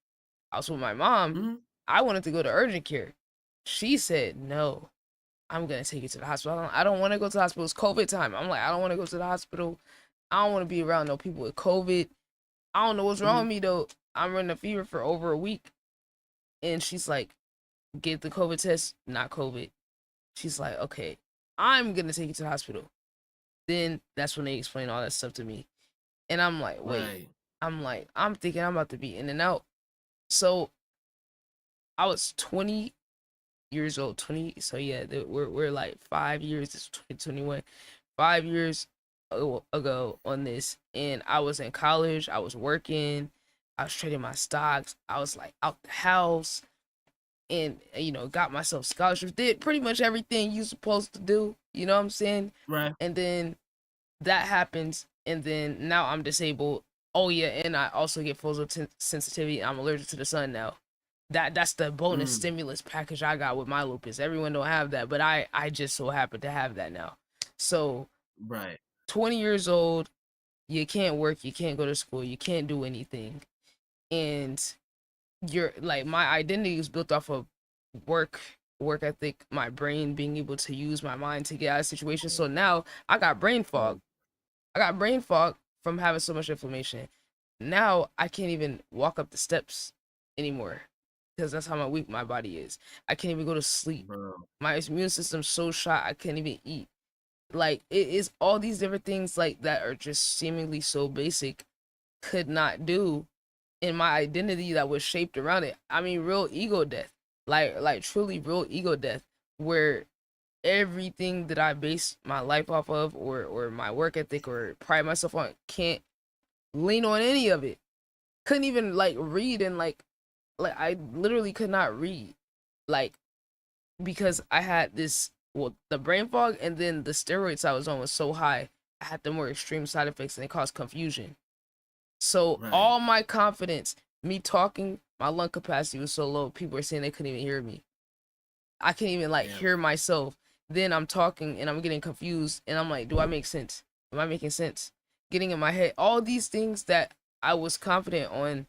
I was with my mom. I wanted to go to urgent care. She said, no, I'm going to take you to the hospital. I don't want to go to the hospital. It's COVID time. I'm like, I don't want to go to the hospital. I don't want to be around no people with COVID. I don't know what's wrong with me though. I'm running a fever for over a week. And she's like, get the COVID test, not COVID. She's like, okay, I'm going to take you to the hospital. Then that's when they explain all that stuff to me. And I'm like, wait, I'm thinking I'm about to be in and out. So I was 20 years old, 20. So yeah, we're like 5 years, it's 2021, 5 years ago on this. And I was in college, I was working, I was trading my stocks, I was like out the house, and you know, got myself scholarships, did pretty much everything you supposed to do, you know what I'm saying? Right. And then that happens, and then now I'm disabled. Oh yeah, and I also get photosensitivity. I'm allergic to the sun now. That's the bonus stimulus package I got with my lupus. Everyone don't have that, but I just so happen to have that now. So 20 years old, you can't work, you can't go to school, you can't do anything. And you're like, my identity is built off of work ethic, my brain being able to use my mind to get out of situations. So now I got brain fog. I got brain fog from having so much inflammation. Now I can't even walk up the steps anymore, because that's how weak my body is. I can't even go to sleep. My immune system's so shot, I can't even eat. Like, it is all these different things like that are just seemingly so basic, could not do in my identity that was shaped around it. I mean, real ego death. Like truly real ego death, where everything that I base my life off of, or my work ethic, or pride myself on, can't lean on any of it. Couldn't even like read, and like I literally could not read, like, because I had this, well, the brain fog, and then the steroids I was on was so high, I had the more extreme side effects, and it caused confusion. So all my confidence, me talking, my lung capacity was so low, people were saying they couldn't even hear me. I can't even like hear myself. Then I'm talking and I'm getting confused, and I'm like, do I make sense? Am I making sense? Getting in my head, all these things that I was confident on,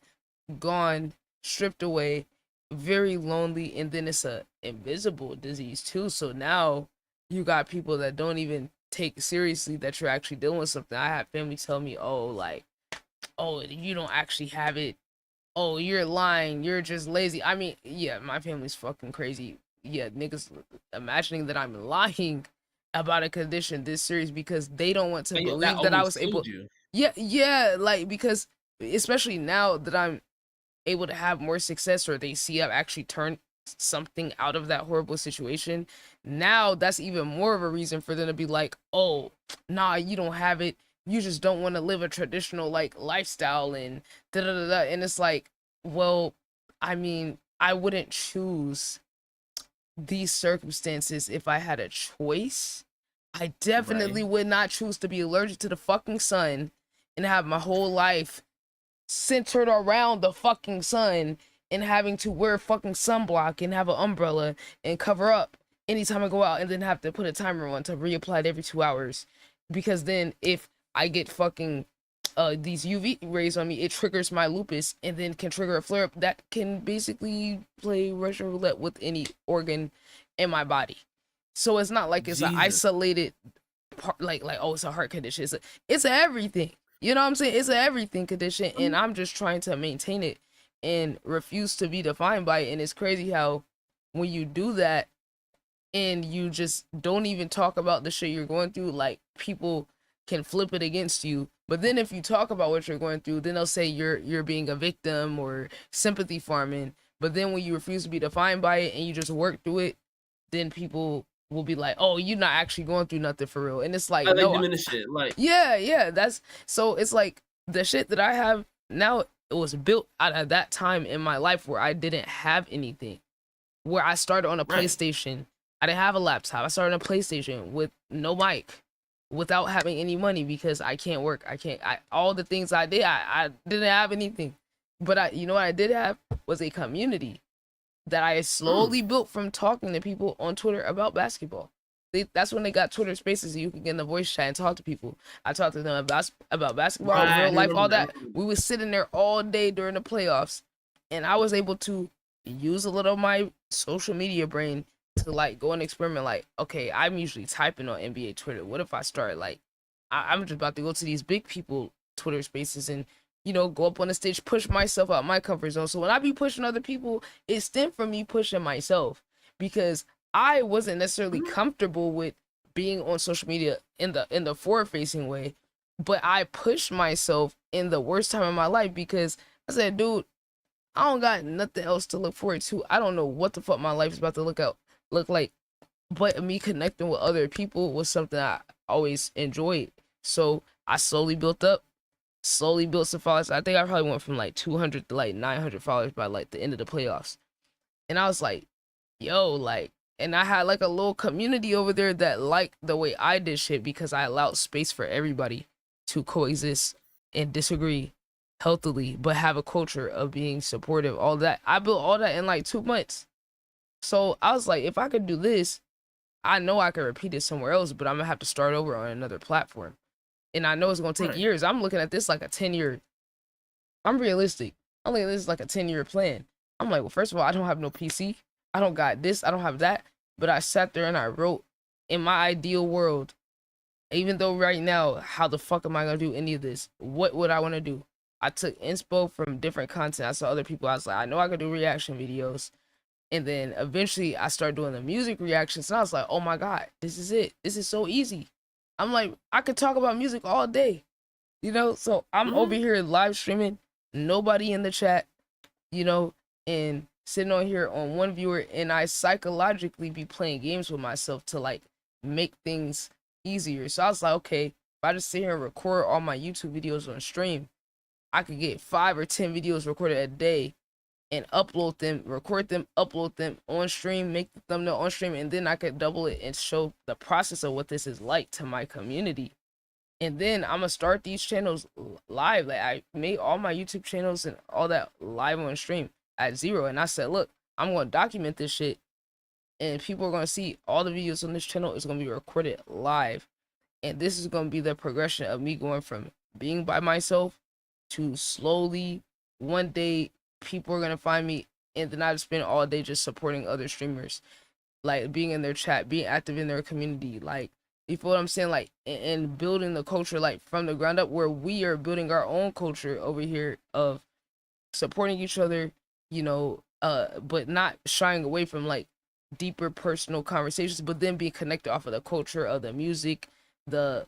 gone, stripped away, very lonely. And then it's a invisible disease too. So now you got people that don't even take seriously that you're actually dealing with something. I have family tell me, oh, like, oh, you don't actually have it. Oh, you're lying. You're just lazy. I mean, yeah, my family's fucking crazy. Yeah, niggas imagining that I'm lying about a condition this serious because they don't want to believe that I was able. Yeah, like, because especially now that I'm able to have more success, or they see I've actually turned something out of that horrible situation. Now that's even more of a reason for them to be like, oh, nah, you don't have it. You just don't want to live a traditional like lifestyle and da da da da. And it's like, well, I mean, I wouldn't choose these circumstances if I had a choice. I definitely would not choose to be allergic to the fucking sun and have my whole life centered around the fucking sun, and having to wear fucking sunblock and have an umbrella and cover up anytime I go out, and then have to put a timer on to reapply it every 2 hours. Because then if I get fucking these UV rays on me, it triggers my lupus, and then can trigger a flare up that can basically play Russian roulette with any organ in my body. So it's not like it's an isolated part, like oh, it's a heart condition. It's everything. You know what I'm saying? It's an everything condition, and I'm just trying to maintain it and refuse to be defined by it. And it's crazy how when you do that and you just don't even talk about the shit you're going through, like people can flip it against you. But then if you talk about what you're going through, then they'll say you're being a victim or sympathy farming. But then when you refuse to be defined by it and you just work through it, then people will be like, "Oh, you're not actually going through nothing for real." And it's like, Like no, diminish it. Like yeah, that's so it's like the shit that I have now, it was built out of that time in my life where I didn't have anything. Where I started on a PlayStation. I didn't have a laptop. I started on a PlayStation with no mic, without having any money because I can't work. All the things I did, I didn't have anything. But you know what I did have was a community that I slowly built from talking to people on Twitter about basketball. That's when they got Twitter Spaces, so you could get in the voice chat and talk to people. I talked to them about basketball, real life, all that. We was sitting there all day during the playoffs, and I was able to use a little of my social media brain to like go and experiment. Like, okay, I'm usually typing on NBA Twitter. What if I start like, I'm just about to go to these big people Twitter Spaces and go up on the stage, push myself out my comfort zone. So when I be pushing other people, it stemmed from me pushing myself because I wasn't necessarily comfortable with being on social media in the forward facing way, but I pushed myself in the worst time of my life because I said, dude, I don't got nothing else to look forward to. I don't know what the fuck my life is about to look like, but me connecting with other people was something I always enjoyed. So I slowly built some followers. I think I probably went from like 200 to like 900 followers by like the end of the playoffs. And I was like, yo, like, and I had like a little community over there that liked the way I did shit because I allowed space for everybody to coexist and disagree healthily, but have a culture of being supportive, all that. I built all that in like 2 months. So I was like, if I could do this, I know I could repeat it somewhere else, but I'm gonna have to start over on another platform. And I know it's gonna take years. I'm looking at this like a 10-year. I'm realistic. I'm looking at this like a 10-year plan. I'm like, well, first of all, I don't have no PC. I don't got this. I don't have that. But I sat there and I wrote, in my ideal world, even though right now, how the fuck am I gonna do any of this? What would I want to do? I took inspo from different content. I saw other people. I was like, I know I could do reaction videos. And then eventually I started doing the music reactions. And I was like, oh my God, this is it. This is so easy. I'm like, I could talk about music all day, So I'm over here live streaming, nobody in the chat, and sitting on here on one viewer, and I psychologically be playing games with myself to like make things easier. So I was like, okay, if I just sit here and record all my YouTube videos on stream, I could get 5 or 10 videos recorded a day and upload them, record them, upload them on stream, make the thumbnail on stream, and then I could double it and show the process of what this is like to my community. And then I'm gonna start these channels live. Like I made all my YouTube channels and all that live on stream at 0. And I said, look, I'm gonna document this shit, and people are gonna see all the videos on this channel is gonna be recorded live. And this is gonna be the progression of me going from being by myself to slowly one day people are gonna find me, and then I just spend all day just supporting other streamers, like being in their chat, being active in their community, like, you feel what I'm saying, like, and building the culture like from the ground up, where we are building our own culture over here of supporting each other, but not shying away from like deeper personal conversations, but then being connected off of the culture of the music, the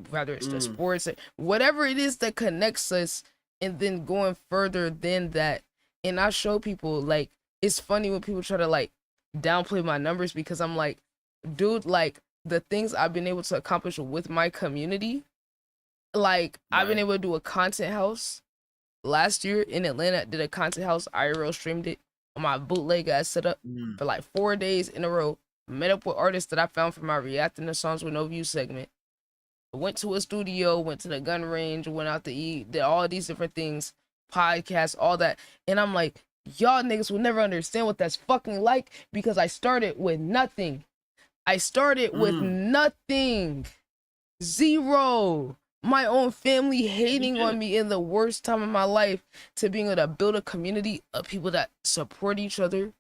whether it's the sports, whatever it is that connects us. And then going further than that, and I show people, like, it's funny when people try to like downplay my numbers, because I'm like, dude, like the things I've been able to accomplish with my community, like I've been able to do a content house last year in Atlanta. Did a content house, IRL streamed it on my bootleg I set up for like 4 days in a row. Met up with artists that I found from my reacting to songs with no view segment. Went to a studio, went to the gun range, went out to eat, did all these different things, podcasts, all that. And I'm like, y'all niggas will never understand what that's fucking like, because I started with nothing. I started with nothing. 0. My own family hating on me in the worst time of my life, to being able to build a community of people that support each other.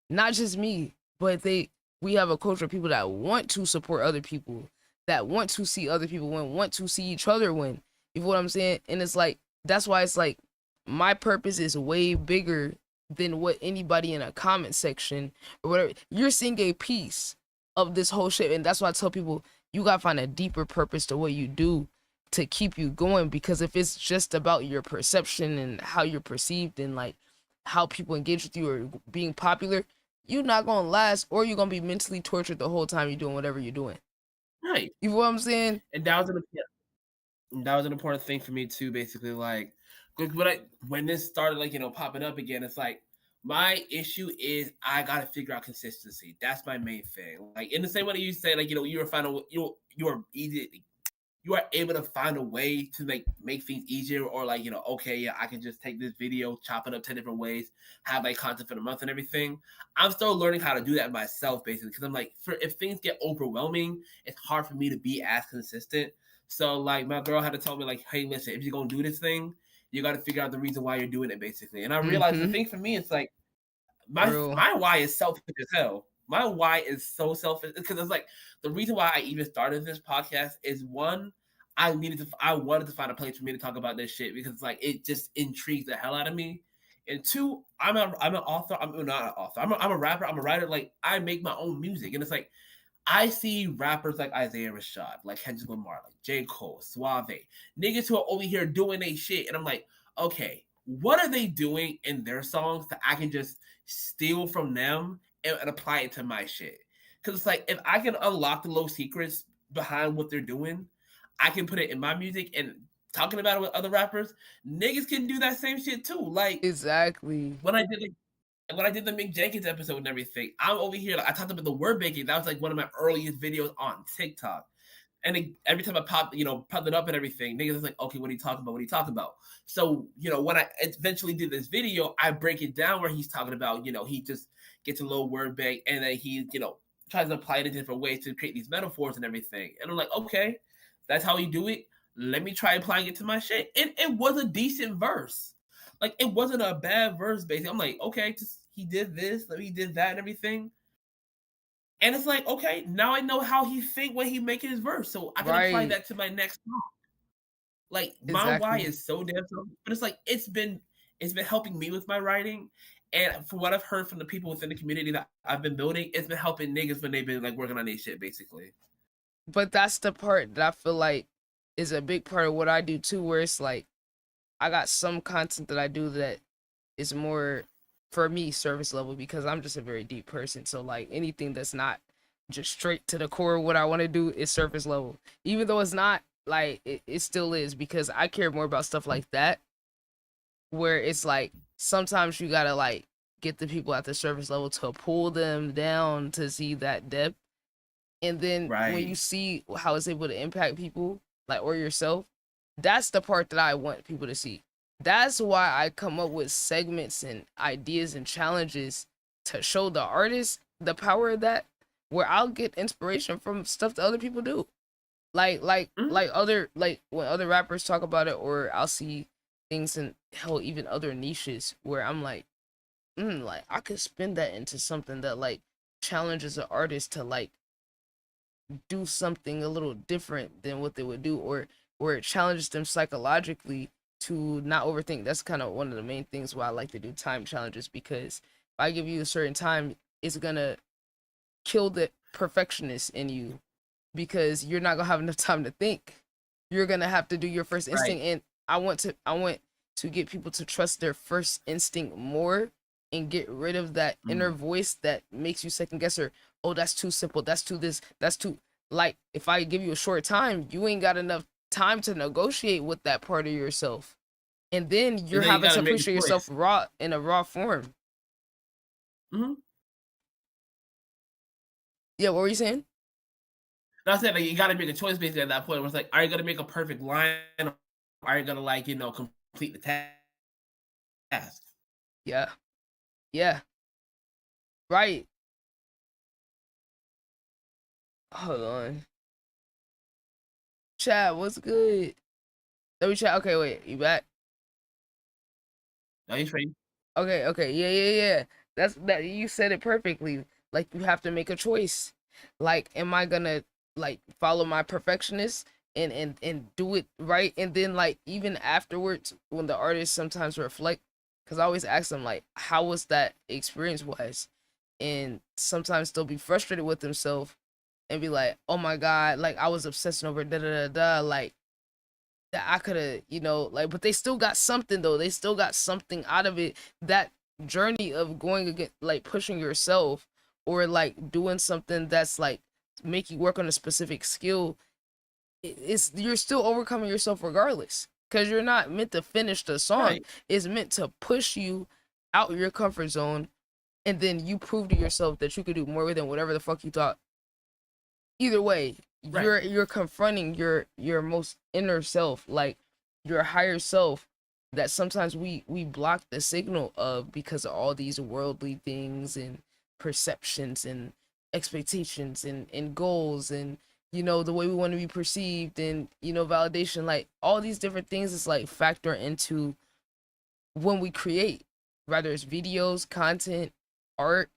Not just me, but we have a culture of people that want to support other people, that want to see other people win, want to see each other win. You know what I'm saying? And it's like, that's why it's like, my purpose is way bigger than what anybody in a comment section or whatever. You're seeing a piece of this whole shit. And that's why I tell people, you gotta find a deeper purpose to what you do to keep you going. Because if it's just about your perception and how you're perceived and like how people engage with you or being popular, you're not gonna last, or you're gonna be mentally tortured the whole time you're doing whatever you're doing. Right. You know what I'm saying? And that was an important thing for me too. Basically, like when this started, like popping up again, it's like my issue is I gotta figure out consistency. That's my main thing. Like in the same way that you say, like you were finding you are easy. You are able to find a way to make things easier, or like okay, yeah, I can just take this video, chop it up 10 different ways, have like content for the month and everything. I'm still learning how to do that myself, basically, because I'm like, if things get overwhelming, it's hard for me to be as consistent. So like my girl had to tell me like, hey, listen, if you're gonna do this thing, you got to figure out the reason why you're doing it, basically. And I realized the thing for me, it's like my why is selfish as hell. My why is so selfish because it's like the reason why I even started this podcast is one, I wanted to find a place for me to talk about this shit because like it just intrigues the hell out of me. And two, I'm an author. I'm not an author. I'm a rapper. I'm a writer. Like I make my own music, and it's like I see rappers like Isaiah Rashad, like Kendrick Lamar, like J. Cole, Suave, niggas who are over here doing they shit, and I'm like, okay, what are they doing in their songs that I can just steal from them and apply it to my shit? Because it's like if I can unlock the little secrets behind what they're doing, I can put it in my music and talking about it with other rappers. Niggas can do that same shit too. Like exactly when I did the Mick Jenkins episode and everything, I'm over here. Like, I talked about the word banking. That was like one of my earliest videos on TikTok. And every time I popped it up and everything, niggas was like, okay, what are you talking about? What are you talking about? So, when I eventually did this video, I break it down where he's talking about, he just gets a little word bank and then he, tries to apply it in different ways to create these metaphors and everything. And I'm like, okay, that's how you do it. Let me try applying it to my shit. And it was a decent verse. Like it wasn't a bad verse, basically. I'm like, okay, just he did this, he did that, and everything. And it's like, okay, now I know how he think when he making his verse, so I can apply that to my next song. Like my why is so damn simple, but it's like it's been helping me with my writing, and from what I've heard from the people within the community that I've been building, it's been helping niggas when they've been like working on their shit, basically. But that's the part that I feel like is a big part of what I do too, where it's like I got some content that I do that is more for me service level because I'm just a very deep person. So like anything that's not just straight to the core of what I want to do is surface level. Even though it's not, like it still is, because I care more about stuff like that, where it's like sometimes you gotta like get the people at the surface level to pull them down to see that depth. And then when you see how it's able to impact people, like, or yourself, that's the part that I want people to see. That's why I come up with segments and ideas and challenges to show the artist the power of that, where I'll get inspiration from stuff that other people do. Like other, like when other rappers talk about it, or I'll see things in hell, even other niches where I'm like, like I could spin that into something that like challenges an artist to like do something a little different than what they would do, or it challenges them psychologically to not overthink. That's kind of one of the main things why I like to do time challenges, because if I give you a certain time, it's gonna kill the perfectionist in you, because you're not gonna have enough time to think. You're gonna have to do your first instinct, and I want to get people to trust their first instinct more and get rid of that inner voice that makes you second guess, or oh, that's too simple, that's too this, that's too, like, if I give you a short time, you ain't got enough time to negotiate with that part of yourself, and then you're having to appreciate yourself raw, in a raw form. Yeah, what were you saying? That's it. Like you got to make a choice basically at that point. Where it's like, are you gonna make a perfect line, or are you gonna like complete the task? Yeah. Right. Hold on. Chad, what's good? Let me chat. Okay, wait, you back? No, you free. Okay. Yeah. That you said it perfectly. Like you have to make a choice. Like, am I gonna like follow my perfectionist and do it right. And then like even afterwards when the artists sometimes reflect, because I always ask them like how was that experience was, and sometimes they'll be frustrated with themselves and be like, oh my god, like I was obsessing over da da da da, like that I could have, you know, like, but they still got something though. They still got something out of it. That journey of going against, like pushing yourself or like doing something that's like make you work on a specific skill. It's you're still overcoming yourself regardless, because you're not meant to finish the song. Right. It's meant to push you out your comfort zone, and then you prove to yourself that you could do more than whatever the fuck you thought. Either way, Right. you're confronting your most inner self, like your higher self, that sometimes we block the signal of because of all these worldly things and perceptions and expectations and goals, and you know the way we want to be perceived, and you know validation, like all these different things is like factor into when we create, whether it's videos, content, art.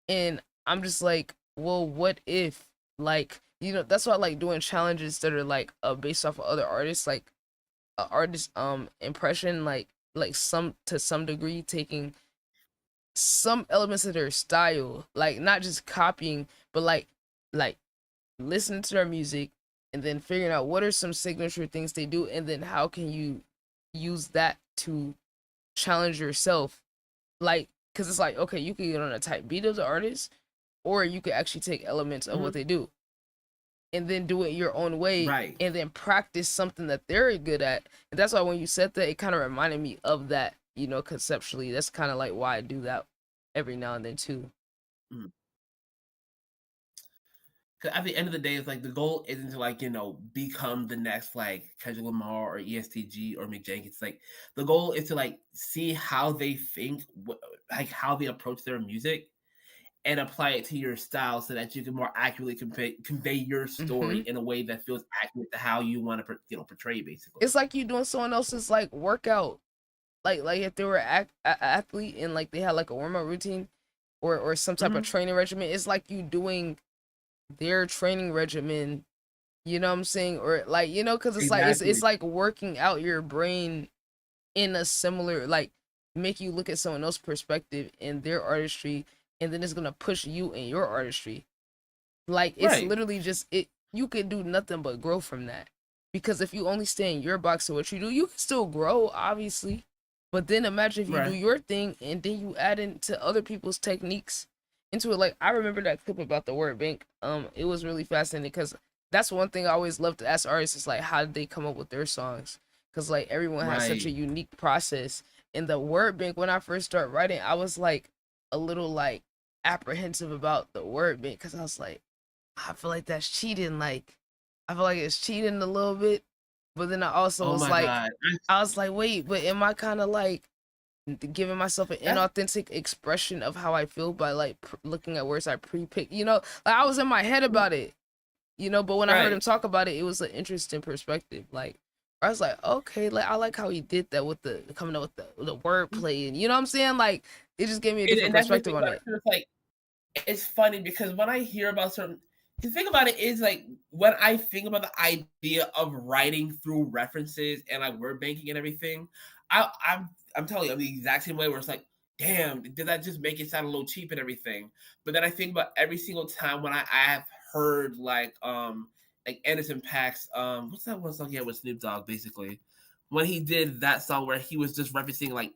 And I'm just like, well, what if, like, you know, that's why I like doing challenges that are like based off of other artists, like artist impression, like some to some degree taking some elements of their style, like not just copying, but like listening to their music and then figuring out what are some signature things they do, and then how can you use that to challenge yourself. Like, because it's like, okay, you can get on a type beat of the artist, or you could actually take elements of what they do and then do it your own way, Right. and then practice something that they're good at. And that's why when you said that, it kind of reminded me of that, you know, conceptually. That's kind of like why I do that every now and then too. Because at the end of the day, it's like the goal isn't to like, you know, become the next like Kendrick Lamar or ESTG or Mick Jenkins. Like the goal is to like see how they think, like how they approach their music, and apply it to your style so that you can more accurately convey your story in a way that feels accurate to how you want to portray basically. It's like you doing someone else's like workout, like if they were an athlete and like they had like a warm-up routine or some type of training regimen. It's like you doing their training regimen, you know what I'm saying? Or like, you know, because it's like it's like working out your brain in a similar, like make you look at someone else's perspective in their artistry, and then it's gonna push you in your artistry. Like it's literally just it. You could do nothing but grow from that, because if you only stay in your box of what you do, you can still grow, obviously. But then imagine if you do your thing and then you add into other people's techniques into it. Like I remember that clip about the word bank. It was really fascinating because that's one thing I always love to ask artists is like, how did they come up with their songs? Because like everyone has such a unique process. And the word bank, when I first started writing, I was like a little like apprehensive about the word bank because I was like, I feel like that's cheating. Like I feel like it's cheating a little bit. But then I also was like, I was like, wait, but am I kind of like giving myself an inauthentic expression of how I feel by like looking at words I pre-picked? You know, like I was in my head about it, you know, but when I heard him talk about it, it was an interesting perspective. Like I was like, okay, like I like how he did that with the coming up with the wordplay, and you know what I'm saying? Like it just gave me a different perspective on it. It's like it's funny because when I hear about certain, the thing about it is like when I think about the idea of writing through references and like word banking and everything, I'm telling you, I'm the exact same way where it's like, damn, did that just make it sound a little cheap and everything? But then I think about every single time when I have heard like Anderson .Paak's what's that one song he had with Snoop Dogg basically, when he did that song where he was just referencing like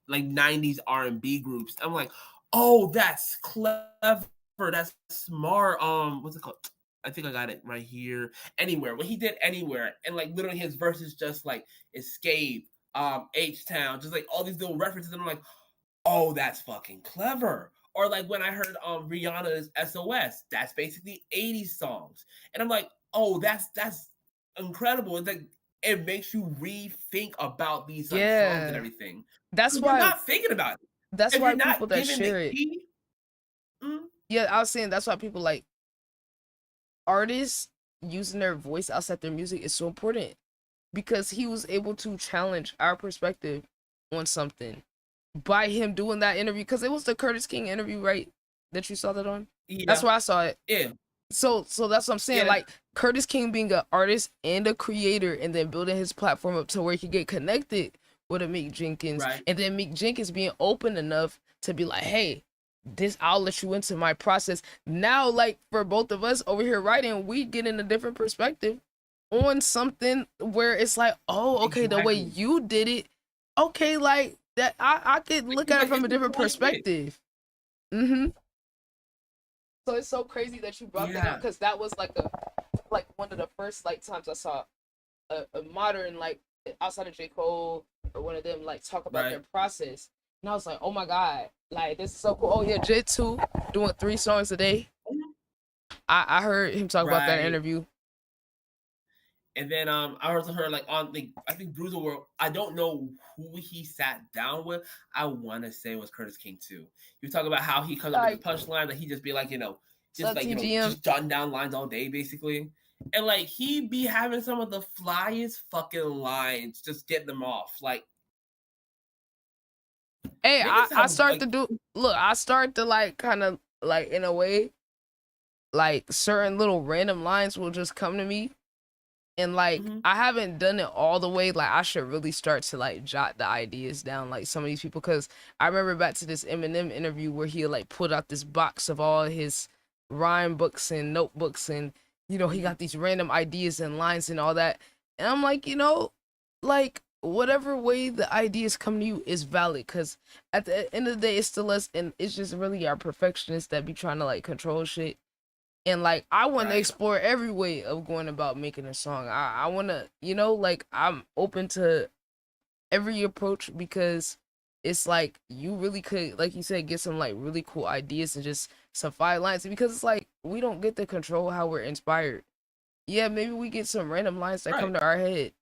90s R&B groups. I'm like, oh, that's clever. That's smart. What's it called? I think I got it right here. Anywhere. When he did Anywhere, and like literally his verses just like Escape, H-Town, just like all these little references, and I'm like, oh, that's fucking clever. Or like when I heard Rihanna's SOS, that's basically 80s songs. And I'm like, oh, that's incredible. It's like it makes you rethink about these like songs and everything. That's why you're not thinking about it. That's if why you're not people that given share the it. key, Yeah, I was saying that's why people like artists using their voice outside their music is so important, because he was able to challenge our perspective on something by him doing that interview. Because it was the Curtis King interview, right? That you saw that on? Yeah. That's where I saw it. Yeah. So that's what I'm saying. Yeah. Like Curtis King being an artist and a creator, and then building his platform up to where he could get connected with a Meek Jenkins, Right. and then Meek Jenkins being open enough to be like, hey, I'll let you into my process. Now, like for both of us over here writing, we get in a different perspective on something where it's like, oh, okay, the way Exactly. you did it, okay, like that, I could look at it from a different perspective. Mm-hmm. So it's so crazy that you brought that up, because that was like one of the first like times I saw a modern, like outside of J. Cole or one of them, like talk about their process, and I was like, oh my god, like this is so cool. Oh yeah, J2 doing 3 songs a day. I heard him talk about that in an interview. And then I also heard like on the I think Bruiser World. I don't know who he sat down with. I want to say it was Curtis King too. He was talking about how he comes up with the punchline that he just be like, just jotting down lines all day basically, and like he be having some of the flyest fucking lines, just getting them off. Like, hey, I start to do. Look, I start to like kind of like in a way, like certain little random lines will just come to me. And like I haven't done it all the way. Like I should really start to like jot the ideas down, like some of these people, because I remember back to this Eminem interview where he like put out this box of all his rhyme books and notebooks, and he got these random ideas and lines and all that. And I'm like, like whatever way the ideas come to you is valid, because at the end of the day, it's still us, and it's just really our perfectionists that be trying to like control shit. And like I want to explore every way of going about making a song. I want to, like I'm open to every approach, because it's like you really could, like you said, get some like really cool ideas and just some fire lines, because it's like we don't get to control how we're inspired. Yeah, maybe we get some random lines that come to our head.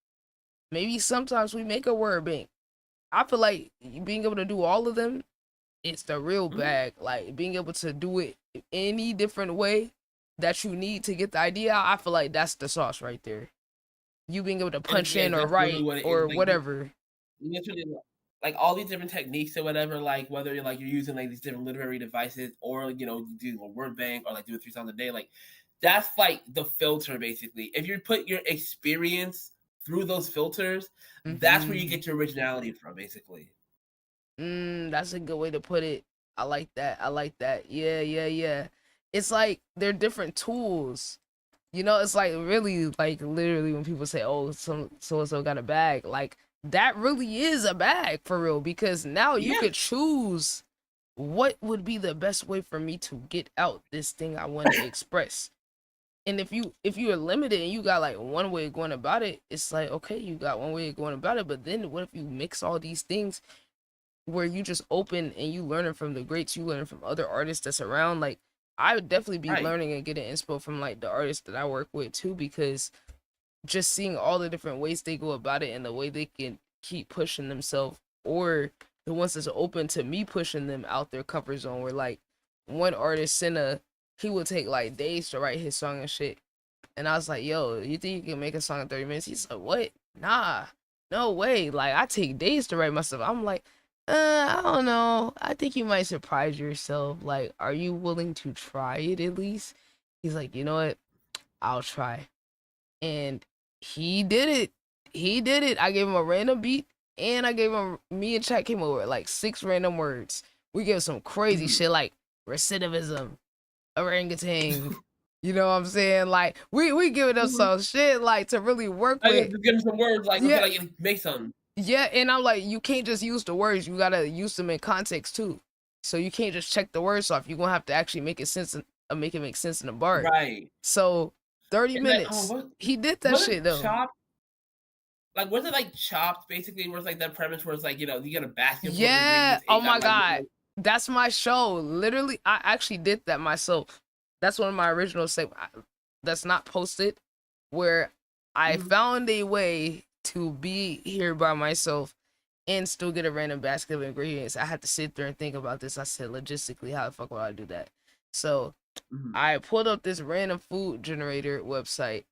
Maybe sometimes we make a word bank. I feel like being able to do all of them, it's the real bag. Like being able to do it any different way that you need to get the idea out, I feel like that's the sauce right there. You being able to punch in or write or whatever. Literally, like all these different techniques or whatever, like whether you're using like these different literary devices, or you do a word bank, or like do 3 songs a day, like that's like the filter basically. If you put your experience through those filters, that's where you get your originality from basically. That's a good way to put it. I like that. Yeah. It's like they're different tools. It's like really, like literally when people say, oh, so got a bag, like that really is a bag for real, because now you could choose what would be the best way for me to get out this thing I want to express. And if you're limited and you got like one way of going about it, it's like, okay, you got one way of going about it, but then what if you mix all these things where you just open and you learning from the greats, you learning from other artists that's around? Like I would definitely be learning and getting inspo from like the artists that I work with too, because just seeing all the different ways they go about it and the way they can keep pushing themselves, or the ones that's open to me pushing them out their comfort zone. Where like one artist, Senna, he would take like days to write his song and shit, and I was like, yo, you think you can make a song in 30 minutes? He's like, what? Nah, no way. Like I take days to write my stuff. I'm like, I don't know. I think you might surprise yourself. Like, are you willing to try it at least? He's like, you know what? I'll try. And he did it. I gave him a random beat, and I gave him, me and Chat came over with like 6 random words. We gave some crazy shit like recidivism, orangutan. You know what I'm saying? Like we giving them some shit like to really work with. Just give him some words, like make something. Yeah, and I'm like, you can't just use the words. You gotta use them in context too. So you can't just check the words off. You're gonna have to actually make it make sense in the bar. Right. So 30 minutes. He did that shit though. Like was it like Chopped basically? Where it's like that premise where it's like you get a basket. Yeah. Oh my god, that's my show. Literally, I actually did that myself. That's one of my original that's not posted, where I found a way to be here by myself and still get a random basket of ingredients. I had to sit there and think about this. I said, logistically, how the fuck would I do that? So I pulled up this random food generator website,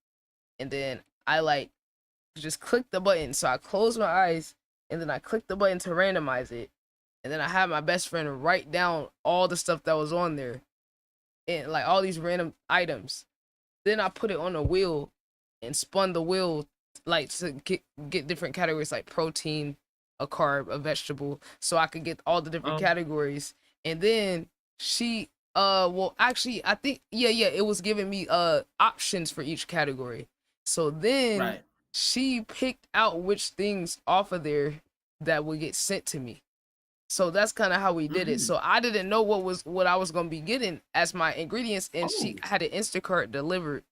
and then I like just clicked the button. So I closed my eyes, and then I clicked the button to randomize it, and then I had my best friend write down all the stuff that was on there, and like all these random items. Then I put it on a wheel and spun the wheel like to get different categories like protein, a carb, a vegetable, so I could get all the different categories. And then she well actually I think yeah it was giving me options for each category. So then she picked out which things off of there that would get sent to me. So that's kind of how we did it. So I didn't know what I was gonna be getting as my ingredients, and she had an Instacart delivered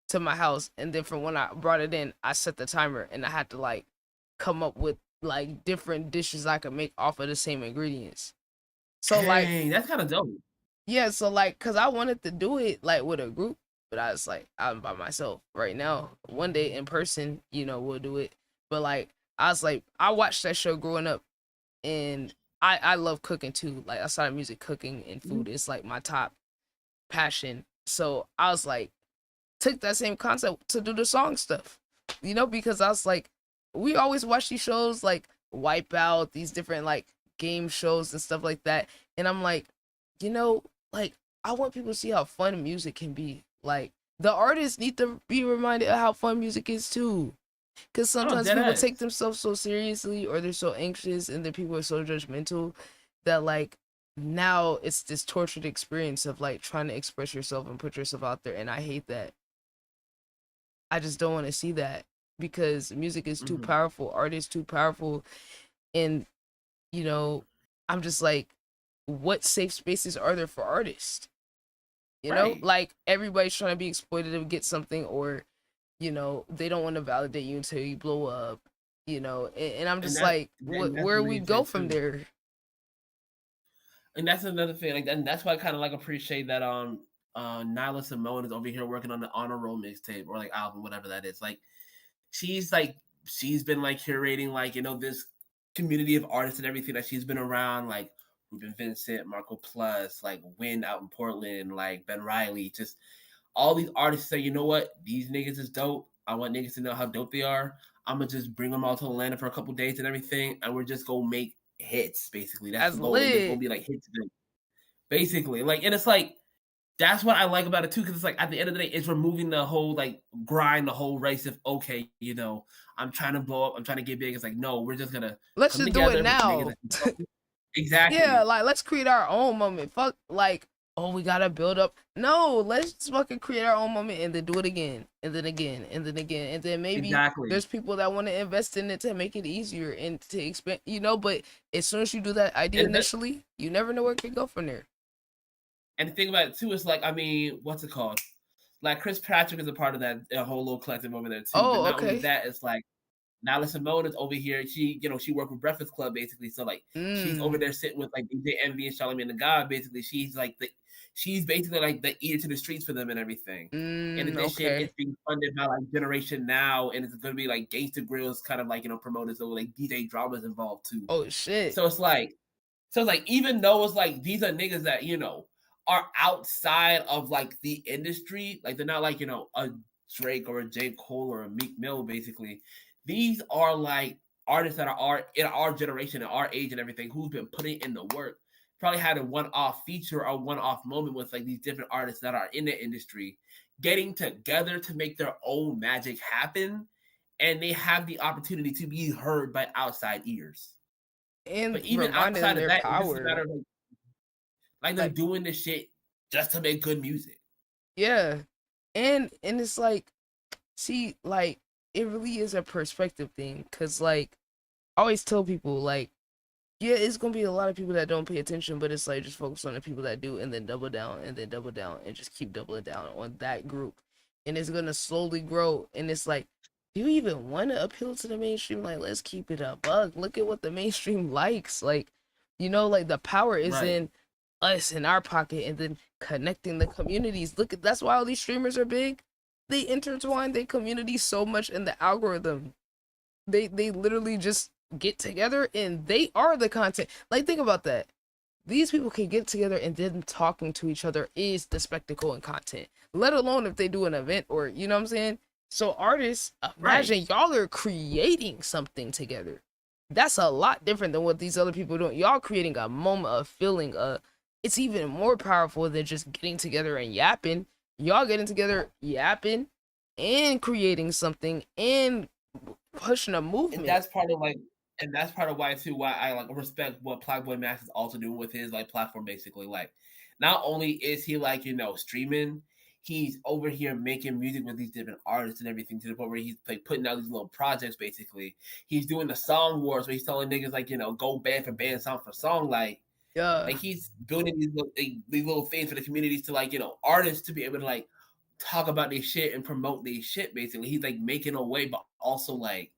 to my house. And then from when I brought it in, I set the timer, and I had to like come up with like different dishes I could make off of the same ingredients. So like that's kind of dope. Yeah, so like, cause I wanted to do it like with a group, but I was like, I'm by myself right now. One day in person, you know, we'll do it. But like, I was like, I watched that show growing up, and I love cooking too. Like outside of music, cooking and food is like my top passion. So I was like, took that same concept to do the song stuff, you know, because I was like, we always watch these shows like Wipeout, these different like game shows and stuff like that. And I'm like, you know, like I want people to see how fun music can be. Like the artists need to be reminded of how fun music is too. Because sometimes people take themselves so seriously, or they're so anxious, and then people are so judgmental that like now it's this tortured experience of like trying to express yourself and put yourself out there. And I hate that. I just don't want to see that, because music is too powerful, art is too powerful. And, you know, I'm just like, what safe spaces are there for artists? You know, like everybody's trying to be exploited to get something, or, you know, they don't want to validate you until you blow up, you know, and I'm just like, where we go from there? And that's another thing, like, and that's why I kind of like appreciate that Nyla Simone is over here working on the Honor Roll mixtape or like album, whatever that is. Like, she's been like curating like, you know, this community of artists and everything that she's been around, like Ruben Vincent, Marco Plus, like Win out in Portland, like Ben Riley, just all these artists say, you know what, these niggas is dope. I want niggas to know how dope they are. I'm gonna just bring them all to Atlanta for a couple days and everything, and we're just gonna make hits. Basically, that's the goal. It's gonna be like hits, basically. Like, and it's like that's what I like about it too, because it's like at the end of the day, it's removing the whole like grind, the whole race of okay, you know, I'm trying to blow up, I'm trying to get big. It's like no, we're just gonna let's just do it now. Exactly. Yeah, like let's create our own moment. Fuck, like, oh, we gotta build up. No, let's just fucking create our own moment and then do it again, and then again, and then again, and then maybe there's people that want to invest in it to make it easier and to expand, you know. But as soon as you do that idea initially, you never know where it can go from there. And the thing about it too is like, I mean, what's it called? Like Chris Patrick is a part of that whole little collective over there too. Oh, but not only that, it's like Nyla Simone is over here. She, you know, she worked with Breakfast Club basically. So like she's over there sitting with like DJ Envy and Charlamagne the God. Basically, she's basically like the ear to the streets for them and everything. In addition, it's being funded by like Generation Now, and it's gonna be like Gangsta Grill's kind of like, you know, promoters, so like DJ Drama's involved too. Oh shit. So it's like even though it's like these are niggas that, you know, are outside of like the industry, like they're not like, you know, a Drake or a J. Cole or a Meek Mill, basically. These are like artists that are in our generation, at our age and everything, who's been putting in the work. Probably had a one-off feature or one-off moment with like these different artists that are in the industry getting together to make their own magic happen, and they have the opportunity to be heard by outside ears. And but even outside of that, power. It's matter of like they're doing this shit just to make good music. Yeah, and it's like, see, like it really is a perspective thing, because like I always tell people, like, yeah, it's gonna be a lot of people that don't pay attention, but it's like just focus on the people that do, and then double down, and then double down, and just keep doubling down on that group, and it's gonna slowly grow. And it's like, do you even want to appeal to the mainstream? Like, let's keep it a buck. Look at what the mainstream likes. Like, you know, like the power is in us, in our pocket, and then connecting the communities. Look at, that's why all these streamers are big. They intertwine their community so much in the algorithm. They literally just get together and they are the content. Like, think about that. These people can get together and then talking to each other is the spectacle and content. Let alone if they do an event, or, you know what I'm saying? So artists, imagine y'all are creating something together. That's a lot different than what these other people are doing. Y'all creating a moment of feeling. It's even more powerful than just getting together and yapping. y'all getting together, yapping, and creating something and pushing a movement. And that's part of why too, why I like respect what Plague Max is also doing with his like platform. Basically, like not only is he like streaming, he's over here making music with these different artists and everything, to the point where he's like putting out these little projects. Basically, he's doing the song wars where he's telling niggas like go band for band, song for song, like he's building these little things for the communities to like artists to be able to like talk about their shit and promote their shit. Basically, he's like making a way, but also like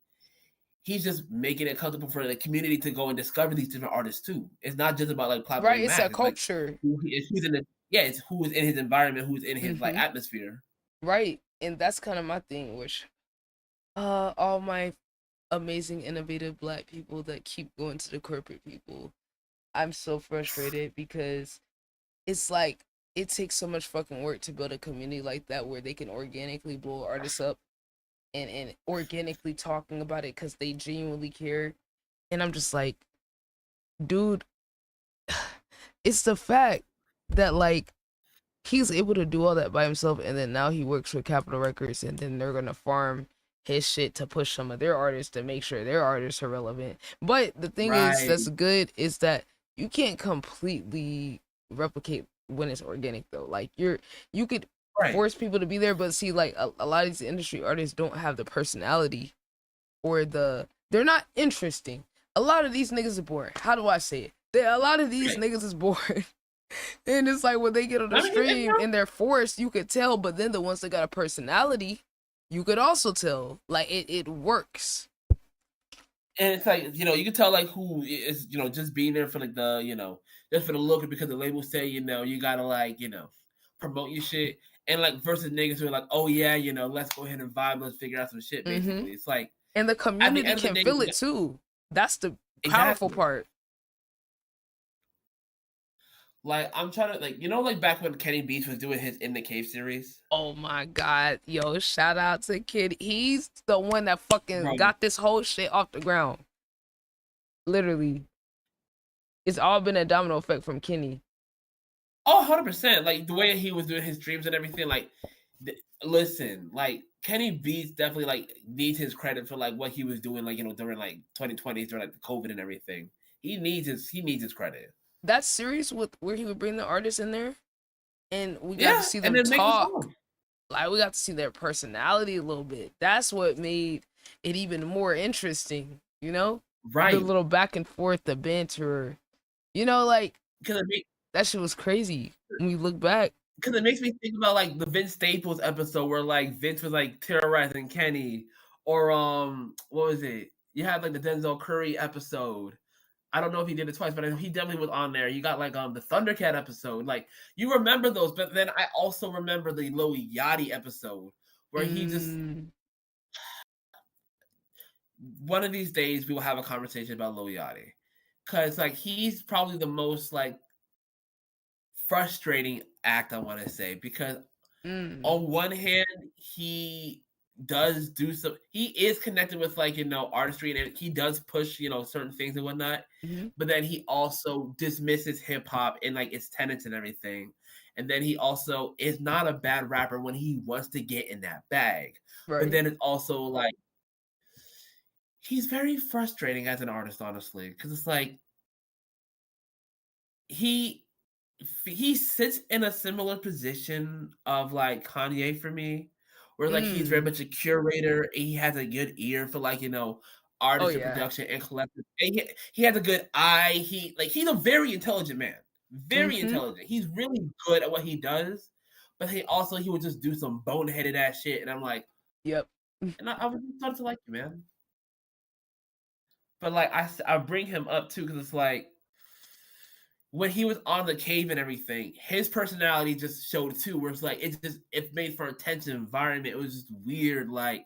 he's just making it comfortable for the community to go and discover these different artists too. It's not just about like right. It's a culture. Who's in it's who is in his environment, who's in his like atmosphere. Right, and that's kind of my thing. Which, all my amazing, innovative Black people that keep going to the corporate people, I'm so frustrated because it's like it takes so much fucking work to build a community like that where they can organically blow artists up. And organically talking about it because they genuinely care. And I'm just like, dude, it's the fact that like he's able to do all that by himself, and then now he works with Capitol Records, and then they're gonna farm his shit to push some of their artists to make sure their artists are relevant. But the thing is that's good is that you can't completely replicate when it's organic though. Like you could force people to be there, but see, like a lot of these industry artists don't have the personality or they're not interesting. A lot of these niggas are boring. How do I say it? A lot of these niggas is boring. And it's like when they get on the stream and they're forced, you could tell, but then the ones that got a personality, you could also tell. Like it works. And it's like, you can tell like who is, just being there for like the, just for the look, because the labels say, you gotta like, promote your shit. And like versus niggas who are like, oh yeah, let's go ahead and vibe, let's figure out some shit. Basically, it's like, and the community can feel it too. That's the powerful part. Like I'm trying to like back when Kenny Beats was doing his In the Cave series. Oh my god, yo! Shout out to Kid. He's the one that fucking got this whole shit off the ground. Literally, it's all been a domino effect from Kenny. Oh, 100%. Like the way he was doing his streams and everything. Like, listen, like Kenny Beats definitely like needs his credit for like what he was doing, like during like 2020s, during like the COVID and everything. He needs his credit. That series with where he would bring the artists in there, and we got to see them talk. Like we got to see their personality a little bit. That's what made it even more interesting. Right? The little back and forth, the banter. Like. That shit was crazy when we look back. Because it makes me think about like the Vince Staples episode where like Vince was like terrorizing Kenny, or what was it? You had like the Denzel Curry episode. I don't know if he did it twice, but he definitely was on there. You got like the Thundercat episode. Like you remember those, but then I also remember the Lil Yachty episode where he just. One of these days we will have a conversation about Lil Yachty, because like he's probably the most like frustrating act, I want to say, because on one hand he does do some, he is connected with like artistry, and he does push certain things and whatnot, but then he also dismisses hip-hop and like its tenets and everything, and then he also is not a bad rapper when he wants to get in that bag, but then it's also like he's very frustrating as an artist, honestly, because it's like he sits in a similar position of like Kanye for me, where like he's very much a curator. And he has a good ear for like artist and production and collective. And he has a good eye. He's a very intelligent man, very intelligent. He's really good at what he does, but he would just do some boneheaded ass shit, and I'm like, yep. And I was starting to like you, man. But like I bring him up too because it's like, when he was on the cave and everything, his personality just showed too, where it's like it made for a tense environment. It was just weird, like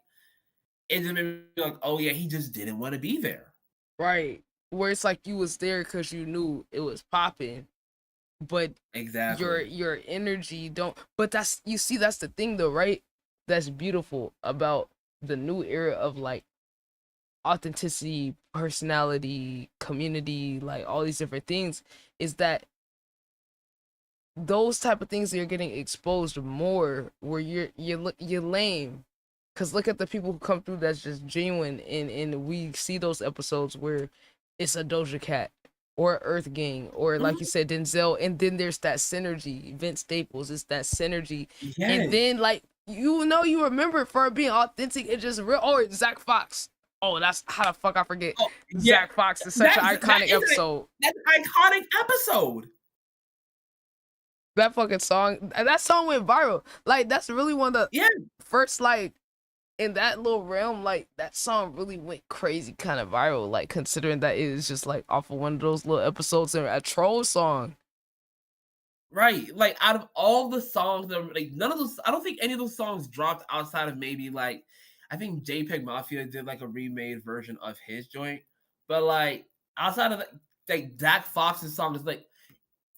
it just made me like, oh yeah, he just didn't want to be there. Right. Where it's like you was there because you knew it was popping, but exactly your energy don't. But that's the thing though, right? That's beautiful about the new era of like authenticity, personality, community, like all these different things, is that those type of things that you're getting exposed more, where you're lame. Cause look at the people who come through that's just genuine, and we see those episodes where it's a Doja Cat or Earth Gang or like you said Denzel, and then there's that synergy. Vince Staples, it's that synergy, and then like you remember it for it being authentic and just real. Or Zach Fox. Oh, that's how the fuck I forget. Zach Fox is such an iconic episode. That's an iconic episode. That fucking song, that song went viral. Like that's really one of the first, like, in that little realm, like that song really went crazy kind of viral, like considering that it is just like off of one of those little episodes and a troll song. Right, like out of all the songs that like none of those, I don't think any of those songs dropped outside of maybe like I think JPEG Mafia did like a remade version of his joint, but like outside of like Zach Fox's song is like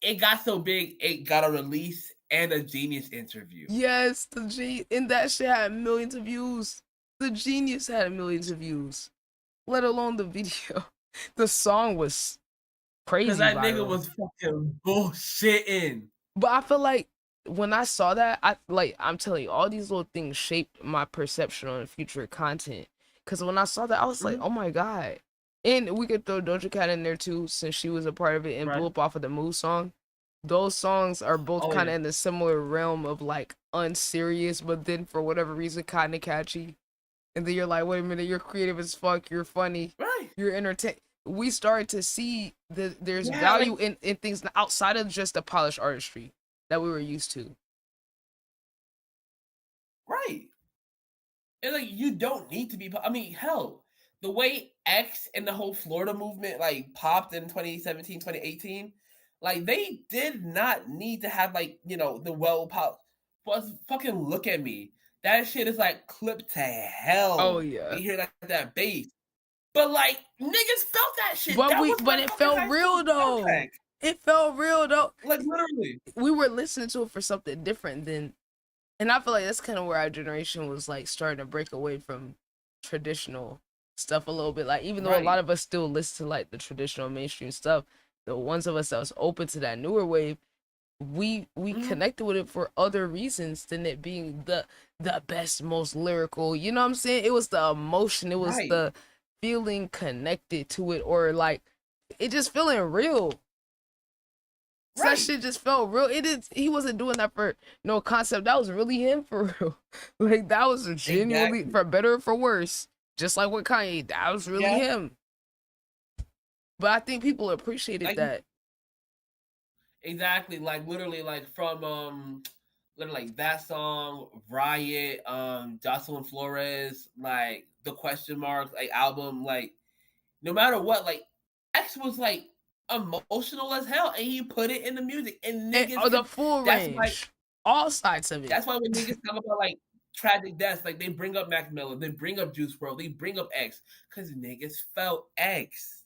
it got so big it got a release and a Genius interview. Yes, and that shit had millions of views. The Genius had millions of views, let alone the video. The song was crazy. Because that viral. nigga was fucking bullshitting. But I feel like when I saw that, I'm telling you, all these little things shaped my perception on future content. Because when I saw that, I was like, oh my god. And we could throw Doja Cat in there too, since she was a part of it and blew up off of the Move song. Those songs are both kind of in the similar realm of like unserious, but then for whatever reason kind of catchy. And then you're like, wait a minute, you're creative as fuck, you're funny, you're entertaining. We started to see that there's value in things outside of just the polished artistry that we were used to. Right. And like you don't need to be. I mean, hell, the way X and the whole Florida movement like popped in 2017, 2018, like they did not need to have like the well pop. But fucking look at me. That shit is like clipped to hell. Oh yeah. You hear that bass. But like niggas felt that shit. But That it felt real though. It felt real though. Like literally. We were listening to it for something different than, and I feel like that's kind of where our generation was like starting to break away from traditional stuff a little bit. Like even though a lot of us still listen to like the traditional mainstream stuff, the ones of us that was open to that newer wave, we connected with it for other reasons than it being the best, most lyrical. You know what I'm saying? It was the emotion. It was the feeling connected to it, or like it just feeling real. So that shit just felt real. He wasn't doing that for no concept. That was really him for real. Like that was genuinely for better or for worse. Just like with Kanye, that was really him. But I think people appreciated that. Exactly, like literally, like from literally like that song, Riot, Jocelyn Flores, like the question mark, like album, like no matter what, like X was like emotional as hell, and he put it in the music, and niggas the full range, like all sides of it. That's why when niggas talk about like tragic deaths, like they bring up Mac Miller, they bring up Juice WRLD, they bring up X, because niggas felt X.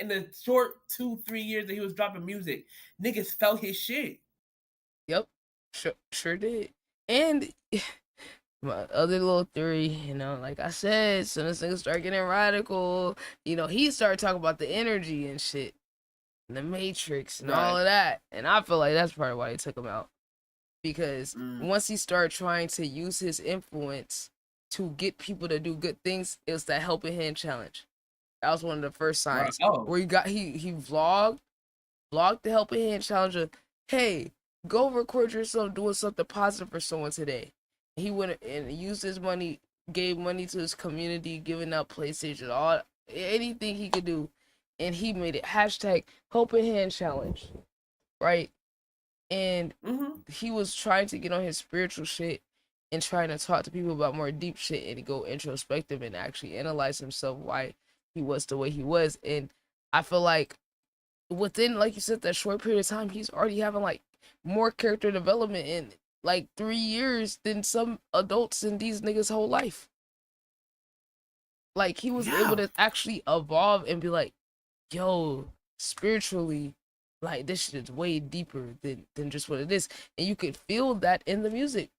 In the short 2-3 years that he was dropping music, niggas felt his shit. Yep, sure did. And my other little theory, like I said, as soon as niggas start getting radical, he started talking about the energy and shit, and the Matrix and all of that. And I feel like that's part of why they took him out, because once he started trying to use his influence to get people to do good things, it was that helping hand challenge. That was one of the first signs where he vlogged the helping hand challenge of, hey, go record yourself doing something positive for someone today. He went and used his money, gave money to his community, giving out PlayStation, anything he could do, and he made it hashtag helping hand challenge, right? And he was trying to get on his spiritual shit and trying to talk to people about more deep shit and go introspective and actually analyze himself, why he was the way he was. And I feel like within, like you said, that short period of time, he's already having like more character development in like 3 years than some adults in these niggas' whole life. Like he was able to actually evolve and be like, yo, spiritually, like this shit is way deeper than just what it is. And you could feel that in the music.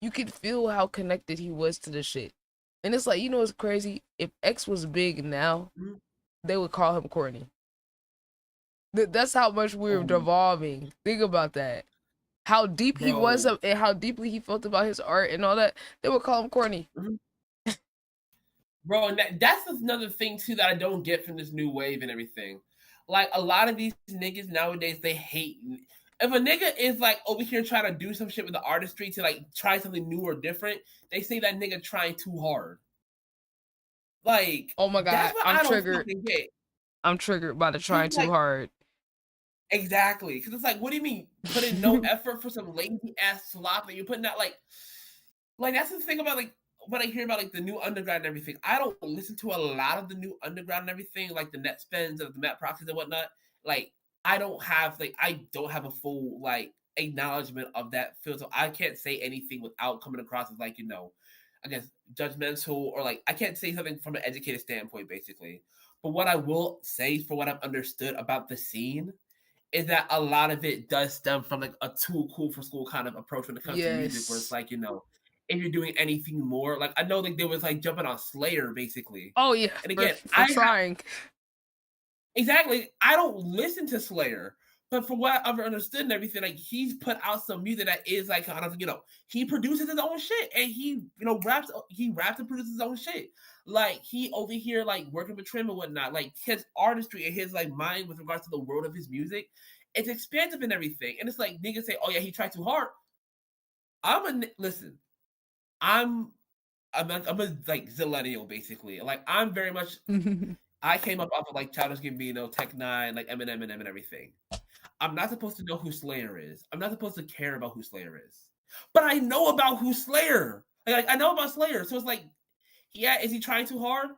You could feel how connected he was to the shit. And it's like, what's crazy? If X was big now, they would call him corny. That's how much we're devolving. Think about that. how deep he was Bro. and how deeply he felt about his art and all that, they would call him corny. Bro, and that's another thing too that I don't get from this new wave and everything. Like a lot of these niggas nowadays, they hate. If a nigga is like over here trying to do some shit with the artistry to like try something new or different, they say that nigga trying too hard. Like, oh my god, that's what I'm I don't triggered. fucking get. I'm triggered by the trying too hard. Exactly, because it's like, what do you mean put in no effort for some lazy ass slop that you're putting out? Like that's the thing about like when I hear about like the new underground and everything. I don't listen to a lot of the new underground and everything, like the net spends and the Matt Proxies and whatnot. Like I don't have a full like acknowledgement of that field, so I can't say anything without coming across as like I guess judgmental or like I can't say something from an educated standpoint, basically. But what I will say, for what I've understood about the scene, is that a lot of it does stem from like a too cool for school kind of approach when it comes to music, where it's like, if you're doing anything more, like I know like there was like jumping on Slayer basically. Oh yeah, and again, for trying. Exactly, I don't listen to Slayer, but from what I've understood and everything, like he's put out some music that is like kind of he produces his own shit and he raps and produces his own shit. Like he over here like working with Trim and whatnot. Like his artistry and his like mind with regards to the world of his music, it's expansive and everything. And it's like niggas say, "Oh yeah, he tried too hard." Listen. I'm a like zillennial basically. Like I'm very much. I came up off of like Childish Gambino, Tech Nine, like Eminem and everything. I'm not supposed to know who Slayer is. I'm not supposed to care about who Slayer is. But I know about who Slayer. Like I know about Slayer. So it's like, yeah, is he trying too hard?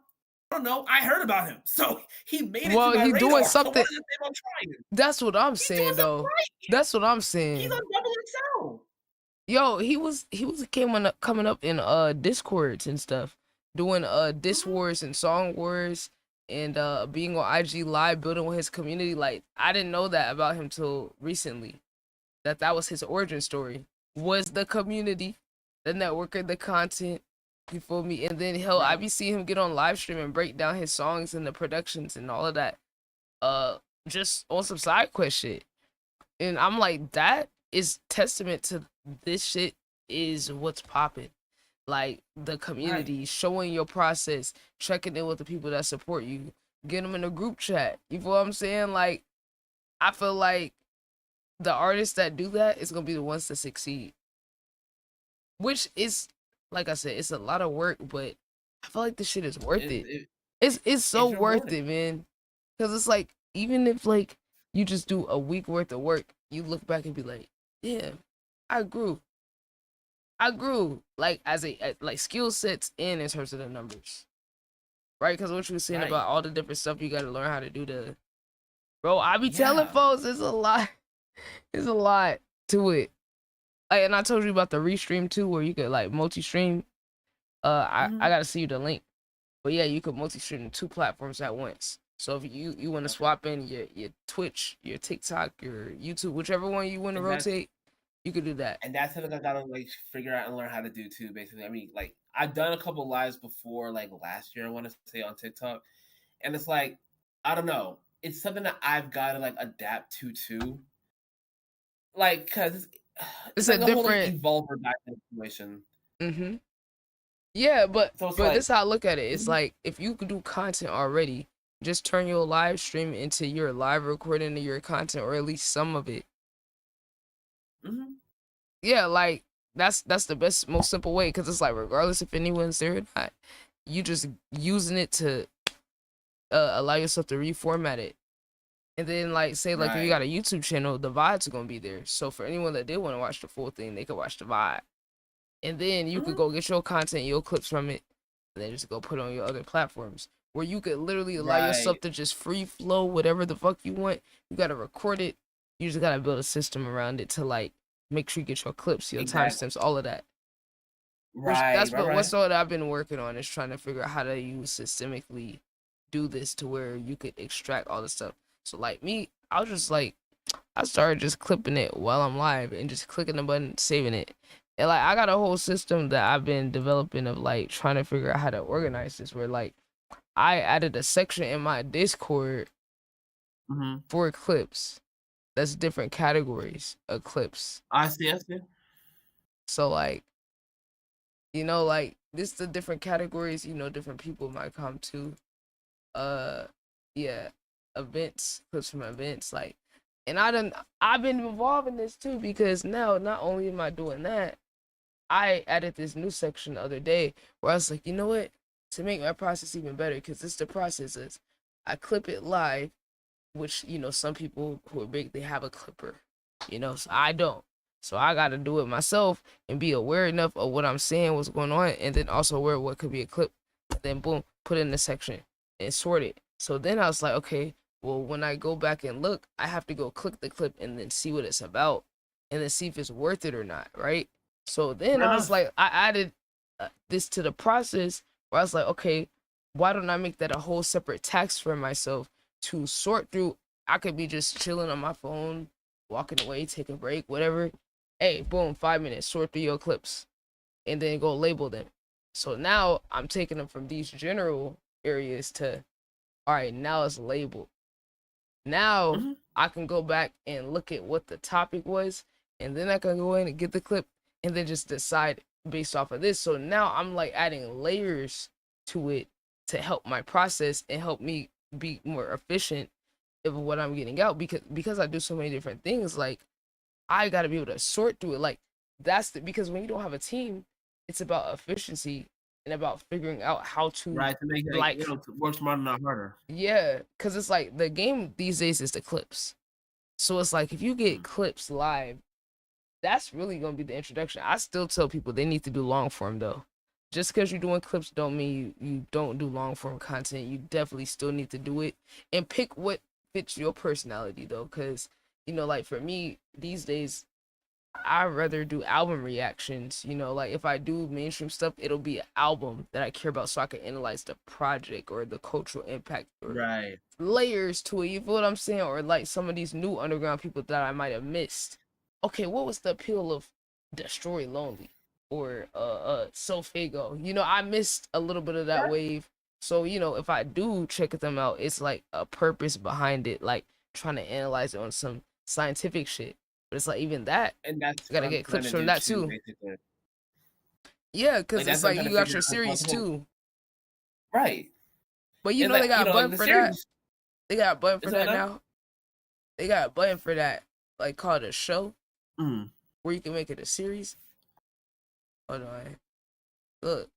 I don't know. I heard about him. So he made it to my he radar. doing So something. what does it say about trying? That's what I'm saying though. Right. That's what I'm saying. He's on Double XL. Yo, he was coming up in Discords and stuff, doing diss wars and song wars and being on IG Live, building with his community. Like I didn't know that about him till recently. That was his origin story. Was the community, the networker, the content. You feel me? And then I be seeing him get on live stream and break down his songs and the productions and all of that. Just on some side quest shit. And I'm like, that is testament to this shit is what's popping. Like the community, showing your process, checking in with the people that support you, get them in a group chat. You feel what I'm saying? Like, I feel like the artists that do that is gonna be the ones that succeed. Which is, like I said, it's a lot of work, but I feel like this shit is worth it. It's so worth it, man. Cause it's like, even if like you just do a week worth of work, you look back and be like, yeah, I grew. Like as like skill sets and in terms of the numbers. Right? Because what you were saying about all the different stuff you gotta learn how to do to, bro, I be telling folks it's a lot. It's a lot to it. Like, and I told you about the restream too, where you could like multi-stream. I gotta see you the link. But yeah, you could multi-stream 2 platforms at once. So if you want to swap in your Twitch, your TikTok, your YouTube, whichever one you want to rotate, you could do that. And that's something I gotta like figure out and learn how to do too. Basically, I mean, like I've done a couple lives before, like last year, I want to say on TikTok, and it's like I don't know, it's something that I've got to like adapt to too. Like, cause it's like a different whole, like, evolver situation. Mm-hmm. Yeah, but so this is how I look at it. It's like if you could do content already, just turn your live stream into your live recording of your content, or at least some of it. Yeah, like that's the best, most simple way, because it's like regardless if anyone's there or not, you just using it to allow yourself to reformat it. And then like say like if you got a YouTube channel, the VODs are gonna be there. So for anyone that did want to watch the full thing, they could watch the VOD. And then you could go get your content, your clips from it, and then just go put it on your other platforms. Where you could literally allow yourself to just free flow whatever the fuck you want. You gotta record it. You just gotta build a system around it to like make sure you get your clips, your timestamps, all of that. That's what's all that I've been working on, is trying to figure out how to use systemically do this to where you could extract all the stuff. So like me, I started just clipping it while I'm live and just clicking the button, saving it. And like I got a whole system that I've been developing of like trying to figure out how to organize this, where like I added a section in my Discord for clips. that's different categories of clips. I see. So like, like this the different categories, different people might come to. Yeah, events, clips from events, like, and I've been involved in this too, because now not only am I doing that, I added this new section the other day where I was like, you know what, to make my process even better, because this the process is I clip it live, which some people who are big, they have a clipper, so I don't. So I got to do it myself and be aware enough of what I'm saying, what's going on, and then also aware of what could be a clip. And then boom, put it in the section and sort it. So then I was like, okay, well, when I go back and look, I have to go click the clip and then see what it's about and then see if it's worth it or not, right? So then Fair I was enough. like, I added this to the process where I was like, okay, why don't I make that a whole separate task for myself to sort through? I could be just chilling on my phone, walking away, take a break, whatever. Hey, boom, 5 minutes, sort through your clips, and then go label them. So now I'm taking them from these general areas to, all right, now it's labeled. Now I can go back and look at what the topic was, and then I can go in and get the clip, and then just decide based off of this. So now I'm like adding layers to it to help my process and help me be more efficient of what I'm getting out, because I do so many different things. Like, I got to be able to sort through it. Like, because when you don't have a team, it's about efficiency and about figuring out how to, Right, to make it like, to work smarter, not harder. yeah, because it's like the game these days is the clips. So it's like if you get clips live, that's really gonna be the introduction. I still tell people they need to do long form though. Just because you're doing clips don't mean you don't do long form content. You definitely still need to do it and pick what fits your personality though. Because like for me these days, I'd rather do album reactions. Like if I do mainstream stuff, it'll be an album that I care about so I can analyze the project or the cultural impact or Right. layers to it. You feel what I'm saying? Or like some of these new underground people that I might have missed. Okay, what was the appeal of Destroy Lonely or Sofago? I missed a little bit of that wave. So, if I do check them out, it's like a purpose behind it, like trying to analyze it on some scientific shit. But it's like even that, And that's I gotta what I'm get trying clips to from do that too, too. basically. Yeah, because Like, that's it's what I'm like trying you to got figure your out, series like, too. right. But And they like, got a like button the for that. series. They got a button for Is that that now. They got a button for that, like called a show, where you can make it a series. Hold on, look.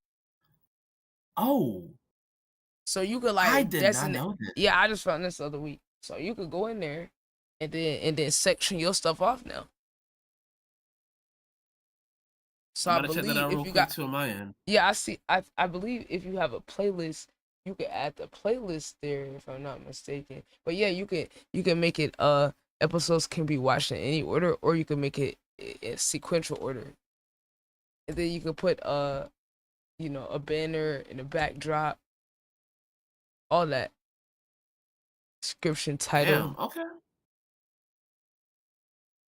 Oh. So you could I like did not know this. Yeah, I just found this the other week. So you could go in there, and then section your stuff off now. So I'm I gonna check that believe out if real you quick got, too on my end. yeah, I see. I believe if you have a playlist, you can add the playlist there, if I'm not mistaken. But yeah, you can make it episodes can be watched in any order, or you can make it in sequential order. And then you can put a banner and a backdrop, all that. Description, title. Damn. Okay.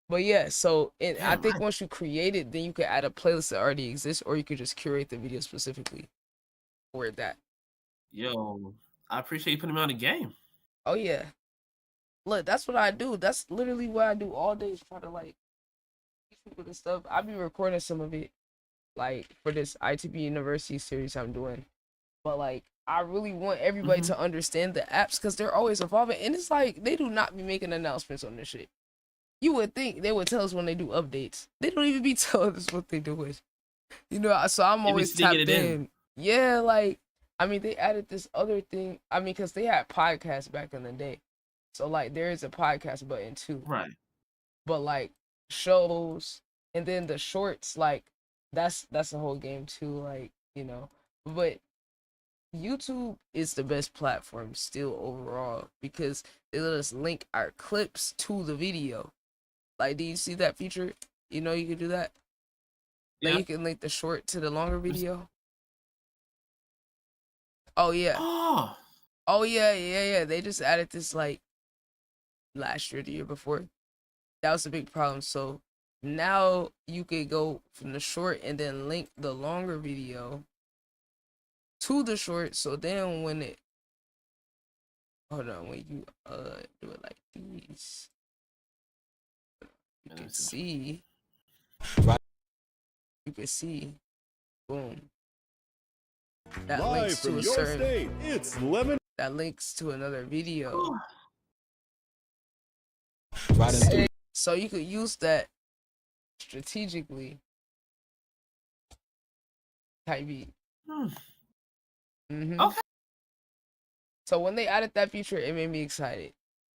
But yeah, so I Damn. think once you create it, then you can add a playlist that already exists, or you could just curate the video specifically for that. Yo, I appreciate you putting me on the game. Oh yeah. Look, that's what I do. That's literally what I do all day, is try to like teach people this stuff. I be recording some of it, like for this ITB University series I'm doing. But like, I really want everybody to understand the apps because they're always evolving, and it's like they do not be making announcements on this shit. You would think they would tell us when they do updates. They don't even be telling us what they doing. So I'm They be always sneaking tapped it in. in. Yeah, like, I mean, they added this other thing. I mean, because they had podcasts back in the day. So, like, there is a podcast button, too. Right. But, like, shows, and then the shorts, like, that's the whole game, too, like, But YouTube is the best platform still overall because they let us link our clips to the video. Like, do you see that feature? You can do that? Like, Yeah. you can link the short to the longer video. Oh yeah. Oh yeah. They just added this like last year, the year before. That was a big problem. So now you could go from the short and then link the longer video to the short. So then when you do it like these. You can see. You can see. Boom. That Live links to from a your certain. state, it's Lemon. That links to another video. Right. So you could use that strategically. Type. Okay. So when they added that feature, it made me excited.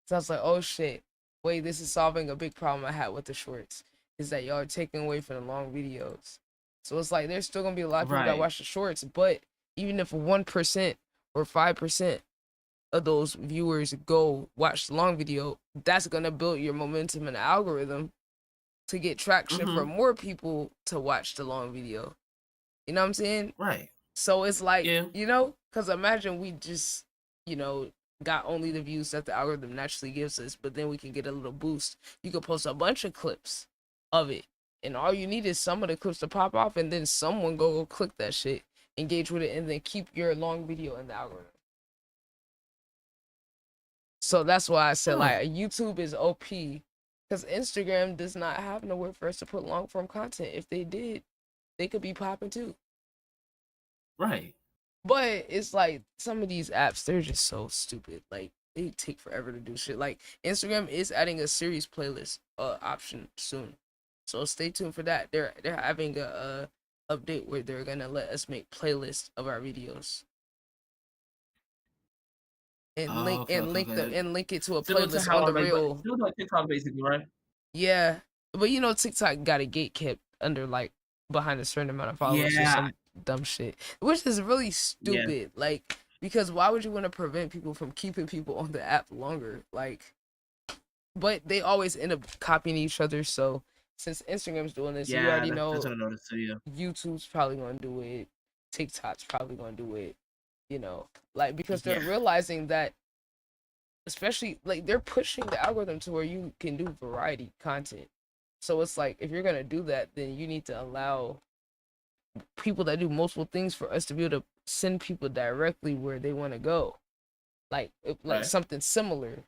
So I was like, oh shit, wait, this is solving a big problem I had with the shorts. Is that y'all are taking away from the long videos. So it's like there's still gonna be a lot of people that watch the shorts, but even if 1% or 5% of those viewers go watch the long video, that's gonna build your momentum in the algorithm to get traction for more people to watch the long video. You know what I'm saying? Right. So it's like, you know, because imagine we just, you know, got only the views that the algorithm naturally gives us, but then we can get a little boost. You could post a bunch of clips of it, and all you need is some of the clips to pop off, and then someone go click that shit, engage with it, and then keep your long video in the algorithm. So that's why I said like YouTube is OP, because Instagram does not have nowhere for us to put long form content. If they did, they could be popping too. Right. But it's like some of these apps, they're just so stupid. Like they take forever to do shit. Like Instagram is adding a series playlist option soon, so stay tuned for that. They're having a update where they're gonna let us make playlists of our videos and link it to a Similar to playlist how on the like, real. similar to like TikTok, basically, right? Yeah, but you know TikTok got a gate kept under like behind a certain amount of followers or some dumb shit, which is really stupid. Like, because why would you want to prevent people from keeping people on the app longer? Like, but they always end up copying each other. So since Instagram's doing this, you already know that's what I noticed too. YouTube's probably gonna do it. TikTok's probably gonna do it. You know, like because they're realizing that, especially like they're pushing the algorithm to where you can do variety content. So it's like if you're gonna do that, then you need to allow people that do multiple things for us to be able to send people directly where they want to go, like something similar.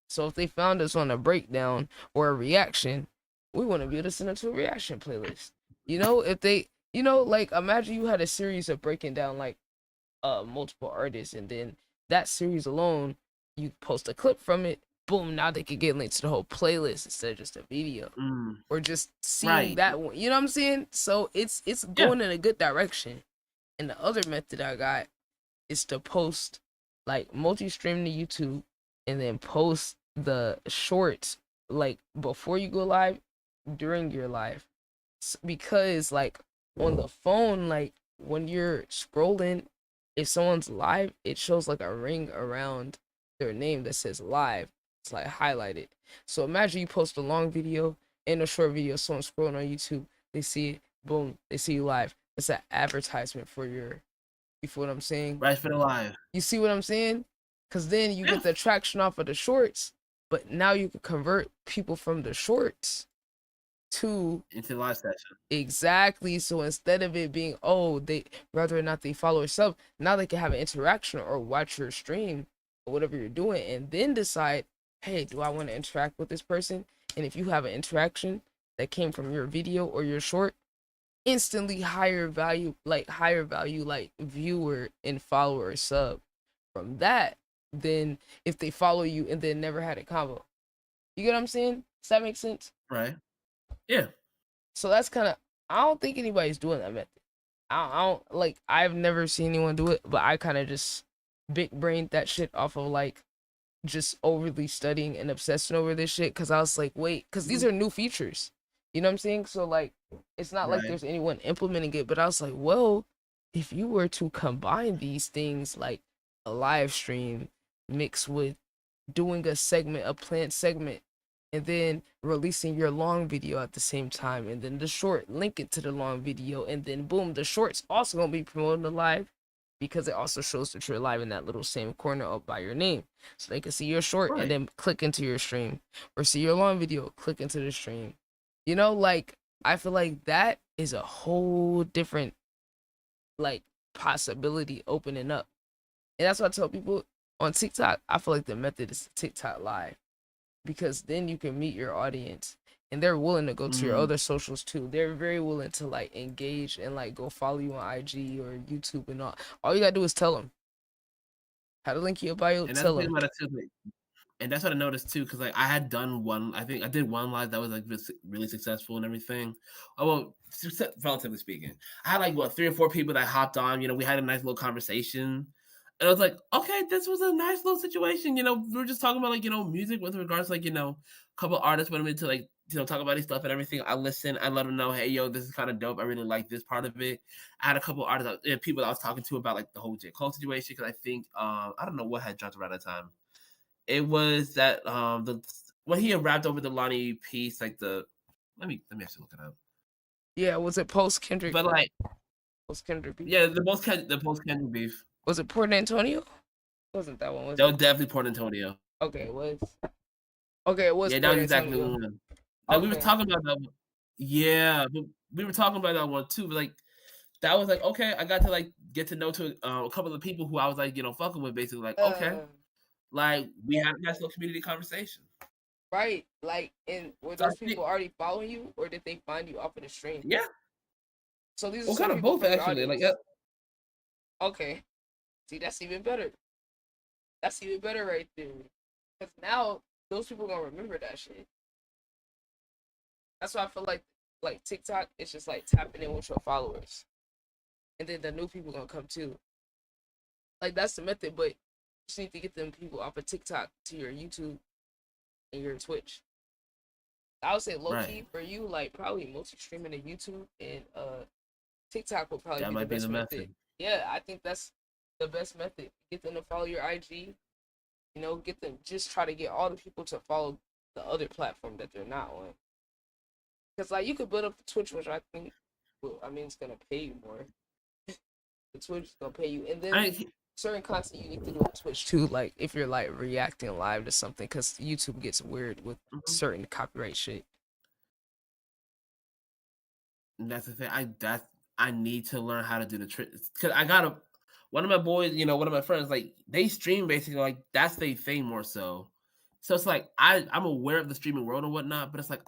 So if they found us on a breakdown or a reaction, we want to be able to send them to a reaction playlist. You know, if they, you know, like imagine you had a series of breaking down like multiple artists, and then that series alone, you post a clip from it, boom, now they could get linked to the whole playlist instead of just a video or just seeing that one. You know what I'm saying? So it's going in a good direction. And the other method I got is to post like multi-stream to YouTube and then post the shorts like before you go live, during your live, because like on the phone, like when you're scrolling, if someone's live, it shows like a ring around their name that says live. It's like highlighted. So imagine you post a long video and a short video, someone scrolling on YouTube, they see it, boom, they see you live. It's an advertisement for your, you feel what I'm saying? Right, for the live. You see what I'm saying? Because then you get the traction off of the shorts, but now you can convert people from the shorts into live session. Exactly. So instead of it being, oh, they whether or not they follow or sub, now they can have an interaction or watch your stream or whatever you're doing, and then decide, hey, do I want to interact with this person? And if you have an interaction that came from your video or your short, instantly higher value like viewer and follower or sub from that than if they follow you and then never had a combo. You get what I'm saying? Does that make sense? Right. Yeah. So that's kind of, I don't think anybody's doing that method. I don't like, I've never seen anyone do it, but I kind of just big brained that shit off of like just overly studying and obsessing over this shit, because I was like, wait, because these are new features. You know what I'm saying? So like, it's not like there's anyone implementing it, but I was like, well, if you were to combine these things, like a live stream mixed with doing a planned segment, and then releasing your long video at the same time, and then the short, link it to the long video, and then boom, the short's also gonna be promoting the live, because it also shows that you're live in that little same corner up by your name, so they can see your short and then click into your stream, or see your long video, click into the stream. You know, like, I feel like that is a whole different like possibility opening up. And that's what I tell people on TikTok. I feel like the method is TikTok live, because then you can meet your audience and they're willing to go to your Mm. other socials too. They're very willing to like engage and like go follow you on IG or YouTube and all you gotta do is tell them how to link your bio. And that's Tell pretty them. much too. And that's what I noticed too, because like I had done one. I think I did one live that was like really successful and everything. Oh, well, relatively speaking, I had like what 3 or 4 people that hopped on. You know, we had a nice little conversation, and I was like, okay, this was a nice little situation. You know, we were just talking about like music with regards to, like a couple artists wanted me to like talk about these stuff and everything. I listened. I let them know, hey, yo, this is kind of dope. I really like this part of it. I had a couple artists, people that I was talking to about like the whole J. Cole situation, because I think I don't know what had dropped around that time. It was that when he had rapped over the Lonnie piece, like let me actually look it up. Yeah, was it post Kendrick? But like post Kendrick beef? Yeah, the post Kendrick beef. Was it Port Antonio? Wasn't that one? Was that was definitely Port Antonio. Okay, it was. Okay, it was. Yeah, Port that was exactly the Antonio. one. Like we were Okay. talking about that one. Yeah, but we were talking about that one too. But like that was like, okay, I got to like get to know a couple of people who I was like fucking with, basically. Like, okay, like we had a nice little community conversation. Right, like, and were those people already following you, or did they find you off of the stream? Yeah. So these are Well, some kind of people both from your actually. Like, audience. Okay, see, that's even better. That's even better right there, because now those people gonna remember that shit. That's why I feel like TikTok is just like tapping in with your followers, and then the new people gonna come too. Like that's the method, but you just need to get them people off of TikTok to your YouTube and your Twitch. I would say low key Right. for you, like probably mostly streaming to YouTube and TikTok will probably That be might the be best the method. method. Yeah, I think that's the best method. Get them to follow your IG. Get them. Just try to get all the people to follow the other platform that they're not on. Because like you could build up the Twitch, which I think, well, I mean, it's gonna pay you more. The Twitch is gonna pay you, and then certain content you need to do on Twitch too. Like if you're like reacting live to something, because YouTube gets weird with certain copyright shit. And that's the thing. I need to learn how to do the trick, because I got one of my boys, one of my friends, like they stream basically, like that's their thing more so. So it's like I'm aware of the streaming world and whatnot, but it's like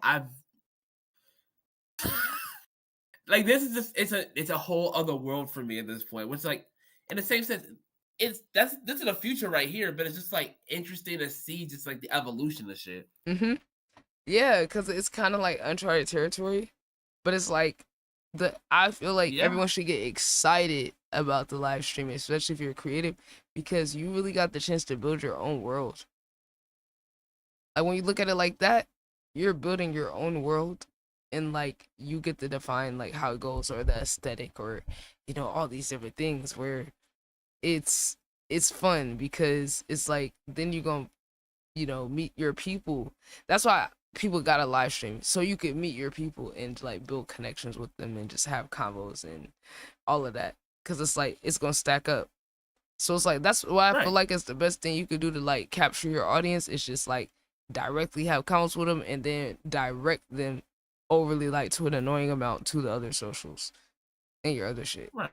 like this is just it's a whole other world for me at this point. Which like in the same sense, this is the future right here, but it's just like interesting to see just like the evolution of shit. Yeah, because it's kind of like uncharted territory, but it's like I feel like everyone should get excited about the live streaming, especially if you're creative, because you really got the chance to build your own world. Like when you look at it like that, you're building your own world, and like you get to define like how it goes or the aesthetic or all these different things where it's fun because it's like then you're gonna meet your people. That's why people got a live stream, so you could meet your people and like build connections with them and just have combos and all of that, because it's like it's gonna stack up. So it's like that's why I feel like it's the best thing you could do to like capture your audience. It's just like directly have combos with them and then direct them overly like to an annoying amount to the other socials and your other shit. Right.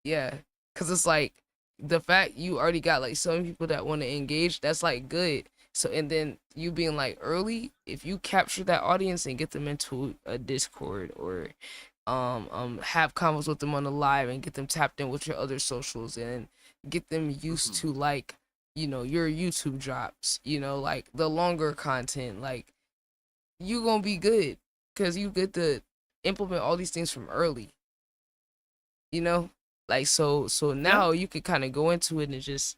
Yeah, because it's like the fact you already got like so many people that want to engage, that's like good. So and then you being like early, if you capture that audience and get them into a Discord or have convos with them on the live and get them tapped in with your other socials and get them used to like your YouTube drops, like the longer content, like you gonna be good because you get to implement all these things from early. Like so now you can kind of go into it and just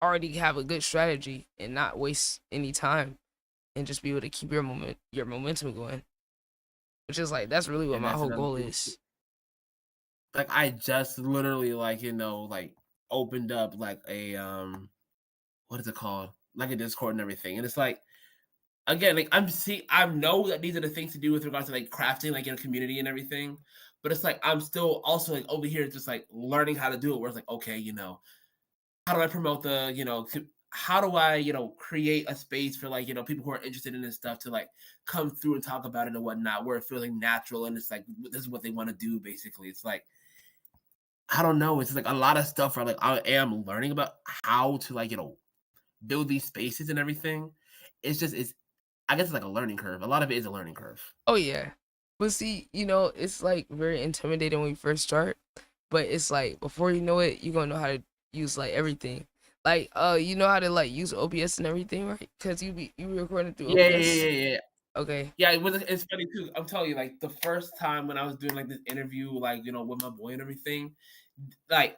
already have a good strategy and not waste any time and just be able to keep your momentum going, which is like that's really what And my that's whole another goal thing. is. Like I just literally like opened up like a what is it called, like a Discord and everything, and it's like again like I know that these are the things to do with regards to like crafting like in a community and everything, but it's like I'm still also like over here just like learning how to do it, where it's like, okay, how do I promote how do I create a space for like people who are interested in this stuff to like come through and talk about it and whatnot, where it feels like natural and it's like this is what they want to do. Basically, it's like I don't know, it's like a lot of stuff where like I am learning about how to like build these spaces and everything. It's I guess it's like a learning curve. A lot of it is a learning curve. Oh yeah. But see, it's like very intimidating when you first start. But it's like before you know it, you're gonna know how to use like everything. Like you know how to like use OBS and everything, right? Because you be recording through OBS. Yeah. Okay. Yeah, it's funny too. I'm telling you, like the first time when I was doing like this interview, like with my boy and everything, like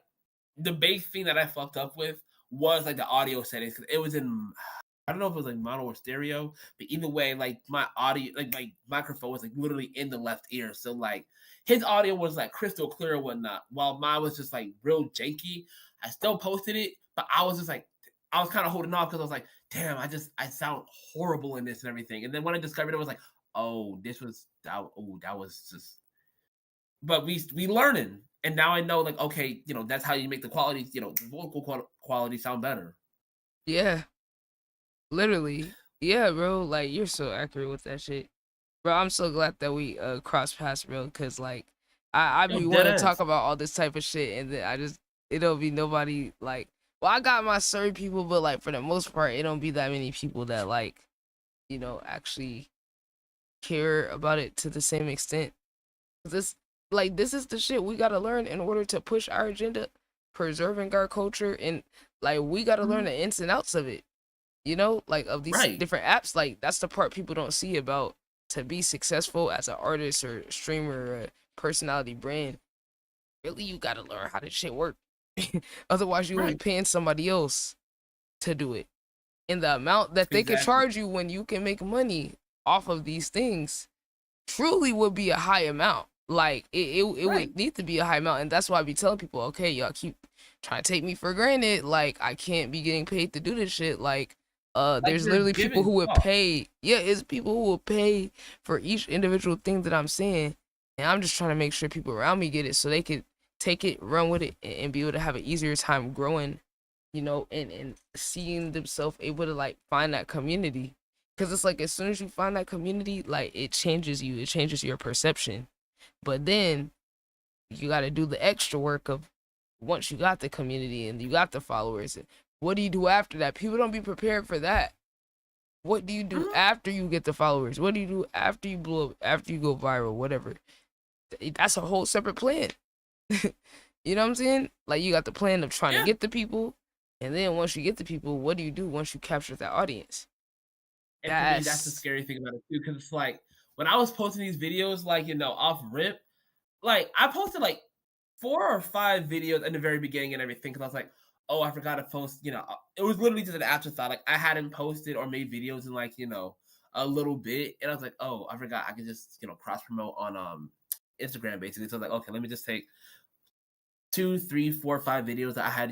the big thing that I fucked up with was like the audio settings because it was in. I don't know if it was like mono or stereo, but either way, like my audio, like my microphone was like literally in the left ear. So like his audio was like crystal clear and whatnot, while mine was just like real janky. I still posted it, but I was just like, I was kind of holding off because I was like, damn, I sound horrible in this and everything. And then when I discovered it, I was like, oh, that was just. But we learning, and now I know like okay, that's how you make the quality, the vocal quality sound better. Yeah. Literally. Yeah, bro. Like you're so accurate with that shit. Bro, I'm so glad that we crossed paths, bro, because like I be wanting to talk about all this type of shit and then it'll be nobody like I got my certain people, but like for the most part it don't be that many people that like actually care about it to the same extent. This is the shit we gotta learn in order to push our agenda, preserving our culture, and like we gotta learn the ins and outs of it. Like of these different apps, like that's the part people don't see about to be successful as an artist or streamer or a personality brand. Really, you gotta learn how this shit work. Otherwise, you will be paying somebody else to do it. And the amount that they can charge you when you can make money off of these things truly would be a high amount. Like it would need to be a high amount, and that's why I be telling people, okay, y'all keep trying to take me for granted. Like I can't be getting paid to do this shit. Like there's literally people who would pay. Yeah, it's people who will pay for each individual thing that I'm saying, and I'm just trying to make sure people around me get it so they could take it, run with it, and be able to have an easier time growing, and seeing themselves able to like find that community. Because it's like as soon as you find that community, like it changes you, it changes your perception. But then you got to do the extra work of once you got the community and you got the followers, what do you do after that? People don't be prepared for that. What do you do after you get the followers? What do you do after you blow up, after you go viral, whatever? That's a whole separate plan. You know what I'm saying? Like you got the plan of trying to get the people, and then once you get the people, what do you do once you capture that audience? And for me, that's the scary thing about it too, because it's like when I was posting these videos, like off rip, like I posted like 4 or 5 videos in the very beginning and everything, because I was like, oh, I forgot to post. It was literally just an afterthought. Like I hadn't posted or made videos in like a little bit, and I was like, oh, I forgot I could just cross promote on Instagram basically. So I was like, okay, let me just take 2, 3, 4, 5 videos that I had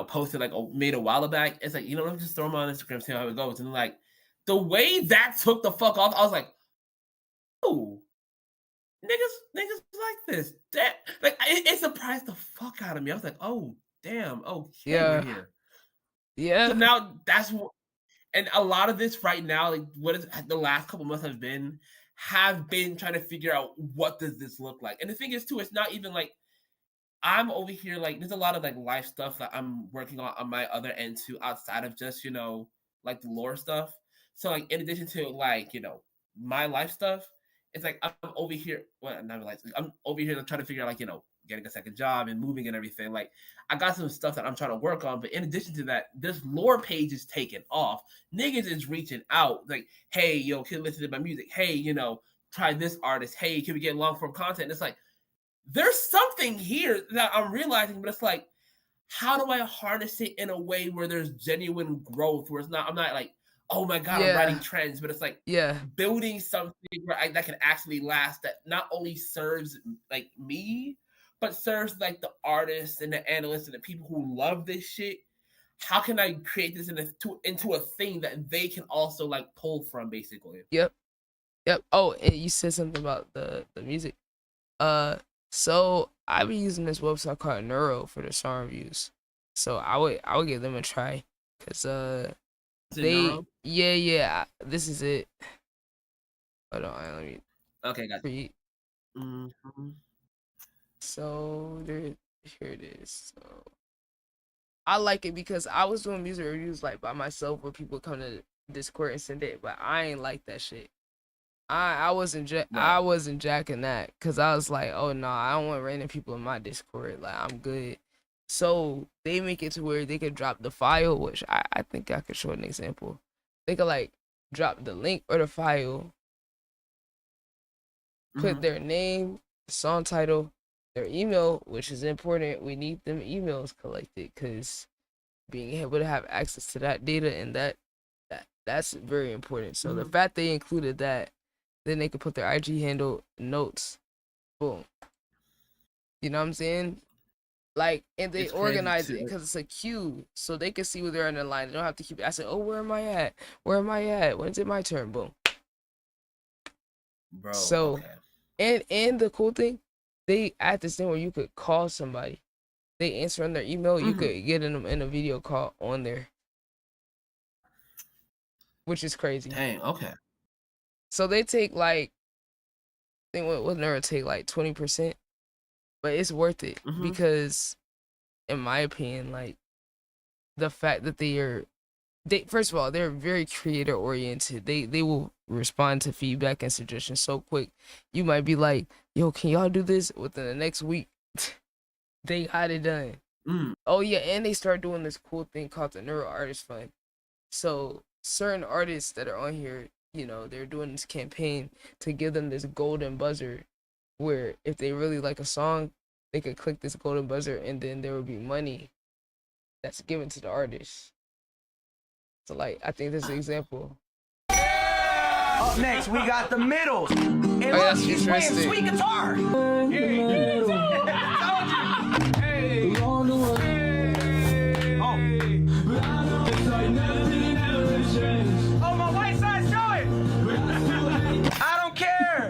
posted like made a while back. It's like let me just throw them on Instagram, see how it goes. And like the way that took the fuck off, I was like, oh, niggas like this. That like it surprised the fuck out of me. I was like, oh damn, okay, we're here. Yeah. So now that's what, and a lot of this right now, like what is the last couple months have been trying to figure out what does this look like. And the thing is too, it's not even like I'm over here, like there's a lot of like life stuff that I'm working on my other end too, outside of just like the lore stuff. So like in addition to like my life stuff, it's like I'm over here. Well, not like I'm over here trying to figure out like getting a second job and moving and everything. Like I got some stuff that I'm trying to work on, but in addition to that, this lore page is taking off. Niggas is reaching out like, hey, can you listen to my music? Hey, try this artist. Hey, can we get long form content? And it's like there's something here that I'm realizing, but it's like, how do I harness it in a way where there's genuine growth? Where I'm not like, oh my god, I'm writing trends, but it's like building something that can actually last, that not only serves like me, but serves like the artists and the analysts and the people who love this shit. How can I create this into a thing that they can also like pull from, basically? Yep. Oh, and you said something about the music. So I be using this website called Neuro for the song reviews. So I would give them a try, cause this is it. Hold on, let me. Okay, got it. Mm-hmm. So here it is. So I like it because I was doing music reviews like by myself, where people come to Discord and send it, but I ain't like that shit. I wasn't jacking that because I was like, oh no, I don't want random people in my Discord. Like I'm good. So they make it to where they could drop the file, which I think I could show an example. They could like drop the link or the file, put their name, song title, their email, which is important. We need them emails collected because being able to have access to that data and that's very important. So the fact they included that, then they could put their IG handle, notes, boom. You know what I'm saying? Like, and they It's crazy organize it too. because it's a queue, so they can see where they're on the line. They don't have to keep asking, oh, where am I at? Where am I at? When's it my turn? Boom. Bro, So, and the cool thing, they at this thing where you could call somebody. They answer on their email. You could get them in a video call on there, which is crazy. Dang, okay. So they take like, I think what never take like 20%, but it's worth it because, in my opinion, like the fact that they first of all, they're very creator oriented. They will respond to feedback and suggestions so quick. You might be like, yo, can y'all do this? Within the next week, they got it done. Oh yeah, and they start doing this cool thing called the Neuro Artist Fund. So certain artists that are on here, you know, they're doing this campaign to give them this golden buzzer where if they really like a song, they could click this golden buzzer and then there will be money that's given to the artist. So like, I think this is an example. Up next, we got the middles. And look, that's he's playing futuristic. sweet guitar. Oh, my white side's going. I don't care.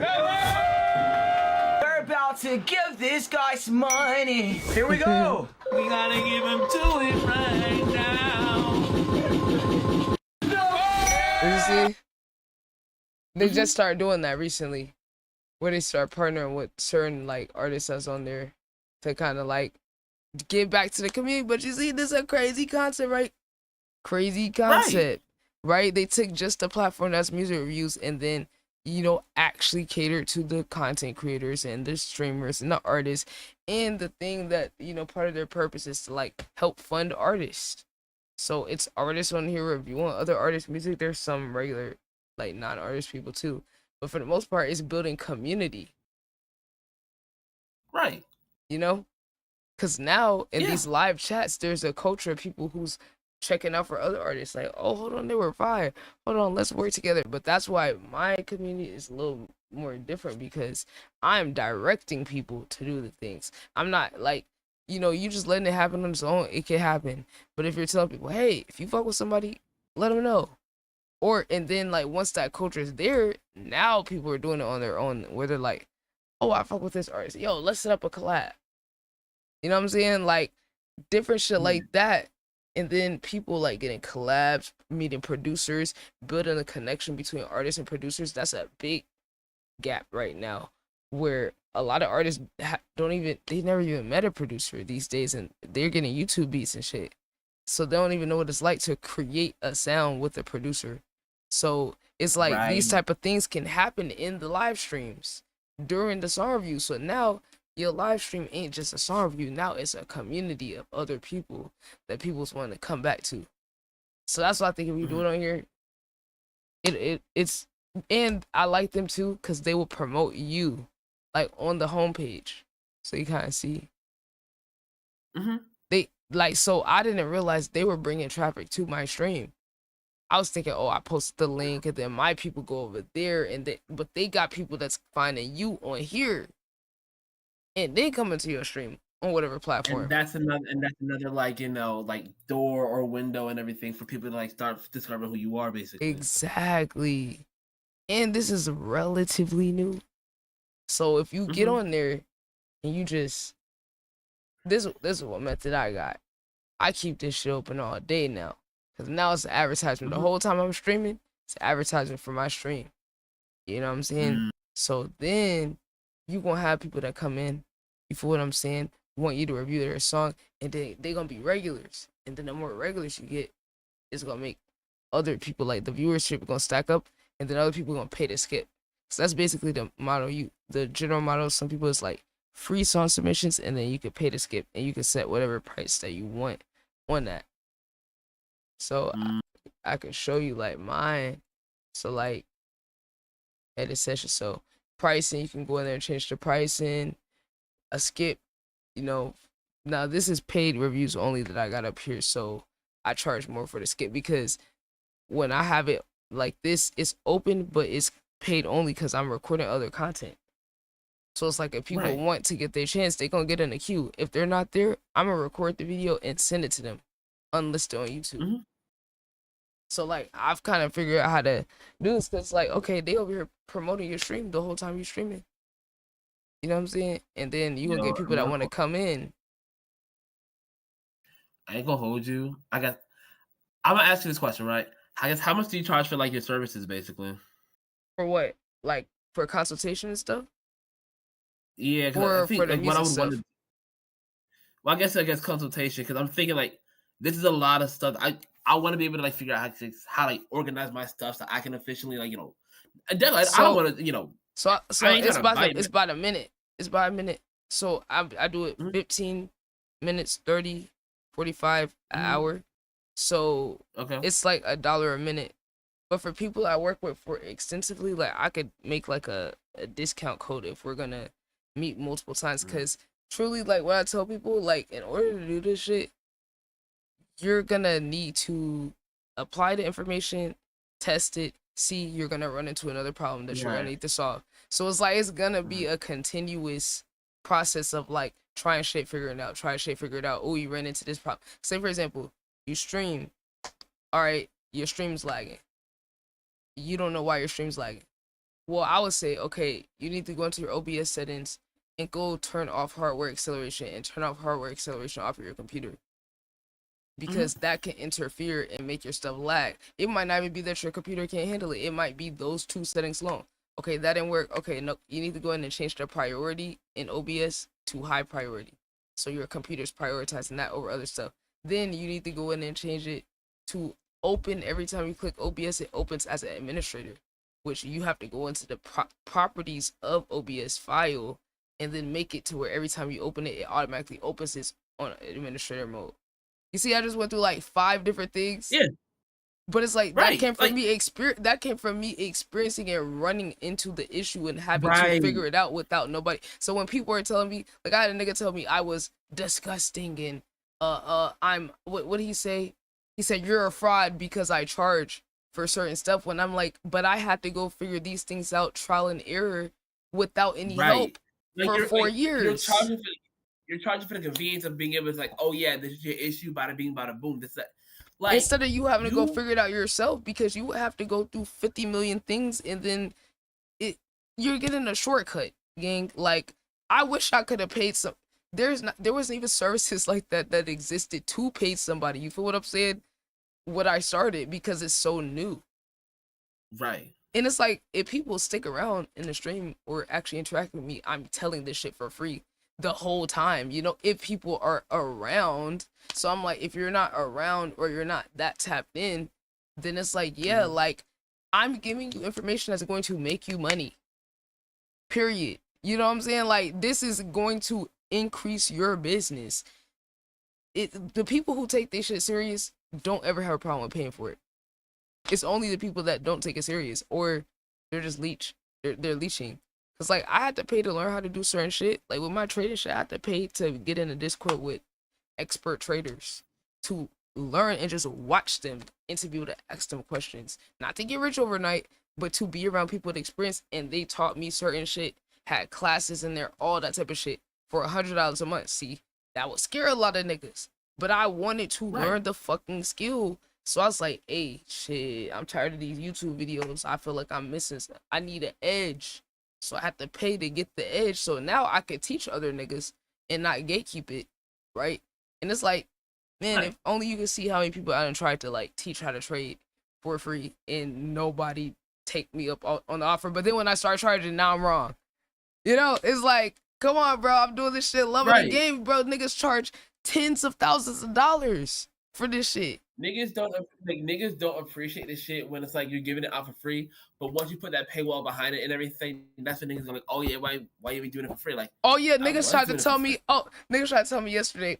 They're about to give this guy some money. Here we go. We gotta give him to it right now. You see? They just started doing that recently, where they start partnering with certain like artists that's on there to kind of like give back to the community. But you see, this is a crazy concept, right? Crazy concept, right? They took just the platform that's music reviews and then, you know, actually catered to the content creators and the streamers and the artists. And the thing that, you know, part of their purpose is to like help fund artists. So it's artists on here reviewing other artists' music. There's some regular, like non-artist people too. But for the most part, it's building community. Right. You know? Because now in these live chats, there's a culture of people who's checking out for other artists. Like, oh, hold on, they were fire. Hold on, let's work together. But that's why my community is a little more different because I'm directing people to do the things. I'm not like, you know, you just letting it happen on its own. It can happen. But if you're telling people, hey, if you fuck with somebody, let them know. Or, and then like once that culture is there, now people are doing it on their own where they're like, oh, I fuck with this artist. Yo, let's set up a collab. You know what I'm saying? Like different shit like that. And then people like getting collabs, meeting producers, building a connection between artists and producers. That's a big gap right now where a lot of artists they never even met a producer these days and they're getting YouTube beats and shit. So they don't even know what it's like to create a sound with a producer. So it's like these type of things can happen in the live streams during the song review. So now your live stream ain't just a song review. Now it's a community of other people that people's want to come back to. So that's what I think if you do it on here, it's and I like them too because they will promote you like on the homepage, so you kind of see. They like, so I didn't realize they were bringing traffic to my stream. I was thinking, oh, I posted the link and then my people go over there, and but they got people that's finding you on here, and they coming to your stream on whatever platform. And that's another like, you know, like door or window and everything for people to like start discovering who you are, basically. Exactly. And this is relatively new. So if you get on there and you just this is what method I got. I keep this shit open all day now. Cause now it's an advertisement. The whole time I'm streaming, it's an advertisement for my stream. You know what I'm saying? So then you gonna have people that come in, you feel what I'm saying, want you to review their song, and then they gonna be regulars. And then the more regulars you get, it's gonna make other people, like the viewership gonna stack up, and then other people gonna pay to skip. So that's basically the model. The general model. Some people is like free song submissions, and then you could pay to skip, and you can set whatever price that you want on that. So I could show you like mine. So like edit session. So pricing, you can go in there and change the pricing. A skip, you know. Now this is paid reviews only that I got up here, so I charge more for the skip because when I have it like this, it's open, but it's paid only because I'm recording other content. So it's like if people want to get their chance, they gonna get in the queue. If they're not there, I'm gonna record the video and send it to them, unlisted on YouTube. So like I've kind of figured out how to do this because like okay, they over here promoting your stream the whole time you're streaming. You know what I'm saying? And then you gonna get people that want to come in. I ain't gonna hold you. I guess I'm gonna ask you this question, right? I guess how much do you charge for like your services, basically? For what? Like for consultation and stuff? Yeah, or I think for the like what I music would want stuff. to. Well, I guess consultation because I'm thinking like this is a lot of stuff. I want to be able to like figure out how to like organize my stuff so I can officially like and then like, I don't want to So I ain't it's trying to about bite, it's about a minute. It's about a minute. So I do it 15 minutes, 30, 45 an hour. So it's like $1 a minute. But for people I work with for extensively, like I could make like a discount code if we're gonna meet multiple times. Cause truly, like what I tell people, like in order to do this shit, you're gonna need to apply the information, test it, see you're gonna run into another problem that you're gonna need to solve. So it's like it's gonna be a continuous process of like trying shit, figuring it out, trying shit, figure it out. Oh, you ran into this problem. Say for example, you stream. All right, your stream's lagging. You don't know why your stream's lagging. Well, I would say, okay, you need to go into your OBS settings and go turn off hardware acceleration and turn off hardware acceleration off of your computer. Because that can interfere and make your stuff lag. It might not even be that your computer can't handle it. It might be those two settings alone. Okay, that didn't work. Okay, no, you need to go in and change the priority in OBS to high priority. So your computer's prioritizing that over other stuff. Then you need to go in and change it to open. Every time you click OBS, it opens as an administrator, which you have to go into the properties of OBS file and then make it to where every time you open it, it automatically opens it on administrator mode. You see, I just went through like 5 different things. Yeah. But it's like that came from me experiencing and running into the issue and having to figure it out without nobody. So when people were telling me, like I had a nigga tell me I was disgusting and I'm what did he say? He said you're a fraud because I charge for certain stuff, when I'm like, but I had to go figure these things out trial and error without any help for 4 years. You're charging for the convenience of being able to like, oh yeah, this is your issue, bada bing, bada boom. This that. Like, instead of you having to go figure it out yourself, because you would have to go through 50 million things and then you're getting a shortcut, gang. Like, I wish I could have paid some. There wasn't even services like that existed to pay somebody. You feel what I'm saying? What I started because it's so new. Right. And it's like, if people stick around in the stream or actually interact with me, I'm telling this shit for free the whole time, you know, if people are around. So I'm like, if you're not around or you're not that tapped in, then it's like, yeah, like I'm giving you information that's going to make you money, period. You know what I'm saying? Like, this is going to increase your business. The people who take this shit serious don't ever have a problem with paying for it. It's only the people that don't take it serious, or they're just they're leeching. Cause like I had to pay to learn how to do certain shit. Like with my trading shit, I had to pay to get in a Discord with expert traders to learn and just watch them and to be able to ask them questions. Not to get rich overnight, but to be around people with experience, and they taught me certain shit, had classes in there, all that type of shit for $100 a month. See, that would scare a lot of niggas. But I wanted to learn the fucking skill. So I was like, hey, shit, I'm tired of these YouTube videos. I feel like I'm missing stuff. I need an edge. So I had to pay to get the edge. So now I could teach other niggas and not gatekeep it, right? And it's like, man, if only you could see how many people I done tried to like teach how to trade for free and nobody take me up on the offer. But then when I start charging, now I'm wrong. You know, it's like, come on, bro, I'm doing this shit, loving the game, bro. Niggas charge tens of thousands of dollars for this shit. Niggas don't appreciate this shit when it's like you're giving it out for free, but once you put that paywall behind it and everything, that's when niggas are like, oh yeah, why you be doing it for free? Like, Oh yeah, I niggas was tried to doing it tell for me. free. Oh, niggas tried to tell me yesterday.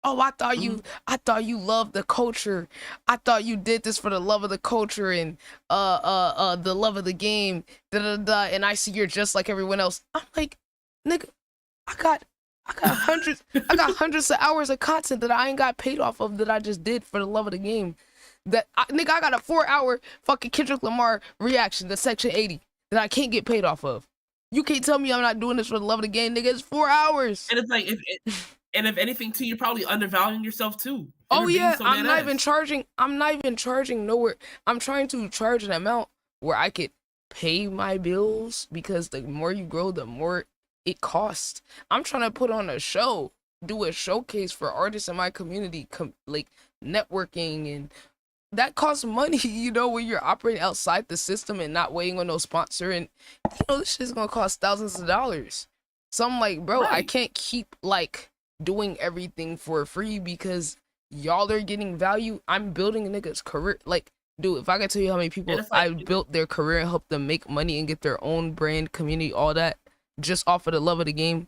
Oh, I thought you loved the culture. I thought you did this for the love of the culture and the love of the game. Da da da. And I see you're just like everyone else. I'm like, nigga, I got hundreds of hours of content that I ain't got paid off of that I just did for the love of the game. Nigga, I got a 4-hour fucking Kendrick Lamar reaction to Section 80 that I can't get paid off of. You can't tell me I'm not doing this for the love of the game, nigga. It's 4 hours. And it's like, if anything, too, you're probably undervaluing yourself too. Oh yeah, I'm not even charging nowhere. I'm trying to charge an amount where I could pay my bills because the more you grow, the more it costs. I'm trying to put on a show, do a showcase for artists in my community, like networking, and that costs money, you know, when you're operating outside the system and not waiting on no sponsor, and you know this shit's gonna cost thousands of dollars. So I'm like, bro, I can't keep like doing everything for free because y'all are getting value. I'm building a nigga's career. Like, dude, if I could tell you how many people I built their career and helped them make money and get their own brand, community, all that, just off of the love of the game,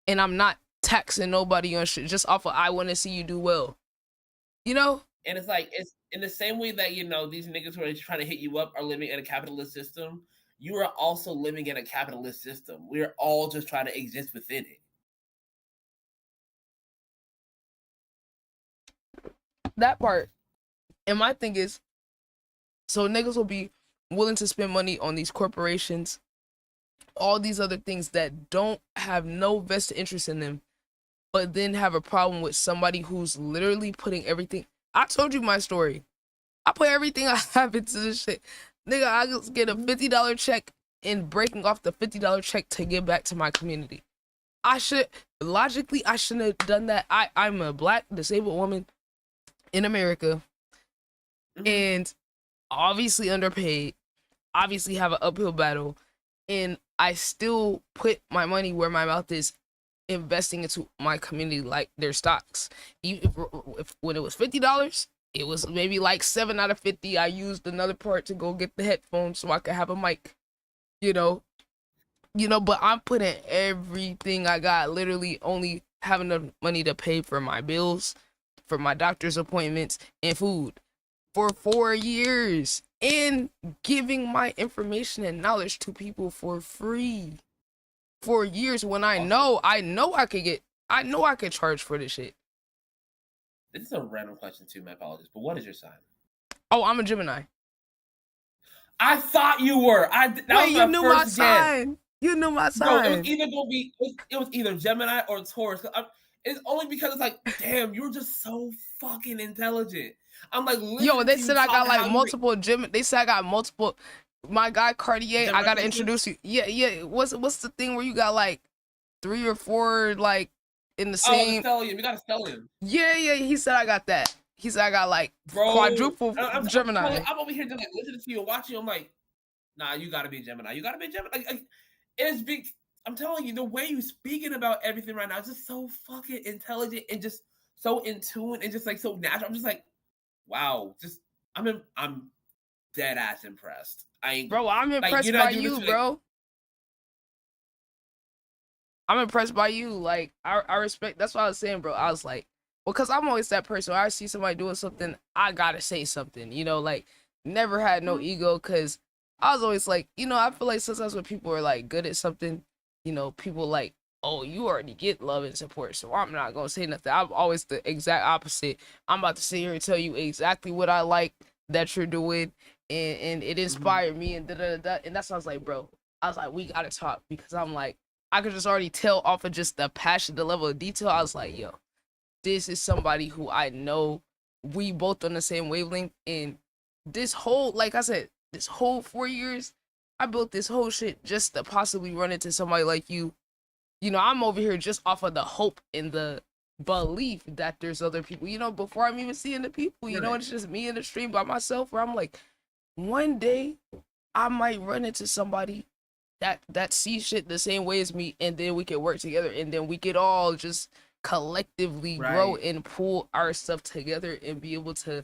and I'm not taxing nobody on shit, just off of I want to see you do well, you know. And it's like, it's in the same way that, you know, these niggas who are trying to hit you up are living in a capitalist system. You are also living in a capitalist system. We're all just trying to exist within it. That part. And my thing is, so niggas will be willing to spend money on these corporations, all these other things that don't have no vested interest in them, but then have a problem with somebody who's literally putting everything. I told you my story. I put everything I have into this shit. Nigga, I just get a $50 check and breaking off the $50 check to give back to my community. I shouldn't have done that. I'm a black disabled woman in America, and obviously underpaid, obviously have an uphill battle, and I still put my money where my mouth is, investing into my community like their stocks. If when it was $50, it was maybe like 7 out of 50. I used another part to go get the headphones so I could have a mic, you know, but I'm putting everything I got, literally only having enough money to pay for my bills, for my doctor's appointments, and food for 4 years, and giving my information and knowledge to people for free. 4 years when I know I could charge for this shit. This is a random question too, my apologies, but what is your sign? Oh, I'm a Gemini. I thought you were. You knew my sign. You knew my sign. Bro, it was either Gemini or Taurus. It's only because it's like, damn, you're just so fucking intelligent. I'm like, yo, they said I got like multiple They said I got multiple. My guy Cartier, I gotta introduce you. Yeah. What's the thing where you got like 3 or 4 like in the same? Oh, we got a stellium. Yeah. He said I got that. He said I got like quadruple Gemini. I'm over here just like listening to you and watching you. I'm like, nah, you gotta be Gemini. You gotta be Gemini. Like, it's big. I'm telling you, the way you speaking about everything right now is just so fucking intelligent and just so in tune and just like so natural. I'm just like, wow. I'm dead ass impressed. Bro, I'm impressed by you, bro. I'm impressed by you. Like, I respect. That's what I was saying, bro. I was like, well, because I'm always that person. When I see somebody doing something, I gotta say something. You know, like, never had no ego, because I was always like, you know, I feel like sometimes when people are like good at something, you know, people like, oh, you already get love and support, so I'm not gonna say nothing. I'm always the exact opposite. I'm about to sit here and tell you exactly what I like that you're doing, and it inspired me, and and that's what I was like, bro. I was like, we gotta talk, because I'm like, I could just already tell off of just the passion, the level of detail. I was like, yo, this is somebody who I know we both on the same wavelength, and this whole, like I said, this whole 4 years, I built this whole shit just to possibly run into somebody like you. You know, I'm over here just off of the hope and the belief that there's other people, you know, before I'm even seeing the people, you know, it's just me in the stream by myself, where I'm like, one day I might run into somebody that sees shit the same way as me, and then we can work together, and then we could all just collectively grow and pull our stuff together and be able to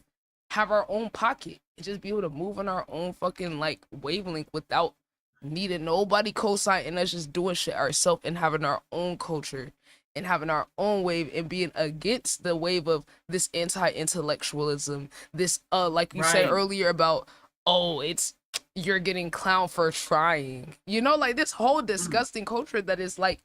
have our own pocket and just be able to move on our own fucking like wavelength without needing nobody co-signing us, just doing shit ourselves and having our own culture and having our own wave and being against the wave of this anti-intellectualism, this like you said Right. earlier about, oh, it's you're getting clown for trying, you know, like this whole disgusting culture that is like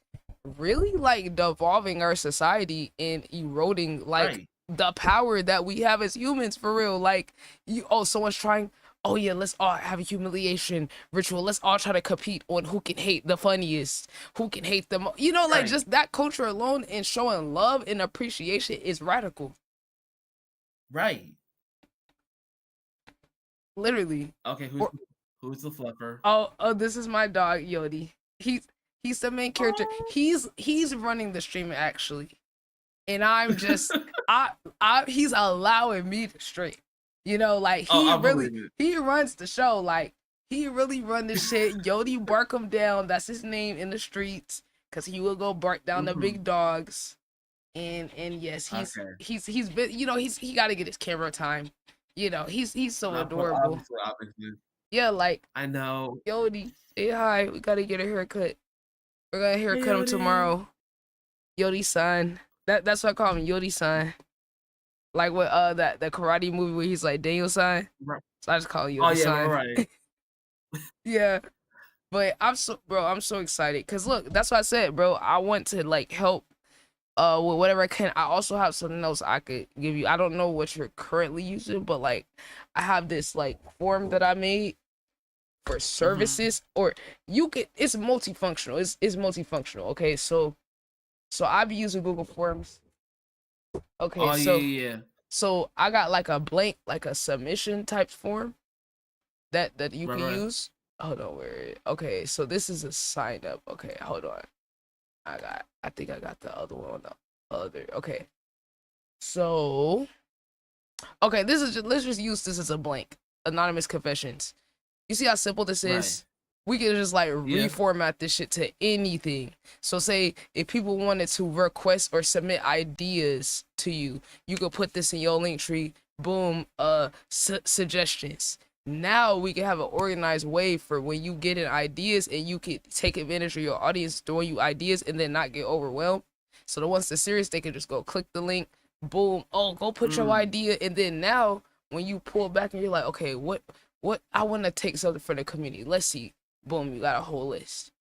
really like devolving our society and eroding like Right. the power that we have as humans, for real. Like, you, oh, someone's trying, oh yeah, let's all have a humiliation ritual, let's all try to compete on who can hate the funniest, who can hate the most, you know, like Right. just that culture alone and showing love and appreciation is radical. Right. Literally. Okay, who's the fluffer? Oh, this is my dog Yodi. He's the main character. He's running the stream actually, and I'm just I he's allowing me to stream. You know, like I believe it. he runs the show. Like he really run this shit. Yodi bark him down. That's his name in the streets, cause he will go bark down the big dogs. And yes, he's been, you know, he got to get his camera time. You know, he's so adorable. Obviously. Yeah, like I know. Yodi, say hi. We gotta get a haircut. We're gonna haircut him Yodi. tomorrow. Yodi san. That's what I call him, Yodi san. Like what that karate movie where he's like Daniel san. Right. So I just call him Yodi san. Right. Yeah. But I'm so excited. Cause look, that's what I said, bro. I want to like help with whatever I can. I also have something else I could give you. I don't know what you're currently using, but like I have this like form that I made for services, or you could, it's multifunctional. It's multifunctional. Okay, so I've been using Google Forms. Okay, so I got like a blank, like a submission type form that you can use. Hold on, okay, so this is a sign up. Okay, hold on. I think I got the other one on the other. Okay. So okay, this is let's just use this as a blank. Anonymous confessions. You see how simple this is? We can just like reformat this shit to anything. So say if people wanted to request or submit ideas to you, you could put this in your link tree. Boom, suggestions. Now we can have an organized way for when you get in ideas, and you can take advantage of your audience throwing you ideas and then not get overwhelmed. So the ones that's serious, they can just go click the link. Boom. Oh, go put your idea. And then now when you pull back and you're like, okay, what I want to take something for the community. Let's see. Boom, you got a whole list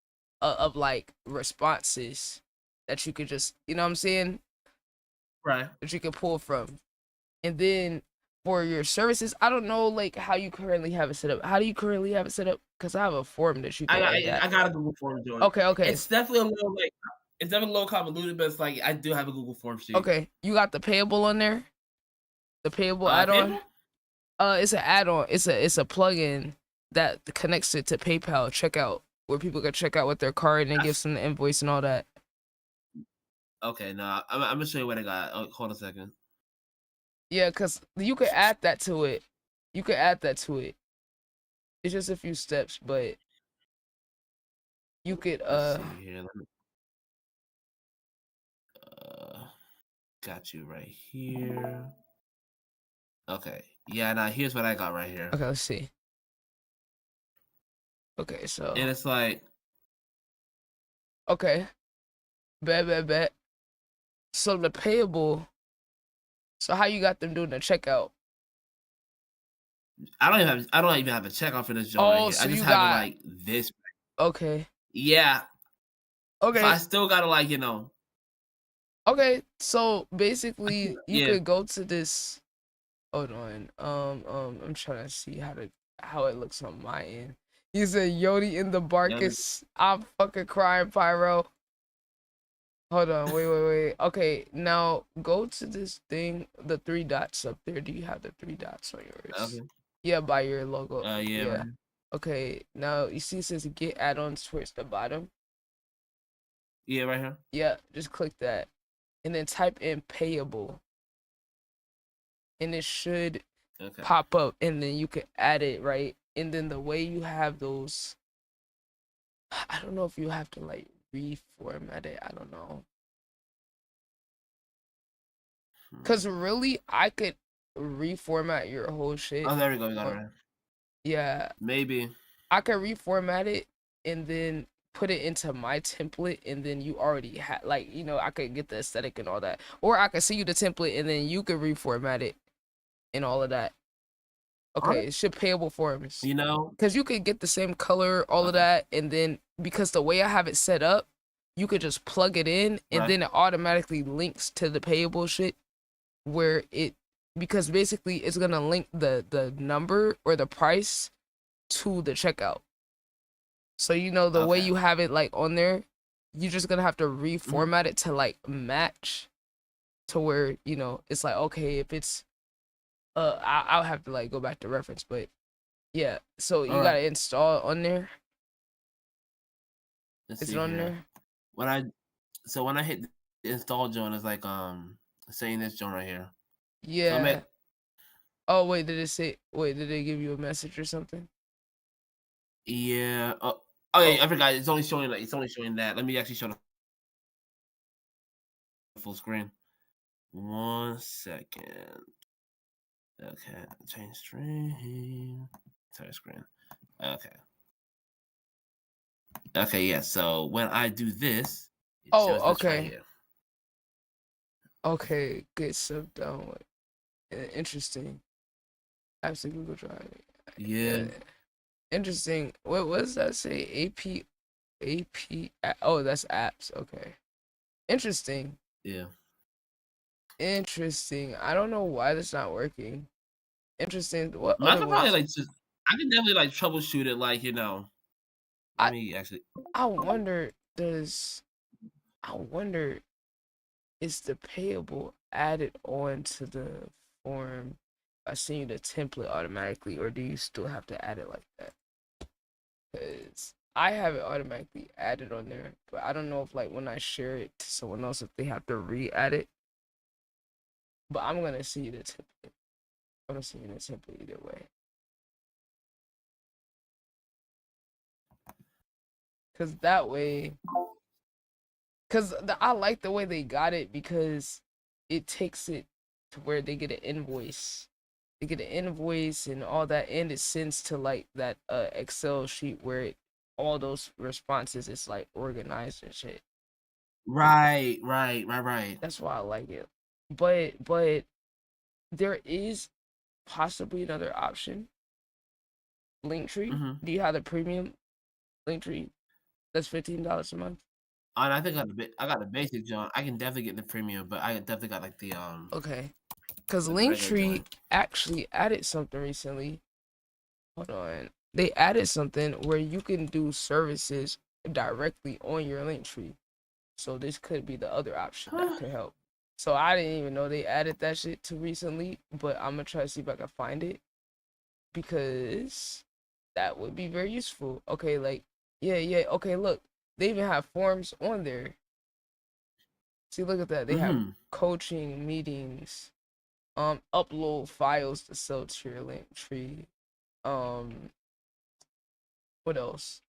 of like responses that you could just, you know what I'm saying? Right. That you can pull from. And then for your services, I don't know like how you currently have it set up. How do you currently have it set up? Because I have a form that you can I got a Google form doing. Okay. It's definitely a little like it's definitely a little convoluted, but it's like I do have a Google form sheet. Okay, you got the payable on there? The payable add-on? It's an add-on. It's a plugin that connects it to PayPal checkout, where people can check out with their card and it gives them the invoice and all that. Okay, no, I'm gonna show you what I got. Oh, hold on a second. Yeah, because you could add that to it. It's just a few steps, but you could Let's see here. Got you right here. Okay. Yeah, now here's what I got right here. Okay, let's see. Okay, so and it's like okay. Bet. So the payable. So how you got them doing the checkout? I don't even have a checkout for this job right here. So I just you have got it like this. Okay. Yeah. Okay. So I still gotta like, you know. Okay, so basically you could go to this. Hold on. I'm trying to see how it looks on my end. You said Yodi in the Barkus. I'm fucking crying, Pyro. Hold on, wait. Okay, now go to this thing, the 3 dots up there. Do you have the 3 dots on yours? Okay. Yeah, by your logo. Yeah. Right. Okay, now you see it says get add-ons towards the bottom. Yeah, right here. Yeah, just click that. And then type in payable. And it should pop up, and then you can add it, right? And then the way you have those, I don't know if you have to like reformat it. I don't know. Because really, I could reformat your whole shit. Oh, there we go. We got it right. Yeah. Maybe. I could reformat it and then put it into my template, and then you already had, like, you know, I could get the aesthetic and all that. Or I could see you the template and then you could reformat it and all of that. Okay, it's ship payable forms. You know? Because you could get the same color, all of that, and then because the way I have it set up, you could just plug it in and Right. then it automatically links to the payable shit where it, because basically it's gonna link the number or the price to the checkout. So you know the way you have it like on there, you're just gonna have to reformat it to like match to where, you know, it's like, okay, if it's I'll have to like go back to reference, but yeah, so you All gotta right. install it on there. Let's Is see it on here. there? When I hit the install joint, it's like saying this joint right here. So Yeah. Oh wait, did they give you a message or something? yeah. Oh yeah, I forgot. It's only showing that. Let me actually show the full screen. 1 second. Okay, change stream. Entire screen. Okay. Okay, yeah. So when I do this, it shows this right Okay. here. Okay, get sub down. Interesting. Apps and Google Drive. Yeah. Interesting. What does that say? Oh, that's apps. Okay. Interesting. Yeah. Interesting. I don't know why that's not working. Interesting. What I other could probably ones? I can definitely like troubleshoot it, like, you know. Let me actually. I wonder, is the payable added on to the form by seeing the template automatically, or do you still have to add it like that? Because I have it automatically added on there, but I don't know if like when I share it to someone else, if they have to re-add it. But I'm gonna see the template. I'm gonna see the template either way. Cause that way, I like the way they got it, because it takes it to where they get an invoice. They get an invoice and all that, and it sends to like that Excel sheet where all those responses is like organized and shit. Right. That's why I like it. But there is possibly another option. Linktree. Do you have the premium Linktree? That's $15 a month. And I think I got the basic joint. I can definitely get the premium, but I definitely got like the Okay. Because the regular Linktree joint. actually added something recently. Hold on. They added something where you can do services directly on your Linktree. So this could be the other option that could help. So I didn't even know they added that shit too recently, but I'm gonna try to see if I can find it, because that would be very useful. Okay, like, yeah. Okay, look, they even have forms on there. See, look at that. They have coaching meetings, upload files to sell to your Linktree. What else?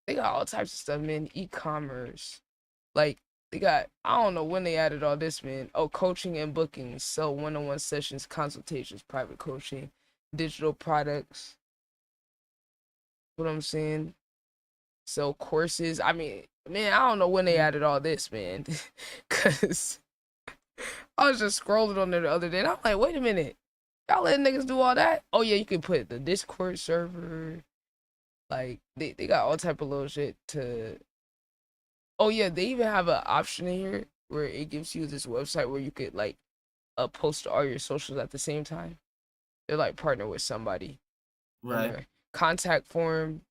They got all types of stuff, man. E-commerce. Like, they got, I don't know when they added all this, man. Oh, coaching and bookings, sell one-on-one sessions, consultations, private coaching, digital products. What I'm saying? Sell courses. I mean, man, I don't know when they added all this, man. Cause I was just scrolling on there the other day and I'm like, wait a minute. Y'all letting niggas do all that? Oh yeah, you can put the Discord server. Like, they got all type of little shit to. Oh yeah, they even have an option in here where it gives you this website where you could like post all your socials at the same time. They're like partner with somebody. Right. Contact form.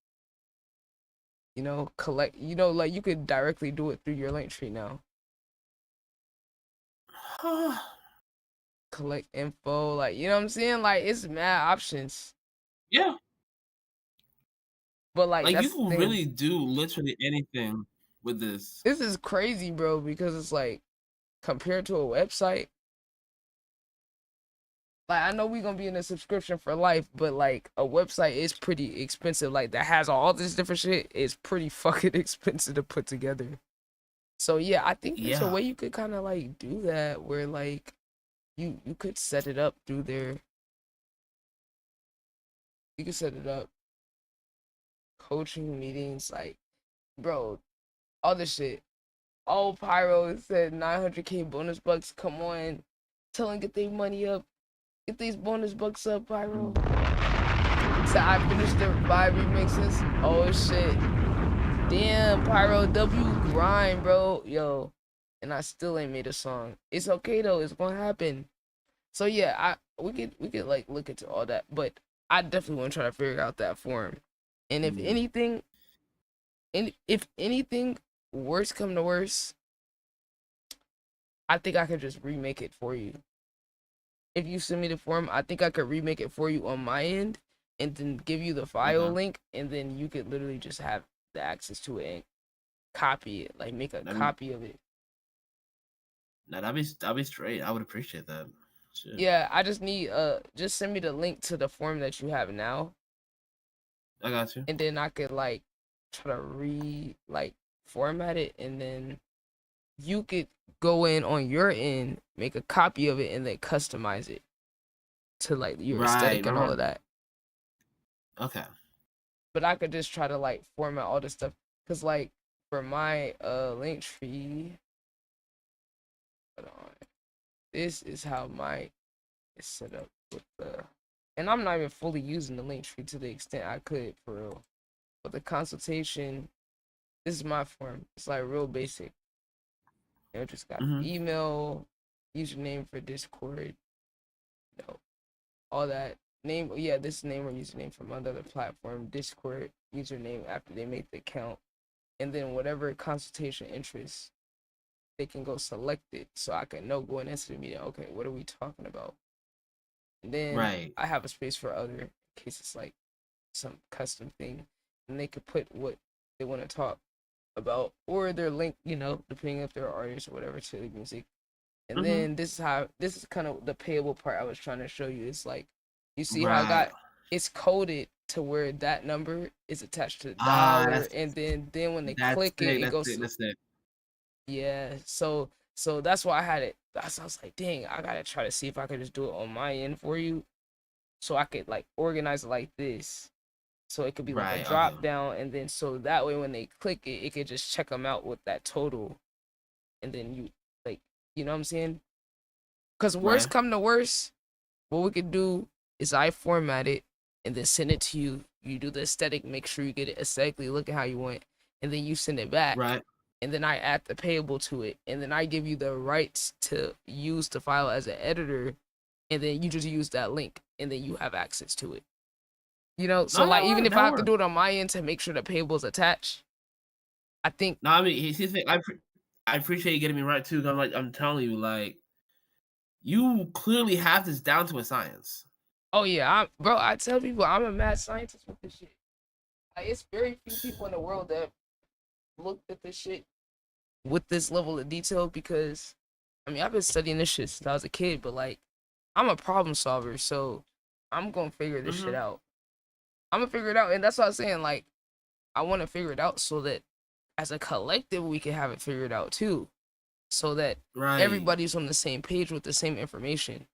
You know, collect. You know, like you could directly do it through your Linktree now. Collect info, like, you know what I'm saying? Like, it's mad options. Yeah. But like you that's the can thing. really do literally anything with this. This is crazy, bro, because it's like compared to a website. Like, I know we're gonna be in a subscription for life, but like a website is pretty expensive. Like, that has all this different shit. It's pretty fucking expensive to put together. So yeah, I think there's a way you could kind of like do that where like you could set it up through there. You can set it up. Coaching meetings, like, bro, all this shit. Oh, Pyro said 900K bonus bucks. Come on, tell them get their money up. Get these bonus bucks up, Pyro. So I finished the 5 remixes. Oh shit. Damn, Pyro W grind, bro. Yo. And I still ain't made a song. It's okay though, it's gonna happen. So yeah, we could like look into all that, but I definitely want to try to figure out that form. And if anything, worse come to worse, I think I could just remake it for you. If you send me the form, I think I could remake it for you on my end and then give you the file link, and then you could literally just have the access to it and copy it, like make a copy of it. Nah, that'd be straight. I would appreciate that. Shit. Yeah, I just need just send me the link to the form that you have now. I got you. And then I could like try to format it, and then you could go in on your end, make a copy of it, and then customize it to like your aesthetic and all of that. Okay. But I could just try to like format all this stuff, cause like for my link tree, hold on, this is how my is set up with the, and I'm not even fully using the link tree to the extent I could for real. But the consultation, this is my form. It's like real basic. You know, just got email, username for Discord, you know, all that. Name, yeah, this name or username from another platform, Discord username after they make the account, and then whatever consultation interests, they can go select it, so I can know going into the meeting, okay, what are we talking about? And then I have a space for other, in case it's like some custom thing, and they could put what they want to talk about or their link, you know, depending if they're artists or whatever to the music. And then this is kind of the payable part I was trying to show you. It's like, you see how it's coded to where that number is attached to the dollar, and then when they click it, it goes. Yeah, so that's why I had it. I was like, dang, I gotta try to see if I could just do it on my end for you, so I could like organize it like this, so it could be like a drop down, and then so that way when they click it, it could just check them out with that total, and then you like, you know what I'm saying? Because worst come to worst, what we could do is I format it and then send it to you. You do the aesthetic, make sure you get it aesthetically looking how you want, and then you send it back. And then I add the payable to it, and then I give you the rights to use the file as an editor, and then you just use that link, and then you have access to it. You know, so like even if I have to do it on my end to make sure the payable is attached, I think. No, I mean, here's the thing. I appreciate you getting me right too. Cause I'm telling you, like, you clearly have this down to a science. Oh yeah, bro. I tell people I'm a mad scientist with this shit. Like, it's very few people in the world that looked at this shit with this level of detail, because I mean I've been studying this shit since I was a kid, but like I'm a problem solver, so I'm gonna figure this shit out. I'm gonna figure it out, and that's what I was saying, like I want to figure it out so that as a collective we can have it figured out too, so that everybody's on the same page with the same information,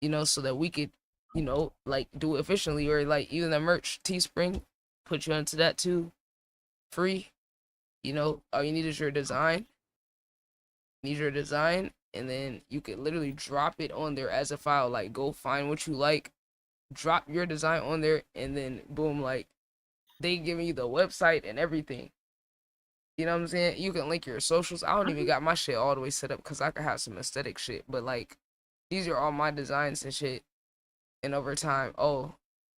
you know, so that we could, you know, like do it efficiently, or like even the merch Teespring, put you onto that too, free. You know, all you need is your design. And then you could literally drop it on there as a file. Like, go find what you like, drop your design on there, and then boom, like they giving you the website and everything. You know what I'm saying? You can link your socials. I don't even got my shit all the way set up because I could have some aesthetic shit. But like, these are all my designs and shit. And over time, oh,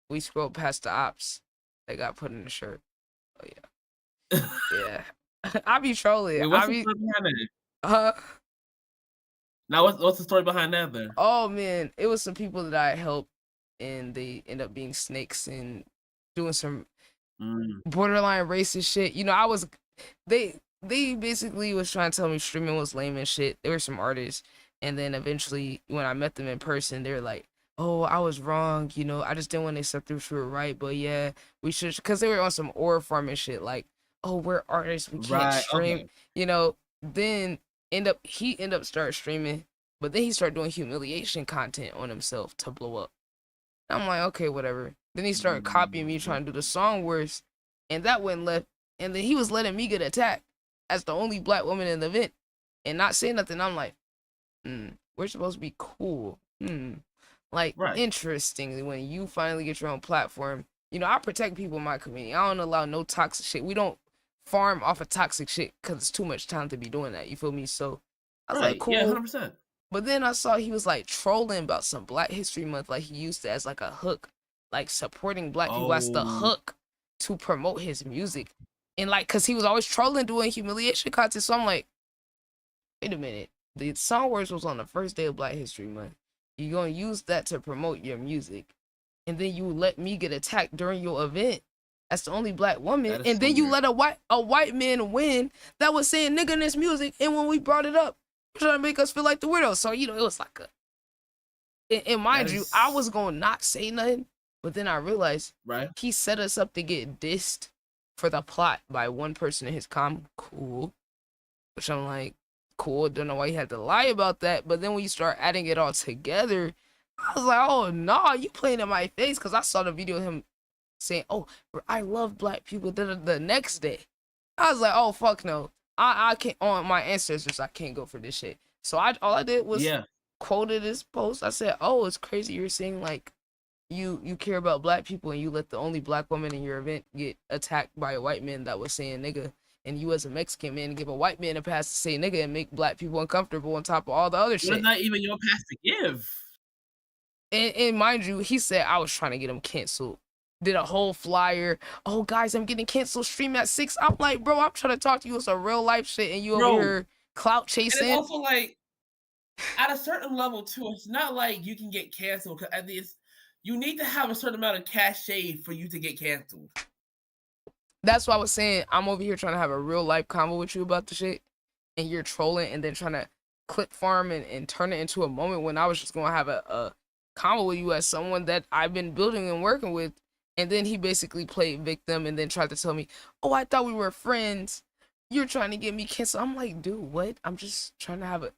we scrolled past the ops. They got put in the shirt. Oh yeah. Yeah, I be trolling. Wait, what's the story behind that? Now, what's the story behind that then? Oh man, it was some people that I helped, and they end up being snakes and doing some borderline racist shit. You know, they basically was trying to tell me streaming was lame and shit. There were some artists, and then eventually when I met them in person, they were like, oh, I was wrong. You know, I just didn't want to accept if you were right, but yeah, we should, because they were on some ore farming shit, like, oh, we're artists, we can't stream, you know. Then he end up start streaming, but then he started doing humiliation content on himself to blow up. I'm like, okay, whatever. Then he started copying me, trying to do the song worse, and that went left. And then he was letting me get attacked as the only black woman in the event and not saying nothing. I'm like, we're supposed to be cool. Like, interesting. When you finally get your own platform, you know, I protect people in my community. I don't allow no toxic shit. We don't farm off of toxic shit because it's too much time to be doing that. You feel me? So I was like, cool. Yeah, 100%. But then I saw he was like trolling about some Black History Month, like he used it as like a hook, like supporting black people as the hook to promote his music. And like, cause he was always trolling, doing humiliation content. So I'm like, wait a minute. The Song Wars was on the first day of Black History Month. You're gonna use that to promote your music. And then you let me get attacked during your event as the only black woman. And then you let a white man win that was saying nigga in his music. And when we brought it up, trying to make us feel like the weirdos. So, you know, it was like and mind you, I was gonna not say nothing, but then I realized he set us up to get dissed for the plot by one person in his cool. Which I'm like, cool, don't know why he had to lie about that. But then when you start adding it all together, I was like, oh nah, you playing in my face, because I saw the video of him saying, oh, I love black people the next day. I was like, oh fuck no. I can't, on my ancestors, I can't go for this shit. So all I did was quoted his post. I said, oh, it's crazy you're saying like you care about black people and you let the only black woman in your event get attacked by a white man that was saying nigga, and you as a Mexican man give a white man a pass to say nigga and make black people uncomfortable on top of all the other shit. It's not even your pass to give. And mind you, he said I was trying to get him canceled. Did a whole flyer. Oh, guys, I'm getting canceled. Stream at 6. I'm like, bro, I'm trying to talk to you. It's a real life shit, and you over here clout chasing. And it's also like, at a certain level too, it's not like you can get canceled. Because at least you need to have a certain amount of cachet for you to get canceled. That's why I was saying I'm over here trying to have a real life convo with you about the shit, and you're trolling and then trying to clip farm and turn it into a moment when I was just gonna have a convo with you as someone that I've been building and working with. And then he basically played victim and then tried to tell me, oh, I thought we were friends. You're trying to get me canceled. I'm like, dude, what? I'm just trying to have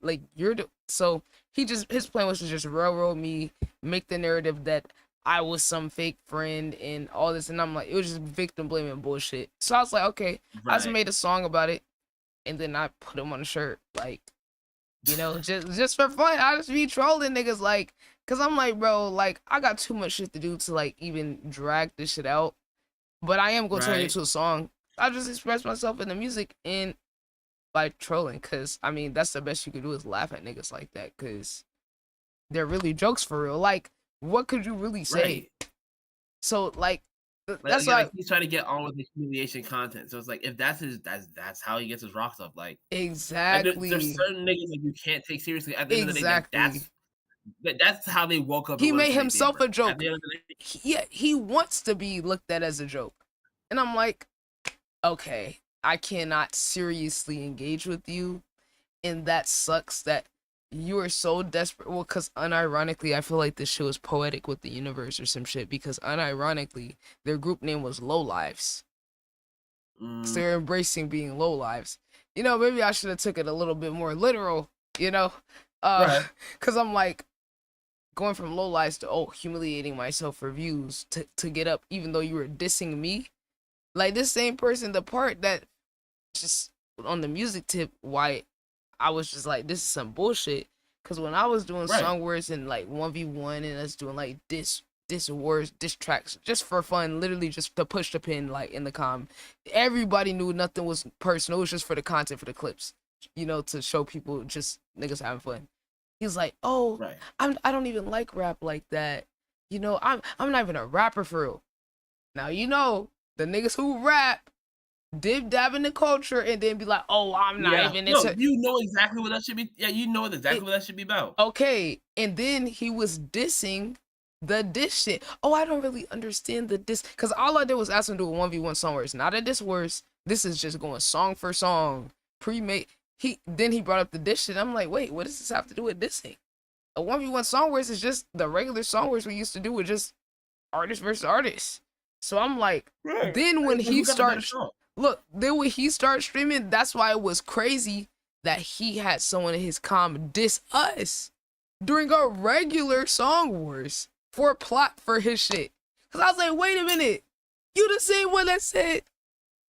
so his plan was to just railroad me, make the narrative that I was some fake friend and all this. And I'm like, it was just victim blaming bullshit. So I was like, okay, I just made a song about it. And then I put him on a shirt. Like, you know, just for fun. I just be trolling niggas like, cause I'm like, bro, like I got too much shit to do to like even drag this shit out. But I am gonna turn it into a song. I just express myself in the music and by trolling, cause I mean that's the best you could do is laugh at niggas like that, cause they're really jokes for real. Like, what could you really say? So like that's like he's trying to get on with the humiliation content. So it's like if that's how he gets his rocks up. Like exactly. There's certain niggas like you can't take seriously. At the end of the day, that's how they woke up. He made himself a joke. He wants to be looked at as a joke. And I'm like, okay, I cannot seriously engage with you. And that sucks that you are so desperate. Well, because unironically, I feel like this show is poetic with the universe or some shit. Because unironically, their group name was Low Lives. So they're embracing being low lives. You know, maybe I should have took it a little bit more literal, you know? Because I'm like, going from low lives to humiliating myself for views to get up even though you were dissing me. Like this same person, the part that just on the music tip, why I was just like, this is some bullshit. Cause when I was doing song words and like 1v1 and us doing like diss wars, diss tracks, just for fun, literally just to push the pin like in the everybody knew nothing was personal. It was just for the content, for the clips, you know, to show people just niggas having fun. He's like, oh, I don't even like rap like that. You know, I'm not even a rapper for real. Now, you know, the niggas who rap dib dab in the culture and then be like, oh, I'm not even into. You know exactly what that should be. Yeah, you know exactly what that should be about. Okay, and then he was dissing the diss shit. Oh, I don't really understand the diss. Because all I did was ask him to do a 1v1 song where it's not a diss words. This is just going song for song, pre-made. Then he brought up the diss shit. I'm like, wait, what does this have to do with dissing? A 1v1 song words is just the regular song words we used to do with just artist versus artist. So I'm like, then when he starts, then when he starts streaming, that's why it was crazy that he had someone in his diss us during our regular song wars for a plot for his shit. Cause I was like, wait a minute, you the same one that said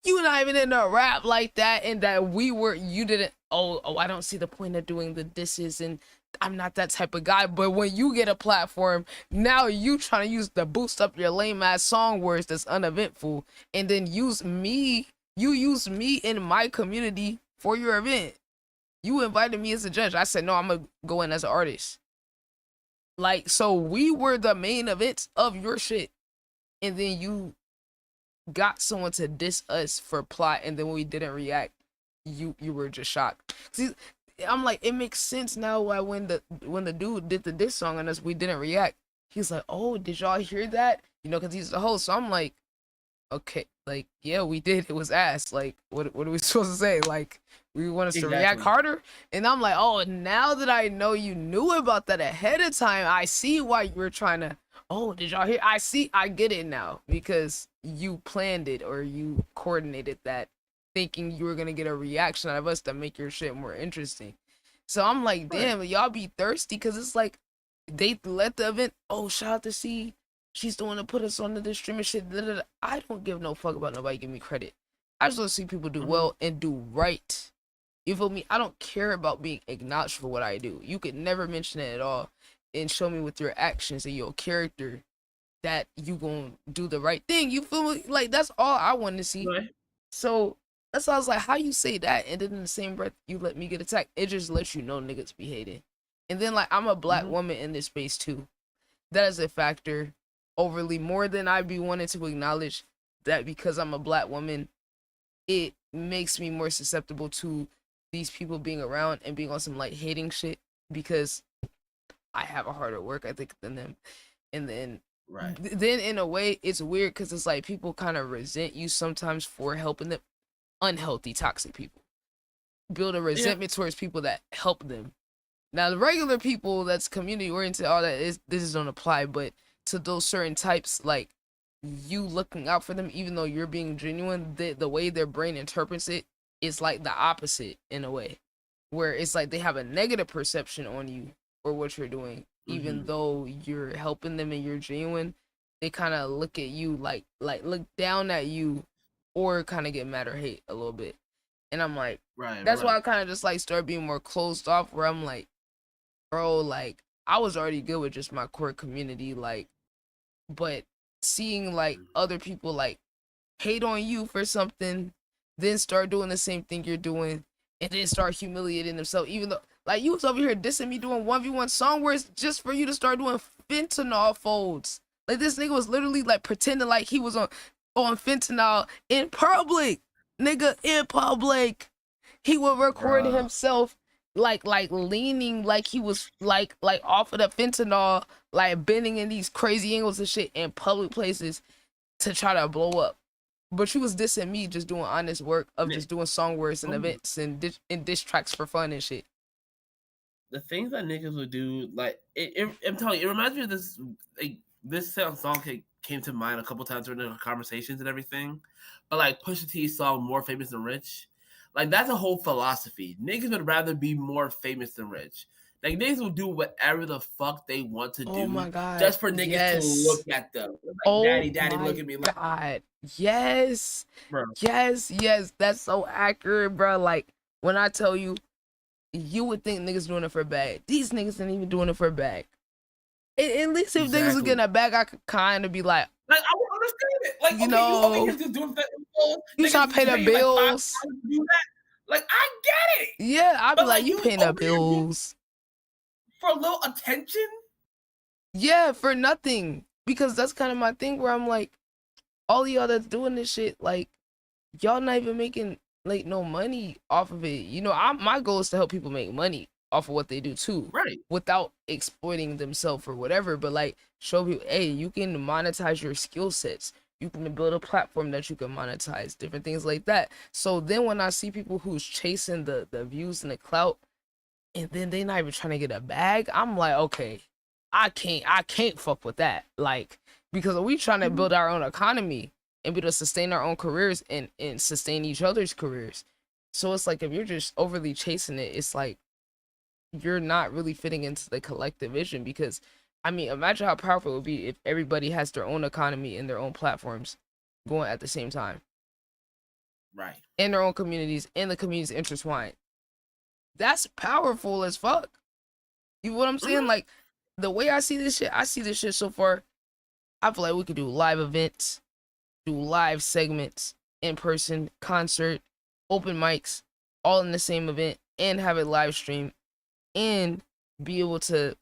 you not even in a rap like that, and that you didn't. Oh, I don't see the point of doing the disses, and I'm not that type of guy. But when you get a platform, now you trying to use to boost up your lame ass song words that's uneventful, and then use me. You use me in my community for your event. You invited me as a judge. I said no, I'm gonna go in as an artist. Like, so we were the main events of your shit, and then you got someone to diss us for plot, and then when we didn't react, you were just shocked. See, I'm like, it makes sense now why when the dude did the diss song on us, we didn't react. He's like, oh, did y'all hear that? You know, because he's the host. So I'm like, okay, like, yeah, we did. It was ass. Like, what are we supposed to say? Like, we want us to react harder? And I'm like, oh, now that I know you knew about that ahead of time, I see why you were trying to, oh, did y'all hear? I get it now, because you planned it or you coordinated that, thinking you were going to get a reaction out of us to make your shit more interesting. So I'm like, damn, y'all be thirsty, because it's like, they let the event, oh, shout out to C. She's the one to put us on the streaming shit. Blah, blah, blah. I don't give no fuck about nobody giving me credit. I just want to see people do well and do right. You feel me? I don't care about being acknowledged for what I do. You could never mention it at all and show me with your actions and your character that you gonna do the right thing. You feel me? Like, that's all I want to see. Right. So that's why I was like, how you say that? And then in the same breath, you let me get attacked. It just lets you know niggas be hating. And then, like, I'm a black woman in this space too. That is a factor overly more than I'd be wanting to acknowledge, that because I'm a black woman, it makes me more susceptible to these people being around and being on some like hating shit, because I have a harder work ethic than them. And then then in a way it's weird, because it's like people kind of resent you sometimes for helping them. Unhealthy, toxic people build a resentment towards people that help them. Now the regular people that's community oriented, all that this don't apply, but to those certain types, like, you looking out for them even though you're being genuine, the way their brain interprets it is like the opposite in a way, where it's like they have a negative perception on you or what you're doing, even though you're helping them and you're genuine. They kind of look at you like look down at you, or kind of get mad or hate a little bit. And I'm like, that's why I kind of just like start being more closed off, where I'm like, bro, like, I was already good with just my core community, like, but seeing like other people like hate on you for something, then start doing the same thing you're doing, and then start humiliating themselves, even though like you was over here dissing me doing 1v1 song words just for you to start doing fentanyl folds. Like, this nigga was literally like pretending like he was on fentanyl in public, nigga, in public. He would record himself like leaning like he was like off of the fentanyl, like bending in these crazy angles and shit in public places to try to blow up. But you was dissing me just doing honest work of just doing song words and events and diss tracks for fun and shit. The things that niggas would do, like, I'm telling you, it reminds me of this. Like, this song came to mind a couple times during the conversations and everything. But like Pusha T's song "More Famous Than Rich," like, that's a whole philosophy. Niggas would rather be more famous than rich. Like, niggas will do whatever the fuck they want to do. Oh my God. Just for niggas to look at them. Like, daddy, look at me. Like, God. Yes. Bro. Yes. That's so accurate, bro. Like, when I tell you, you would think niggas doing it for a bag. These niggas ain't even doing it for a bag. At least if niggas was getting a bag, I could kind of be like I would understand it. Like, you okay, know, you over here just doing that. You trying to pay the bills. Like, I get it. Yeah, I'd be like, you paying the bills. For a little attention? Yeah, for nothing. Because that's kind of my thing, where I'm like, all y'all that's doing this shit, like, y'all not even making like no money off of it. You know, my goal is to help people make money off of what they do too, right? Without exploiting themselves or whatever, but like show people, hey, you can monetize your skill sets. You can build a platform that you can monetize, different things like that. So then when I see people who's chasing the views and the clout, and then they not even trying to get a bag, I'm like, okay, I can't fuck with that. Like, because we trying to build our own economy and be able to sustain our own careers and sustain each other's careers. So it's like, if you're just overly chasing it, it's like you're not really fitting into the collective vision, because I mean, imagine how powerful it would be if everybody has their own economy and their own platforms going at the same time. Right. In their own communities, and the communities intertwined. That's powerful as fuck. You know what I'm saying? Like, the way I see this shit so far, I feel like we could do live events, do live segments, in person, concert, open mics, all in the same event, and have it live stream, and be able to,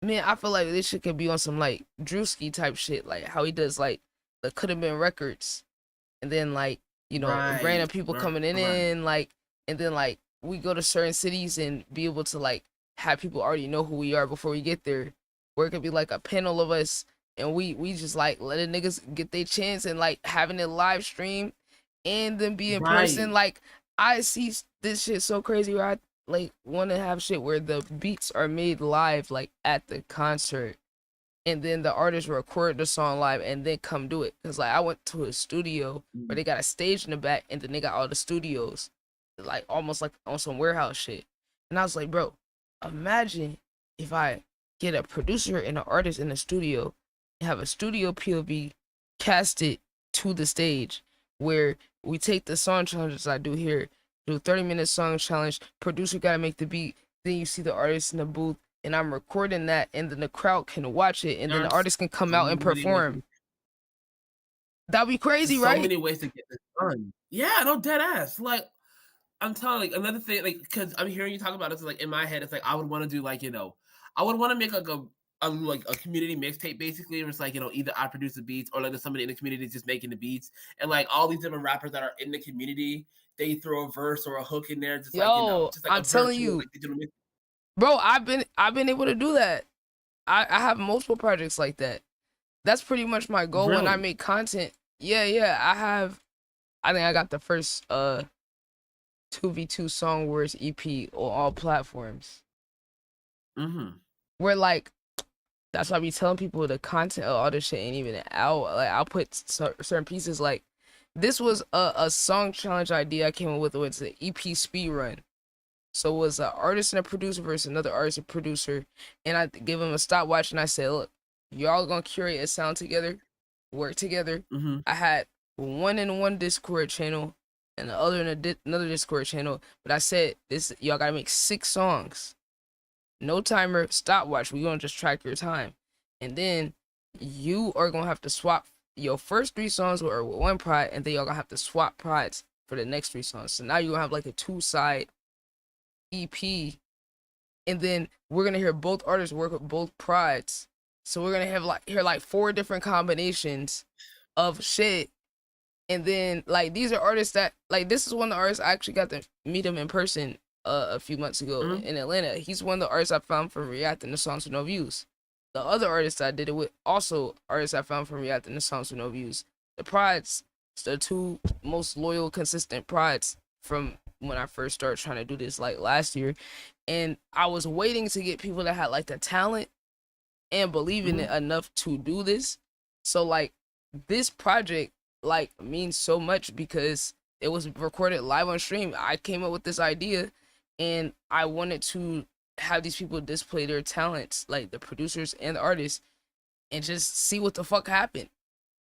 man, I feel like this shit could be on some like Drewski type shit, like how he does like the Could Have Been Records, and then like, you know, random people coming in, like, and then like we go to certain cities and be able to like have people already know who we are before we get there, where it could be like a panel of us, and we just like letting niggas get their chance and like having it live stream and then be in person. Like, I see this shit so crazy where I like want to have shit where the beats are made live, like at the concert, and then the artist record the song live and then come do it. Cause like I went to a studio where they got a stage in the back, and then they got all the studios, like almost like on some warehouse shit. And I was like, bro, imagine if I get a producer and an artist in the studio and have a studio POV casted to the stage, where we take the song challenges I do here, do 30-minute song challenge, producer gotta make the beat, then you see the artist in the booth, and I'm recording that, and then the crowd can watch it, and then the artist can come out and perform. That'd be crazy, so right? So many ways to get this done. Yeah, no, dead ass. Like, I'm telling, like, another thing, like, because I'm hearing you talk about this, like, in my head, it's like I would want to do, like, you know, I would want to make like a community mixtape, basically, where it's like, you know, either I produce the beats or like there's somebody in the community just making the beats, and like all these different rappers that are in the community, they throw a verse or a hook in there, just like, you know, just like I'm telling you, like, digital mix. Bro, I've been able to do that. I have multiple projects like that. That's pretty much my goal when I make content. Yeah, I think I got the first 2v2 song words EP on all platforms. Where like, that's why I be telling people the content of all this shit ain't even out. Like, I'll put certain pieces, like this was a song challenge idea I came up with. It's an EP speed run. So it was an artist and a producer versus another artist and producer, and I give them a stopwatch and I said, look, y'all gonna curate a sound together, work together. I had one in one Discord channel and the other in another Discord channel, but I said, this, y'all gotta make 6 songs. No timer, stopwatch. We gonna just track your time, and then you are gonna have to swap your first 3 songs with one pride, and then y'all gonna have to swap prides for the next 3 songs. So now you're gonna have like a 2-side EP, and then we're gonna hear both artists work with both prides. So we're gonna have like 4 different combinations of shit. And then like these are artists that, like, this is one of the artists I actually got to meet him in person a few months ago in Atlanta. He's one of the artists I found from reacting to songs with no views. The other artists I did it with, also artists I found from reacting to songs with no views. The prides, the 2 most loyal, consistent prides from when I first started trying to do this, like last year. And I was waiting to get people that had like the talent and believe in it enough to do this. So like this project like means so much because it was recorded live on stream. I came up with this idea and I wanted to have these people display their talents, like the producers and the artists, and just see what the fuck happened.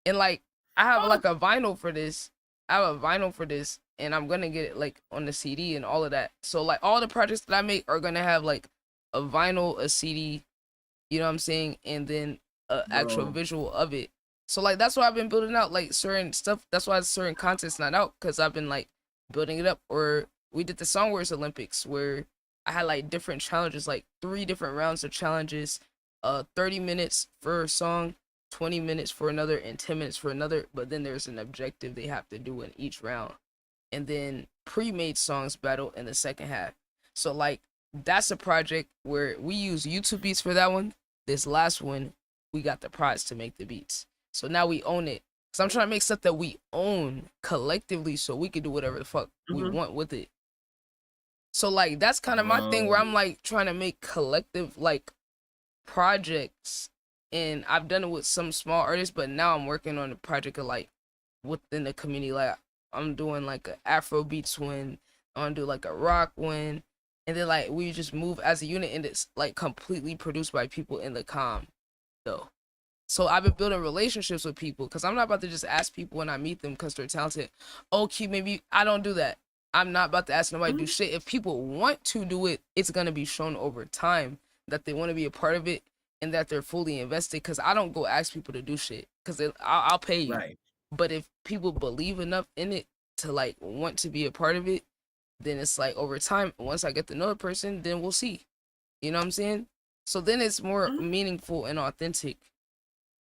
And like I have like a vinyl for this. And I'm gonna get it like on the CD and all of that. So like all the projects that I make are gonna have like a vinyl, a CD, you know what I'm saying, and then a actual visual of it. So like that's why I've been building out like certain stuff. That's why certain content's not out, because I've been like building it up. Or we did the Song Wars Olympics where I had like different challenges, like 3 different rounds of challenges, 30 minutes for a song, 20 minutes for another, and 10 minutes for another. But then there's an objective they have to do in each round. And then pre-made songs battle in the second half. So like that's a project where we use YouTube beats for that one. This last one, we got the prize to make the beats. So now we own it. So I'm trying to make stuff that we own collectively so we can do whatever the fuck we want with it. So like that's kind of my thing, where I'm like trying to make collective like projects, and I've done it with some small artists, but now I'm working on a project of like within the community. Like I'm doing like an Afro beats one, I'm gonna do like a rock one, and then like we just move as a unit, and it's like completely produced by people in the comm. though. So I've been building relationships with people because I'm not about to just ask people when I meet them because they're talented. Okay, maybe I don't do that. I'm not about to ask nobody to do shit. If people want to do it, it's gonna be shown over time that they want to be a part of it and that they're fully invested. Because I don't go ask people to do shit because I'll pay you. Right. But if people believe enough in it to like want to be a part of it, then it's like over time. Once I get to know a person, then we'll see. You know what I'm saying? So then it's more meaningful and authentic.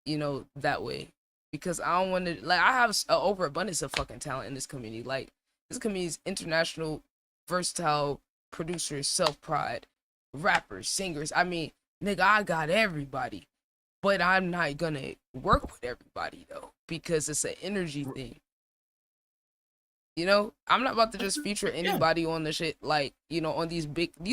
You know, that way, because I don't want to, like, I have an overabundance of fucking talent in this community. Like, this community is international, versatile producers, self-pride, rappers, singers. I mean, nigga, I got everybody, but I'm not gonna work with everybody though, because it's an energy thing. You know, I'm not about to just feature anybody on the shit, like, you know, on these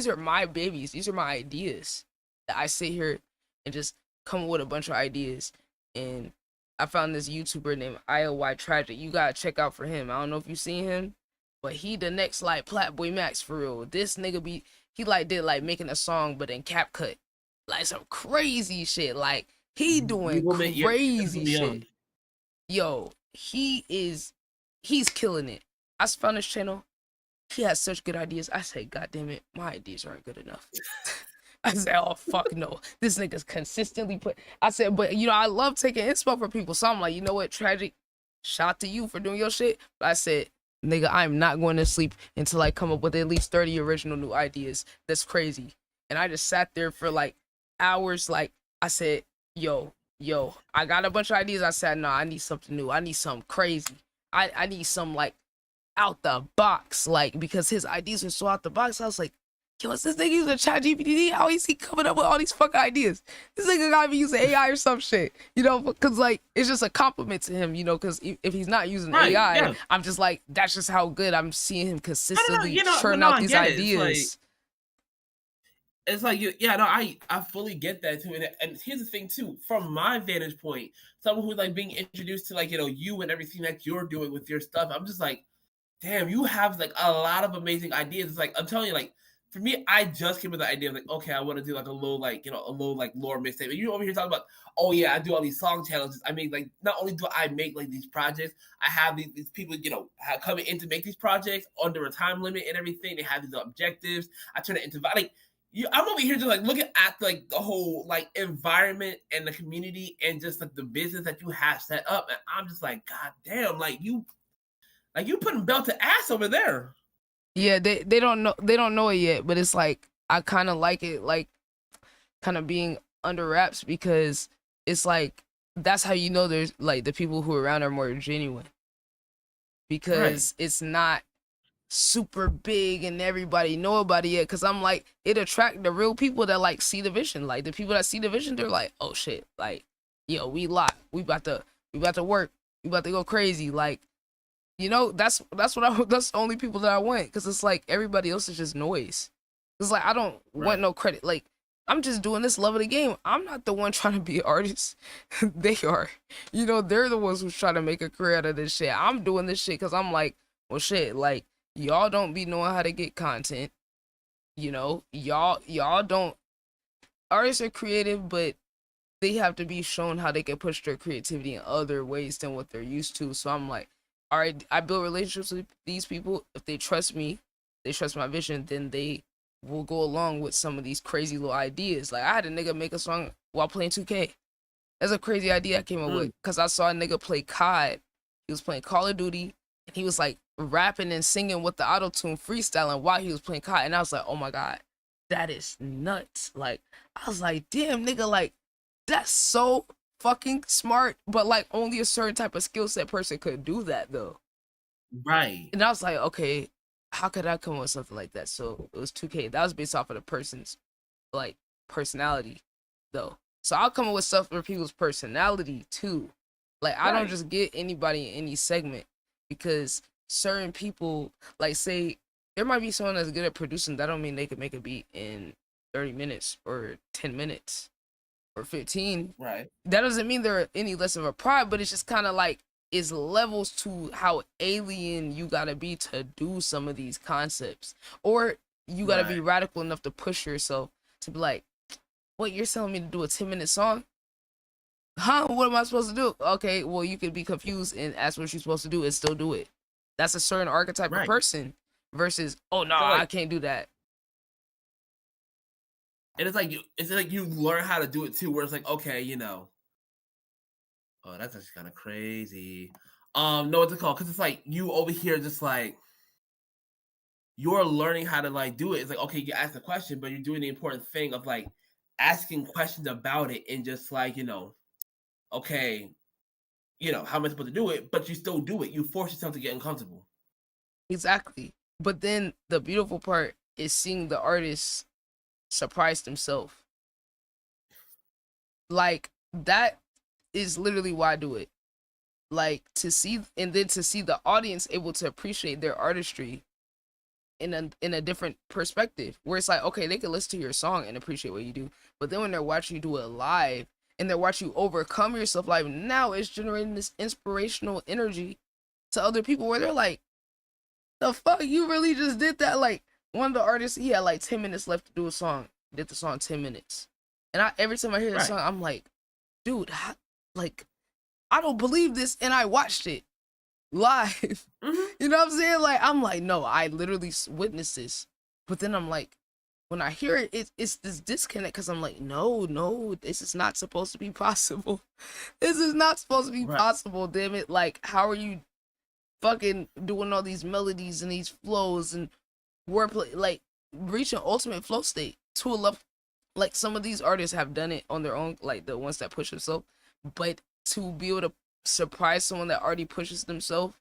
are my babies, these are my ideas that I sit here and just come up with a bunch of ideas. And I found this YouTuber named IOY Tragic. You gotta check out for him. I don't know if you seen him, but he the next like Platboy Max for real. This nigga he like did like making a song but in CapCut, like some crazy shit. Like he doing crazy shit. Yo, he's killing it. I found his channel. He has such good ideas. I say, God damn it, my ideas aren't good enough. I said, oh, fuck no. This nigga's consistently I said, but, you know, I love taking inspo for people. So I'm like, you know what, Tragic, shout out to you for doing your shit. But I said, nigga, I'm not going to sleep until I come up with at least 30 original new ideas. That's crazy. And I just sat there for, like, hours. Like, I said, yo, I got a bunch of ideas. I said, no, I need something new. I need something crazy. I need some, like, out the box. Like, because his ideas were so out the box. I was like, yo, what's this nigga using ChatGPT? How is he coming up with all these fucking ideas? This nigga gotta be using AI or some shit, you know? Because like it's just a compliment to him, you know? Because if he's not using AI, I'm just like, that's just how good I'm seeing him consistently churn out these ideas. It's like I fully get that too. And here's the thing too, from my vantage point, someone who's like being introduced to like, you know, you and everything that you're doing with your stuff, I'm just like, damn, you have like a lot of amazing ideas. It's like, I'm telling you, like, for me, I just came with the idea of like, okay, I want to do like a little like, you know, a little like lore mixtape. And you over here talking about, oh yeah, I do all these song challenges. I mean, like, not only do I make like these projects, I have these people, you know, coming in to make these projects under a time limit and everything. They have these objectives. I turn it into like, I'm over here just like looking at like the whole like environment and the community and just like the business that you have set up, and I'm just like, God damn, like you putting belt to ass over there. Yeah, they don't know it yet, but it's like I kind of like it, like kind of being under wraps, because it's like that's how you know there's like the people who are around are more genuine, because it's not super big and everybody know about it yet. Because I'm like, it attract the real people that like see the vision. Like the people that see the vision, they're like, oh shit, like yo, we about to work, we about to go crazy, like. You know, that's the only people that I want, because it's like everybody else is just noise. It's like I don't want no credit. Like I'm just doing this love of the game. I'm not the one trying to be an artist. They are. You know, they're the ones who's trying to make a career out of this shit. I'm doing this shit because I'm like, well, shit. Like y'all don't be knowing how to get content. You know, y'all don't. Artists are creative, but they have to be shown how they can push their creativity in other ways than what they're used to. So I'm like, all right, I build relationships with these people. If they trust me, they trust my vision, then they will go along with some of these crazy little ideas. Like I had a nigga make a song while playing 2K. That's a crazy idea I came up with, because I saw a nigga play COD. He was playing Call of Duty, and he was like rapping and singing with the auto-tune, freestyling while he was playing COD. And I was like, oh my God, that is nuts. Like, I was like, damn, nigga, like, that's so fucking smart, but like only a certain type of skill set person could do that though. Right. And I was like, okay, how could I come up with something like that? So it was 2K. That was based off of the person's like personality though. So I'll come up with stuff for people's personality too. Like I don't just get anybody in any segment, because certain people, like say there might be someone that's good at producing, that don't mean they could make a beat in 30 minutes or 10 minutes. Or 15. Right. That doesn't mean they're any less of a pride, but it's just kind of like it's levels to how alien you gotta be to do some of these concepts. Or you gotta be radical enough to push yourself to be like, what, you're telling me to do a 10-minute song? Huh? What am I supposed to do? Okay, well, you could be confused and ask what you're supposed to do and still do it. That's a certain archetype of person versus, oh no, So, like- I can't do that. And it's like you learn how to do it too, where it's like, okay, you know. Oh, that's actually kind of crazy. No, what's it called? Because it's like you over here just like you're learning how to like do it. It's like, okay, you ask the question, but you're doing the important thing of like asking questions about it and just like, you know, okay, you know, how am I supposed to do it? But you still do it. You force yourself to get uncomfortable. Exactly. But then the beautiful part is seeing the artist surprise themselves. Like, that is literally why I do it. Like, to see, and then to see the audience able to appreciate their artistry in a different perspective, where it's like, okay, they can listen to your song and appreciate what you do, but then when they're watching you do it live and they're watching you overcome yourself live, now it's generating this inspirational energy to other people where they're like, the fuck, you really just did that? Like, one of the artists, he had like 10 minutes left to do a song, did the song 10 minutes, and every time I hear the song, I'm like, dude, like, I don't believe this, and I watched it live. You know what I'm saying? Like, I'm like, no, I literally witnessed this. But then I'm like, when I hear it, it's this disconnect, because I'm like, no, this is not supposed to be possible. This is not supposed to be possible, damn it. Like, how are you fucking doing all these melodies and these flows and wordplay, like, reaching ultimate flow state to a level, like, some of these artists have done it on their own, like the ones that push themselves, but to be able to surprise someone that already pushes themselves,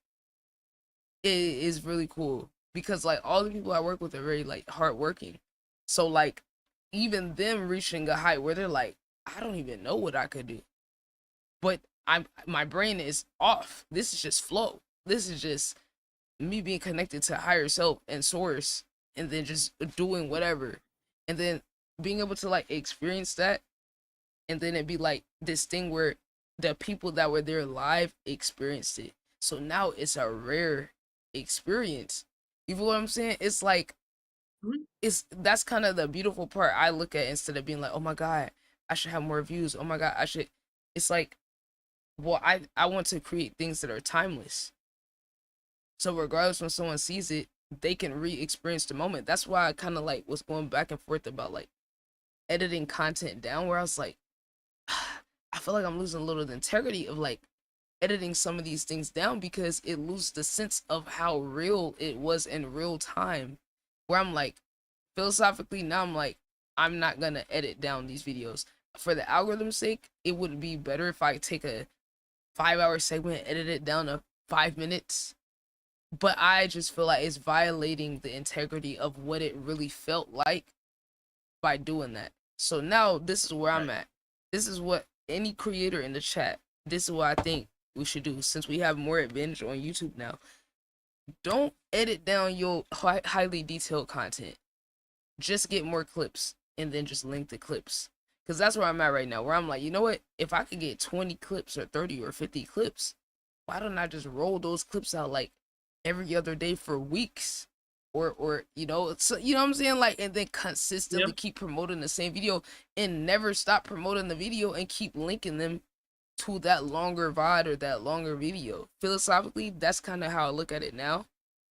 it is really cool, because like all the people I work with are very like hardworking. So like even them reaching a height where they're like, I don't even know what I could do, but my brain is off. This is just flow. This is just me being connected to higher self and source, and then just doing whatever, and then being able to like experience that, and then it'd be like this thing where the people that were there live experienced it. So now it's a rare experience. You feel what I'm saying? It's like, that's kind of the beautiful part I look at, instead of being like, oh my God, I should have more views. Oh my God, I should. It's like, well, I want to create things that are timeless. So regardless when someone sees it, they can re-experience the moment. That's why I kind of like was going back and forth about like editing content down, where I was like, I feel like I'm losing a little of the integrity of like editing some of these things down, because it loses the sense of how real it was in real time, where I'm like, philosophically now I'm like, I'm not gonna edit down these videos for the algorithm's sake. It would be better if I take a 5-hour segment, edit it down to 5 minutes, but I just feel like it's violating the integrity of what it really felt like by doing that. So now this is where I'm at. This is what any creator in the chat, this is what I think we should do, since we have more advantage on YouTube now. Don't edit down your highly detailed content. Just get more clips and then just link the clips. Because that's where I'm at right now, where I'm like, you know what? If I could get 20 clips or 30 or 50 clips, why don't I just roll those clips out like every other day for weeks? Or you know, so, you know what I'm saying? Like, and then consistently keep promoting the same video and never stop promoting the video and keep linking them to that longer VOD or that longer video. Philosophically, that's kind of how I look at it now,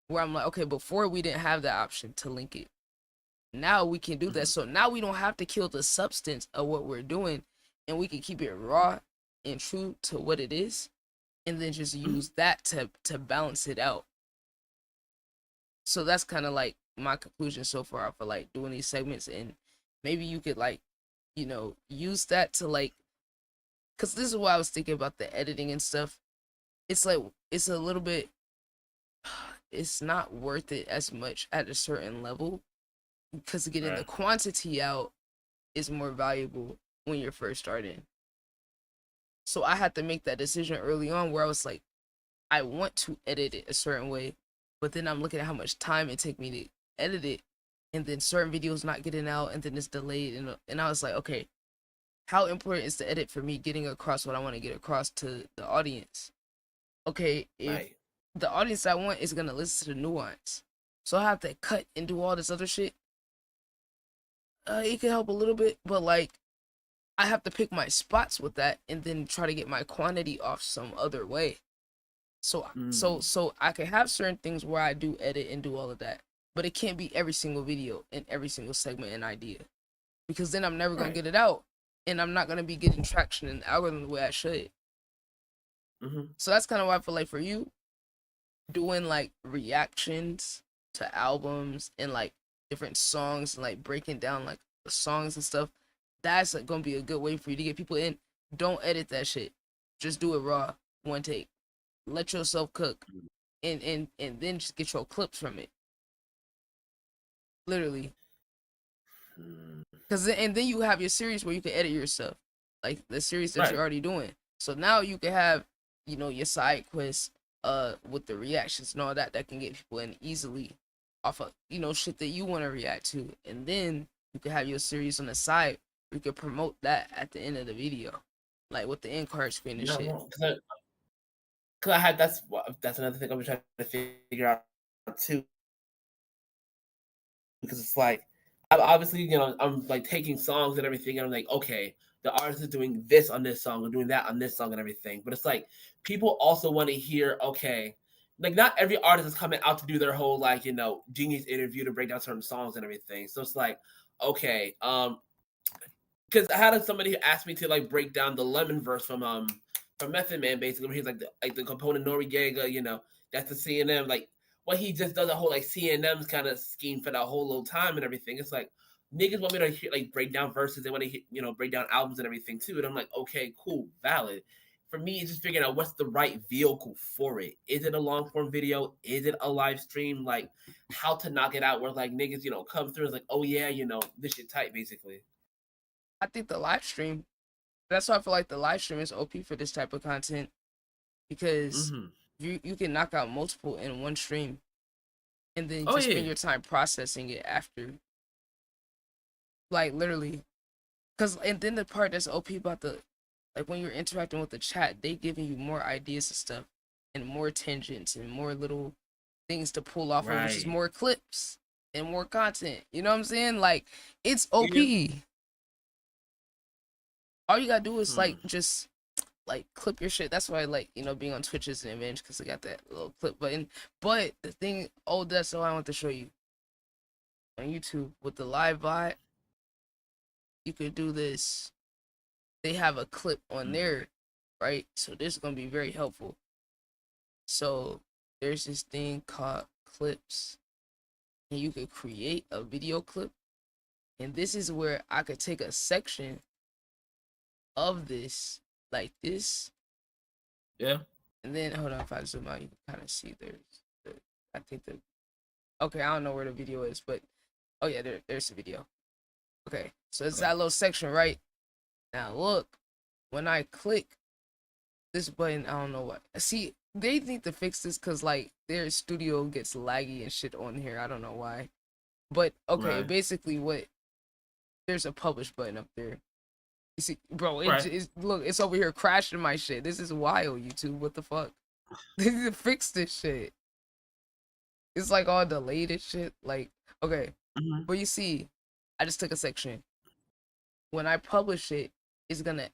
where I'm like, okay, before we didn't have the option to link it. Now we can do that. So now we don't have to kill the substance of what we're doing, and we can keep it raw and true to what it is, and then just use that to balance it out. So that's kind of like my conclusion so far for like doing these segments, and maybe you could like, you know, use that to like, because this is what I was thinking about the editing and stuff. It's like, it's a little bit, it's not worth it as much at a certain level, because getting the quantity out is more valuable when you're first starting. So I had to make that decision early on, where I was like, I want to edit it a certain way, but then I'm looking at how much time it take me to edit it, and then certain videos not getting out, and then it's delayed, and I was like, okay, how important is the edit for me getting across what I want to get across to the audience? Okay, if the audience I want is gonna listen to the nuance, so I have to cut and do all this other shit. It can help a little bit, but like, I have to pick my spots with that and then try to get my quantity off some other way. So I can have certain things where I do edit and do all of that, but it can't be every single video and every single segment and idea, because then I'm never gonna get it out, and I'm not gonna be getting traction in the algorithm the way I should. So that's kind of why I feel like for you, doing like reactions to albums and like different songs and like breaking down like the songs and stuff, that's like, gonna be a good way for you to get people in. Don't edit that shit. Just do it raw, one take. Let yourself cook, and then just get your clips from it. Literally. Cause and then you have your series where you can edit yourself, like the series that you're already doing. So now you can have, you know, your side quests, with the reactions and all that can get people in easily off of, you know, shit that you want to react to, and then you can have your series on the side where you can promote that at the end of the video, like with the end card screen and shit. Cause I had that's another thing I'm trying to figure out too, because it's like obviously, you know, I'm like taking songs and everything, and I'm like, okay, the artist is doing this on this song, or doing that on this song and everything. But it's like people also want to hear, okay, like not every artist is coming out to do their whole like, you know, genius interview to break down certain songs and everything. So it's like, okay, because I had somebody who asked me to like break down the Lemon verse from Method Man, basically, where he's like the component Noriega, you know, that's the CNM, like what he just does a whole like CNM's kind of scheme for that whole little time and everything. It's like niggas want me to hear, like break down verses, they want to, you know, break down albums and everything too. And I'm like, okay, cool, valid. For me, it's just figuring out what's the right vehicle for it. Is it a long form video? Is it a live stream? Like how to knock it out where like niggas, you know, come through and like, oh yeah, you know, this shit tight, basically. I think the live stream, that's why I feel like the live stream is OP for this type of content, because you can knock out multiple in one stream, and then just spend your time processing it after. Like literally, and then the part that's OP about the, like when you're interacting with the chat, they giving you more ideas and stuff, and more tangents and more little things to pull off of, which is more clips and more content. You know what I'm saying? Like it's OP. All you gotta do is like just like clip your shit. That's why I like, you know, being on Twitch is an advantage, because I got that little clip button. But the thing, that's all I want to show you on YouTube with the live bot. You could do this. They have a clip on there, right? So this is gonna be very helpful. So there's this thing called clips, and you could create a video clip, and this is where I could take a section of this like this, and then hold on, if I zoom out you can kind of see I think okay, I don't know where the video is, but oh yeah, there's the video. Okay, so it's that little section right now. Look, when I click this button, I don't know what, see, they need to fix this because like their studio gets laggy and shit on here. I don't know why, but okay, basically what, there's a publish button up there. You see, bro, it's look, it's over here crashing my shit. This is wild, YouTube. What the fuck? They need to fix this shit. It's like all delayed and shit. Like, okay, but you see, I just took a section. When I publish it, it's gonna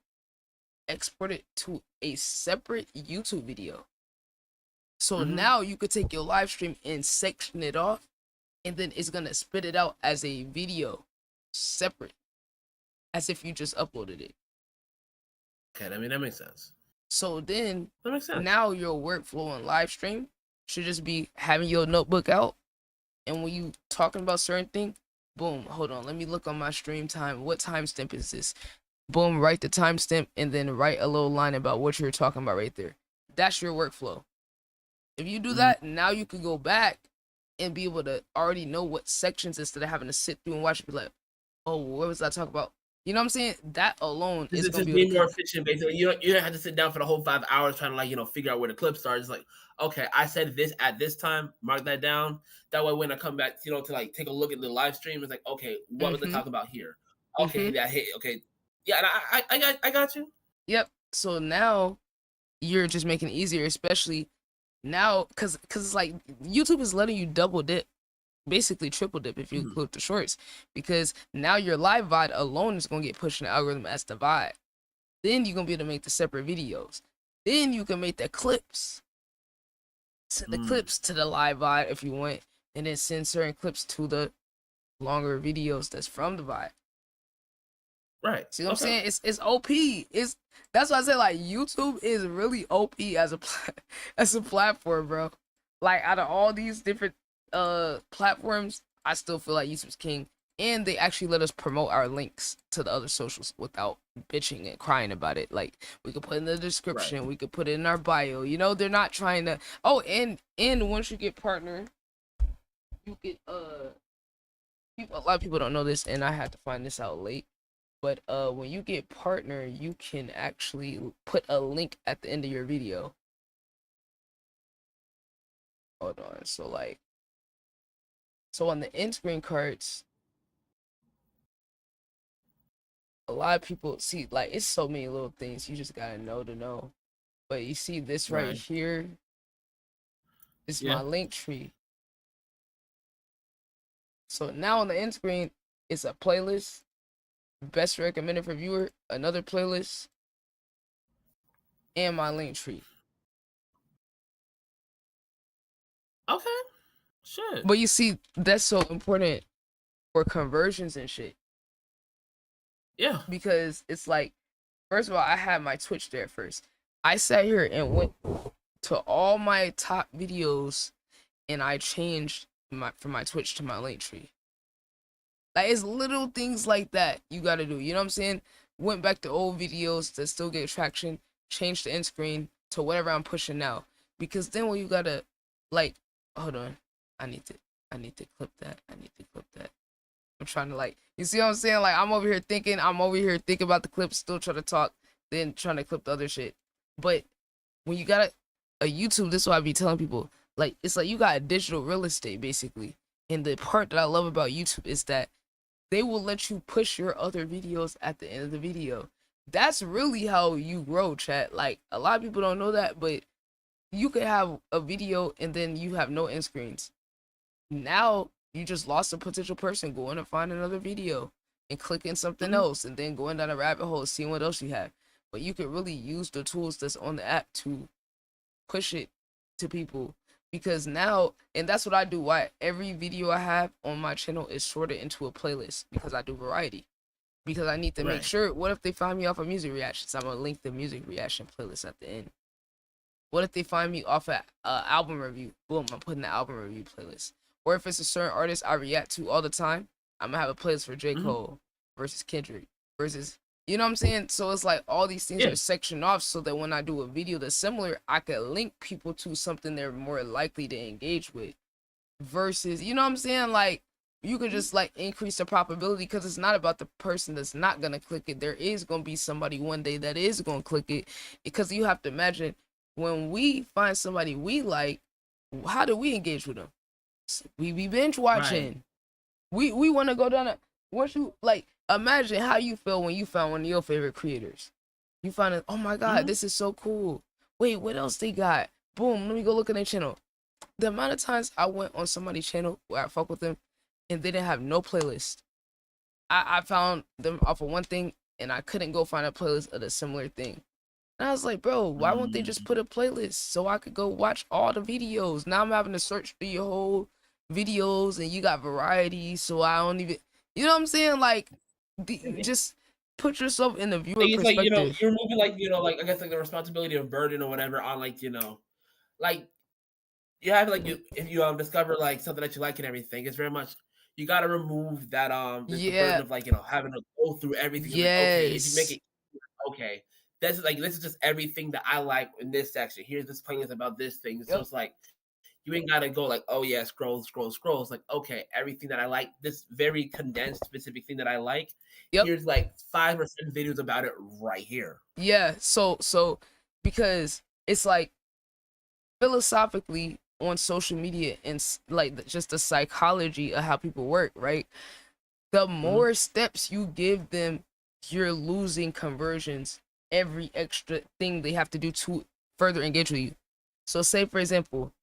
export it to a separate YouTube video. So now you could take your live stream and section it off, and then it's gonna spit it out as a video, separate, as if you just uploaded it. Okay, I mean that makes sense. So then that makes sense. Now your workflow on live stream should just be having your notebook out, and when you talking about certain thing, boom, hold on, let me look on my stream time. What timestamp is this? Boom, write the timestamp and then write a little line about what you're talking about right there. That's your workflow. If you do that, now you can go back and be able to already know what sections, instead of having to sit through and watch it, be like, oh, what was I talking about? You know what I'm saying? That alone is going to be more efficient. Basically, you don't have to sit down for the whole 5 hours trying to like, you know, figure out where the clips are. It's like, okay, I said this at this time, mark that down. That way, when I come back, you know, to like take a look at the live stream, it's like, okay, what was I talking about here? Okay, that hit. Okay, yeah, I got you. Yep. So now you're just making it easier, especially now, cause it's like YouTube is letting you double dip. basically triple dip if you include the shorts, because now your live VOD alone is gonna get pushed in the algorithm as the VOD. Then you're gonna be able to make the separate videos. Then you can make the clips. Send the clips to the live VOD if you want, and then send certain clips to the longer videos that's from the VOD. Right. See what I'm saying? It's OP. That's why I say like YouTube is really OP as a platform, bro. Like out of all these different platforms, I still feel like YouTube's king. And they actually let us promote our links to the other socials without bitching and crying about it. Like we could put in the description, we could put it in our bio. You know, they're not trying to. Oh, and once you get partner, you get a lot of people don't know this, and I had to find this out late. But when you get partner, you can actually put a link at the end of your video. Hold on. So on the end screen cards, a lot of people see, like, it's so many little things you just gotta know to know. But you see this right here, it's my link tree. So now on the end screen, it's a playlist, best recommended for viewer, another playlist, and my link tree. Okay. Shit. But you see, that's so important for conversions and shit. Yeah. Because it's like, first of all, I had my Twitch there first. I sat here and went to all my top videos and I changed from my Twitch to my link tree. Like, it's little things like that you gotta do. You know what I'm saying? Went back to old videos that still get traction, changed the end screen to whatever I'm pushing now. Because then when you gotta, like, hold on, I need to clip that. I'm trying to, like, you see what I'm saying? Like, I'm over here thinking about the clips, still trying to talk, then trying to clip the other shit. But when you got a YouTube, this is what I be telling people. Like, it's like you got a digital real estate, basically. And the part that I love about YouTube is that they will let you push your other videos at the end of the video. That's really how you grow, chat. Like, a lot of people don't know that, but you could have a video and then you have no end screens. Now, you just lost a potential person going to find another video and clicking something else and then going down a rabbit hole, seeing what else you have. But you could really use the tools that's on the app to push it to people. Because now, and that's what I do, why every video I have on my channel is sorted into a playlist, because I do variety. Because I need to make sure, what if they find me off of music reactions? I'm going to link the music reaction playlist at the end. What if they find me off of album review? Boom, I'm putting the album review playlist. Or if it's a certain artist I react to all the time, I'm going to have a playlist for J. Cole versus Kendrick versus, you know what I'm saying? So it's like all these things are sectioned off so that when I do a video that's similar, I can link people to something they're more likely to engage with. Versus, you know what I'm saying? Like, you could just, like, increase the probability, because it's not about the person that's not going to click it. There is going to be somebody one day that is going to click it. Because you have to imagine, when we find somebody we like, how do we engage with them? We be binge watching. We want to go down once you, like, imagine how you feel when you found one of your favorite creators. You find it, oh my god, this is so cool. Wait, what else they got? Boom, let me go look at their channel. The amount of times I went on somebody's channel where I fuck with them and they didn't have no playlist. I found them off of one thing and I couldn't go find a playlist of a similar thing. And I was like, bro, why won't they just put a playlist so I could go watch all the videos? Now I'm having to search through your whole videos and you got variety, so I don't even, you know what I'm saying? Like, just put yourself in the viewer It's perspective. like, you know, you're moving, like, you know, like, I guess, like, the responsibility of burden or whatever on, like, you know, like, you have, like, if you discover, like, something that you like and everything, it's very much, you got to remove that the burden of, like, you know, having to go through everything. Like, okay, if you make it, okay, this is just everything that I like in this section. Here's this playlist about this thing. So it's like, you ain't gotta go like, oh yeah, scroll. It's like, okay, everything that I like, this very condensed specific thing that I like, here's like 5 or 7 videos about it right here. Yeah, so because it's like, philosophically on social media and like just the psychology of how people work, right? The more steps you give them, you're losing conversions every extra thing they have to do to further engage with you. So say, for example,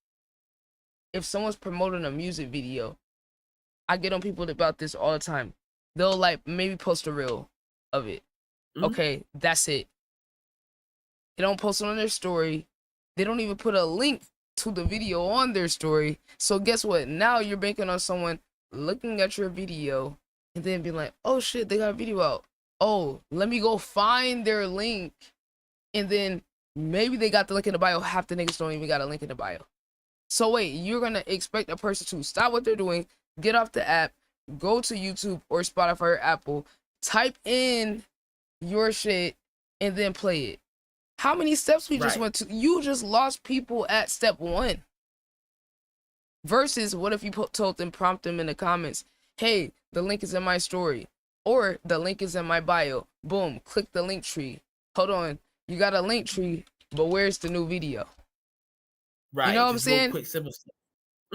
if someone's promoting a music video I get on people about this all the time. They'll like maybe post a reel of it. Okay, that's it. They don't post it on their story. They don't even put a link to the video on their story. So guess what? Now you're banking on someone looking at your video and then being like, oh shit, they got a video out. Oh, let me go find their link. And then maybe they got the link in the bio. Half the niggas don't even got a link in the bio. So wait, you're gonna expect a person to stop what they're doing, get off the app, go to YouTube or Spotify or Apple, type in your shit, and then play it. How many steps we just went to? You just lost people at step 1. Versus, what if you told them, prompt them in the comments, hey, the link is in my story, or the link is in my bio. Boom, click the link tree. Hold on, you got a link tree, but where's the new video? Right. You know what I'm just real saying? quick, simple stuff.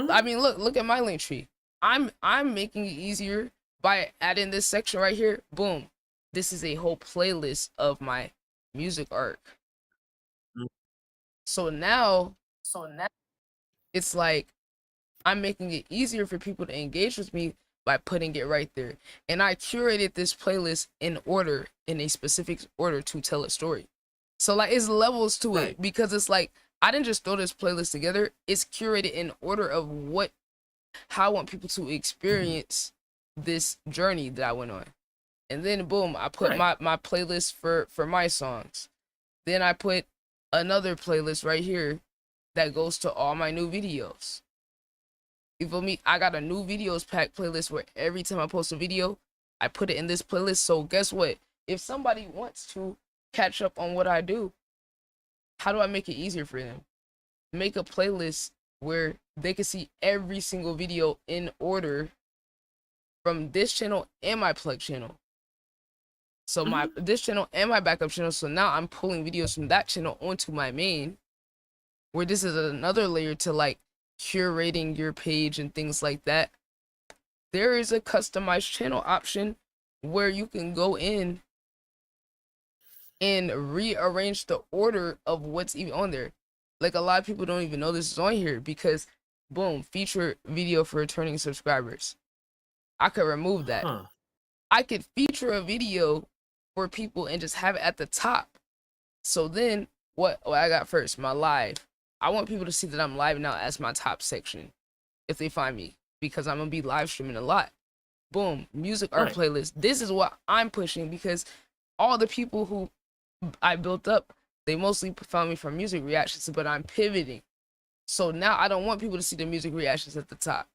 I mean, look at my link tree. I'm making it easier by adding this section right here. Boom. This is a whole playlist of my music art. So now it's like I'm making it easier for people to engage with me by putting it right there. And I curated this playlist in order, in a specific order to tell a story. So like it's levels to it, because it's like I didn't just throw this playlist together. It's curated in order of how I want people to experience this journey that I went on. And then boom, I put my playlist for my songs. Then I put another playlist right here that goes to all my new videos. You feel me? I got a new videos pack playlist where every time I post a video, I put it in this playlist. So guess what? If somebody wants to catch up on what I do, how do I make it easier for them? Make a playlist where they can see every single video in order from this channel and my plug channel. So this channel and my backup channel. So now I'm pulling videos from that channel onto my main, where this is another layer to like curating your page and things like that. There is a customized channel option where you can go in and rearrange the order of what's even on there. Like a lot of people don't even know this is on here because boom, feature video for returning subscribers. I could remove that. I could feature a video for people and just have it at the top. So then what I got first, my live. I want people to see that I'm live now as my top section if they find me, because I'm gonna be live streaming a lot. Boom, music art playlist. This is what I'm pushing because all the people who I built up, they mostly found me from music reactions, but I'm pivoting. So now I don't want people to see the music reactions at the top.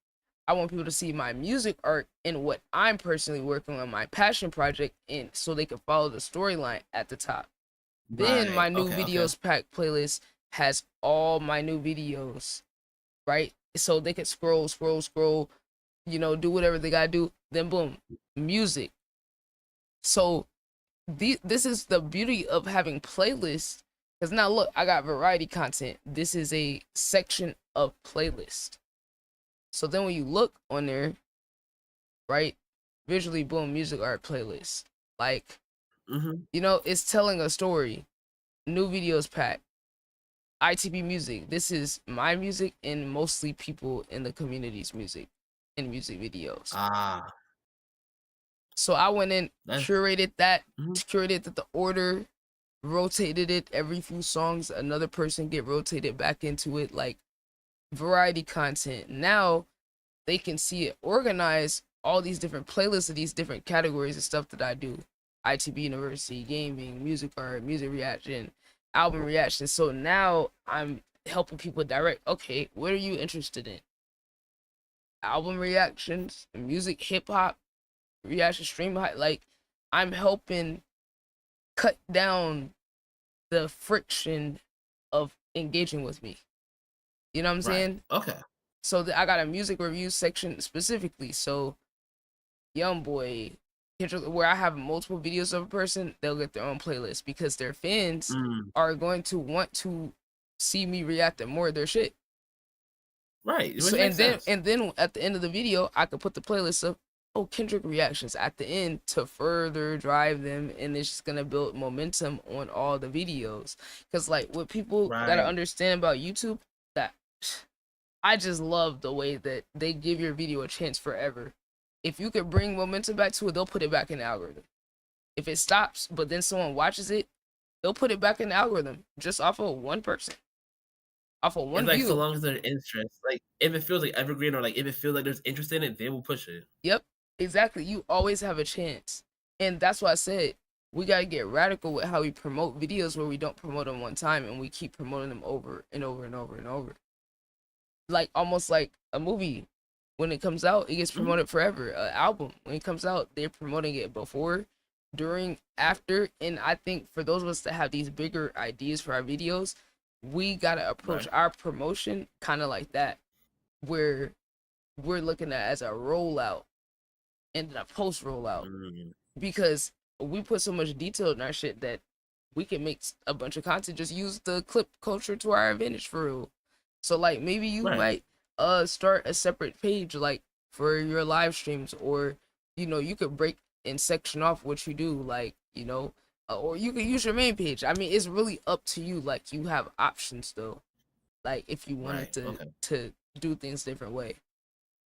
I want people to see my music art and what I'm personally working on, my passion project, and so they can follow the storyline at the top. Then my new videos pack playlist has all my new videos, right? So they can scroll, you know, do whatever they gotta do. Then boom, music. So this is the beauty of having playlists. Because now look, I got variety content. This is a section of playlist. So then when you look on there, right, visually, boom, music art playlist. Like, you know, it's telling a story. New videos pack. ITB music. This is my music and mostly people in the community's music and music videos. So I went in, curated that, curated the order, rotated it every few songs. Another person get rotated back into it, like variety content. Now they can see it organized, all these different playlists of these different categories of stuff that I do. ITB University, gaming, music art, music reaction, album reaction. So now I'm helping people direct, okay, what are you interested in? Album reactions, music, hip hop, reaction, stream, like I'm helping cut down the friction of engaging with me. You know what I'm saying? Okay. So I got a music review section specifically. So Young Boy, where I have multiple videos of a person, they'll get their own playlist because their fans are going to want to see me react to more of their shit. Right. So, and then at the end of the video, I could put the playlist of Kendrick reactions at the end to further drive them, and it's just gonna build momentum on all the videos. Because like what people gotta understand about YouTube, that I just love the way that they give your video a chance forever. if you could bring momentum back to it, they'll put it back in the algorithm. If it stops, but then someone watches it, they'll put it back in the algorithm just off of one person, off of one It's like view. so long as there's interest, like if it feels like evergreen or like if it feels like there's interest in it, they will push it. Yep, exactly. You always have a chance, and that's why I said we gotta get radical with how we promote videos where we don't promote them one time and we keep promoting them over and over and over and over. Like almost like a movie. When it comes out, it gets promoted forever. An album, when it comes out, they're promoting it before, during, after. And I think for those of us that have these bigger ideas for our videos, we gotta approach our promotion kind of like that, where we're looking at as a rollout and then a post rollout, because we put so much detail in our shit that we can make a bunch of content, just use the clip culture to our advantage for real. So like maybe you might start a separate page like for your live streams, or you could break and section off what you do, like or you could use your main page. I mean, it's really up to you. Like you have options though, like if you wanted to do things different way.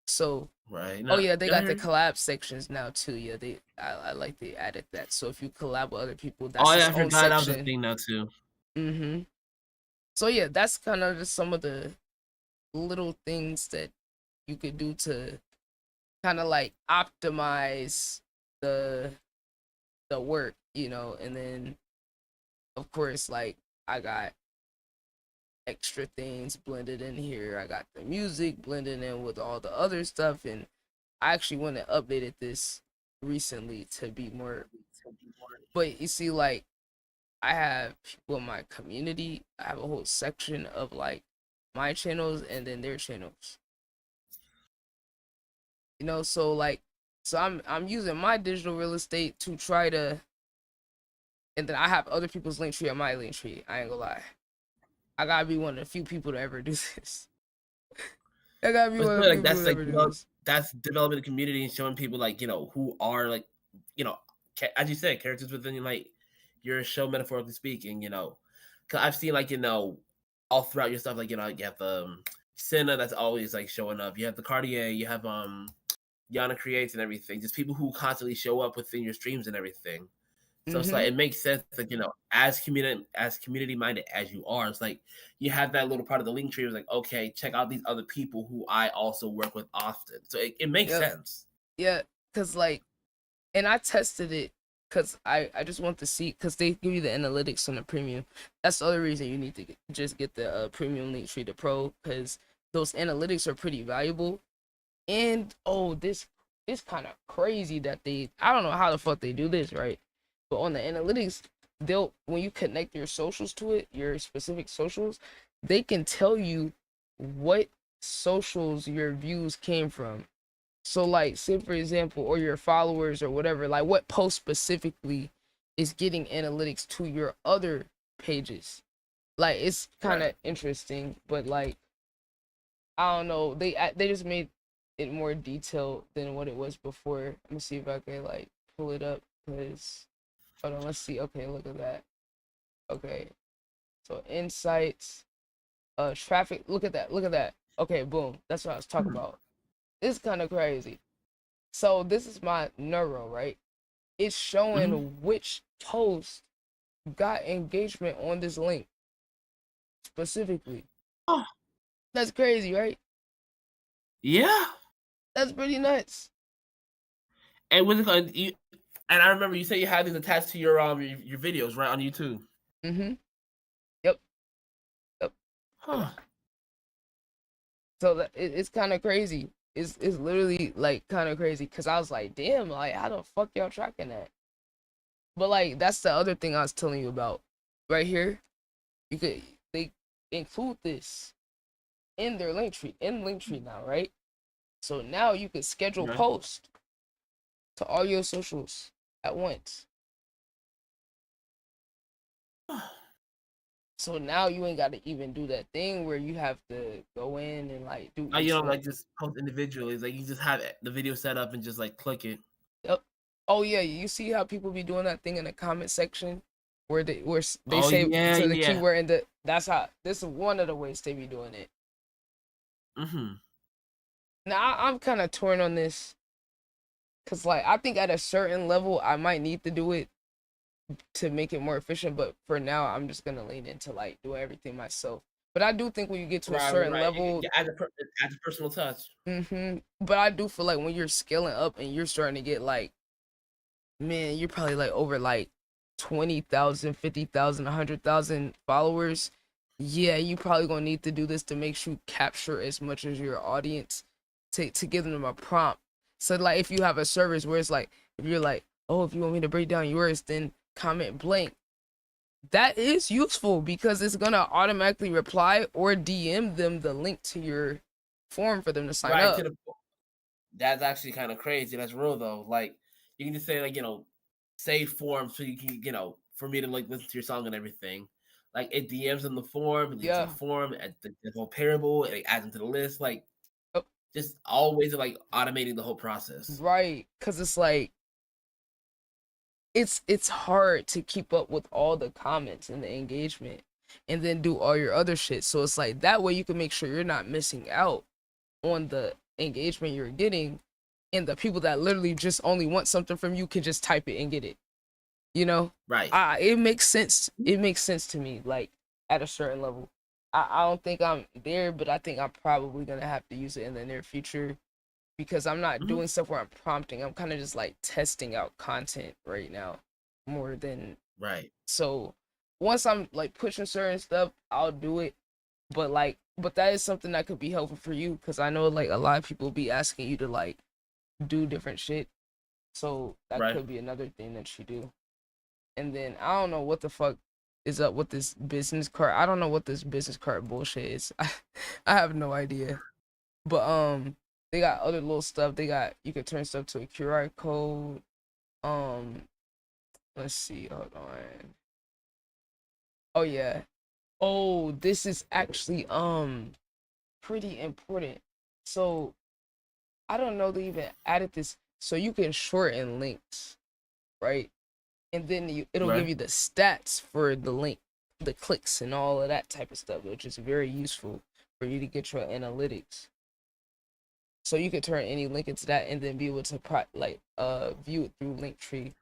So oh yeah, they got the collab sections now too. Yeah, I like they added that. So if you collab with other people, that's I its own forgot that was a section. thing now too. So yeah, that's kind of just some of the little things that you could do to kind of like optimize the work, and then of course like I got extra things blended in here. I got the music blended in with all the other stuff, and I actually went and updated this recently to be more. But you see, like I have people in my community. I have a whole section of like my channels and then their channels. So like, I'm using my digital real estate to try to, and then I have other people's link tree on my link tree. I ain't gonna lie, I gotta be one of the few people to ever do this. I gotta be one of the few people to ever do this. That's developing the community and showing people like who are like as you said, characters within like your show, metaphorically speaking. Because I've seen like all throughout your stuff, like you have Senna that's always like showing up. You have the Cartier, you have Yana Creates and everything. Just people who constantly show up within your streams and everything. So it's like it makes sense that as community minded as you are, it's like you have that little part of the link tree. It was like, okay, check out these other people who I also work with often. So it makes sense. Yeah, because like, and I tested it because I just want to see, because they give you the analytics on the premium. That's the other reason you need to just get the premium link tree, the pro, because those analytics are pretty valuable. And this kind of crazy that I don't know how the fuck they do this, right? But on the analytics, when you connect your socials to it, your specific socials, they can tell you what socials your views came from. So like, say for example, or your followers or whatever, like what post specifically is getting analytics to your other pages. Like it's kind of interesting, but like, I don't know, they just made it more detailed than what it was before. Let me see if I can like pull it up, because hold on, let's see. Okay, look at that. Okay, so insights, traffic. Look at that. Okay, boom. That's what I was talking about. It's kind of crazy. So this is my neuro, right? It's showing which post got engagement on this link specifically. Oh, that's crazy, right? Yeah, that's pretty nuts. And with and I remember you said you had these attached to your videos, right, on YouTube. Yep. Huh. So that it's kind of crazy. It's literally like kind of crazy, because I was like, damn, like how the fuck y'all tracking that? But like that's the other thing I was telling you about right here. They include this in their link tree now, right? So now you can schedule posts to all your socials at once. So now you ain't got to even do that thing where you have to go in and like do. You don't like just post individually. It's like you just have the video set up and just like click it. Yep. Oh yeah, you see how people be doing that thing in the comment section where they say the keyword, and this is one of the ways they be doing it. Now I'm kind of torn on this, Cause like I think at a certain level I might need to do it to make it more efficient, but for now I'm just gonna lean into like doing everything myself. But I do think when you get to a certain level, As a personal touch. But I do feel like when you're scaling up and you're starting to get like, man, you're probably like over like 20,000, 50,000, 100,000 followers. Yeah, you probably gonna need to do this to make sure you capture as much as your audience to give them a prompt. So like if you have a service where it's like, if you're like, oh, if you want me to break down yours, then comment blank. That is useful because it's gonna automatically reply or DM them the link to your form for them to sign up. That's actually kind of crazy. That's real though. Like you can just say like save form so you can for me to like listen to your song and everything. Like it DMs in the form, it leads to the form, at the whole parable, and it adds them to the list. Like just all ways of like automating the whole process. Right, because it's like it's hard to keep up with all the comments and the engagement and then do all your other shit. So it's like that way you can make sure you're not missing out on the engagement you're getting, and the people that literally just only want something from you can just type it and get it. You know? Right. It makes sense. It makes sense to me, like at a certain level. I don't think I'm there, but I think I'm probably gonna have to use it in the near future because I'm not doing stuff where I'm prompting. I'm kind of just like testing out content right now more than right. So once I'm like pushing certain stuff, I'll do it. But that is something that could be helpful for you because I know like a lot of people be asking you to like do different shit. So that could be another thing that you do. And then I don't know what the fuck is up with this business card. I don't know what this business card bullshit is. I have no idea. But they got other little stuff. You can turn stuff to a QR code. Let's see. Hold on. Oh yeah. Oh, this is actually pretty important. So I don't know they even added this. So you can shorten links, right? And then it'll give you the stats for the link, the clicks, and all of that type of stuff, which is very useful for you to get your analytics. So you could turn any link into that and then be able to view it through Linktree,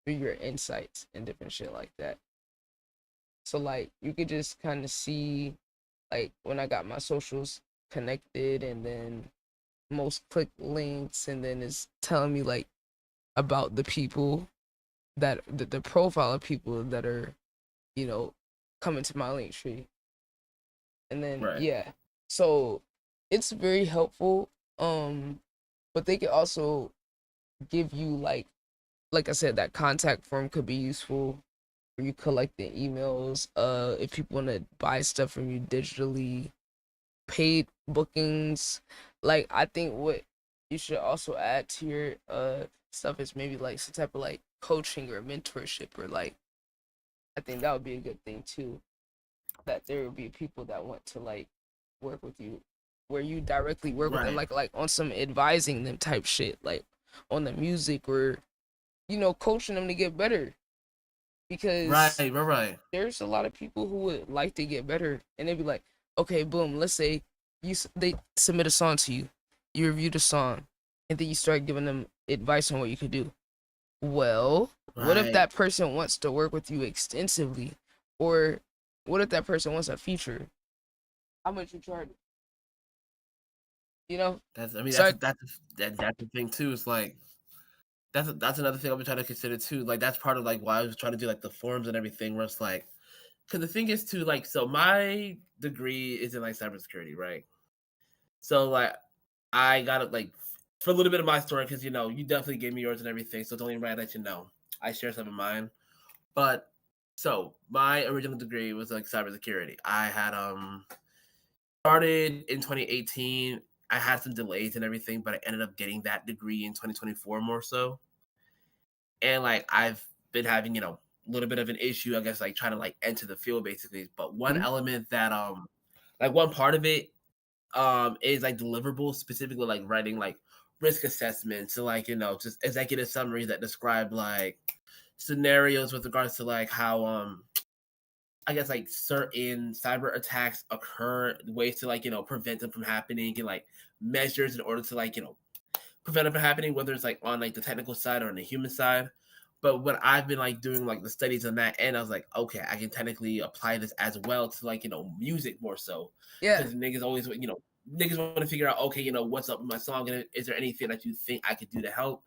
through your insights and different shit like that. So like you could just kind of see like when I got my socials connected and then most clicked links, and then it's telling me like about the people that the profile of people that are, coming to my Linktree. And then so it's very helpful. But they could also give you like I said, that contact form could be useful for you collecting emails. If people want to buy stuff from you digitally, paid bookings. Like I think what you should also add to your stuff is maybe like some type of like coaching or mentorship, or like I think that would be a good thing too. That there would be people that want to like work with you, where you directly work with them, like on some advising them type shit, like on the music, or coaching them to get better. Because there's a lot of people who would like to get better, and they'd be like, okay, boom, let's say they submit a song to you, you review the song, and then you start giving them advice on what you could do. Well, what if that person wants to work with you extensively, or what if that person wants a feature? How much you charge? That's the thing too. It's like that's another thing I've been trying to consider too. Like that's part of like why I was trying to do like the forums and everything. Where it's like, because the thing is too, like, so my degree is in like cybersecurity, right? So like I got it like for a little bit of my story, because you definitely gave me yours and everything. So it's only right that I share some of mine. But so my original degree was like cybersecurity. I had started in 2018. I had some delays and everything, but I ended up getting that degree in 2024 more so. And like I've been having, a little bit of an issue, I guess, like trying to like enter the field basically. But one element that like one part of it is like deliverables, specifically like writing like risk assessments, so like just executive summaries that describe like scenarios with regards to like how I guess like certain cyber attacks occur, ways to like prevent them from happening, and like measures in order to like prevent it from happening, whether it's like on like the technical side or on the human side. But when I've been like doing like the studies on that end, I was like, okay, I can technically apply this as well to like, music more so. Yeah. Because niggas always, niggas want to figure out, okay, what's up with my song? And is there anything that you think I could do to help?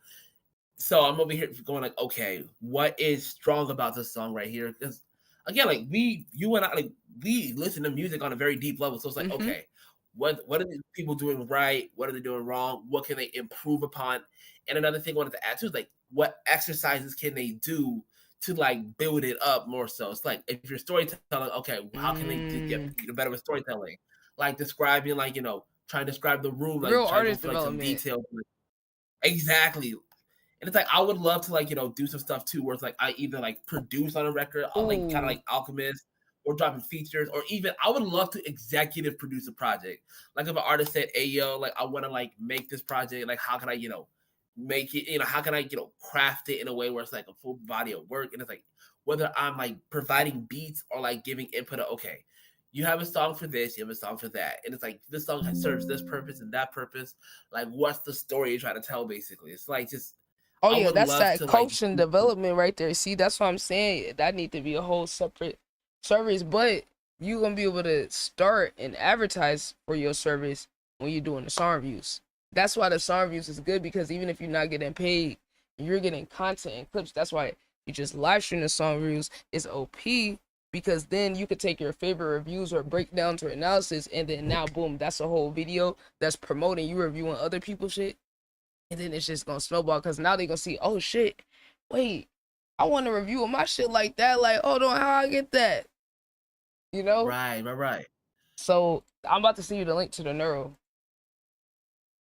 So I'm over here going like, okay, what is strong about this song right here? Because again, like you and I, like we listen to music on a very deep level. So it's like, okay, what are these people doing right? What are they doing wrong? What can they improve upon? And another thing I wanted to add too is like, what exercises can they do to like build it up more so? It's like if you're storytelling, okay, how can they get better with storytelling? Like describing, like trying to describe the room, like Real trying to artist go, like some development. details. Exactly. And it's like I would love to like do some stuff too, where it's like I either like produce on a record, like kind of like Alchemist, or dropping features, or even I would love to executive produce a project. Like if an artist said, "Hey yo, like I want to like make this project, like how can I make it, how can I craft it in a way where it's like a full body of work?" And it's like whether I'm like providing beats or like giving input of, okay, you have a song for this, you have a song for that, and it's like this song serves this purpose and that purpose. Like what's the story you're trying to tell? Basically, it's like just. Oh I yeah, would that's love that to, coaching development right there. See, that's what I'm saying. That need to be a whole separate service, but you gonna be able to start and advertise for your service when you're doing the song reviews. That's why the song reviews is good, because even if you're not getting paid, you're getting content and clips. That's why you just live stream the song reviews is OP, because then you could take your favorite reviews or breakdowns or analysis, and then now boom, that's a whole video that's promoting you reviewing other people's shit. And then it's just gonna snowball, because now they gonna see, oh shit, wait, I want a review of my shit like that. Like, hold on, how I get that? Right. So I'm about to send you the link to the Neuro.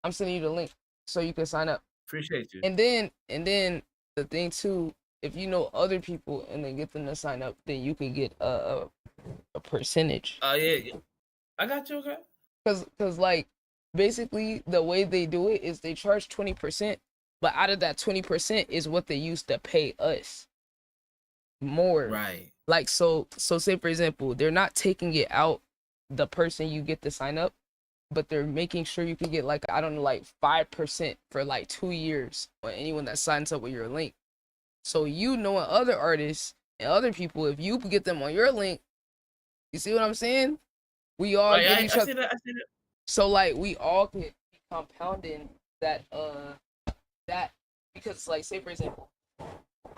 I'm sending you the link so you can sign up. Appreciate you. And then the thing too, if you know other people and then get them to sign up, then you can get a percentage. Yeah. I got you. Okay. Cause like basically the way they do it is they charge 20%, but out of that 20% is what they use to pay us more. Right. Like so say for example, they're not taking it out the person you get to sign up, but they're making sure you can get like, I don't know, like 5% for like 2 years on anyone that signs up with your link. So knowing other artists and other people, if you get them on your link, you see what I'm saying? We all Right, give I each see other. that. I see that. So like we all could be compounding that because like say for example,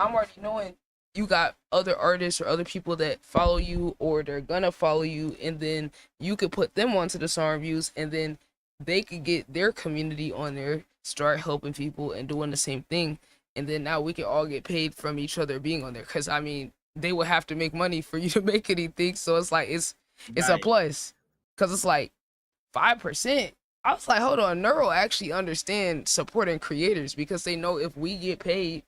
I'm already knowing you got other artists or other people that follow you or they're gonna follow you, and then you could put them onto the song reviews, and then they could get their community on there, start helping people and doing the same thing, and then now we can all get paid from each other being on there, because I mean they would have to make money for you to make anything, so it's like it's a plus, because it's like 5%. I was like, hold on, Neuro actually understand supporting creators, because they know if we get paid,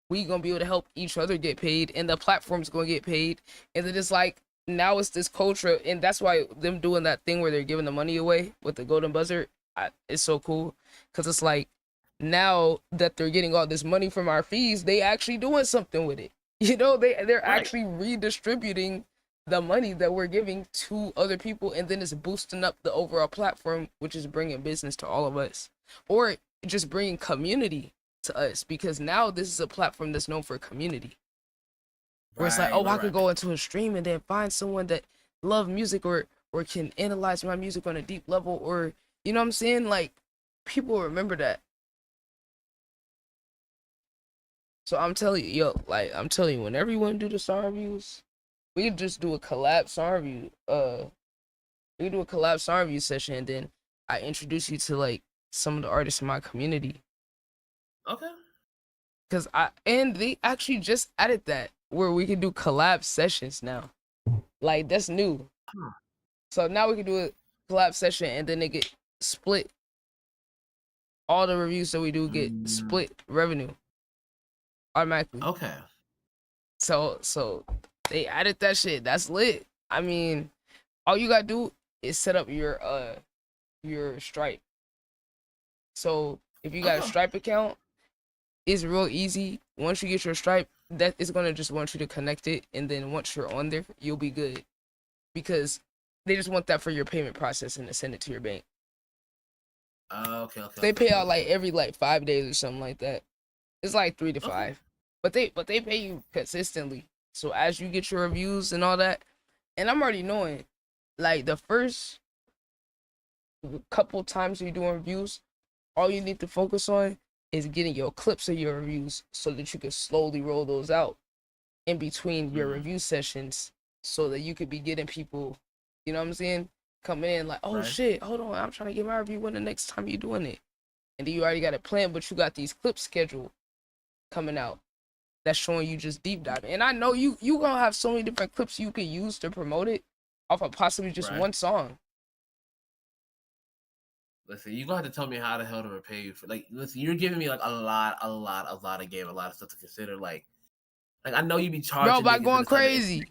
we gonna be able to help each other get paid, and the platform's gonna get paid. And then it's like now it's this culture, and that's why them doing that thing where they're giving the money away with the golden buzzer, it's so cool, because it's like now that they're getting all this money from our fees, they actually doing something with it. They're actually redistributing the money that we're giving to other people, and then it's boosting up the overall platform, which is bringing business to all of us, or just bringing community to us, because now this is a platform that's known for community, where it's like, oh, I could go into a stream and then find someone that love music or can analyze my music on a deep level, or you know what I'm saying, like people remember that. So I'm telling you, when everyone do the song reviews, we could just do a collab song review. We could do a collab song review session, and then I introduce you to like some of the artists in my community. Okay. Cause they actually just added that where we can do collab sessions now. Like that's new. So now we can do a collab session, and then they get split. All the reviews that we do get split revenue automatically. Okay. So they added that shit. That's lit. I mean, all you gotta do is set up your Stripe. So if you got a Stripe account, it's real easy. Once you get your Stripe, that is gonna just want you to connect it, and then once you're on there, you'll be good, because they just want that for your payment process and to send it to your bank. Okay. They pay out like every like 5 days or something like that. It's like 3 to 5, but they pay you consistently. So as you get your reviews and all that, and I'm already knowing, like the first couple times you're doing reviews, all you need to focus on is getting your clips of your reviews so that you can slowly roll those out in between your review sessions, so that you could be getting people, you know what I'm saying, coming in like, oh shit, hold on, I'm trying to get my review when the next time you're doing it. And then you already got it planned, but you got these clips scheduled coming out that's showing you just deep diving. And I know you gonna have so many different clips you could use to promote it off of possibly just one song. Listen, you gonna have to tell me how the hell to repay you for, like, listen, you're giving me like a lot of game, a lot of stuff to consider. Like I know you be charging, bro, by niggas, going crazy.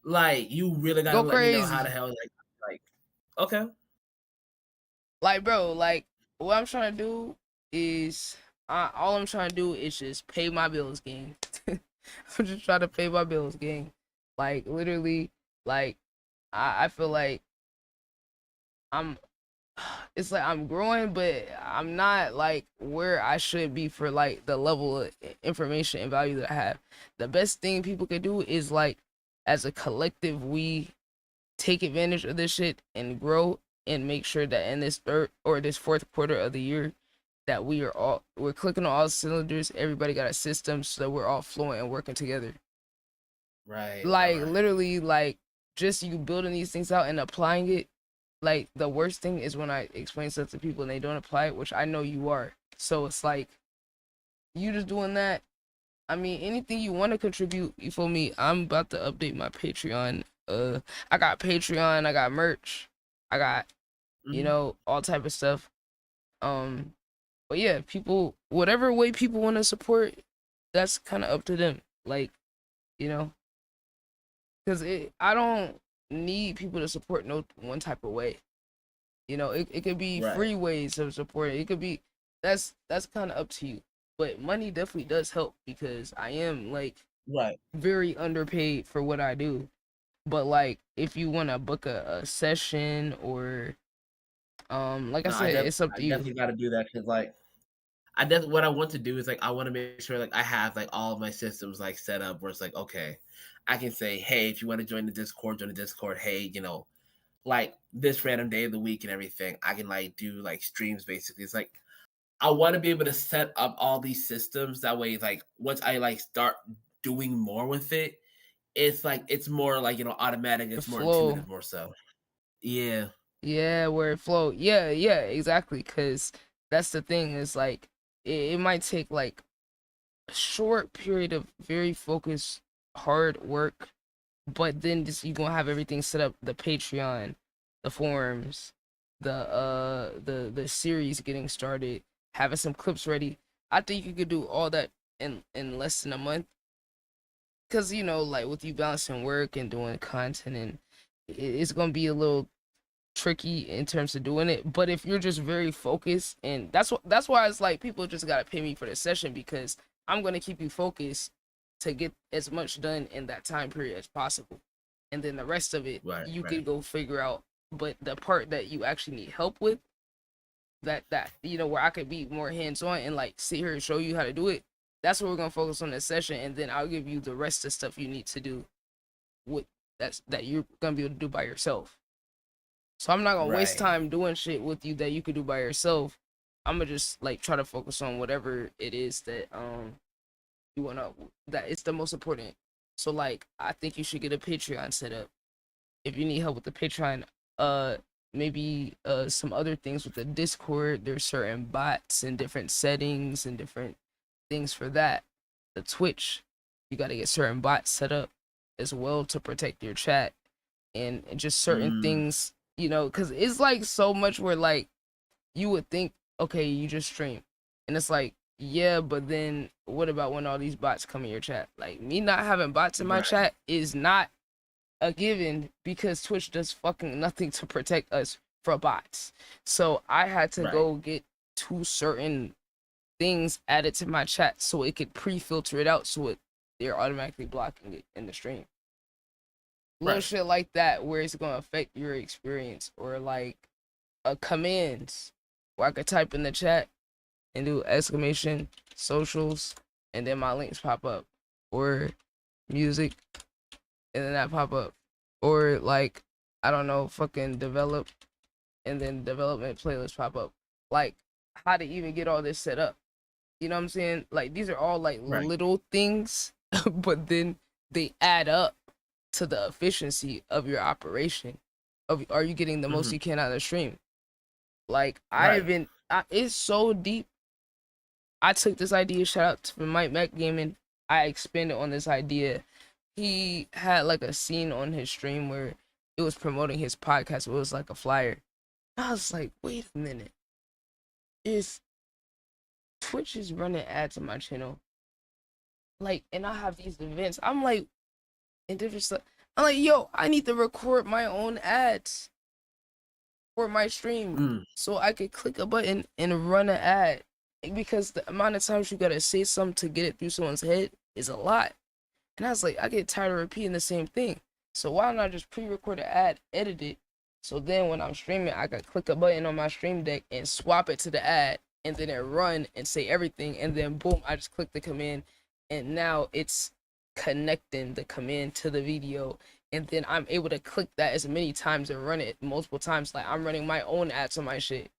Like you really gotta let me know how the hell, like okay. Like, bro, like what I'm trying to do is all I'm trying to do is just pay my bills, gang. I'm just trying to pay my bills, gang. Like literally, like I feel like it's like I'm growing, but I'm not like where I should be for like the level of information and value that I have. The best thing people could do is like, as a collective, we take advantage of this shit and grow and make sure that in this third or this fourth quarter of the year that we're clicking on all cylinders. Everybody got a system so that we're all flowing and working together. Right. Like literally, like just you building these things out and applying it. Like the worst thing is when I explain stuff to people and they don't apply it, which I know you are. So it's like you just doing that. I mean, anything you want to contribute, you feel me? I'm about to update my Patreon. I got Patreon, I got merch, I got you know, all type of stuff. But yeah, people, whatever way people want to support, that's kind of up to them. Like, you know, because I don't need people to support no one type of way. You know, it could be free ways of supporting. It could be that's kind of up to you. But money definitely does help because I am like very underpaid for what I do. But like if you want to book a session or like I said, it's up to you. I definitely got to do that because like what I want to do is like I want to make sure like I have like all of my systems like set up where it's like, okay, I can say, hey, if you want to join the Discord, join the Discord. Hey, you know, like this random day of the week and everything, I can like do like streams basically. It's like I want to be able to set up all these systems that way, like once I like start doing more with it, it's like it's more like, you know, automatic, it's more intuitive, more so. Yeah. Yeah, where it flow. Yeah, exactly. Cause that's the thing, is like it might take like a short period of very focused hard work, but then just you gonna have everything set up, the Patreon, the forums, the series getting started, having some clips ready. I think you could do all that in less than a month. Cause you know, like with you balancing work and doing content, and it's gonna be a little tricky in terms of doing it. But if you're just very focused, and that's why it's like people just gotta pay me for the session, because I'm gonna keep you focused to get as much done in that time period as possible, and then the rest of it you can go figure out. But the part that you actually need help with, that you know, where I could be more hands-on and like sit here and show you how to do it, that's what we're gonna focus on this session, and then I'll give you the rest of the stuff you need to do with that you're gonna be able to do by yourself. So I'm not gonna waste time doing shit with you that you could do by yourself. I'm gonna just like try to focus on whatever it is that you wanna, that it's the most important. So like I think you should get a Patreon set up. If you need help with the Patreon, maybe some other things with the Discord. There's certain bots and different settings and different things for that. The Twitch, you gotta get certain bots set up as well to protect your chat, and just certain things, you know, because it's like so much where like you would think, okay, you just stream, and it's like, yeah, but then what about when all these bots come in your chat? Like me not having bots in my chat is not a given, because Twitch does fucking nothing to protect us from bots. So I had to go get 2 certain things added to my chat so it could pre-filter it out, so they're automatically blocking it in the stream. Little shit like that where it's gonna affect your experience, or like commands. where I could type in the chat and do exclamation socials, and then my links pop up, or music, and then that pop up, or like I don't know, fucking develop, and then development playlist pop up. Like how to even get all this set up. You know what I'm saying? Like these are all like little things, but then they add up to the efficiency of your operation. Of are you getting the most you can out of the stream? Like it's so deep. I took this idea, shout out to Mike Mac Gaming. I expanded on this idea. He had like a scene on his stream where it was promoting his podcast. It was like a flyer. I was like, wait a minute. Is Twitch is running ads on my channel? Like, and I have these events. I'm like, and different stuff. I'm like, yo, I need to record my own ads for my stream so I could click a button and run an ad. Because the amount of times you gotta say something to get it through someone's head is a lot. And I was like, I get tired of repeating the same thing. So why not just pre-record an ad, edit it, so then when I'm streaming, I can click a button on my stream deck and swap it to the ad, and then it run and say everything, and then boom, I just click the command, and now it's connecting the command to the video, and then I'm able to click that as many times and run it multiple times. Like I'm running my own ads on my shit.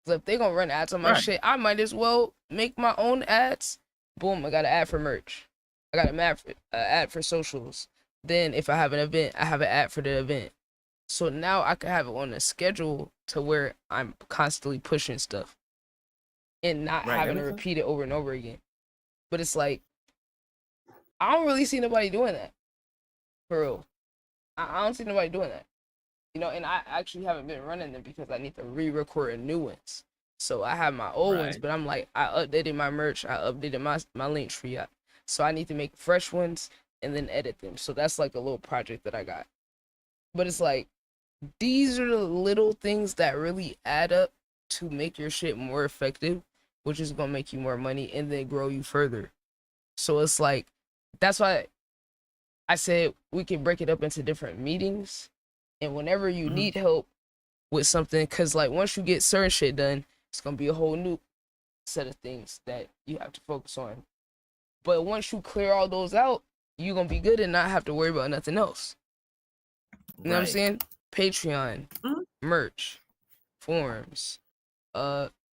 If they gonna run ads on my shit, I might as well make my own ads. Boom, I got an ad for merch. I got an ad for socials. Then if I have an event, I have an ad for the event. So now I can have it on a schedule to where I'm constantly pushing stuff and not having to repeat it over and over again. But it's like, I don't really see nobody doing that. For real. I don't see nobody doing that. You know, and I actually haven't been running them because I need to re-record new ones. So I have my old ones, but I'm like, I updated my merch, I updated my link tree. So I need to make fresh ones and then edit them. So that's like a little project that I got. But it's like, these are the little things that really add up to make your shit more effective, which is gonna make you more money and then grow you further. So it's like, that's why I said we can break it up into different meetings. And whenever you need help with something, because like once you get certain shit done, it's gonna be a whole new set of things that you have to focus on. But once you clear all those out, you're gonna be good and not have to worry about nothing else. You know what I'm saying? Patreon, merch, forums,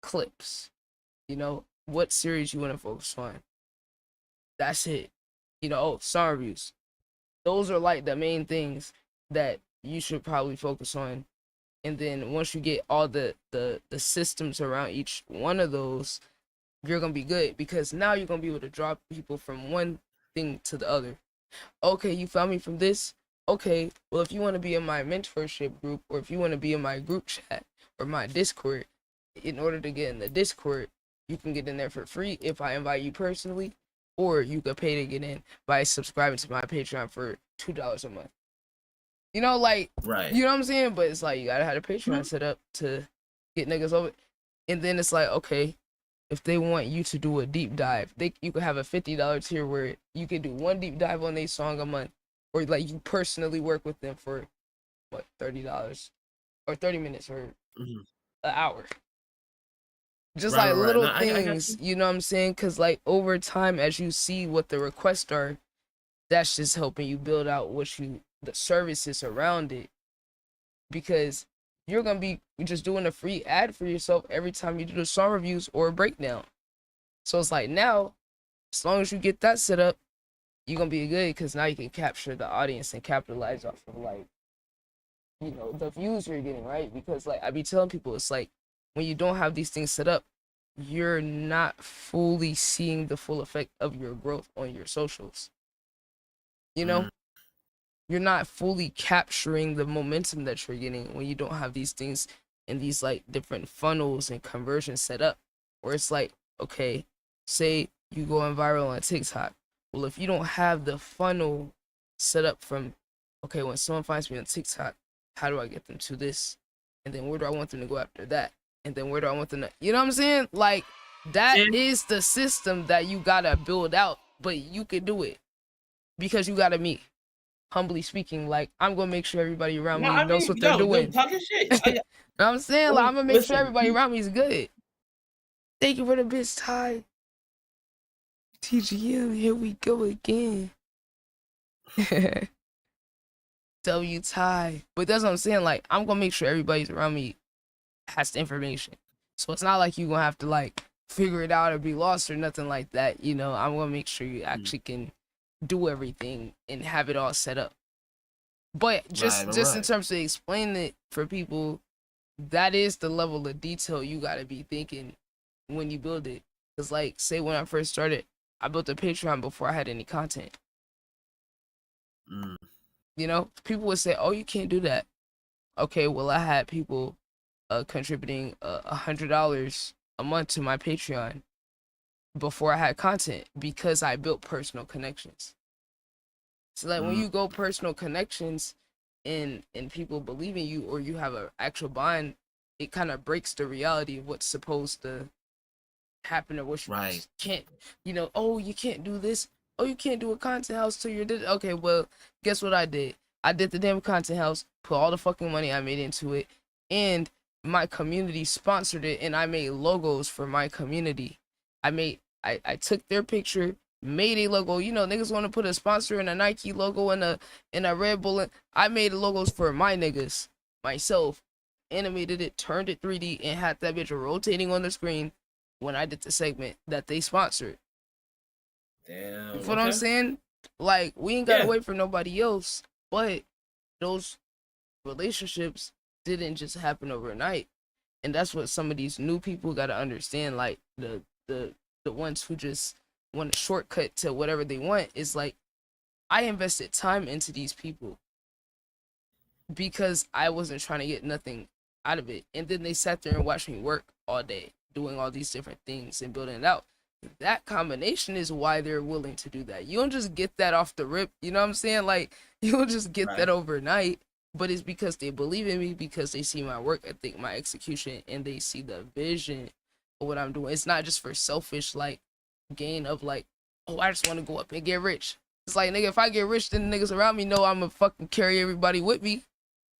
clips. You know, what series you want to focus on. That's it. You know, song reviews. Those are like the main things that you should probably focus on. And then once you get all the systems around each one of those, you're gonna be good, because now you're gonna be able to draw people from one thing to the other. Okay, you found me from this. Okay, well, if you want to be in my mentorship group, or if you want to be in my group chat or my Discord, in order to get in the Discord, you can get in there for free if I invite you personally, or you could pay to get in by subscribing to my Patreon for $2 a month. You know, like, you know what I'm saying? But it's like, you gotta have a Patreon set up to get niggas over. And then it's like, okay, if they want you to do a deep dive, you could have a $50 tier where you can do one deep dive on their song a month, or like you personally work with them for what, $30 or 30 minutes or an hour. Just like little No, things, you know what I'm saying? Because like over time, as you see what the requests are, that's just helping you build out the services around it. Because you're gonna be just doing a free ad for yourself every time you do the song reviews or a breakdown. So it's like, now, as long as you get that set up, you're gonna be good, because now you can capture the audience and capitalize off of, like, you know, the views you're getting, right? Because like I be telling people, it's like, when you don't have these things set up, you're not fully seeing the full effect of your growth on your socials. You know? You're not fully capturing the momentum that you're getting when you don't have these things and these like different funnels and conversions set up. Where it's like, okay, say you going viral on TikTok. Well, if you don't have the funnel set up from, okay, when someone finds me on TikTok, how do I get them to this? And then where do I want them to go after that? And then where do I want them to, you know what I'm saying? Like, that is the system that you gotta build out, but you can do it because you gotta meet. Humbly speaking, like, I'm gonna make sure everybody around me knows what they're doing. Talking shit. You know what I'm saying? Like, I'm gonna make sure everybody around me is good. Thank you for the bits, Ty. TGM, here we go again. W Ty. But that's what I'm saying. Like, I'm gonna make sure everybody's around me has the information. So it's not like you're gonna have to like figure it out or be lost or nothing like that. You know, I'm gonna make sure you actually can do everything and have it all set up. But just in terms of explaining it for people, that is the level of detail you gotta be thinking when you build it. Cause like, say when I first started, I built a Patreon before I had any content. You know, people would say, "Oh, you can't do that." Okay, well, I had people contributing $100 a month to my Patreon before I had content because I built personal connections. So like when you go personal connections and people believe in you or you have an actual bond, it kind of breaks the reality of what's supposed to happen or what you can't, you know, oh, you can't do this. Oh, you can't do a content house till you're did. Okay, well, guess what I did? I did the damn content house, put all the fucking money I made into it, and my community sponsored it, and I made logos for my community. I took their picture, made a logo. You know, niggas want to put a sponsor and a Nike logo and a Red Bull. I made logos for my niggas myself, animated it, turned it 3D, and had that bitch rotating on the screen when I did the segment that they sponsored. Damn. You feel what I'm saying? Like, we ain't gotta wait for nobody else, but those relationships didn't just happen overnight. And that's what some of these new people gotta understand. Like, the ones who just want a shortcut to whatever they want is like, I invested time into these people because I wasn't trying to get nothing out of it. And then they sat there and watched me work all day, doing all these different things and building it out. That combination is why they're willing to do that. You don't just get that off the rip. You know what I'm saying? Like, you don't just get that overnight, but it's because they believe in me, because they see my work ethic, my execution, and they see the vision of what I'm doing. It's not just for selfish, like, gain of like, oh, I just want to go up and get rich. It's like, nigga, if I get rich, then the niggas around me know I'm gonna fucking carry everybody with me.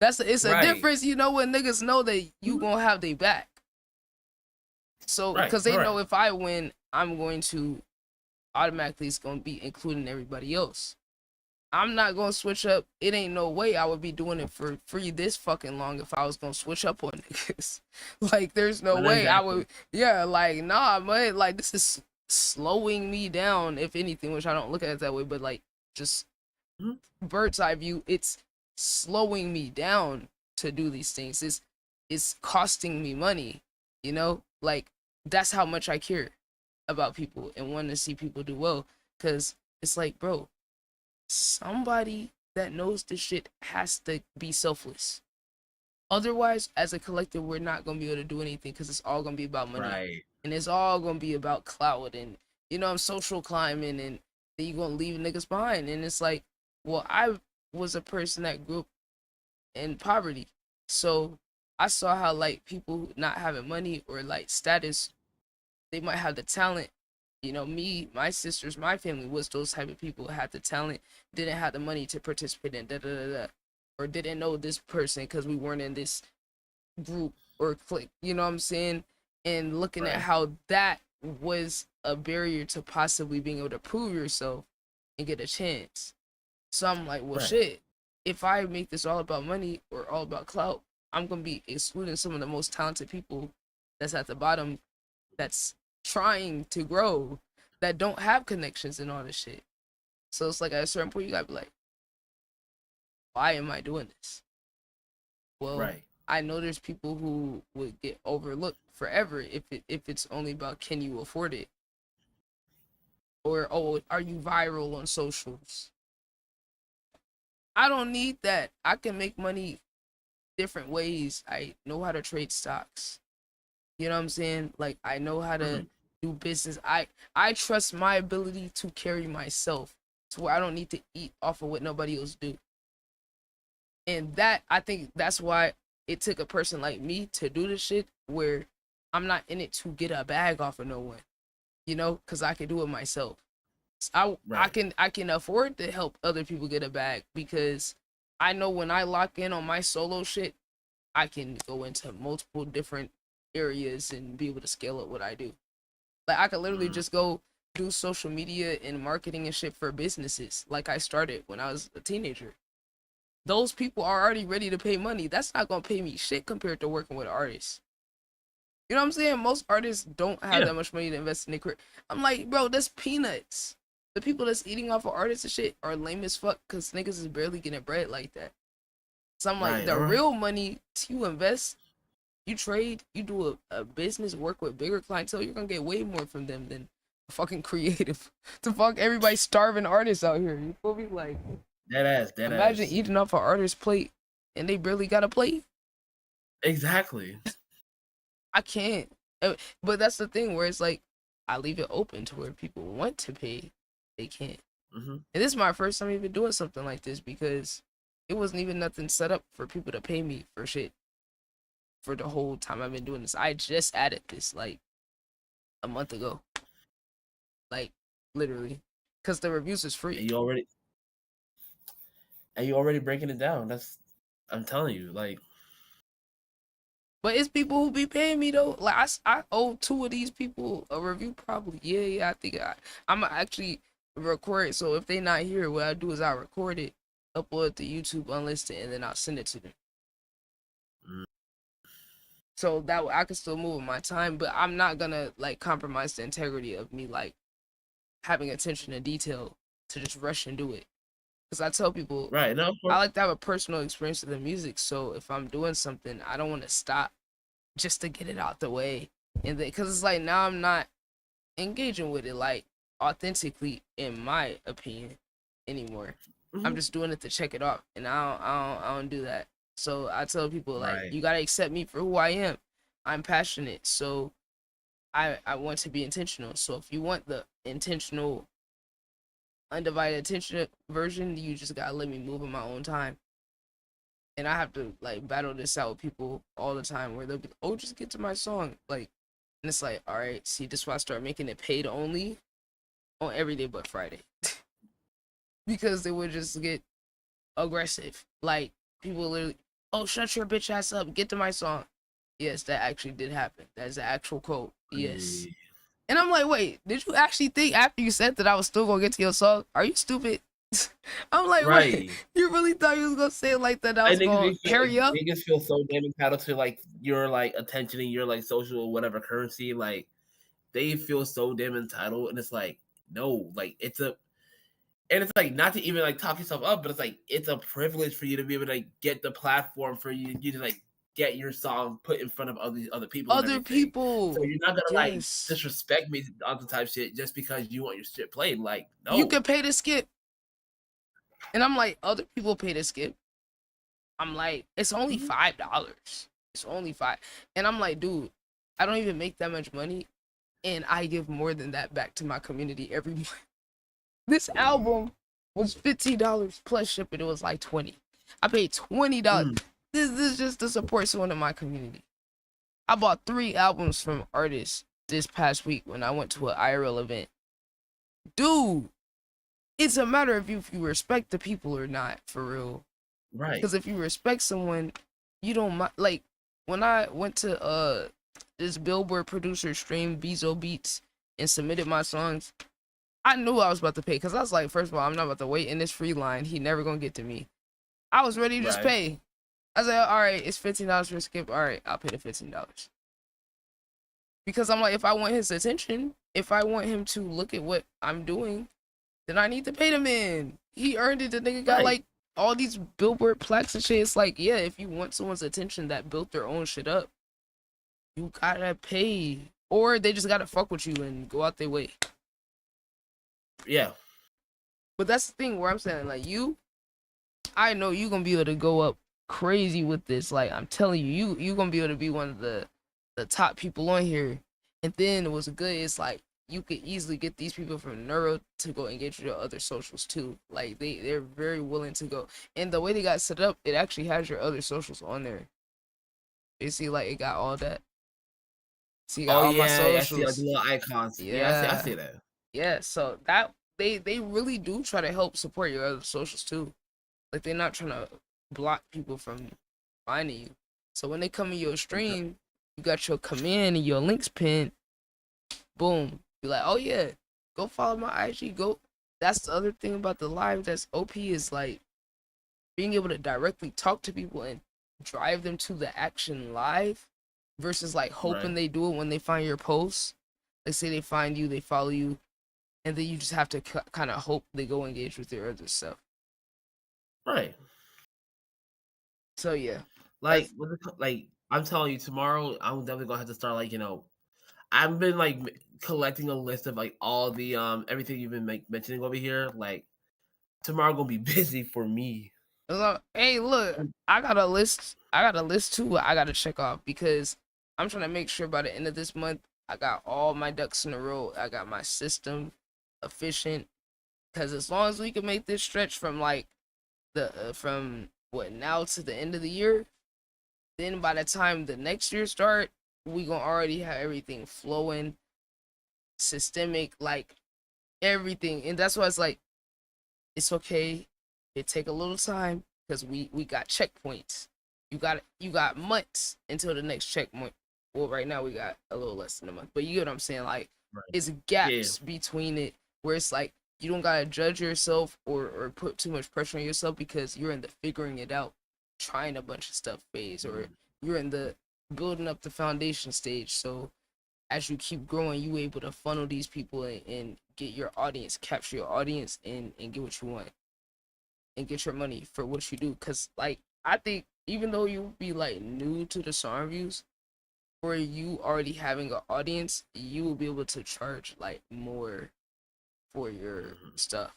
It's a difference, you know, when niggas know that you gonna have their back. So, because they know if I win, I'm going to automatically, it's going to be including everybody else. I'm not going to switch up. It ain't no way I would be doing it for free this fucking long if I was going to switch up on niggas. Like, there's no way I would. Yeah, like, nah, man. Like, this is slowing me down, if anything, which I don't look at it that way, but like, just bird's eye view, it's slowing me down to do these things. It's costing me money, you know? Like, that's how much I care about people and want to see people do well. Because it's like, bro, somebody that knows this shit has to be selfless. Otherwise, as a collective, we're not going to be able to do anything because it's all going to be about money. And it's all going to be about clout and, you know, social climbing, and then you're going to leave niggas behind. And it's like, well, I was a person that grew up in poverty. So I saw how, like, people not having money or, like, status, they might have the talent. You know, me, my sisters, my family was those type of people who had the talent, didn't have the money to participate in or didn't know this person because we weren't in this group or clique, you know what I'm saying? And looking at how that was a barrier to possibly being able to prove yourself and get a chance. So I'm like, well, shit, if I make this all about money or all about clout, I'm going to be excluding some of the most talented people that's at the bottom, that's trying to grow, that don't have connections and all this shit. So it's like, at a certain point, you gotta be like, why am I doing this? Well, I know there's people who would get overlooked forever if it's only about, can you afford it? Or, oh, are you viral on socials? I don't need that. I can make money different ways. I know how to trade stocks. You know what I'm saying? Like, I know how to do business. I trust my ability to carry myself to where I don't need to eat off of what nobody else do. And that, I think that's why it took a person like me to do this shit, where I'm not in it to get a bag off of no one, you know, because I can do it myself. I can afford to help other people get a bag, because I know when I lock in on my solo shit, I can go into multiple different areas and be able to scale up what I do. Like I could literally just go do social media and marketing and shit for businesses like I started when I was a teenager. Those people are already ready to pay money. That's not gonna pay me shit compared to working with artists. You know what I'm saying? Most artists don't have that much money to invest in their career. I'm like, bro, that's peanuts. The people that's eating off of artists and shit are lame as fuck because niggas is barely getting bread like that. So I'm like, the real money you invest, you trade, you do a business, work with bigger clientele, you're gonna get way more from them than fucking creative. To fuck everybody starving artists out here. You feel me? Like, Dead imagine ass. eating off an artist's plate and they barely got a plate. Exactly. I can't. But that's the thing where it's like, I leave it open to where people want to pay, they can't. Mm-hmm. And this is my first time even doing something like this because it wasn't even nothing set up for people to pay me for shit for the whole time I've been doing this. I just added this like a month ago. Like, literally. Because the reviews is free. And you already breaking it down. I'm telling you, like. But it's people who be paying me though. Like I owe 2 of these people a review probably. Yeah. I think I'm actually record it. So if they not here, what I do is I record it, upload it to YouTube unlisted, and then I'll send it to them. So that way I can still move with my time, but I'm not gonna like compromise the integrity of me like having attention to detail to just rush and do it. Because I tell people, right? No, I like to have a personal experience with the music. So if I'm doing something, I don't want to stop just to get it out the way. And then, because it's like now I'm not engaging with it like authentically, in my opinion, anymore. I'm just doing it to check it off, and I don't do that. So I tell people like, you gotta accept me for who I am. I'm passionate, so I want to be intentional. So if you want the intentional, undivided attention version, you just gotta let me move in my own time. And I have to like battle this out with people all the time where they'll be, oh, just get to my song. Like, and it's like, all right, see, this is why I start making it paid only on every day but Friday. Because they would just get aggressive. Like, people literally, oh, shut your bitch ass up, get to my song. Yes, that actually did happen. That's the actual quote. Yes. And I'm like, wait, did you actually think after you said that I was still gonna get to your song? Are you stupid? I'm like, wait, you really thought you was gonna say it like that? I was gonna carry up? Niggas feel so damn entitled to like your like attention and your like social whatever currency. Like they feel so damn entitled, and it's like, no, like it's like not to even like talk yourself up, but it's like it's a privilege for you to be able to like, get the platform for you to like get your song put in front of other people. Other people. So you're not gonna like disrespect me on the type shit just because you want your shit played. Like, no. You can pay to skip. And I'm like, other people pay to skip. I'm like, it's only $5. It's only $5. And I'm like, dude, I don't even make that much money, and I give more than that back to my community every month. This album was $15 plus shipping. It was like $20. I paid $20. This is just to support someone in my community. I bought 3 albums from artists this past week when I went to an IRL event. Dude, it's a matter of if you respect the people or not, for real. Right. Because if you respect someone, you don't mind. Like, when I went to this Billboard producer stream, Bezo Beats, and submitted my songs, I knew I was about to pay. Because I was like, first of all, I'm not about to wait in this free line. He never going to get to me. I was ready to just pay. I said, all right, it's $15 for a skip. All right, I'll pay the $15. Because I'm like, if I want his attention, if I want him to look at what I'm doing, then I need to pay the man. He earned it. The nigga got like all these Billboard plaques and shit. It's like, yeah, if you want someone's attention that built their own shit up, you gotta pay. Or they just gotta fuck with you and go out their way. Yeah. But that's the thing where I'm saying, like, I know you gonna be able to go up crazy with this. Like, I'm telling you, you gonna be able to be one of the top people on here. And then what's good is like, you could easily get these people from Neuro to go engage with your other socials too. Like they're very willing to go. And the way they got set up, it actually has your other socials on there. You see, like it got all that. See, you got all my socials. I see like the little icons. Yeah, I see that. Yeah, so that they really do try to help support your other socials too. Like they're not trying to block people from finding you. So when they come in your stream, you got your command and your links pinned. boom, be like, oh yeah, go follow my IG. Go. That's the other thing about the live. That's OP is like being able to directly talk to people and drive them to the action live versus like hoping Right. they do it when they find your posts. Like say they find you, they follow you, and then you just have to kind of hope they go engage with your other stuff. Right. So yeah, like I'm telling you, tomorrow I'm definitely gonna have to start I've been like collecting a list of like all the everything you've been mentioning over here. Like tomorrow gonna be busy for me. Hey, look, I got a list. I got a list too. I gotta check off because I'm trying to make sure by the end of this month I got all my ducks in a row. I got my system efficient. Because as long as we can make this stretch from like from what now to the end of the year, then by the time the next year start, we gonna already have everything flowing, systemic, like everything. And that's why it's like it's okay. It take a little time because we got checkpoints. You got months until the next checkpoint. Well, right now we got a little less than a month, but you get what I'm saying. Like it's gaps between it where it's like you don't gotta judge yourself or put too much pressure on yourself because you're in the figuring it out, trying a bunch of stuff phase, or you're in the building up the foundation stage. So as you keep growing, you able to funnel these people and get your audience, capture your audience, and get what you want, and get your money for what you do. Cause like I think even though you be like new to the song reviews, for you already having an audience, you will be able to charge like more for your stuff,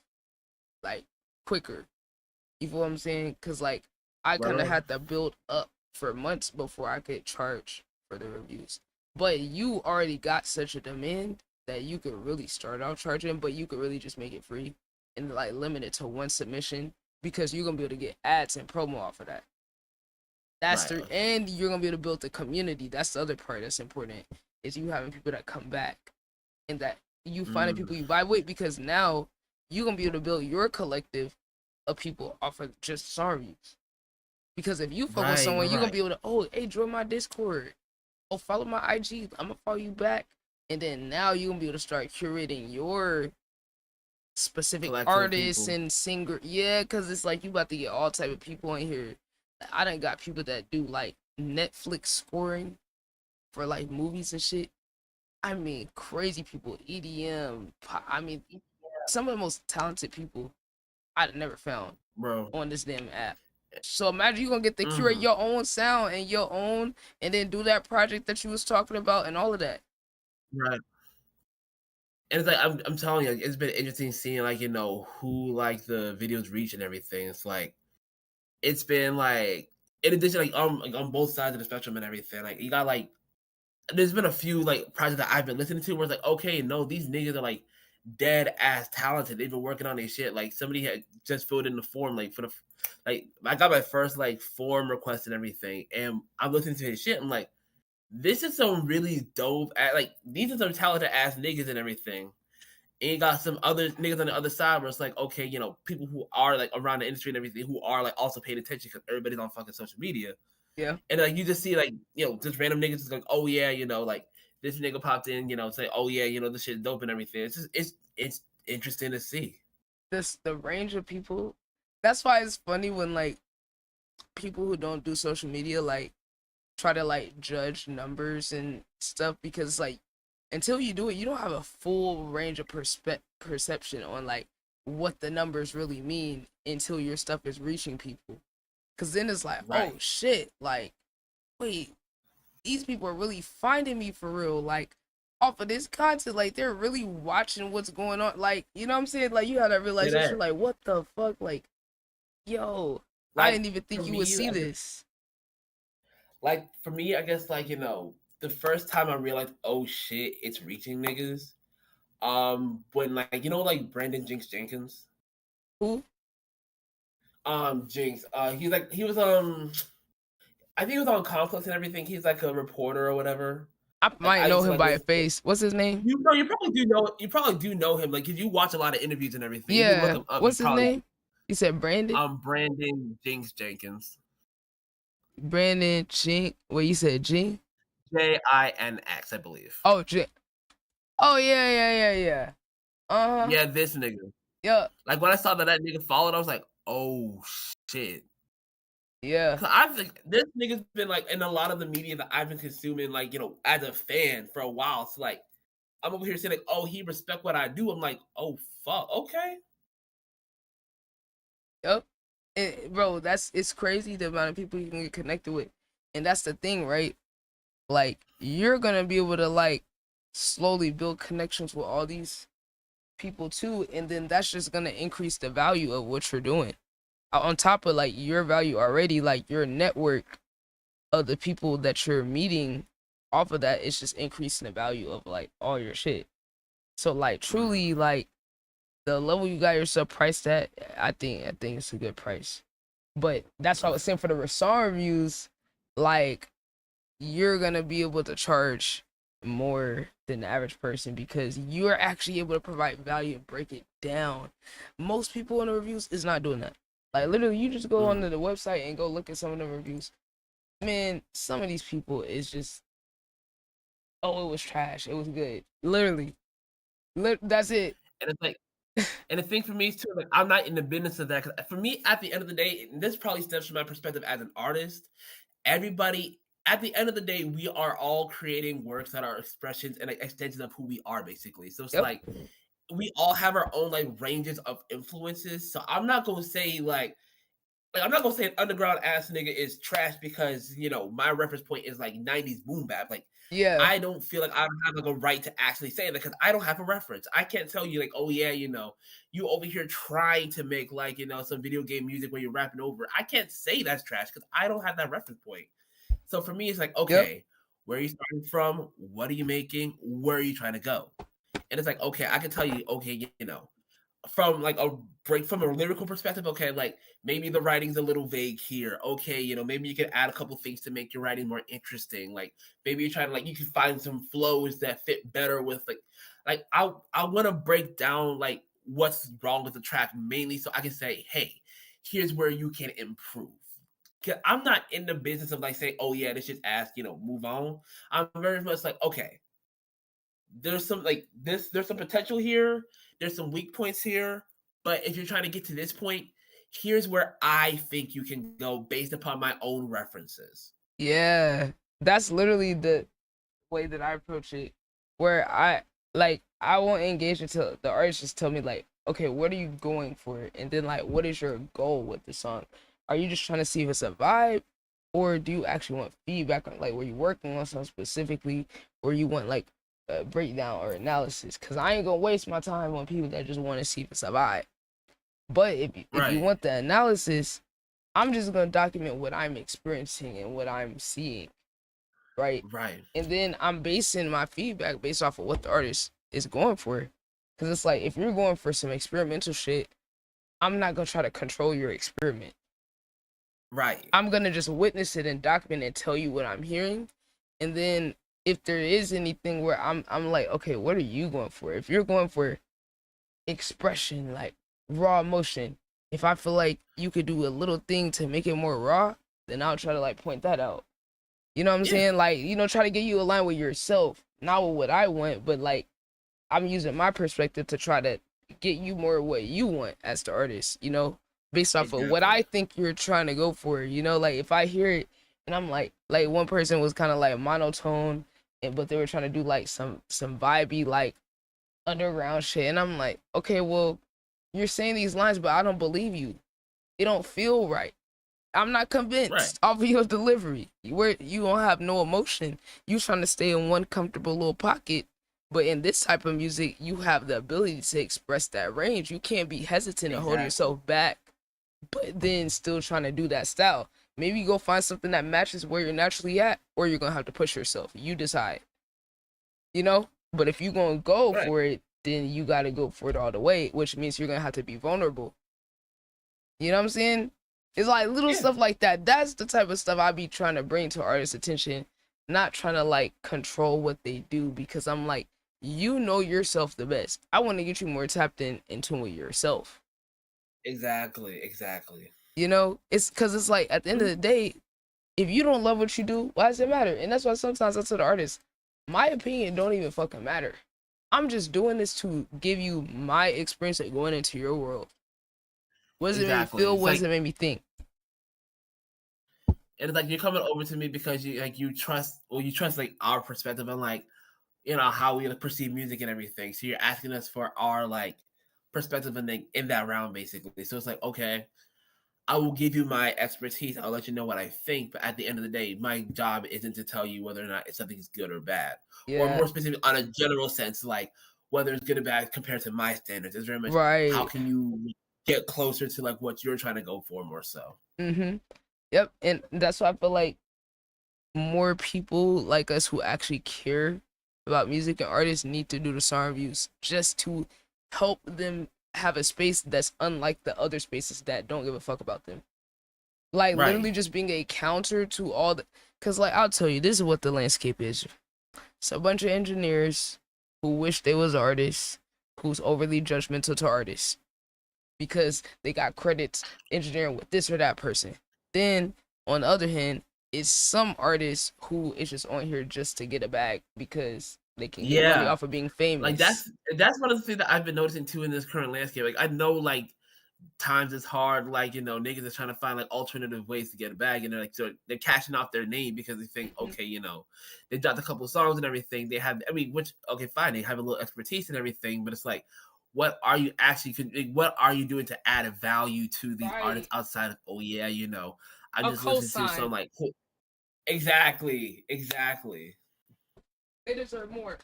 like quicker. You feel what I'm saying? Cause like I kind of had to build up for months before I could charge for the reviews. But you already got such a demand that you could really start out charging, but you could really just make it free and like limit it to one submission because you're gonna be able to get ads and promo off of that. That's and you're gonna be able to build the community. That's the other part that's important, is you having people that come back and that you finding people you vibe with, because now you're gonna be able to build your collective of people off of just song reviews. Because if you fuck with someone, you're gonna be able to, oh, hey, join my Discord. Oh, follow my IG. I'm gonna follow you back. And then now you're gonna be able to start curating your specific artists and singer. Yeah, because it's like you about to get all type of people in here. I done got people that do like Netflix scoring for like movies and shit. I mean, crazy people, EDM. I mean, some of the most talented people I've never found on this damn app. So imagine you gonna get to curate your own sound and your own, and then do that project that you was talking about and all of that. Right. And it's like I'm telling you, it's been interesting seeing like who like the videos reach and everything. It's like it's been like in addition like on both sides of the spectrum and everything. Like you got like there's been a few like projects that I've been listening to where it's like, okay, no, these niggas are like dead ass talented. They've been working on their shit. Like somebody had just filled in the form like for the like I got my first like form request and everything, and I'm listening to his shit. I'm like, this is some really dope. Like these are some talented ass niggas and everything. And you got some other niggas on the other side where it's like, okay, people who are like around the industry and everything who are like also paying attention because everybody's on fucking social media. Yeah. And like you just see like, just random niggas just like, oh yeah, like this nigga popped in, say, oh yeah, this shit's dope and everything. It's just it's interesting to see. The range of people. That's why it's funny when like people who don't do social media like try to like judge numbers and stuff, because like until you do it, you don't have a full range of perception on like what the numbers really mean until your stuff is reaching people. Cause then it's like, oh shit, like, wait, these people are really finding me for real. Like off of this content, like they're really watching what's going on. Like, you know what I'm saying? Like you had that realization, like, what the fuck? Like, yo, I didn't even think you would see this. Like for me, I guess like, the first time I realized, oh shit, it's reaching niggas. When like like Brandon Jinx Jenkins. Who? Jinx. He was I think he was on Conflicts and everything. He's like a reporter or whatever. I might know him by a face. What's his name? You probably do know him. Like, cause you watch a lot of interviews and everything. Yeah. You look him up. What's his name? You said Brandon? Brandon Jinx Jenkins. Brandon Jink. What you said, G? JINX, I believe. Oh, J. Oh yeah. Yeah, this nigga. Yeah. Like when I saw that nigga followed, I was like, oh shit. Yeah. Cause I think this nigga's been like in a lot of the media that I've been consuming, like, you know, as a fan for a while. So like I'm over here saying like, oh, he respect what I do. I'm like, oh fuck, okay. Yep. Bro, it's crazy the amount of people you can get connected with. And that's the thing, right? Like, you're gonna be able to like slowly build connections with all these people too, and then that's just gonna increase the value of what you're doing. On top of like your value already, like your network of the people that you're meeting off of that, it's just increasing the value of like all your shit. So like truly like the level you got yourself priced at, I think it's a good price. But that's what I was saying for the Rasan reviews, like you're gonna be able to charge more than the average person because you're actually able to provide value and break it down. Most people in the reviews is not doing that. Like literally, you just go onto the website and go look at some of the reviews. Man, some of these people is just, oh, it was trash. It was good. Literally, that's it. And it's like, and the thing for me is too, like I'm not in the business of that. Cause for me, at the end of the day, and this probably stems from my perspective as an artist. Everybody, at the end of the day, we are all creating works that are expressions and like, extensions of who we are, basically. So it's like we all have our own like ranges of influences. So I'm not gonna say like I'm not gonna say an underground ass nigga is trash because you know my reference point is like 90s boom bap. Like yeah, I don't feel like I have like a right to actually say that because I don't have a reference. I can't tell you like, oh yeah, you know, you over here trying to make like, you know, some video game music where you're rapping over. I can't say that's trash because I don't have that reference point. So for me, it's like, okay, where are you starting from? What are you making? Where are you trying to go? And it's like, okay, I can tell you, okay, you know, from like a break from a lyrical perspective, okay, like maybe the writing's a little vague here. Okay, you know, maybe you can add a couple things to make your writing more interesting. Like maybe you're trying to like you can find some flows that fit better with like I want to break down like what's wrong with the track mainly so I can say, hey, here's where you can improve. Cause I'm not in the business of like saying, oh yeah, this just ass, you know, move on. I'm very much like, okay, there's some like this, there's some potential here, there's some weak points here, but if you're trying to get to this point, here's where I think you can go based upon my own references. Yeah, that's literally the way that I approach it. Where I won't engage until the artist just tell me like, okay, what are you going for? And then like, what is your goal with the song? Are you just trying to see if it's a vibe? Or do you actually want feedback on like were you working on something specifically, or you want like a breakdown or analysis? Cause I ain't gonna waste my time on people that just want to see if it's a vibe. But if you want the analysis, I'm just gonna document what I'm experiencing and what I'm seeing. Right. And then I'm basing my feedback based off of what the artist is going for. Cause it's like if you're going for some experimental shit, I'm not gonna try to control your experiment. Right. I'm gonna just witness it and document and tell you what I'm hearing. And then if there is anything where I'm like, okay, what are you going for? If you're going for expression, like raw emotion, if I feel like you could do a little thing to make it more raw, then I'll try to like point that out. You know what I'm saying? Like, you know, try to get you aligned with yourself, not with what I want, but like I'm using my perspective to try to get you more what you want as the artist, you know, based off of what I think you're trying to go for, you know, like if I hear it and I'm like one person was kind of like monotone but they were trying to do like some vibey like underground shit, and I'm like, okay, well, you're saying these lines but I don't believe you. It don't feel right. I'm not convinced off of your delivery. Where you don't have no emotion. You trying to stay in one comfortable little pocket. But in this type of music, you have the ability to express that range. You can't be hesitant to hold yourself back, but then still trying to do that style. Maybe you go find something that matches where you're naturally at, or you're going to have to push yourself. You decide. You know? But if you're going to go for it, then you got to go for it all the way, which means you're going to have to be vulnerable. You know what I'm saying? It's like little stuff like that. That's the type of stuff I be trying to bring to artists' attention, not trying to like control what they do, because I'm like, you know yourself the best. I want to get you more tapped in tune with yourself. Exactly. You know, it's because it's like at the end of the day, if you don't love what you do, why does it matter? And that's why sometimes I tell the artist, my opinion don't even fucking matter. I'm just doing this to give you my experience of going into your world. What does it make me feel? What does it make me think? And it's like you're coming over to me because you trust like our perspective and like how we perceive music and everything. So you're asking us for our like perspective in that round basically. So it's like, okay, I will give you my expertise. I'll let you know what I think, but at the end of the day, my job isn't to tell you whether or not something is good or bad, or more specific on a general sense, like whether it's good or bad compared to my standards. It's very much how can you get closer to like what you're trying to go for more so. Yep, and that's why I feel like more people like us who actually care about music and artists need to do the song reviews just to help them have a space that's unlike the other spaces that don't give a fuck about them. Like literally just being a counter to all the, because like I'll tell you, this is what the landscape is. It's a bunch of engineers who wish they was artists, who's overly judgmental to artists because they got credits engineering with this or that person. Then on the other hand, it's some artists who is just on here just to get a bag because they can get money off of being famous. Like that's one of the things that I've been noticing too in this current landscape. Like I know like times it's hard, like niggas are trying to find like alternative ways to get a bag, and they're like they're cashing off their name because they think okay, they dropped a couple of songs and everything. They have, which okay, fine, they have a little expertise and everything, but it's like, what are you doing to add a value to these artists outside of I'm just listening to some like exactly. They deserve more.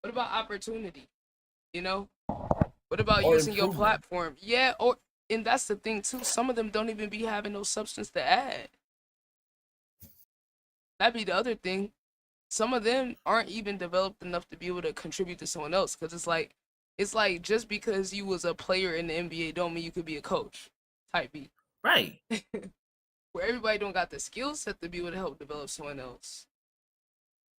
What about opportunity? What about using your platform? Yeah, and that's the thing too. Some of them don't even be having no substance to add. That'd be the other thing. Some of them aren't even developed enough to be able to contribute to someone else. Because it's like just because you was a player in the NBA don't mean you could be a coach. Type B. Right. Where everybody don't got the skill set to be able to help develop someone else.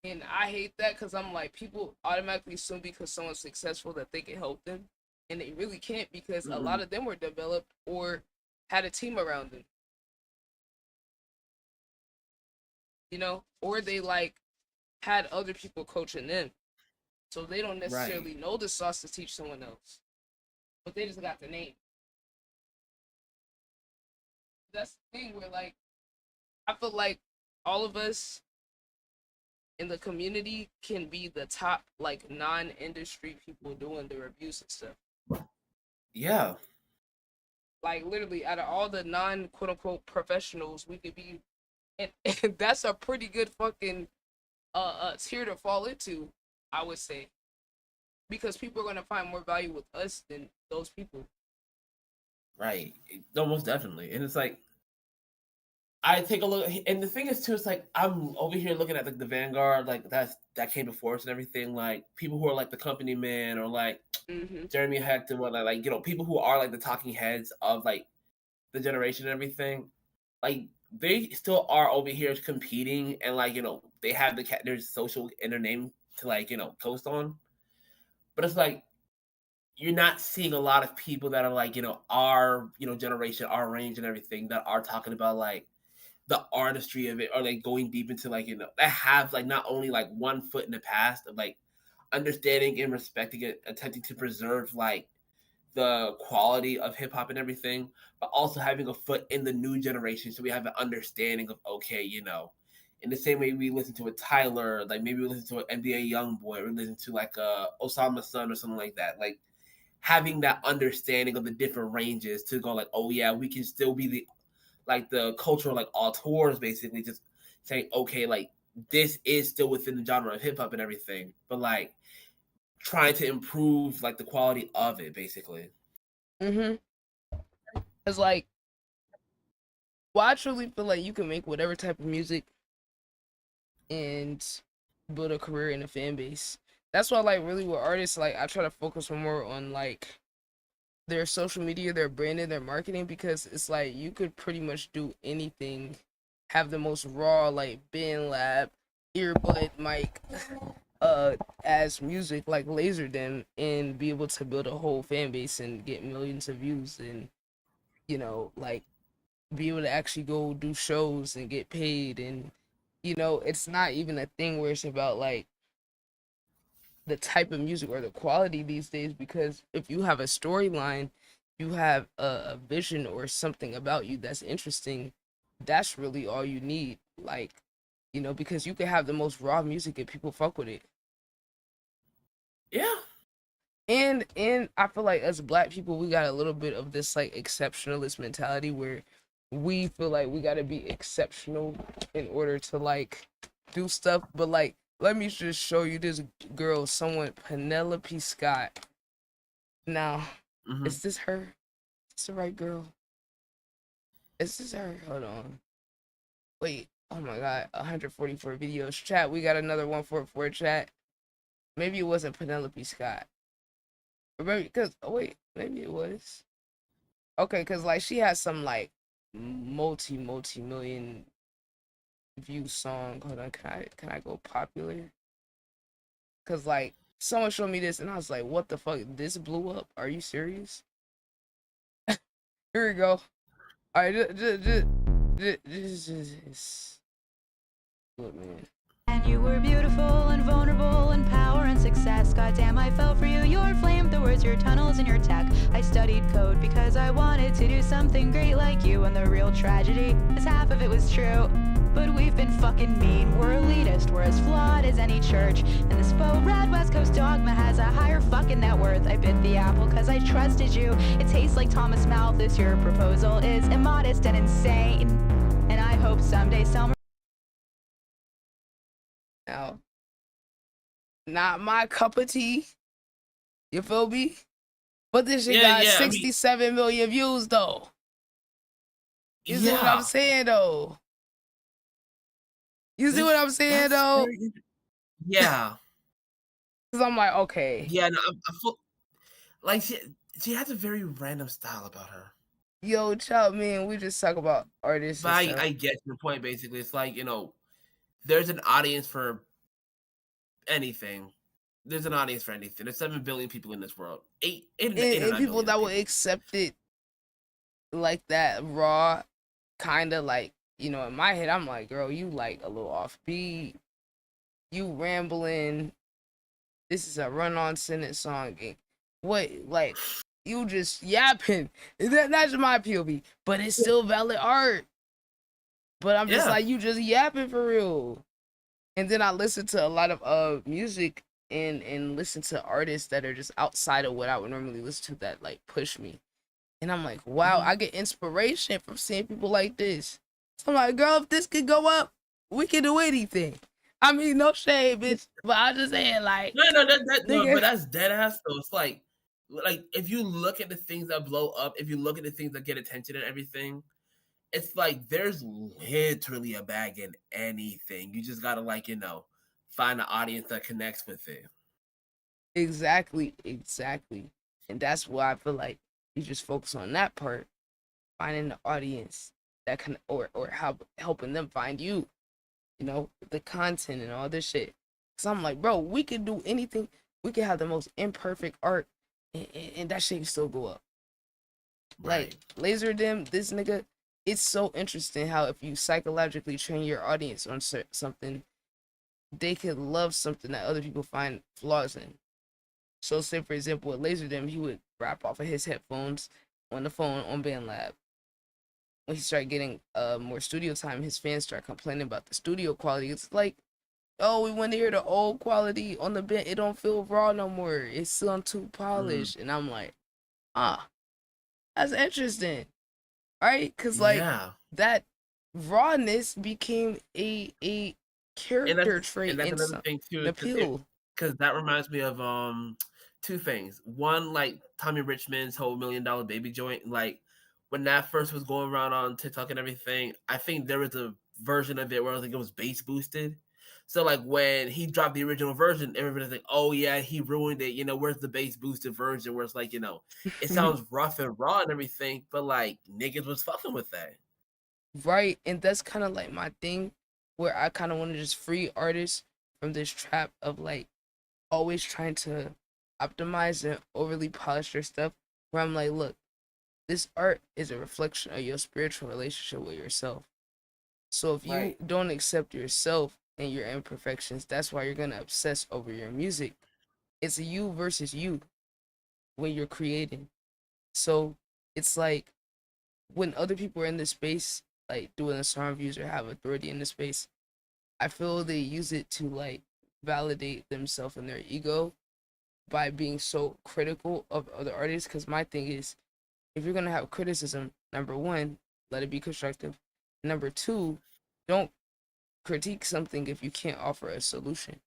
And I hate that because I'm like, people automatically assume because someone's successful that they can help them. And they really can't because a lot of them were developed or had a team around them. Or they like had other people coaching them. So they don't necessarily know the sauce to teach someone else. But they just got the name. That's the thing where like, I feel like all of us in the community can be the top like non-industry people doing the reviews and stuff. Yeah. Like literally out of all the non quote unquote professionals, we could be, and that's a pretty good fucking tier to fall into, I would say. Because people are gonna find more value with us than those people. Right. No, most definitely. And it's like I take a look, and the thing is too, it's like I'm over here looking at like the Vanguard, like that came before us and everything. Like people who are like the company man or like Jeremy Hecht and whatnot, like people who are like the talking heads of like the generation and everything. Like they still are over here competing, and like they have their social and their name to like coast on. But it's like you're not seeing a lot of people that are like our generation, our range, and everything that are talking about like the artistry of it, or like going deep into like that have like not only like one foot in the past of like understanding and respecting it, attempting to preserve like the quality of hip hop and everything, but also having a foot in the new generation, so we have an understanding of okay, in the same way we listen to a Tyler, like maybe we listen to an NBA Youngboy, or listen to like a Osama Son or something like that, like having that understanding of the different ranges to go like, oh yeah, we can still be the cultural like auteurs, basically just saying okay, like this is still within the genre of hip hop and everything, but like trying to improve like the quality of it, basically. It's like, well, I truly feel like you can make whatever type of music and build a career in a fan base. That's why like really with artists, like I try to focus more on like their social media, their branding, their marketing, because it's like you could pretty much do anything, have the most raw like bin lab, earbud mic, as music like laser them, and be able to build a whole fan base and get millions of views, and like be able to actually go do shows and get paid. And it's not even a thing where it's about like the type of music or the quality these days, because if you have a storyline, you have a vision or something about you that's interesting, that's really all you need. Like, you know, because you can have the most raw music and people fuck with it. Yeah. And I feel like as Black people, we got a little bit of this like exceptionalist mentality where we feel like we got to be exceptional in order to like do stuff. But like, let me just show you this girl, someone, Penelope Scott. Now, is this her? Is this the right girl? Is this her? Hold on. Wait. Oh my God. 144 videos. Chat. We got another 144 chat. Maybe it wasn't Penelope Scott. Or maybe because wait, maybe it was. Okay, because like she has some like multi-million view song. Hold on, can I go popular? Cause like someone showed me this and I was like, what the fuck? This blew up? Are you serious? Here we go. All right, just look, man. And you were beautiful and vulnerable and power and success. Goddamn, I fell for you. Your flame, the words, your tunnels, and your tech. I studied code because I wanted to do something great like you. And the real tragedy is half of it was true. But we've been fucking mean. We're elitist. We're as flawed as any church. And this faux red West Coast dogma has a higher fucking net worth. I bit the apple because I trusted you. It tastes like Thomas Malthus. Your proposal is immodest and insane. And I hope someday some. Now, not my cup of tea. You feel me? But this shit got 67 million views though. You see what I'm saying though? You see what I'm saying though? Yeah. Cause I'm like, okay. Yeah, no, I feel like she has a very random style about her. Yo, child, man, we just talk about artists. But I get your point. Basically, it's like, you know, there's an audience for anything. There's an audience for anything. There's 7 billion people in this world. Eight or 9 people that will accept it like that raw, kind of like, you know, in my head, I'm like, girl, you like a little offbeat. You rambling. This is a run-on sentence song. What, like, you just yapping. That's my POV, but it's still valid art. But I'm just like, you just yapping for real. And then I listen to a lot of music and listen to artists that are just outside of what I would normally listen to that like push me. And I'm like, wow, I get inspiration from seeing people like this. So I'm like, girl, if this could go up, we can do anything. I mean, no shade, bitch. But I just saying, like, no, but that's dead ass though. It's like if you look at the things that blow up, if you look at the things that get attention and everything, it's like there's literally a bag in anything. You just gotta, like, you know, find an audience that connects with it. Exactly. And that's why I feel like you just focus on that part, finding the audience that can or helping them find you. You know, the content and all this shit. So I'm like, bro, we could do anything. We could have the most imperfect art, and that shit can still go up. Like Laser Dim, this nigga, it's so interesting how if you psychologically train your audience on something, they could love something that other people find flaws in. So say for example with Laser Dim, he would rap off of his headphones on the phone on BandLab. When he started getting more studio time, his fans start complaining about the studio quality. It's like, oh, we want to hear the old quality on the band. It don't feel raw no more. It's still too polished. And I'm like, that's interesting, right? Because like that rawness became a character trait and another thing too, appeal. Because that reminds me of two things. One, like Tommy Richmond's whole $1 Million Baby joint, like. When that first was going around on TikTok and everything, I think there was a version of it where I think it was bass boosted. So like when he dropped the original version, everybody's like, "Oh yeah, he ruined it." You know, where's the bass boosted version? Where it's like, you know, it sounds rough and raw and everything, but like niggas was fucking with that. Right, and that's kind of like my thing, where I kind of want to just free artists from this trap of like always trying to optimize and overly polish their stuff. Where I'm like, look. This art is a reflection of your spiritual relationship with yourself. So if you don't accept yourself and your imperfections, that's why you're going to obsess over your music. it's a you versus you when you're creating. So it's like when other people are in this space, like doing the song reviews or have authority in the space, I feel they use it to like validate themselves and their ego by being so critical of other artists. Because my thing is, if you're gonna have criticism, number one, let it be constructive. Number two, don't critique something if you can't offer a solution.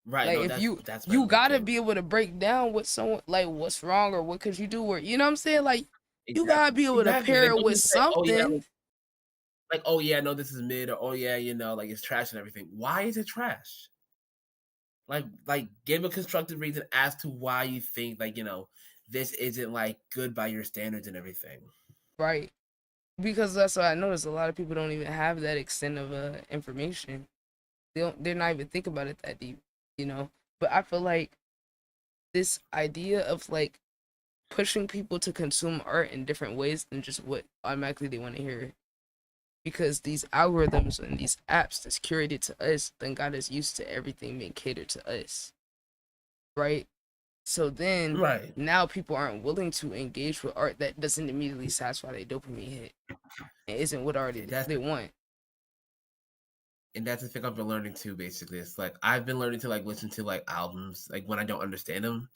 Right. Like No, if that's my you main gotta thing. be able to break down what someone like what's wrong or what could you do, or you know what I'm saying? Like you gotta be able to Exactly. pair Like, it don't with just say, oh yeah, something. like, oh yeah, no, this is mid, or oh yeah, like it's trash and everything. Why is it trash? Like give a constructive reason as to why you think like, this isn't like good by your standards and everything. Right. Because that's what I noticed. A lot of people don't even have that extent of information. They're not even thinking about it that deep, you know? But I feel like this idea of like pushing people to consume art in different ways than just what automatically they want to hear. Because these algorithms and these apps that's curated to us then got us used to everything being catered to us. Right? So then now people aren't willing to engage with art that doesn't immediately satisfy their dopamine hit. It isn't what art they want. And that's the thing I've been learning too, basically. It's like I've been learning to like listen to like albums, like when I don't understand them.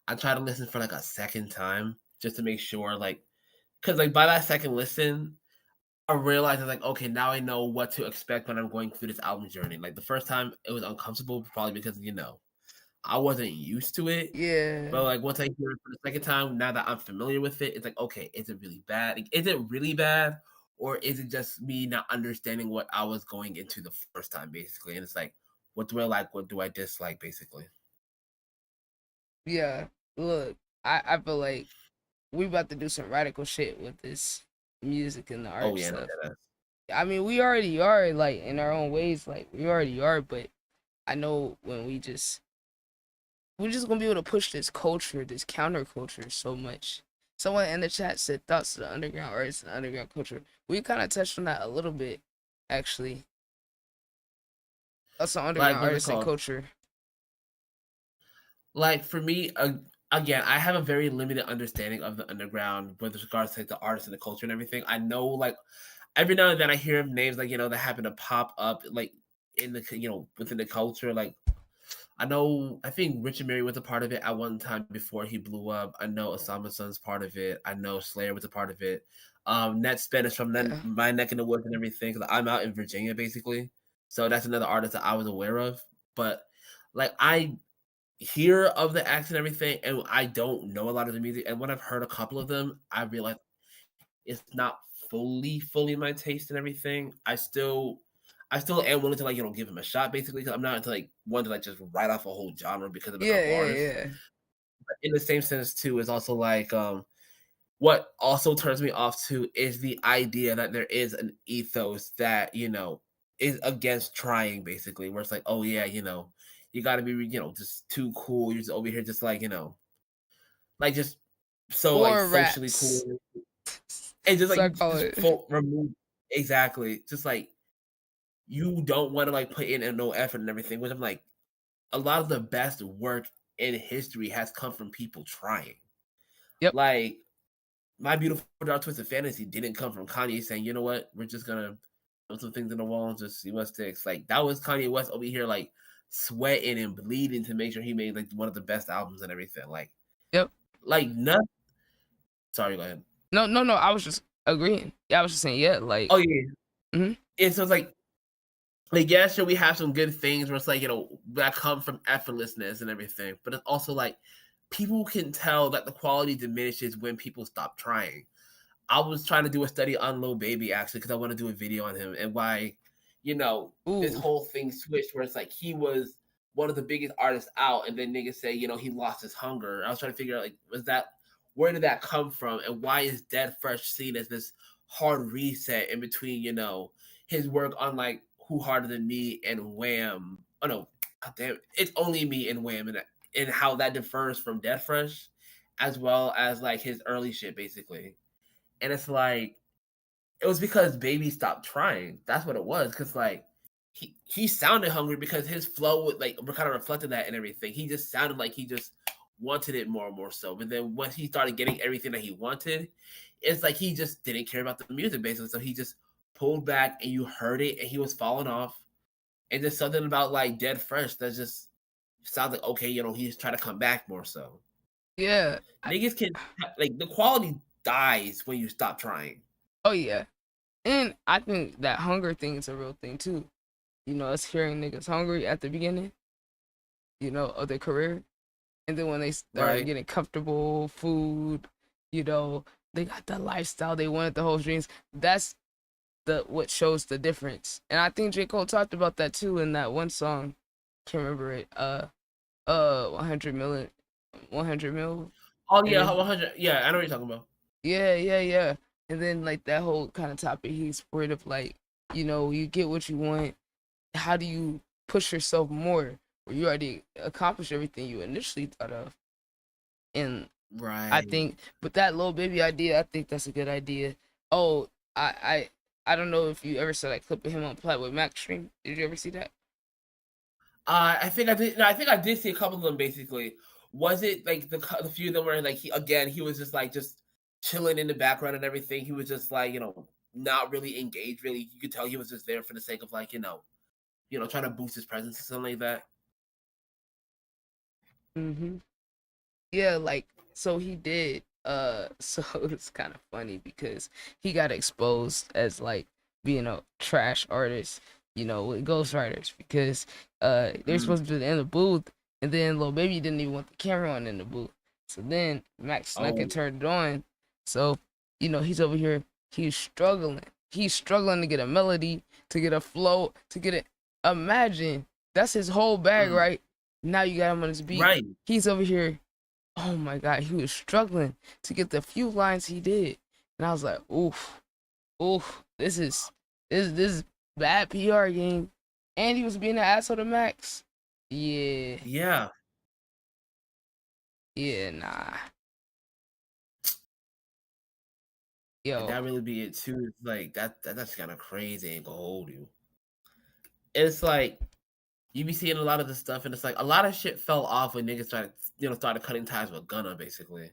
I try to listen for like a second time just to make sure, like, because like by that second listen, I realized I was like, okay, now I know what to expect when I'm going through this album journey. Like the first time it was uncomfortable, probably because I wasn't used to it. Yeah. But like once I hear it for the second time, now that I'm familiar with it, it's like, okay, is it really bad? Like, is it really bad? Or is it just me not understanding what I was going into the first time, basically? And it's like, what do I like? What do I dislike, basically? Yeah. Look, I feel like we about to do some radical shit with this music and the art Oh yeah, stuff. no, I mean, we already are, like, in our own ways, like, we already are, but I know when we're just gonna be able to push this culture, this counterculture so much. Someone in the chat said thoughts to the underground artists and underground culture. We kind of touched on that a little bit, actually. That's on underground artists and culture. Like for me, again, I have a very limited understanding of the underground with regards to like, the artists and the culture and everything. I know like every now and then I hear of names like that happen to pop up like in the within the culture. Like I think Richard Mary was a part of it at one time before he blew up. I know Osama Sun's part of it. I know Slayer was a part of it. Net Spanish from my neck in the woods and everything because I'm out in Virginia basically. So that's another artist that I was aware of. But like I hear of the acts and everything, and I don't know a lot of the music. And when I've heard a couple of them, I realize it's not fully my taste and everything. I still am willing to like give him a shot basically because I'm not into like one to like just write off a whole genre because of a couple artists. But in the same sense too, is also like what also turns me off too is the idea that there is an ethos that is against trying basically, where it's like, oh yeah, you got to be just too cool. You're just over here just like like just so like Or socially raps. cool and just like remove exactly just like you don't want to like put in no effort and everything, which I'm like a lot of the best work in history has come from people trying. Yep. Like My Beautiful Dark Twisted Fantasy didn't come from Kanye saying, you know what, we're just gonna put some things in the wall and just see what sticks. Like that was Kanye West over here like sweating and bleeding to make sure he made like one of the best albums and everything. Like like nothing. Sorry, go ahead. No. I was just agreeing. Yeah, I was just saying, yeah, like. Oh yeah. And so it's like yeah, sure, we have some good things where it's like that come from effortlessness and everything, but it's also like people can tell that the quality diminishes when people stop trying. I was trying to do a study on Lil Baby actually because I want to do a video on him and why, this whole thing switched where it's like he was one of the biggest artists out, and then niggas say he lost his hunger. I was trying to figure out like where did that come from, and why is Dead Fresh seen as this hard reset in between his work on like Who Harder Than Me and Wham? Oh no, damn, It's Only Me and Wham, and how that differs from Dead Fresh, as well as like his early shit basically. And it's like, it was because Baby stopped trying. That's what it was. Because like, he sounded hungry because his flow would like kind of reflected that and everything. He just sounded like he just wanted it more and more so. But then once he started getting everything that he wanted, it's like he just didn't care about the music basically. So he just pulled back and you heard it and he was falling off. And just something about like Dead Fresh that just sounds like okay, he's trying to come back more so. Yeah. Niggas can like the quality dies when you stop trying. Oh yeah. And I think that hunger thing is a real thing too. Us hearing niggas hungry at the beginning, of their career. And then when they started getting comfortable, food, they got the lifestyle they wanted, the whole dreams. That's what shows the difference. And I think J. Cole talked about that too in that one song. Can't remember it. 100 million. 100 mil. Oh yeah, 100. Yeah, I know what you're talking about. Yeah. And then like that whole kind of topic, he's worried of like, you get what you want. How do you push yourself more? Where you already accomplished everything you initially thought of. And I think, but that Lil Baby idea, I think that's a good idea. Oh, I don't know if you ever saw that clip of him on Playboy Mac stream. Did you ever see that? I think I did. No, I think I did see a couple of them. Basically, was it like the few of them where like he was just chilling in the background and everything. He was just like not really engaged. Really, you could tell he was just there for the sake of like trying to boost his presence or something like that. Mm-hmm. Yeah, like so he did. So it's kind of funny because he got exposed as like being a trash artist, with ghostwriters because they're supposed to be in the booth, and then Lil Baby didn't even want the camera on in the booth. So then Max snuck and turned it on. So he's over here. He's struggling. He's struggling to get a melody, to get a flow, to get it. Imagine that's his whole bag, right? Now you got him on his beat. Right. He's over here. Oh my God, he was struggling to get the few lines he did, and I was like, oof, this is bad PR game, and he was being an asshole to Max. Yeah, nah. Yo, and that really be it too. It's like that's kind of crazy. Ain't gonna hold you. It's like you be seeing a lot of this stuff, and it's like a lot of shit fell off when niggas started cutting ties with Gunna, basically.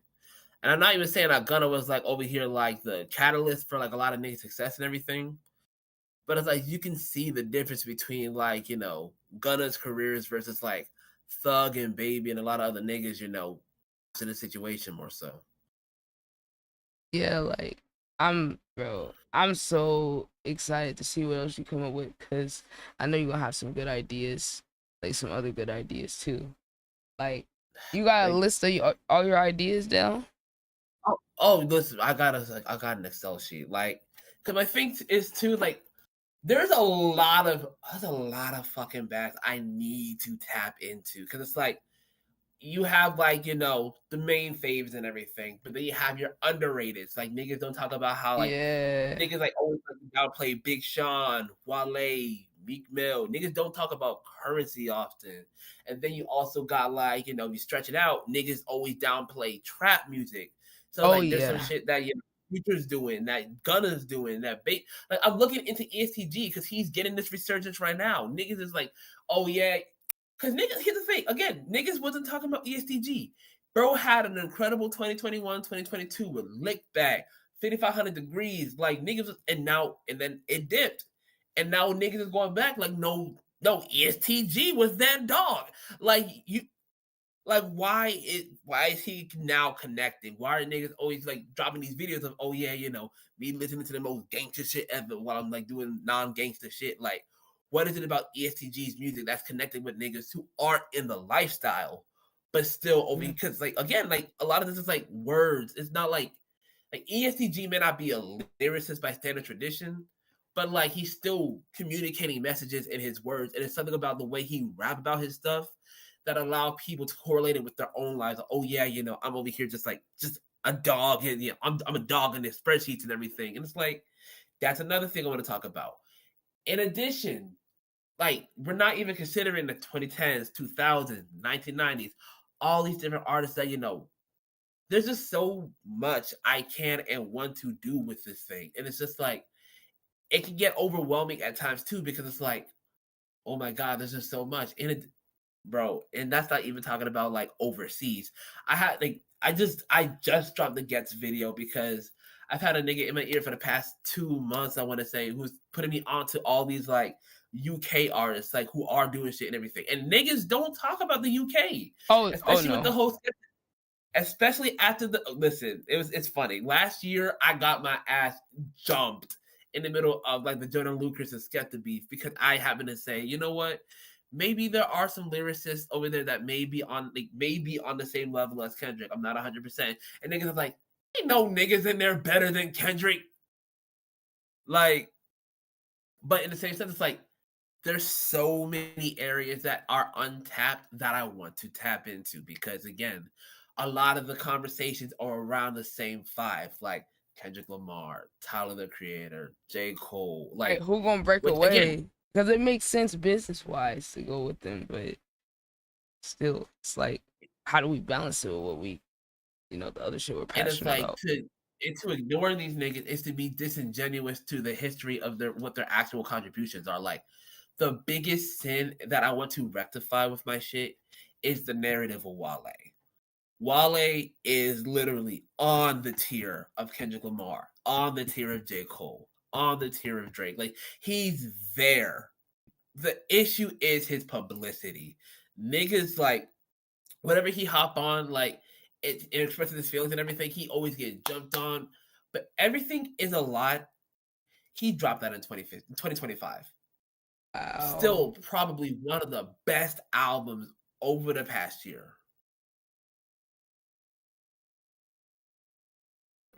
And I'm not even saying that Gunna was like over here like the catalyst for like a lot of niggas' success and everything. But it's like you can see the difference between like, Gunna's careers versus like Thug and Baby and a lot of other niggas, in the situation more so. Yeah, like I'm so excited to see what else you come up with because I know you're gonna have some good ideas, like some other good ideas too. Like you got a list of all your ideas down? Oh, listen, I got an Excel sheet. Like, cause my thing is too like there's a lot of fucking bags I need to tap into. Cause it's like you have like, the main faves and everything, but then you have your underrateds. Like niggas don't talk about how like niggas like always like to downplay Big Sean, Wale, Meek Mill. Niggas don't talk about Currency often. And then you also got like, you stretch it out, niggas always downplay trap music. So there's some shit that Future's doing, that Gunna's doing, that like I'm looking into ESTG because he's getting this resurgence right now. Niggas is like, oh yeah. Because niggas, here's the thing. Again, niggas wasn't talking about ESTG. Bro had an incredible 2021, 2022 with Lick Back, 5500 Degrees. Like, niggas, and then it dipped. And now niggas is going back like, no, ESTG was that dog. Why is he now connecting? Why are niggas always like dropping these videos of, oh yeah, me listening to the most gangster shit ever while I'm like doing non-gangster shit? Like, what is it about ESTG's music that's connected with niggas who aren't in the lifestyle, but still over? Because like again, like a lot of this is like words. It's not like ESTG may not be a lyricist by standard tradition, but like he's still communicating messages in his words, and it's something about the way he rap about his stuff that allow people to correlate it with their own lives. Like, oh yeah, I'm over here just a dog, and I'm a dog in the spreadsheets and everything. And it's like that's another thing I want to talk about. In addition, like we're not even considering the 2010s, 2000s, 1990s, all these different artists that there's just so much I can and want to do with this thing, and it's just like it can get overwhelming at times too because it's like oh my god, there's just so much in it, bro. And that's not even talking about like overseas. I just dropped the Gets video because I've had a nigga in my ear for the past 2 months, I want to say, who's putting me onto all these like UK artists, like who are doing shit and everything. And niggas don't talk about the UK. Especially with the no. whole, especially after the, listen, it's funny. Last year I got my ass jumped in the middle of like the Jordan Lucas and Skepta beef because I happened to say, you know what? Maybe there are some lyricists over there that may be on the same level as Kendrick. I'm not 100%. And niggas are like, ain't no niggas in there better than Kendrick. Like, but in the same sense, it's like there's so many areas that are untapped that I want to tap into because again, a lot of the conversations are around the same five, like Kendrick Lamar, Tyler the Creator, J. Cole, like who gonna break which, away? again, Because it makes sense business wise to go with them, but still, it's like, how do we balance it with what we, the other shit we're and it's passionate like about? to ignore these niggas is to be disingenuous to the history of what their actual contributions are. Like the biggest sin that I want to rectify with my shit is the narrative of Wale. Wale is literally on the tier of Kendrick Lamar, on the tier of J. Cole, on the tier of Drake. Like he's there. The issue is his publicity. Niggas like whenever he hop on, like it expresses his feelings and everything, he always gets jumped on. But everything is a lot. He dropped that in 2025. Still probably one of the best albums over the past year.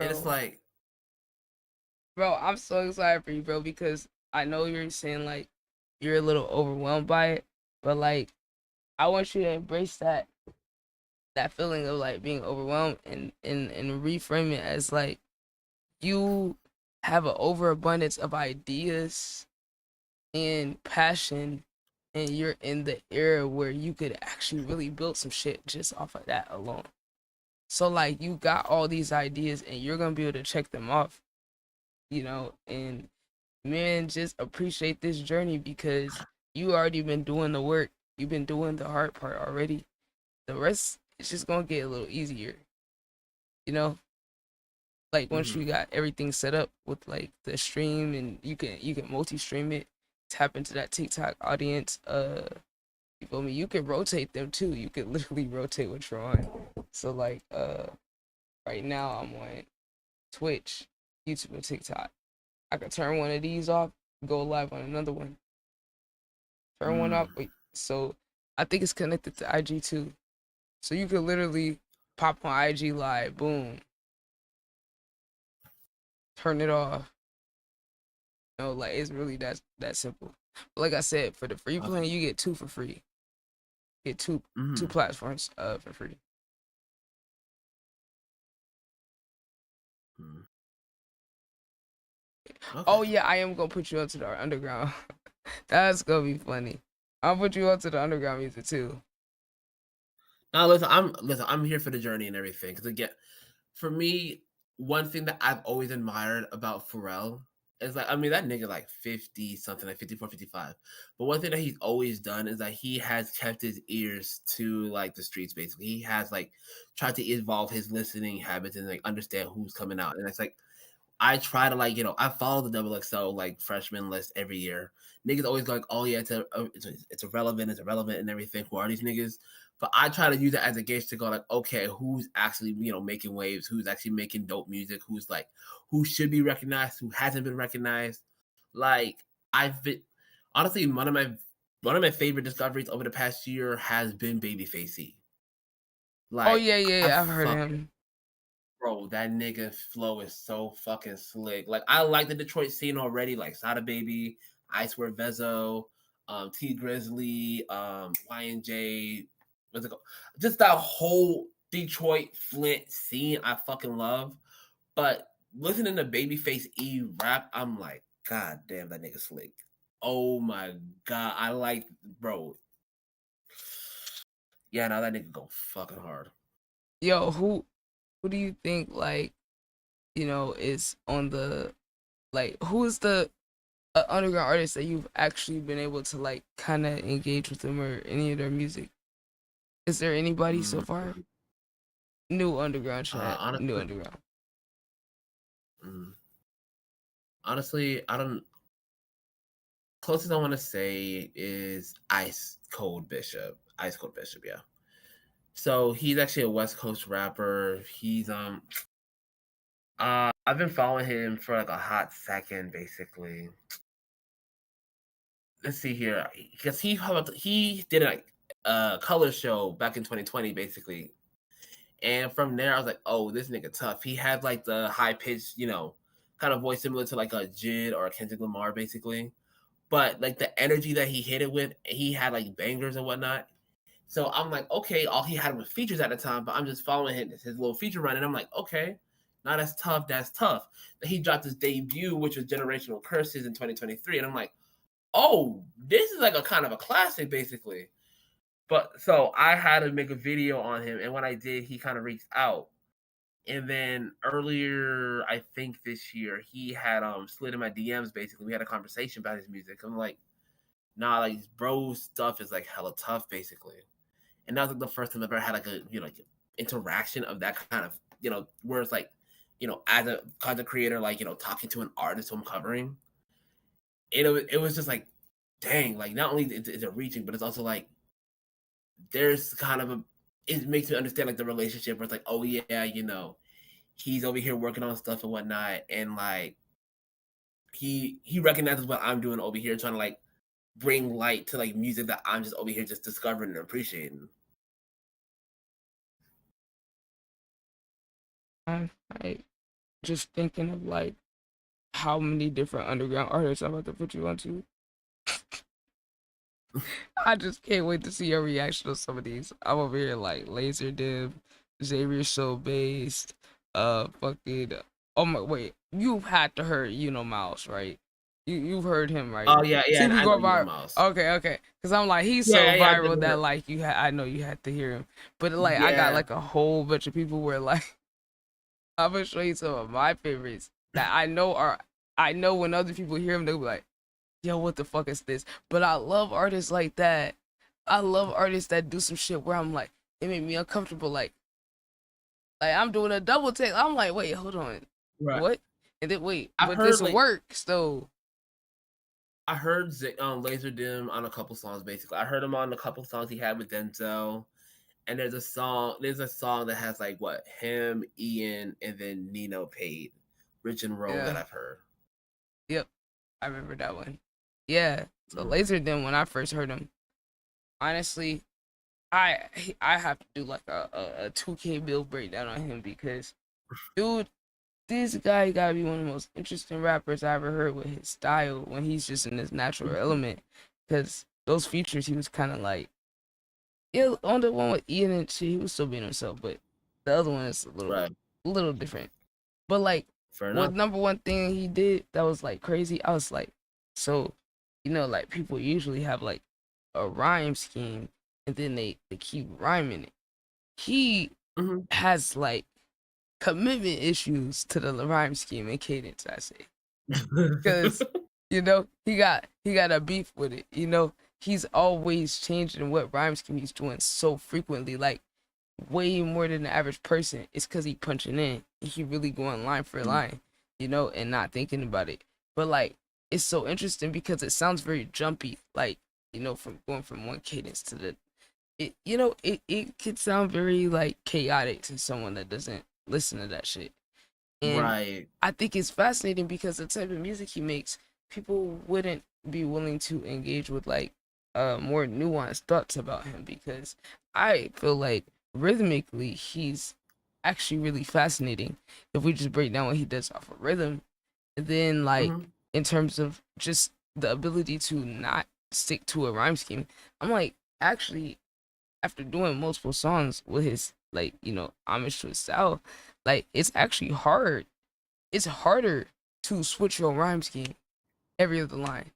And it's like, bro, I'm so excited for you, bro, because I know you're saying like you're a little overwhelmed by it, but like I want you to embrace that feeling of like being overwhelmed and reframe it as like you have an overabundance of ideas and passion, and you're in the era where you could actually really build some shit just off of that alone. So like you got all these ideas and you're gonna be able to check them off, and man, just appreciate this journey because you already been doing the work. You've been doing the hard part already. The rest is just gonna get a little easier. Like once you got everything set up with like the stream and you can multi-stream it, tap into that TikTok audience. You feel me? You can rotate them too. You could literally rotate what you're on. So like right now I'm on Twitch, YouTube, and TikTok. I could turn one of these off, go live on another one. Turn one off. Wait, so I think it's connected to IG too. So you could literally pop on IG live, boom. Turn it off. Like it's really that simple. But like I said, for the free plan, you get 2 for free. You get two platforms for free. Okay. Oh yeah, I am gonna put you onto the underground. That's gonna be funny. I'll put you onto the underground music too. No, listen, I'm here for the journey and everything. Because again, for me, one thing that I've always admired about Pharrell is like, I mean, that nigga like 50 something, like 54, 55. But one thing that he's always done is that he has kept his ears to like the streets. Basically, he has like tried to evolve his listening habits and like understand who's coming out. And it's like I try to like, I follow the double XL like freshman list every year. Niggas always go like, oh yeah, it's irrelevant, and everything. Who are these niggas? But I try to use it as a gauge to go like, okay, who's actually making waves? Who's actually making dope music? Who should be recognized? Who hasn't been recognized? Like I've been honestly one of my favorite discoveries over the past year has been Babyface E. Like, oh yeah, I've heard him. Bro, that nigga flow is so fucking slick. Like I like the Detroit scene already, like Sada Baby, Icewear Vezo, T Grizzly, YNJ, what's it called? Just that whole Detroit Flint scene I fucking love. But listening to Babyface E rap, I'm like, God damn, that nigga slick. Oh my god, I like, bro. Yeah, now that nigga go fucking hard. Yo, who do you think like, is on the like who is the an underground artist that you've actually been able to like kind of engage with them or any of their music? Is there anybody so far? New underground chat, new Honestly, underground. honestly, I don't. Closest I want to say is Ice Cold Bishop. Ice Cold Bishop, yeah. So he's actually a West Coast rapper. He's I've been following him for like a hot second, basically. Let's see here, because he did a color show back in 2020, basically, and from there I was like, oh, this nigga tough. He had like the high pitched, kind of voice similar to like a Jid or a Kendrick Lamar, basically, but like the energy that he hit it with, he had like bangers and whatnot. So I'm like, okay, all he had was features at the time, but I'm just following his little feature run, and I'm like, okay, now that's tough. That's tough. Then he dropped his debut, which was Generational Curses in 2023, and I'm like, oh, this is like a kind of a classic, basically. But so I had to make a video on him, and when I did, he kind of reached out. And then earlier, I think this year, he had slid in my DMs. Basically, we had a conversation about his music. I'm like, nah, like bro stuff is like hella tough, basically. And that was like the first time I've ever had like a like interaction of that kind of where it's like as a content creator, like talking to an artist who I'm covering. It was just like, dang, like not only is it reaching, but it's also like there's kind of it makes me understand like the relationship where it's like, oh yeah, he's over here working on stuff and whatnot, and like he recognizes what I'm doing over here, trying to like bring light to like music that I'm just over here just discovering and appreciating. I just thinking of like how many different underground artists I'm about to put you onto. I just can't wait to see your reaction to some of these. I'm over here like Laser Dim, Xavier Soul Based, fucking. Oh my, wait, you've had to heard Mouse, right? You've heard him, right? Oh yeah, See, we I go know viral. Mouse. Okay. Cause I'm like, he's so viral that like I know you had to hear him. But like, I got like a whole bunch of people where like, I'm gonna show you some of my favorites that I know when other people hear them, they'll be like, yo, what the fuck is this? But I love artists like that. I love artists that do some shit where I'm like, it made me uncomfortable. Like I'm doing a double take. I'm like, wait, hold on. Right. What? And then wait, I but heard, this like, works though. I heard Laser Dim on a couple songs, basically. I heard him on a couple songs he had with Denzel. And there's a song that has like what, him, Ian, and then Nino paid, Rich and Roll, that I've heard. Yep. I remember that one. Yeah. So Laser Dim, when I first heard him, honestly, I have to do like a 2K bill breakdown on him because, dude, this guy gotta be one of the most interesting rappers I ever heard with his style when he's just in his natural element. Because those features, he was kind of like, yeah, on the one with Ian and shit, he was still being himself, but the other one is a little different. But like, what number one thing he did that was like crazy, I was like, so, like people usually have like a rhyme scheme and then they keep rhyming it. He has like commitment issues to the rhyme scheme and cadence, I say. Because, he got a beef with it, He's always changing what rhyme scheme he's doing so frequently, like way more than the average person. It's because he punching in and he really going line for line, and not thinking about it. But like, it's so interesting because it sounds very jumpy, like, from going from one cadence to the, it could sound very like chaotic to someone that doesn't listen to that shit. And I think it's fascinating because the type of music he makes, people wouldn't be willing to engage with like more nuanced thoughts about him because I feel like rhythmically he's actually really fascinating if we just break down what he does off of rhythm. And then like in terms of just the ability to not stick to a rhyme scheme, I'm like, actually, after doing multiple songs with his like, homage to his style, like it's actually hard. It's harder to switch your rhyme scheme every other line.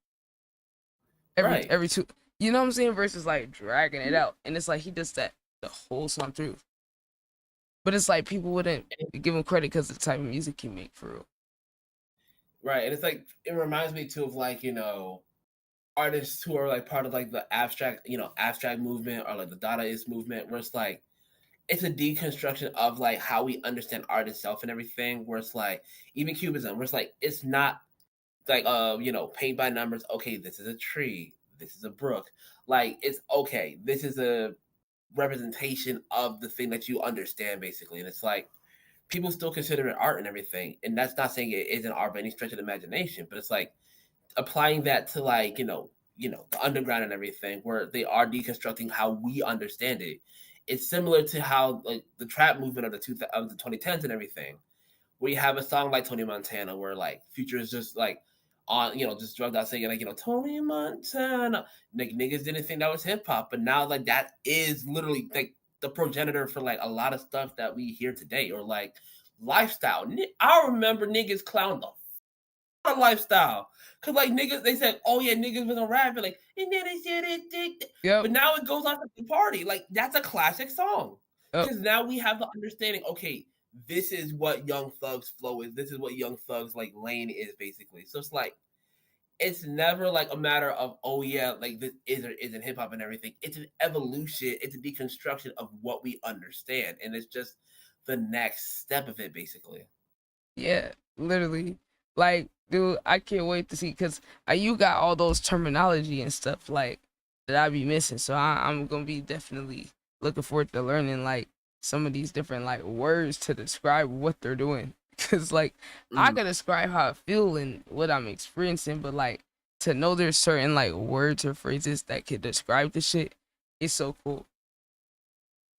Every two, you know what I'm saying? Versus like dragging it out. And it's like he does that the whole song through. But it's like people wouldn't give him credit because of the type of music he make for real. Right, and it's like it reminds me too of like artists who are like part of like the abstract movement or like the Dadaist movement, where it's like it's a deconstruction of like how we understand art itself and everything. Where it's like even Cubism, where it's like it's not like paint by numbers. Okay, this is a tree. This is a brook. Like it's okay. This is a representation of the thing that you understand basically, and it's like people still consider it art and everything, and that's not saying it isn't art by any stretch of the imagination, but it's like applying that to like the underground and everything, where they are deconstructing how we understand it. It's similar to how like the trap movement of the 2010s and everything, where you have a song like Tony Montana, where like Future is just like on just drugged out singing like Tony Montana. Like niggas didn't think that was hip hop, but now like that is literally like the progenitor for like a lot of stuff that we hear today, or like lifestyle. I remember niggas clown the lifestyle. Cause like niggas, they said, oh yeah, niggas was on rap, like, but now it goes on to the party. Like that's a classic song. Cause now we have the understanding, okay, this is what Young Thug's flow is. This is what Young Thug's like lane is basically. So it's like, it's never like a matter of, oh yeah, like this is or isn't hip hop and everything. It's an evolution. It's a deconstruction of what we understand. And it's just the next step of it basically. Yeah, literally. Like, dude, I can't wait to see, because you got all those terminology and stuff like that I be missing. So I'm gonna be definitely looking forward to learning like some of these different like words to describe what they're doing. Cause like I can describe how I feel and what I'm experiencing, but like to know there's certain like words or phrases that could describe the shit, it's so cool.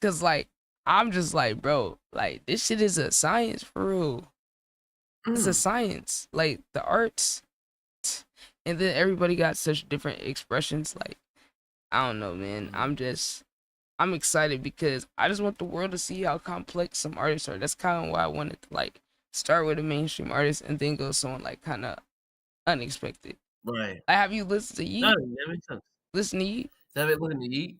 Cause like I'm just like, bro, like this shit is a science for real. It's a science, like the arts, and then everybody got such different expressions. Like I don't know, man. I'm excited because I just want the world to see how complex some artists are. That's kind of why I wanted to like start with a mainstream artist and then go someone like kind of unexpected. Right. Like, have you listened to Yeet? No, that makes sense. Listen to Yeet? Have you listened to Yeet?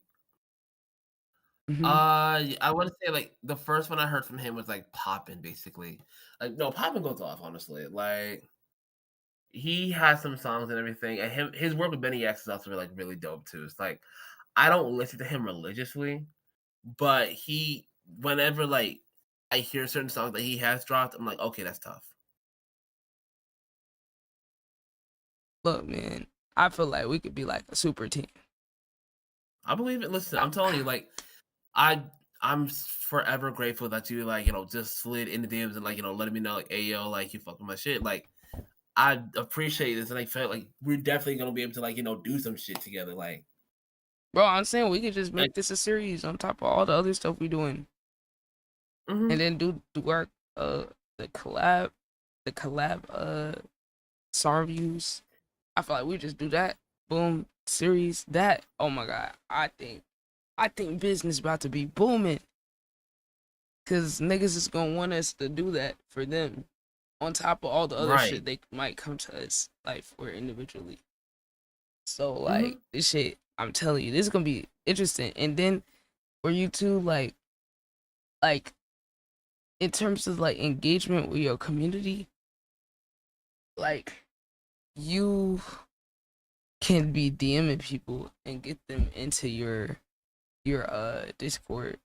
I want to say like the first one I heard from him was like Poppin', basically. Like no, Poppin' goes off honestly. Like he has some songs and everything, and his work with Benny X is also like really dope too. It's like I don't listen to him religiously, but whenever like I hear certain songs that he has dropped, I'm like, okay, that's tough. Look, man, I feel like we could be like a super team. I believe it. Listen, I'm telling you, like I'm forever grateful that you like just slid in the DMs and like letting me know like, hey yo, like you fucking my shit. Like I appreciate this, and I felt like we're definitely gonna be able to like do some shit together. Like, bro, I'm saying we could just make this a series on top of all the other stuff we doing, and then do our the collab song reviews. I feel like we just do that. Boom, series that. Oh my god, I think business about to be booming. Cause niggas is gonna want us to do that for them, on top of all the other shit they might come to us like for individually. So like this shit, I'm telling you, this is gonna be interesting. And then for you too, like in terms of like engagement with your community, like you can be DMing people and get them into your Discord.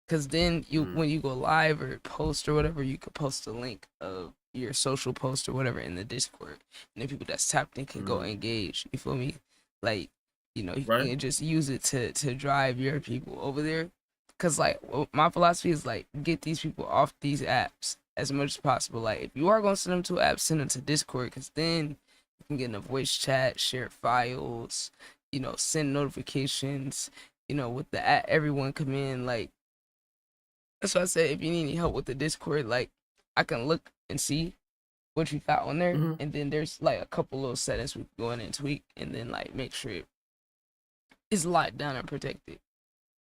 Cause then when you go live or post or whatever, you could post a link of your social post or whatever in the Discord, and then people that's tapped in can go engage. You feel me? Like you can just use it to drive your people over there. Cause like my philosophy is like get these people off these apps as much as possible. Like if you are gonna send them to an app, send them to Discord, cause then you can get in a voice chat, share files, send notifications. With the app, everyone come in like. That's why I said if you need any help with the Discord, like I can look and see what you got on there, and then there's like a couple little settings we can go in and tweak, and then like make sure it's locked down and protected.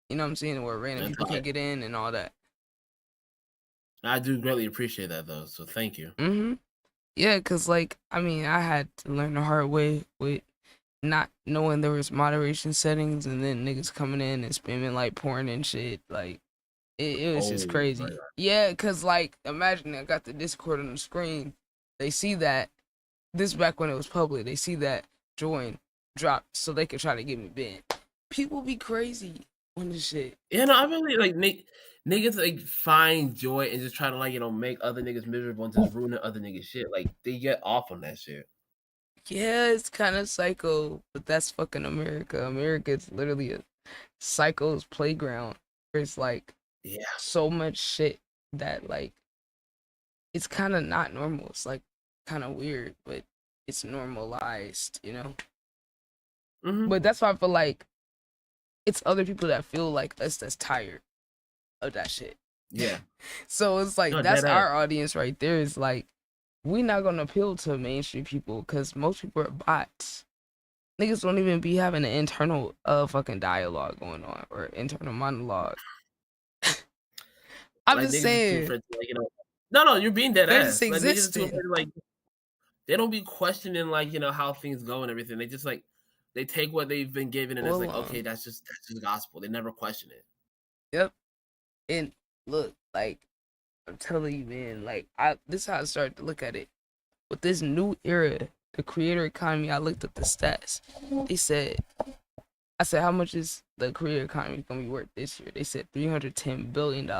You know what I'm saying? Where random people can get in and all that. I do greatly appreciate that though, so thank you. Yeah, cause like I mean I had to learn the hard way with not knowing there was moderation settings, and then niggas coming in and spamming like porn and shit like. It was just crazy. Right. Yeah, cause like imagine I got the Discord on the screen, they see that, this back when it was public. They see that join drop, so they could try to get me banned. People be crazy on this shit. Yeah, no, I really like niggas like find joy and just try to like make other niggas miserable and just ruin other niggas shit. Like they get off on that shit. Yeah, it's kind of psycho, but that's fucking America. America is literally a psycho's playground. There's like so much shit that like it's kind of not normal. It's like kind of weird, but it's normalized, you know. But that's why I feel like it's other people that feel like us that's tired of that shit. Yeah. So it's like No, that's dead our ass. audience right there. Is like we not gonna appeal to mainstream people because most people are bots. Niggas don't even be having an internal fucking dialogue going on or internal monologue. I'm Like just niggas is too saying. afraid to No, you're being dead They're ass. just Like niggas are too existing. afraid to they don't be questioning like how things go and everything. They just like they take what they've been given and it's like okay, that's just gospel. They never question it. Yep. And look, like I'm telling you, man, like this is how I started to look at it. With this new era, the creator economy, I looked up the stats. I said, how much is the creator economy gonna be worth this year? They said $310 billion.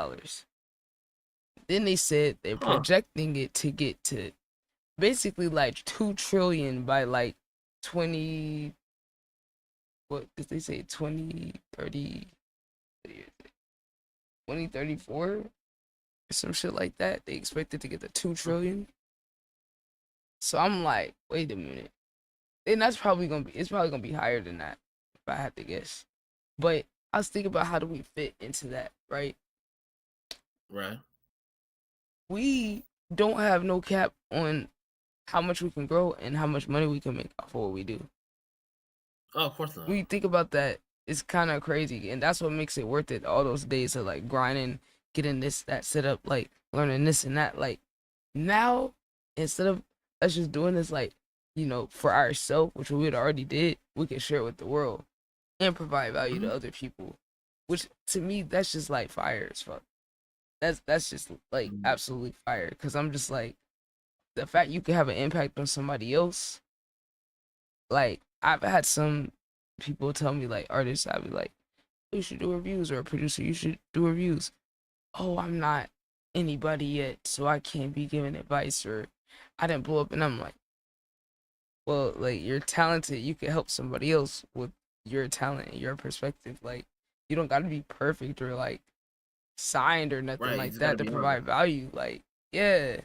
Then they said they're projecting it to get to basically like 2 trillion by like 20 what did they say 2030 2034 or some shit like that. They expected to get to 2 trillion. So I'm like, wait a minute. And it's probably gonna be higher than that, if I had to guess. But I was thinking about how do we fit into that, right? Right. We don't have no cap on how much we can grow and how much money we can make off of what we do. Oh, of course not. When you think about that, it's kind of crazy, and that's what makes it worth it. All those days of like grinding, getting this, that set up, like learning this and that. Like now, instead of us just doing this, like for ourselves, which we had already did, we can share it with the world and provide value to other people. Which to me, that's just like fire as fuck. That's just like absolutely fire. Cause I'm just like the fact you can have an impact on somebody else. Like I've had some people tell me, like artists, I'd be like, you should do reviews, or a producer, you should do reviews. Oh, I'm not anybody yet, so I can't be giving advice, or I didn't blow up. And I'm like, well, like you're talented, you can help somebody else with your talent and your perspective. Like you don't gotta be perfect or like signed or nothing like that to provide value. Like, yeah.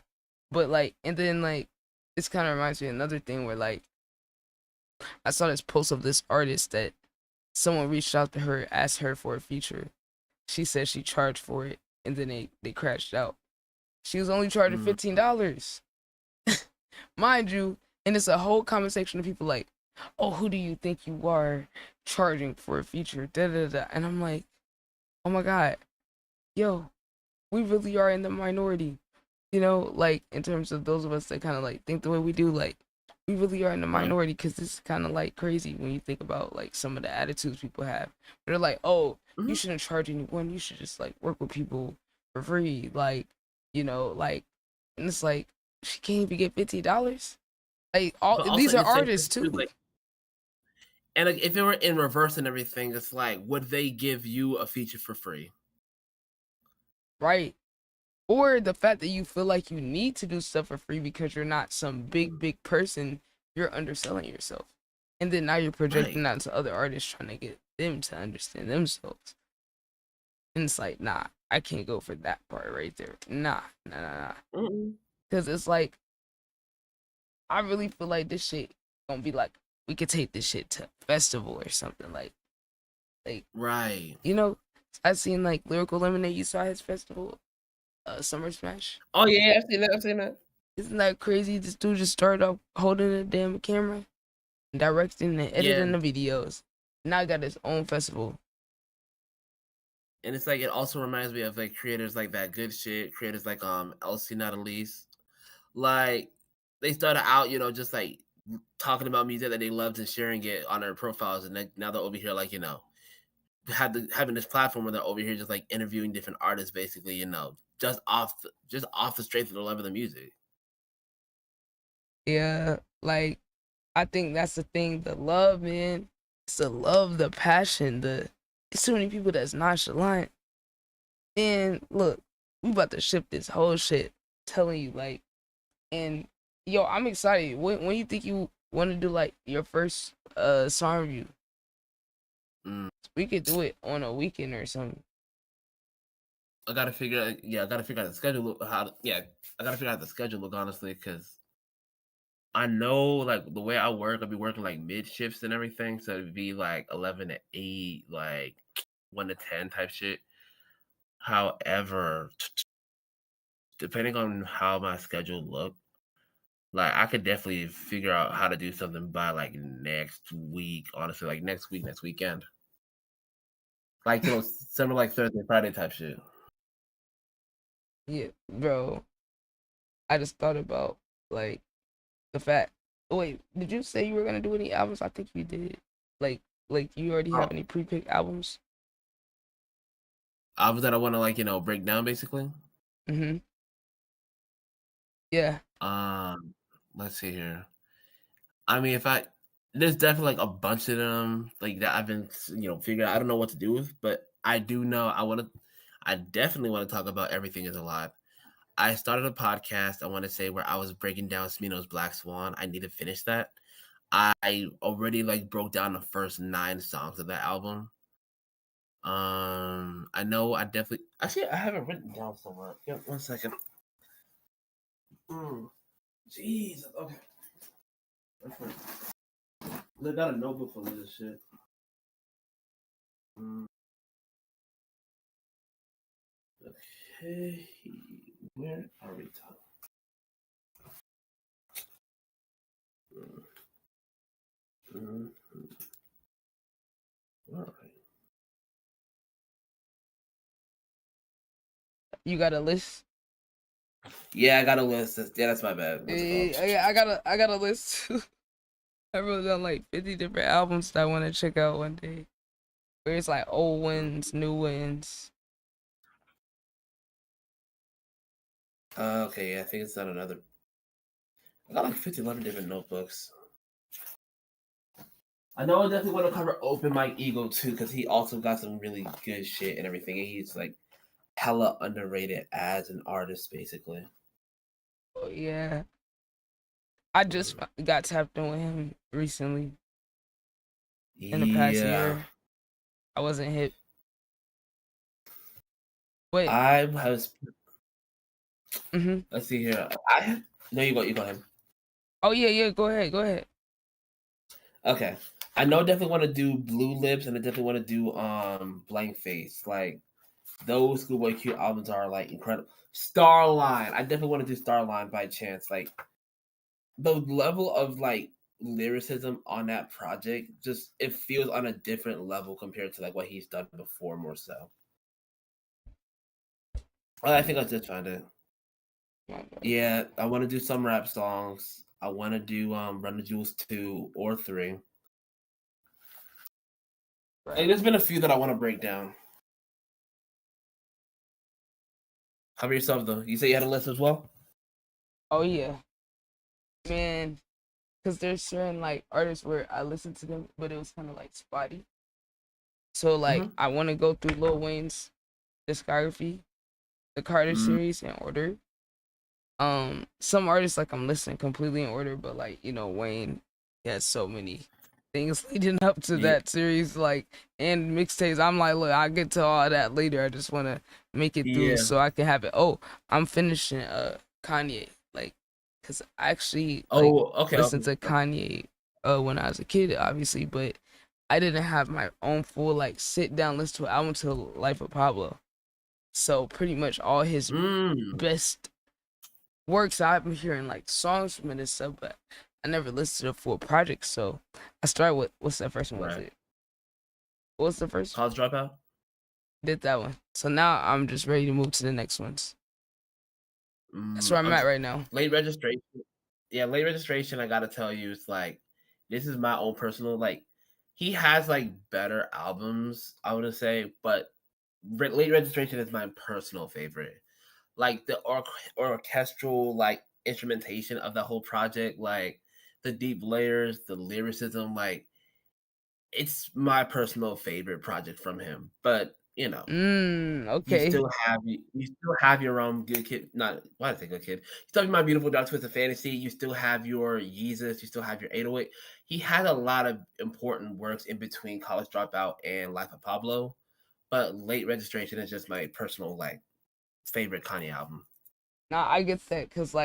But like, and then like this kind of reminds me of another thing where like I saw this post of this artist that someone reached out to her, asked her for a feature. She said she charged for it, and then they crashed out. She was only charging $15. Mind you, and it's a whole conversation of people like, oh, who do you think you are charging for a feature? Da da da. And I'm like, oh my God, yo, we really are in the minority. Like in terms of those of us that kind of like think the way we do, like we really are in the minority, because this is kind of like crazy when you think about like some of the attitudes people have. They're like, oh, you shouldn't charge anyone. You should just like work with people for free. Like, like, and it's like, she can't even get $50. Like these are artists too. Like, and like, if it were in reverse and everything, it's like, would they give you a feature for free? Right. Or the fact that you feel like you need to do stuff for free because you're not some big person, you're underselling yourself. And then now you're projecting that to other artists, trying to get them to understand themselves. And it's like, nah, I can't go for that part right there. Nah. Because it's like, I really feel like this shit gonna be like, we could take this shit to a festival or something. Like right. I seen like Lyrical Lemonade, you saw his festival, Summer Smash. Oh yeah, I've seen that. Isn't that crazy? This dude just started off holding a damn camera, directing and editing the videos. Now he got his own festival. And it's like, it also reminds me of like creators like That Good Shit, creators like LC Not Elise. Like they started out, just like talking about music that they loved and sharing it on their profiles, and then now they're over here like, having this platform where they're over here just like interviewing different artists, basically, just off the strength of the love of the music. Yeah, like I think that's the thing. The love, man. It's the love, the passion. It's so many people that's nonchalant. And look, we about to ship this whole shit. Telling you, like, and yo, I'm excited. When you think you want to do like your first song review? We could do it on a weekend or something. I gotta figure out. Yeah, I gotta figure out the schedule. I gotta figure out the schedule. Look, honestly, because I know like the way I work, I'll be working like mid shifts and everything, so it'd be like 11 to 8, like 1 to 10 type shit. However, depending on how my schedule look, like I could definitely figure out how to do something by like next week. Honestly, like next week, next weekend, like summer, like Thursday, Friday type shit. Yeah, bro. I just thought about like the fact. Wait, did you say you were gonna do any albums? I think you did. Like you already have any pre-picked albums? Albums that I want to like break down basically. Mm-hmm. Yeah. Let's see here. I mean, there's definitely like a bunch of them like that I've been figuring out. I don't know what to do with, but I do know I definitely want to talk about Everything Is a Lot. I started a podcast, I want to say, where I was breaking down Smino's Black Swan. I need to finish that. I already like broke down the first 9 songs of that album. I know I definitely actually I have it written down somewhere. Yeah, 1 second. Jeez, okay. They got a notebook full of this shit. Okay, where are we talking? All right. You got a list? Yeah, I got a list. Yeah, that's my bad. I got a list too. I wrote down like 50 different albums that I want to check out one day. Where it's like old ones, new ones. Okay, yeah, I think it's not another. I got like 11 different notebooks. I know I definitely want to cover Open Mike Ego too, because he also got some really good shit and everything. And he's like hella underrated as an artist, basically. Oh yeah. I just got tapped in with him recently. In the past year. I wasn't hip. Wait. I was. Mm-hmm. Let's see here. No, you got him. Oh yeah. Go ahead. Okay, I know I definitely want to do Blue Lips, and I definitely want to do Blank Face. Like those Schoolboy Q albums are like incredible. Starline, I definitely want to do Starline by chance. Like the level of like lyricism on that project, just it feels on a different level compared to like what he's done before, more so. I think I just found it. Yeah, I want to do some rap songs. I want to do Run the Jewels 2 or 3. Right. Hey, there's been a few that I want to break down. How about yourself though? You say you had a list as well? Oh yeah. Man, because there's certain like artists where I listened to them, but it was kind of like spotty. So like I want to go through Lil Wayne's discography, the Carter series in order. Some artists like I'm listening completely in order, but like Wayne, he has so many things leading up to that series, like and mixtapes. I'm like, look, I'll get to all that later. I just want to make it through so I can have it. Oh, I'm finishing Kanye, like, cause I actually listened to Kanye when I was a kid, obviously, but I didn't have my own full like sit down listen to an album till Life of Pablo. So pretty much all his best works, I've been hearing like songs from it and stuff, but I never listened to the full project. So I started with what's that first one? Was it? What's the first? College Dropout. Did that one. So now I'm just ready to move to the next ones. That's where I'm at right now. Late registration. Yeah, late registration. I gotta tell you, it's like this is my own personal like. He has like better albums, I would say, but late registration is my personal favorite. Like the orchestral like instrumentation of the whole project, like the deep layers, the lyricism, like it's my personal favorite project from him. But you know, you Okay. still have your own Good Kid. Not why did I say Good Kid? You still have My Beautiful Dark Twisted Fantasy. You still have your Yeezus. You still have your 808. He had a lot of important works in between College Dropout and Life of Pablo. But Late Registration is just my personal like favorite Kanye album. Nah, I get that because like